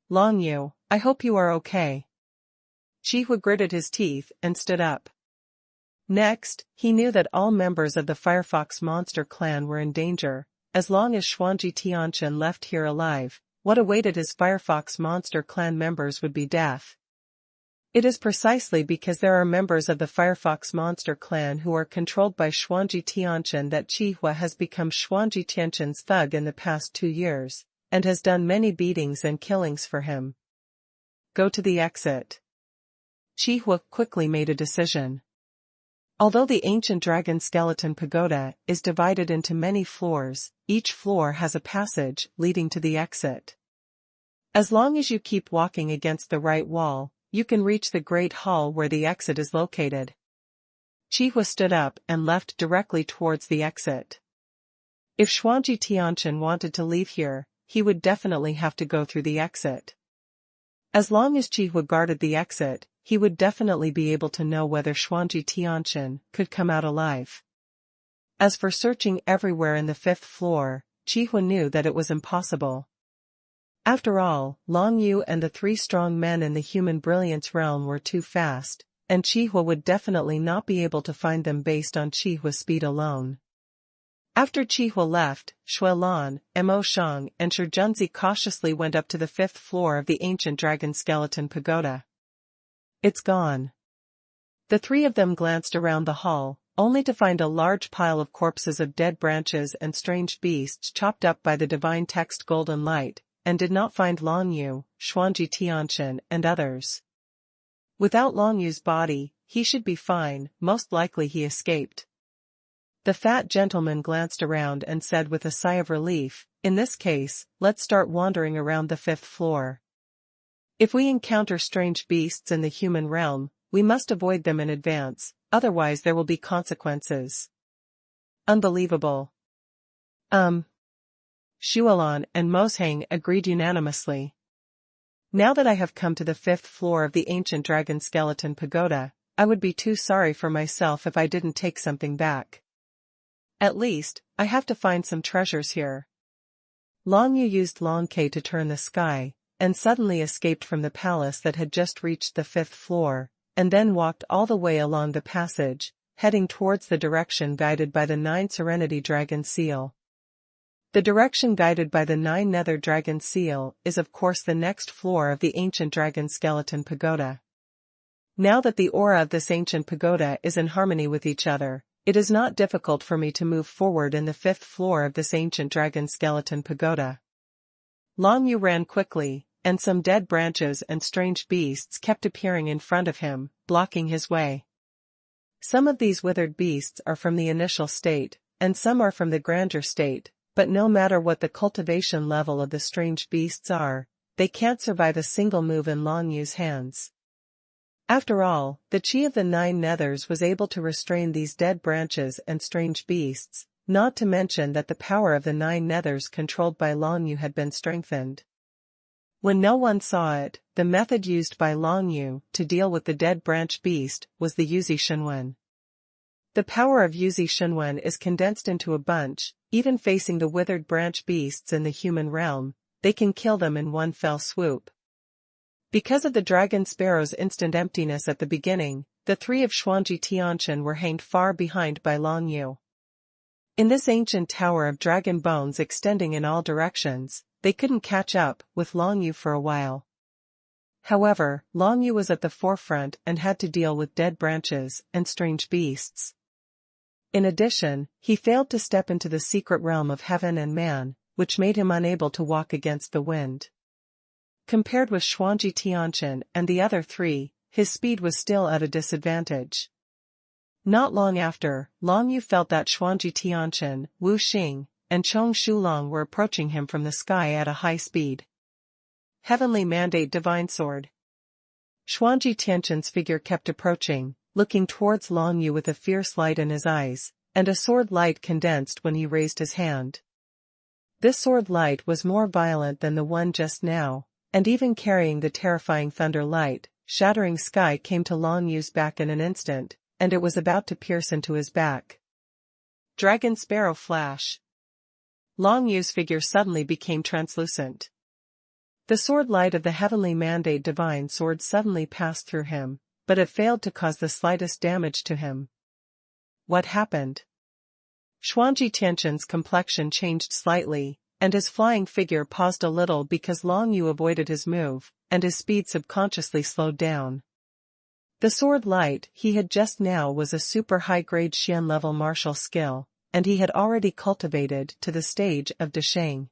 A: Long Yu, I hope you are okay. Chi gritted his teeth and stood up. Next, he knew that all members of the Firefox monster clan were in danger. As long as Xuanji Tianchen left here alive, what awaited his Firefox monster clan members would be death. It is precisely because there are members of the Firefox monster clan who are controlled by Xuanji Tianchen that Chi has become Xuanji Tianchen's thug in the past 2 years, and has done many beatings and killings for him. Go to the exit. Chi quickly made a decision. Although the ancient dragon skeleton pagoda is divided into many floors, each floor has a passage leading to the exit. As long as you keep walking against the right wall, you can reach the Great Hall where the exit is located. Chi stood up and left directly towards the exit. If Xuanji Tianchen wanted to leave here, he would definitely have to go through the exit. As long as Chi guarded the exit, he would definitely be able to know whether Xuanji Tianchen could come out alive. As for searching everywhere in the 5th floor, Chi knew that it was impossible. After all, Long Yu and the 3 strong men in the human brilliance realm were too fast, and Chi would definitely not be able to find them based on Chihua's speed alone. After Chihua left, Shuelan, Mo Shang and Shijunzi cautiously went up to the 5th floor of the ancient dragon skeleton pagoda. It's gone. The 3 of them glanced around the hall, only to find a large pile of corpses of dead branches and strange beasts chopped up by the divine text golden light, and did not find Long Yu, Xuanji Tianchen and others. Without Long Yu's body, he should be fine, most likely he escaped. The fat gentleman glanced around and said with a sigh of relief, in this case, let's start wandering around the 5th floor. If we encounter strange beasts in the human realm, we must avoid them in advance, otherwise there will be consequences. Unbelievable. Shuelan and Mosheng agreed unanimously. Now that I have come to the 5th floor of the ancient dragon skeleton pagoda, I would be too sorry for myself if I didn't take something back. At least, I have to find some treasures here. Long Yu used Long K to turn the sky, and suddenly escaped from the palace that had just reached the 5th floor, and then walked all the way along the passage, heading towards the direction guided by the 9 Serenity Dragon Seal. The direction guided by the 9 Nether Dragon Seal is of course the next floor of the ancient dragon skeleton pagoda. Now that the aura of this ancient pagoda is in harmony with each other, it is not difficult for me to move forward in the 5th floor of this ancient dragon skeleton pagoda. Long Yu ran quickly, and some dead branches and strange beasts kept appearing in front of him, blocking his way. Some of these withered beasts are from the initial state, and some are from the grandeur state, but no matter what the cultivation level of the strange beasts are, they can't survive a single move in Long Yu's hands. After all, the chi of the 9 nethers was able to restrain these dead branches and strange beasts, not to mention that the power of the 9 nethers controlled by Long Yu had been strengthened. When no one saw it, the method used by Long Yu to deal with the dead branch beast was the xuanhuan. The power of xuanhuan is condensed into a bunch, even facing the withered branch beasts in the human realm, they can kill them in one fell swoop. Because of the dragon sparrow's instant emptiness at the beginning, the 3 of Xuanji Tianchen were hanged far behind by Long Yu. In this ancient tower of dragon bones extending in all directions, they couldn't catch up with Long Yu for a while. However, Long Yu was at the forefront and had to deal with dead branches and strange beasts. In addition, he failed to step into the secret realm of heaven and man, which made him unable to walk against the wind. Compared with Xuanji Tianchen and the other 3, his speed was still at a disadvantage. Not long after, Long Yu felt that Xuanji Tianchen, Wu Xing, and Chong Shulong were approaching him from the sky at a high speed. Heavenly Mandate Divine Sword. Xuanji Tianchen's figure kept approaching, looking towards Long Yu with a fierce light in his eyes, and a sword light condensed when he raised his hand. This sword light was more violent than the one just now, and even carrying the terrifying thunder light, shattering sky came to Long Yu's back in an instant, and it was about to pierce into his back. Dragon Sparrow Flash. Long Yu's figure suddenly became translucent. The sword light of the Heavenly Mandate Divine Sword suddenly passed through him, but it failed to cause the slightest damage to him. What happened? Xuanji Tianchen's complexion changed slightly, and his flying figure paused a little because Long Yu avoided his move, and his speed subconsciously slowed down. The sword light he had just now was a super high-grade Xian-level martial skill, and he had already cultivated to the stage of Desheng.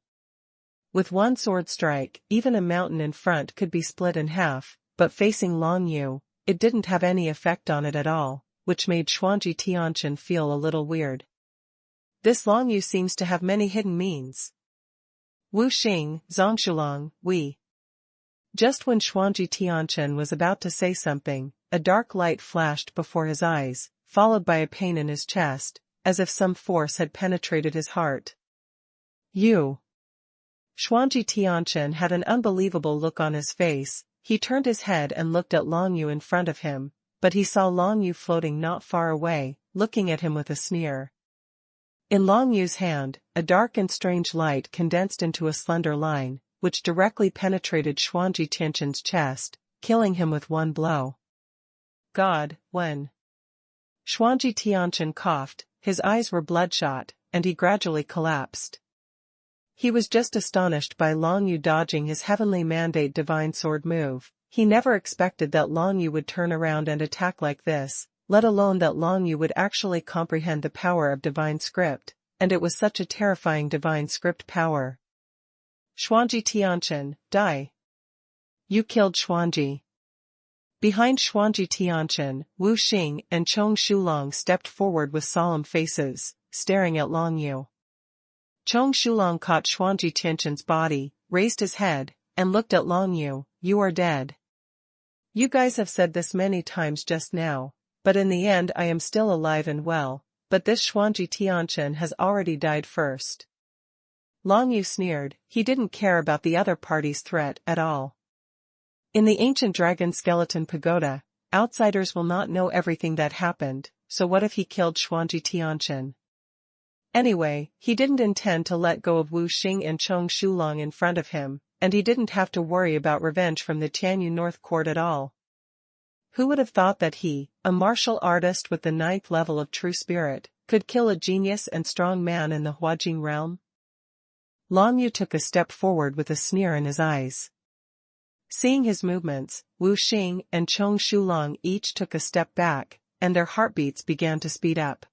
A: With one sword strike, even a mountain in front could be split in half, but facing Long Yu, it didn't have any effect on it at all, which made Xuanji Tianchen feel a little weird. This Long Yu seems to have many hidden means. Wu Xing, Zhongshulang, Wei. Just when Xuanji Tianchen was about to say something, a dark light flashed before his eyes, followed by a pain in his chest, as if some force had penetrated his heart. You. Xuanji Tianchen had an unbelievable look on his face. He turned his head and looked at Long Yu in front of him, but he saw Long Yu floating not far away, looking at him with a sneer. In Long Yu's hand, a dark and strange light condensed into a slender line, which directly penetrated Xuanji Tianchen's chest, killing him with one blow. God, when? Xuanji Tianchen coughed, his eyes were bloodshot, and he gradually collapsed. He was just astonished by Long Yu dodging his Heavenly Mandate Divine Sword move. He never expected that Long Yu would turn around and attack like this, let alone that Long Yu would actually comprehend the power of Divine Script, and it was such a terrifying Divine Script power. Xuanji Tianchen, die. You killed Xuanji. Behind Xuanji Tianchen, Wu Xing and Chong Shulong stepped forward with solemn faces, staring at Long Yu. Chong Shulong caught Xuanji Tianchen's body, raised his head, and looked at Long Yu. You are dead. You guys have said this many times just now, but in the end I am still alive and well, but this Xuanji Tianchen has already died first. Long Yu sneered, he didn't care about the other party's threat at all. In the ancient dragon skeleton pagoda, outsiders will not know everything that happened, so what if he killed Xuanji Tianchen? Anyway, he didn't intend to let go of Wu Xing and Cheng Shulong in front of him, and he didn't have to worry about revenge from the Tianyu North Court at all. Who would have thought that he, a martial artist with the 9th level of true spirit, could kill a genius and strong man in the Huajing realm? Long Yu took a step forward with a sneer in his eyes. Seeing his movements, Wu Xing and Cheng Shulong each took a step back, and their heartbeats began to speed up.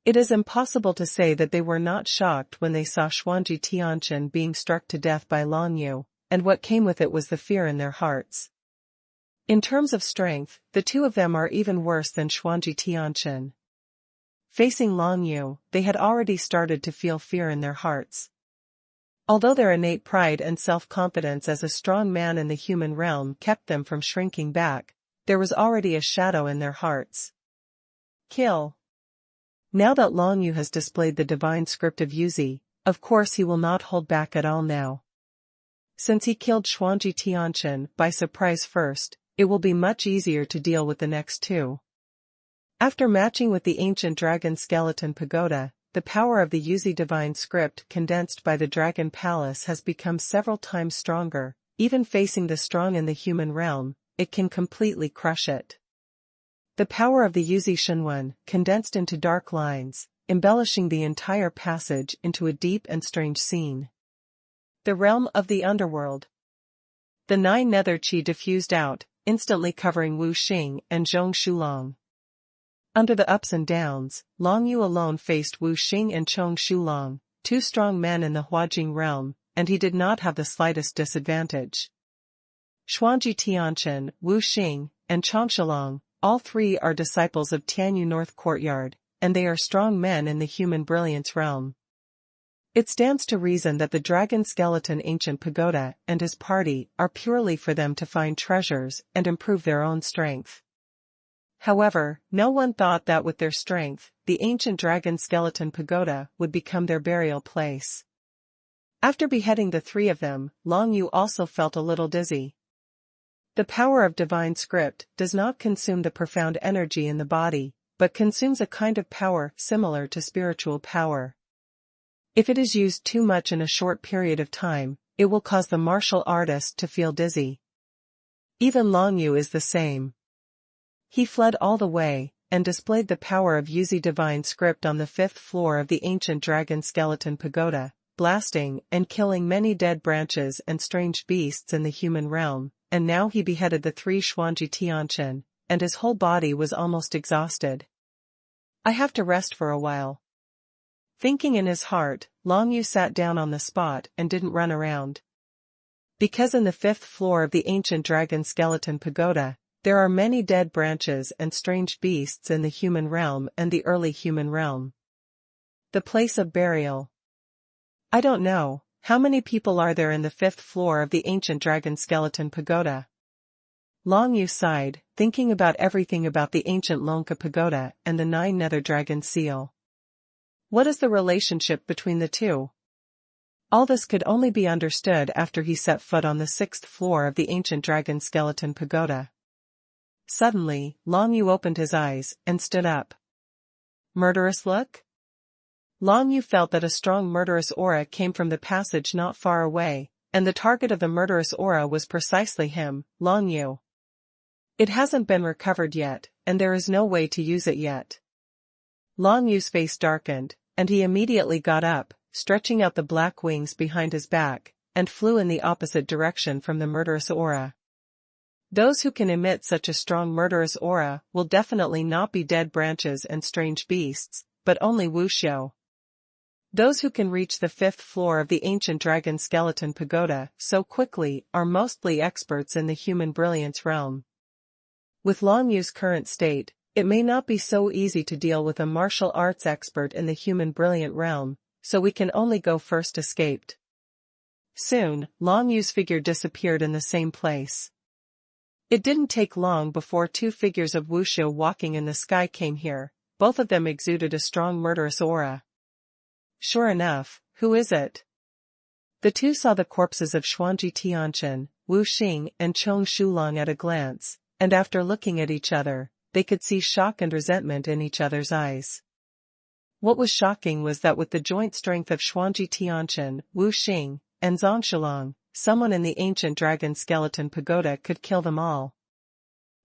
A: It is impossible to say that they were not shocked when they saw Xuanji Tianchen being struck to death by Long Yu, and what came with it was the fear in their hearts. In terms of strength, the two of them are even worse than Xuanji Tianchen. Facing Long Yu, they had already started to feel fear in their hearts. Although their innate pride and self-confidence as a strong man in the human realm kept them from shrinking back, there was already a shadow in their hearts. Kill. Now that Long Yu has displayed the divine script of Yuzi, of course he will not hold back at all now. Since he killed Xuanji Tianchen by surprise first, it will be much easier to deal with the next two. After matching with the ancient dragon skeleton pagoda, the power of the Yuzi divine script condensed by the dragon palace has become several times stronger. Even facing the strong in the human realm, it can completely crush it. The power of the Yuzi xuanhuan condensed into dark lines, embellishing the entire passage into a deep and strange scene. The realm of the underworld. The 9 nether chi diffused out, instantly covering Wu Xing and Zhong Shulong. Under the ups and downs, Long Yu alone faced Wu Xing and Cheng Shulong, 2 strong men in the Huajing realm, and he did not have the slightest disadvantage. Xuanji Tianchen, Wu Xing, and Cheng Shulong, all 3 are disciples of Tianyu North Courtyard, and they are strong men in the human brilliance realm. It stands to reason that the dragon skeleton ancient pagoda and his party are purely for them to find treasures and improve their own strength. However, no one thought that with their strength, the ancient dragon skeleton pagoda would become their burial place. After beheading the 3 of them, Long Yu also felt a little dizzy. The power of divine script does not consume the profound energy in the body, but consumes a kind of power similar to spiritual power. If it is used too much in a short period of time, it will cause the martial artist to feel dizzy. Even Long Yu is the same. He fled all the way, and displayed the power of Yuzi divine script on the 5th floor of the ancient dragon skeleton pagoda, blasting and killing many dead branches and strange beasts in the human realm, and now he beheaded the 3 Xuanji Tianchen, and his whole body was almost exhausted. I have to rest for a while. Thinking in his heart, Long Yu sat down on the spot and didn't run around. Because in the 5th floor of the ancient dragon skeleton pagoda, there are many dead branches and strange beasts in the human realm and the early human realm. The place of burial. I don't know, how many people are there in the 5th floor of the ancient dragon skeleton pagoda? Long Yu sighed, thinking about everything about the ancient Lonka pagoda and the 9 nether dragon seal. What is the relationship between the two? All this could only be understood after he set foot on the 6th floor of the ancient dragon skeleton pagoda. Suddenly, Long Yu opened his eyes and stood up. Murderous look? Long Yu felt that a strong murderous aura came from the passage not far away, and the target of the murderous aura was precisely him, Long Yu. It hasn't been recovered yet, and there is no way to use it yet. Long Yu's face darkened, and he immediately got up, stretching out the black wings behind his back, and flew in the opposite direction from the murderous aura. Those who can emit such a strong murderous aura will definitely not be dead branches and strange beasts, but only wuxiu. Those who can reach the 5th floor of the ancient dragon skeleton pagoda so quickly are mostly experts in the human brilliance realm. With Long Yu's current state, it may not be so easy to deal with a martial arts expert in the human brilliant realm, so we can only go first escaped. Soon, Long Yu's figure disappeared in the same place. It didn't take long before 2 figures of wuxiu walking in the sky came here, both of them exuded a strong murderous aura. Sure enough, who is it? The 2 saw the corpses of Xuanji Tianchen, Wu Xing and Cheng Shulong at a glance, and after looking at each other, they could see shock and resentment in each other's eyes. What was shocking was that with the joint strength of Xuanji Tianchen, Wu Xing, and Zhang Shilong, someone in the ancient dragon skeleton pagoda could kill them all.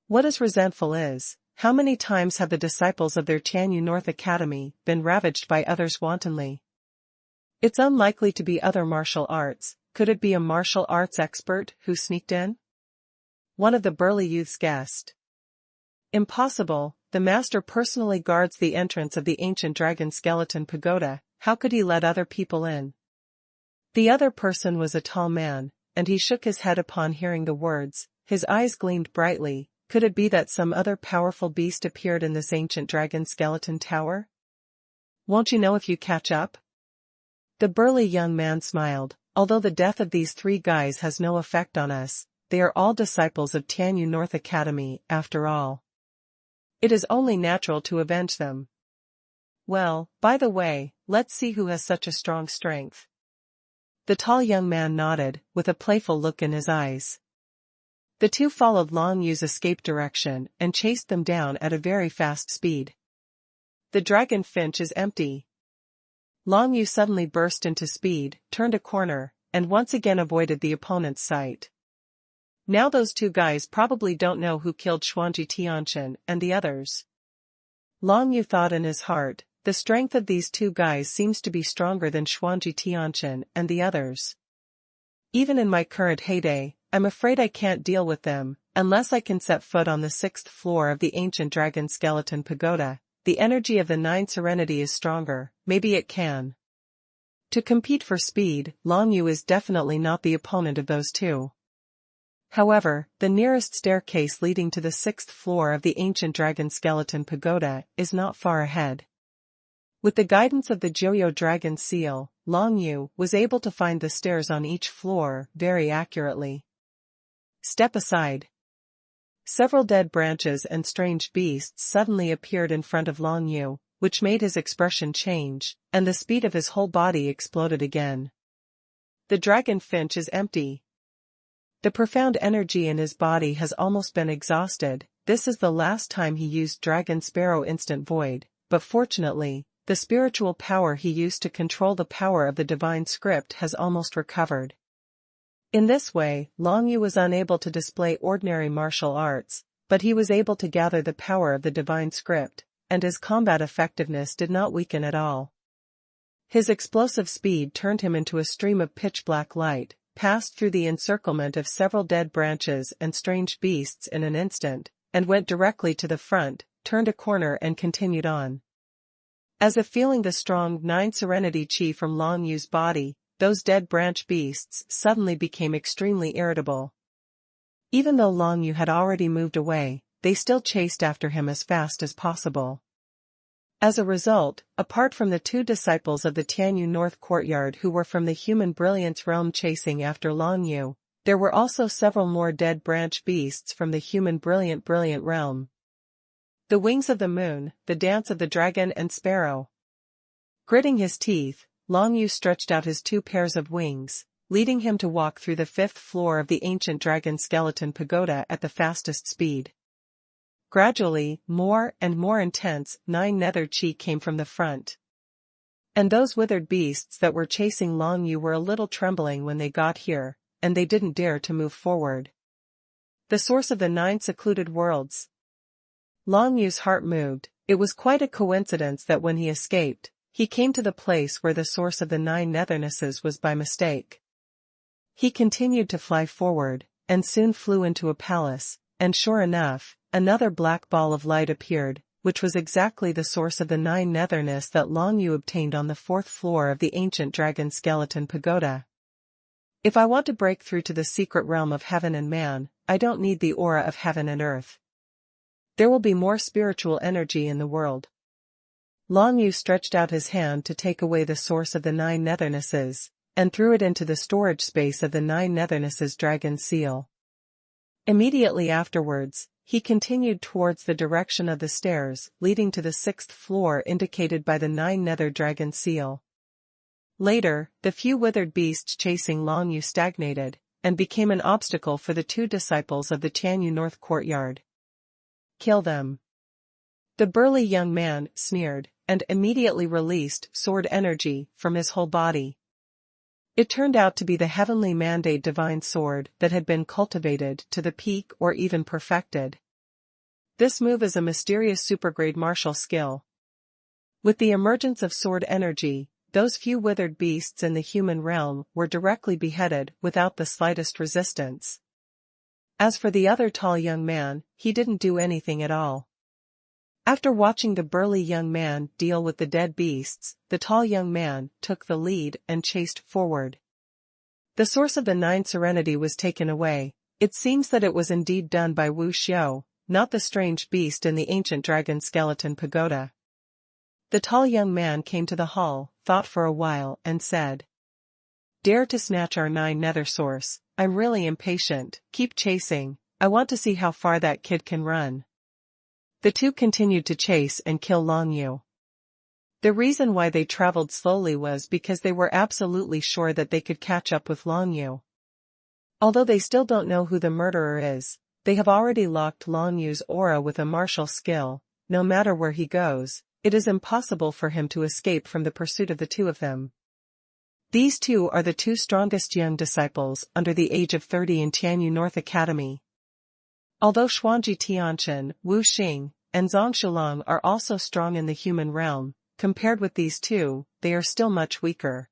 A: What is resentful is, how many times have the disciples of their Tianyu North Academy been ravaged by others wantonly? It's unlikely to be other martial arts. Could it be a martial arts expert who sneaked in? One of the burly youths guessed. Impossible, the master personally guards the entrance of the ancient dragon skeleton pagoda, how could he let other people in? The other person was a tall man, and he shook his head upon hearing the words, his eyes gleamed brightly. Could it be that some other powerful beast appeared in this ancient dragon skeleton tower? Won't you know if you catch up? The burly young man smiled. Although the death of these 3 guys has no effect on us, they are all disciples of Tianyu North Academy, after all. It is only natural to avenge them. Well, by the way, let's see who has such a strong strength. The tall young man nodded, with a playful look in his eyes. The two followed Long Yu's escape direction and chased them down at a very fast speed. The dragon finch is empty. Long Yu suddenly burst into speed, turned a corner, and once again avoided the opponent's sight. Now those 2 guys probably don't know who killed Xuanji Tianchen and the others. Long Yu thought in his heart, the strength of these 2 guys seems to be stronger than Xuanji Tianchen and the others. Even in my current heyday, I'm afraid I can't deal with them, unless I can set foot on the 6th floor of the ancient dragon skeleton pagoda. The energy of the 9 serenity is stronger, maybe it can. To compete for speed, Long Yu is definitely not the opponent of those 2. However, the nearest staircase leading to the 6th floor of the ancient dragon skeleton pagoda is not far ahead. With the guidance of the Joyo dragon seal, Long Yu was able to find the stairs on each floor very accurately. Step aside. Several dead branches and strange beasts suddenly appeared in front of Long Yu, which made his expression change, and the speed of his whole body exploded again. The dragon finch is empty. The profound energy in his body has almost been exhausted. This is the last time he used Dragon Sparrow Instant Void, but fortunately, the spiritual power he used to control the power of the divine script has almost recovered. In this way, Long Yu was unable to display ordinary martial arts, but he was able to gather the power of the divine script, and his combat effectiveness did not weaken at all. His explosive speed turned him into a stream of pitch-black light, passed through the encirclement of several dead branches and strange beasts in an instant, and went directly to the front, turned a corner and continued on. As if feeling the strong 9 serenity chi from Long Yu's body, those dead branch beasts suddenly became extremely irritable. Even though Long Yu had already moved away, they still chased after him as fast as possible. As a result, apart from the 2 disciples of the Tianyu North Courtyard who were from the human brilliance realm chasing after Long Yu, there were also several more dead branch beasts from the human brilliant realm. The wings of the moon, the dance of the dragon and sparrow. Gritting his teeth, Long Yu stretched out his 2 pairs of wings, leading him to walk through the 5th floor of the ancient dragon skeleton pagoda at the fastest speed. Gradually, more and more intense 9 nether chi came from the front. And those withered beasts that were chasing Long Yu were a little trembling when they got here, and they didn't dare to move forward. The source of the 9 secluded worlds. Long Yu's heart moved. It was quite a coincidence that when he escaped, he came to the place where the source of the 9 nethernesses was by mistake. He continued to fly forward, and soon flew into a palace, and sure enough, another black ball of light appeared, which was exactly the source of the 9 netherness that Long Yu obtained on the 4th floor of the ancient dragon skeleton pagoda. If I want to break through to the secret realm of heaven and man, I don't need the aura of heaven and earth. There will be more spiritual energy in the world. Long Yu stretched out his hand to take away the source of the 9 nethernesses, and threw it into the storage space of the 9 nethernesses dragon seal. Immediately afterwards, he continued towards the direction of the stairs leading to the 6th floor indicated by the 9 nether dragon seal. Later, the few withered beasts chasing Long Yu stagnated, and became an obstacle for the 2 disciples of the Tianyu North Courtyard. Kill them. The burly young man sneered, and immediately released sword energy from his whole body. It turned out to be the heavenly mandate divine sword that had been cultivated to the peak or even perfected. This move is a mysterious supergrade martial skill. With the emergence of sword energy, those few withered beasts in the human realm were directly beheaded without the slightest resistance. As for the other tall young man, he didn't do anything at all. After watching the burly young man deal with the dead beasts, the tall young man took the lead and chased forward. The source of the Nine Serenity was taken away. It seems that it was indeed done by Wu Xiao, not the strange beast in the ancient dragon skeleton pagoda. The tall young man came to the hall, thought for a while, and said, "Dare to snatch our 9 nether source. I'm really impatient. Keep chasing. I want to see how far that kid can run." The two continued to chase and kill Long Yu. The reason why they traveled slowly was because they were absolutely sure that they could catch up with Long Yu. Although they still don't know who the murderer is, they have already locked Long Yu's aura with a martial skill. No matter where he goes, it is impossible for him to escape from the pursuit of the two of them. These two are the 2 strongest young disciples under the age of 30 in Tianyu North Academy. Although Xuanji Tianchen, Wu Xing, and Zhang Shulong are also strong in the human realm, compared with these two, they are still much weaker.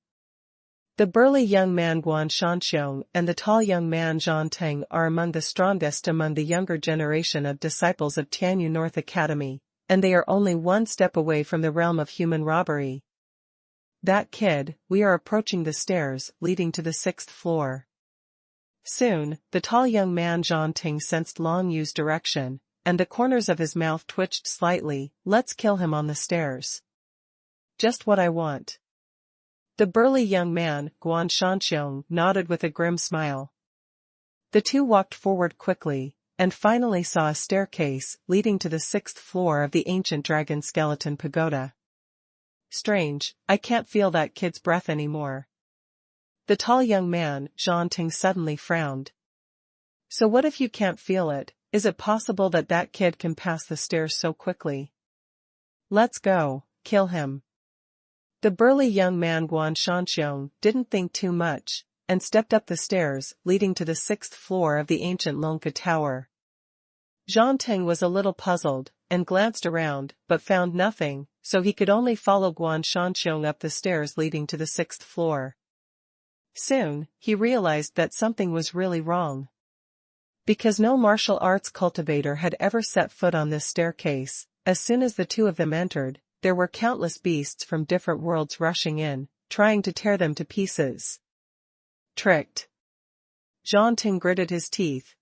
A: The burly young man Guan Shanxiong and the tall young man Zhang Teng are among the strongest among the younger generation of disciples of Tianyu North Academy, and they are only 1 step away from the realm of human robbery. "That kid, we are approaching the stairs leading to the 6th floor." Soon, the tall young man Zhang Ting sensed Long Yu's direction, and the corners of his mouth twitched slightly. "Let's kill him on the stairs." "Just what I want." The burly young man, Guan Shanxiong, nodded with a grim smile. The two walked forward quickly, and finally saw a staircase leading to the 6th floor of the ancient dragon skeleton pagoda. "Strange, I can't feel that kid's breath anymore." The tall young man, Zhang Ting, suddenly frowned. "So what if you can't feel it? Is it possible that that kid can pass the stairs so quickly?" "Let's go, kill him." The burly young man Guan Shanxiong didn't think too much, and stepped up the stairs leading to the 6th floor of the ancient Longka Tower. Zhang Ting was a little puzzled, and glanced around, but found nothing, so he could only follow Guan Shanxiong up the stairs leading to the 6th floor. Soon, he realized that something was really wrong. Because no martial arts cultivator had ever set foot on this staircase, as soon as the two of them entered, there were countless beasts from different worlds rushing in, trying to tear them to pieces. Tricked. Zhang Ting gritted his teeth.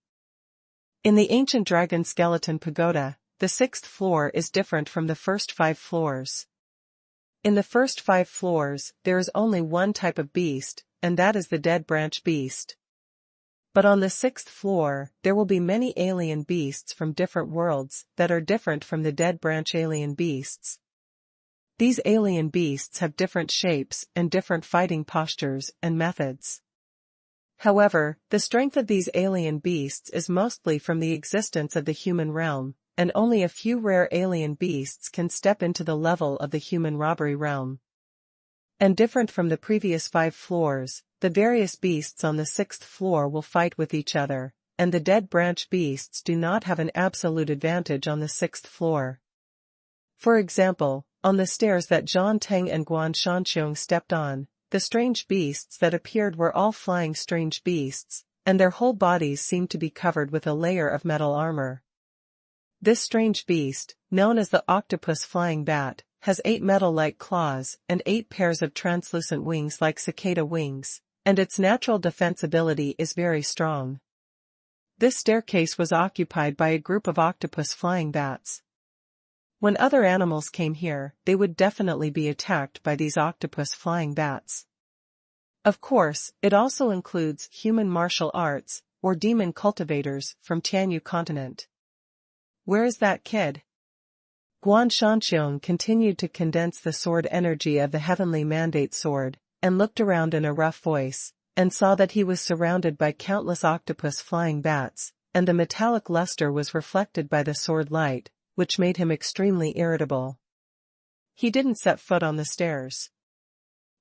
A: In the ancient dragon skeleton pagoda, the 6th floor is different from the first 5 floors. In the first 5 floors, there is only 1 type of beast, and that is the dead branch beast. But on the 6th floor, there will be many alien beasts from different worlds that are different from the dead branch alien beasts. These alien beasts have different shapes and different fighting postures and methods. However, the strength of these alien beasts is mostly from the existence of the human realm, and only a few rare alien beasts can step into the level of the human robbery realm. And different from the previous 5 floors, the various beasts on the 6th floor will fight with each other, and the dead branch beasts do not have an absolute advantage on the 6th floor. For example, on the stairs that Zhang Teng and Guan Shanxiong stepped on, the strange beasts that appeared were all flying strange beasts, and their whole bodies seemed to be covered with a layer of metal armor. This strange beast, known as the octopus flying bat, has 8 metal-like claws and 8 pairs of translucent wings like cicada wings, and its natural defense ability is very strong. This staircase was occupied by a group of octopus flying bats. When other animals came here, they would definitely be attacked by these octopus flying bats. Of course, it also includes human martial arts, or demon cultivators, from Tianyu continent. Where is that kid? Guan Shanxiong continued to condense the sword energy of the heavenly mandate sword, and looked around in a rough voice, and saw that he was surrounded by countless octopus flying bats, and the metallic luster was reflected by the sword light, which made him extremely irritable. He didn't set foot on the stairs.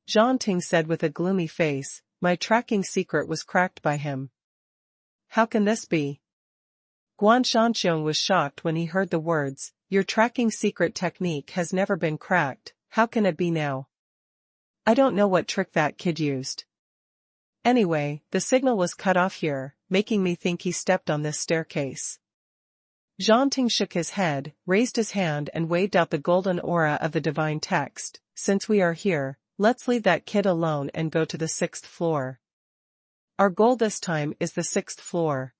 A: Zhang Ting said with a gloomy face, my tracking secret was cracked by him. How can this be? Guan Shanxiong was shocked when he heard the words, your tracking secret technique has never been cracked, how can it be now? I don't know what trick that kid used. Anyway, the signal was cut off here, making me think he stepped on this staircase. Zhang Ting shook his head, raised his hand and waved out the golden aura of the divine text, since we are here, let's leave that kid alone and go to the 6th floor. Our goal this time is the 6th floor.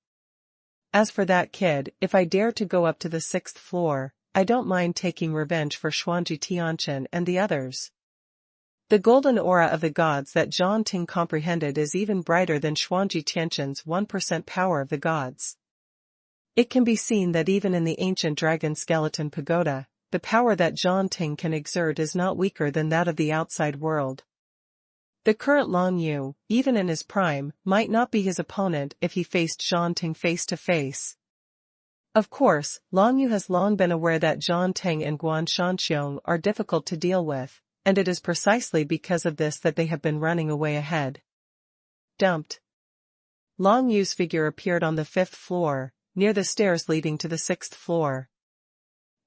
A: As for that kid, if I dare to go up to the 6th floor, I don't mind taking revenge for Xuanji Tianchen and the others. The golden aura of the gods that Zhang Ting comprehended is even brighter than Xuanji Tianchen's 1% power of the gods. It can be seen that even in the ancient dragon skeleton pagoda, the power that Zhang Ting can exert is not weaker than that of the outside world. The current Long Yu, even in his prime, might not be his opponent if he faced Zhang Ting face to face. Of course, Long Yu has long been aware that Zhang Ting and Guan Shanxiong are difficult to deal with, and it is precisely because of this that they have been running away ahead. Dumped. Long Yu's figure appeared on the 5th floor, near the stairs leading to the 6th floor.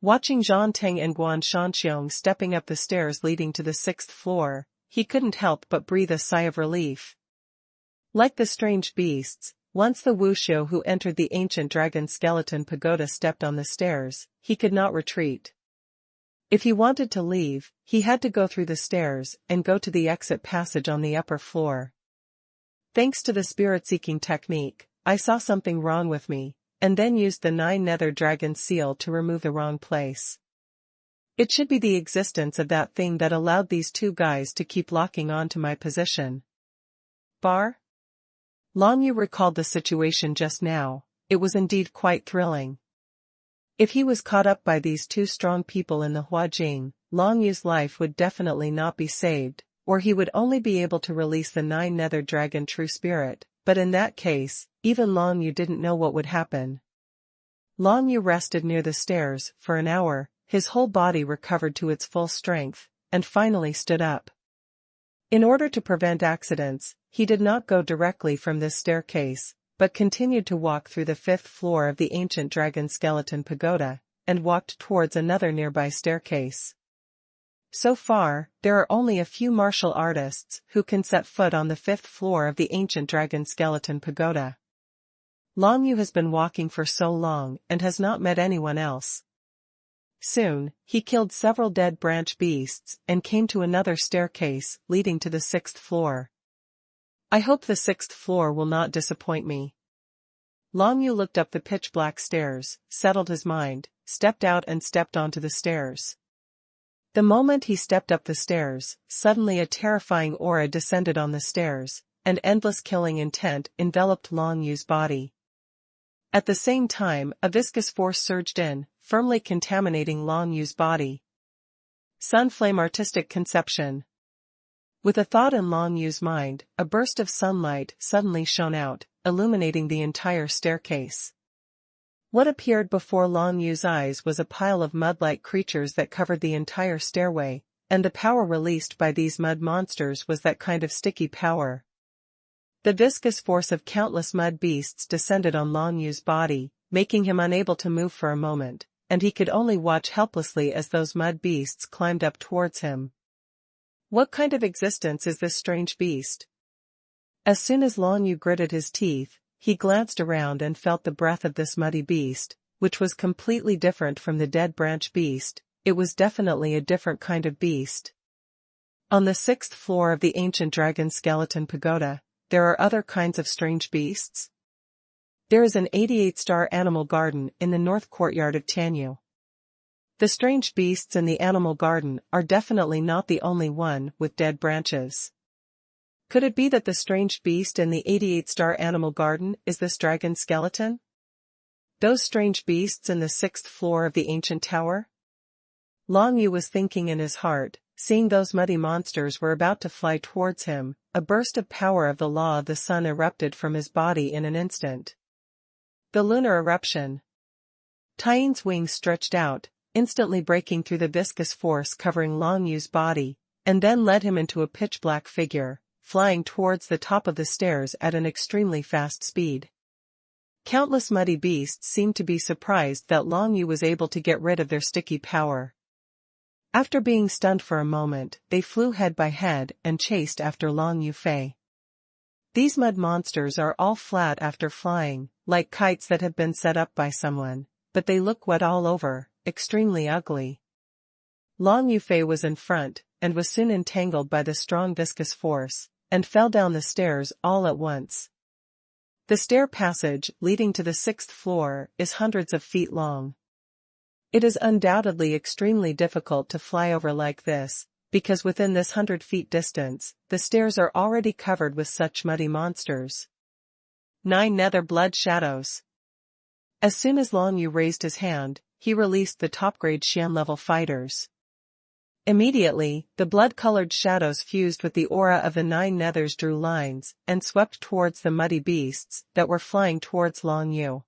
A: Watching Zhang Ting and Guan Shanxiong stepping up the stairs leading to the 6th floor, he couldn't help but breathe a sigh of relief. Like the strange beasts, once the wuxiu who entered the ancient dragon skeleton pagoda stepped on the stairs, he could not retreat. If he wanted to leave, he had to go through the stairs and go to the exit passage on the upper floor. Thanks to the spirit-seeking technique, I saw something wrong with me, and then used the 9 nether dragon seal to remove the wrong place. It should be the existence of that thing that allowed these two guys to keep locking on to my position. Bar? Long Yu recalled the situation just now, it was indeed quite thrilling. If he was caught up by these two strong people in the Huajing, Long Yu's life would definitely not be saved, or he would only be able to release the 9 nether dragon true spirit, but in that case, even Long Yu didn't know what would happen. Long Yu rested near the stairs for an hour, his whole body recovered to its full strength, and finally stood up. In order to prevent accidents, he did not go directly from this staircase, but continued to walk through the 5th floor of the ancient dragon skeleton pagoda, and walked towards another nearby staircase. So far, there are only a few martial artists who can set foot on the 5th floor of the ancient dragon skeleton pagoda. Long Yu has been walking for so long and has not met anyone else. Soon, he killed several dead branch beasts and came to another staircase leading to the 6th floor. I hope the 6th floor will not disappoint me. Long Yu looked up the pitch-black stairs, settled his mind, stepped out and stepped onto the stairs. The moment he stepped up the stairs, suddenly a terrifying aura descended on the stairs, and endless killing intent enveloped Long Yu's body. At the same time, a viscous force surged in, firmly contaminating Long Yu's body. Sunflame artistic conception. With a thought in Long Yu's mind, a burst of sunlight suddenly shone out, illuminating the entire staircase. What appeared before Long Yu's eyes was a pile of mud-like creatures that covered the entire stairway, and the power released by these mud monsters was that kind of sticky power. The viscous force of countless mud beasts descended on Long Yu's body, making him unable to move for a moment, and he could only watch helplessly as those mud beasts climbed up towards him. What kind of existence is this strange beast? As soon as Long Yu gritted his teeth, he glanced around and felt the breath of this muddy beast, which was completely different from the dead branch beast. It was definitely a different kind of beast. On the 6th floor of the ancient dragon skeleton pagoda, there are other kinds of strange beasts. There is an 88-star animal garden in the north courtyard of Tianyu. The strange beasts in the animal garden are definitely not the only one with dead branches. Could it be that the strange beast in the 88-star animal garden is this dragon skeleton? Those strange beasts in the 6th floor of the ancient tower? Long Yu was thinking in his heart, seeing those muddy monsters were about to fly towards him, a burst of power of the law of the sun erupted from his body in an instant. The lunar eruption. Taiyan's wings stretched out, instantly breaking through the viscous force covering Long Yu's body, and then led him into a pitch-black figure, flying towards the top of the stairs at an extremely fast speed. Countless muddy beasts seemed to be surprised that Long Yu was able to get rid of their sticky power. After being stunned for a moment, they flew head by head and chased after Long Yu Fei. These mud monsters are all flat after flying, like kites that have been set up by someone, but they look wet all over, extremely ugly. Long Yu Fei was in front, and was soon entangled by the strong viscous force, and fell down the stairs all at once. The stair passage, leading to the 6th floor, is hundreds of feet long. It is undoubtedly extremely difficult to fly over like this, because within this 100 feet distance, the stairs are already covered with such muddy monsters. 9 Nether Blood Shadows. As soon as Long Yu raised his hand, he released the top-grade Xian-level fighters. Immediately, the blood-colored shadows fused with the aura of the 9 Nethers drew lines and swept towards the muddy beasts that were flying towards Long Yu.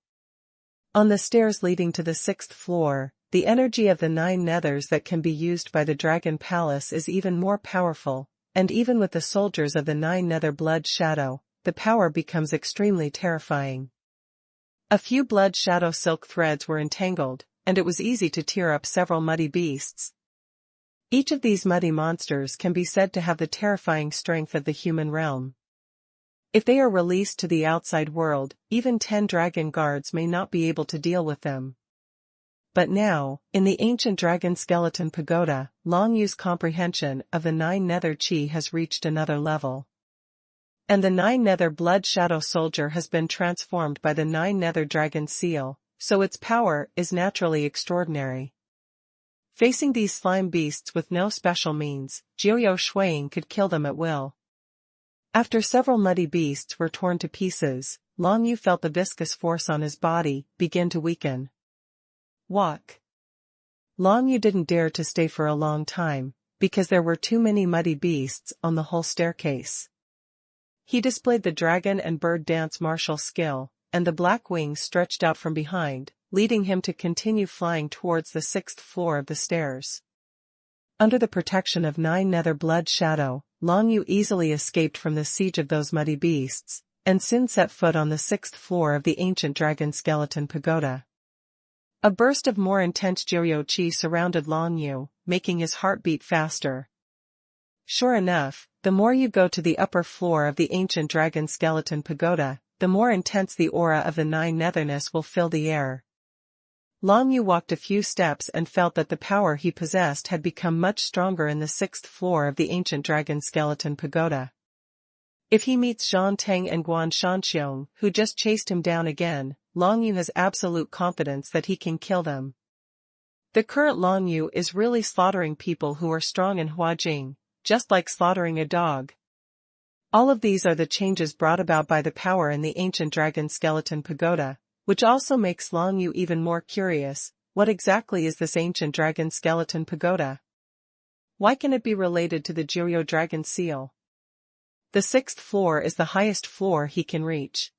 A: On the stairs leading to the 6th floor, the energy of the 9 Nethers that can be used by the Dragon Palace is even more powerful, and even with the soldiers of the 9 Nether Blood Shadow, the power becomes extremely terrifying. A few blood shadow silk threads were entangled, and it was easy to tear up several muddy beasts. Each of these muddy monsters can be said to have the terrifying strength of the human realm. If they are released to the outside world, even 10 dragon guards may not be able to deal with them. But now, in the ancient dragon skeleton pagoda, Long Yu's comprehension of the 9 Nether Chi has reached another level. And the 9 Nether Blood Shadow Soldier has been transformed by the 9 Nether Dragon Seal, so its power is naturally extraordinary. Facing these slime beasts with no special means, Jiuyou Shuiying could kill them at will. After several muddy beasts were torn to pieces, Long Yu felt the viscous force on his body begin to weaken. Walk. Long Yu didn't dare to stay for a long time, because there were too many muddy beasts on the whole staircase. He displayed the dragon and bird dance martial skill, and the black wings stretched out from behind, leading him to continue flying towards the 6th floor of the stairs. Under the protection of 9 Nether Blood Shadow, Long Yu easily escaped from the siege of those muddy beasts, and soon set foot on the 6th floor of the ancient dragon skeleton pagoda. A burst of more intense Jiuyou Qi surrounded Long Yu, making his heart beat faster. Sure enough, the more you go to the upper floor of the ancient dragon skeleton pagoda, the more intense the aura of the 9 Netherness will fill the air. Long Yu walked a few steps and felt that the power he possessed had become much stronger in the 6th floor of the ancient dragon skeleton pagoda. If he meets Zhang Teng and Guan Shanxiong, who just chased him down again, Long Yu has absolute confidence that he can kill them. The current Long Yu is really slaughtering people who are strong in Huajing, just like slaughtering a dog. All of these are the changes brought about by the power in the ancient dragon skeleton pagoda, which also makes Long Yu even more curious. What exactly is this ancient dragon skeleton pagoda? Why can it be related to the Jiuyou dragon seal? The 6th floor is the highest floor he can reach.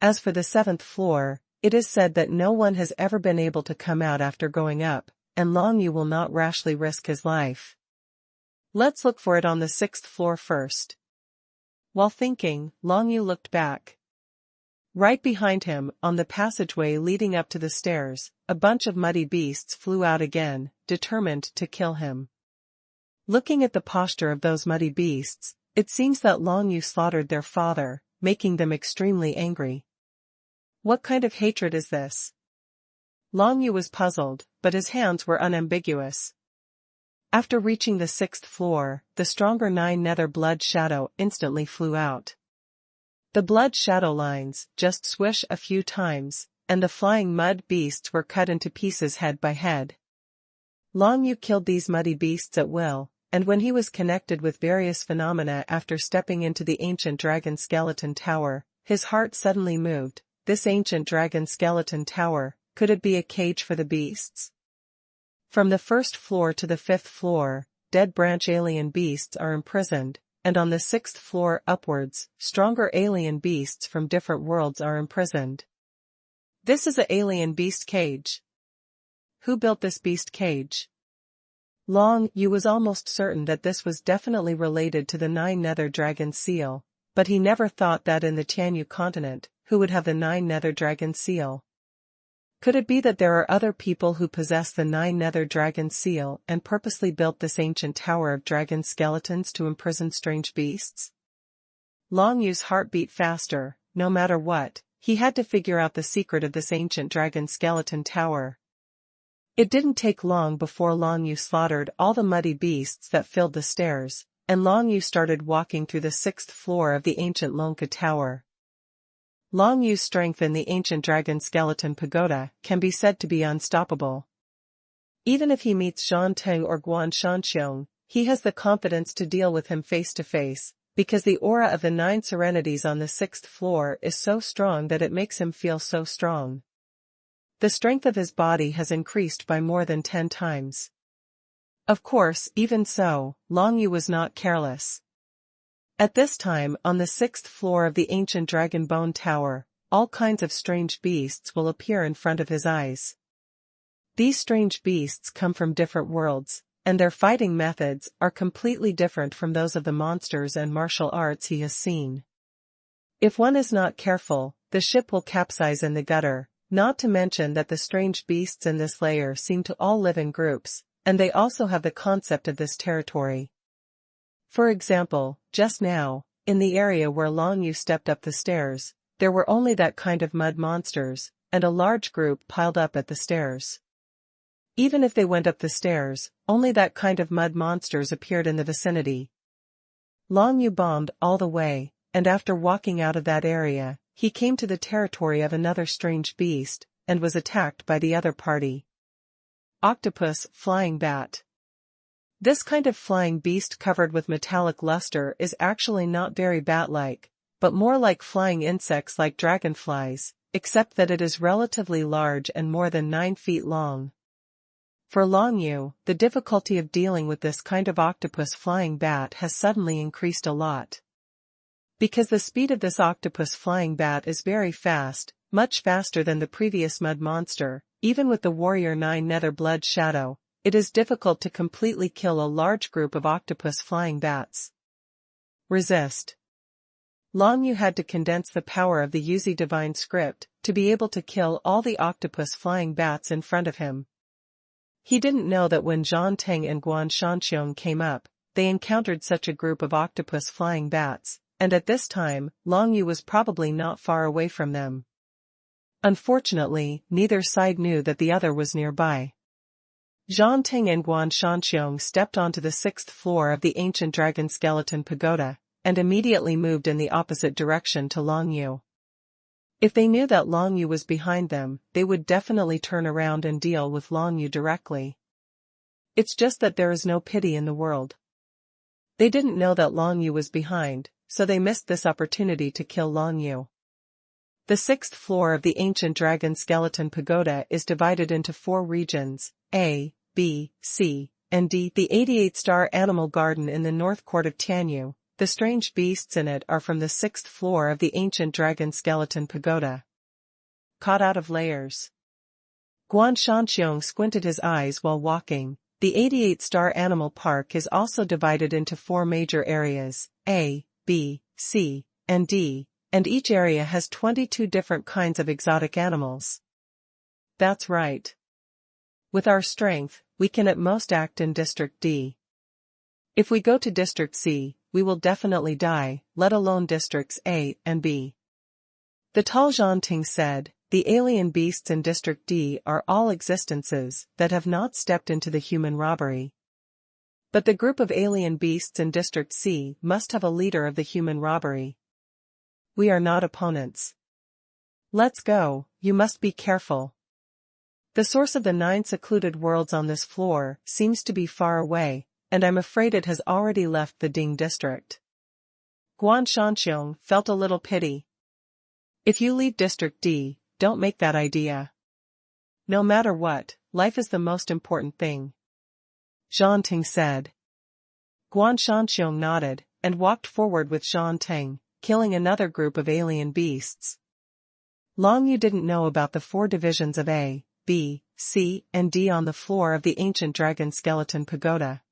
A: As for the 7th floor, it is said that no one has ever been able to come out after going up, and Long Yu will not rashly risk his life. Let's look for it on the 6th floor first. While thinking, Long Yu looked back. Right behind him, on the passageway leading up to the stairs, a bunch of muddy beasts flew out again, determined to kill him. Looking at the posture of those muddy beasts, it seems that Long Yu slaughtered their father, making them extremely angry. What kind of hatred is this? Long Yu was puzzled, but his hands were unambiguous. After reaching the 6th floor, the stronger 9 Nether Blood Shadow instantly flew out. The blood shadow lines just swish a few times, and the flying mud beasts were cut into pieces head by head. Long Yu killed these muddy beasts at will, and when he was connected with various phenomena after stepping into the ancient dragon skeleton tower, his heart suddenly moved. This ancient dragon skeleton tower, could it be a cage for the beasts? From the 1st floor to the 5th floor, dead branch alien beasts are imprisoned, and on the 6th floor upwards, stronger alien beasts from different worlds are imprisoned. This is an alien beast cage. who built this beast cage? Long Yu was almost certain that this was definitely related to the 9 nether dragon seal, but he never thought that in the Tianyu continent, who would have the 9 nether dragon seal? Could it be that there are other people who possess the 9 nether dragon seal and purposely built this ancient tower of dragon skeletons to imprison strange beasts? Long Yu's heart beat faster. No matter what, he had to figure out the secret of this ancient dragon skeleton tower. It didn't take long before Long Yu slaughtered all the muddy beasts that filled the stairs, and Long Yu started walking through the 6th floor of the ancient Lonka Tower. Long Yu's strength in the ancient dragon skeleton pagoda can be said to be unstoppable. Even if he meets Zhang Teng or Guan Shanxiong, he has the confidence to deal with him face to face, because the aura of the 9 serenities on the 6th floor is so strong that it makes him feel so strong. The strength of his body has increased by more than 10 times. Of course, even so, Long Yu was not careless. At this time, on the 6th floor of the ancient Dragon Bone Tower, all kinds of strange beasts will appear in front of his eyes. These strange beasts come from different worlds, and their fighting methods are completely different from those of the monsters and martial arts he has seen. If one is not careful, the ship will capsize in the gutter, not to mention that the strange beasts in this layer seem to all live in groups, and they also have the concept of this territory. For example, just now, in the area where Long Yu stepped up the stairs, there were only that kind of mud monsters, and a large group piled up at the stairs. Even if they went up the stairs, only that kind of mud monsters appeared in the vicinity. Long Yu bombed all the way, and after walking out of that area, he came to the territory of another strange beast, and was attacked by the other party. Octopus Flying Bat. This kind of flying beast covered with metallic luster is actually not very bat-like, but more like flying insects like dragonflies, except that it is relatively large and more than 9 feet long. For Long Yu, the difficulty of dealing with this kind of octopus flying bat has suddenly increased a lot. Because the speed of this octopus flying bat is very fast, much faster than the previous mud monster, even with the warrior 9 nether blood shadow, it is difficult to completely kill a large group of octopus flying bats. Resist. Long Yu had to condense the power of the Yuzi divine script to be able to kill all the octopus flying bats in front of him. He didn't know that when Zhang Teng and Guan Shanxiong came up, they encountered such a group of octopus flying bats, and at this time, Long Yu was probably not far away from them. Unfortunately, neither side knew that the other was nearby. Zhang Teng and Guan Shanxiong stepped onto the 6th floor of the ancient dragon skeleton pagoda, and immediately moved in the opposite direction to Long Yu. If they knew that Long Yu was behind them, they would definitely turn around and deal with Long Yu directly. It's just that there is no pity in the world. They didn't know that Long Yu was behind, so they missed this opportunity to kill Long Yu. The 6th floor of the ancient dragon skeleton pagoda is divided into 4 regions, A, B, C, and D. The 88-star animal garden in the north court of Tianyu. The strange beasts in it are from the 6th floor of the ancient dragon skeleton pagoda. Caught out of layers. Guan Shanxiong squinted his eyes while walking. The 88-star animal park is also divided into 4 major areas, A, B, C, and D, and each area has 22 different kinds of exotic animals. That's right. With our strength, we can at most act in District D. If we go to District C, we will definitely die, let alone Districts A and B. The tall Zhang Ting said, the alien beasts in District D are all existences that have not stepped into the human robbery. But the group of alien beasts in District C must have a leader of the human robbery. We are not opponents. Let's go, you must be careful. The source of the 9 secluded worlds on this floor seems to be far away, and I'm afraid it has already left the Ding district. Guan Shanxiong felt a little pity. If you leave District D, don't make that idea. No matter what, life is the most important thing. Zhang Ting said. Guan Shanxiong nodded, and walked forward with Zhang Ting, killing another group of alien beasts. Long Yu didn't know about the 4 divisions of A, B, C, and D on the floor of the ancient dragon skeleton pagoda.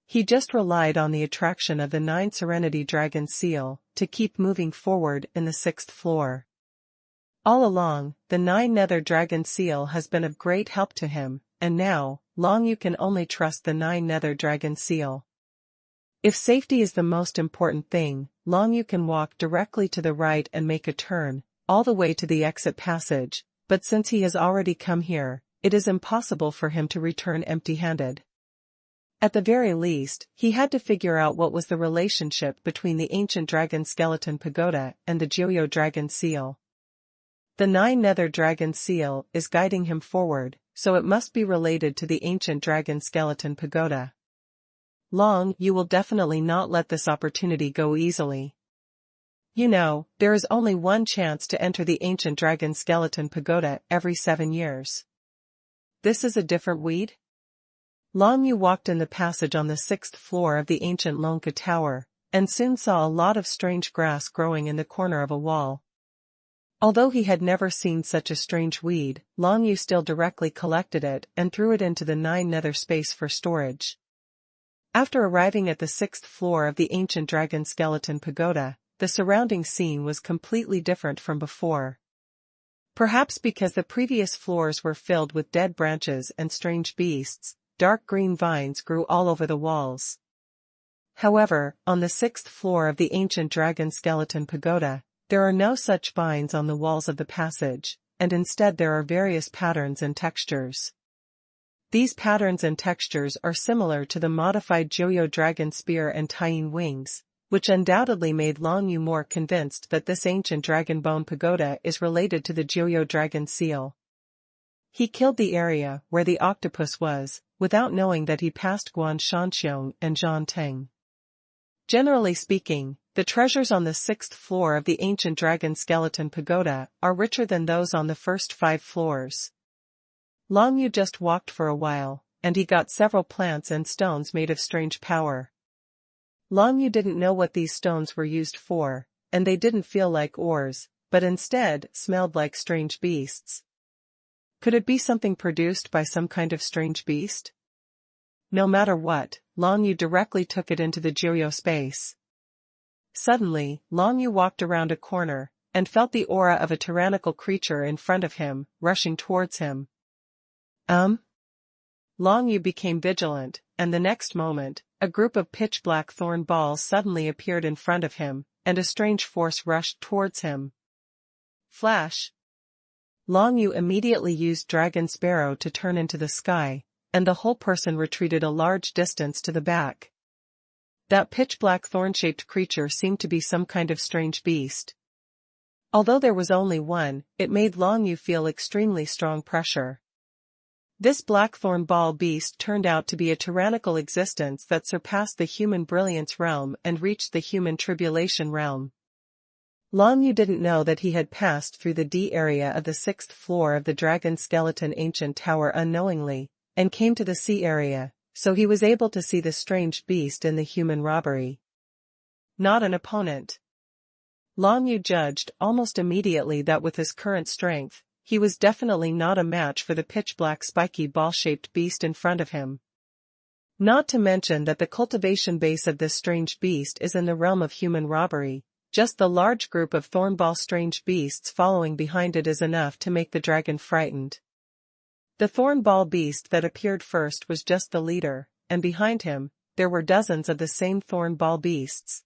A: He just relied on the attraction of the 9 Serenity Dragon seal to keep moving forward in the 6th floor. All along, the 9 Nether Dragon seal has been of great help to him, and now, Long Yu can only trust the 9 Nether Dragon seal. If safety is the most important thing, Long Yu can walk directly to the right and make a turn, all the way to the exit passage, but since he has already come here, it is impossible for him to return empty-handed. At the very least, he had to figure out what was the relationship between the ancient dragon skeleton pagoda and the Joyo dragon seal. The 9 Nether Dragon seal is guiding him forward, so it must be related to the ancient dragon skeleton pagoda. Long Yu will definitely not let this opportunity go easily. You know, there is only one chance to enter the ancient dragon skeleton pagoda every 7 years. This is a different weed? Long Yu walked in the passage on the 6th floor of the ancient Lonka Tower, and soon saw a lot of strange grass growing in the corner of a wall. Although he had never seen such a strange weed, Long Yu still directly collected it and threw it into the 9 Nether space for storage. After arriving at the 6th floor of the ancient dragon skeleton pagoda, the surrounding scene was completely different from before. Perhaps because the previous floors were filled with dead branches and strange beasts, dark green vines grew all over the walls. However, on the 6th floor of the ancient dragon skeleton pagoda, there are no such vines on the walls of the passage, and instead there are various patterns and textures. These patterns and textures are similar to the modified Joyo dragon spear and Taiyin wings, which undoubtedly made Long Yu more convinced that this ancient dragon bone pagoda is related to the Joyo dragon seal. He killed the area where the octopus was, without knowing that he passed Guan Shanxiong and Zhan Teng. Generally speaking, the treasures on the 6th floor of the ancient dragon skeleton pagoda are richer than those on the first 5 floors. Long Yu just walked for a while, and he got several plants and stones made of strange power. Long Yu didn't know what these stones were used for, and they didn't feel like ores, but instead smelled like strange beasts. Could it be something produced by some kind of strange beast? No matter what, Long Yu directly took it into the Joyo space. Suddenly, Long Yu walked around a corner, and felt the aura of a tyrannical creature in front of him, rushing towards him. Long Yu became vigilant, and the next moment, a group of pitch-black thorn balls suddenly appeared in front of him, and a strange force rushed towards him. Flash! Long Yu immediately used Dragon Sparrow to turn into the sky, and the whole person retreated a large distance to the back. That pitch-black thorn-shaped creature seemed to be some kind of strange beast. Although there was only one, it made Long Yu feel extremely strong pressure. This blackthorn ball beast turned out to be a tyrannical existence that surpassed the human brilliance realm and reached the human tribulation realm. Long Yu didn't know that he had passed through the D area of the 6th floor of the Dragon Skeleton Ancient Tower unknowingly, and came to the C area, so he was able to see the strange beast in the human robbery. Not an opponent. Long Yu judged almost immediately that with his current strength, he was definitely not a match for the pitch-black spiky ball-shaped beast in front of him. Not to mention that the cultivation base of this strange beast is in the realm of human robbery. Just the large group of thornball strange beasts following behind it is enough to make the dragon frightened. The thornball beast that appeared first was just the leader, and behind him, there were dozens of the same thornball beasts.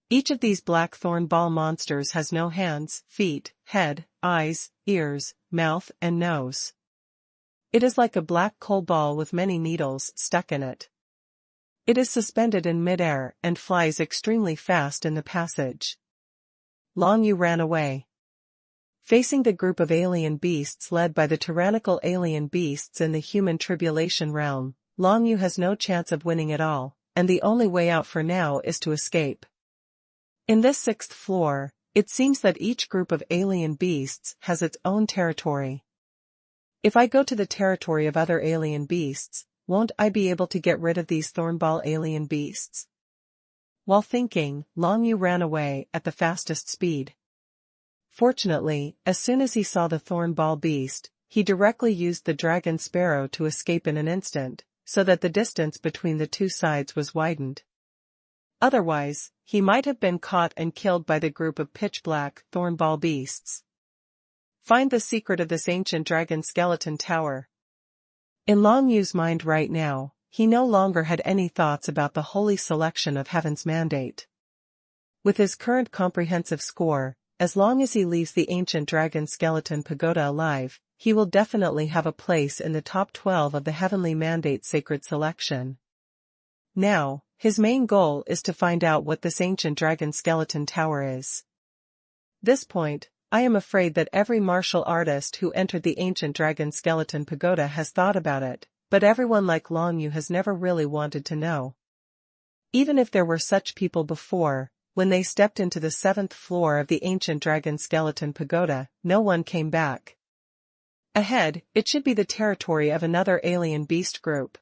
A: Each of these black thornball monsters has no hands, feet, head, eyes, ears, mouth, and nose. It is like a black coal ball with many needles stuck in it. It is suspended in midair and flies extremely fast in the passage. Long Yu ran away. Facing the group of alien beasts led by the tyrannical alien beasts in the human tribulation realm, Long Yu has no chance of winning at all, and the only way out for now is to escape. In this 6th floor, it seems that each group of alien beasts has its own territory. If I go to the territory of other alien beasts, won't I be able to get rid of these thornball alien beasts? While thinking, Long Yu ran away at the fastest speed. Fortunately, as soon as he saw the thornball beast, he directly used the dragon sparrow to escape in an instant, so that the distance between the two sides was widened. Otherwise, he might have been caught and killed by the group of pitch-black, thornball beasts. Find the secret of this ancient dragon skeleton tower. In Long Yu's mind right now, he no longer had any thoughts about the holy selection of heaven's mandate. With his current comprehensive score, as long as he leaves the ancient dragon skeleton pagoda alive, he will definitely have a place in the top 12 of the heavenly mandate sacred selection. Now, his main goal is to find out what this ancient dragon skeleton tower is. This point, I am afraid that every martial artist who entered the ancient dragon skeleton pagoda has thought about it, but everyone like Long Yu has never really wanted to know. Even if there were such people before, when they stepped into the 7th floor of the ancient dragon skeleton pagoda, no one came back. Ahead, it should be the territory of another alien beast group.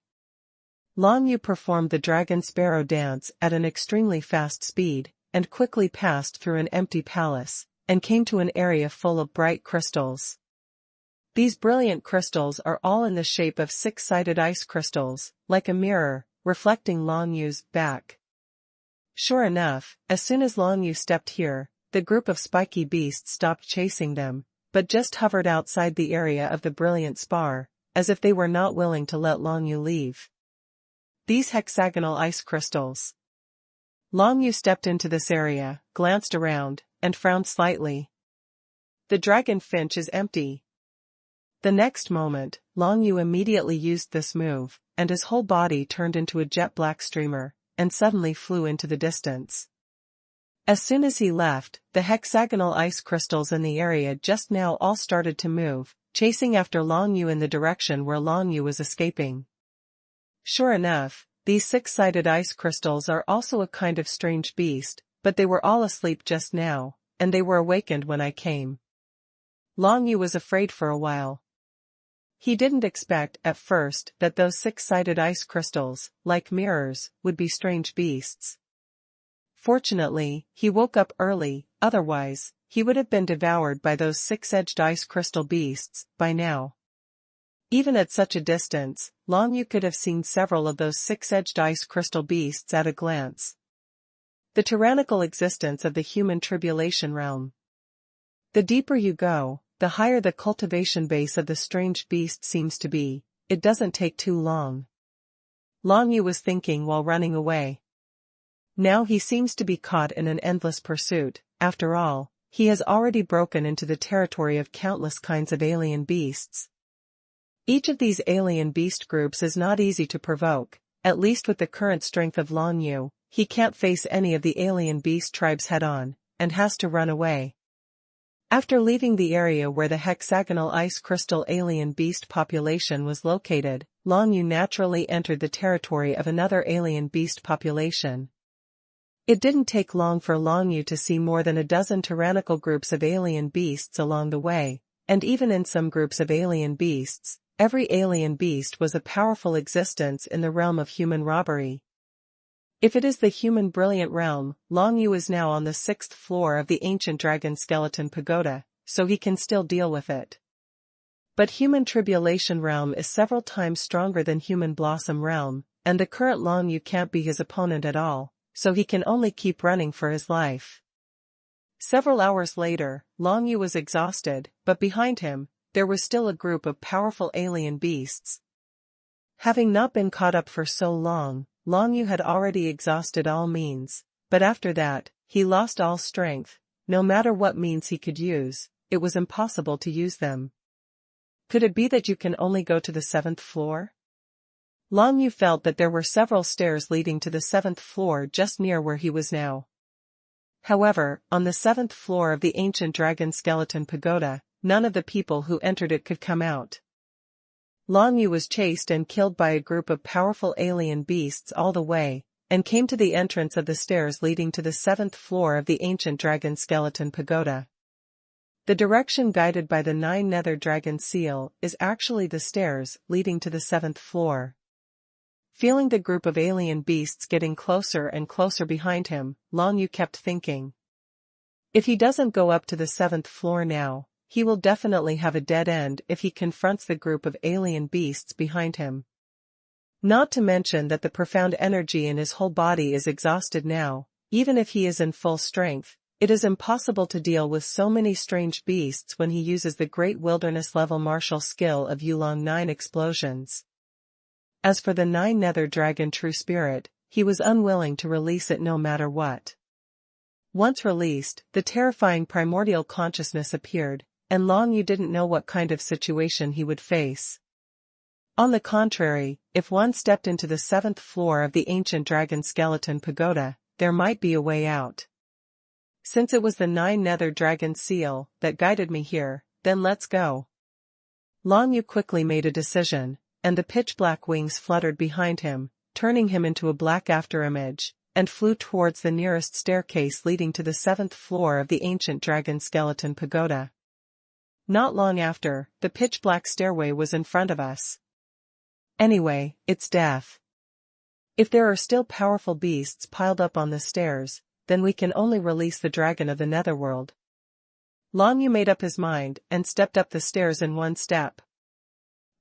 A: Long Yu performed the dragon sparrow dance at an extremely fast speed, and quickly passed through an empty palace, and came to an area full of bright crystals. These brilliant crystals are all in the shape of 6-sided ice crystals, like a mirror, reflecting Long Yu's back. Sure enough, as soon as Long Yu stepped here, the group of spiky beasts stopped chasing them, but just hovered outside the area of the brilliant spar, as if they were not willing to let Long Yu leave. These hexagonal ice crystals. Long Yu stepped into this area, glanced around, and frowned slightly. The dragon finch is empty. The next moment, Long Yu immediately used this move, and his whole body turned into a jet-black streamer, and suddenly flew into the distance. As soon as he left, the hexagonal ice crystals in the area just now all started to move, chasing after Long Yu in the direction where Long Yu was escaping. Sure enough, these 6-sided ice crystals are also a kind of strange beast, but they were all asleep just now, and they were awakened when I came. Long Yu was afraid for a while. He didn't expect, at first, that those 6-sided ice crystals, like mirrors, would be strange beasts. Fortunately, he woke up early, otherwise, he would have been devoured by those 6-edged ice crystal beasts, by now. Even at such a distance, Long Yu could have seen several of those 6-edged ice crystal beasts at a glance. The tyrannical existence of the human tribulation realm. The deeper you go, the higher the cultivation base of the strange beast seems to be. It doesn't take too long. Long Yu was thinking while running away. Now he seems to be caught in an endless pursuit. After all, he has already broken into the territory of countless kinds of alien beasts. Each of these alien beast groups is not easy to provoke, at least with the current strength of Long Yu. He can't face any of the alien beast tribes head-on, and has to run away. After leaving the area where the hexagonal ice crystal alien beast population was located, Long Yu naturally entered the territory of another alien beast population. It didn't take long for Long Yu to see more than a dozen tyrannical groups of alien beasts along the way, and even in some groups of alien beasts, every alien beast was a powerful existence in the realm of human robbery. If it is the human brilliant realm, Long Yu is now on the 6th floor of the ancient dragon skeleton pagoda, so he can still deal with it. But human tribulation realm is several times stronger than human blossom realm, and the current Long Yu can't be his opponent at all, so he can only keep running for his life. Several hours later, Long Yu was exhausted, but behind him, there was still a group of powerful alien beasts. Having not been caught up for so long, Long Yu had already exhausted all means, but after that, he lost all strength. No matter what means he could use, it was impossible to use them. Could it be that you can only go to the 7th floor? Long Yu felt that there were several stairs leading to the 7th floor just near where he was now. However, on the 7th floor of the ancient dragon skeleton pagoda, none of the people who entered it could come out. Long Yu was chased and killed by a group of powerful alien beasts all the way, and came to the entrance of the stairs leading to the 7th floor of the ancient dragon skeleton pagoda. The direction guided by the 9 nether dragon seal is actually the stairs leading to the 7th floor. Feeling the group of alien beasts getting closer and closer behind him, Long Yu kept thinking. If he doesn't go up to the 7th floor now, he will definitely have a dead end if he confronts the group of alien beasts behind him. Not to mention that the profound energy in his whole body is exhausted now. Even if he is in full strength, it is impossible to deal with so many strange beasts when he uses the great wilderness-level martial skill of Yulong 9 explosions. As for the 9 Nether Dragon True Spirit, he was unwilling to release it no matter what. Once released, the terrifying primordial consciousness appeared, and Long Yu didn't know what kind of situation he would face. On the contrary, if one stepped into the 7th floor of the ancient dragon skeleton pagoda, there might be a way out. Since it was the 9 Nether Dragon seal that guided me here, then let's go. Long Yu quickly made a decision, and the pitch-black wings fluttered behind him, turning him into a black afterimage, and flew towards the nearest staircase leading to the 7th floor of the ancient dragon skeleton pagoda. Not long after, the pitch-black stairway was in front of us. Anyway, it's death. If there are still powerful beasts piled up on the stairs, then we can only release the dragon of the netherworld. Long Yu made up his mind and stepped up the stairs in one step.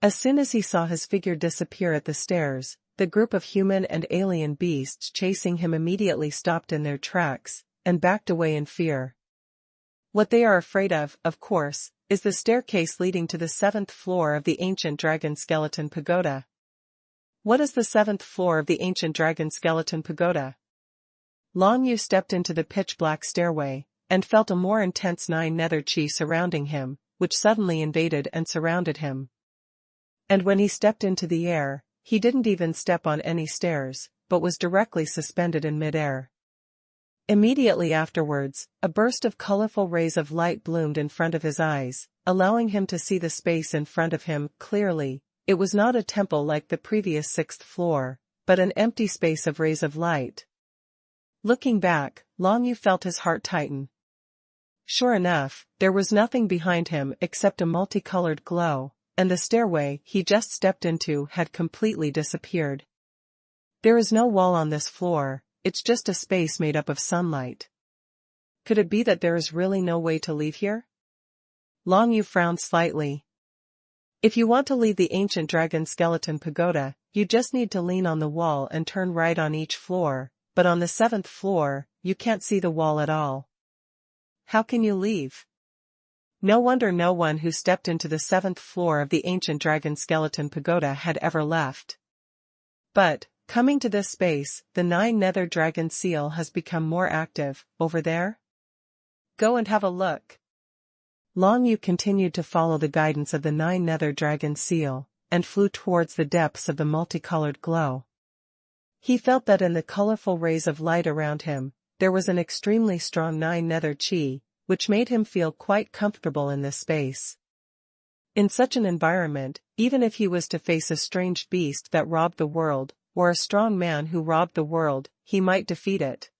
A: As soon as he saw his figure disappear at the stairs, the group of human and alien beasts chasing him immediately stopped in their tracks, and backed away in fear. What they are afraid of course, is the staircase leading to the 7th floor of the ancient dragon skeleton pagoda. What is the 7th floor of the ancient dragon skeleton pagoda? Long Yu stepped into the pitch-black stairway, and felt a more intense 9 nether chi surrounding him, which suddenly invaded and surrounded him. And when he stepped into the air, he didn't even step on any stairs, but was directly suspended in mid-air. Immediately afterwards, a burst of colorful rays of light bloomed in front of his eyes, allowing him to see the space in front of him clearly. It was not a temple like the previous 6th floor, but an empty space of rays of light. Looking back, Long Yu felt his heart tighten. Sure enough, there was nothing behind him except a multicolored glow, and the stairway he just stepped into had completely disappeared. There is no wall on this floor, it's just a space made up of sunlight. Could it be that there is really no way to leave here? Long Yu frowned slightly. If you want to leave the ancient dragon skeleton pagoda, you just need to lean on the wall and turn right on each floor, but on the 7th floor, you can't see the wall at all. How can you leave? No wonder no one who stepped into the 7th floor of the ancient dragon skeleton pagoda had ever left. But, coming to this space, the 9 nether dragon seal has become more active, over there? Go and have a look. Long Yu continued to follow the guidance of the 9 nether dragon seal, and flew towards the depths of the multicolored glow. He felt that in the colorful rays of light around him, there was an extremely strong 9 nether chi, which made him feel quite comfortable in this space. In such an environment, even if he was to face a strange beast that robbed the world, or a strong man who robbed the world, he might defeat it.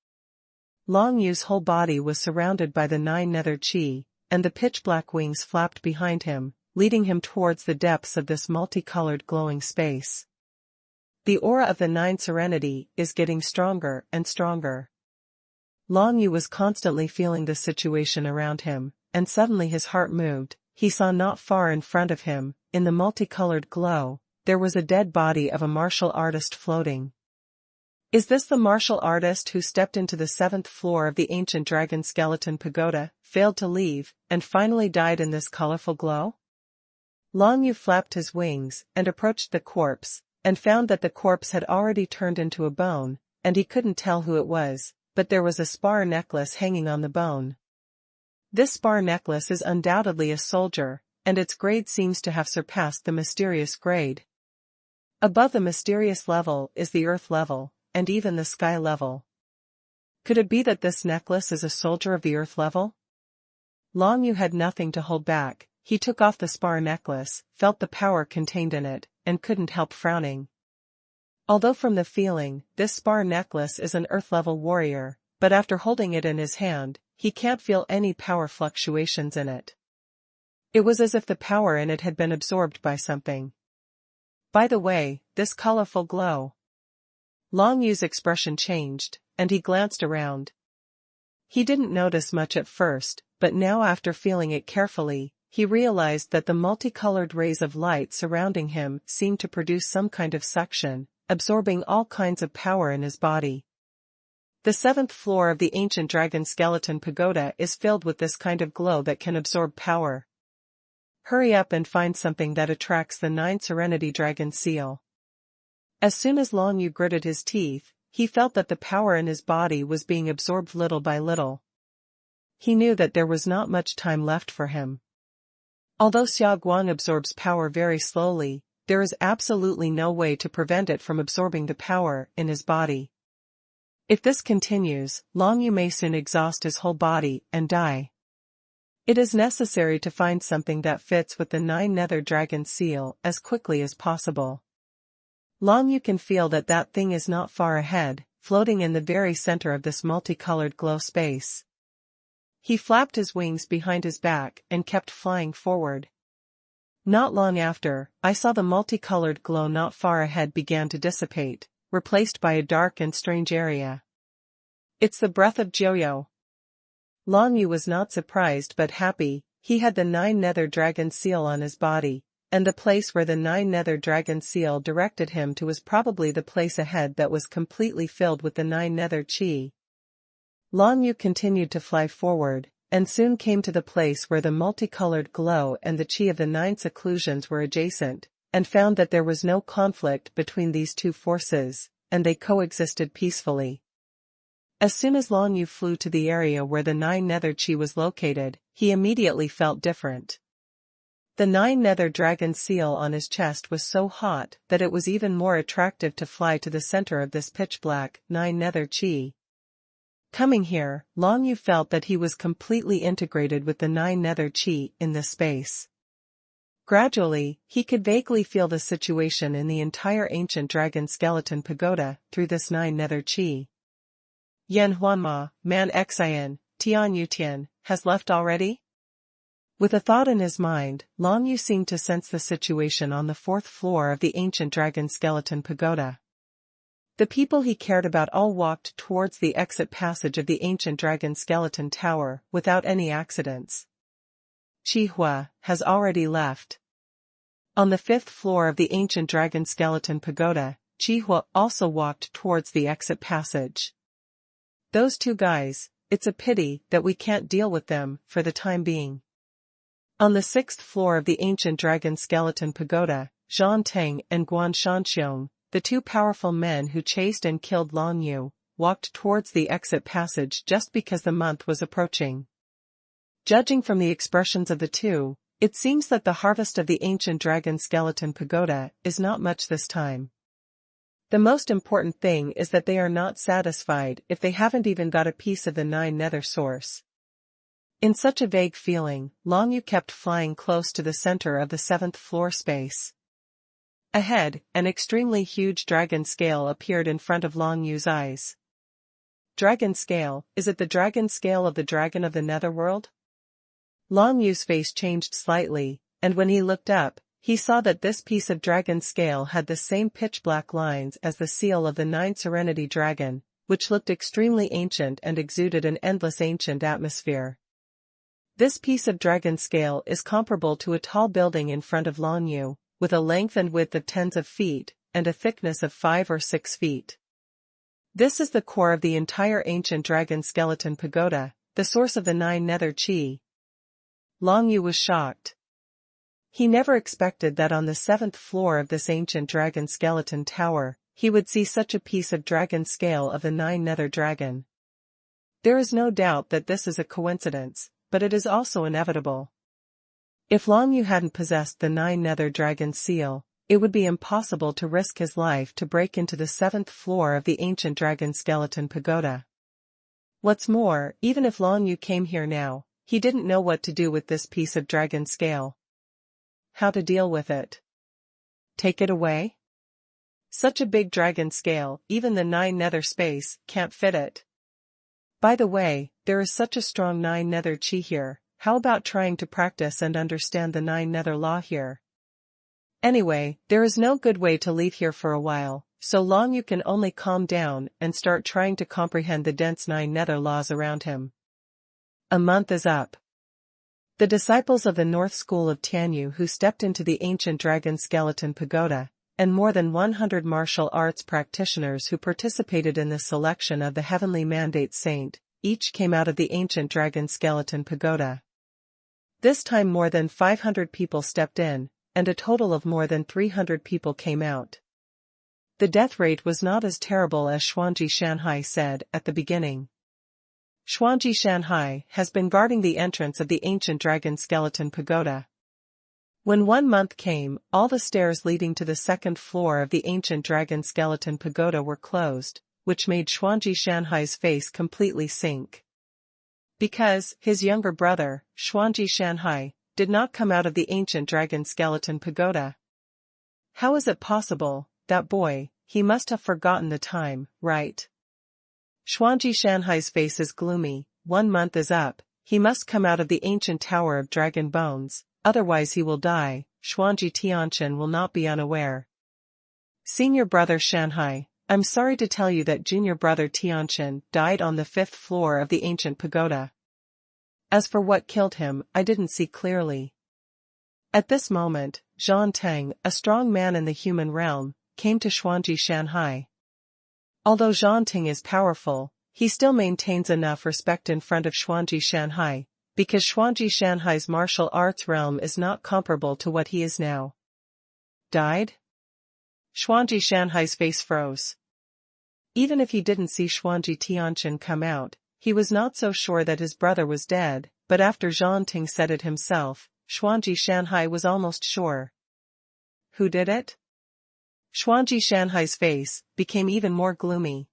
A: Long Yu's whole body was surrounded by the 9 nether chi, and the pitch-black wings flapped behind him, leading him towards the depths of this multicolored glowing space. The aura of the 9 serenity is getting stronger and stronger. Long Yu was constantly feeling the situation around him, and suddenly his heart moved. He saw not far in front of him, in the multicolored glow, there was a dead body of a martial artist floating. Is this the martial artist who stepped into the 7th floor of the ancient dragon skeleton pagoda, failed to leave, and finally died in this colorful glow? Long Yu flapped his wings and approached the corpse, and found that the corpse had already turned into a bone, and he couldn't tell who it was, but there was a spar necklace hanging on the bone. This spar necklace is undoubtedly a soldier, and its grade seems to have surpassed the mysterious grade. Above the mysterious level is the earth level, and even the sky level. Could it be that this necklace is a soldier of the earth level? Long Yu had nothing to hold back. He took off the spar necklace, felt the power contained in it, and couldn't help frowning. Although from the feeling, this spar necklace is an earth-level warrior, but after holding it in his hand, he can't feel any power fluctuations in it. It was as if the power in it had been absorbed by something. By the way, this colorful glow. Long Yu's expression changed, and he glanced around. He didn't notice much at first, but now after feeling it carefully, he realized that the multicolored rays of light surrounding him seemed to produce some kind of suction, absorbing all kinds of power in his body. The 7th floor of the ancient dragon skeleton pagoda is filled with this kind of glow that can absorb power. Hurry up and find something that attracts the 9 Serenity Dragon seal. As soon as Long Yu gritted his teeth, he felt that the power in his body was being absorbed little by little. He knew that there was not much time left for him. Although Xiaoguang absorbs power very slowly, there is absolutely no way to prevent it from absorbing the power in his body. If this continues, Long Yu may soon exhaust his whole body and die. It is necessary to find something that fits with the 9 Nether Dragon seal as quickly as possible. Long Yu can feel that that thing is not far ahead, floating in the very center of this multicolored glow space. He flapped his wings behind his back and kept flying forward. Not long after, I saw the multicolored glow not far ahead began to dissipate, replaced by a dark and strange area. It's the breath of Jiuyo. Long Yu was not surprised but happy. He had the 9 Nether Dragon seal on his body, and the place where the 9 Nether Dragon seal directed him to was probably the place ahead that was completely filled with the 9 Nether Chi. Long Yu continued to fly forward, and soon came to the place where the multicolored glow and the Chi of the 9 seclusions were adjacent, and found that there was no conflict between these two forces, and they coexisted peacefully. As soon as Long Yu flew to the area where the 9 Nether Chi was located, he immediately felt different. The 9 Nether Dragon seal on his chest was so hot that it was even more attractive to fly to the center of this pitch-black 9 Nether Chi. Coming here, Long Yu felt that he was completely integrated with the 9 Nether Chi in this space. Gradually, he could vaguely feel the situation in the entire ancient dragon skeleton pagoda through this 9 Nether Chi. Yan Huanma, Man Xian, Tian Yutian, has left already? With a thought in his mind, Long Yu seemed to sense the situation on the 4th floor of the ancient dragon skeleton pagoda. The people he cared about all walked towards the exit passage of the ancient dragon skeleton tower without any accidents. Qihua has already left. On the 5th floor of the ancient dragon skeleton pagoda, Qihua also walked towards the exit passage. Those two guys, it's a pity that we can't deal with them for the time being. On the 6th floor of the ancient dragon skeleton pagoda, Zhang Teng and Guan Shanxiong, the two powerful men who chased and killed Long Yu, walked towards the exit passage just because the month was approaching. Judging from the expressions of the two, it seems that the harvest of the ancient dragon skeleton pagoda is not much this time. The most important thing is that they are not satisfied if they haven't even got a piece of the 9 Nether source. In such a vague feeling, Long Yu kept flying close to the center of the 7th floor space. Ahead, an extremely huge dragon scale appeared in front of Long Yu's eyes. Dragon scale, is it the dragon scale of the dragon of the netherworld? Long Yu's face changed slightly, and when he looked up, he saw that this piece of dragon scale had the same pitch-black lines as the seal of the 9 Serenity Dragon, which looked extremely ancient and exuded an endless ancient atmosphere. This piece of dragon scale is comparable to a tall building in front of Long Yu, with a length and width of tens of feet, and a thickness of 5 or 6 feet. This is the core of the entire ancient dragon skeleton pagoda, the source of the 9 Nether Chi. Long Yu was shocked. He never expected that on the 7th floor of this ancient dragon skeleton tower, he would see such a piece of dragon scale of the 9 Nether Dragon. There is no doubt that this is a coincidence, but it is also inevitable. If Long Yu hadn't possessed the 9 Nether Dragon seal, it would be impossible to risk his life to break into the 7th floor of the ancient dragon skeleton pagoda. What's more, even if Long Yu came here now, he didn't know what to do with this piece of dragon scale. How to deal with it? Take it away? Such a big dragon scale, even the 9 Nether space can't fit it. By the way, there is such a strong 9 Nether Chi here. How about trying to practice and understand the 9 Nether law here? Anyway, there is no good way to leave here for a while, so Long Yu can only calm down and start trying to comprehend the dense 9 Nether laws around him. A month is up. The disciples of the North School of Tianyu who stepped into the ancient dragon skeleton pagoda, and more than 100 martial arts practitioners who participated in the selection of the heavenly mandate saint, each came out of the ancient dragon skeleton pagoda. This time more than 500 people stepped in, and a total of more than 300 people came out. The death rate was not as terrible as Xuanji Shanhai said at the beginning. Xuanji Shanhai has been guarding the entrance of the ancient dragon skeleton pagoda. When 1 month came, all the stairs leading to the second floor of the ancient dragon skeleton pagoda were closed, which made Xuanji Shanhai's face completely sink. Because his younger brother, Xuanji Shanhai, did not come out of the ancient dragon skeleton pagoda. How is it possible? That boy, he must have forgotten the time, right? Xuanji Shanhai's face is gloomy. 1 month is up, he must come out of the ancient tower of dragon bones, otherwise he will die. Xuanji Tianchen will not be unaware. Senior brother Shanhai, I'm sorry to tell you that junior brother Tianchen died on the 5th floor of the ancient pagoda. As for what killed him, I didn't see clearly. At this moment, Zhan Teng, a strong man in the human realm, came to Xuanji Shanhai. Although Zhan Teng is powerful, he still maintains enough respect in front of Xuanji Shanhai, because Xuanji Shanhai's martial arts realm is not comparable to what he is now. Died? Xuanji Shanhai's face froze. Even if he didn't see Xuanji Tianchen come out, he was not so sure that his brother was dead, but after Zhan Teng said it himself, Xuanji Shanhai was almost sure. Who did it? Xuanji Shanhai's face became even more gloomy.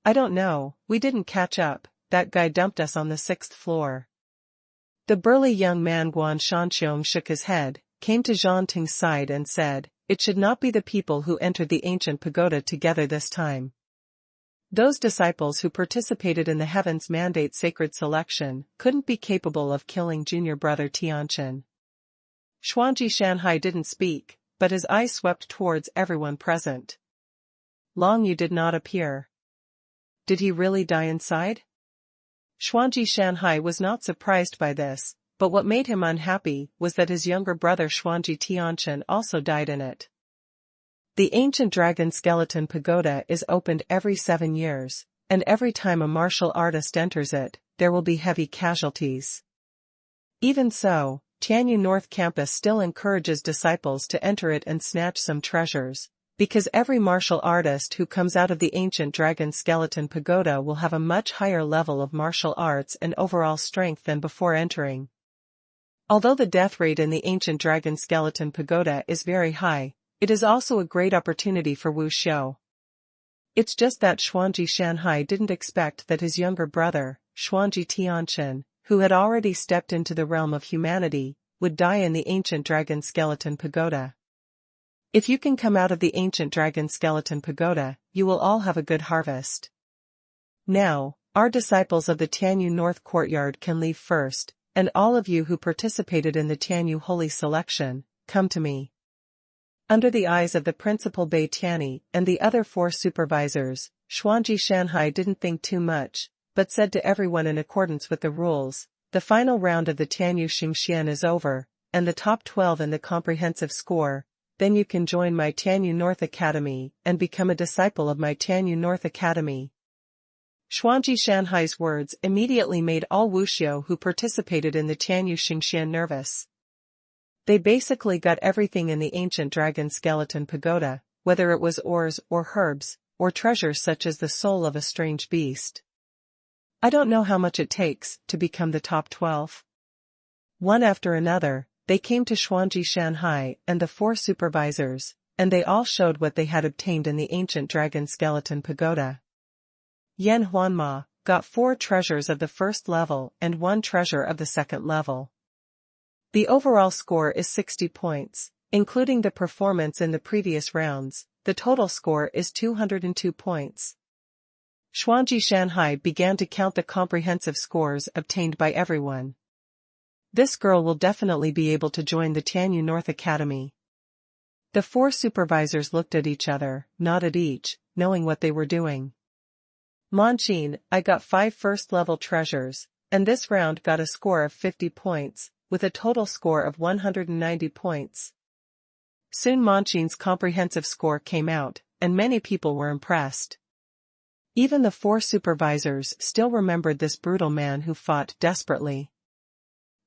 A: I don't know, we didn't catch up, that guy dumped us on the 6th floor. The burly young man Guan Shanxiong shook his head, came to Zhan Teng's side and said, it should not be the people who entered the ancient pagoda together this time. Those disciples who participated in the Heaven's Mandate sacred selection couldn't be capable of killing junior brother Tianchen. Xuanji Shanhai didn't speak, but his eyes swept towards everyone present. Long Yu did not appear. Did he really die inside? Xuanji Shanhai was not surprised by this, but what made him unhappy was that his younger brother Xuanji Tianchen also died in it. The ancient dragon skeleton pagoda is opened every 7 years, and every time a martial artist enters it, there will be heavy casualties. Even so, Tianyu North Campus still encourages disciples to enter it and snatch some treasures, because every martial artist who comes out of the ancient dragon skeleton pagoda will have a much higher level of martial arts and overall strength than before entering. Although the death rate in the ancient dragon skeleton pagoda is very high, it is also a great opportunity for wuxiu. It's just that Xuanji Shanhai didn't expect that his younger brother, Xuanji Tianchen, who had already stepped into the realm of humanity, would die in the ancient dragon skeleton pagoda. If you can come out of the ancient dragon skeleton pagoda, you will all have a good harvest. Now, our disciples of the Tianyu North Courtyard can leave first, and all of you who participated in the Tianyu Holy Selection, come to me. Under the eyes of the principal Bei Tianyi and the other 4 supervisors, Xuanji Shanhai didn't think too much, but said to everyone in accordance with the rules, the final round of the Tianyu Xingxian is over, and the top 12 in the comprehensive score, then you can join my Tianyu North Academy and become a disciple of my Tianyu North Academy. Xuanji Shanhai's words immediately made all wuxiu who participated in the Tianyu Xingxian nervous. They basically got everything in the ancient dragon skeleton pagoda, whether it was ores or herbs, or treasures such as the soul of a strange beast. I don't know how much it takes to become the top 12. One after another, they came to Xuanji Shanhai and the 4 supervisors, and they all showed what they had obtained in the ancient dragon skeleton pagoda. Yan Huanma got 4 treasures of the 1st level and 1 treasure of the 2nd level. The overall score is 60 points, including the performance in the previous rounds. The total score is 202 points. Xuanji Shanhai began to count the comprehensive scores obtained by everyone. This girl will definitely be able to join the Tianyu North Academy. The 4 supervisors looked at each other, nodded each, knowing what they were doing. Manqin, I got 5 first-level treasures, and this round got a score of 50 points, with a total score of 190 points. Soon Monchine's comprehensive score came out, and many people were impressed. Even the 4 supervisors still remembered this brutal man who fought desperately.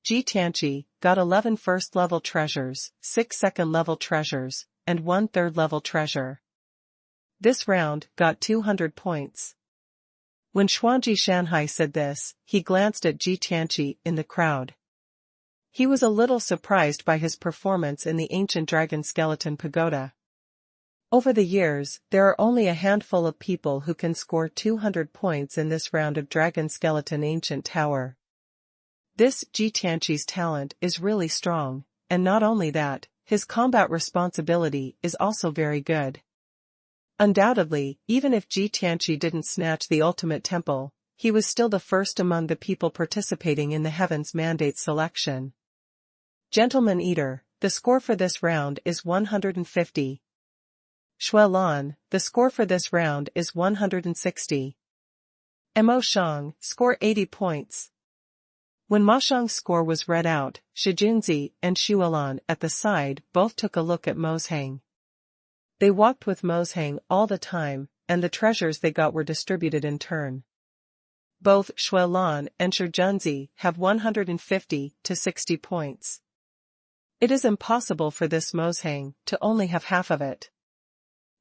A: Ji Tianqi got 11 first-level treasures, 6 second-level treasures, and 1 third-level treasure. This round got 200 points. When Xuanji Shanhai said this, he glanced at Ji Tianqi in the crowd. He was a little surprised by his performance in the ancient dragon skeleton pagoda. Over the years, there are only a handful of people who can score 200 points in this round of dragon skeleton ancient tower. This Ji Tianqi's talent is really strong, and not only that, his combat responsibility is also very good. Undoubtedly, even if Ji Tianqi didn't snatch the ultimate temple, he was still the first among the people participating in the Heavens Mandate selection. Gentleman Eater, the score for this round is 150. Xuanhuan, the score for this round is 160. Mo Shang, score 80 points. When Ma Shang's score was read out, Shijunzi and Xuanhuan at the side both took a look at Mozhang. They walked with Mozhang all the time, and the treasures they got were distributed in turn. Both Xuanhuan and Shijunzi have 150 to 60 points. It is impossible for this Mozhang to only have half of it.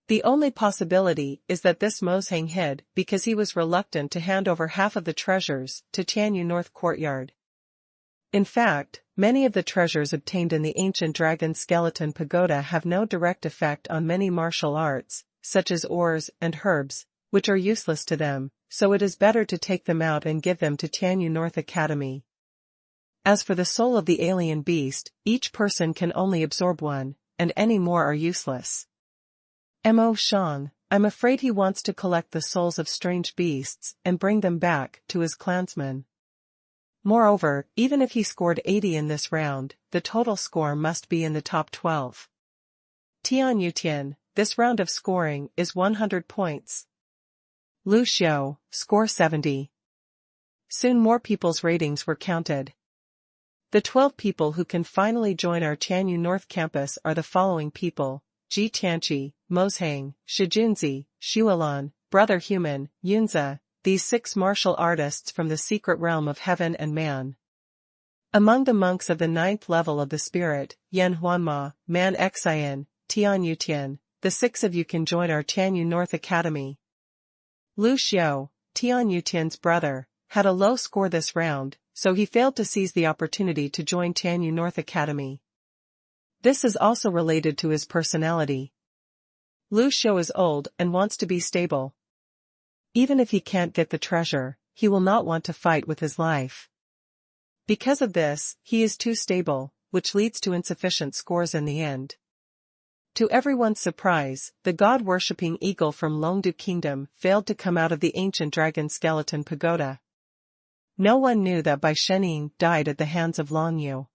A: The only possibility is that this Mozhang hid because he was reluctant to hand over half of the treasures to Tianyu North Courtyard. In fact, many of the treasures obtained in the ancient dragon skeleton pagoda have no direct effect on many martial arts, such as ores and herbs, which are useless to them, so it is better to take them out and give them to Tianyu North Academy. As for the soul of the alien beast, each person can only absorb one, and any more are useless. Mo Shang, I'm afraid he wants to collect the souls of strange beasts and bring them back to his clansmen. Moreover, even if he scored 80 in this round, the total score must be in the top 12. Tian Yutian, this round of scoring is 100 points. Lu Xiao, score 70. Soon more people's ratings were counted. The 12 people who can finally join our Tianyu North campus are the following people: Ji Tianqi, Mozhang, Shijunzi, Xuanhuan, Brother Human, Yunzi, these 6 martial artists from the secret realm of heaven and man. Among the monks of the 9th level of the spirit, Yan Huanma, Man Xian, Tian Yutian, the 6 of you can join our Tianyu North Academy. Lu Xiao, Tian Yutian's brother, had a low score this round, so he failed to seize the opportunity to join Tianyu North Academy. This is also related to his personality. Lu Xiao is old and wants to be stable. Even if he can't get the treasure, he will not want to fight with his life. Because of this, he is too stable, which leads to insufficient scores in the end. To everyone's surprise, the god-worshipping eagle from Longdu Kingdom failed to come out of the ancient dragon skeleton pagoda. No one knew that Bai Shenying died at the hands of Long Yu.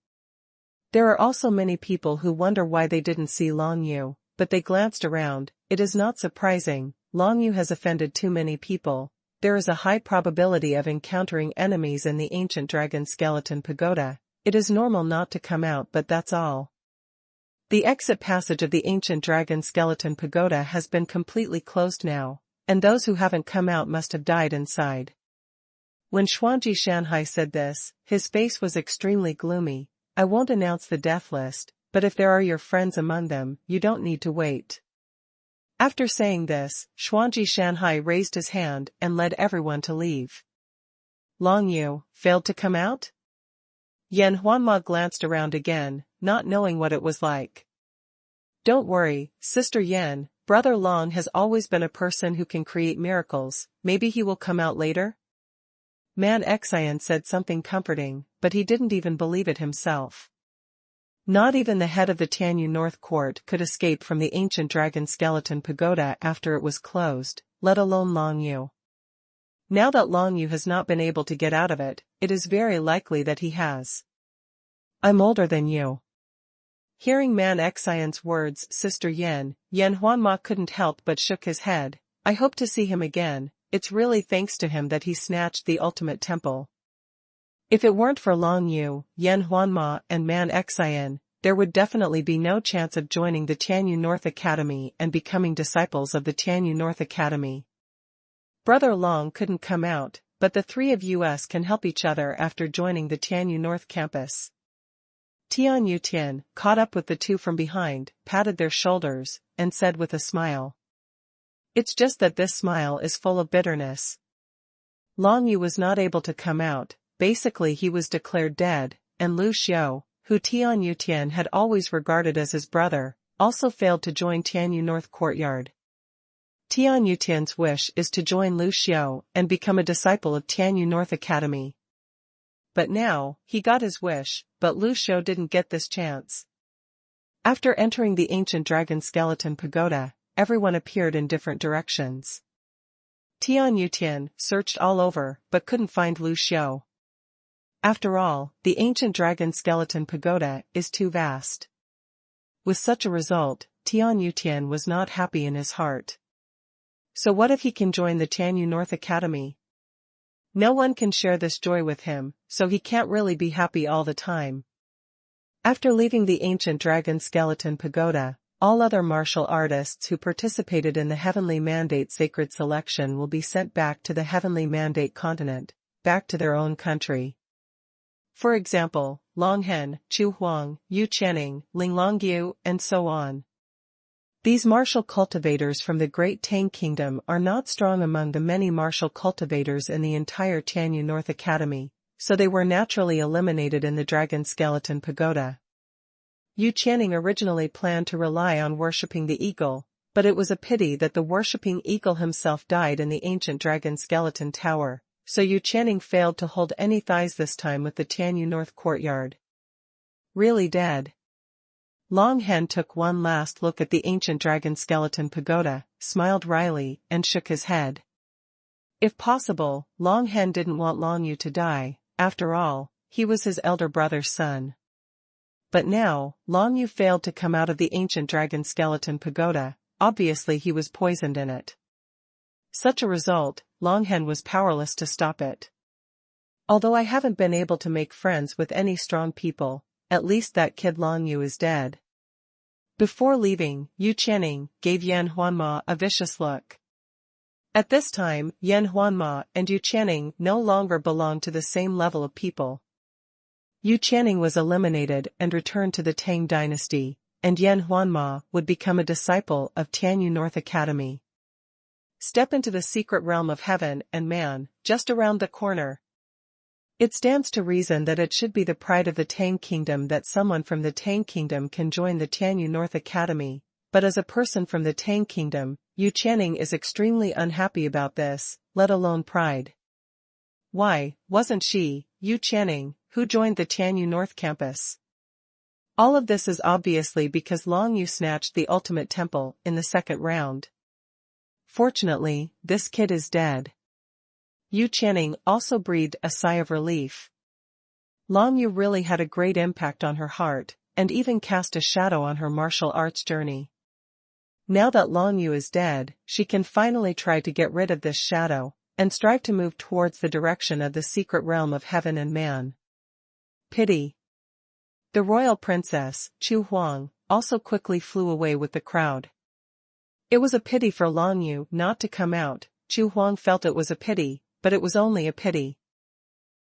A: There are also many people who wonder why they didn't see Long Yu, but they glanced around. It is not surprising, Long Yu has offended too many people. There is a high probability of encountering enemies in the ancient dragon skeleton pagoda. It is normal not to come out, but that's all. The exit passage of the ancient dragon skeleton pagoda has been completely closed now, and those who haven't come out must have died inside. When Xuanji Shanhai said this, his face was extremely gloomy. I won't announce the death list, but if there are your friends among them, you don't need to wait. After saying this, Xuanji Shanhai raised his hand and led everyone to leave. Long Yu, failed to come out? Yan Huanma glanced around again, not knowing what it was like. Don't worry, Sister Yan, Brother Long has always been a person who can create miracles, maybe he will come out later? Man Xian said something comforting, but he didn't even believe it himself. Not even the head of the Tianyu North Court could escape from the ancient dragon skeleton pagoda after it was closed, let alone Long Yu. Now that Long Yu has not been able to get out of it, it is very likely that he has. I'm older than you. Hearing Man Xian's words, Sister Yan Huanma couldn't help but shook his head. I hope to see him again. It's really thanks to him that he snatched the ultimate temple. If it weren't for Long Yu, Yan Huanma and Man Xian, there would definitely be no chance of joining the Tianyu North Academy and becoming disciples of the Tianyu North Academy. Brother Long couldn't come out, but the three of us can help each other after joining the Tianyu North campus. Tianyu Tian, caught up with the two from behind, patted their shoulders, and said with a smile. It's just that this smile is full of bitterness. Long Yu was not able to come out, basically he was declared dead, and Lu Xiao, who Tianyu Tian had always regarded as his brother, also failed to join Tianyu North Courtyard. Tianyu Tian's wish is to join Lu Xiao and become a disciple of Tianyu North Academy. But now, he got his wish, but Lu Xiao didn't get this chance. After entering the ancient dragon skeleton pagoda, everyone appeared in different directions. Tianyu Tian searched all over but couldn't find Lu Xiao. After all, the ancient dragon skeleton pagoda is too vast. With such a result, Tianyu Tian was not happy in his heart. So what if he can join the Tianyu North Academy? No one can share this joy with him, so he can't really be happy all the time. After leaving the ancient dragon skeleton pagoda, all other martial artists who participated in the Heavenly Mandate sacred selection will be sent back to the Heavenly Mandate continent, back to their own country. For example, Long Hen, Chu Huang, Yu Chening, Ling Longyu, and so on. These martial cultivators from the Great Tang Kingdom are not strong among the many martial cultivators in the entire Tianyu North Academy, so they were naturally eliminated in the Dragon Skeleton Pagoda. Yu Channing originally planned to rely on worshipping the eagle, but it was a pity that the worshipping eagle himself died in the ancient Dragon Skeleton Tower, so Yu Channing failed to hold any thighs this time with the Tianyu North Courtyard. Really dead. Long Hen took one last look at the ancient dragon skeleton pagoda, smiled wryly, and shook his head. If possible, Long Hen didn't want Long Yu to die, after all, he was his elder brother's son. But now, Long Yu failed to come out of the ancient dragon skeleton pagoda, obviously he was poisoned in it. Such a result, Long Hen was powerless to stop it. Although I haven't been able to make friends with any strong people, at least that kid Long Yu is dead. Before leaving, Yu Channing gave Yan Huanma a vicious look. At this time, Yan Huanma and Yu Channing no longer belonged to the same level of people. Yu Channing was eliminated and returned to the Tang dynasty, and Yan Huanma would become a disciple of Tianyu North Academy. Step into the secret realm of heaven and man, just around the corner. It stands to reason that it should be the pride of the Tang Kingdom that someone from the Tang Kingdom can join the Tianyu North Academy, but as a person from the Tang Kingdom, Yu Channing is extremely unhappy about this, let alone pride. Why, wasn't she, Yu Channing, who joined the Tianyu North campus? All of this is obviously because Long Yu snatched the ultimate temple in the second round. Fortunately, this kid is dead. Yu Channing also breathed a sigh of relief. Long Yu really had a great impact on her heart, and even cast a shadow on her martial arts journey. Now that Long Yu is dead, she can finally try to get rid of this shadow, and strive to move towards the direction of the secret realm of heaven and man. Pity. The royal princess, Chu Huang, also quickly flew away with the crowd. It was a pity for Long Yu not to come out. Chu Huang felt it was a pity, but it was only a pity.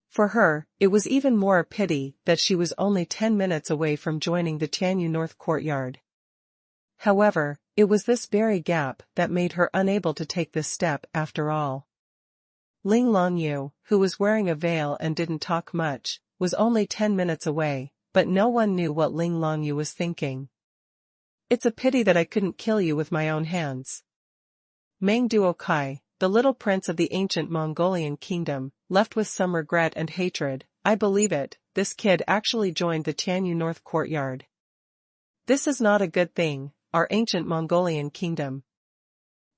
A: For her, it was even more a pity that she was only 10 minutes away from joining the Tianyu North Courtyard. However, it was this very gap that made her unable to take this step after all. Ling Longyu, who was wearing a veil and didn't talk much, was only 10 minutes away, but no one knew what Ling Longyu was thinking. It's a pity that I couldn't kill you with my own hands. Meng Duokai, the little prince of the ancient Mongolian kingdom, left with some regret and hatred. I believe it, this kid actually joined the Tianyu North Courtyard. This is not a good thing, our ancient Mongolian kingdom.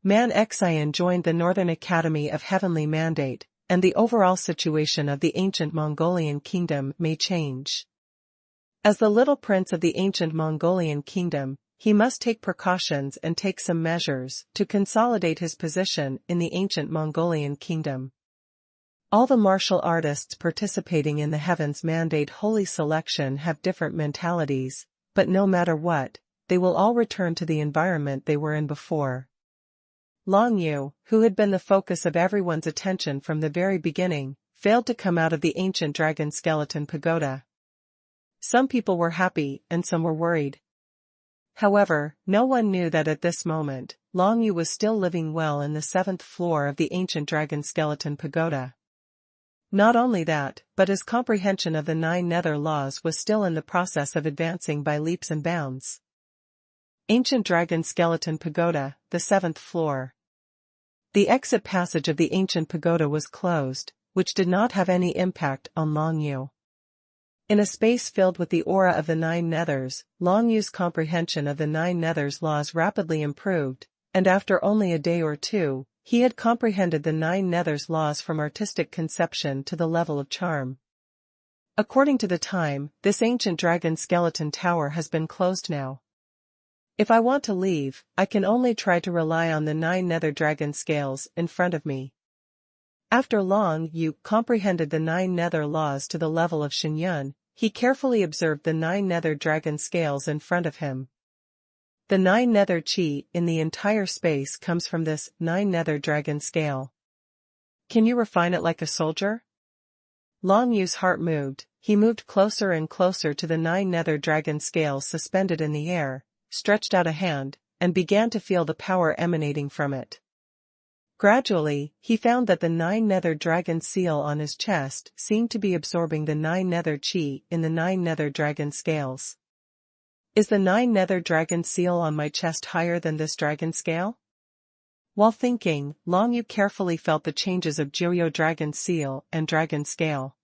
A: Man Xian joined the Northern Academy of Heavenly Mandate, and the overall situation of the ancient Mongolian kingdom may change. As the little prince of the ancient Mongolian kingdom, he must take precautions and take some measures to consolidate his position in the ancient Mongolian kingdom. All the martial artists participating in the Heavens Mandate Holy Selection have different mentalities, but no matter what, they will all return to the environment they were in before. Long Yu, who had been the focus of everyone's attention from the very beginning, failed to come out of the ancient dragon skeleton pagoda. Some people were happy and some were worried. However, no one knew that at this moment, Long Yu was still living well in the 7th floor of the ancient dragon skeleton pagoda. Not only that, but his comprehension of the 9 nether laws was still in the process of advancing by leaps and bounds. Ancient Dragon Skeleton Pagoda, the 7th floor. The exit passage of the ancient pagoda was closed, which did not have any impact on Long Yu. In a space filled with the aura of the 9 nethers, Long Yu's comprehension of the 9 nethers laws rapidly improved, and after only a day or two, he had comprehended the 9 nethers laws from artistic conception to the level of charm. According to the time, this ancient dragon skeleton tower has been closed now. If I want to leave, I can only try to rely on the 9 nether dragon scales in front of me. After Long Yu comprehended the 9 nether laws to the level of Xuanhuan, he carefully observed the 9 nether dragon scales in front of him. The 9 nether chi in the entire space comes from this 9 nether dragon scale. Can you refine it like a soldier? Long Yu's heart moved. He moved closer and closer to the 9 nether dragon scales suspended in the air, stretched out a hand, and began to feel the power emanating from it. Gradually, he found that the 9 nether dragon seal on his chest seemed to be absorbing the 9 nether chi in the 9 nether dragon scales. Is the 9 nether dragon seal on my chest higher than this dragon scale? While thinking, Long Yu carefully felt the changes of Jiuyo dragon seal and dragon scale.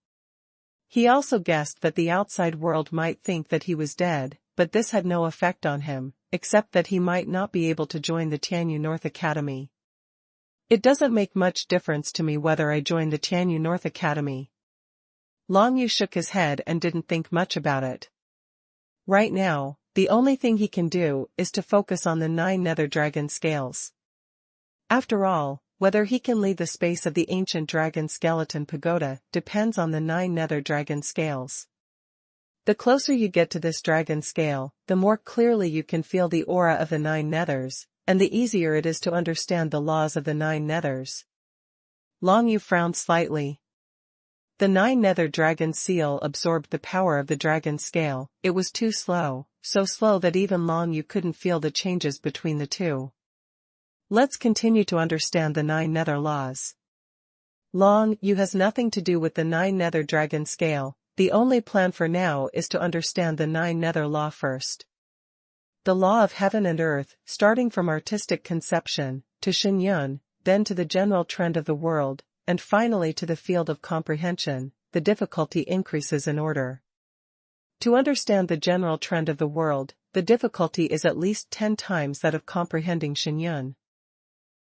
A: He also guessed that the outside world might think that he was dead, but this had no effect on him, except that he might not be able to join the Tianyu North Academy. It doesn't make much difference to me whether I join the Tianyu North Academy. Long Yu shook his head and didn't think much about it. Right now, the only thing he can do is to focus on the 9 nether dragon scales. After all, whether he can leave the space of the ancient dragon skeleton pagoda depends on the 9 nether dragon scales. The closer you get to this dragon scale, the more clearly you can feel the aura of the 9 nethers, and the easier it is to understand the laws of the 9 nethers. Long Yu frowned slightly. The 9 nether dragon seal absorbed the power of the dragon scale. It was too slow, so slow that even Long Yu couldn't feel the changes between the two. Let's continue to understand the 9 nether laws. Long Yu has nothing to do with the 9 nether dragon scale. The only plan for now is to understand the 9 nether law first. The law of heaven and earth, starting from artistic conception, to Xuanhuan, then to the general trend of the world, and finally to the field of comprehension, the difficulty increases in order. To understand the general trend of the world, the difficulty is at least 10 times that of comprehending Xuanhuan.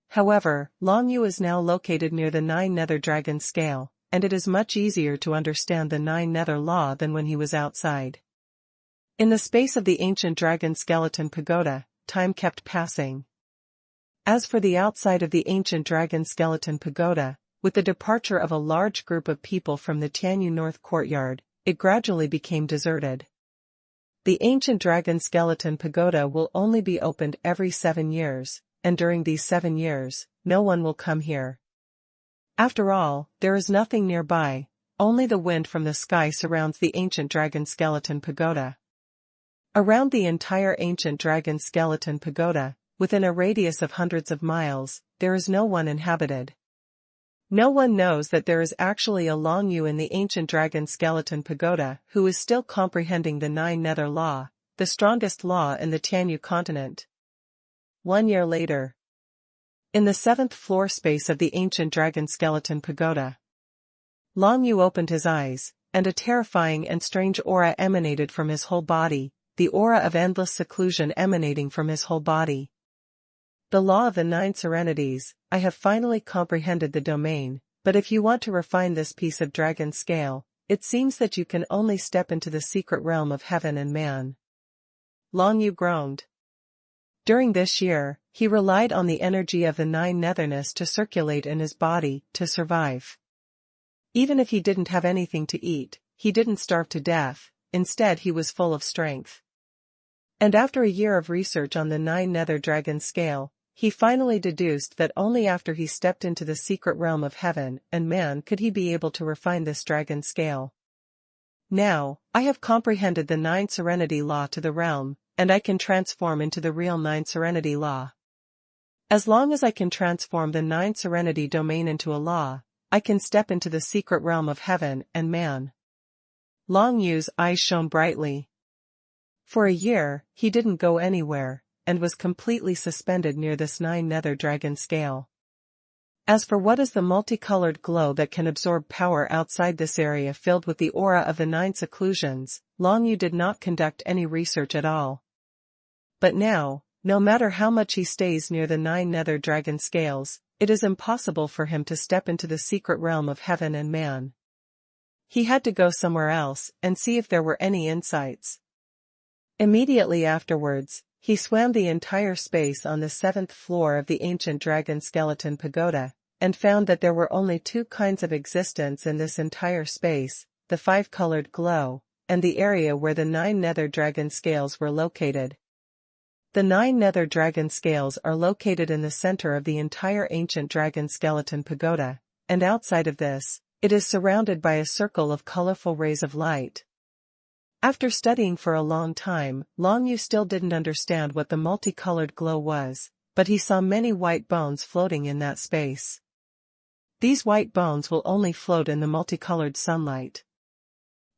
A: However, Long Yu is now located near the 9 nether dragon scale, and it is much easier to understand the 9 nether law than when he was outside. In the space of the ancient dragon skeleton pagoda, time kept passing. As for the outside of the ancient dragon skeleton pagoda, with the departure of a large group of people from the Tianyu North courtyard, it gradually became deserted. The ancient dragon skeleton pagoda will only be opened every 7 years, and during these 7 years, no one will come here. After all, there is nothing nearby, only the wind from the sky surrounds the ancient dragon skeleton pagoda. Around the entire ancient dragon skeleton pagoda, within a radius of hundreds of miles, there is no one inhabited. No one knows that there is actually a Long Yu in the ancient dragon skeleton pagoda who is still comprehending the 9 nether law, the strongest law in the Tianyu continent. 1 year later. In the 7th floor space of the ancient dragon skeleton pagoda, Long Yu opened his eyes, and a terrifying and strange aura emanated from his whole body, the aura of endless seclusion emanating from his whole body. The law of the 9 serenities, I have finally comprehended the domain, but if you want to refine this piece of dragon scale, it seems that you can only step into the secret realm of heaven and man. Long Yu groaned. During this year, he relied on the energy of the 9 netherness to circulate in his body to survive. Even if he didn't have anything to eat, he didn't starve to death, instead he was full of strength. And after a year of research on the 9 nether dragon scale, he finally deduced that only after he stepped into the secret realm of heaven and man could he be able to refine this dragon scale. Now, I have comprehended the 9 serenity law to the realm, and I can transform into the real 9 serenity law. As long as I can transform the 9 serenity domain into a law, I can step into the secret realm of heaven and man. Long Yu's eyes shone brightly. For a year, he didn't go anywhere, and was completely suspended near this 9 nether dragon scale. As for what is the multicolored glow that can absorb power outside this area filled with the aura of the 9 seclusions, Long Yu did not conduct any research at all. But now, no matter how much he stays near the 9 nether dragon scales, it is impossible for him to step into the secret realm of heaven and man. He had to go somewhere else and see if there were any insights. Immediately afterwards, he swam the entire space on the 7th floor of the ancient dragon skeleton pagoda, and found that there were only 2 kinds of existence in this entire space, the 5-colored glow, and the area where the 9 nether dragon scales were located. The 9 nether dragon scales are located in the center of the entire ancient dragon skeleton pagoda, and outside of this, it is surrounded by a circle of colorful rays of light. After studying for a long time, Long Yu still didn't understand what the multicolored glow was, but he saw many white bones floating in that space. These white bones will only float in the multicolored sunlight.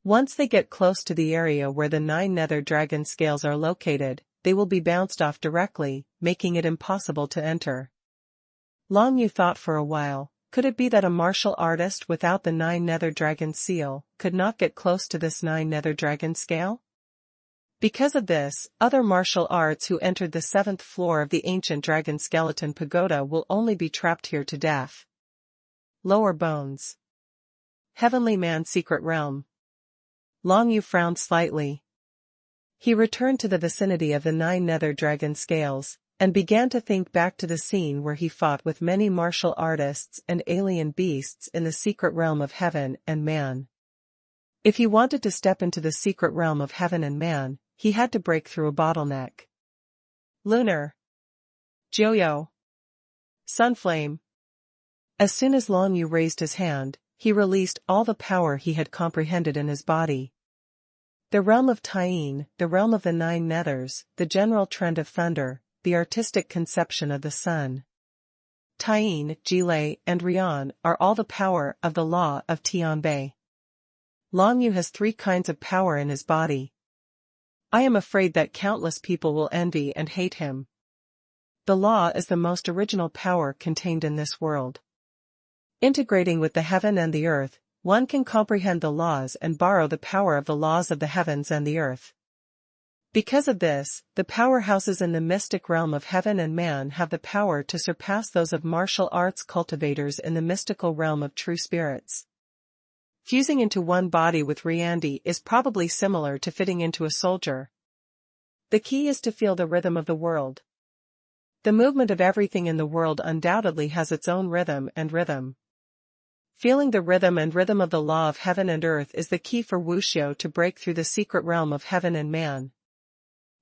A: Once they get close to the area where the 9 nether dragon scales are located, they will be bounced off directly, making it impossible to enter. Long Yu thought for a while. Could it be that a martial artist without the 9 nether dragon seal could not get close to this 9 nether dragon scale? Because of this, other martial arts who entered the 7th floor of the ancient dragon skeleton pagoda will only be trapped here to death. Lower bones. Heavenly Man secret realm. Long Yu frowned slightly. He returned to the vicinity of the 9 nether dragon scales, and began to think back to the scene where he fought with many martial artists and alien beasts in the secret realm of heaven and man. If he wanted to step into the secret realm of heaven and man, he had to break through a bottleneck. Lunar. Joyo. Sunflame. As soon as Long Yu raised his hand, he released all the power he had comprehended in his body. The realm of Taiyin, the realm of the 9 nethers, the general trend of thunder, the artistic conception of the sun. Taiyin, Jilei, and Rian are all the power of the law of Tianbei. Long Yu has 3 kinds of power in his body. I am afraid that countless people will envy and hate him. The law is the most original power contained in this world. Integrating with the heaven and the earth, one can comprehend the laws and borrow the power of the laws of the heavens and the earth. Because of this, the powerhouses in the mystic realm of heaven and man have the power to surpass those of martial arts cultivators in the mystical realm of true spirits. Fusing into one body with Riandi is probably similar to fitting into a soldier. The key is to feel the rhythm of the world. The movement of everything in the world undoubtedly has its own rhythm and rhythm. Feeling the rhythm and rhythm of the law of heaven and earth is the key for Wuxiu to break through the secret realm of heaven and man.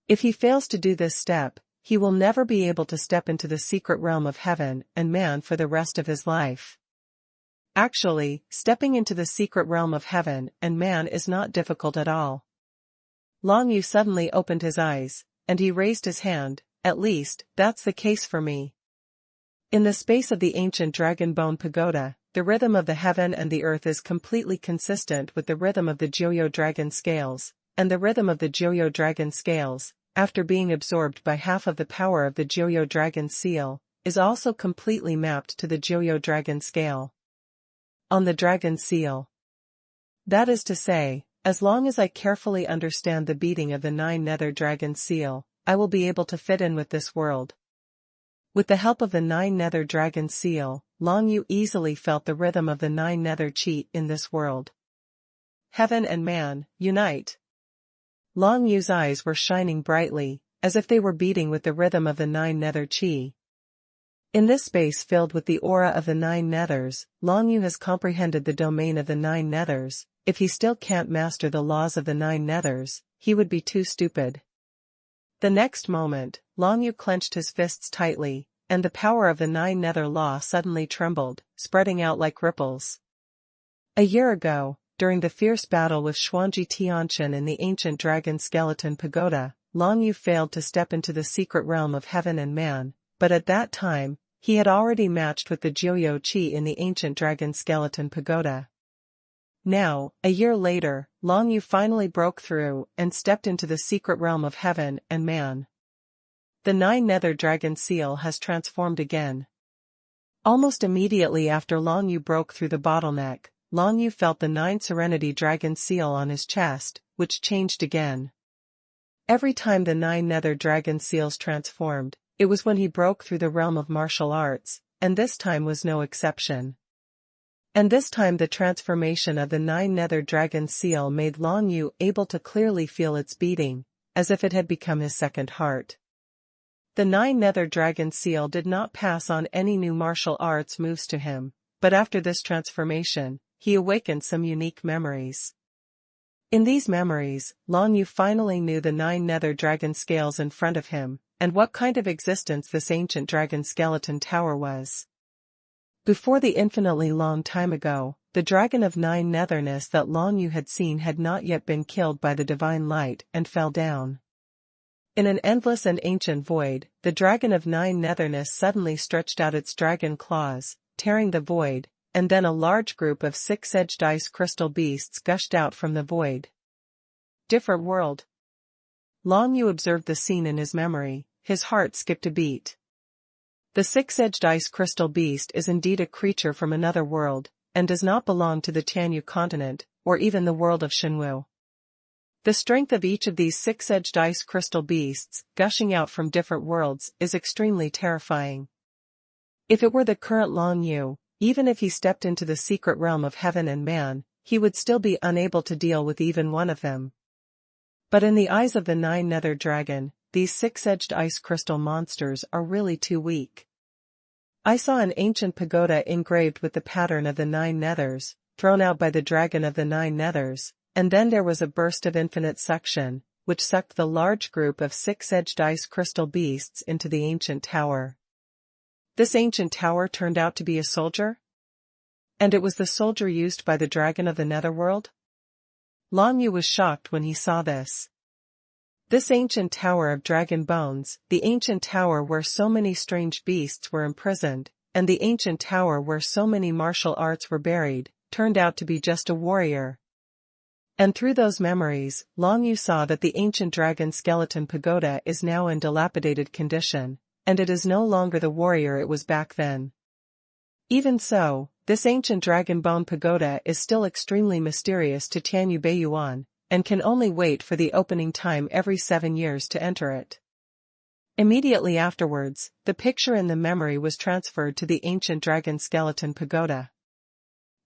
A: If he fails to do this step, he will never be able to step into the secret realm of heaven and man for the rest of his life. Actually, stepping into the secret realm of heaven and man is not difficult at all. Long Yu suddenly opened his eyes, and he raised his hand. At least, that's the case for me. In the space of the ancient dragon bone pagoda, the rhythm of the heaven and the earth is completely consistent with the rhythm of the Joyo dragon scales, and the rhythm of the Joyo dragon scales, after being absorbed by half of the power of the Joyo dragon seal, is also completely mapped to the Joyo dragon scale. On the dragon seal. That is to say, as long as I carefully understand the beating of the 9 nether dragon seal, I will be able to fit in with this world. With the help of the 9 nether dragon seal, Long Yu easily felt the rhythm of the 9 nether chi in this world. Heaven and man, unite. Long Yu's eyes were shining brightly, as if they were beating with the rhythm of the 9 nether chi. In this space filled with the aura of the Nine Nethers, Long Yu has comprehended the domain of the Nine Nethers. If he still can't master the laws of the Nine Nethers, he would be too stupid. The next moment, Long Yu clenched his fists tightly, and the power of the Nine Nether Law suddenly trembled, spreading out like ripples. A year ago, during the fierce battle with Xuanhuan in the ancient dragon skeleton pagoda, Long Yu failed to step into the secret realm of heaven and man, but at that time, he had already matched with the Jiuyo Qi in the ancient dragon skeleton pagoda. Now, a year later, Long Yu finally broke through and stepped into the secret realm of heaven and man. The Nine Nether Dragon seal has transformed again. Almost immediately after Long Yu broke through the bottleneck, Long Yu felt the Nine Serenity Dragon seal on his chest, which changed again. Every time the Nine Nether Dragon seals transformed, it was when he broke through the realm of martial arts, and this time was no exception. And this time the transformation of the Nine Nether Dragon seal made Long Yu able to clearly feel its beating, as if it had become his second heart. The Nine Nether Dragon seal did not pass on any new martial arts moves to him, but after this transformation, he awakened some unique memories. In these memories, Long Yu finally knew the Nine Nether Dragon scales in front of him, and what kind of existence this ancient dragon skeleton tower was. Before the infinitely long time ago, the dragon of Nine Netherness that Long Yu had seen had not yet been killed by the divine light and fell down. In an endless and ancient void, the dragon of Nine Netherness suddenly stretched out its dragon claws, tearing the void, and then a large group of six-edged ice crystal beasts gushed out from the void. Different world. Long Yu observed the scene in his memory, his heart skipped a beat. The six-edged ice crystal beast is indeed a creature from another world, and does not belong to the Tianyu continent, or even the world of Shenwu. The strength of each of these six-edged ice crystal beasts, gushing out from different worlds, is extremely terrifying. If it were the current Long Yu, even if he stepped into the secret realm of heaven and man, he would still be unable to deal with even one of them. But in the eyes of the Nine Nether Dragon, these six-edged ice crystal monsters are really too weak. I saw an ancient pagoda engraved with the pattern of the Nine Nethers, thrown out by the dragon of the Nine Nethers, and then there was a burst of infinite suction, which sucked the large group of six-edged ice crystal beasts into the ancient tower. This ancient tower turned out to be a soldier? And it was the soldier used by the dragon of the Netherworld? Long Yu was shocked when he saw this. This ancient tower of dragon bones, the ancient tower where so many strange beasts were imprisoned, and the ancient tower where so many martial arts were buried, turned out to be just a warrior. And through those memories, Long Yu saw that the ancient dragon skeleton pagoda is now in dilapidated condition, and it is no longer the warrior it was back then. Even so, this ancient dragon bone pagoda is still extremely mysterious to Tianyu Beiyuan, and can only wait for the opening time every 7 years to enter it. Immediately afterwards, the picture in the memory was transferred to the ancient dragon skeleton pagoda.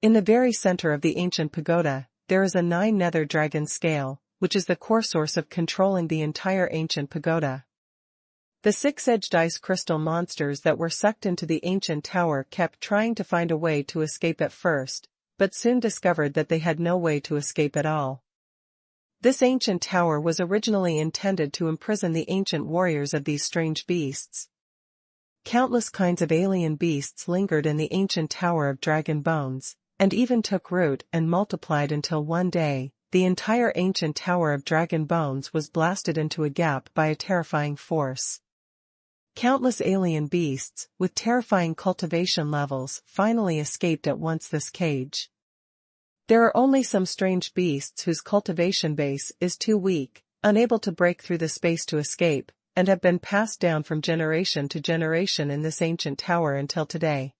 A: In the very center of the ancient pagoda, there is a Nine Nether Dragon scale, which is the core source of controlling the entire ancient pagoda. The six-edged ice crystal monsters that were sucked into the ancient tower kept trying to find a way to escape at first, but soon discovered that they had no way to escape at all. This ancient tower was originally intended to imprison the ancient warriors of these strange beasts. Countless kinds of alien beasts lingered in the ancient tower of dragon bones, and even took root and multiplied until one day, the entire ancient tower of dragon bones was blasted into a gap by a terrifying force. Countless alien beasts, with terrifying cultivation levels, finally escaped at once this cage. There are only some strange beasts whose cultivation base is too weak, unable to break through the space to escape, and have been passed down from generation to generation in this ancient tower until today.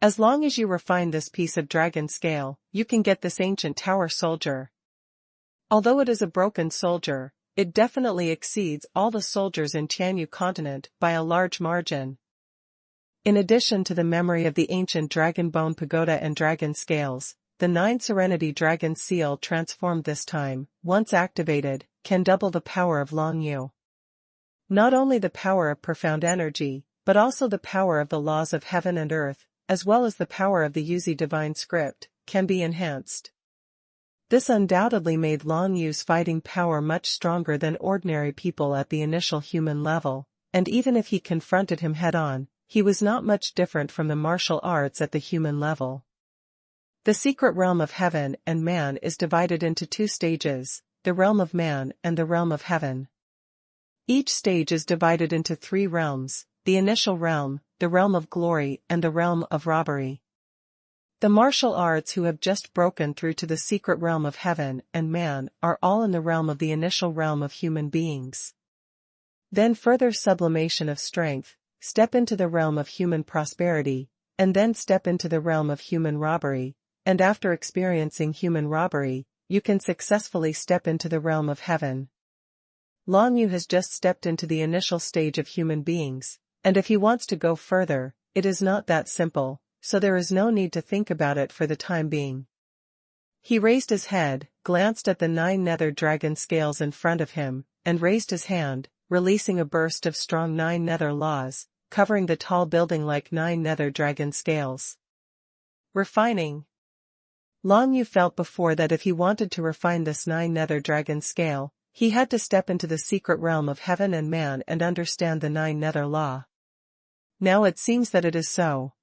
A: As long as you refine this piece of dragon scale, you can get this ancient tower soldier. Although it is a broken soldier, it definitely exceeds all the soldiers in Tianyu continent by a large margin. In addition to the memory of the ancient dragon bone pagoda and dragon scales, the Nine Serenity Dragon seal transformed this time, once activated, can double the power of Long Yu. Not only the power of profound energy, but also the power of the laws of heaven and earth, as well as the power of the Yuzi divine script, can be enhanced. This undoubtedly made Long Yu's fighting power much stronger than ordinary people at the initial human level, and even if he confronted him head-on, he was not much different from the martial arts at the human level. The secret realm of heaven and man is divided into two stages, the realm of man and the realm of heaven. Each stage is divided into three realms, the initial realm, the realm of glory, and the realm of robbery. The martial arts who have just broken through to the secret realm of heaven and man are all in the realm of the initial realm of human beings. Then further sublimation of strength, step into the realm of human prosperity, and then step into the realm of human robbery, and after experiencing human robbery, you can successfully step into the realm of heaven. Long Yu has just stepped into the initial stage of human beings, and if he wants to go further, it is not that simple, so there is no need to think about it for the time being. He raised his head, glanced at the 9 nether dragon scales in front of him, and raised his hand, releasing a burst of strong 9 nether laws, covering the tall building like 9 nether dragon scales. Refining. Long Yu felt before that if he wanted to refine this 9 nether dragon scale, he had to step into the secret realm of heaven and man and understand the 9 nether law. Now it seems that it is so.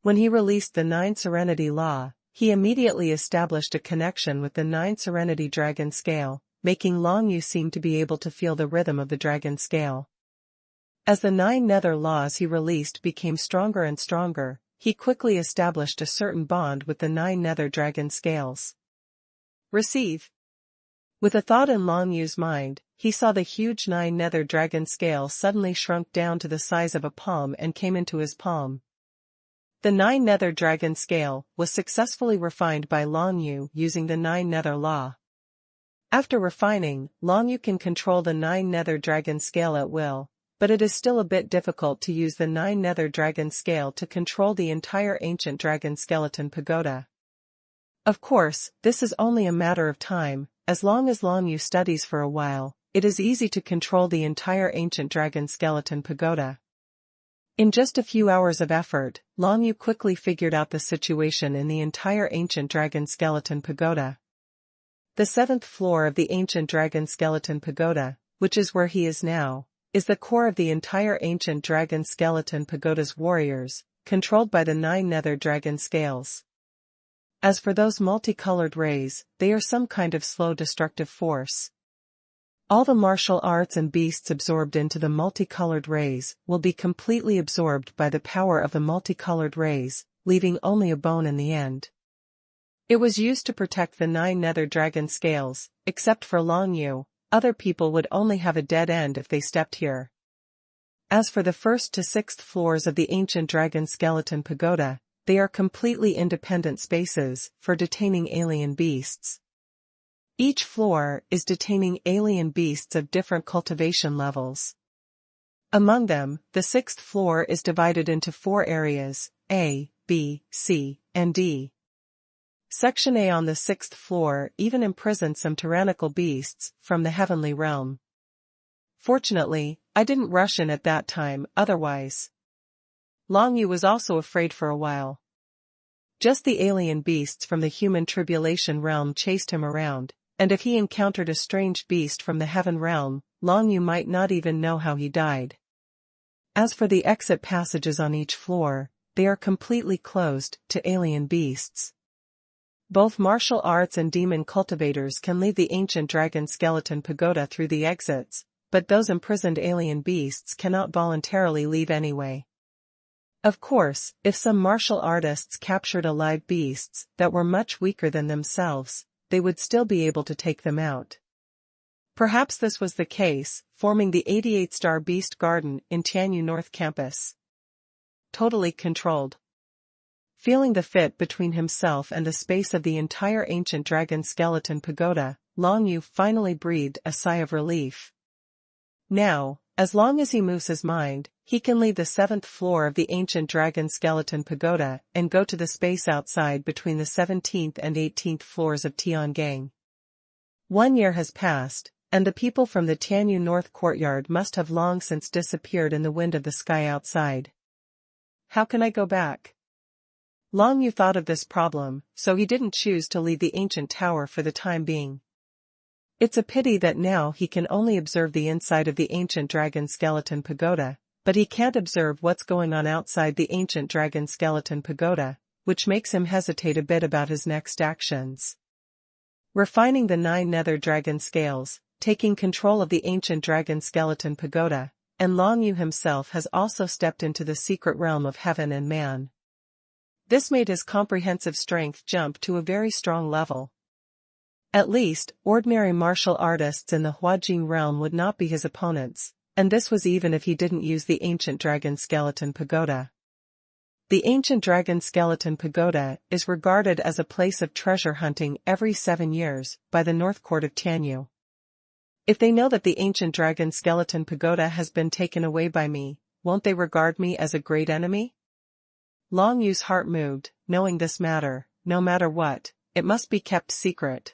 A: When he released the 9 serenity law, he immediately established a connection with the 9 serenity dragon scale, making Long Yu seem to be able to feel the rhythm of the dragon scale. As the 9 nether laws he released became stronger and stronger, he quickly established a certain bond with the 9 nether dragon scales. Receive. With a thought in Long Yu's mind, he saw the huge 9 nether dragon scale suddenly shrunk down to the size of a palm and came into his palm. The 9 nether dragon scale was successfully refined by Long Yu using the 9 nether law. After refining, Long Yu can control the 9 nether dragon scale at will, but it is still a bit difficult to use the 9 nether dragon scale to control the entire ancient dragon skeleton pagoda. Of course, this is only a matter of time. As long as Long Yu studies for a while, it is easy to control the entire ancient dragon skeleton pagoda. In just a few hours of effort, Long Yu quickly figured out the situation in the entire ancient dragon skeleton pagoda. The 7th floor of the ancient dragon skeleton pagoda, which is where he is now, is the core of the entire ancient dragon skeleton pagoda's warriors, controlled by the 9 nether dragon scales. As for those multicolored rays, they are some kind of slow destructive force. All the martial arts and beasts absorbed into the multicolored rays will be completely absorbed by the power of the multicolored rays, leaving only a bone in the end. It was used to protect the 9 nether dragon scales, except for Long Yu. Other people would only have a dead end if they stepped here. As for the 1st to 6th floors of the ancient dragon skeleton pagoda, they are completely independent spaces for detaining alien beasts. Each floor is detaining alien beasts of different cultivation levels. Among them, the 6th floor is divided into 4 areas, A, B, C, and D. Section A on the 6th floor even imprisoned some tyrannical beasts from the heavenly realm. Fortunately, I didn't rush in at that time, otherwise. Long Yu was also afraid for a while. Just the alien beasts from the human tribulation realm chased him around, and if he encountered a strange beast from the heaven realm, Long Yu might not even know how he died. As for the exit passages on each floor, they are completely closed to alien beasts. Both martial arts and demon cultivators can leave the ancient dragon skeleton pagoda through the exits, but those imprisoned alien beasts cannot voluntarily leave anyway. Of course, if some martial artists captured alive beasts that were much weaker than themselves, they would still be able to take them out. Perhaps this was the case, forming the 88-star Beast Garden in Tianyu North Campus. Totally controlled. Feeling the fit between himself and the space of the entire ancient dragon skeleton pagoda, Long Yu finally breathed a sigh of relief. Now, as long as he moves his mind, he can leave the 7th floor of the ancient dragon skeleton pagoda and go to the space outside between the 17th and 18th floors of Tiangang. 1 year has passed, and the people from the Tianyu North courtyard must have long since disappeared in the wind of the sky outside. How can I go back? Long Yu thought of this problem, so he didn't choose to leave the ancient tower for the time being. It's a pity that now he can only observe the inside of the ancient dragon skeleton pagoda, but he can't observe what's going on outside the ancient dragon skeleton pagoda, which makes him hesitate a bit about his next actions. Refining the 9 nether dragon scales, taking control of the ancient dragon skeleton pagoda, and Long Yu himself has also stepped into the secret realm of heaven and man. This made his comprehensive strength jump to a very strong level. At least, ordinary martial artists in the Huajing realm would not be his opponents, and this was even if he didn't use the ancient dragon skeleton pagoda. The ancient dragon skeleton pagoda is regarded as a place of treasure hunting every 7 years by the North Court of Tianyu. If they know that the ancient dragon skeleton pagoda has been taken away by me, won't they regard me as a great enemy? Long Yu's heart moved, knowing this matter, no matter what, it must be kept secret.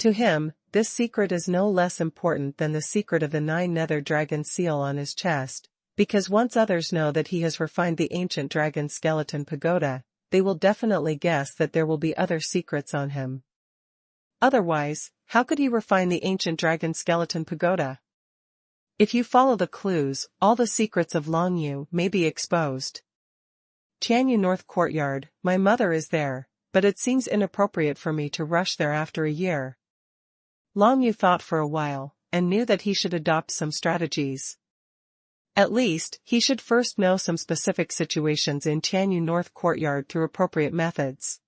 A: To him, this secret is no less important than the secret of the 9 nether dragon seal on his chest, because once others know that he has refined the ancient dragon skeleton pagoda, they will definitely guess that there will be other secrets on him. Otherwise, how could he refine the ancient dragon skeleton pagoda? If you follow the clues, all the secrets of Long Yu may be exposed. Tianyu North Courtyard, my mother is there, but it seems inappropriate for me to rush there after a year. Long Yu thought for a while, and knew that he should adopt some strategies. At least, he should first know some specific situations in Tianyu North Courtyard through appropriate methods.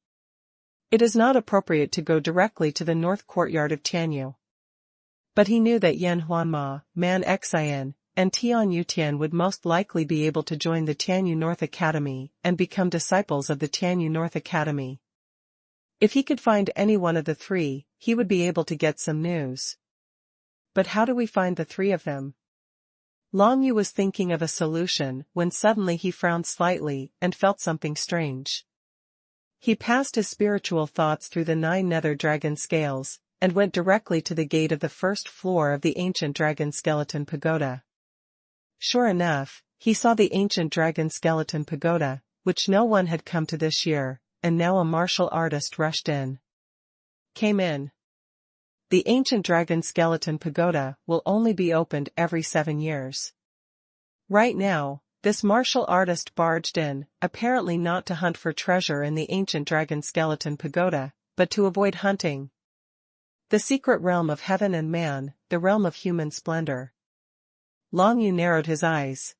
A: It is not appropriate to go directly to the North Courtyard of Tianyu. But he knew that Yan Huanma, Man Xian, and Tian Yutian would most likely be able to join the Tianyu North Academy and become disciples of the Tianyu North Academy. If he could find any one of the 3, he would be able to get some news. But how do we find the 3 of them? Long Yu was thinking of a solution when suddenly he frowned slightly and felt something strange. He passed his spiritual thoughts through the 9 nether dragon scales, and went directly to the gate of the first floor of the ancient dragon skeleton pagoda. Sure enough, he saw the ancient dragon skeleton pagoda, which no one had come to this year, and now a martial artist rushed in. Came in. The ancient dragon skeleton pagoda will only be opened every 7 years. Right now, this martial artist barged in, apparently not to hunt for treasure in the ancient dragon skeleton pagoda, but to avoid hunting. The secret realm of heaven and man, the realm of human splendor. Long Yu narrowed his eyes.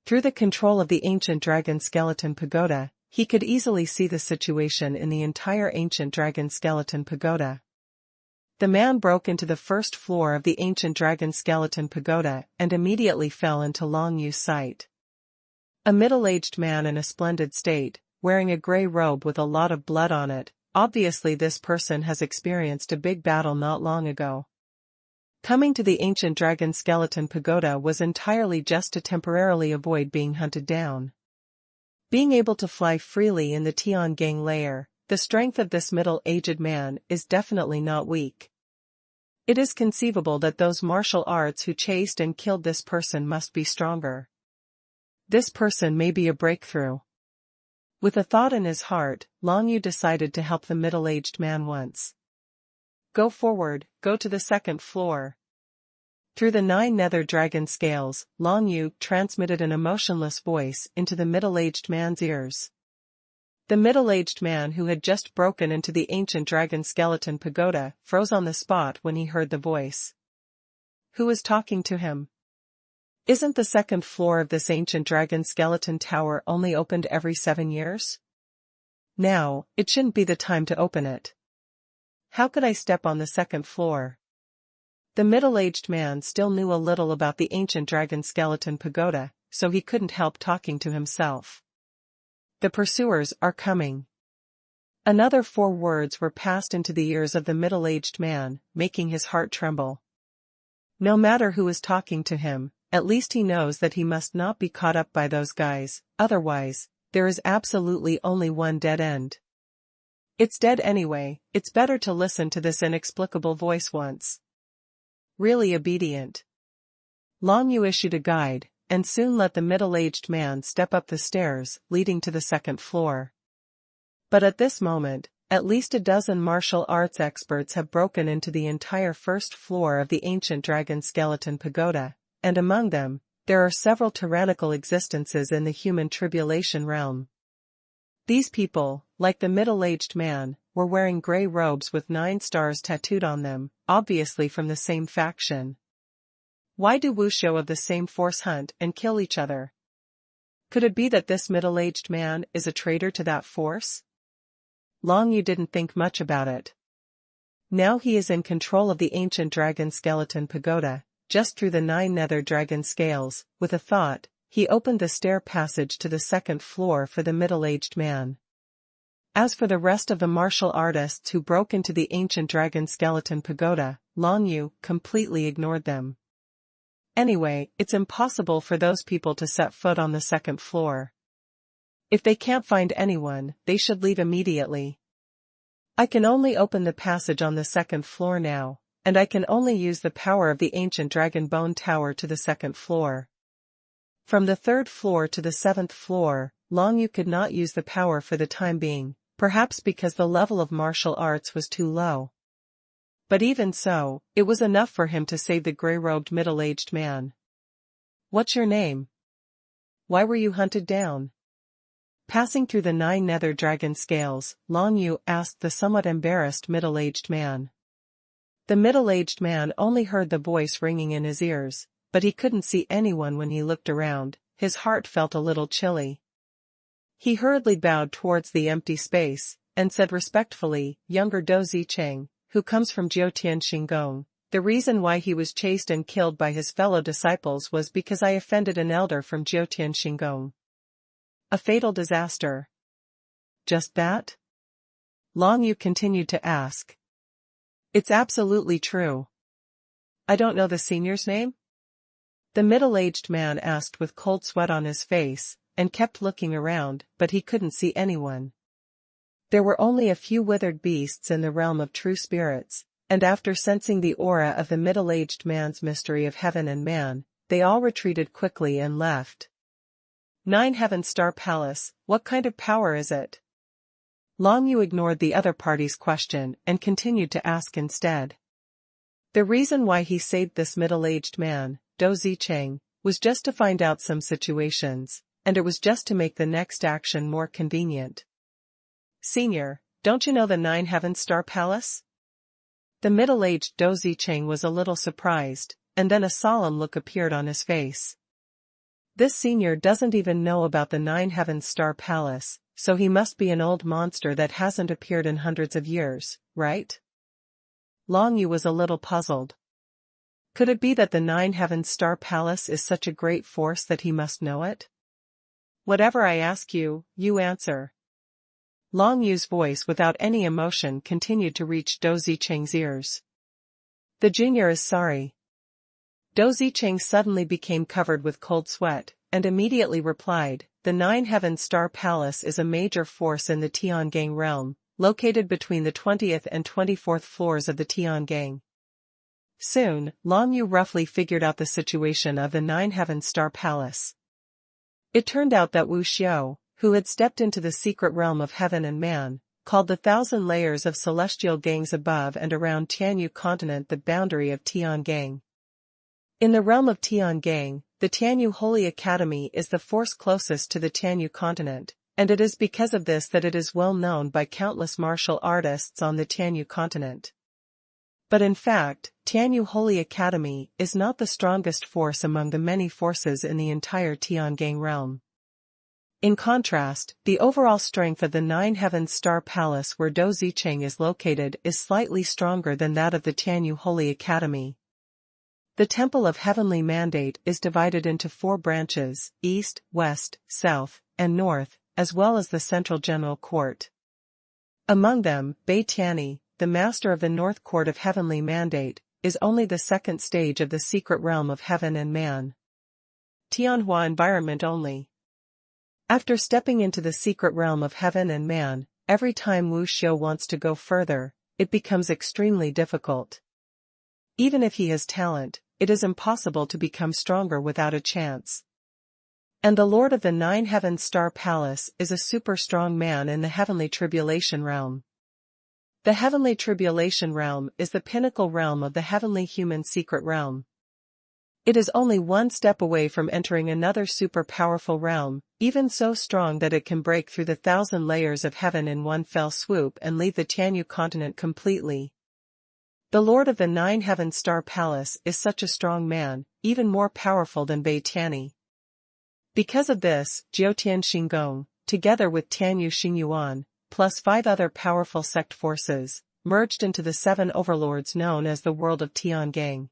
A: Through the control of the ancient dragon skeleton pagoda, he could easily see the situation in the entire ancient dragon skeleton pagoda. The man broke into the first floor of the ancient dragon skeleton pagoda and immediately fell into Long Yu's sight. A middle-aged man in a splendid state, wearing a gray robe with a lot of blood on it. Obviously this person has experienced a big battle not long ago. Coming to the ancient dragon skeleton pagoda was entirely just to temporarily avoid being hunted down. Being able to fly freely in the Tian Gang layer, the strength of this middle-aged man is definitely not weak. It is conceivable that those martial arts who chased and killed this person must be stronger. This person may be a breakthrough. With a thought in his heart, Long Yu decided to help the middle-aged man once. Go forward, go to the 2nd floor. Through the 9 nether dragon scales, Long Yu transmitted an emotionless voice into the middle-aged man's ears. The middle-aged man who had just broken into the ancient dragon skeleton pagoda froze on the spot when he heard the voice. Who is talking to him? Isn't the 2nd floor of this ancient dragon skeleton tower only opened every 7 years? Now, it shouldn't be the time to open it. How could I step on the 2nd floor? The middle-aged man still knew a little about the ancient dragon skeleton pagoda, so he couldn't help talking to himself. The pursuers are coming. Another 4 words were passed into the ears of the middle-aged man, making his heart tremble. No matter who is talking to him, at least he knows that he must not be caught up by those guys, otherwise, there is absolutely only one dead end. It's dead anyway, it's better to listen to this inexplicable voice once. Really obedient. Long Yu issued a guide, and soon let the middle-aged man step up the stairs leading to the second floor. But at this moment, at least a dozen martial arts experts have broken into the entire first floor of the ancient dragon skeleton pagoda, and among them, there are several tyrannical existences in the human tribulation realm. These people, like the middle-aged man, were wearing gray robes with 9 stars tattooed on them, obviously from the same faction. Why do wuxia of the same force hunt and kill each other? Could it be that this middle-aged man is a traitor to that force? Long Yu didn't think much about it. Now he is in control of the ancient dragon skeleton pagoda, just through the 9 nether dragon scales. With a thought, he opened the stair passage to the second floor for the middle-aged man. As for the rest of the martial artists who broke into the ancient dragon skeleton pagoda, Long Yu completely ignored them. Anyway, it's impossible for those people to set foot on the second floor. If they can't find anyone, they should leave immediately. I can only open the passage on the second floor now, and I can only use the power of the ancient dragon bone tower to the second floor. From the 3rd floor to the 7th floor, Long Yu could not use the power for the time being, perhaps because the level of martial arts was too low. But even so, it was enough for him to save the gray-robed middle-aged man. What's your name? Why were you hunted down? Passing through the 9 nether dragon scales, Long Yu asked the somewhat embarrassed middle-aged man. The middle-aged man only heard the voice ringing in his ears, but he couldn't see anyone when he looked around. His heart felt a little chilly. He hurriedly bowed towards the empty space, and said respectfully, "Younger Dou Zicheng, who comes from Jiutian Xinggong, the reason why he was chased and killed by his fellow disciples was because I offended an elder from Jiutian Xinggong. A fatal disaster." Just that? Long Yu continued to ask. It's absolutely true. I don't know the senior's name? The middle-aged man asked with cold sweat on his face, and kept looking around, but he couldn't see anyone. There were only a few withered beasts in the realm of true spirits, and after sensing the aura of the middle-aged man's mystery of heaven and man, they all retreated quickly and left. 9 Heaven Star Palace, what kind of power is it? Long Yu ignored the other party's question and continued to ask instead. The reason why he saved this middle-aged man, Dou Zicheng, was just to find out some situations, and it was just to make the next action more convenient. Senior, don't you know the 9 Heaven Star Palace? The middle-aged Dou Zicheng was a little surprised, and then a solemn look appeared on his face. This senior doesn't even know about the 9 Heaven Star Palace, so he must be an old monster that hasn't appeared in hundreds of years, right? Long Yu was a little puzzled. Could it be that the 9 Heaven Star Palace is such a great force that he must know it? Whatever I ask you, you answer. Long Yu's voice without any emotion continued to reach Dou Zicheng's ears. The junior is sorry. Dou Zicheng suddenly became covered with cold sweat, and immediately replied, the 9 Heaven Star Palace is a major force in the Tiangang realm, located between the 20th and 24th floors of the Tiangang. Soon, Long Yu roughly figured out the situation of the 9 Heaven Star Palace. It turned out that Wu Xiao, who had stepped into the secret realm of heaven and man, called the 1,000 layers of celestial gangs above and around Tianyu continent the boundary of Tiangang. In the realm of Tiangang, the Tianyu Holy Academy is the force closest to the Tianyu continent, and it is because of this that it is well known by countless martial artists on the Tianyu continent. But in fact, Tianyu Holy Academy is not the strongest force among the many forces in the entire Tiangang realm. In contrast, the overall strength of the 9 Heaven Star Palace where Dou Zicheng is located is slightly stronger than that of the Tianyu Holy Academy. The Temple of Heavenly Mandate is divided into 4 branches, east, west, south, and north, as well as the Central General Court. Among them, Bei Tianyi, the master of the North Court of Heavenly Mandate, is only the 2nd stage of the secret realm of heaven and man. Tianhua environment only. After stepping into the secret realm of heaven and man, every time Wu Xiao wants to go further, it becomes extremely difficult. Even if he has talent, it is impossible to become stronger without a chance. And the Lord of the Nine Heavens Star Palace is a super strong man in the Heavenly Tribulation realm. The Heavenly Tribulation realm is the pinnacle realm of the Heavenly Human Secret realm. It is only one step away from entering another super powerful realm, even so strong that it can break through the 1,000 layers of heaven in one fell swoop and leave the Tianyu continent completely. The Lord of the Nine Heavens Star Palace is such a strong man, even more powerful than Bai Tianyi. Because of this, Jiutian Xinggong, together with Tianyu Xingyuan, plus 5 other powerful sect forces, merged into the 7 overlords known as the World of Tiangang.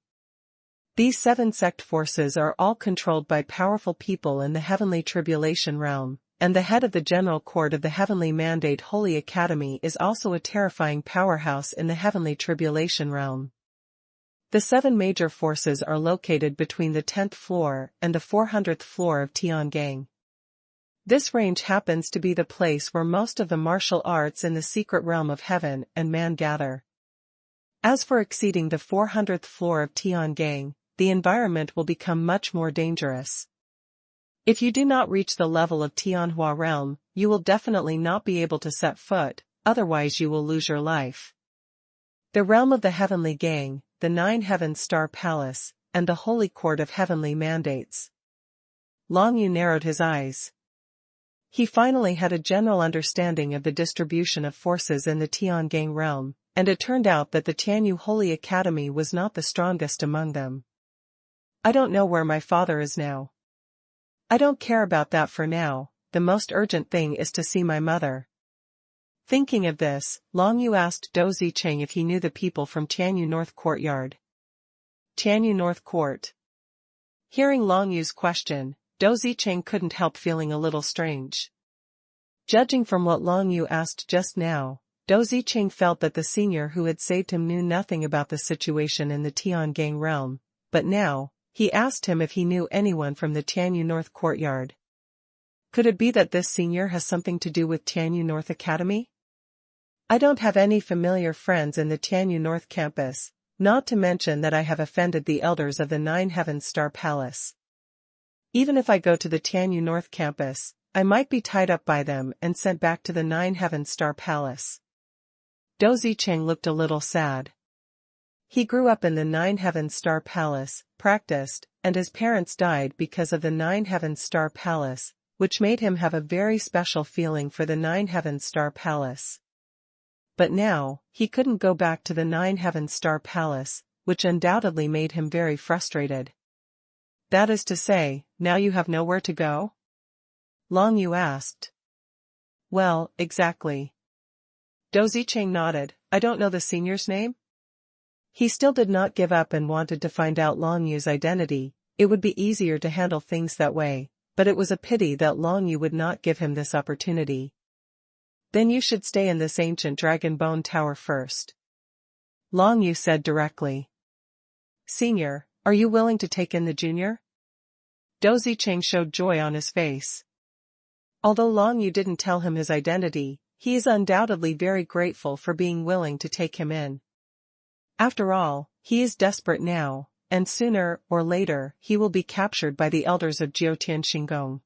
A: These 7 sect forces are all controlled by powerful people in the Heavenly Tribulation realm, and the head of the General Court of the Heavenly Mandate Holy Academy is also a terrifying powerhouse in the Heavenly Tribulation realm. The 7 major forces are located between the 10th floor and the 400th floor of Tiangang. This range happens to be the place where most of the martial arts in the secret realm of heaven and man gather. As for exceeding the 400th floor of Tiangang, the environment will become much more dangerous. If you do not reach the level of Tianhua realm, you will definitely not be able to set foot, otherwise you will lose your life. The realm of the Heavenly Gang, the Nine Heavens Star Palace, and the Holy Court of Heavenly Mandates. Long Yu narrowed his eyes. He finally had a general understanding of the distribution of forces in the Tiangang realm, and it turned out that the Tianyu Holy Academy was not the strongest among them. I don't know where my father is now. I don't care about that for now, the most urgent thing is to see my mother. Thinking of this, Long Yu asked Dou Zicheng if he knew the people from Tianyu North Courtyard. Tianyu North Court. Hearing Long Yu's question, Dou Zicheng couldn't help feeling a little strange. Judging from what Long Yu asked just now, Dou Zicheng felt that the senior who had saved him knew nothing about the situation in the Tiangang realm, but now, he asked him if he knew anyone from the Tianyu North Courtyard. Could it be that this senior has something to do with Tianyu North Academy? I don't have any familiar friends in the Tianyu North campus, not to mention that I have offended the elders of the Nine Heavens Star Palace. Even if I go to the Tianyu North campus, I might be tied up by them and sent back to the Nine Heavens Star Palace. Dou Zicheng looked a little sad. He grew up in the Nine Heavens Star Palace, practiced, and his parents died because of the Nine Heavens Star Palace, which made him have a very special feeling for the Nine Heavens Star Palace. But now, he couldn't go back to the Nine Heavens Star Palace, which undoubtedly made him very frustrated. That is to say, now you have nowhere to go? Long Yu asked. Well, exactly. Dou Zicheng nodded. I don't know the senior's name? He still did not give up and wanted to find out Long Yu's identity. It would be easier to handle things that way, but it was a pity that Long Yu would not give him this opportunity. Then you should stay in this ancient dragon bone tower first. Long Yu said directly. Senior, are you willing to take in the junior? Dou Zicheng showed joy on his face. Although Long Yu didn't tell him his identity, he is undoubtedly very grateful for being willing to take him in. After all, he is desperate now, and sooner or later he will be captured by the elders of Jiutian Xinggong.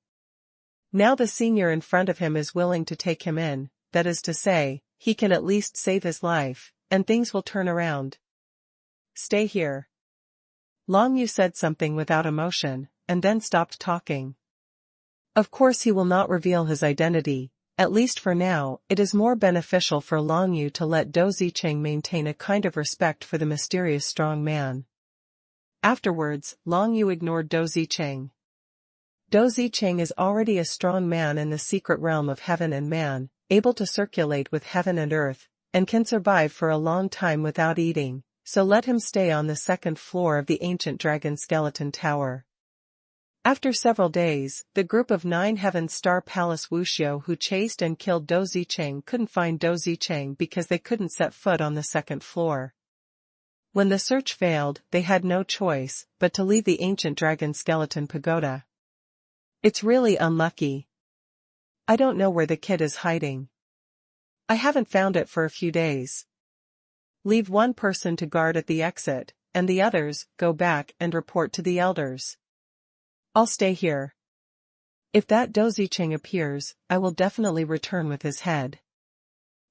A: Now the senior in front of him is willing to take him in, that is to say, he can at least save his life, and things will turn around. Stay here. Long Yu said something without emotion, and then stopped talking. Of course he will not reveal his identity. At least for now, it is more beneficial for Long Yu to let Dou Zicheng maintain a kind of respect for the mysterious strong man. Afterwards, Long Yu ignored Dou Zicheng. Dou Zicheng is already a strong man in the secret realm of heaven and man, able to circulate with heaven and earth, and can survive for a long time without eating, so let him stay on the 2nd floor of the ancient dragon skeleton tower. After several days, the group of Nine Heavens Star Palace Wuxiu who chased and killed Dou Zicheng couldn't find Dou Zicheng because they couldn't set foot on the 2nd floor. When the search failed, they had no choice but to leave the ancient dragon skeleton pagoda. It's really unlucky. I don't know where the kid is hiding. I haven't found it for a few days. Leave one person to guard at the exit, and the others, go back and report to the elders. I'll stay here. If that Dozicheng appears, I will definitely return with his head.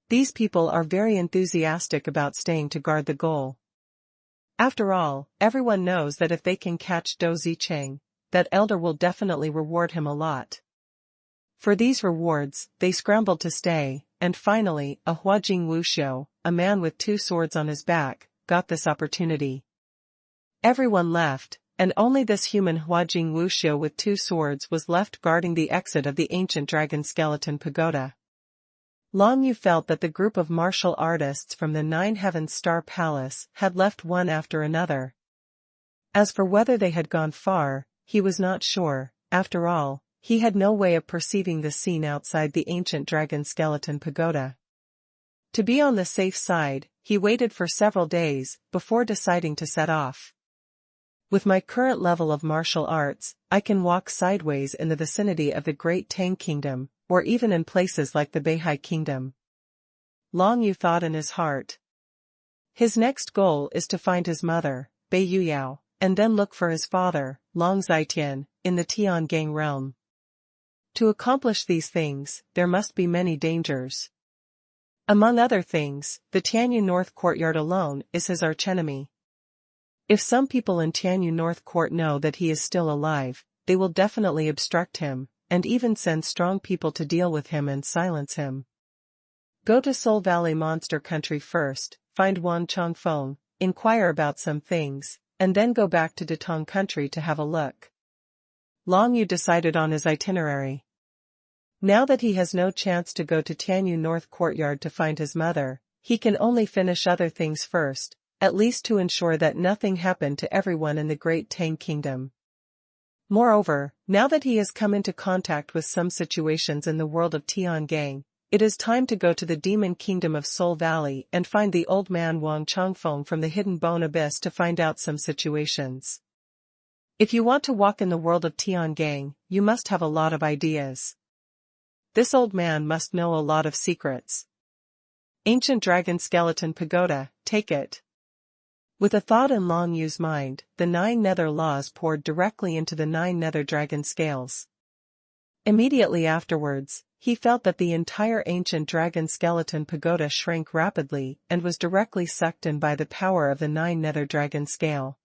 A: These people are very enthusiastic about staying to guard the goal. After all, everyone knows that if they can catch Dozicheng, that elder will definitely reward him a lot. For these rewards, they scrambled to stay, and finally, a Huajing Wuxiu, a man with 2 swords on his back, got this opportunity. Everyone left, and only this human Huajing Wuxiu with 2 swords was left guarding the exit of the ancient dragon skeleton pagoda. Long Yu felt that the group of martial artists from the 9 Heavens Star Palace had left one after another. As for whether they had gone far, he was not sure. After all, he had no way of perceiving the scene outside the ancient dragon skeleton pagoda. To be on the safe side, he waited for several days before deciding to set off. With my current level of martial arts, I can walk sideways in the vicinity of the Great Tang Kingdom, or even in places like the Beihai Kingdom. Long Yu thought in his heart. His next goal is to find his mother, Bei Yuyao, and then look for his father, Long Zitian, in the Tiangang realm. To accomplish these things, there must be many dangers. Among other things, the Tianyu North Courtyard alone is his archenemy. If some people in Tianyu North Court know that he is still alive, they will definitely obstruct him, and even send strong people to deal with him and silence him. Go to Soul Valley Monster Country first, find Wan Chongfeng, inquire about some things, and then go back to Datong Country to have a look. Long Yu decided on his itinerary. Now that he has no chance to go to Tianyu North Courtyard to find his mother, he can only finish other things first, at least to ensure that nothing happened to everyone in the Great Tang Kingdom. Moreover, now that he has come into contact with some situations in the world of Tiangang, it is time to go to the Demon Kingdom of Soul Valley and find the old man Wang Chongfeng from the Hidden Bone Abyss to find out some situations. If you want to walk in the world of Tiangang, you must have a lot of ideas. This old man must know a lot of secrets. Ancient Dragon Skeleton Pagoda, take it. With a thought in Long Yu's mind, the 9 nether laws poured directly into the 9 nether dragon scales. Immediately afterwards, he felt that the entire ancient dragon skeleton pagoda shrank rapidly and was directly sucked in by the power of the 9 nether dragon scale.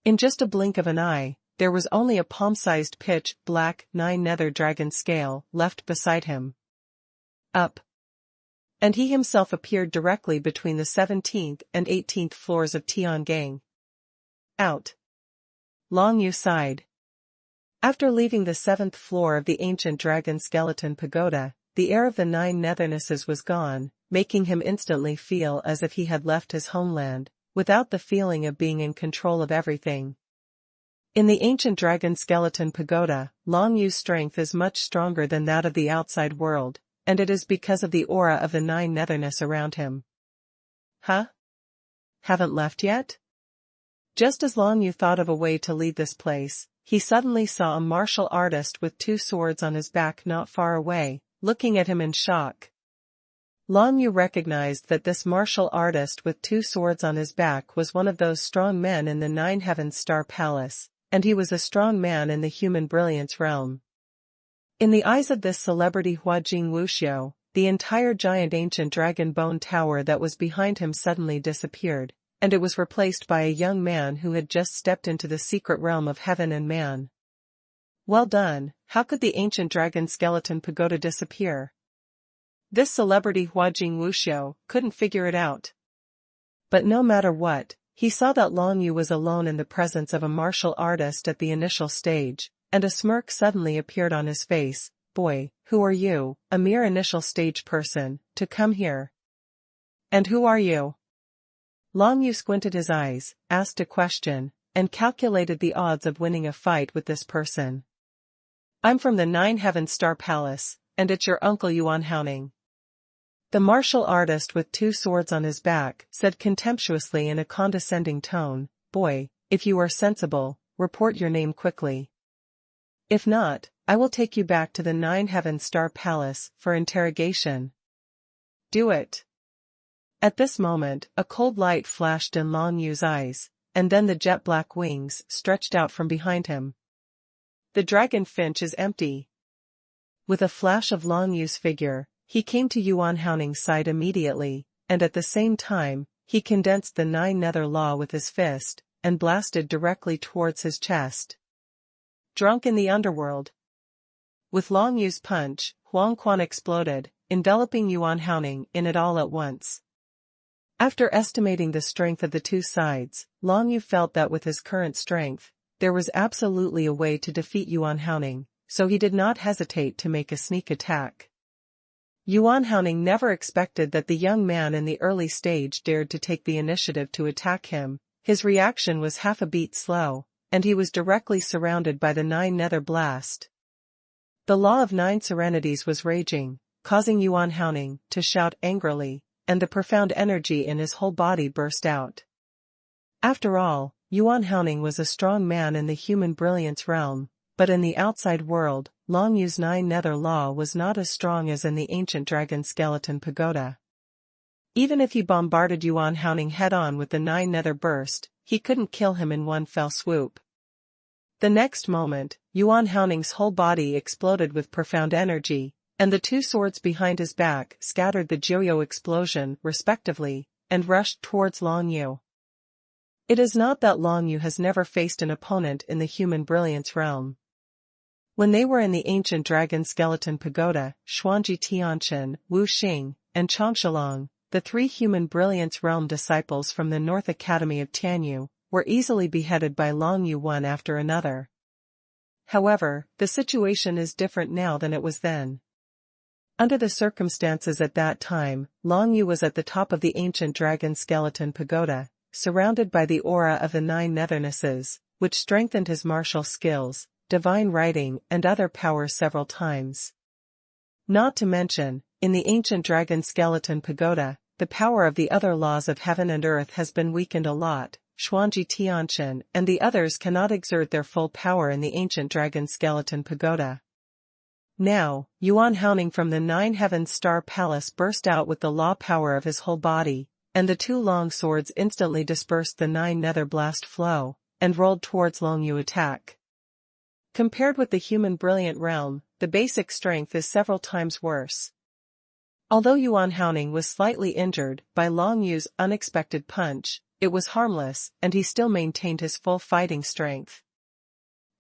A: In just a blink of an eye, there was only a palm-sized pitch black 9 nether dragon scale left beside him. Up. And he himself appeared directly between the 17th and 18th floors of Tiangang. Out. Long Yu sighed. After leaving the 7th floor of the ancient dragon skeleton pagoda, the air of the 9 nethernesses was gone, making him instantly feel as if he had left his homeland, without the feeling of being in control of everything. In the ancient dragon skeleton pagoda, Long Yu's strength is much stronger than that of the outside world, and it is because of the aura of the 9 netherness around him. Huh? Haven't left yet? Just as Long Yu thought of a way to leave this place, he suddenly saw a martial artist with 2 swords on his back not far away, looking at him in shock. Long Yu recognized that this martial artist with 2 swords on his back was one of those strong men in the 9 Heavens Star Palace, and he was a strong man in the human brilliance realm. In the eyes of this celebrity Huajing Wuxiu, the entire giant ancient dragon bone tower that was behind him suddenly disappeared, and it was replaced by a young man who had just stepped into the secret realm of heaven and man. Well done, how could the ancient dragon skeleton pagoda disappear? This celebrity Huajing Wuxiu couldn't figure it out. But no matter what, he saw that Long Yu was alone in the presence of a martial artist at the initial stage, and a smirk suddenly appeared on his face. Boy, who are you, a mere initial stage person, to come here? And who are you? Long Yu squinted his eyes, asked a question, and calculated the odds of winning a fight with this person. I'm from the 9 Heavens Star Palace, and it's your uncle Yuan Haoning. The martial artist with 2 swords on his back said contemptuously in a condescending tone, Boy, if you are sensible, report your name quickly. If not, I will take you back to the 9 Heavens Star Palace for interrogation. Do it. At this moment, a cold light flashed in Long Yu's eyes, and then the jet black wings stretched out from behind him. The dragon finch is empty. With a flash of Long Yu's figure, he came to Yuan Haoning's side immediately, and at the same time, he condensed the 9 nether law with his fist, and blasted directly towards his chest. Drunk in the underworld. With Long Yu's punch, xuanhuan exploded, enveloping Yuan Haoning in it all at once. After estimating the strength of the two sides, Long Yu felt that with his current strength, there was absolutely a way to defeat Yuan Haoning, so he did not hesitate to make a sneak attack. Yuan Haoning never expected that the young man in the early stage dared to take the initiative to attack him. His reaction was half a beat slow, and he was directly surrounded by the 9 nether blast. The law of 9 serenities was raging, causing Yuan Haoning to shout angrily, and the profound energy in his whole body burst out. After all, Yuan Haoning was a strong man in the human brilliance realm, but in the outside world, Long Yu's 9 nether law was not as strong as in the ancient dragon skeleton pagoda. Even if he bombarded Yuan Haoning head-on with the 9 nether burst, he couldn't kill him in one fell swoop. The next moment, Yuan Haoning's whole body exploded with profound energy, and the 2 swords behind his back scattered the Joyo explosion, respectively, and rushed towards Long Yu. It is not that Long Yu has never faced an opponent in the human brilliance realm. When they were in the ancient dragon skeleton pagoda, Xuanji Tianchen, Wu Xing, and Changshalong, the 3 human brilliance realm disciples from the North Academy of Tianyu, were easily beheaded by Long Yu one after another. However, the situation is different now than it was then. Under the circumstances at that time, Long Yu was at the top of the ancient dragon skeleton pagoda, surrounded by the aura of the 9 nethernesses, which strengthened his martial skills, divine writing and other powers several times. Not to mention, in the ancient dragon skeleton pagoda, the power of the other laws of heaven and earth has been weakened a lot. Xuanji Tianchen and the others cannot exert their full power in the ancient dragon skeleton pagoda. Now, Yuan Haoning from the 9 Heavens Star Palace burst out with the law power of his whole body, and the 2 long swords instantly dispersed the 9 nether blast flow, and rolled towards Long Yu attack. Compared with the human brilliant realm, the basic strength is several times worse. Although Yuan Haoning was slightly injured by Long Yu's unexpected punch, it was harmless, and he still maintained his full fighting strength.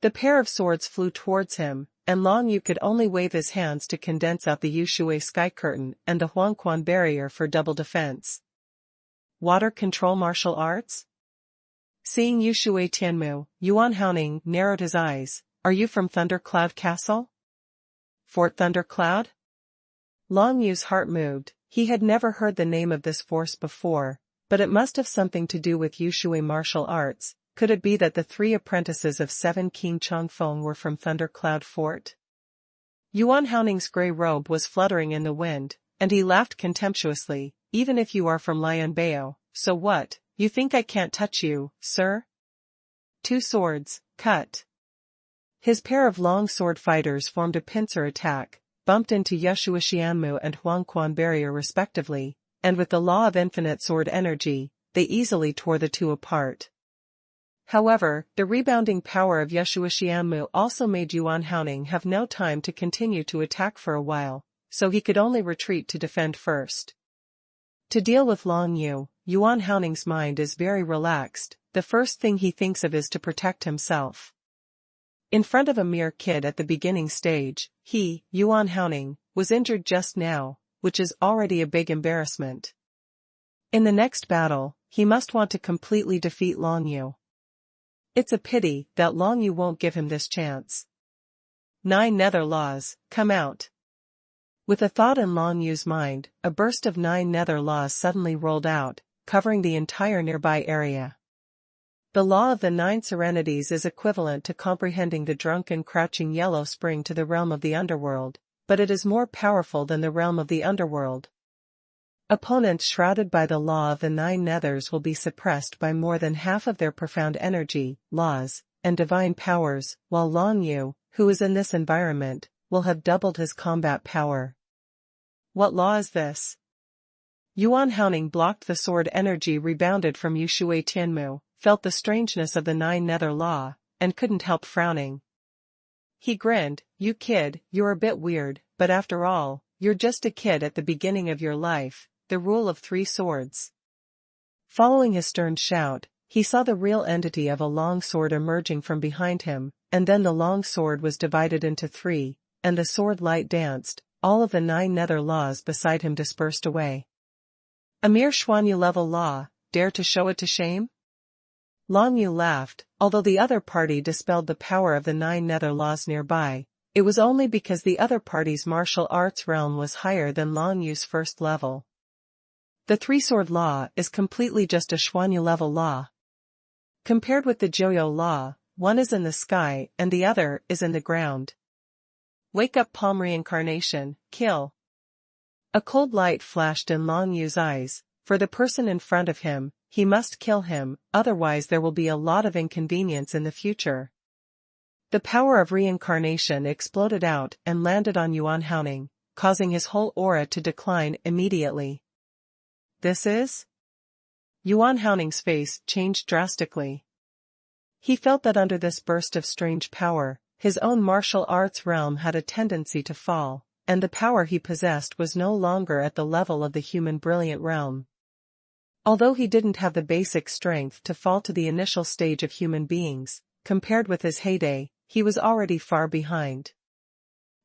A: The pair of swords flew towards him, and Long Yu could only wave his hands to condense out the Yushui sky curtain and the Huangquan barrier for double defense. Water control martial arts? Seeing Yushui Tianmu, Yuan Haoning narrowed his eyes. Are you from Thundercloud Castle? Fort Thundercloud? Long Yu's heart moved. He had never heard the name of this force before, but it must have something to do with Yushui martial arts. Could it be that the 3 apprentices of 7 King Chongfeng were from Thundercloud Fort? Yuan Haoning's grey robe was fluttering in the wind, and he laughed contemptuously. Even if you are from Lianbao, so what? You think I can't touch you, sir? 2 swords, cut. His pair of long sword fighters formed a pincer attack, bumped into Yeshua Xianmu and Huangquan barrier respectively, and with the law of infinite sword energy, they easily tore the 2 apart. However, the rebounding power of Yeshua Xianmu also made Yuan Haoning have no time to continue to attack for a while, so he could only retreat to defend first. To deal with Long Yu, Yuan Haoning's mind is very relaxed. The first thing he thinks of is to protect himself. In front of a mere kid at the beginning stage, he, Yuan Haoning, was injured just now, which is already a big embarrassment. In the next battle, he must want to completely defeat Long Yu. It's a pity that Long Yu won't give him this chance. 9 nether laws, come out. With a thought in Long Yu's mind, a burst of 9 nether laws suddenly rolled out, covering the entire nearby area. The law of the 9 serenities is equivalent to comprehending the drunken crouching yellow spring to the realm of the underworld, but it is more powerful than the realm of the underworld. Opponents shrouded by the law of the 9 nethers will be suppressed by more than half of their profound energy, laws, and divine powers, while Long Yu, who is in this environment, will have doubled his combat power. What law is this? Yuan Haoning blocked the sword energy rebounded from Yushui Tianmu, felt the strangeness of the nine nether law, and couldn't help frowning. He grinned. You kid, you're a bit weird, but after all, you're just a kid at the beginning of your life, the rule of 3 swords. Following his stern shout, he saw the real entity of a long sword emerging from behind him, and then the long sword was divided into 3, and the sword light danced, all of the 9 nether laws beside him dispersed away. A mere xuanhuan level law, dare to show it to shame? Long Yu laughed. Although the other party dispelled the power of the 9 nether laws nearby, it was only because the other party's martial arts realm was higher than Long Yu's first level. The 3-sword law is completely just a xuanhuan level law. Compared with the Joyo law, one is in the sky and the other is in the ground. Wake up palm reincarnation, kill. A cold light flashed in Long Yu's eyes. For the person in front of him, he must kill him, otherwise there will be a lot of inconvenience in the future. The power of reincarnation exploded out and landed on Yuan Haoning, causing his whole aura to decline immediately. This is? Yuan Haoning's face changed drastically. He felt that under this burst of strange power, his own martial arts realm had a tendency to fall, and the power he possessed was no longer at the level of the human brilliant realm. Although he didn't have the basic strength to fall to the initial stage of human beings, compared with his heyday, he was already far behind.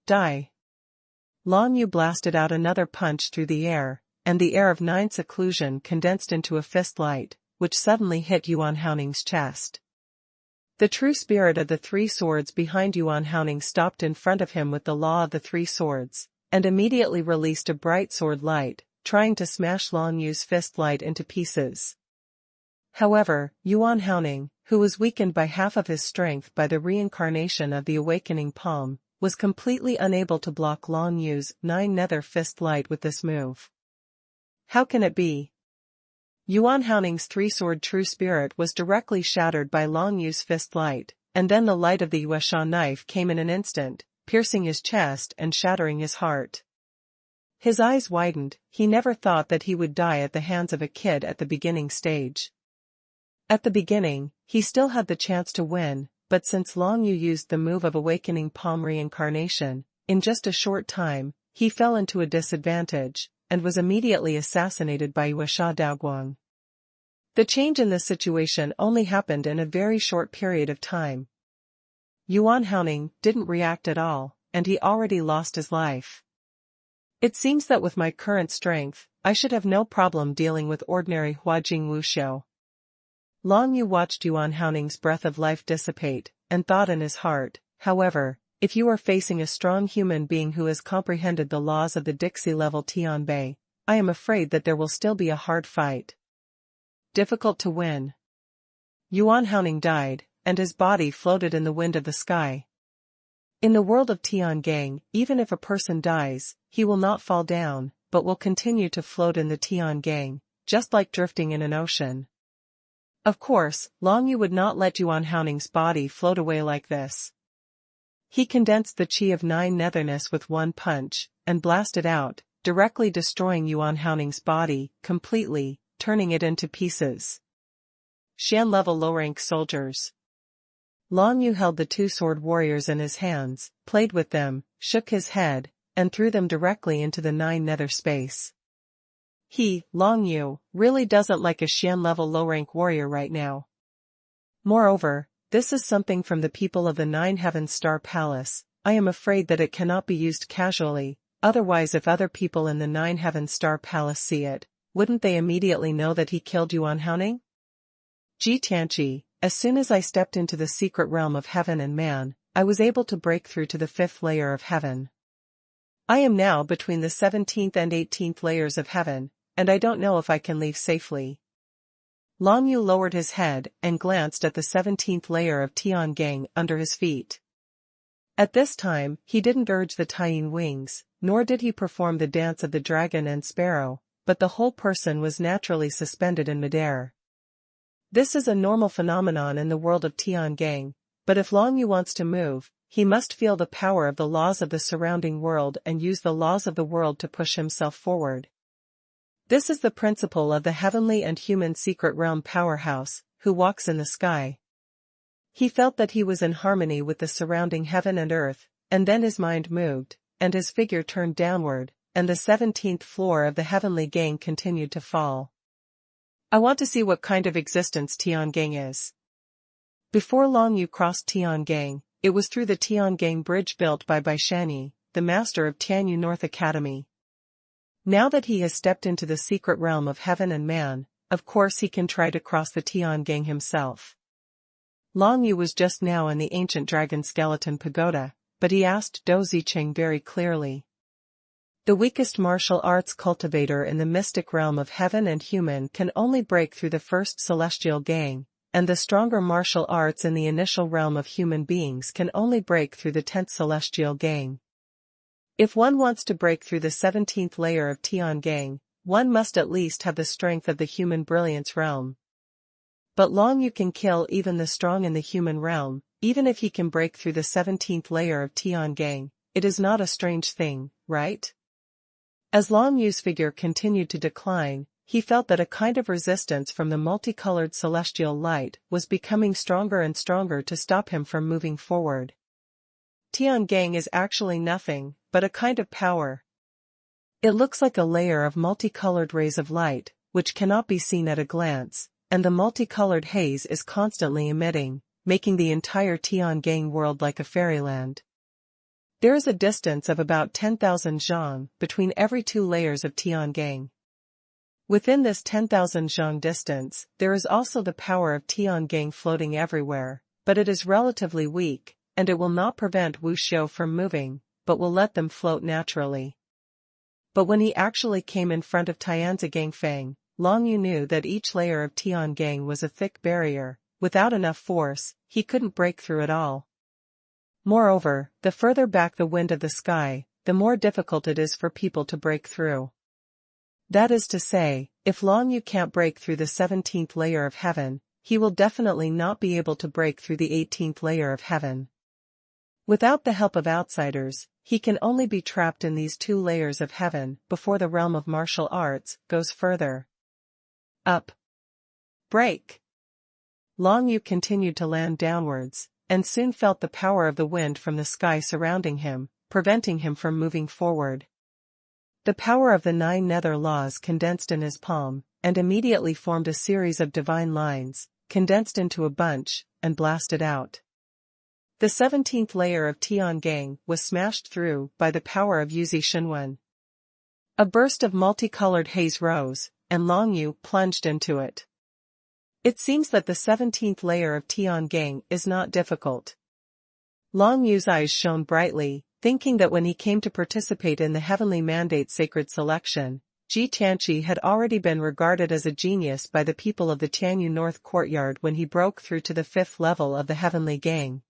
A: Die. Long Yu blasted out another punch through the air, and the air of 9 seclusion condensed into a fist light, which suddenly hit Yuan Haoning's chest. The true spirit of the 3 swords behind Yuan Haoning stopped in front of him with the law of the 3 swords, and immediately released a bright sword light, trying to smash Long Yu's fist light into pieces. However, Yuan Haoning, who was weakened by half of his strength by the reincarnation of the awakening palm, was completely unable to block Long Yu's 9 nether fist light with this move. How can it be? Yuan Haoning's 3-sword true spirit was directly shattered by Long Yu's fist light, and then the light of the Yuesha knife came in an instant, piercing his chest and shattering his heart. His eyes widened. He never thought that he would die at the hands of a kid at the beginning stage. At the beginning, he still had the chance to win, but since Long Yu used the move of awakening palm reincarnation, in just a short time, he fell into a disadvantage, and was immediately assassinated by Yuesha Daoguang. The change in this situation only happened in a very short period of time. Yuan Haoning didn't react at all, and he already lost his life. It seems that with my current strength, I should have no problem dealing with ordinary Huajing Wuxiu. Long Yu watched Yuan Haoning's breath of life dissipate, and thought in his heart, however, if you are facing a strong human being who has comprehended the laws of the Dixie-level Tianbei, I am afraid that there will still be a hard fight. Difficult to win. Yuan Haoning died, and his body floated in the wind of the sky. In the world of Tiangang, even if a person dies, he will not fall down, but will continue to float in the Tiangang, just like drifting in an ocean. Of course, Long Yu would not let Yuan Haoning's body float away like this. He condensed the chi of 9 netherness with one punch, and blasted out, directly destroying Yuan Haoning's body, completely, turning it into pieces. Xian-level low-rank soldiers. Long Yu held the 2-sword warriors in his hands, played with them, shook his head, and threw them directly into the 9 nether space. He, Long Yu, really doesn't like a Xian-level low-rank warrior right now. Moreover, this is something from the people of the 9 Heavens Star Palace. I am afraid that it cannot be used casually, otherwise if other people in the 9 Heavens Star Palace see it, wouldn't they immediately know that he killed Yuan Haoning? Ji Tianqi, as soon as I stepped into the secret realm of heaven and man, I was able to break through to the 5th layer of heaven. I am now between the 17th and 18th layers of heaven, and I don't know if I can leave safely. Long Yu lowered his head and glanced at the 17th layer of Tiangang under his feet. At this time, he didn't urge the tying wings, nor did he perform the dance of the dragon and sparrow, but the whole person was naturally suspended in midair. This is a normal phenomenon in the world of Tiangang, but if Long Yu wants to move, he must feel the power of the laws of the surrounding world and use the laws of the world to push himself forward. This is the principle of the heavenly and human secret realm powerhouse, who walks in the sky. He felt that he was in harmony with the surrounding heaven and earth, and then his mind moved, and his figure turned downward, and the 17th floor of the heavenly gang continued to fall. I want to see what kind of existence Tiangang is. Before long you crossed Tiangang. It was through the Tiangang bridge built by Baishani, the master of Tianyu North Academy. Now that he has stepped into the secret realm of heaven and man, of course he can try to cross the Tiangang himself. Long Yu was just now in the ancient dragon skeleton pagoda, but he asked Dou Zicheng very clearly. The weakest martial arts cultivator in the mystic realm of heaven and human can only break through the first celestial gang, and the stronger martial arts in the initial realm of human beings can only break through the 10th celestial gang. If one wants to break through the 17th layer of Tiangang, one must at least have the strength of the human brilliance realm. But Long Yu can kill even the strong in the human realm, even if he can break through the 17th layer of Tiangang. It is not a strange thing, right? As Long Yu's figure continued to decline, he felt that a kind of resistance from the multicolored celestial light was becoming stronger and stronger to stop him from moving forward. Tiangang is actually nothing but a kind of power. It looks like a layer of multicolored rays of light, which cannot be seen at a glance, and the multicolored haze is constantly emitting, making the entire Tiangang world like a fairyland. There is a distance of about 10,000 zhang between every two layers of Tiangang. Within this 10,000 zhang distance, there is also the power of Tiangang floating everywhere, but it is relatively weak, and it will not prevent Wu Xiu from moving, but will let them float naturally. But when he actually came in front of Tianzigang Feng, Long Yu knew that each layer of Tiangang was a thick barrier. Without enough force, he couldn't break through it all. Moreover, the further back the wind of the sky, the more difficult it is for people to break through. That is to say, if Long Yu can't break through the 17th layer of heaven, he will definitely not be able to break through the 18th layer of heaven. Without the help of outsiders, he can only be trapped in these two layers of heaven before the realm of martial arts goes further. Up. Break. Long Yu continued to land downwards, and soon felt the power of the wind from the sky surrounding him, preventing him from moving forward. The power of the 9 nether laws condensed in his palm, and immediately formed a series of divine lines, condensed into a bunch, and blasted out. The 17th layer of Tiangang was smashed through by the power of Yuzi Xuanhuan. A burst of multicolored haze rose, and Long Yu plunged into it. It seems that the 17th layer of Tiangang is not difficult. Long Yu's eyes shone brightly, thinking that when he came to participate in the Heavenly Mandate Sacred Selection, Ji Tianqi had already been regarded as a genius by the people of the Tianyu North Courtyard when he broke through to the 5th level of the Heavenly Gang.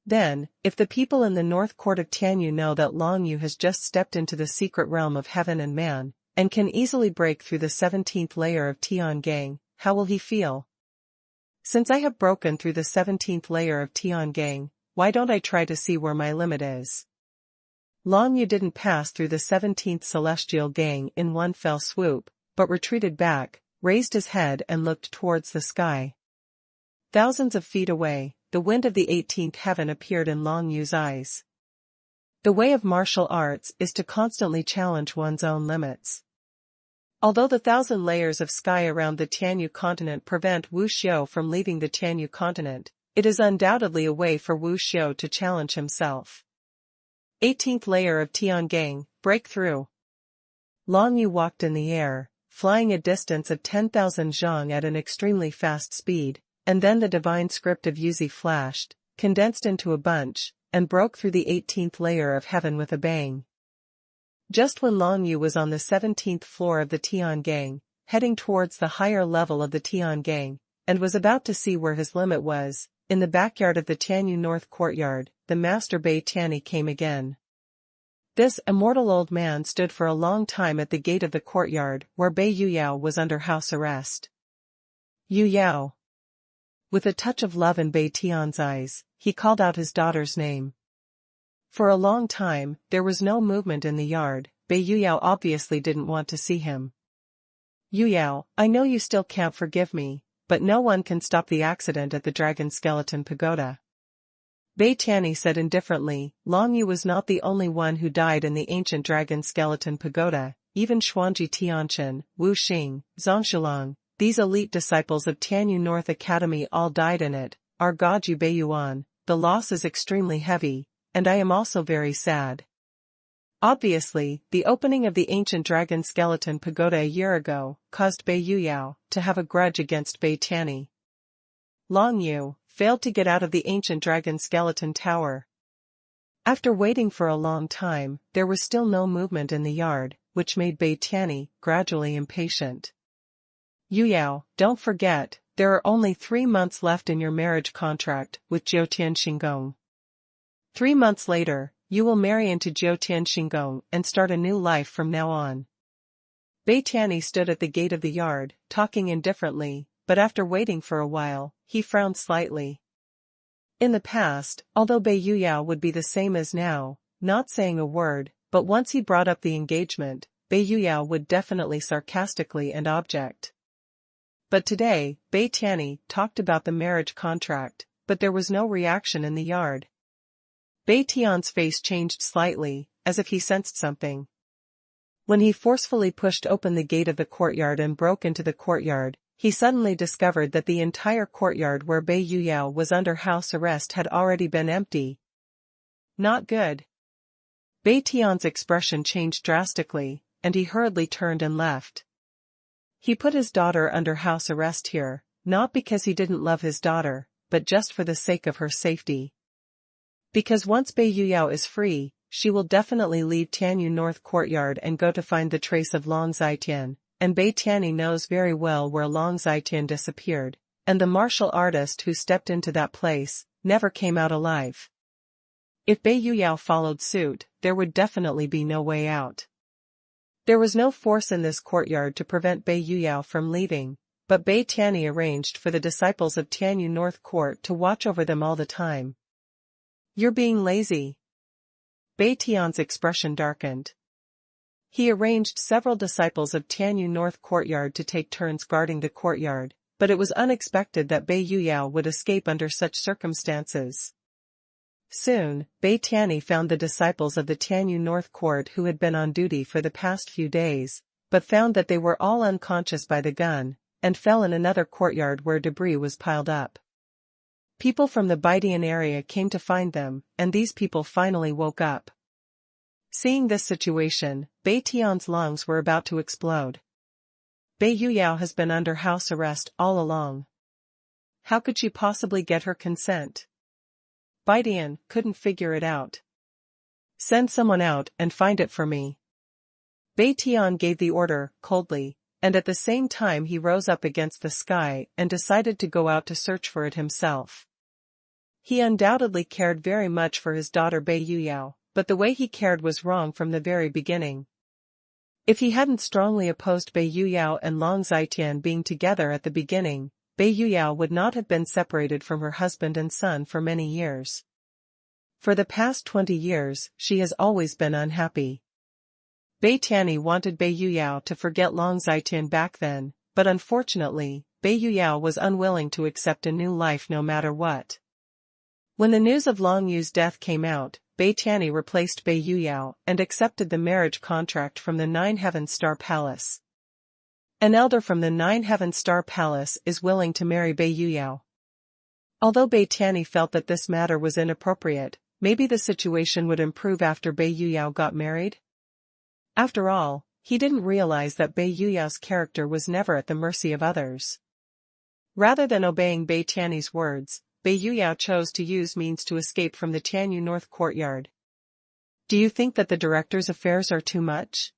A: Then, if the people in the North Court of Tianyu know that Long Yu has just stepped into the secret realm of heaven and man, and can easily break through the 17th layer of Tiangang, how will he feel? Since I have broken through the 17th layer of Tiangang, why don't I try to see where my limit is? Long Yu didn't pass through the 17th celestial gang in one fell swoop, but retreated back, raised his head and looked towards the sky. Thousands of feet away, the wind of the 18th heaven appeared in Long Yu's eyes. The way of martial arts is to constantly challenge one's own limits. Although the 1,000 layers of sky around the Tianyu continent prevent Wu Xiu from leaving the Tianyu continent, it is undoubtedly a way for Wu Xiu to challenge himself. 18th layer of Tiangang, break through. Long Yu walked in the air, flying a distance of 10,000 zhang at an extremely fast speed, and then the divine script of Yuzi flashed, condensed into a bunch, and broke through the 18th layer of heaven with a bang. Just when Long Yu was on the 17th floor of the Tiangang, heading towards the higher level of the Tiangang, and was about to see where his limit was, in the backyard of the Tianyu North Courtyard, the Master Bei Tianyi came again. This immortal old man stood for a long time at the gate of the courtyard where Bei Yuyao was under house arrest. Yuyao. With a touch of love in Bei Tian's eyes, he called out his daughter's name. For a long time, there was no movement in the yard. Bei Yuyao obviously didn't want to see him. Yuyao, I know you still can't forgive me, but no one can stop the accident at the Dragon Skeleton Pagoda. Bei Tianyi said indifferently, Long Yu was not the only one who died in the ancient Dragon Skeleton Pagoda, even Xuanji Tianchen, Wu Xing, Zhang Shulong, these elite disciples of Tianyu North Academy all died in it. Our Gaoju Beiyuan, the loss is extremely heavy, and I am also very sad. Obviously, the opening of the ancient Dragon Skeleton Pagoda a year ago caused Bei Yuyao to have a grudge against Bei Tianyi. Long Yu failed to get out of the ancient Dragon Skeleton Tower. After waiting for a long time, there was still no movement in the yard, which made Bei Tianyi gradually impatient. Yuyao, don't forget, there are only 3 months left in your marriage contract with Jiutian Xinggong. 3 months later, you will marry into Jiutian Xinggong and start a new life from now on. Bei Tianyi stood at the gate of the yard, talking indifferently, but after waiting for a while, he frowned slightly. In the past, although Bei Yuyao would be the same as now, not saying a word, but once he brought up the engagement, Bei Yuyao would definitely sarcastically and object. But today, Bei Tianyi talked about the marriage contract, but there was no reaction in the yard. Bei Tian's face changed slightly, as if he sensed something. When he forcefully pushed open the gate of the courtyard and broke into the courtyard, he suddenly discovered that the entire courtyard where Bei Yuyao was under house arrest had already been empty. Not good. Bei Tian's expression changed drastically, and he hurriedly turned and left. He put his daughter under house arrest here, not because he didn't love his daughter, but just for the sake of her safety. Because once Bei Yuyao is free, she will definitely leave Tianyu North Courtyard and go to find the trace of Long Zitian, and Bei Tianyi knows very well where Long Zitian disappeared, and the martial artist who stepped into that place never came out alive. If Bei Yuyao followed suit, there would definitely be no way out. There was no force in this courtyard to prevent Bei Yuyao from leaving, but Bei Tianyi arranged for the disciples of Tianyu North Court to watch over them all the time. You're being lazy. Bei Tian's expression darkened. He arranged several disciples of Tianyu North Courtyard to take turns guarding the courtyard, but it was unexpected that Bei Yuyao would escape under such circumstances. Soon, Bei Tianyi found the disciples of the Tianyu North Court who had been on duty for the past few days, but found that they were all unconscious by the gun, and fell in another courtyard where debris was piled up. People from the Baidian area came to find them, and these people finally woke up. Seeing this situation, Bei Tian's lungs were about to explode. Bei Yuyao has been under house arrest all along. How could she possibly get her consent? Baidian couldn't figure it out. Send someone out and find it for me. Bei Tian gave the order, coldly, and at the same time he rose up against the sky and decided to go out to search for it himself. He undoubtedly cared very much for his daughter Bei Yuyao, but the way he cared was wrong from the very beginning. If he hadn't strongly opposed Bei Yuyao and Long Zitian being together at the beginning, Bei Yuyao would not have been separated from her husband and son for many years. For the past 20 years, she has always been unhappy. Bei Tianyi wanted Bei Yuyao to forget Long Zitian back then, but unfortunately, Bei Yuyao was unwilling to accept a new life no matter what. When the news of Long Yu's death came out, Bei Tianyi replaced Bei Yuyao and accepted the marriage contract from the Nine Heaven Star Palace. An elder from the Nine Heaven Star Palace is willing to marry Bei Yuyao. Although Bei Tianyi felt that this matter was inappropriate, maybe the situation would improve after Bei Yuyao got married? After all, he didn't realize that Bei Yuyao's character was never at the mercy of others. Rather than obeying Bei Tianyi's words, Bei Yuyao chose to use means to escape from the Tianyu North Courtyard. Do you think that the director's affairs are too much?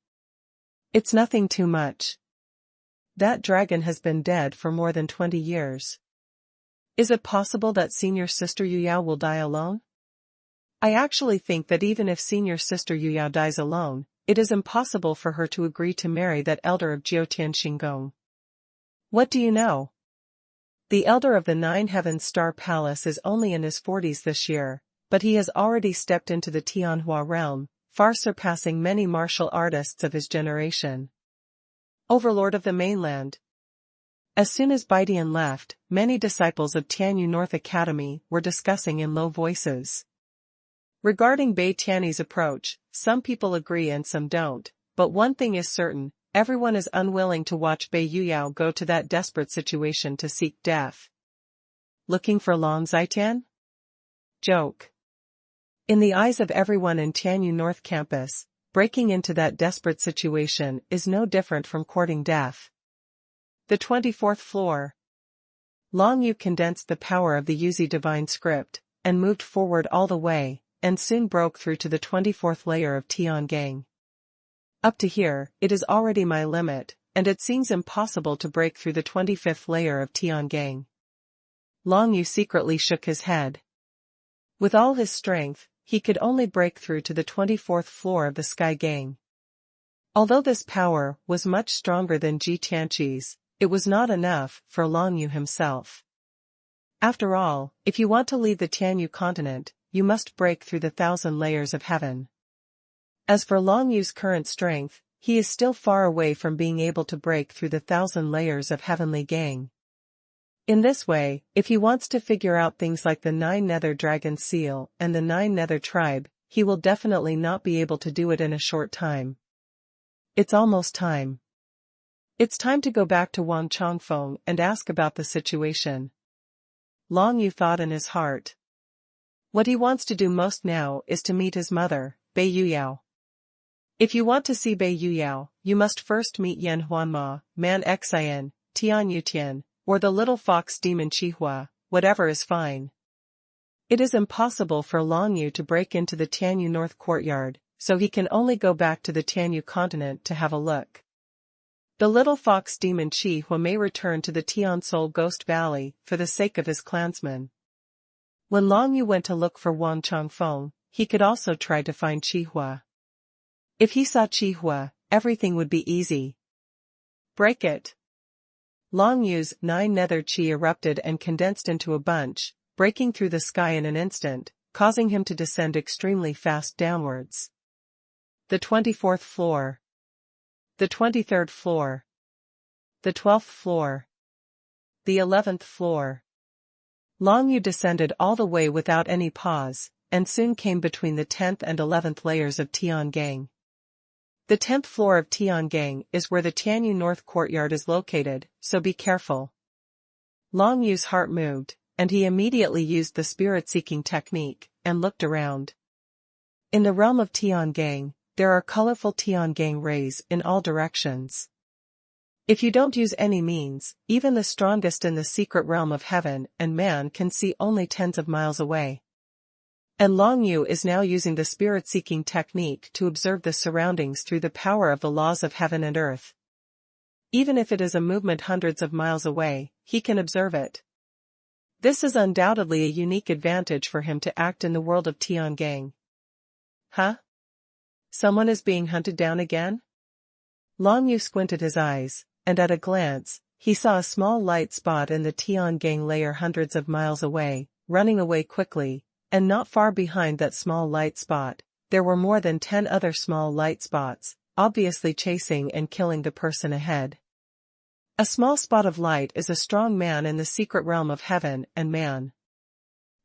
A: It's nothing too much. That dragon has been dead for more than 20 years. Is it possible that senior sister Yuyao will die alone? I actually think that even if senior sister Yuyao dies alone, it is impossible for her to agree to marry that elder of Jiutian Xinggong. What do you know? The elder of the Nine Heaven Star Palace is only in his 40s this year, but he has already stepped into the Tianhua realm, far surpassing many martial artists of his generation. Overlord of the mainland. As soon as Baidian left, many disciples of Tianyu North Academy were discussing in low voices. Regarding Bai Tianyi's approach, some people agree and some don't, but one thing is certain, everyone is unwilling to watch Bai Yuyao go to that desperate situation to seek death. Looking for Long Zaitan? Joke. In the eyes of everyone in Tianyu North Campus, breaking into that desperate situation is no different from courting death. The 24th floor. Long Yu condensed the power of the Yuzi divine script, and moved forward all the way, and soon broke through to the 24th layer of Tiangang. Up to here, it is already my limit, and it seems impossible to break through the 25th layer of Tiangang. Long Yu secretly shook his head. With all his strength, he could only break through to the 24th floor of the Sky Gang. Although this power was much stronger than Ji Tianqi's, it was not enough for Long Yu himself. After all, if you want to leave the Tianyu continent, you must break through the 1,000 layers of heaven. As for Long Yu's current strength, he is still far away from being able to break through the 1,000 layers of heavenly gang. In this way, if he wants to figure out things like the 9 Nether Dragon Seal and the 9 Nether Tribe, he will definitely not be able to do it in a short time. It's almost time. It's time to go back to Wang Chongfeng and ask about the situation. Long Yu thought in his heart. What he wants to do most now is to meet his mother, Bai Yuyao. If you want to see Bai Yuyao, you must first meet Yan Huanma, Man Xian, Tian Yutian, or the little fox demon Qihua, whatever is fine. It is impossible for Long Yu to break into the Tianyu North courtyard, so he can only go back to the Tianyu continent to have a look. The little fox demon Qihua may return to the Tian Soul Ghost Valley for the sake of his clansmen. When Long Yu went to look for Wang Chongfeng, he could also try to find Qihua. If he saw Qihua, everything would be easy. Break it. Long Yu's 9 nether chi erupted and condensed into a bunch, breaking through the sky in an instant, causing him to descend extremely fast downwards. The 24th floor. The 23rd floor. The 12th floor. The 11th floor. Long Yu descended all the way without any pause, and soon came between the 10th and 11th layers of Tiangang. The 10th floor of Tiangang is where the Tianyu North courtyard is located, so be careful. Long Yu's heart moved, and he immediately used the spirit-seeking technique, and looked around. In the realm of Tiangang, there are colorful Tiangang rays in all directions. If you don't use any means, even the strongest in the secret realm of heaven and man can see only tens of miles away. And Long Yu is now using the spirit-seeking technique to observe the surroundings through the power of the laws of heaven and earth. Even if it is a movement hundreds of miles away, he can observe it. This is undoubtedly a unique advantage for him to act in the world of Tiangang. Huh? Someone is being hunted down again? Long Yu squinted his eyes, and at a glance, he saw a small light spot in the Tiangang layer hundreds of miles away, running away quickly, and not far behind that small light spot, there were more than 10 other small light spots, obviously chasing and killing the person ahead. A small spot of light is a strong man in the secret realm of heaven and man.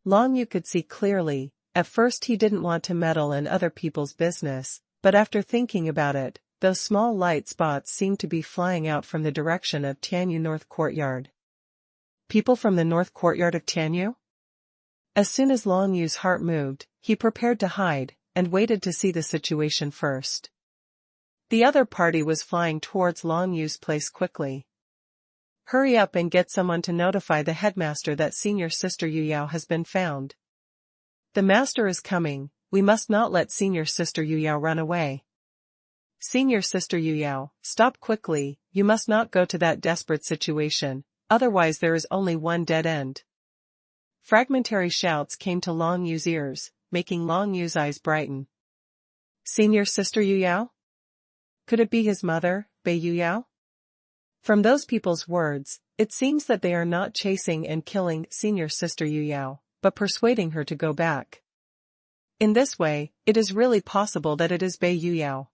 A: Long Yu could see clearly. At first he didn't want to meddle in other people's business, but after thinking about it, those small light spots seemed to be flying out from the direction of Tianyu North Courtyard. People from the North Courtyard of Tianyu? As soon as Long Yu's heart moved, he prepared to hide, and waited to see the situation first. The other party was flying towards Long Yu's place quickly. Hurry up and get someone to notify the headmaster that senior sister Yuyao has been found. The master is coming, we must not let senior sister Yuyao run away. Senior sister Yuyao, stop quickly, you must not go to that desperate situation, otherwise there is only one dead end. Fragmentary shouts came to Long Yu's ears, making Long Yu's eyes brighten. Senior sister Yuyao? Could it be his mother, Bai Yuyao? From those people's words, it seems that they are not chasing and killing senior sister Yuyao, but persuading her to go back. In this way, it is really possible that it is Bai Yuyao.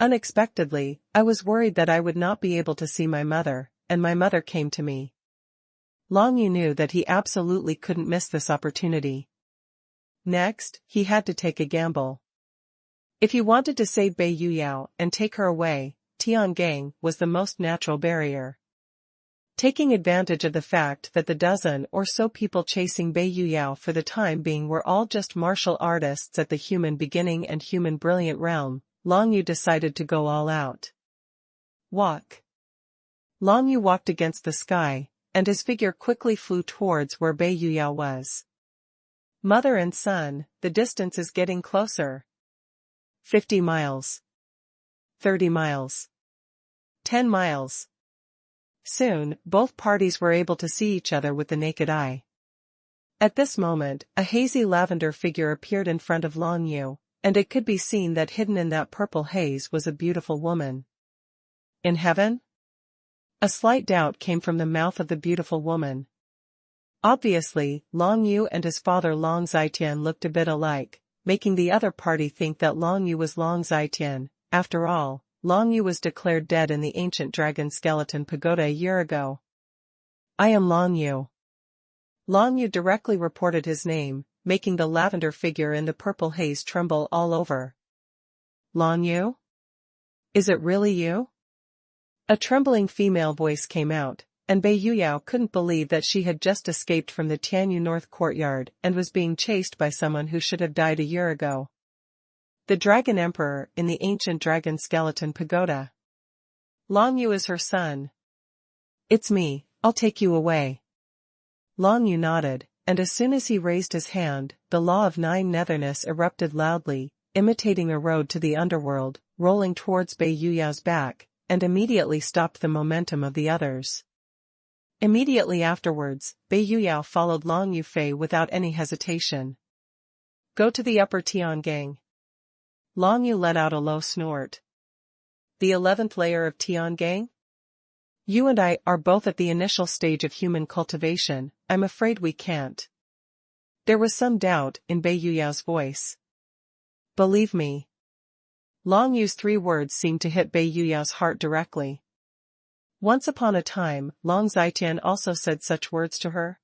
A: Unexpectedly, I was worried that I would not be able to see my mother, and my mother came to me. Long Yu knew that he absolutely couldn't miss this opportunity. Next, he had to take a gamble. If he wanted to save Bei Yuyao and take her away, Tiangang was the most natural barrier. Taking advantage of the fact that the dozen or so people chasing Bei Yuyao for the time being were all just martial artists at the human beginning and human brilliant realm, Long Yu decided to go all out. Walk. Long Yu walked against the sky, and his figure quickly flew towards where Bei Yuyao was. Mother and son, the distance is getting closer. 50 miles. 30 miles. 10 miles. Soon, both parties were able to see each other with the naked eye. At this moment, a hazy lavender figure appeared in front of Long Yu, and it could be seen that hidden in that purple haze was a beautiful woman. In heaven? A slight doubt came from the mouth of the beautiful woman. Obviously, Long Yu and his father Long Zitian looked a bit alike, making the other party think that Long Yu was Long Zitian. After all, Long Yu was declared dead in the ancient dragon skeleton pagoda a year ago. I am Long Yu. Long Yu directly reported his name, making the lavender figure in the purple haze tremble all over. Long Yu? Is it really you? A trembling female voice came out, and Bei Yuyao couldn't believe that she had just escaped from the Tianyu North courtyard and was being chased by someone who should have died a year ago. The Dragon Emperor in the ancient dragon skeleton pagoda. Long Yu is her son. It's me, I'll take you away. Long Yu nodded, and as soon as he raised his hand, the Law of Nine Netherness erupted loudly, imitating a road to the underworld, rolling towards Bei Yuyao's back, and immediately stopped the momentum of the others. Immediately afterwards, Bei Yuyao followed Long Yu Fei without any hesitation. Go to the upper Tiangang. Long Yu let out a low snort. The 11th layer of Tiangang? You and I are both at the initial stage of human cultivation, I'm afraid we can't. There was some doubt in Bei Yuyao's voice. Believe me. Long Yu's 3 words seemed to hit Bei Yuyao's heart directly. Once upon a time, Long Zitian also said such words to her.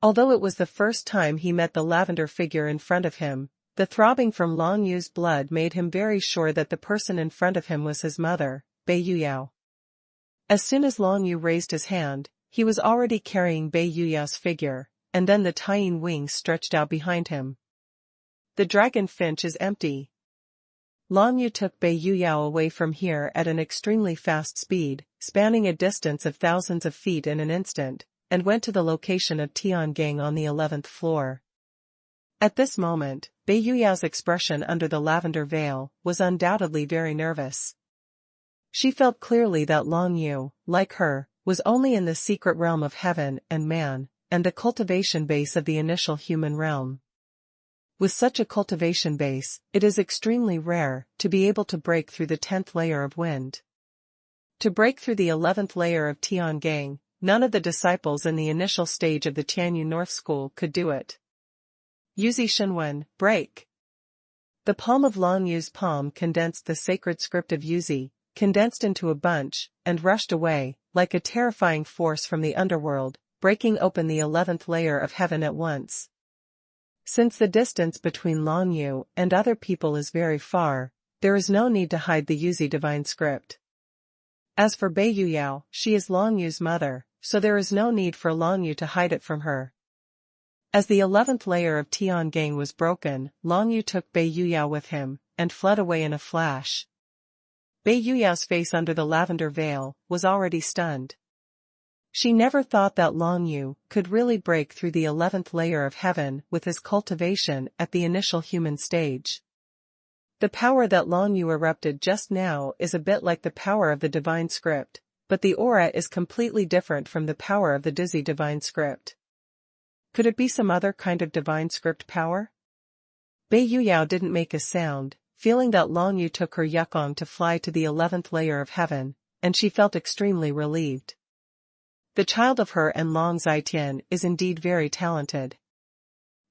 A: Although it was the first time he met the lavender figure in front of him, the throbbing from Long Yu's blood made him very sure that the person in front of him was his mother, Bei Yuyao. As soon as Long Yu raised his hand, he was already carrying Bei Yuyao's figure, and then the tying wings stretched out behind him. The dragon finch is empty. Long Yu took Bei Yuyao away from here at an extremely fast speed, spanning a distance of thousands of feet in an instant, and went to the location of Tiangang on the 11th floor. At this moment, Bei Yuyao's expression under the lavender veil was undoubtedly very nervous. She felt clearly that Long Yu, like her, was only in the secret realm of heaven and man, and the cultivation base of the initial human realm. With such a cultivation base, it is extremely rare to be able to break through the 10th layer of wind. To break through the 11th layer of Tiangang, none of the disciples in the initial stage of the Tianyu North School could do it. Yuzi Xuanhuan, break! The palm of Long Yu's palm condensed the sacred script of Yuzi, condensed into a bunch, and rushed away, like a terrifying force from the underworld, breaking open the 11th layer of heaven at once. Since the distance between Long Yu and other people is very far, there is no need to hide the Yuzi divine script. As for Bei Yuyao, she is Long Yu's mother, so there is no need for Long Yu to hide it from her. As the 11th layer of Tiangang was broken, Long Yu took Bei Yuyao with him, and fled away in a flash. Bei Yuyao's face under the lavender veil was already stunned. She never thought that Long Yu could really break through the 11th layer of heaven with his cultivation at the initial human stage. The power that Long Yu erupted just now is a bit like the power of the divine script, but the aura is completely different from the power of the dizzy divine script. Could it be some other kind of divine script power? Bei Yuyao didn't make a sound, feeling that Long Yu took her Yukong to fly to the 11th layer of heaven, and she felt extremely relieved. The child of her and Long Zitian is indeed very talented.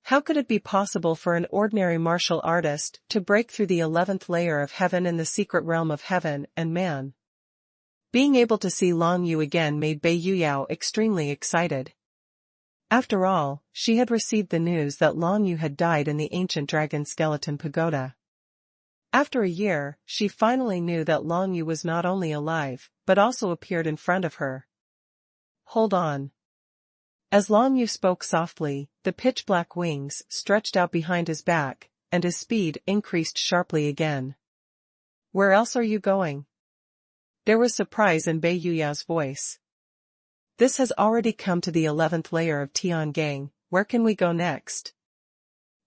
A: How could it be possible for an ordinary martial artist to break through the 11th layer of heaven in the secret realm of heaven and man? Being able to see Long Yu again made Bei Yuyao extremely excited. After all, she had received the news that Long Yu had died in the ancient dragon skeleton pagoda. After a year, she finally knew that Long Yu was not only alive, but also appeared in front of her. Hold on. As Long Yu spoke softly, the pitch-black wings stretched out behind his back, and his speed increased sharply again. Where else are you going? There was surprise in Bei Yuyao's voice. This has already come to the 11th layer of Tiangang, where can we go next?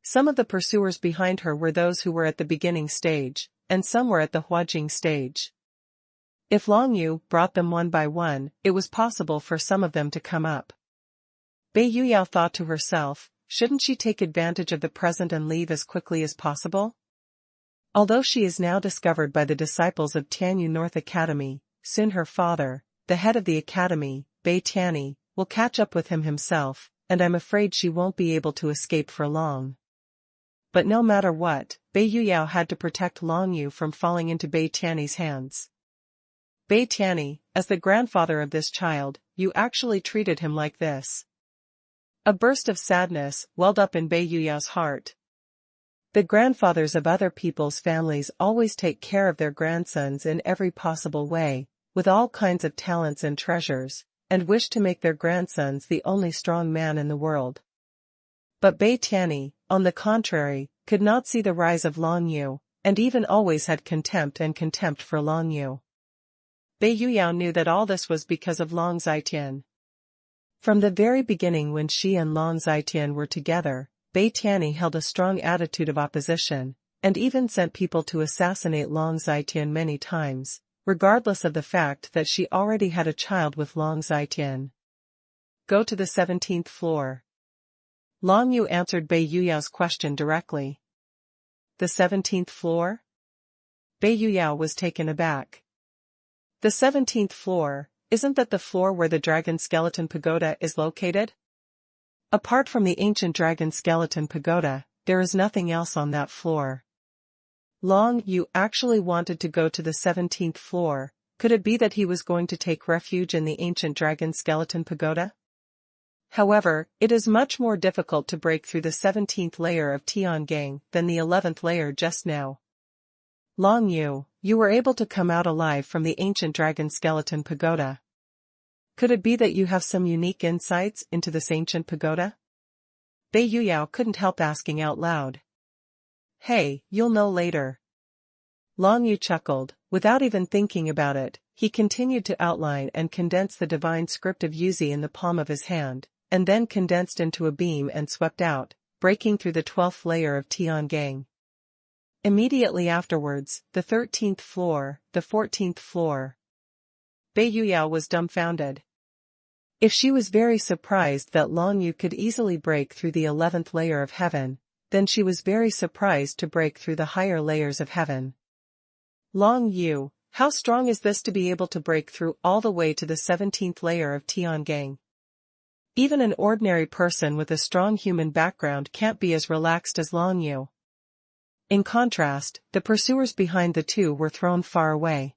A: Some of the pursuers behind her were those who were at the beginning stage, and some were at the Huajing stage. If Long Yu brought them one by one, it was possible for some of them to come up. Bei Yuyao thought to herself, shouldn't she take advantage of the present and leave as quickly as possible? Although she is now discovered by the disciples of Tianyu North Academy, soon her father, the head of the academy, Bei Tianyi, will catch up with him himself, and I'm afraid she won't be able to escape for long. But no matter what, Bei Yuyao had to protect Long Yu from falling into Bei Tianyi's hands. Bei Tianyi, as the grandfather of this child, you actually treated him like this. A burst of sadness welled up in Bei Yuyao's heart. The grandfathers of other people's families always take care of their grandsons in every possible way, with all kinds of talents and treasures, and wish to make their grandsons the only strong man in the world. But Bei Tianyi, on the contrary, could not see the rise of Long Yu, and even always had contempt for Long Yu. Bei Yuyao knew that all this was because of Long Zitian. From the very beginning when she and Long Zitian were together, Bei Tianyi held a strong attitude of opposition, and even sent people to assassinate Long Zitian many times, regardless of the fact that she already had a child with Long Zitian. Go to the 17th floor. Long Yu answered Bei Yuyao's question directly. The 17th floor? Bei Yuyao was taken aback. The 17th floor, isn't that the floor where the dragon skeleton pagoda is located? Apart from the ancient dragon skeleton pagoda, there is nothing else on that floor. Long Yu actually wanted to go to the 17th floor. Could it be that he was going to take refuge in the ancient dragon skeleton pagoda? However, it is much more difficult to break through the 17th layer of Tiangang than the 11th layer just now. Long Yu, you were able to come out alive from the ancient dragon skeleton pagoda. Could it be that you have some unique insights into this ancient pagoda? Bei Yuyao couldn't help asking out loud. Hey, you'll know later. Long Yu chuckled. Without even thinking about it, he continued to outline and condense the divine script of Yuzi in the palm of his hand, and then condensed into a beam and swept out, breaking through the 12th layer of Tiangang. Immediately afterwards, the 13th floor, the 14th floor. Bei Yuyao was dumbfounded. If she was very surprised that Long Yu could easily break through the 11th layer of heaven, then she was very surprised to break through the higher layers of heaven. Long Yu, how strong is this to be able to break through all the way to the 17th layer of Tiangang? Even an ordinary person with a strong human background can't be as relaxed as Long Yu. In contrast, the pursuers behind the two were thrown far away.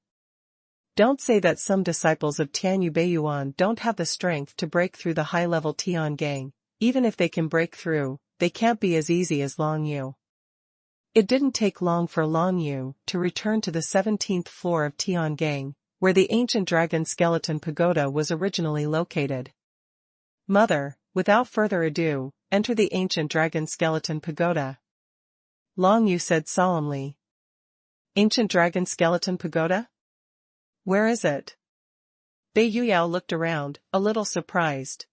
A: Don't say that some disciples of Tianyu Beiyuan don't have the strength to break through the high-level Tiangang. Even if they can break through, they can't be as easy as Long Yu. It didn't take long for Long Yu to return to the 17th floor of Tiangang, where the ancient dragon skeleton pagoda was originally located. Mother, without further ado, enter the ancient dragon skeleton pagoda. Long Yu said solemnly. Ancient dragon skeleton pagoda? Where is it? Bei Yuyao looked around, a little surprised.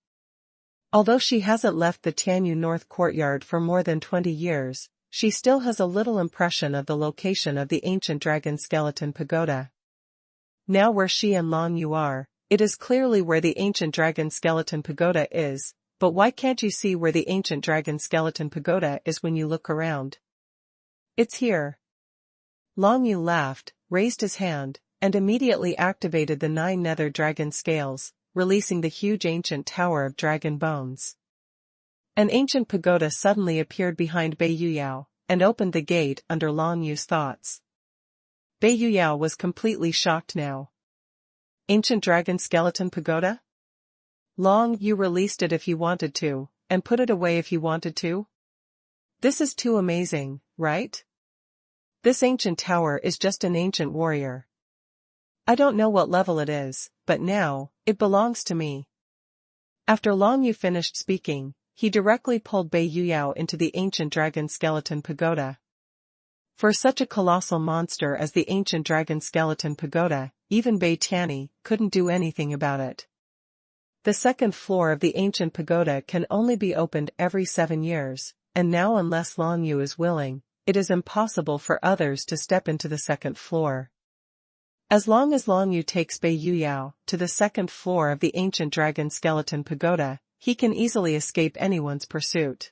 A: Although she hasn't left the Tianyu North courtyard for more than 20 years, she still has a little impression of the location of the ancient dragon skeleton pagoda. Now where she and Long Yu are, it is clearly where the ancient dragon skeleton pagoda is, but why can't you see where the ancient dragon skeleton pagoda is when you look around? It's here. Long Yu laughed, raised his hand, and immediately activated the 9 nether dragon scales, releasing the huge ancient tower of dragon bones. An ancient pagoda suddenly appeared behind Bei Yuyao, and opened the gate under Long Yu's thoughts. Bei Yuyao was completely shocked now. Ancient Dragon Skeleton Pagoda? Long, you released it if you wanted to, and put it away if you wanted to? This is too amazing, right? This ancient tower is just an ancient warrior. I don't know what level it is, but now, it belongs to me. After Long Yu finished speaking, he directly pulled Bei Yuyao into the ancient dragon skeleton pagoda. For such a colossal monster as the ancient dragon skeleton pagoda, even Bei Tianyi couldn't do anything about it. The second floor of the ancient pagoda can only be opened every 7 years, and now unless Long Yu is willing, it is impossible for others to step into the second floor. As long as Long Yu takes Bei Yuyao to the second floor of the ancient dragon skeleton pagoda, he can easily escape anyone's pursuit.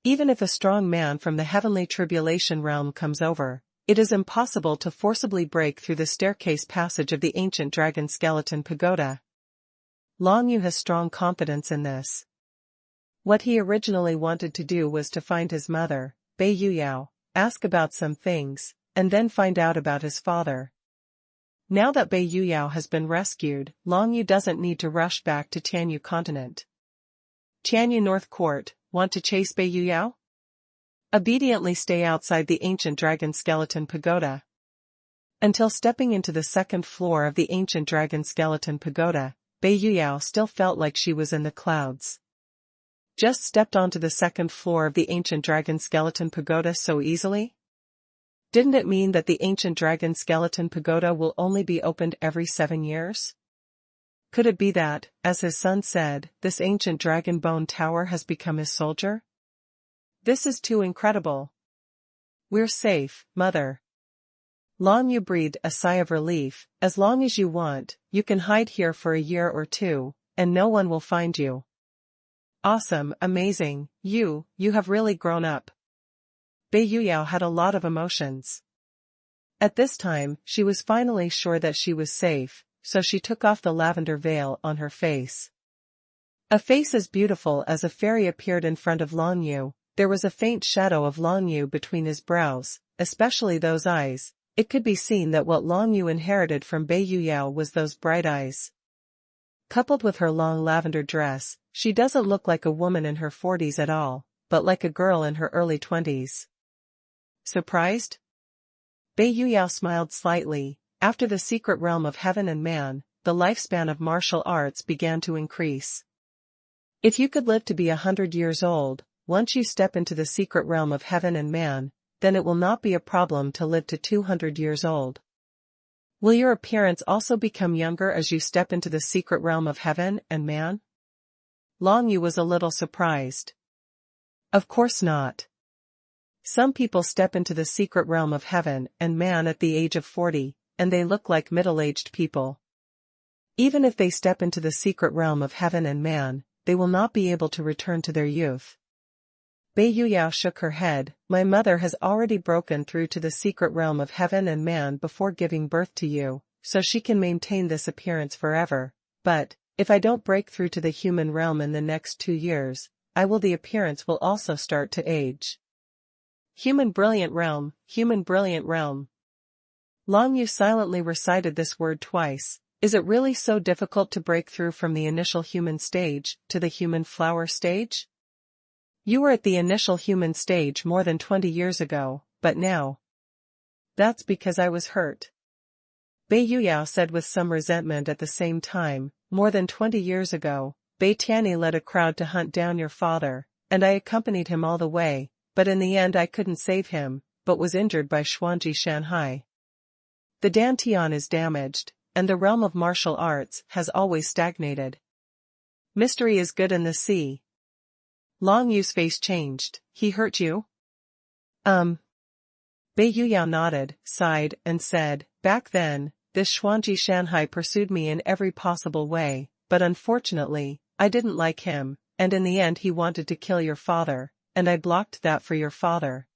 A: Even if a strong man from the heavenly tribulation realm comes over, it is impossible to forcibly break through the staircase passage of the ancient dragon skeleton pagoda. Long Yu has strong confidence in this. What he originally wanted to do was to find his mother, Bei Yuyao, ask about some things, and then find out about his father. Now that Bei Yuyao has been rescued, Long Yu doesn't need to rush back to Tianyu continent. Tianyu North Court, want to chase Bei Yuyao? Obediently stay outside the ancient dragon skeleton pagoda. Until stepping into the second floor of the ancient dragon skeleton pagoda, Bei Yuyao still felt like she was in the clouds. Just stepped onto the second floor of the ancient dragon skeleton pagoda so easily? Didn't it mean that the ancient dragon skeleton pagoda will only be opened every 7 years? Could it be that, as his son said, this ancient dragon bone tower has become his soldier? This is too incredible. We're safe, mother. Long Yu breathed a sigh of relief. As long as you want, you can hide here for a year or two, and no one will find you. Awesome, amazing, you have really grown up. Bei Yuyao had a lot of emotions. At this time, she was finally sure that she was safe, so she took off the lavender veil on her face. A face as beautiful as a fairy appeared in front of Long Yu. There was a faint shadow of Long Yu between his brows, especially those eyes. It could be seen that what Long Yu inherited from Bei Yuyao was those bright eyes. Coupled with her long lavender dress, she doesn't look like a woman in her 40s at all, but like a girl in her early 20s. Surprised? Bei Yuyao smiled slightly. After the secret realm of heaven and man, the lifespan of martial arts began to increase. If you could live to be 100 years old, once you step into the secret realm of heaven and man, then it will not be a problem to live to 200 years old. Will your appearance also become younger as you step into the secret realm of heaven and man? Long Yu was a little surprised. Of course not. Some people step into the secret realm of heaven and man at the age of 40, and they look like middle-aged people. Even if they step into the secret realm of heaven and man, they will not be able to return to their youth. Bei Yuyao shook her head. My mother has already broken through to the secret realm of heaven and man before giving birth to you, so she can maintain this appearance forever. But, if I don't break through to the human realm in the next 2 years, the appearance will also start to age. Human brilliant realm, human brilliant realm. Long Yu silently recited this word twice. Is it really so difficult to break through from the initial human stage to the human flower stage? You were at the initial human stage more than 20 years ago, but now. That's because I was hurt. Bei Yuyao said with some resentment at the same time. More than 20 years ago, Bei Tianyi led a crowd to hunt down your father, and I accompanied him all the way. But in the end I couldn't save him, but was injured by Xuanji Shanhai. The Dantian is damaged, and the realm of martial arts has always stagnated. Mystery is good in the sea. Long Yu's face changed. He hurt you? Bei Yuyao nodded, sighed, and said, back then, this Xuanji Shanhai pursued me in every possible way, but unfortunately, I didn't like him, and in the end he wanted to kill your father. And I blocked that for your father.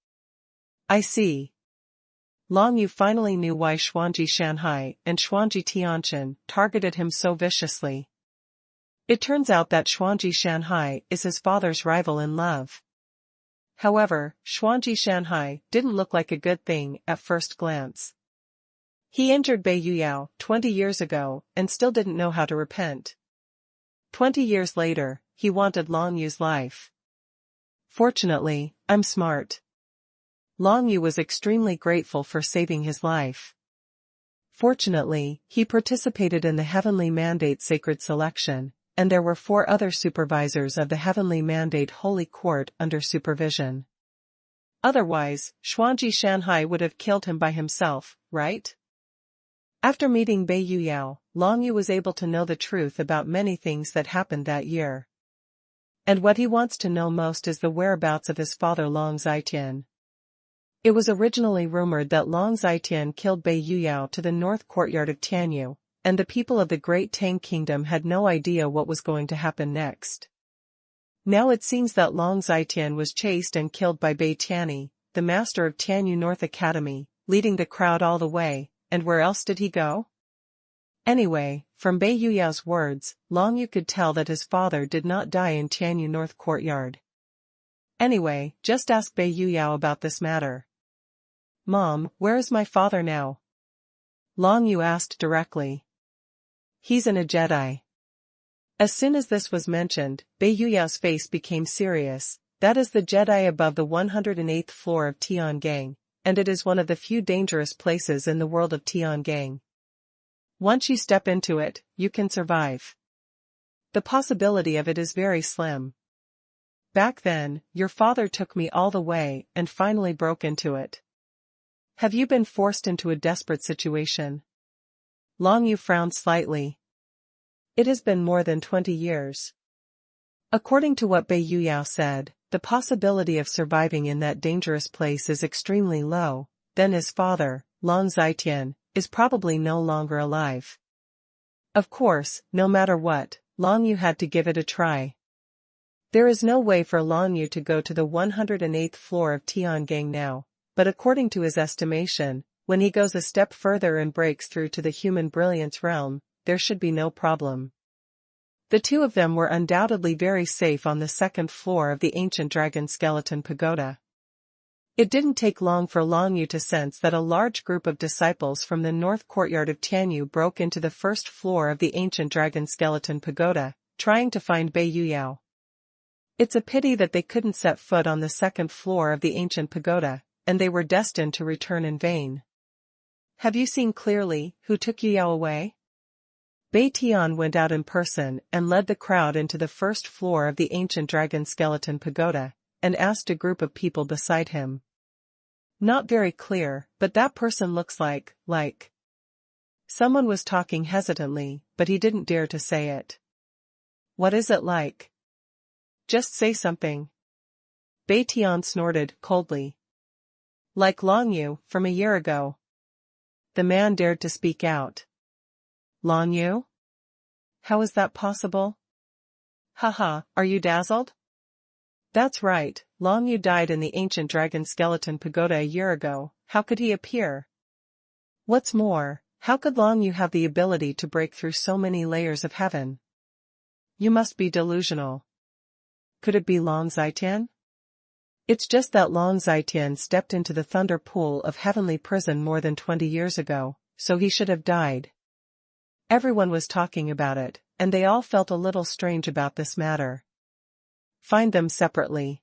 A: I see. Long Yu finally knew why Xuanji Shanhai and Xuanji Tianqian targeted him so viciously. It turns out that Xuanji Shanhai is his father's rival in love. However, Xuanji Shanhai didn't look like a good thing at first glance. He injured Bei Yuyao 20 years ago and still didn't know how to repent. 20 years later, he wanted Long Yu's life. Fortunately, I'm smart. Long Yu was extremely grateful for saving his life. Fortunately, he participated in the Heavenly Mandate Sacred Selection, and there were 4 other supervisors of the Heavenly Mandate Holy Court under supervision. Otherwise, Xuanji Shanhai would have killed him by himself, right? After meeting Bei Yuyao, Long Yu was able to know the truth about many things that happened that year. And what he wants to know most is the whereabouts of his father Long Zitian. It was originally rumored that Long Zitian killed Bei Yuyao to the north courtyard of Tianyu, and the people of the Great Tang Kingdom had no idea what was going to happen next. Now it seems that Long Zitian was chased and killed by Bei Tianyi, the master of Tianyu North Academy, leading the crowd all the way, and where else did he go? Anyway, from Bei Yuyao's words, Long Yu could tell that his father did not die in Tianyu North Courtyard. Anyway, just ask Bei Yuyao about this matter. Mom, where is my father now? Long Yu asked directly. He's in a Jedi. As soon as this was mentioned, Bei Yuyao's face became serious. That is the Jedi above the 108th floor of Tiangang, and it is one of the few dangerous places in the world of Tiangang. Once you step into it, you can survive. The possibility of it is very slim. Back then, your father took me all the way and finally broke into it. Have you been forced into a desperate situation? Long Yu frowned slightly. It has been more than 20 years. According to what Bei Yuyao said, the possibility of surviving in that dangerous place is extremely low. Then his father, Long Zitian, is probably no longer alive. Of course, no matter what, Long Yu had to give it a try. There is no way for Long Yu to go to the 108th floor of Tiangang now, but according to his estimation, when he goes a step further and breaks through to the human brilliance realm, there should be no problem. The two of them were undoubtedly very safe on the 2nd floor of the ancient dragon skeleton pagoda. It didn't take long for Long Yu to sense that a large group of disciples from the north courtyard of Tianyu broke into the 1st floor of the ancient dragon skeleton pagoda, trying to find Bei Yuyao. It's a pity that they couldn't set foot on the 2nd floor of the ancient pagoda, and they were destined to return in vain. Have you seen clearly who took Yuyao away? Bei Tian went out in person and led the crowd into the 1st floor of the ancient dragon skeleton pagoda, and asked a group of people beside him. Not very clear, but that person looks like. Someone was talking hesitantly, but he didn't dare to say it. What is it like? Just say something. Bei Tian snorted coldly. Like Long Yu, from a year ago. The man dared to speak out. Long Yu? How is that possible? Haha, are you dazzled? That's right, Long Yu died in the ancient dragon skeleton pagoda a year ago. How could he appear? What's more, how could Long Yu have the ability to break through so many layers of heaven? You must be delusional. Could it be Long Zitian? It's just that Long Zitian stepped into the thunder pool of heavenly prison more than 20 years ago, so he should have died. Everyone was talking about it, and they all felt a little strange about this matter. Find them separately.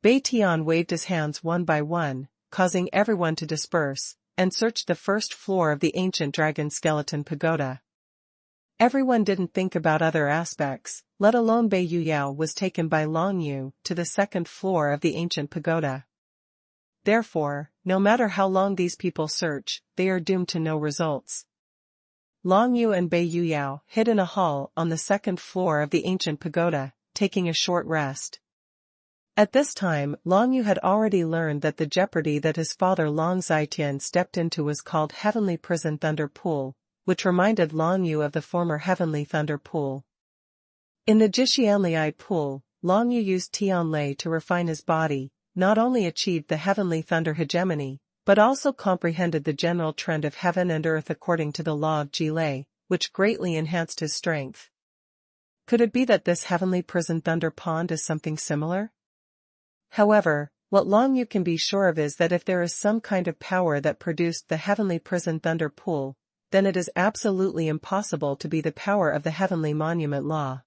A: Bei Tian waved his hands one by one, causing everyone to disperse, and searched the 1st floor of the ancient dragon skeleton pagoda. Everyone didn't think about other aspects, let alone Bei Yuyao was taken by Long Yu to the 2nd floor of the ancient pagoda. Therefore, no matter how long these people search, they are doomed to no results. Long Yu and Bei Yuyao hid in a hall on the 2nd floor of the ancient pagoda, taking a short rest. At this time, Long Yu had already learned that the jeopardy that his father Long Zitian stepped into was called Heavenly Prison Thunder Pool, which reminded Long Yu of the former Heavenly Thunder Pool. In the Jixianliai pool, Long Yu used Tianlei to refine his body, not only achieved the Heavenly Thunder hegemony, but also comprehended the general trend of heaven and earth according to the law of Jilei, which greatly enhanced his strength. Could it be that this Heavenly Prison Thunder Pond is something similar? However, What Long Yu can be sure of is that if there is some kind of power that produced the heavenly prison thunder pool, then it is absolutely impossible to be the power of the heavenly monument law.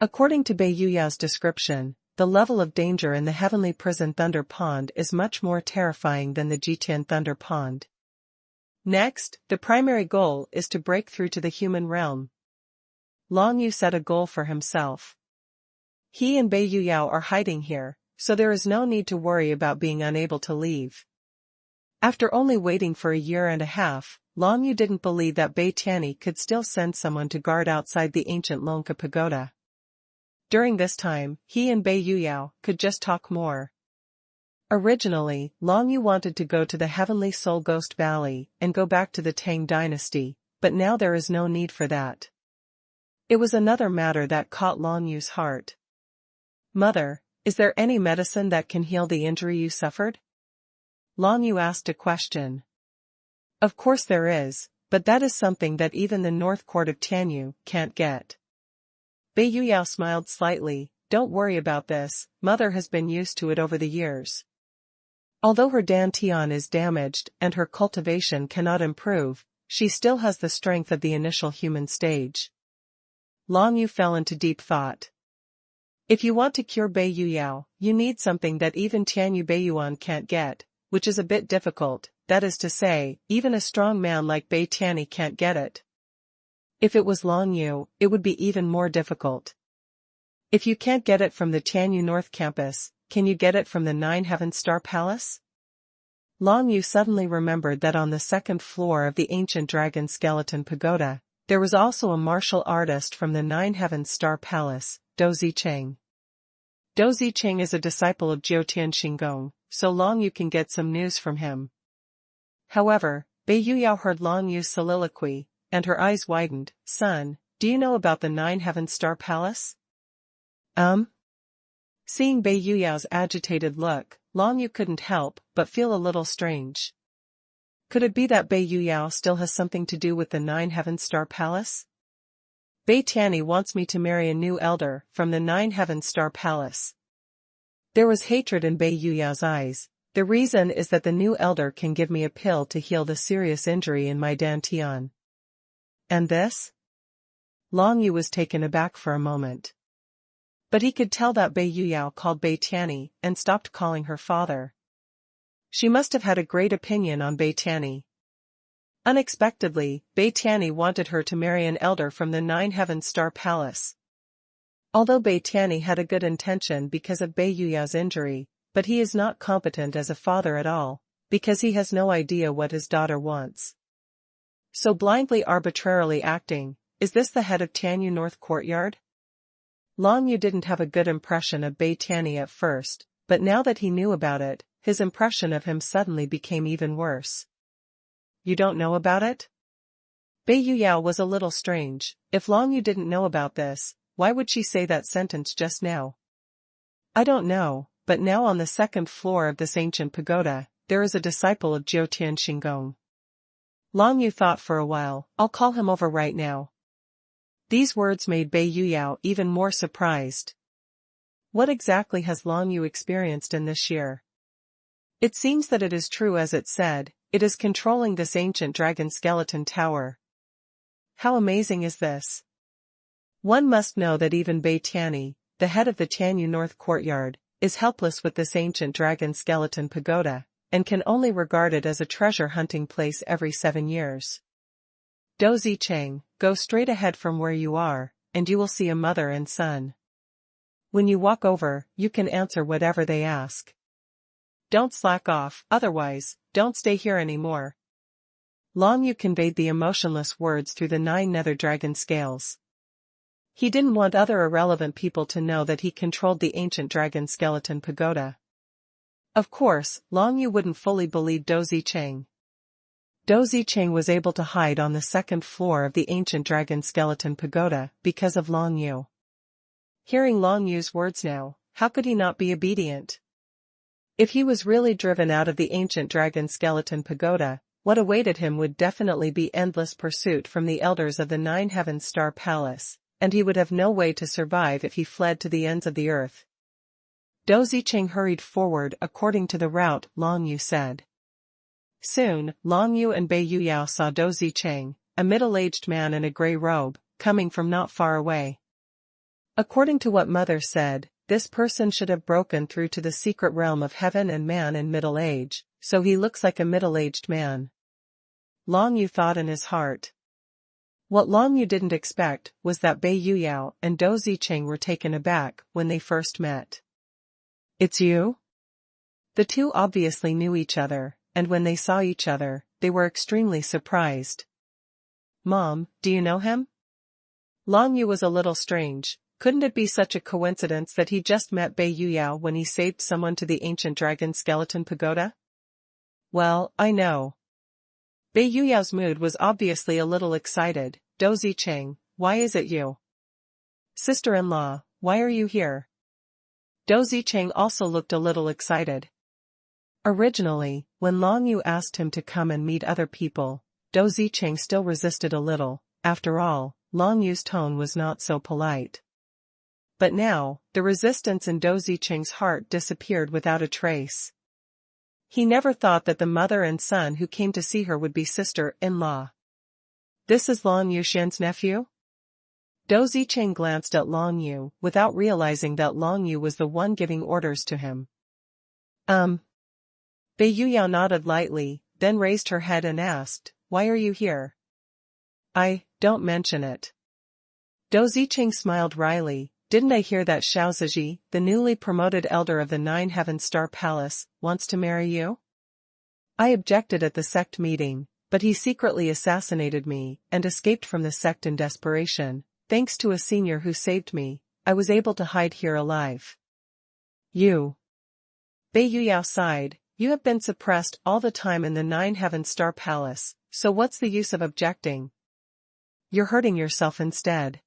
A: According to Bei Yuyao's description, the level of danger in the heavenly prison thunder pond is much more terrifying than the Jitian thunder pond. Next, the primary goal is to break through to the human realm. Long Yu set a goal for himself. He and Bei Yuyao are hiding here, so there is no need to worry about being unable to leave. After only waiting for a year and a half, Long Yu didn't believe that Bei Tianyi could still send someone to guard outside the ancient Longke pagoda. During this time, he and Bei Yuyao could just talk more. Originally, Long Yu wanted to go to the Heavenly Soul Ghost Valley and go back to the Tang dynasty, but now there is no need for that. It was another matter that caught Long Yu's heart. "Mother, is there any medicine that can heal the injury you suffered?" Long Yu asked a question. "Of course there is, but that is something that even the North Court of Tianyu can't get." Bei Yuyao smiled slightly. "Don't worry about this, Mother has been used to it over the years. Although her dantian is damaged and her cultivation cannot improve, she still has the strength of the initial human stage." Long Yu fell into deep thought. If you want to cure Bei Yuyao, you need something that even Tianyu Beiyuan can't get, which is a bit difficult, that is to say, even a strong man like Bei Tianyi can't get it. If it was Long Yu, it would be even more difficult. If you can't get it from the Tianyu North Campus, can you get it from the Nine Heavens Star Palace? Long Yu suddenly remembered that on the second floor of the ancient dragon skeleton pagoda, there was also a martial artist from the Nine Heavens Star Palace, Dou Zicheng. Dou Zicheng is a disciple of Jiutian Xinggong, so Long Yu can get some news from him. However, Bei Yuyao heard Long Yu's soliloquy, and her eyes widened. "Son, do you know about the Nine Heavens Star Palace?" Seeing Bei Yuyao's agitated look, Long Yu couldn't help but feel a little strange. Could it be that Bei Yuyao still has something to do with the Nine Heavens Star Palace? Bei Tianyi wants me to marry a new elder from the Nine Heavens Star Palace. There was hatred in Bei Yuyao's eyes. "The reason is that the new elder can give me a pill to heal the serious injury in my dantian." "And this?" Long Yu was taken aback for a moment. But he could tell that Bei Yuyao called Bei Tianyi and stopped calling her father. She must have had a great opinion on Bei Tianyi. Unexpectedly, Bei Tianyi wanted her to marry an elder from the Nine Heavens Star Palace. Although Bei Tianyi had a good intention because of Bei Yuyao's injury, but he is not competent as a father at all, because he has no idea what his daughter wants. So blindly arbitrarily acting, is this the head of Tianyu North Courtyard? Long Yu didn't have a good impression of Bei Tianyi at first, but now that he knew about it, his impression of him suddenly became even worse. "You don't know about it?" Bei Yuyao was a little strange. If Long Yu didn't know about this, why would she say that sentence just now? "I don't know, but now on the second floor of this ancient pagoda, there is a disciple of Jiutian Xinggong." Long Yu thought for a while. "I'll call him over right now." These words made Bei Yuyao even more surprised. What exactly has Long Yu experienced in this year? It seems that it is true as it said, it is controlling this ancient dragon skeleton tower. How amazing is this? One must know that even Bei Tianyi, the head of the Tianyu North Courtyard, is helpless with this ancient dragon skeleton pagoda, and can only regard it as a treasure hunting place every 7 years. "Dou Zicheng, go straight ahead from where you are, and you will see a mother and son. When you walk over, you can answer whatever they ask. Don't slack off, otherwise, don't stay here anymore." Long Yu conveyed the emotionless words through the 9 nether dragon scales. He didn't want other irrelevant people to know that he controlled the ancient dragon skeleton pagoda. Of course, Long Yu wouldn't fully believe Dou Zicheng. Dou Zicheng was able to hide on the second floor of the ancient dragon skeleton pagoda because of Long Yu. Hearing Long Yu's words now, how could he not be obedient? If he was really driven out of the ancient dragon skeleton pagoda, what awaited him would definitely be endless pursuit from the elders of the Nine Heavens Star Palace, and he would have no way to survive if he fled to the ends of the earth. Dou Zicheng hurried forward according to the route Long Yu said. Soon, Long Yu and Bei Yuyao saw Dou Zicheng, a middle-aged man in a gray robe, coming from not far away. According to what Mother said, this person should have broken through to the secret realm of heaven and man in middle age, so he looks like a middle-aged man. Long Yu thought in his heart. What Long Yu didn't expect was that Bei Yuyao and Dou Zicheng were taken aback when they first met. It's you? The two obviously knew each other, and when they saw each other, they were extremely surprised. Mom, do you know him? Long Yu was a little strange. Couldn't it be such a coincidence that he just met Bei Yuyao when he saved someone to the ancient dragon skeleton pagoda? Well, I know. Bei Yuyao's mood was obviously a little excited. Dou Zicheng, why is it you? Sister-in-law, why are you here? Dou Zicheng also looked a little excited. Originally, when Long Yu asked him to come and meet other people, Dou Zicheng still resisted a little. After all, Long Yu's tone was not so polite. But now, the resistance in Dou Zicheng's heart disappeared without a trace. He never thought that the mother and son who came to see her would be sister-in-law. This is Long Yushan's nephew? Dou Zicheng glanced at Long Yu without realizing that Long Yu was the one giving orders to him. Bei Yuyao nodded lightly, then raised her head and asked, why are you here? Don't mention it. Dou Zicheng smiled wryly. Didn't I hear that Xiao Ziji, the newly promoted elder of the Nine Heaven Star Palace, wants to marry you? I objected at the sect meeting, but he secretly assassinated me and escaped from the sect in desperation. Thanks to a senior who saved me, I was able to hide here alive. You. Bei Yuyao sighed. You have been suppressed all the time in the Nine Heaven Star Palace, so what's the use of objecting? You're hurting yourself instead.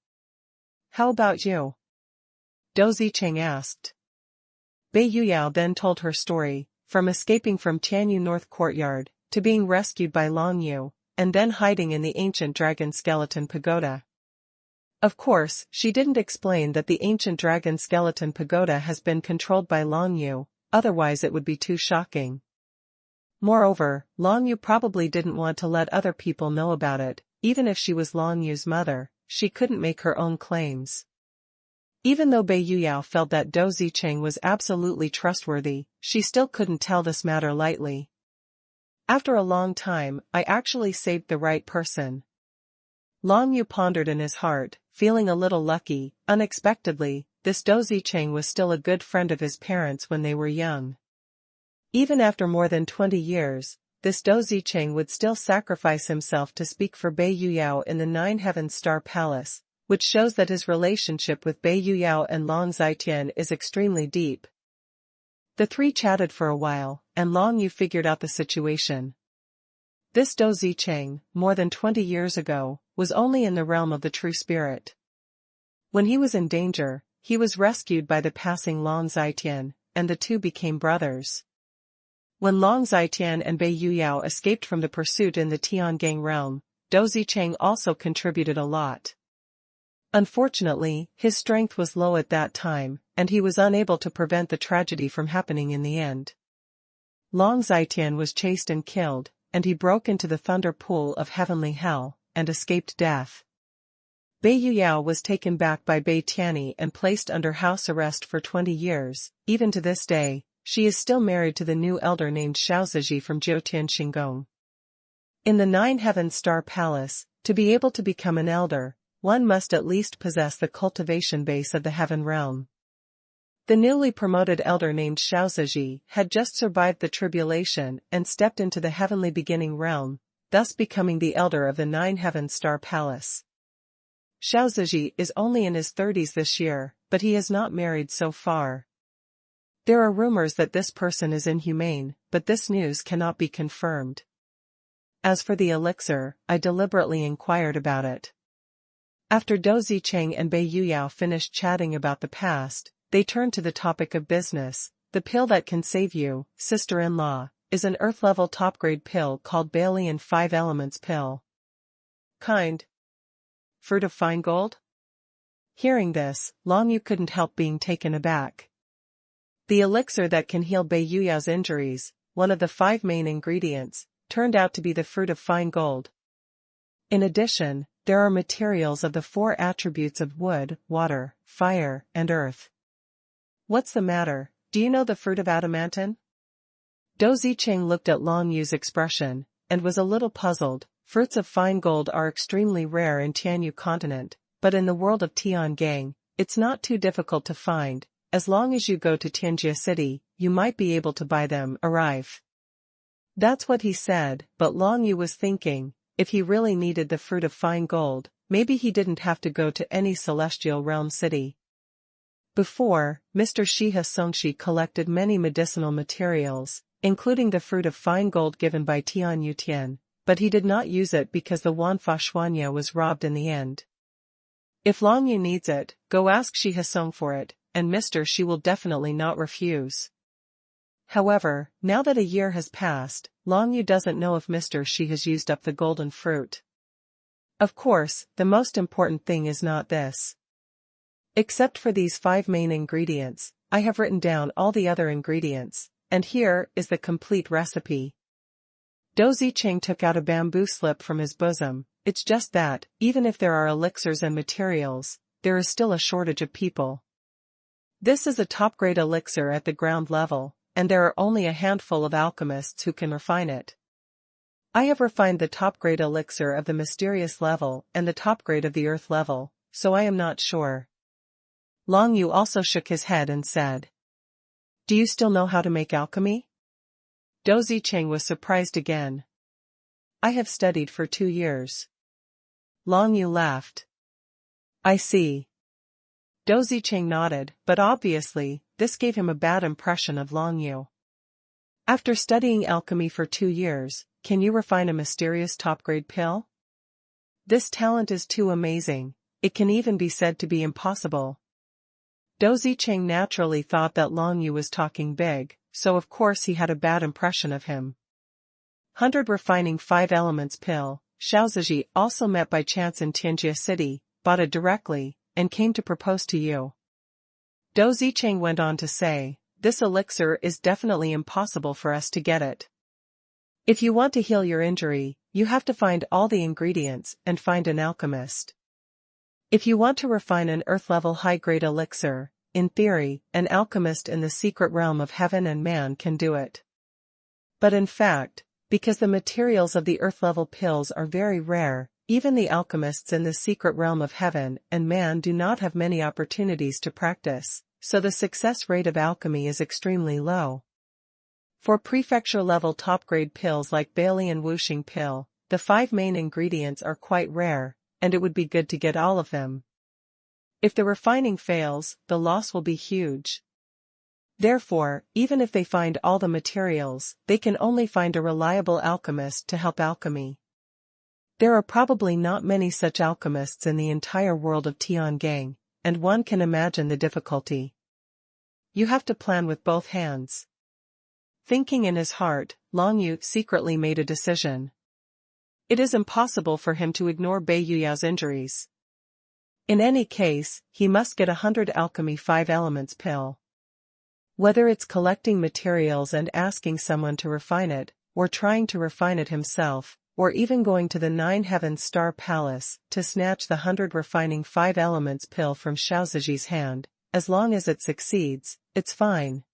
A: How about you? Dou Zicheng asked. Bei Yuyao then told her story, from escaping from Tianyu North Courtyard, to being rescued by Long Yu, and then hiding in the ancient dragon skeleton pagoda. Of course, she didn't explain that the ancient dragon skeleton pagoda has been controlled by Long Yu, otherwise it would be too shocking. Moreover, Long Yu probably didn't want to let other people know about it. Even if she was Long Yu's mother, she couldn't make her own claims. Even though Bei Yuyao felt that Dou Zicheng was absolutely trustworthy, she still couldn't tell this matter lightly. After a long time, I actually saved the right person. Long Yu pondered in his heart, feeling a little lucky. Unexpectedly, this Dou Zicheng was still a good friend of his parents when they were young. Even after more than 20 years, this Dou Zicheng would still sacrifice himself to speak for Bei Yuyao in the Nine Heaven Star Palace, which shows that his relationship with Bei Yuyao and Long Zitian is extremely deep. The three chatted for a while, and Long Yu figured out the situation. This Dou Zicheng, more than 20 years ago, was only in the realm of the true spirit. When he was in danger, he was rescued by the passing Long Zitian, and the two became brothers. When Long Zitian and Bei Yuyao escaped from the pursuit in the Tiangang realm, Dou Zicheng also contributed a lot. Unfortunately, his strength was low at that time, and he was unable to prevent the tragedy from happening in the end. Long Zitian was chased and killed, and he broke into the thunder pool of heavenly hell, and escaped death. Bei Yuyao was taken back by Bei Tianyi and placed under house arrest for 20 years. Even to this day, she is still married to the new elder named Xiao Ziji from Jiutian Xinggong. In the Nine Heaven Star Palace, to be able to become an elder, one must at least possess the cultivation base of the heaven realm. The newly promoted elder named Xiao Ziji had just survived the tribulation and stepped into the heavenly beginning realm, thus becoming the elder of the Nine Heaven Star Palace. Xiao Ziji is only in his 30s this year, but he is not married so far. There are rumors that this person is inhumane, but this news cannot be confirmed. As for the elixir, I deliberately inquired about it. After Dou Zicheng and Bei Yuyao finished chatting about the past, they turned to the topic of business. The pill that can save you, sister-in-law, is an earth-level top-grade pill called Balian 5 Elements pill. Kind. Fruit of fine gold? Hearing this, Long Yu couldn't help being taken aback. The elixir that can heal Bei Yuyao's injuries, one of the 5 main ingredients, turned out to be the fruit of fine gold. In addition, there are materials of the 4 attributes of wood, water, fire, and earth. What's the matter, do you know the fruit of adamantine? Dou Zicheng looked at Long Yu's expression, and was a little puzzled. Fruits of fine gold are extremely rare in Tianyu continent, but in the world of Tiangang, it's not too difficult to find. As long as you go to Tianjia City, you might be able to buy them. Arrive. That's what he said, but Long Yu was thinking, if he really needed the fruit of fine gold, maybe he didn't have to go to any celestial realm city. Before, Mr. Shiha Songshi collected many medicinal materials, including the fruit of fine gold given by Tianyu Tian, but he did not use it because the Wanfa Xuanya was robbed in the end. If Long Yu needs it, go ask Shiha Song for it, and Mr. Shi will definitely not refuse. However, now that a year has passed, Long Yu doesn't know if Mr. Shi has used up the golden fruit. Of course, the most important thing is not this. Except for these 5 main ingredients, I have written down all the other ingredients, and here is the complete recipe. Dou Zicheng took out a bamboo slip from his bosom. It's just that, even if there are elixirs and materials, there is still a shortage of people. This is a top-grade elixir at the ground level, and there are only a handful of alchemists who can refine it. I have refined the top-grade elixir of the mysterious level and the top grade of the earth level, so I am not sure. Long Yu also shook his head and said, "Do you still know how to make alchemy?" Dou Zicheng was surprised again. "I have studied for 2 years." Long Yu laughed. "I see." Dou Zicheng nodded, but obviously, this gave him a bad impression of Long Yu. "After studying alchemy for 2 years, can you refine a mysterious top-grade pill? This talent is too amazing, it can even be said to be impossible." Dou Zicheng naturally thought that Long Yu was talking big, so of course he had a bad impression of him. 100 refining 5 elements pill. Xiaoziji, also met by chance in Tianjia City, bought it directly, and came to propose to you. Dou Zicheng went on to say, "This elixir is definitely impossible for us to get it. If you want to heal your injury, you have to find all the ingredients and find an alchemist. If you want to refine an earth-level high-grade elixir, in theory, an alchemist in the secret realm of heaven and man can do it. But in fact, because the materials of the earth-level pills are very rare, even the alchemists in the secret realm of heaven and man do not have many opportunities to practice, so the success rate of alchemy is extremely low. For prefecture-level top-grade pills like Bailey and Wuxing pill, the 5 main ingredients are quite rare, and it would be good to get all of them. If the refining fails, the loss will be huge. Therefore, even if they find all the materials, they can only find a reliable alchemist to help alchemy. There are probably not many such alchemists in the entire world of Tiangang, and one can imagine the difficulty. You have to plan with both hands." Thinking in his heart, Long Yu secretly made a decision. It is impossible for him to ignore Bei Yuyao's injuries. In any case, he must get 100 alchemy 5 elements pill. Whether it's collecting materials and asking someone to refine it, or trying to refine it himself, or even going to the 9 Heavens Star Palace to snatch the 100 refining 5 elements pill from Xiaoziji's hand, as long as it succeeds, it's fine.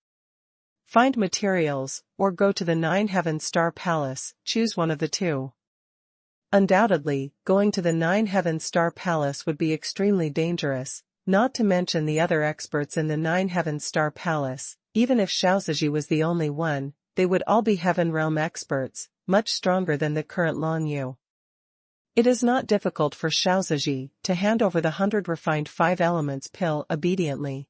A: Find materials, or go to the 9 Heavens Star Palace, choose one of the 2. Undoubtedly, going to the 9 Heavens Star Palace would be extremely dangerous, not to mention the other experts in the 9 Heavens Star Palace. Even if Xiaoziji was the only one, they would all be Heaven Realm experts, much stronger than the current Long Yu. It is not difficult for Xiaoziji to hand over the 100 refined 5 elements pill obediently.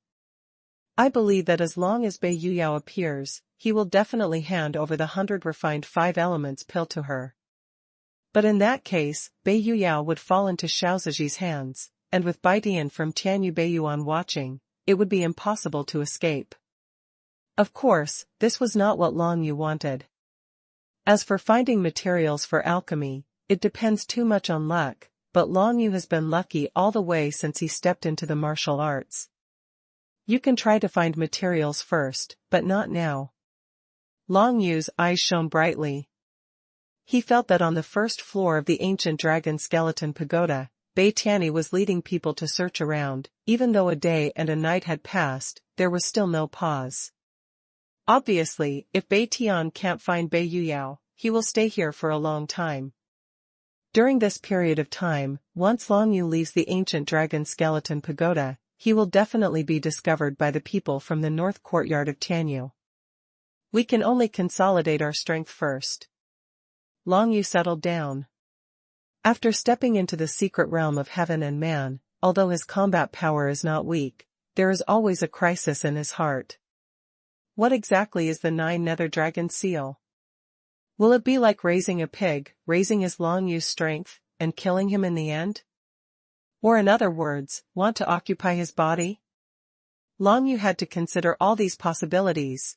A: I believe that as long as Bei Yuyao appears, he will definitely hand over the 100 refined 5 elements pill to her. But in that case, Bei Yuyao would fall into Xiaoziji's hands, and with Baidian from Tianyu Beiyuan watching, it would be impossible to escape. Of course, this was not what Long Yu wanted. As for finding materials for alchemy, it depends too much on luck, but Long Yu has been lucky all the way since he stepped into the martial arts. You can try to find materials first, but not now. Long Yu's eyes shone brightly. He felt that on the first floor of the ancient dragon skeleton pagoda, Bei Tianyi was leading people to search around. Even though a day and a night had passed, there was still no pause. Obviously, if Bei Tian can't find Bei Yuyao, he will stay here for a long time. During this period of time, once Long Yu leaves the ancient dragon skeleton pagoda, he will definitely be discovered by the people from the north courtyard of Tianyu. We can only consolidate our strength first. Long Yu settled down. After stepping into the secret realm of heaven and man, although his combat power is not weak, there is always a crisis in his heart. What exactly is the Nine Nether Dragon seal? Will it be like raising a pig, raising his Long Yu's strength, and killing him in the end? Or in other words, want to occupy his body? Long Yu had to consider all these possibilities.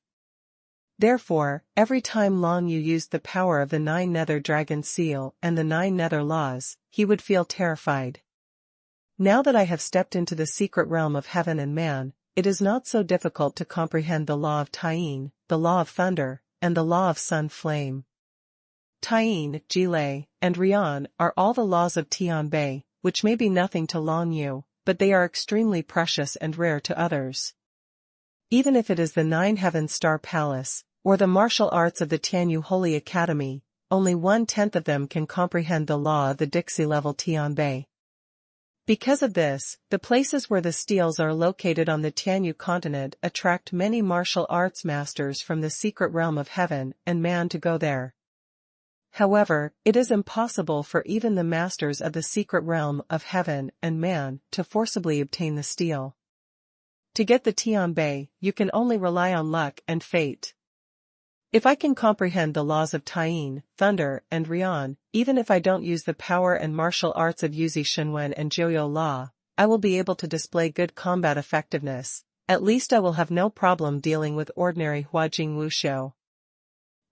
A: Therefore, every time Long Yu used the power of the Nine Nether Dragon seal and the Nine Nether laws, he would feel terrified. Now that I have stepped into the secret realm of heaven and man, it is not so difficult to comprehend the law of Taiyin, the law of thunder, and the law of sun flame. Taiyin, Jilei, and Rian are all the laws of Tianbei, which may be nothing to Long Yu, but they are extremely precious and rare to others. Even if it is the Nine Heaven Star Palace, or the martial arts of the Tianyu Holy Academy, only 1/10 of them can comprehend the law of the Dixie-level Tianbei. Because of this, the places where the steels are located on the Tianyu continent attract many martial arts masters from the secret realm of heaven and man to go there. However, it is impossible for even the masters of the secret realm of heaven and man to forcibly obtain the steel. To get the Tianbei, you can only rely on luck and fate. If I can comprehend the laws of Taiyin, thunder, and Rian, even if I don't use the power and martial arts of Yuzi Xuanhuan and Jiuyou law, I will be able to display good combat effectiveness. At least I will have no problem dealing with ordinary Huajing Wuxiu.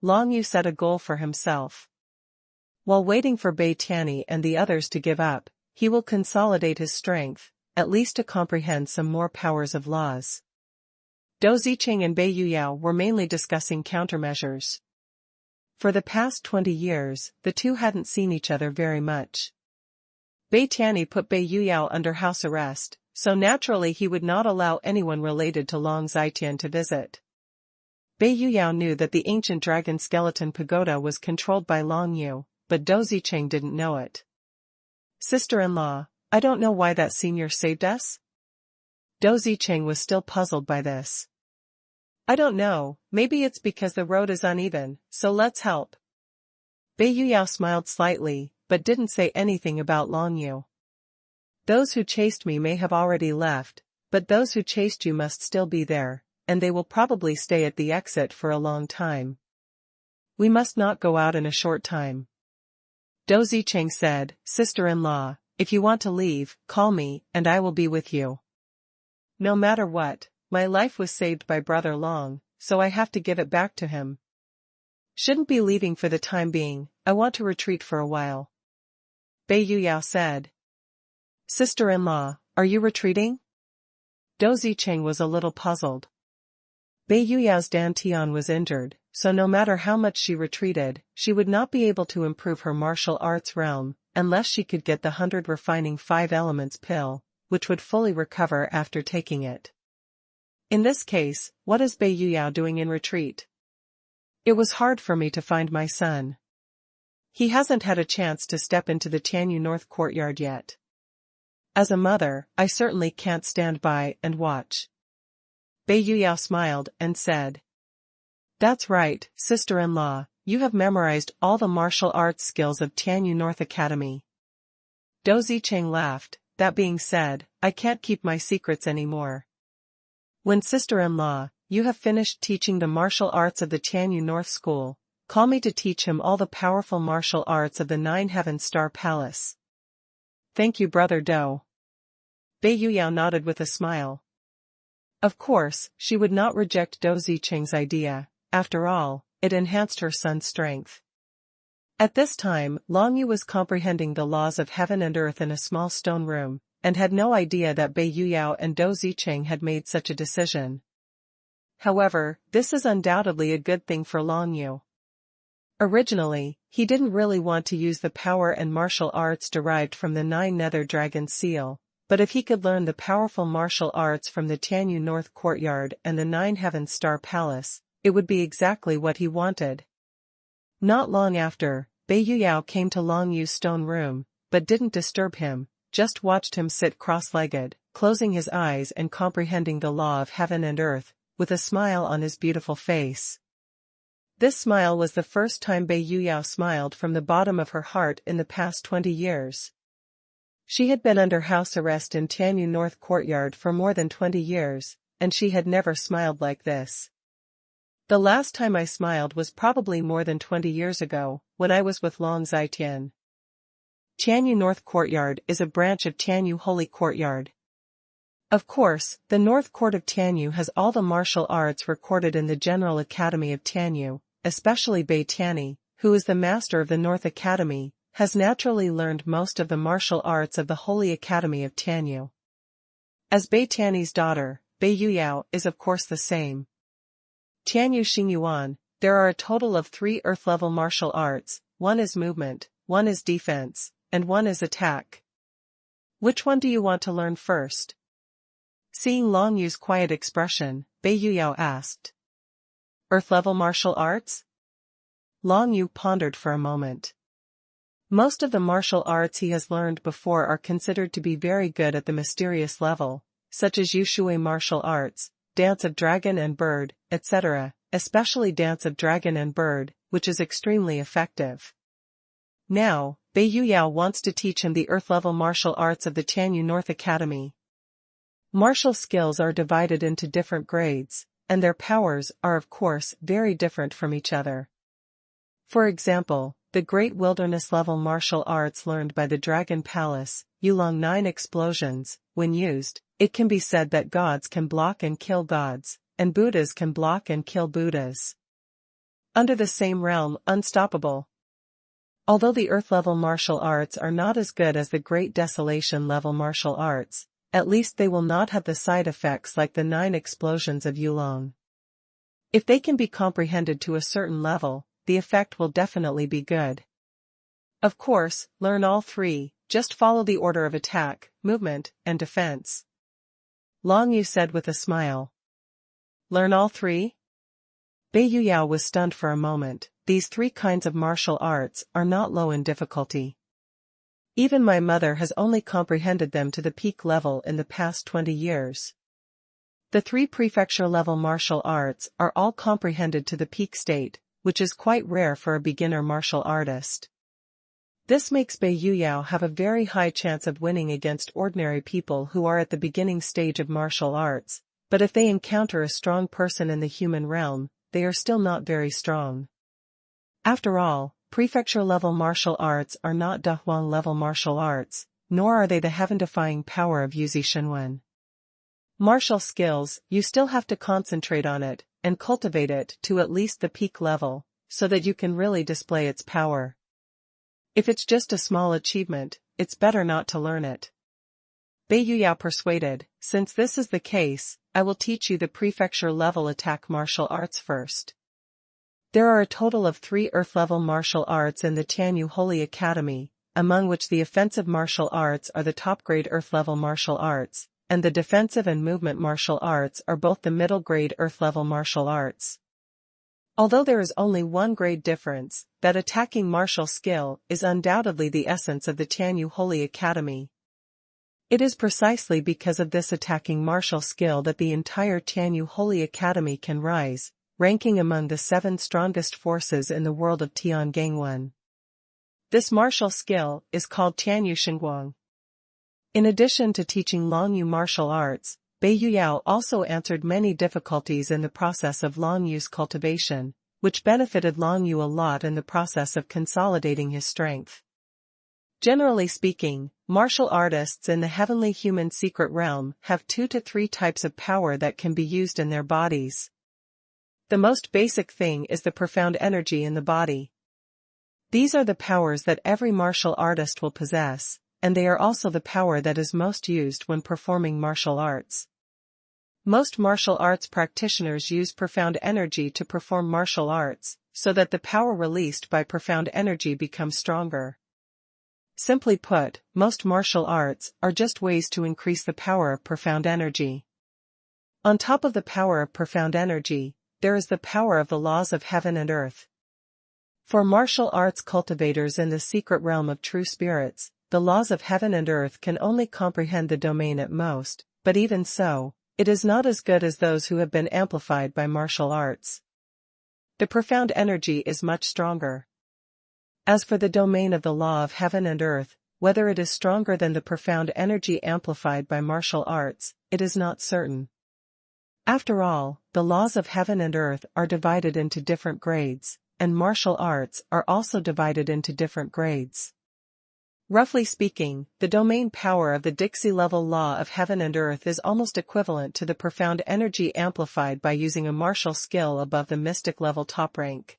A: Long Yu set a goal for himself. While waiting for Bei Tianyi and the others to give up, he will consolidate his strength, at least to comprehend some more powers of laws. Dou Ziqing and Bei Yuyao were mainly discussing countermeasures. For the past 20 years, the two hadn't seen each other very much. Bei Tianyi put Bei Yuyao under house arrest, so naturally he would not allow anyone related to Long Zitian to visit. Bei Yuyao knew that the ancient dragon skeleton pagoda was controlled by Long Yu, but Dou Ziqing didn't know it. Sister-in-law, I don't know why that senior saved us? Dou Ziqing was still puzzled by this. I don't know, maybe it's because the road is uneven, so let's help. Bei Yuyao smiled slightly, but didn't say anything about Long Yu. Those who chased me may have already left, but those who chased you must still be there, and they will probably stay at the exit for a long time. We must not go out in a short time. Dou Ziqing said, Sister-in-law, if you want to leave, call me, and I will be with you. No matter what, my life was saved by Brother Long, so I have to give it back to him. Shouldn't be leaving for the time being, I want to retreat for a while. Bei Yuyao said. Sister-in-law, are you retreating? Dou Ziqing was a little puzzled. Bei Yuyao's dantian was injured, so no matter how much she retreated, she would not be able to improve her martial arts realm, unless she could get the 100 refining 5 elements pill, which would fully recover after taking it. In this case, what is Bei Yuyao doing in retreat? It was hard for me to find my son. He hasn't had a chance to step into the Tianyu North courtyard yet. As a mother, I certainly can't stand by and watch. Bei Yuyao smiled and said. That's right, sister-in-law, you have memorized all the martial arts skills of Tianyu North Academy. Dou Ziqing laughed. That being said, I can't keep my secrets anymore. When sister-in-law, you have finished teaching the martial arts of the Tianyu North School, call me to teach him all the powerful martial arts of the Nine Heaven Star Palace. Thank you, Brother Dou. Bei Yuyao nodded with a smile. Of course, she would not reject Dou Ziqing's idea, after all, it enhanced her son's strength. At this time, Long Yu was comprehending the laws of heaven and earth in a small stone room, and had no idea that Bei Yuyao and Dou Zicheng had made such a decision. However, this is undoubtedly a good thing for Long Yu. Originally, he didn't really want to use the power and martial arts derived from the 9 Nether Dragon Seal, but if he could learn the powerful martial arts from the Tianyu North Courtyard and the 9 Heaven Star Palace, it would be exactly what he wanted. Not long after, Bei Yuyao came to Long Yu's stone room, but didn't disturb him, just watched him sit cross-legged, closing his eyes and comprehending the law of heaven and earth, with a smile on his beautiful face. This smile was the first time Bei Yuyao smiled from the bottom of her heart in the past 20 years. She had been under house arrest in Tianyu North Courtyard for more than 20 years, and she had never smiled like this. The last time I smiled was probably more than 20 years ago, when I was with Long Zitian. Tianyu North Courtyard is a branch of Tianyu Holy Courtyard. Of course, the North Court of Tianyu has all the martial arts recorded in the General Academy of Tianyu, especially Bei Tianyi, who is the master of the North Academy, has naturally learned most of the martial arts of the Holy Academy of Tianyu. As Bei Tianyi's daughter, Bei Yuyao is of course the same. Tianyu Xingyuan, there are a total of 3 earth-level martial arts, one is movement, one is defense, and one is attack. Which one do you want to learn first? Seeing Long Yu's quiet expression, Bei Yuyao asked. Earth-level martial arts? Long Yu pondered for a moment. Most of the martial arts he has learned before are considered to be very good at the mysterious level, such as Yushui martial arts, Dance of Dragon and Bird, etc., especially Dance of Dragon and Bird, which is extremely effective. Now, Bei Yuyao wants to teach him the earth-level martial arts of the Tianyu North Academy. Martial skills are divided into different grades, and their powers are of course very different from each other. For example, the Great Wilderness level martial arts learned by the Dragon Palace, Yulong 9 Explosions, when used, it can be said that gods can block and kill gods, and Buddhas can block and kill Buddhas. Under the same realm, Unstoppable. Although the earth-level martial arts are not as good as the Great Desolation level martial arts, at least they will not have the side effects like the 9 Explosions of Yulong. If they can be comprehended to a certain level, the effect will definitely be good. Of course, learn all 3, just follow the order of attack, movement, and defense. Long Yu said with a smile. Learn all 3? Bei Yuyao was stunned for a moment. These 3 kinds of martial arts are not low in difficulty. Even my mother has only comprehended them to the peak level in the past 20 years. The 3 prefecture-level martial arts are all comprehended to the peak state, which is quite rare for a beginner martial artist. This makes Bei Yuyao have a very high chance of winning against ordinary people who are at the beginning stage of martial arts, but if they encounter a strong person in the human realm, they are still not very strong. After all, prefecture-level martial arts are not Dahuang-level martial arts, nor are they the heaven-defying power of Yuzi Shenwen. Martial skills, you still have to concentrate on it, and cultivate it to at least the peak level, so that you can really display its power. If it's just a small achievement, it's better not to learn it. Bei Yuyao persuaded, since this is the case, I will teach you the prefecture-level attack martial arts first. There are a total of 3 earth-level martial arts in the Tianyu Holy Academy, among which the offensive martial arts are the top-grade earth-level martial arts, and the defensive and movement martial arts are both the middle-grade earth-level martial arts. Although there is only 1 grade difference, that attacking martial skill is undoubtedly the essence of the Tianyu Holy Academy. It is precisely because of this attacking martial skill that the entire Tianyu Holy Academy can rise, ranking among the 7 strongest forces in the world of Tiangangwen. This martial skill is called Tianyu Xingguang. In addition to teaching Long Yu martial arts, Bei Yuyao also answered many difficulties in the process of Long Yu's cultivation, which benefited Long Yu a lot in the process of consolidating his strength. Generally speaking, martial artists in the heavenly human secret realm have 2 to 3 types of power that can be used in their bodies. The most basic thing is the profound energy in the body. These are the powers that every martial artist will possess, and they are also the power that is most used when performing martial arts. Most martial arts practitioners use profound energy to perform martial arts, so that the power released by profound energy becomes stronger. Simply put, most martial arts are just ways to increase the power of profound energy. On top of the power of profound energy, there is the power of the laws of heaven and earth. For martial arts cultivators in the secret realm of true spirits, the laws of heaven and earth can only comprehend the domain at most, but even so, it is not as good as those who have been amplified by martial arts. The profound energy is much stronger. As for the domain of the law of heaven and earth, whether it is stronger than the profound energy amplified by martial arts, it is not certain. After all, the laws of heaven and earth are divided into different grades, and martial arts are also divided into different grades. Roughly speaking, the domain power of the Dixie-level law of heaven and earth is almost equivalent to the profound energy amplified by using a martial skill above the mystic-level top rank.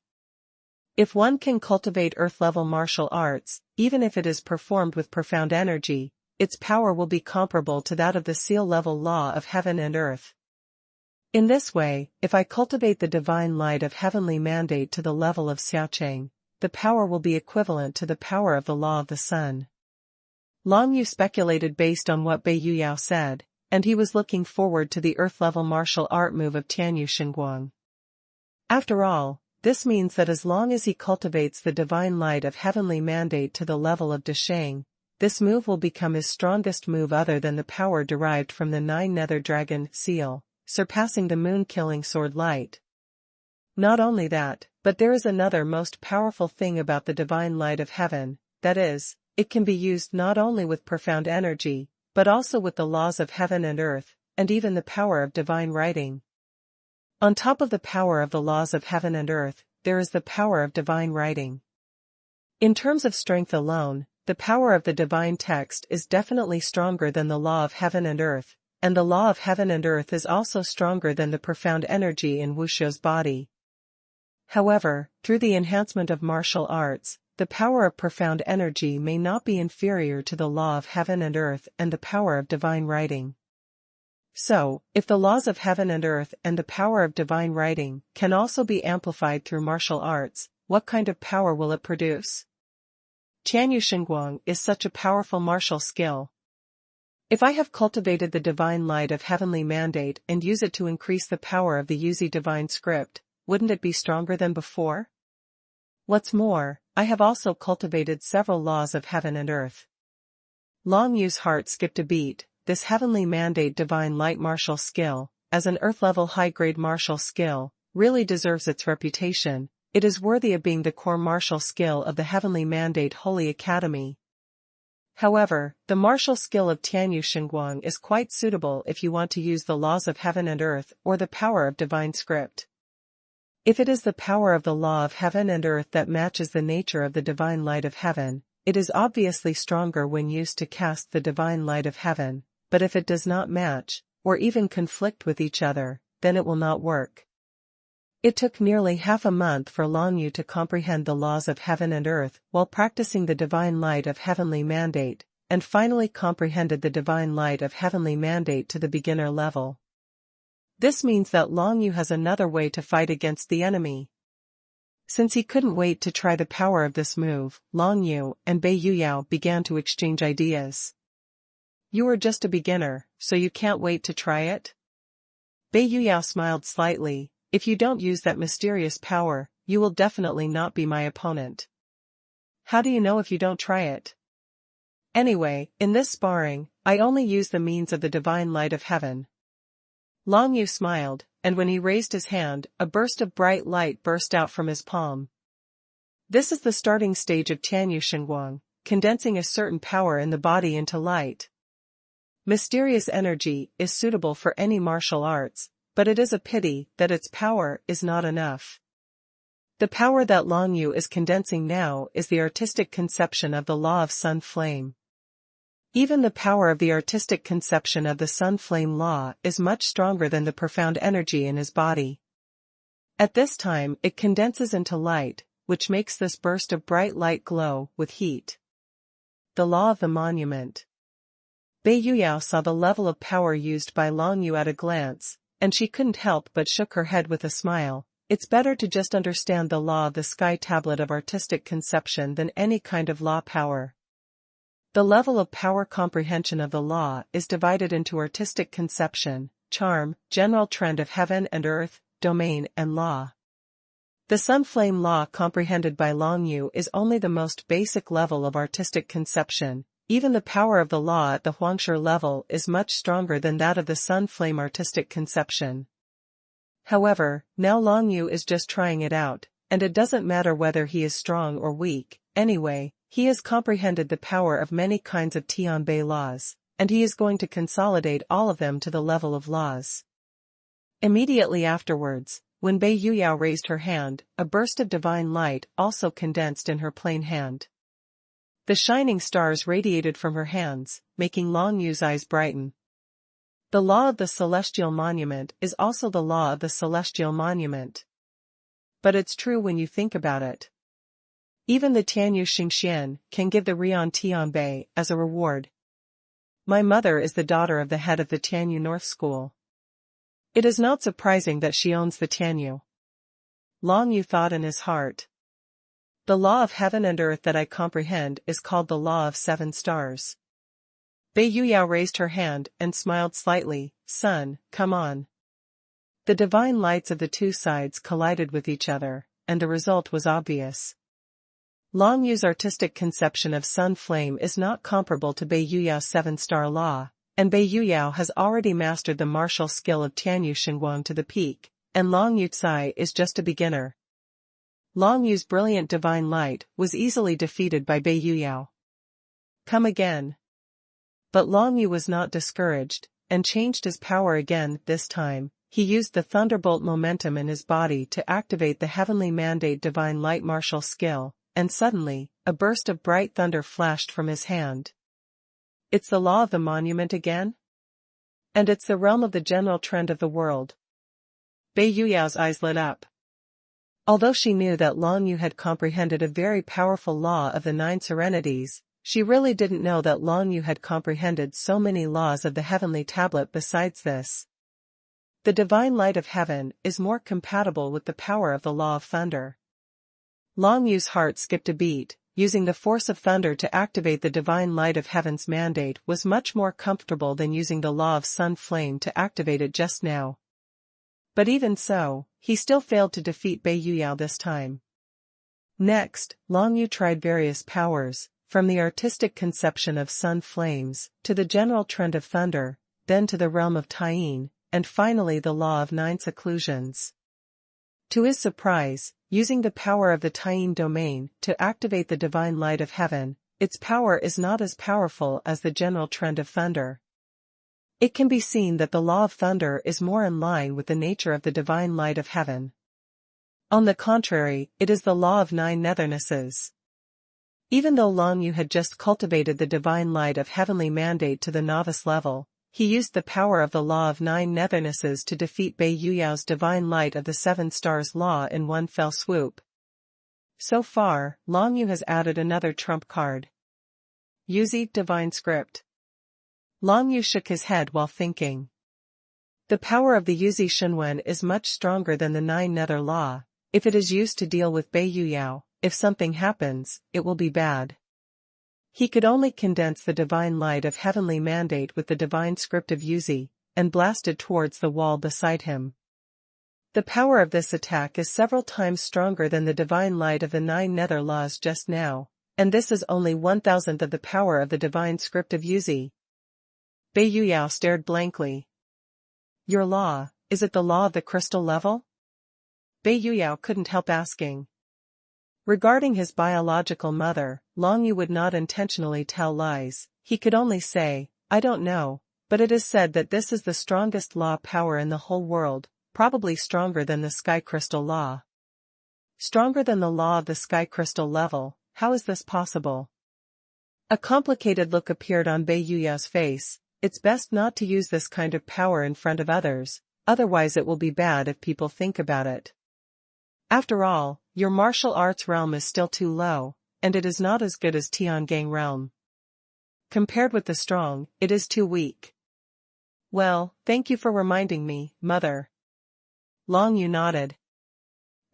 A: If one can cultivate earth-level martial arts, even if it is performed with profound energy, its power will be comparable to that of the seal-level law of heaven and earth. In this way, if I cultivate the divine light of heavenly mandate to the level of Xiaocheng, the power will be equivalent to the power of the law of the sun. Long Yu speculated based on what Bei Yuyao said, and he was looking forward to the earth-level martial art move of Tianyu Xingguang. After all, this means that as long as he cultivates the divine light of heavenly mandate to the level of Desheng, this move will become his strongest move other than the power derived from the 9 Nether Dragon seal, surpassing the moon-killing sword light. Not only that, but there is another most powerful thing about the divine light of heaven, that is, it can be used not only with profound energy, but also with the laws of heaven and earth, and even the power of divine writing. On top of the power of the laws of heaven and earth, there is the power of divine writing. In terms of strength alone, the power of the divine text is definitely stronger than the law of heaven and earth, and the law of heaven and earth is also stronger than the profound energy in Wuxiu's body. However, through the enhancement of martial arts, the power of profound energy may not be inferior to the law of heaven and earth and the power of divine writing. So, if the laws of heaven and earth and the power of divine writing can also be amplified through martial arts, what kind of power will it produce? Tianyu Xingguang is such a powerful martial skill. If I have cultivated the divine light of heavenly mandate and use it to increase the power of the Yuzi divine script, wouldn't it be stronger than before? What's more, I have also cultivated several laws of heaven and earth. Long Yu's heart skipped a beat. This heavenly mandate divine light martial skill, as an earth-level high-grade martial skill, really deserves its reputation. It is worthy of being the core martial skill of the heavenly mandate Holy Academy. However, the martial skill of Tianyu Xingguang is quite suitable if you want to use the laws of heaven and earth or the power of divine script. If it is the power of the law of heaven and earth that matches the nature of the divine light of heaven, it is obviously stronger when used to cast the divine light of heaven. But if it does not match, or even conflict with each other, then it will not work. It took nearly half a month for Long Yu to comprehend the laws of heaven and earth while practicing the divine light of heavenly mandate, and finally comprehended the divine light of heavenly mandate to the beginner level. This means that Long Yu has another way to fight against the enemy. Since he couldn't wait to try the power of this move, Long Yu and Bei Yuyao began to exchange ideas. You are just a beginner, so you can't wait to try it? Bei Yuyao smiled slightly. If you don't use that mysterious power, you will definitely not be my opponent. How do you know if you don't try it? Anyway, in this sparring, I only use the means of the divine light of heaven. Long Yu smiled, and when he raised his hand, a burst of bright light burst out from his palm. This is the starting stage of Tianyu Xingguang, condensing a certain power in the body into light. Mysterious energy is suitable for any martial arts, but it is a pity that its power is not enough. The power that Long Yu is condensing now is the artistic conception of the law of sun flame. Even the power of the artistic conception of the sun flame law is much stronger than the profound energy in his body. At this time it condenses into light, which makes this burst of bright light glow with heat. the law of the monument. Bei Yuyao saw the level of power used by Long Yu at a glance, and she couldn't help but shook her head with a smile. It's better to just understand the law of the sky tablet of artistic conception than any kind of law power. The level of power comprehension of the law is divided into artistic conception, charm, general trend of heaven and earth, domain and law. The sun flame law comprehended by Long Yu is only the most basic level of artistic conception. Even the power of the law at the Huangshi level is much stronger than that of the sun flame artistic conception. However, now Long Yu is just trying it out, and it doesn't matter whether he is strong or weak. Anyway, he has comprehended the power of many kinds of Tianbei laws, and he is going to consolidate all of them to the level of laws. Immediately afterwards, when Bei Yuyao raised her hand, a burst of divine light also condensed in her plain hand. The shining stars radiated from her hands, making Long Yu's eyes brighten. The law of the celestial monument is also the law of the celestial monument. But it's true when you think about it. Even the Tianyu Xingxian can give the Rian Tianbei as a reward. My mother is the daughter of the head of the Tianyu North School. It is not surprising that she owns the Tianyu. Long Yu thought in his heart. The law of heaven and earth that I comprehend is called the law of 7 stars. Bei Yuyao raised her hand and smiled slightly. Son, come on. The divine lights of the two sides collided with each other, and the result was obvious. Long Yu's artistic conception of sun flame is not comparable to Bei Yuyao's 7-star law, and Bei Yuyao has already mastered the martial skill of Tianyu Xingguang to the peak, and Long Yu Tsai is just a beginner. Long Yu's brilliant divine light was easily defeated by Bei Yuyao. Come again. But Long Yu was not discouraged, and changed his power again. This time, he used the thunderbolt momentum in his body to activate the heavenly mandate divine light martial skill, and suddenly, a burst of bright thunder flashed from his hand. It's the law of the monument again? And it's the realm of the general trend of the world. Bei Yuyao's eyes lit up. Although she knew that Long Yu had comprehended a very powerful law of the 9 serenities, she really didn't know that Long Yu had comprehended so many laws of the heavenly tablet besides this. The divine light of heaven is more compatible with the power of the law of thunder. Long Yu's heart skipped a beat. Using the force of thunder to activate the divine light of heaven's mandate was much more comfortable than using the law of sun flame to activate it just now. But even so, he still failed to defeat Bei Yuyao this time. Next, Long Yu tried various powers, from the artistic conception of sun flames, to the general trend of thunder, then to the realm of Taiyin, and finally the law of 9 seclusions. To his surprise, using the power of the Taiyin domain to activate the divine light of heaven, its power is not as powerful as the general trend of thunder. It can be seen that the law of thunder is more in line with the nature of the divine light of heaven. On the contrary, it is the law of 9 nethernesses. Even though Long Yu had just cultivated the divine light of heavenly mandate to the novice level, he used the power of the law of 9 nethernesses to defeat Bei Yuyao's divine light of the 7 stars law in one fell swoop. So far, Long Yu has added another trump card. Yuzi divine script. Long Yu shook his head while thinking. The power of the Yuzi xuanhuan is much stronger than the 9 nether law. If it is used to deal with Bei Yuyao, if something happens, it will be bad. He could only condense the divine light of heavenly mandate with the divine script of Yuzi, and blast it towards the wall beside him. The power of this attack is several times stronger than the divine light of the 9 nether laws just now, and this is only 1,000th of the power of the divine script of Yuzi. Bei Yuyao stared blankly. Your law, is it the law of the crystal level? Bei Yuyao couldn't help asking. Regarding his biological mother, Long Yu would not intentionally tell lies. He could only say, I don't know, but it is said that this is the strongest law power in the whole world, probably stronger than the sky crystal law. Stronger than the law of the sky crystal level, how is this possible? A complicated look appeared on Bei Yuyao's face. It's best not to use this kind of power in front of others, otherwise it will be bad if people think about it. After all, your martial arts realm is still too low, and it is not as good as Tiangang realm. Compared with the strong, it is too weak. Well, thank you for reminding me, mother. Long Yu nodded.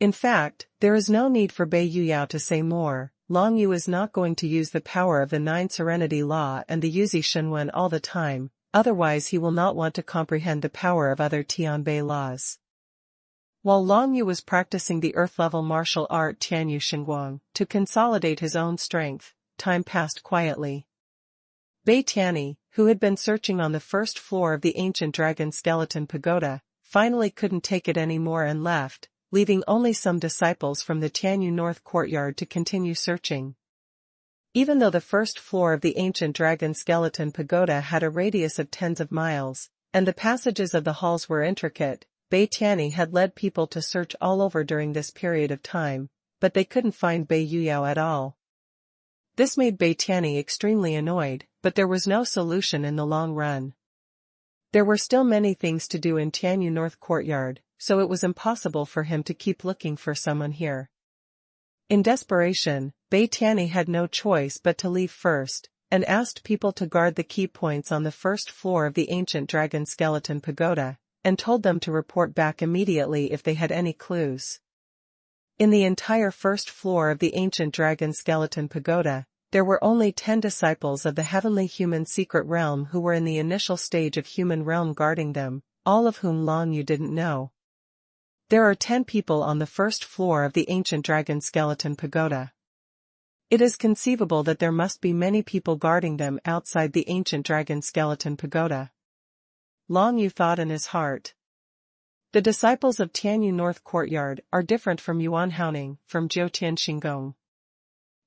A: In fact, there is no need for Bei Yuyao to say more. Long Yu is not going to use the power of the 9 Serenity Law and the Yuzi Xuanhuan all the time, otherwise he will not want to comprehend the power of other Tianbei laws. While Long Yu was practicing the earth-level martial art Tianyu Xingguang to consolidate his own strength, time passed quietly. Bei Tianyi, who had been searching on the first floor of the ancient dragon skeleton pagoda, finally couldn't take it anymore and left, leaving only some disciples from the Tianyu North courtyard to continue searching. Even though the first floor of the ancient dragon skeleton pagoda had a radius of tens of miles, and the passages of the halls were intricate, Bei Tianyi had led people to search all over during this period of time, but they couldn't find Bei Yuyao at all. This made Bei Tianyi extremely annoyed, but there was no solution in the long run. There were still many things to do in Tianyu North courtyard, so it was impossible for him to keep looking for someone here. In desperation, Bei Tianyi had no choice but to leave first, and asked people to guard the key points on the first floor of the ancient dragon skeleton pagoda, and told them to report back immediately if they had any clues. In the entire first floor of the ancient dragon skeleton pagoda, there were only 10 disciples of the heavenly human secret realm who were in the initial stage of human realm guarding them, all of whom Long Yu didn't know. There are 10 people on the first floor of the ancient dragon skeleton pagoda. It is conceivable that there must be many people guarding them outside the ancient dragon skeleton pagoda. Long Yu thought in his heart. The disciples of Tianyu North courtyard are different from Yuan Haoning, from Jiutian Xinggong.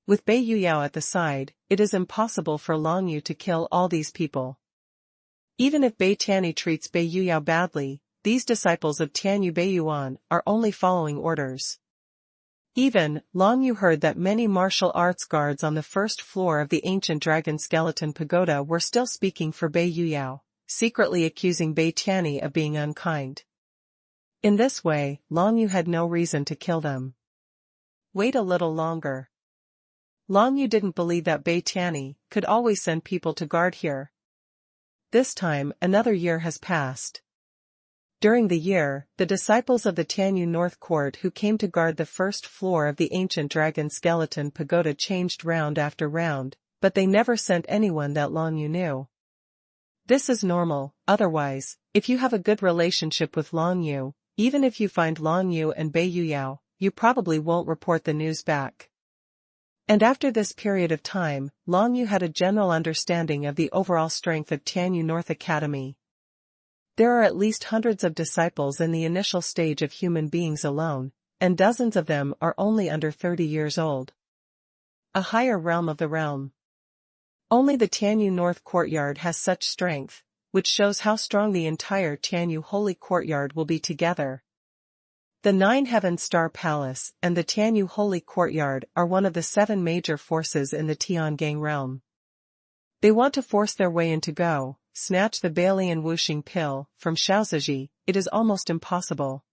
A: With Bei Yuyao at the side, it is impossible for Long Yu to kill all these people. Even if Bei Tianyi treats Bei Yuyao badly, these disciples of Tianyu Beiyuan are only following orders. Even, Long Yu heard that many martial arts guards on the first floor of the ancient dragon skeleton pagoda were still speaking for Bei Yuyao, secretly accusing Bei Tianyi of being unkind. In this way, Long Yu had no reason to kill them. Wait a little longer. Long Yu didn't believe that Bei Tianyi could always send people to guard here. This time, another year has passed. During the year, the disciples of the Tianyu North Court who came to guard the first floor of the ancient dragon skeleton pagoda changed round after round, but they never sent anyone that Long Yu knew. This is normal, otherwise, if you have a good relationship with Long Yu, even if you find Long Yu and Bei Yuyao, you probably won't report the news back. And after this period of time, Long Yu had a general understanding of the overall strength of Tianyu North Academy. There are at least hundreds of disciples in the initial stage of human beings alone, and dozens of them are only under 30 years old. A higher realm of the realm. Only the Tianyu North courtyard has such strength, which shows how strong the entire Tianyu Holy Courtyard will be together. The 9 Heaven Star Palace and the Tianyu Holy Courtyard are one of the 7 major forces in the Tiangang realm. They want to force their way in to go, snatch the Balian Wuxing pill from Shaoziji. It is almost impossible.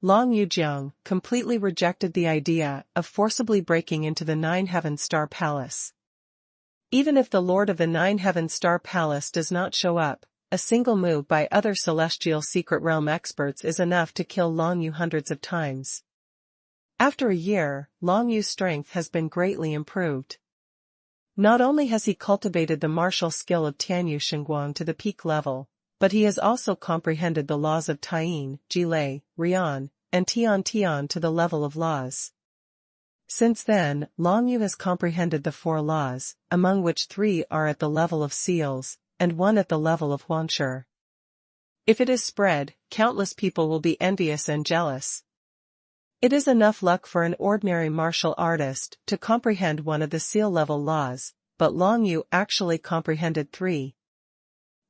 A: Long Yujiang completely rejected the idea of forcibly breaking into the 9 Heaven Star Palace. Even if the Lord of the 9 Heaven Star Palace does not show up, a single move by other celestial secret realm experts is enough to kill Long Yu hundreds of times. After a year, Long Yu's strength has been greatly improved. Not only has he cultivated the martial skill of Tianyu Xingguang to the peak level, but he has also comprehended the laws of Taiyin, Jilei, Rian, and Tian Tian to the level of laws. Since then, Long Yu has comprehended the 4 laws, among which 3 are at the level of seals, and 1 at the level of Huangshi. If it is spread, countless people will be envious and jealous. It is enough luck for an ordinary martial artist to comprehend 1 of the seal-level laws, but Long Yu actually comprehended 3.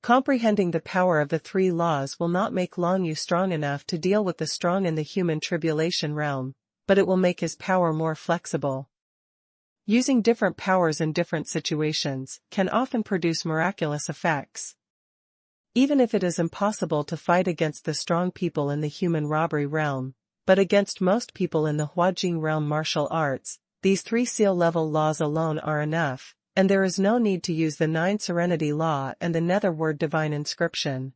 A: Comprehending the power of the 3 laws will not make Long Yu strong enough to deal with the strong in the human tribulation realm, but it will make his power more flexible. Using different powers in different situations can often produce miraculous effects. Even if it is impossible to fight against the strong people in the human robbery realm, but against most people in the Huajing realm martial arts, these 3 seal-level laws alone are enough, and there is no need to use the 9 Serenity Law and the Netherword Divine Inscription.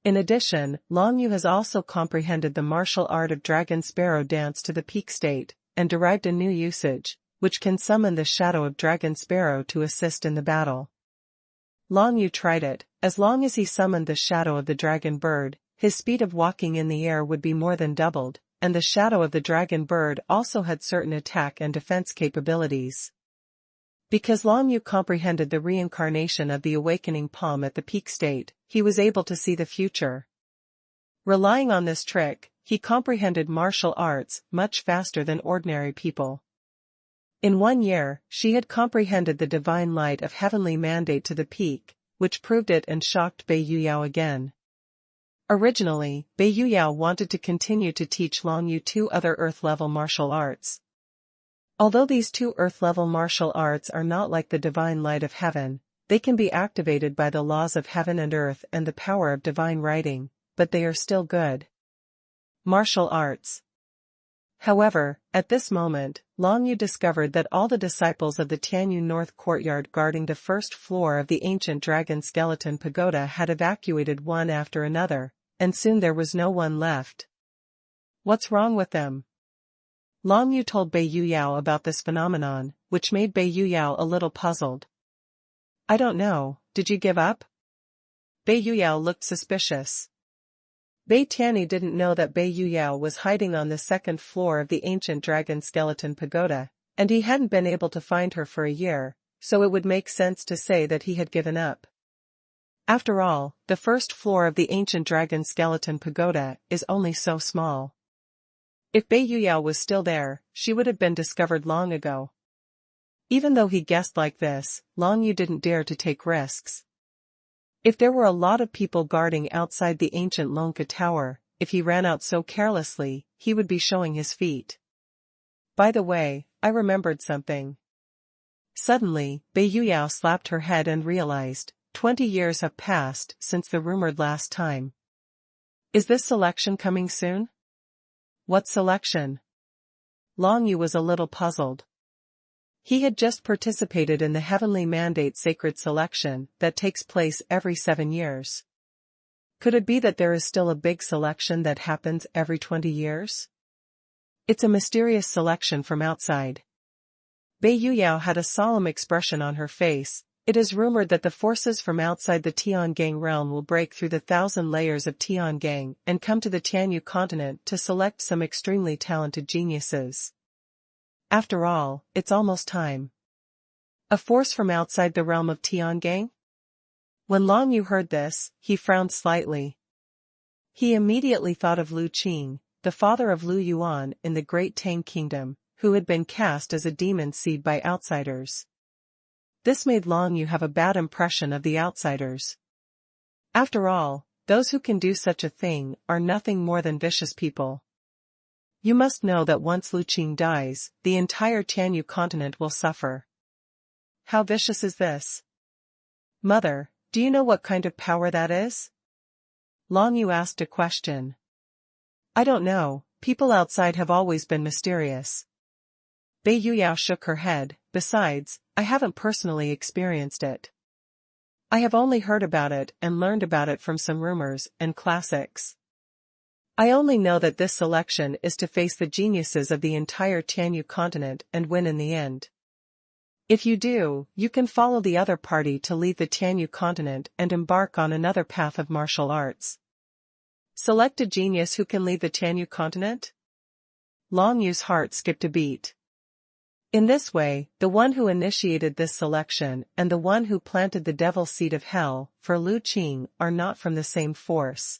A: In addition, Long Yu has also comprehended the martial art of Dragon Sparrow Dance to the peak state, and derived a new usage, which can summon the shadow of Dragon Sparrow to assist in the battle. Long Yu tried it. As long as he summoned the shadow of the dragon bird, his speed of walking in the air would be more than doubled, and the shadow of the dragon bird also had certain attack and defense capabilities. Because Long Yu comprehended the reincarnation of the awakening palm at the peak state, he was able to see the future. Relying on this trick, he comprehended martial arts much faster than ordinary people. In 1 year, she had comprehended the divine light of heavenly mandate to the peak, which proved it and shocked Bei Yuyao again. Originally, Bei Yuyao wanted to continue to teach Long Yu 2 other Earth-level martial arts. Although these 2 Earth-level martial arts are not like the divine light of heaven, they can be activated by the laws of heaven and earth and the power of divine writing, but they are still good martial arts. However, at this moment, Long Yu discovered that all the disciples of the Tianyu North Courtyard guarding the first floor of the ancient dragon skeleton pagoda had evacuated one after another, and soon there was no one left. What's wrong with them? Long Yu told Bei Yuyao about this phenomenon, which made Bei Yuyao a little puzzled. I don't know, did you give up? Bei Yuyao looked suspicious. Bei Tianyi didn't know that Bei Yuyao was hiding on the 2nd floor of the ancient dragon skeleton pagoda, and he hadn't been able to find her for a year, so it would make sense to say that he had given up. After all, the 1st floor of the ancient dragon skeleton pagoda is only so small. If Bei Yuyao was still there, she would have been discovered long ago. Even though he guessed like this, Long Yu didn't dare to take risks. If there were a lot of people guarding outside the ancient Lonka Tower, if he ran out so carelessly, he would be showing his feet. By the way, I remembered something. Suddenly, Bei Yuyao slapped her head and realized, 20 years have passed since the rumored last time. Is this selection coming soon? What selection? Long Yu was a little puzzled. He had just participated in the Heavenly Mandate Sacred Selection that takes place every 7 years. Could it be that there is still a big selection that happens every 20 years? It's a mysterious selection from outside. Bei Yuyao had a solemn expression on her face. It is rumored that the forces from outside the Tiangang realm will break through the 1,000 layers of Tiangang and come to the Tianyu continent to select some extremely talented geniuses. After all, it's almost time. A force from outside the realm of Tiangang? When Long Yu heard this, he frowned slightly. He immediately thought of Lu Qing, the father of Lu Yuan in the Great Tang Kingdom, who had been cast as a demon seed by outsiders. This made Long Yu have a bad impression of the outsiders. After all, those who can do such a thing are nothing more than vicious people. You must know that once Lu Qing dies, the entire Tianyu continent will suffer. How vicious is this? Mother, do you know what kind of power that is? Long Yu asked a question. I don't know, people outside have always been mysterious. Bei Yuyao shook her head. Besides, I haven't personally experienced it. I have only heard about it and learned about it from some rumors and classics. I only know that this selection is to face the geniuses of the entire Tianyu continent and win in the end. If you do, you can follow the other party to leave the Tianyu continent and embark on another path of martial arts. Select a genius who can lead the Tianyu continent? Long Yu's heart skipped a beat. In this way, the one who initiated this selection and the one who planted the devil seed of hell for Lu Qing are not from the same force.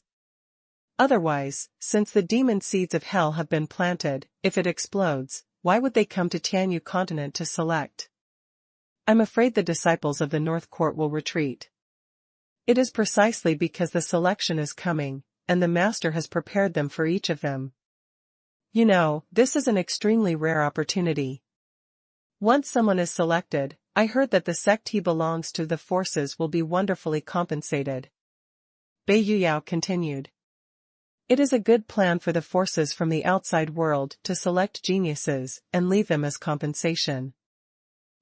A: Otherwise, since the demon seeds of hell have been planted, if it explodes, why would they come to Tianyu continent to select? I'm afraid the disciples of the North Court will retreat. It is precisely because the selection is coming, and the master has prepared them for each of them. You know, this is an extremely rare opportunity. Once someone is selected, I heard that the sect he belongs to the forces will be wonderfully compensated. Bei Yuyao continued. It is a good plan for the forces from the outside world to select geniuses and leave them as compensation.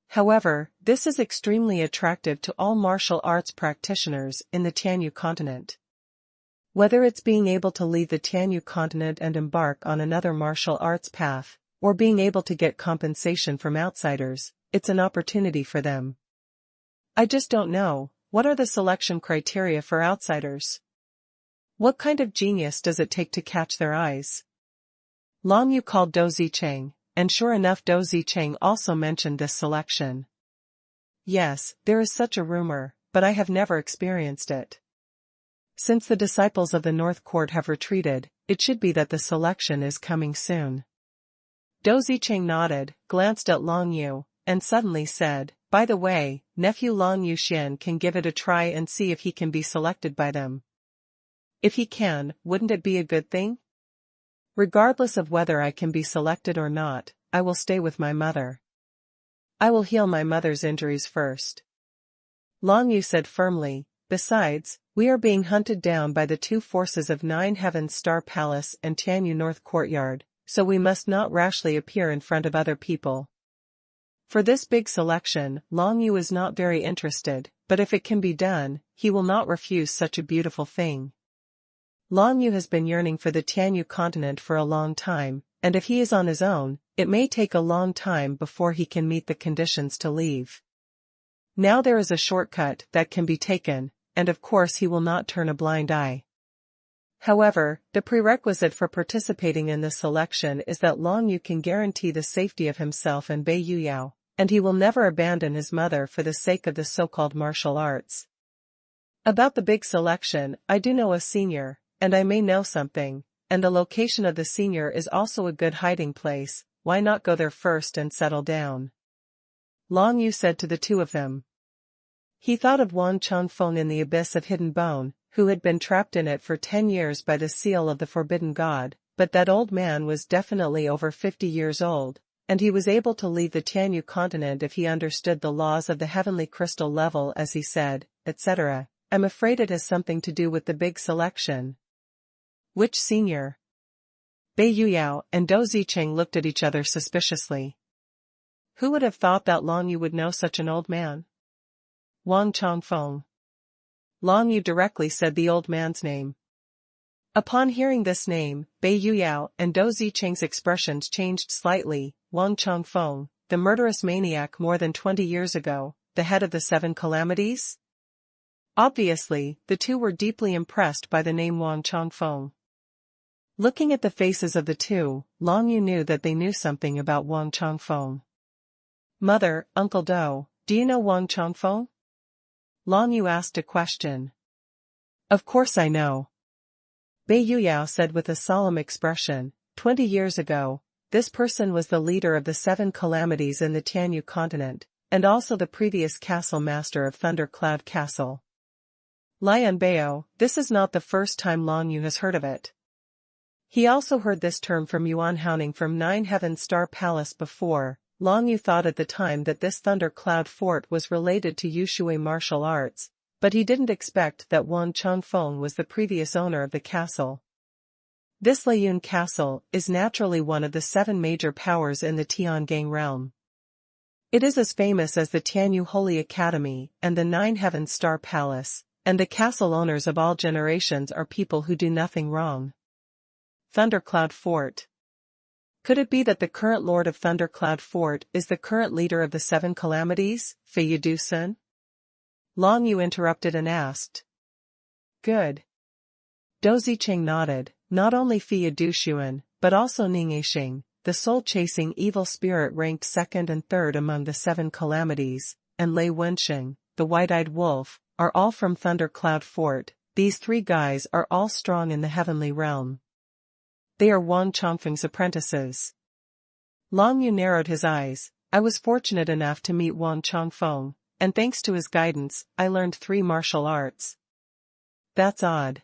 A: However, this is extremely attractive to all martial arts practitioners in the Tianyu continent. Whether it's being able to leave the Tianyu continent and embark on another martial arts path, or being able to get compensation from outsiders, it's an opportunity for them. I just don't know, what are the selection criteria for outsiders? What kind of genius does it take to catch their eyes? Long Yu called Dou Zicheng, and sure enough Dou Zicheng also mentioned this selection. Yes, there is such a rumor, but I have never experienced it. Since the disciples of the North Court have retreated, it should be that the selection is coming soon. Dou Zicheng nodded, glanced at Long Yu, and suddenly said, by the way, nephew Long Yuxian can give it a try and see if he can be selected by them. If he can, wouldn't it be a good thing? Regardless of whether I can be selected or not, I will stay with my mother. I will heal my mother's injuries first. Long Yu said firmly, besides, we are being hunted down by the two forces of Nine Heavens Star Palace and Tianyu North Courtyard, so we must not rashly appear in front of other people. For this big selection, Long Yu is not very interested, but if it can be done, he will not refuse such a beautiful thing. Long Yu has been yearning for the Tianyu continent for a long time, and if he is on his own, it may take a long time before he can meet the conditions to leave. Now there is a shortcut that can be taken, and of course he will not turn a blind eye. However, the prerequisite for participating in this selection is that Long Yu can guarantee the safety of himself and Bei Yuyao, and he will never abandon his mother for the sake of the so-called martial arts. About the big selection, I do know a senior, and I may know something, and the location of the senior is also a good hiding place. Why not go there first and settle down? Long Yu said to the two of them. He thought of Wan Changfeng in the abyss of hidden bone, who had been trapped in it for 10 years by the seal of the forbidden god, but that old man was definitely over 50 years old, and he was able to leave the Tianyu continent if he understood the laws of the heavenly crystal level as he said, etc. I'm afraid it has something to do with the big selection. Which senior? Bei Yuyao and Dou Zicheng looked at each other suspiciously. Who would have thought that Long Yu would know such an old man? Wang Changfeng. Long Yu directly said the old man's name. Upon hearing this name, Bei Yuyao and Dou Zicheng's expressions changed slightly. Wang Changfeng, the murderous maniac more than 20 years ago, the head of the 7 calamities? Obviously, the two were deeply impressed by the name Wang Changfeng. Looking at the faces of the two, Long Yu knew that they knew something about Wang Changfeng. Mother, Uncle Dou, do you know Wang Changfeng? Long Yu asked a question. Of course I know. Bei Yuyao said with a solemn expression, 20 years ago, this person was the leader of the 7 calamities in the Tianyu continent, and also the previous castle master of Thunder Cloud Castle. Lian Bao, this is not the first time Long Yu has heard of it. He also heard this term from Yuan Haoning from Nine Heavens Star Palace before. Long Yu thought at the time that this Thunder Cloud Fort was related to Yushui martial arts, but he didn't expect that Wang Changfeng was the previous owner of the castle. This Liyun Castle is naturally one of the 7 major powers in the Tiangang realm. It is as famous as the Tianyu Holy Academy and the Nine Heavens Star Palace, and the castle owners of all generations are people who do nothing wrong. Thundercloud Fort. Could it be that the current lord of Thundercloud Fort is the current leader of the 7 calamities, Fei Yidu-sun? Long Yu interrupted and asked. Good. Dou Zicheng nodded, not only Fei Yidu-sun, but also Ning Yixing, the soul-chasing evil spirit ranked 2nd and 3rd among the 7 calamities, and Lei Wensheng, the white-eyed wolf, are all from Thundercloud Fort. These 3 guys are all strong in the heavenly realm. They are Wang Changfeng's apprentices. Long Yu narrowed his eyes. I was fortunate enough to meet Wang Changfeng, and thanks to his guidance, I learned 3 martial arts. That's odd.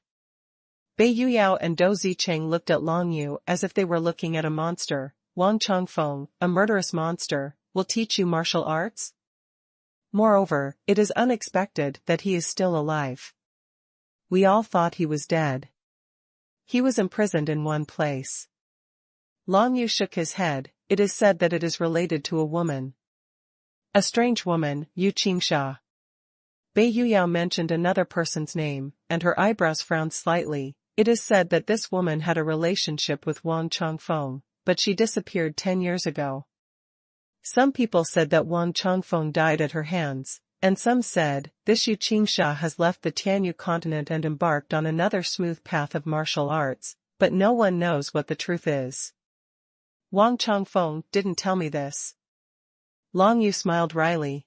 A: Bei Yuyao and Dou Zicheng looked at Long Yu as if they were looking at a monster. Wang Changfeng, a murderous monster, will teach you martial arts? Moreover, it is unexpected that he is still alive. We all thought he was dead. He was imprisoned in one place. Long Yu shook his head. It is said that it is related to a woman. A strange woman, Yu Qingsha. Bei Yuyao mentioned another person's name, and her eyebrows frowned slightly. It is said that this woman had a relationship with Wang Chongfeng, but she disappeared 10 years ago. Some people said that Wang Chongfeng died at her hands, and some said, this Yu Qingsha has left the Tianyu continent and embarked on another smooth path of martial arts, but no one knows what the truth is. Wang Chongfeng didn't tell me this. Long Yu smiled wryly.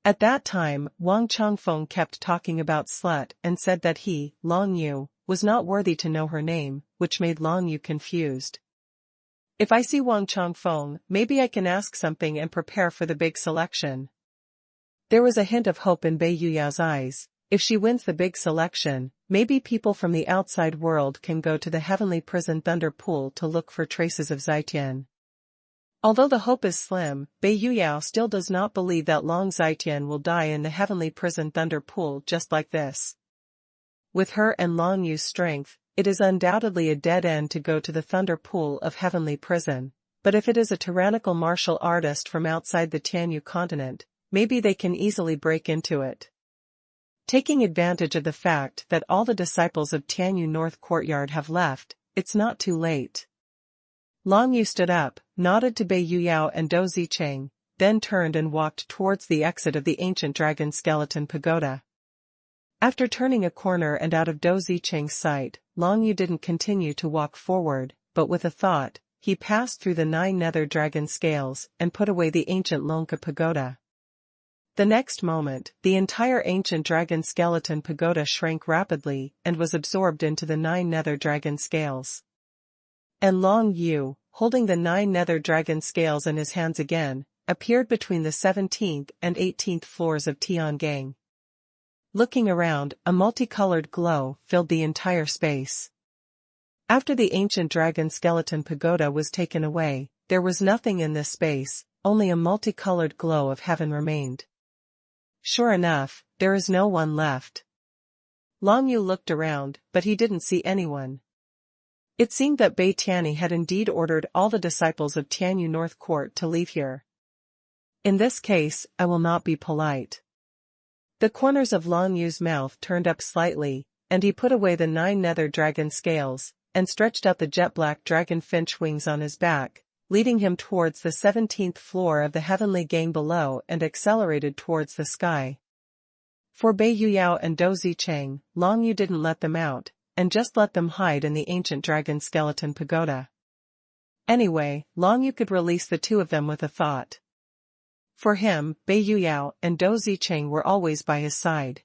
A: At that time, Wang Chongfeng kept talking about slut and said that he, Long Yu, was not worthy to know her name, which made Long Yu confused. If I see Wang Chongfeng, maybe I can ask something and prepare for the big selection. There was a hint of hope in Bei Yuyao's eyes. If she wins the big selection, maybe people from the outside world can go to the heavenly prison Thunder Pool to look for traces of Zitian. Although the hope is slim, Bei Yuyao still does not believe that Long Zitian will die in the heavenly prison Thunder Pool just like this. With her and Long Yu's strength, it is undoubtedly a dead end to go to the Thunder Pool of heavenly prison, but if it is a tyrannical martial artist from outside the Tianyu continent, maybe they can easily break into it. Taking advantage of the fact that all the disciples of Tianyu North Courtyard have left, it's not too late. Long Yu stood up, nodded to Bei Yuyao and Dou Zicheng, then turned and walked towards the exit of the ancient dragon skeleton pagoda. After turning a corner and out of Dou Zicheng's sight, Long Yu didn't continue to walk forward, but with a thought, he passed through the 9 nether dragon scales and put away the ancient Longka pagoda. The next moment, the entire ancient dragon skeleton pagoda shrank rapidly and was absorbed into the 9 nether dragon scales. And Long Yu, holding the 9 nether dragon scales in his hands again, appeared between the 17th and 18th floors of Tiangang. Looking around, a multicolored glow filled the entire space. After the ancient dragon skeleton pagoda was taken away, there was nothing in this space, only a multicolored glow of heaven remained. Sure enough, there is no one left. Long Yu looked around, but he didn't see anyone. It seemed that Bei Tianyi had indeed ordered all the disciples of Tianyu North Court to leave here. In this case, I will not be polite. The corners of Long Yu's mouth turned up slightly, and he put away the 9 nether dragon scales, and stretched out the jet-black dragon finch wings on his back, leading him towards the 17th floor of the heavenly gang below and accelerated towards the sky. For Bei Yuyao and Dou Zicheng, Long Yu didn't let them out, and just let them hide in the ancient dragon skeleton pagoda. Anyway, Long Yu could release the 2 of them with a thought. For him, Bei Yuyao and Dou Zicheng were always by his side.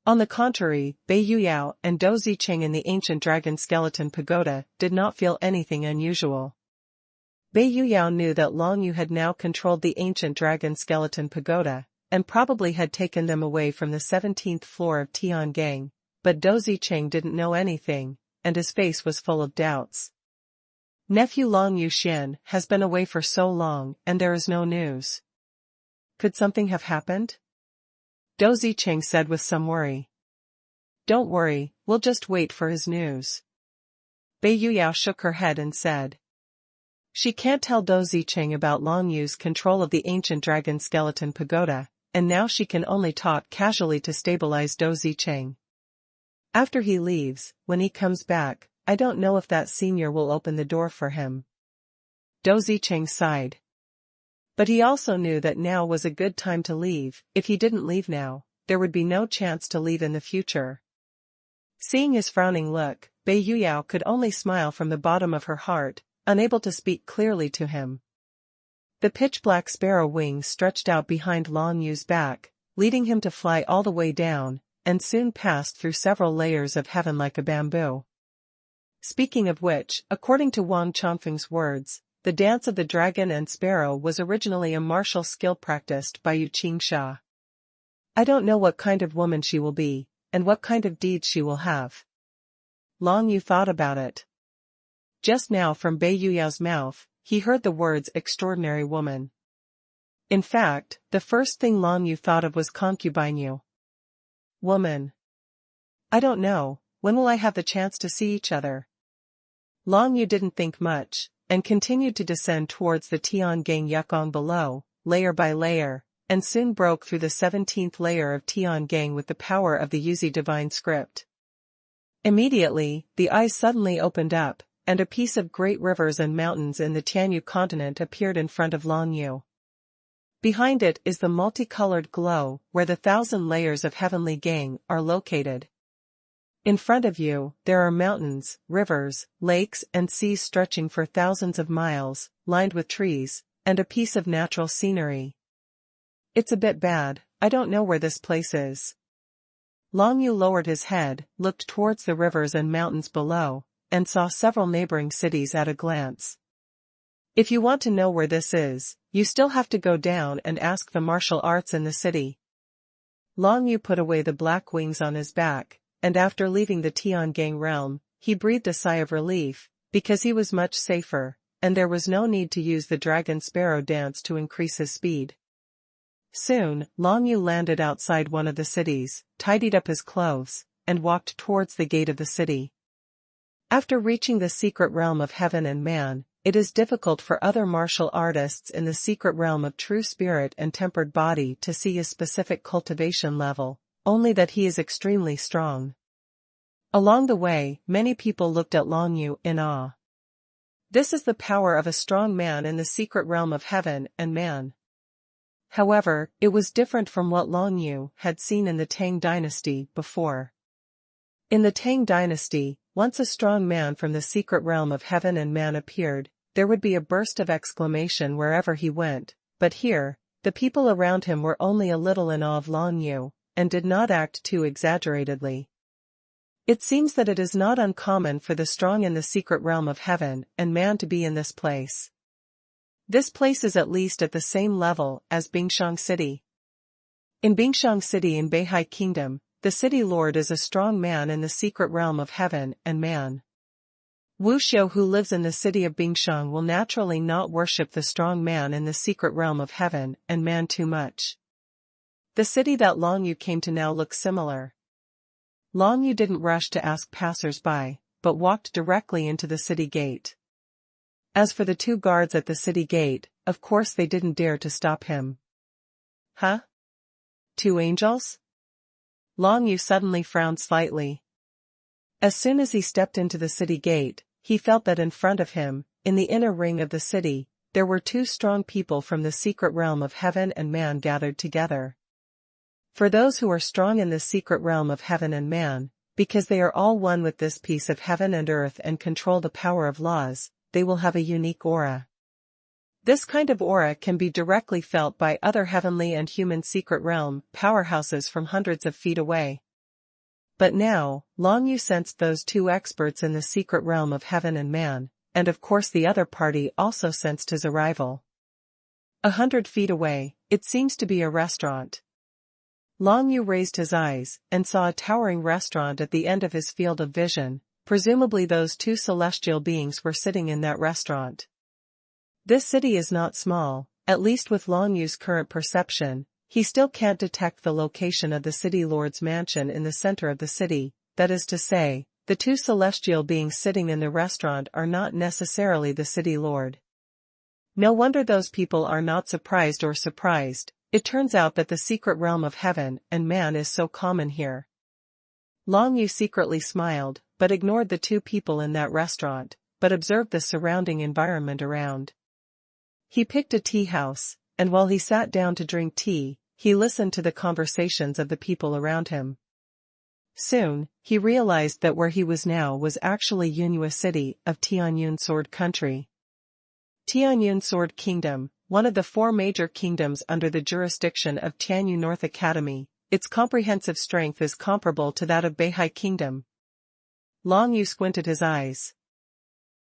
A: On the contrary, Bei Yuyao and Dou Zicheng in the ancient dragon skeleton pagoda did not feel anything unusual. Bei Yuyao knew that Long Yu had now controlled the ancient dragon skeleton pagoda, and probably had taken them away from the 17th floor of Tiangang, but Dou Zicheng didn't know anything, and his face was full of doubts. Nephew Long Yu Xian has been away for so long and there is no news. Could something have happened? Dou Zicheng said with some worry. Don't worry, we'll just wait for his news. Bei Yuyao shook her head and said. She can't tell Dou Zicheng about Long Yu's control of the ancient dragon skeleton pagoda, and now she can only talk casually to stabilize Dou Zicheng. After he leaves, when he comes back, I don't know if that senior will open the door for him. Dou Zicheng sighed. But he also knew that now was a good time to leave. If he didn't leave now, there would be no chance to leave in the future. Seeing his frowning look, Bei Yuyao could only smile from the bottom of her heart, unable to speak clearly to him. The pitch-black sparrow wings stretched out behind Long Yu's back, leading him to fly all the way down, and soon passed through several layers of heaven like a bamboo. Speaking of which, according to Wang Chongfeng's words, the dance of the dragon and sparrow was originally a martial skill practiced by Yu Qingsha. I don't know what kind of woman she will be, and what kind of deeds she will have. Long Yu thought about it. Just now from Bei Yuyao's mouth, he heard the words extraordinary woman. In fact, the first thing Long Yu thought of was concubine Yu. Woman. I don't know, when will I have the chance to see each other? Long Yu didn't think much, and continued to descend towards the Tiangang Yukong below, layer by layer, and soon broke through the 17th layer of Tiangang with the power of the Yuzi divine script. Immediately, the eyes suddenly opened up, and a piece of great rivers and mountains in the Tianyu continent appeared in front of Long Yu. Behind it is the multicolored glow, where the 1,000 layers of heavenly gang are located. In front of you, there are mountains, rivers, lakes and seas stretching for thousands of miles, lined with trees, and a piece of natural scenery. It's a bit bad, I don't know where this place is. Long Yu lowered his head, looked towards the rivers and mountains below, and saw several neighboring cities at a glance. If you want to know where this is, you still have to go down and ask the martial arts in the city. Long Yu put away the black wings on his back, and after leaving the Tiangang realm, he breathed a sigh of relief, because he was much safer, and there was no need to use the dragon sparrow dance to increase his speed. Soon, Long Yu landed outside one of the cities, tidied up his clothes, and walked towards the gate of the city. After reaching the secret realm of heaven and man, it is difficult for other martial artists in the secret realm of true spirit and tempered body to see his specific cultivation level, only that he is extremely strong. Along the way, many people looked at Long Yu in awe. This is the power of a strong man in the secret realm of heaven and man. However, it was different from what Long Yu had seen in the Tang dynasty before. In the Tang dynasty, once a strong man from the secret realm of heaven and man appeared, there would be a burst of exclamation wherever he went, but here, the people around him were only a little in awe of Long Yu, and did not act too exaggeratedly. It seems that it is not uncommon for the strong in the secret realm of heaven and man to be in this place. This place is at least at the same level as Bingshang City. In Bingshang City in Beihai Kingdom, the city lord is a strong man in the secret realm of heaven and man. Wu Xiu, who lives in the city of Bingshang, will naturally not worship the strong man in the secret realm of heaven and man too much. The city that Long Yu came to now looks similar. Long Yu didn't rush to ask passers-by, but walked directly into the city gate. As for the two guards at the city gate, of course they didn't dare to stop him. Huh? 2 angels? Long Yu suddenly frowned slightly. As soon as he stepped into the city gate, he felt that in front of him, in the inner ring of the city, there were 2 strong people from the secret realm of heaven and man gathered together. For those who are strong in the secret realm of heaven and man, because they are all one with this piece of heaven and earth and control the power of laws, they will have a unique aura. This kind of aura can be directly felt by other heavenly and human secret realm powerhouses from hundreds of feet away. But now, Long Yu sensed those 2 experts in the secret realm of heaven and man, and of course the other party also sensed his arrival. 100 feet away, it seems to be a restaurant. Long Yu raised his eyes, and saw a towering restaurant at the end of his field of vision. Presumably those 2 celestial beings were sitting in that restaurant. This city is not small, at least with Long Yu's current perception. He still can't detect the location of the city lord's mansion in the center of the city, that is to say, the 2 celestial beings sitting in the restaurant are not necessarily the city lord. No wonder those people are not surprised or surprised. It turns out that the secret realm of heaven and man is so common here. Long Yu secretly smiled, but ignored the 2 people in that restaurant, but observed the surrounding environment around. He picked a tea house, and while he sat down to drink tea, he listened to the conversations of the people around him. Soon, he realized that where he was now was actually Yunhua City of Tianyun Sword Country. Tianyun Sword Kingdom, one of the 4 major kingdoms under the jurisdiction of Tianyu North Academy, its comprehensive strength is comparable to that of Beihai Kingdom. Long Yu squinted his eyes.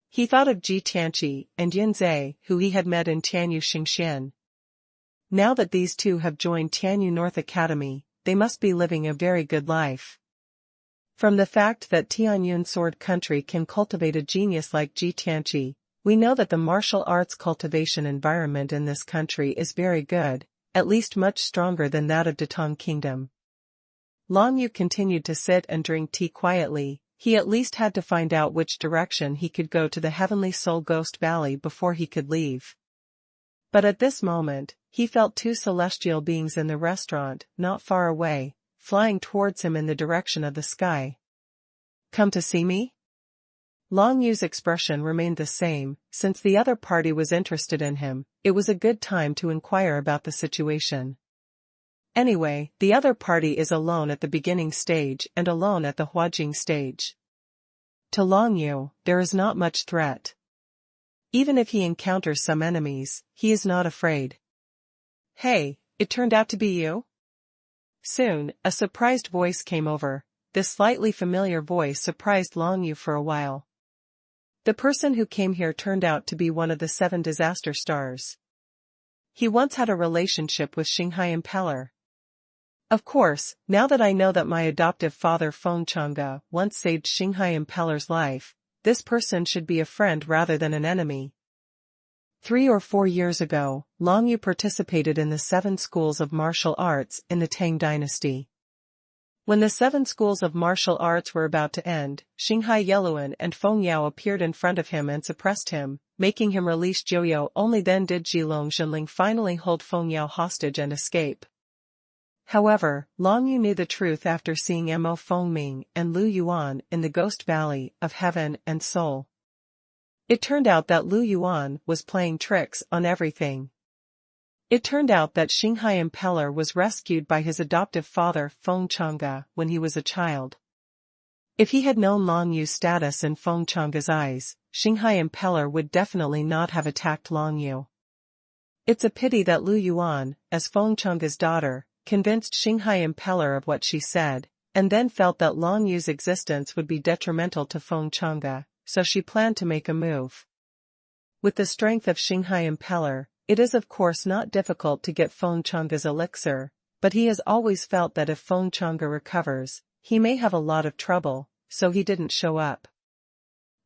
A: He thought of Ji Tianqi and Yin Zi, who he had met in Tianyu Xingxian. Now that these 2 have joined Tianyu North Academy, they must be living a very good life. From the fact that Tianyun Sword Country can cultivate a genius like Ji Tianqi, we know that the martial arts cultivation environment in this country is very good, at least much stronger than that of Datong Kingdom. Long Yu continued to sit and drink tea quietly. He at least had to find out which direction he could go to the Heavenly Soul Ghost Valley before he could leave. But at this moment, he felt two celestial beings in the restaurant, not far away, flying towards him in the direction of the sky. "Come to see me?" Long Yu's expression remained the same. Since the other party was interested in him, it was a good time to inquire about the situation. Anyway, the other party is alone at the beginning stage and alone at the Huajing stage. To Long Yu, there is not much threat. Even if he encounters some enemies, he is not afraid. "Hey, it turned out to be you?" Soon, a surprised voice came over. This slightly familiar voice surprised Long Yu for a while. The person who came here turned out to be one of the 7 disaster stars. He once had a relationship with Xinghai Impeller. Of course, now that I know that my adoptive father Feng Chang'e once saved Xinghai Impeller's life, this person should be a friend rather than an enemy. 3 or 4 years ago, Long Yu participated in the 7 schools of martial arts in the Tang dynasty. When the 7 schools of martial arts were about to end, Xinghai Yeluan and Feng Yao appeared in front of him and suppressed him, making him release Jiuyou. Only then did Zhilong Zhenling finally hold Feng Yao hostage and escape. However, Long Yu knew the truth after seeing Mo Fengming and Lu Yuan in the Ghost Valley of Heaven and Soul. It turned out that Lu Yuan was playing tricks on everything. It turned out that Xinghai Impeller was rescued by his adoptive father Feng Chang'e when he was a child. If he had known Long Yu's status in Feng Chang'e's eyes, Xinghai Impeller would definitely not have attacked Long Yu. It's a pity that Lu Yuan, as Feng Chang'e's daughter, convinced Xinghai Impeller of what she said, and then felt that Long Yu's existence would be detrimental to Feng Chang'e, so she planned to make a move. With the strength of Xinghai Impeller, it is of course not difficult to get Feng Chang'e's elixir, but he has always felt that if Feng Chang'e recovers, he may have a lot of trouble, so he didn't show up.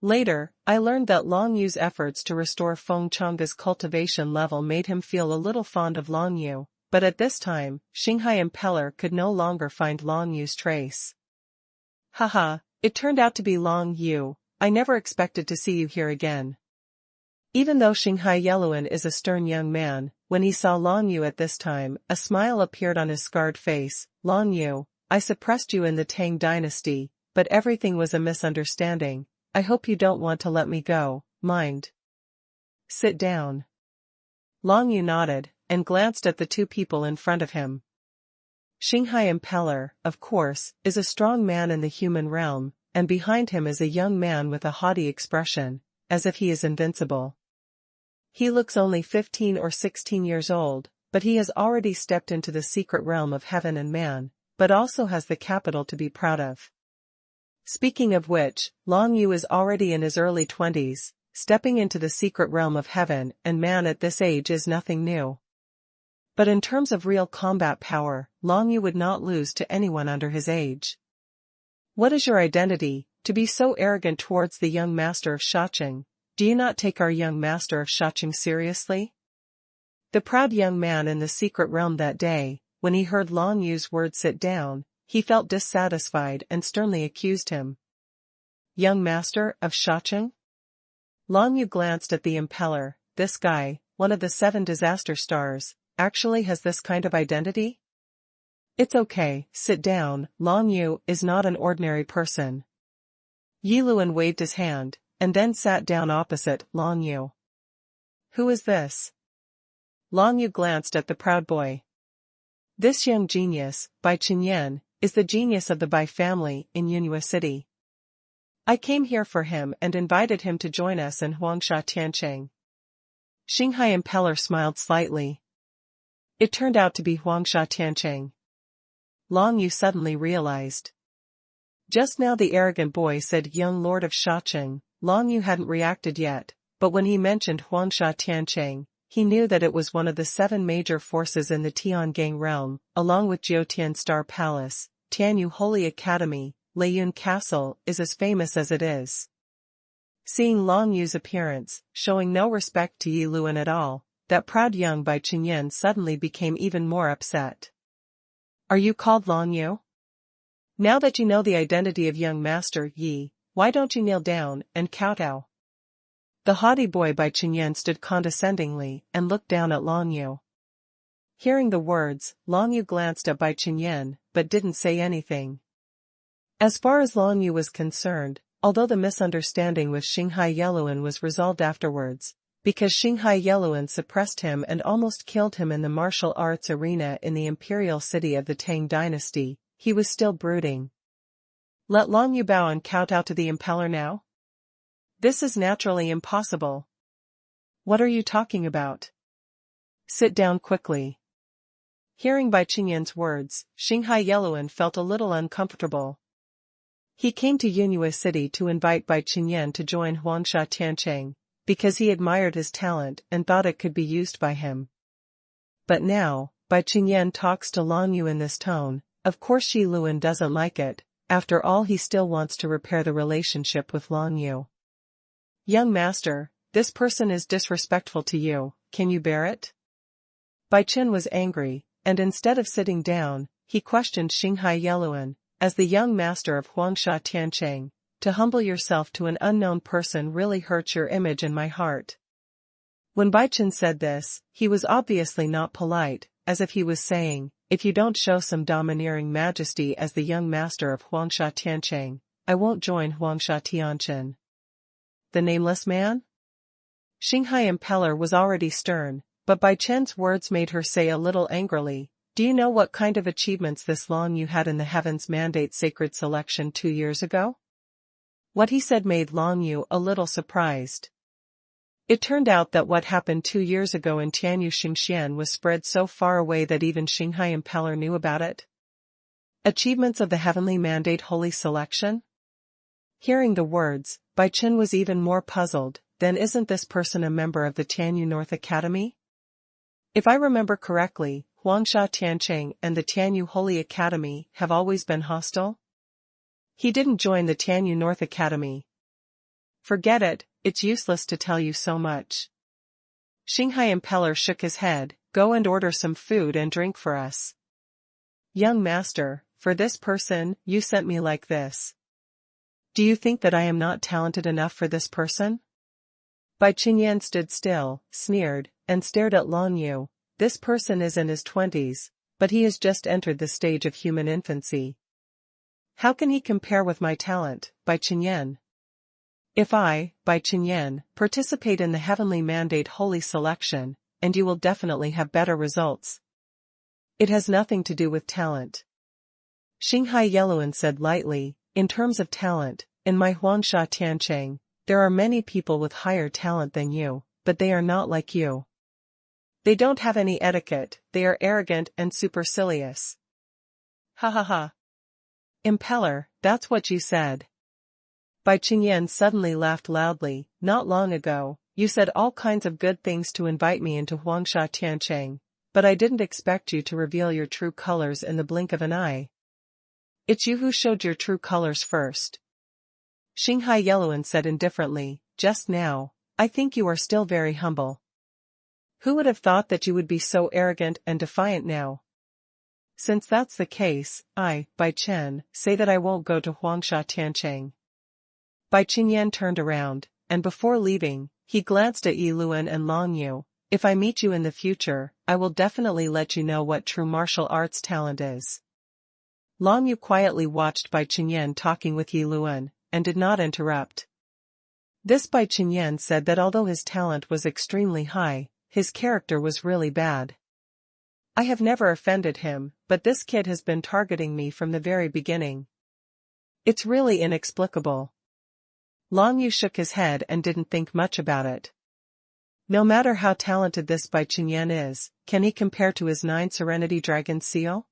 A: Later, I learned that Long Yu's efforts to restore Feng Chang'e's cultivation level made him feel a little fond of Long Yu. But at this time, Xinghai Impeller could no longer find Long Yu's trace. "Haha, it turned out to be Long Yu. I never expected to see you here again." Even though Xinghai Yeluan is a stern young man, when he saw Long Yu at this time, a smile appeared on his scarred face. "Long Yu, I suppressed you in the Tang dynasty, but everything was a misunderstanding. I hope you don't want to let me go, mind? Sit down." Long Yu nodded, and glanced at the 2 people in front of him. Xinghai Impeller, of course, is a strong man in the human realm, and behind him is a young man with a haughty expression, as if he is invincible. He looks only 15 or 16 years old, but he has already stepped into the secret realm of heaven and man, but also has the capital to be proud of. Speaking of which, Long Yu is already in his early 20s, stepping into the secret realm of heaven and man at this age is nothing new. But in terms of real combat power, Long Yu would not lose to anyone under his age. "What is your identity, to be so arrogant towards the young master of Shacheng? Do you not take our young master of Shacheng seriously?" The proud young man in the secret realm that day, when he heard Long Yu's word "sit down," he felt dissatisfied and sternly accused him. "Young master of Shacheng?" Long Yu glanced at the Impeller. This guy, one of the 7 disaster stars, actually has this kind of identity? "It's okay, sit down. Long Yu is not an ordinary person." Yiluan waved his hand, and then sat down opposite Long Yu. "Who is this?" Long Yu glanced at the proud boy. "This young genius, Bai Qinyan, is the genius of the Bai family in Yunhua City. I came here for him and invited him to join us in Huangsha Tiancheng." Xinghai Impeller smiled slightly. It turned out to be Huangsha Tiancheng. Long Yu suddenly realized. Just now the arrogant boy said young lord of Shacheng. Long Yu hadn't reacted yet, but when he mentioned Huangsha Tiancheng, he knew that it was one of the 7 major forces in the Tiangang realm, along with Jiutian Star Palace. Tianyu Holy Academy, Leiyun Castle, is as famous as it is. Seeing Long Yu's appearance, showing no respect to Yi Luan at all, that proud young Bai Qinyan suddenly became even more upset. "Are you called Long Yu? Now that you know the identity of young master Yi, why don't you kneel down and kowtow?" The haughty boy by Qingyan stood condescendingly and looked down at Long Yu. Hearing the words, Long Yu glanced at Bai Qingyan, but didn't say anything. As far as Long Yu was concerned, although the misunderstanding with Xinghai Yeluan was resolved afterwards, because Xinghai Yeluan suppressed him and almost killed him in the martial arts arena in the imperial city of the Tang dynasty, he was still brooding. Let Long Yu bow and kowtow to the impeller now? This is naturally impossible. What are you talking about? Sit down quickly. Hearing Bai Qingyan's words, Xinghai Yeluan felt a little uncomfortable. He came to Yunhua City to invite Bai Qingyan to join Huangsha Tiancheng, because he admired his talent and thought it could be used by him. But now, Bai Qingyan talks to Long Yu in this tone, of course Shi Luan doesn't like it, after all he still wants to repair the relationship with Long Yu. Young master, this person is disrespectful to you, can you bear it? Bai Qin was angry, and instead of sitting down, he questioned Xinghai Yeluan, as the young master of Huangsha Tiancheng, to humble yourself to an unknown person really hurts your image in my heart. When Bai Qin said this, he was obviously not polite, as if he was saying, if you don't show some domineering majesty as the young master of Huangsha Tiancheng, I won't join Huangsha Tianchen. The nameless man? Xinghai Impeller was already stern, but Bai Qin's words made her say a little angrily, do you know what kind of achievements this Long Yu had in the Heavens Mandate Sacred Selection 2 years ago? What he said made Long Yu a little surprised. It turned out that what happened 2 years ago in Tianyu Xingxian was spread so far away that even Xinghai Impeller knew about it. Achievements of the Heavenly Mandate Holy Selection? Hearing the words, Bai Qin was even more puzzled. Then isn't this person a member of the Tianyu North Academy? If I remember correctly, Huangsha Tiancheng and the Tianyu Holy Academy have always been hostile? He didn't join the Tianyu North Academy. Forget it, it's useless to tell you so much. Xinghai Impeller shook his head, go and order some food and drink for us. Young master, for this person, you sent me like this. Do you think that I am not talented enough for this person? Bai Qingyan stood still, sneered, and stared at Long Yu. This person is in his 20s, but he has just entered the stage of human infancy. How can he compare with my talent, Bai Qingyan? If I, Bai Qingyan, participate in the Heavenly Mandate Holy Selection, and you will definitely have better results. It has nothing to do with talent. Xinghai Yeluan said lightly, in terms of talent, in my Huangsha Tiancheng, there are many people with higher talent than you, but they are not like you. They don't have any etiquette, they are arrogant and supercilious. Ha ha ha. Impeller, that's what you said. Bai Qingyan suddenly laughed loudly, not long ago, you said all kinds of good things to invite me into Huangsha Tiancheng, but I didn't expect you to reveal your true colors in the blink of an eye. It's you who showed your true colors first. Xinghai Yeluan said indifferently, just now, I think you are still very humble. Who would have thought that you would be so arrogant and defiant now? Since that's the case, I, Bai Qin, say that I won't go to Huangsha Tiancheng. Bai Qingyan turned around, and before leaving, he glanced at Yi Luan and Long Yu. If I meet you in the future, I will definitely let you know what true martial arts talent is. Long Yu quietly watched Bai Qingyan talking with Yi Luan, and did not interrupt. This Bai Qingyan said that although his talent was extremely high, his character was really bad. I have never offended him, but this kid has been targeting me from the very beginning. It's really inexplicable. Long Yu shook his head and didn't think much about it. No matter how talented this Bai Qingyan is, can he compare to his 9 Serenity Dragon seal?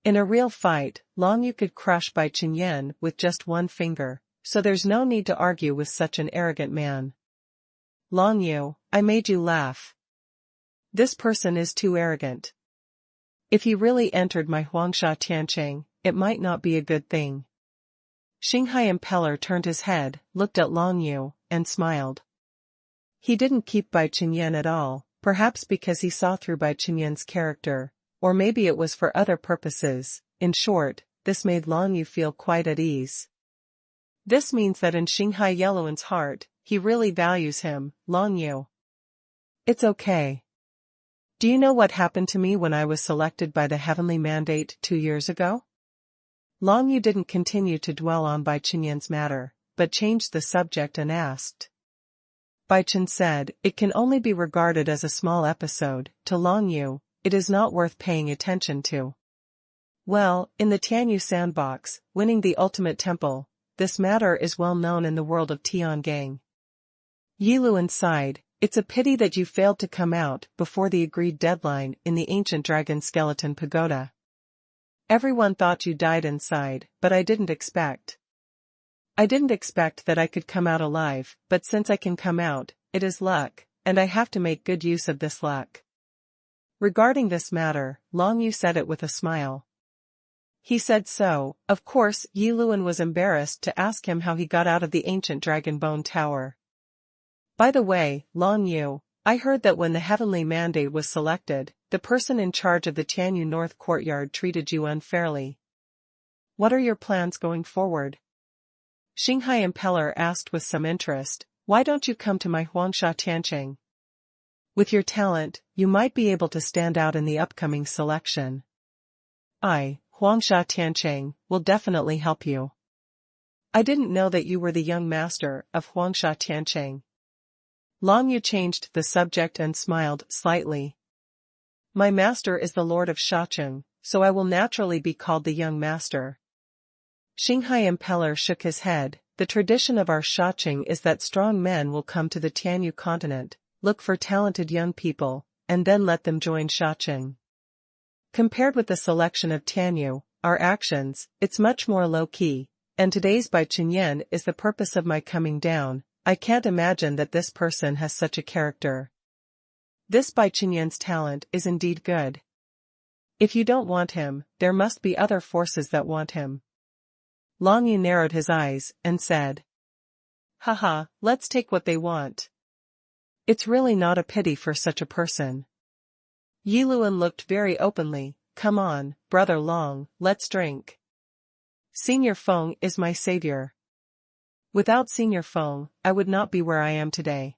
A: In a real fight, Long Yu could crush Bai Qingyan with just one finger, so there's no need to argue with such an arrogant man. Long Yu, I made you laugh. This person is too arrogant. If he really entered my Huangsha Tiancheng, it might not be a good thing. Xinghai Impeller turned his head, looked at Long Yu, and smiled. He didn't keep Bai Qingyan at all, perhaps because he saw through Bai Qingyan's character, or maybe it was for other purposes. In short, this made Long Yu feel quite at ease. This means that in Xinghai Yeluan's heart, he really values him, Long Yu. It's okay. Do you know what happened to me when I was selected by the Heavenly Mandate 2 years ago? Long Yu didn't continue to dwell on Bai Chenyan's matter, but changed the subject and asked. Bai Chen said, it can only be regarded as a small episode. To Long Yu, it is not worth paying attention to. Well, in the Tianyu sandbox, winning the ultimate temple, this matter is well known in the world of Tiangang. Yi Luan sighed, it's a pity that you failed to come out before the agreed deadline in the ancient dragon skeleton pagoda. Everyone thought you died inside, but I didn't expect that I could come out alive, but since I can come out, it is luck, and I have to make good use of this luck. Regarding this matter, Long Yu said it with a smile. He said so. Of course, Yi Luan was embarrassed to ask him how he got out of the ancient dragon bone tower. By the way, Long Yu, I heard that when the Heavenly Mandate was selected, the person in charge of the Tianyu North Courtyard treated you unfairly. What are your plans going forward? Xinghai Impeller asked with some interest, why don't you come to my Huangsha Tianqing? With your talent, you might be able to stand out in the upcoming selection. Huangsha Tianqing, will definitely help you. I didn't know that you were the young master of Huangsha Tianqing. Long Yu changed the subject and smiled slightly. My master is the Lord of Shacheng, so I will naturally be called the young master. Xinghai Impeller shook his head. The tradition of our Shacheng is that strong men will come to the Tianyu continent, look for talented young people, and then let them join Shacheng. Compared with the selection of Tianyu, our actions, it's much more low-key, and today's Bai Chenyan is the purpose of my coming down. I can't imagine that this person has such a character. This Bai Chenyan's talent is indeed good. If you don't want him, there must be other forces that want him. Long Yu narrowed his eyes, and said. Haha, let's take what they want. It's really not a pity for such a person. Yi Luan looked very openly, come on, brother Long, let's drink. Senior Feng is my savior. Without Senior Feng, I would not be where I am today.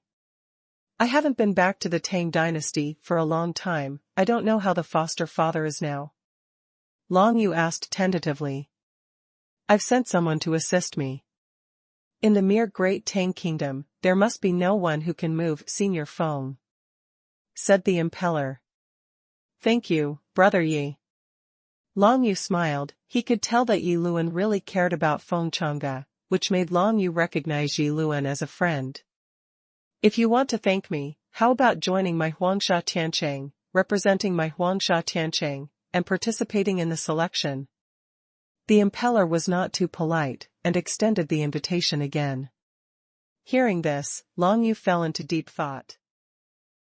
A: I haven't been back to the Tang dynasty for a long time. I don't know how the foster father is now. Long Yu asked tentatively. I've sent someone to assist me. In the mere Great Tang Kingdom, there must be no one who can move Senior Feng, said the Impeller. Thank you, brother Yi. Long Yu smiled. He could tell that Yi Luan really cared about Feng Chang'e, which made Long Yu recognize Yi Luan as a friend. If you want to thank me, how about joining my Huangsha Tianqing, representing my Huangsha Tianqing, and participating in the selection? The Impeller was not too polite, and extended the invitation again. Hearing this, Long Yu fell into deep thought.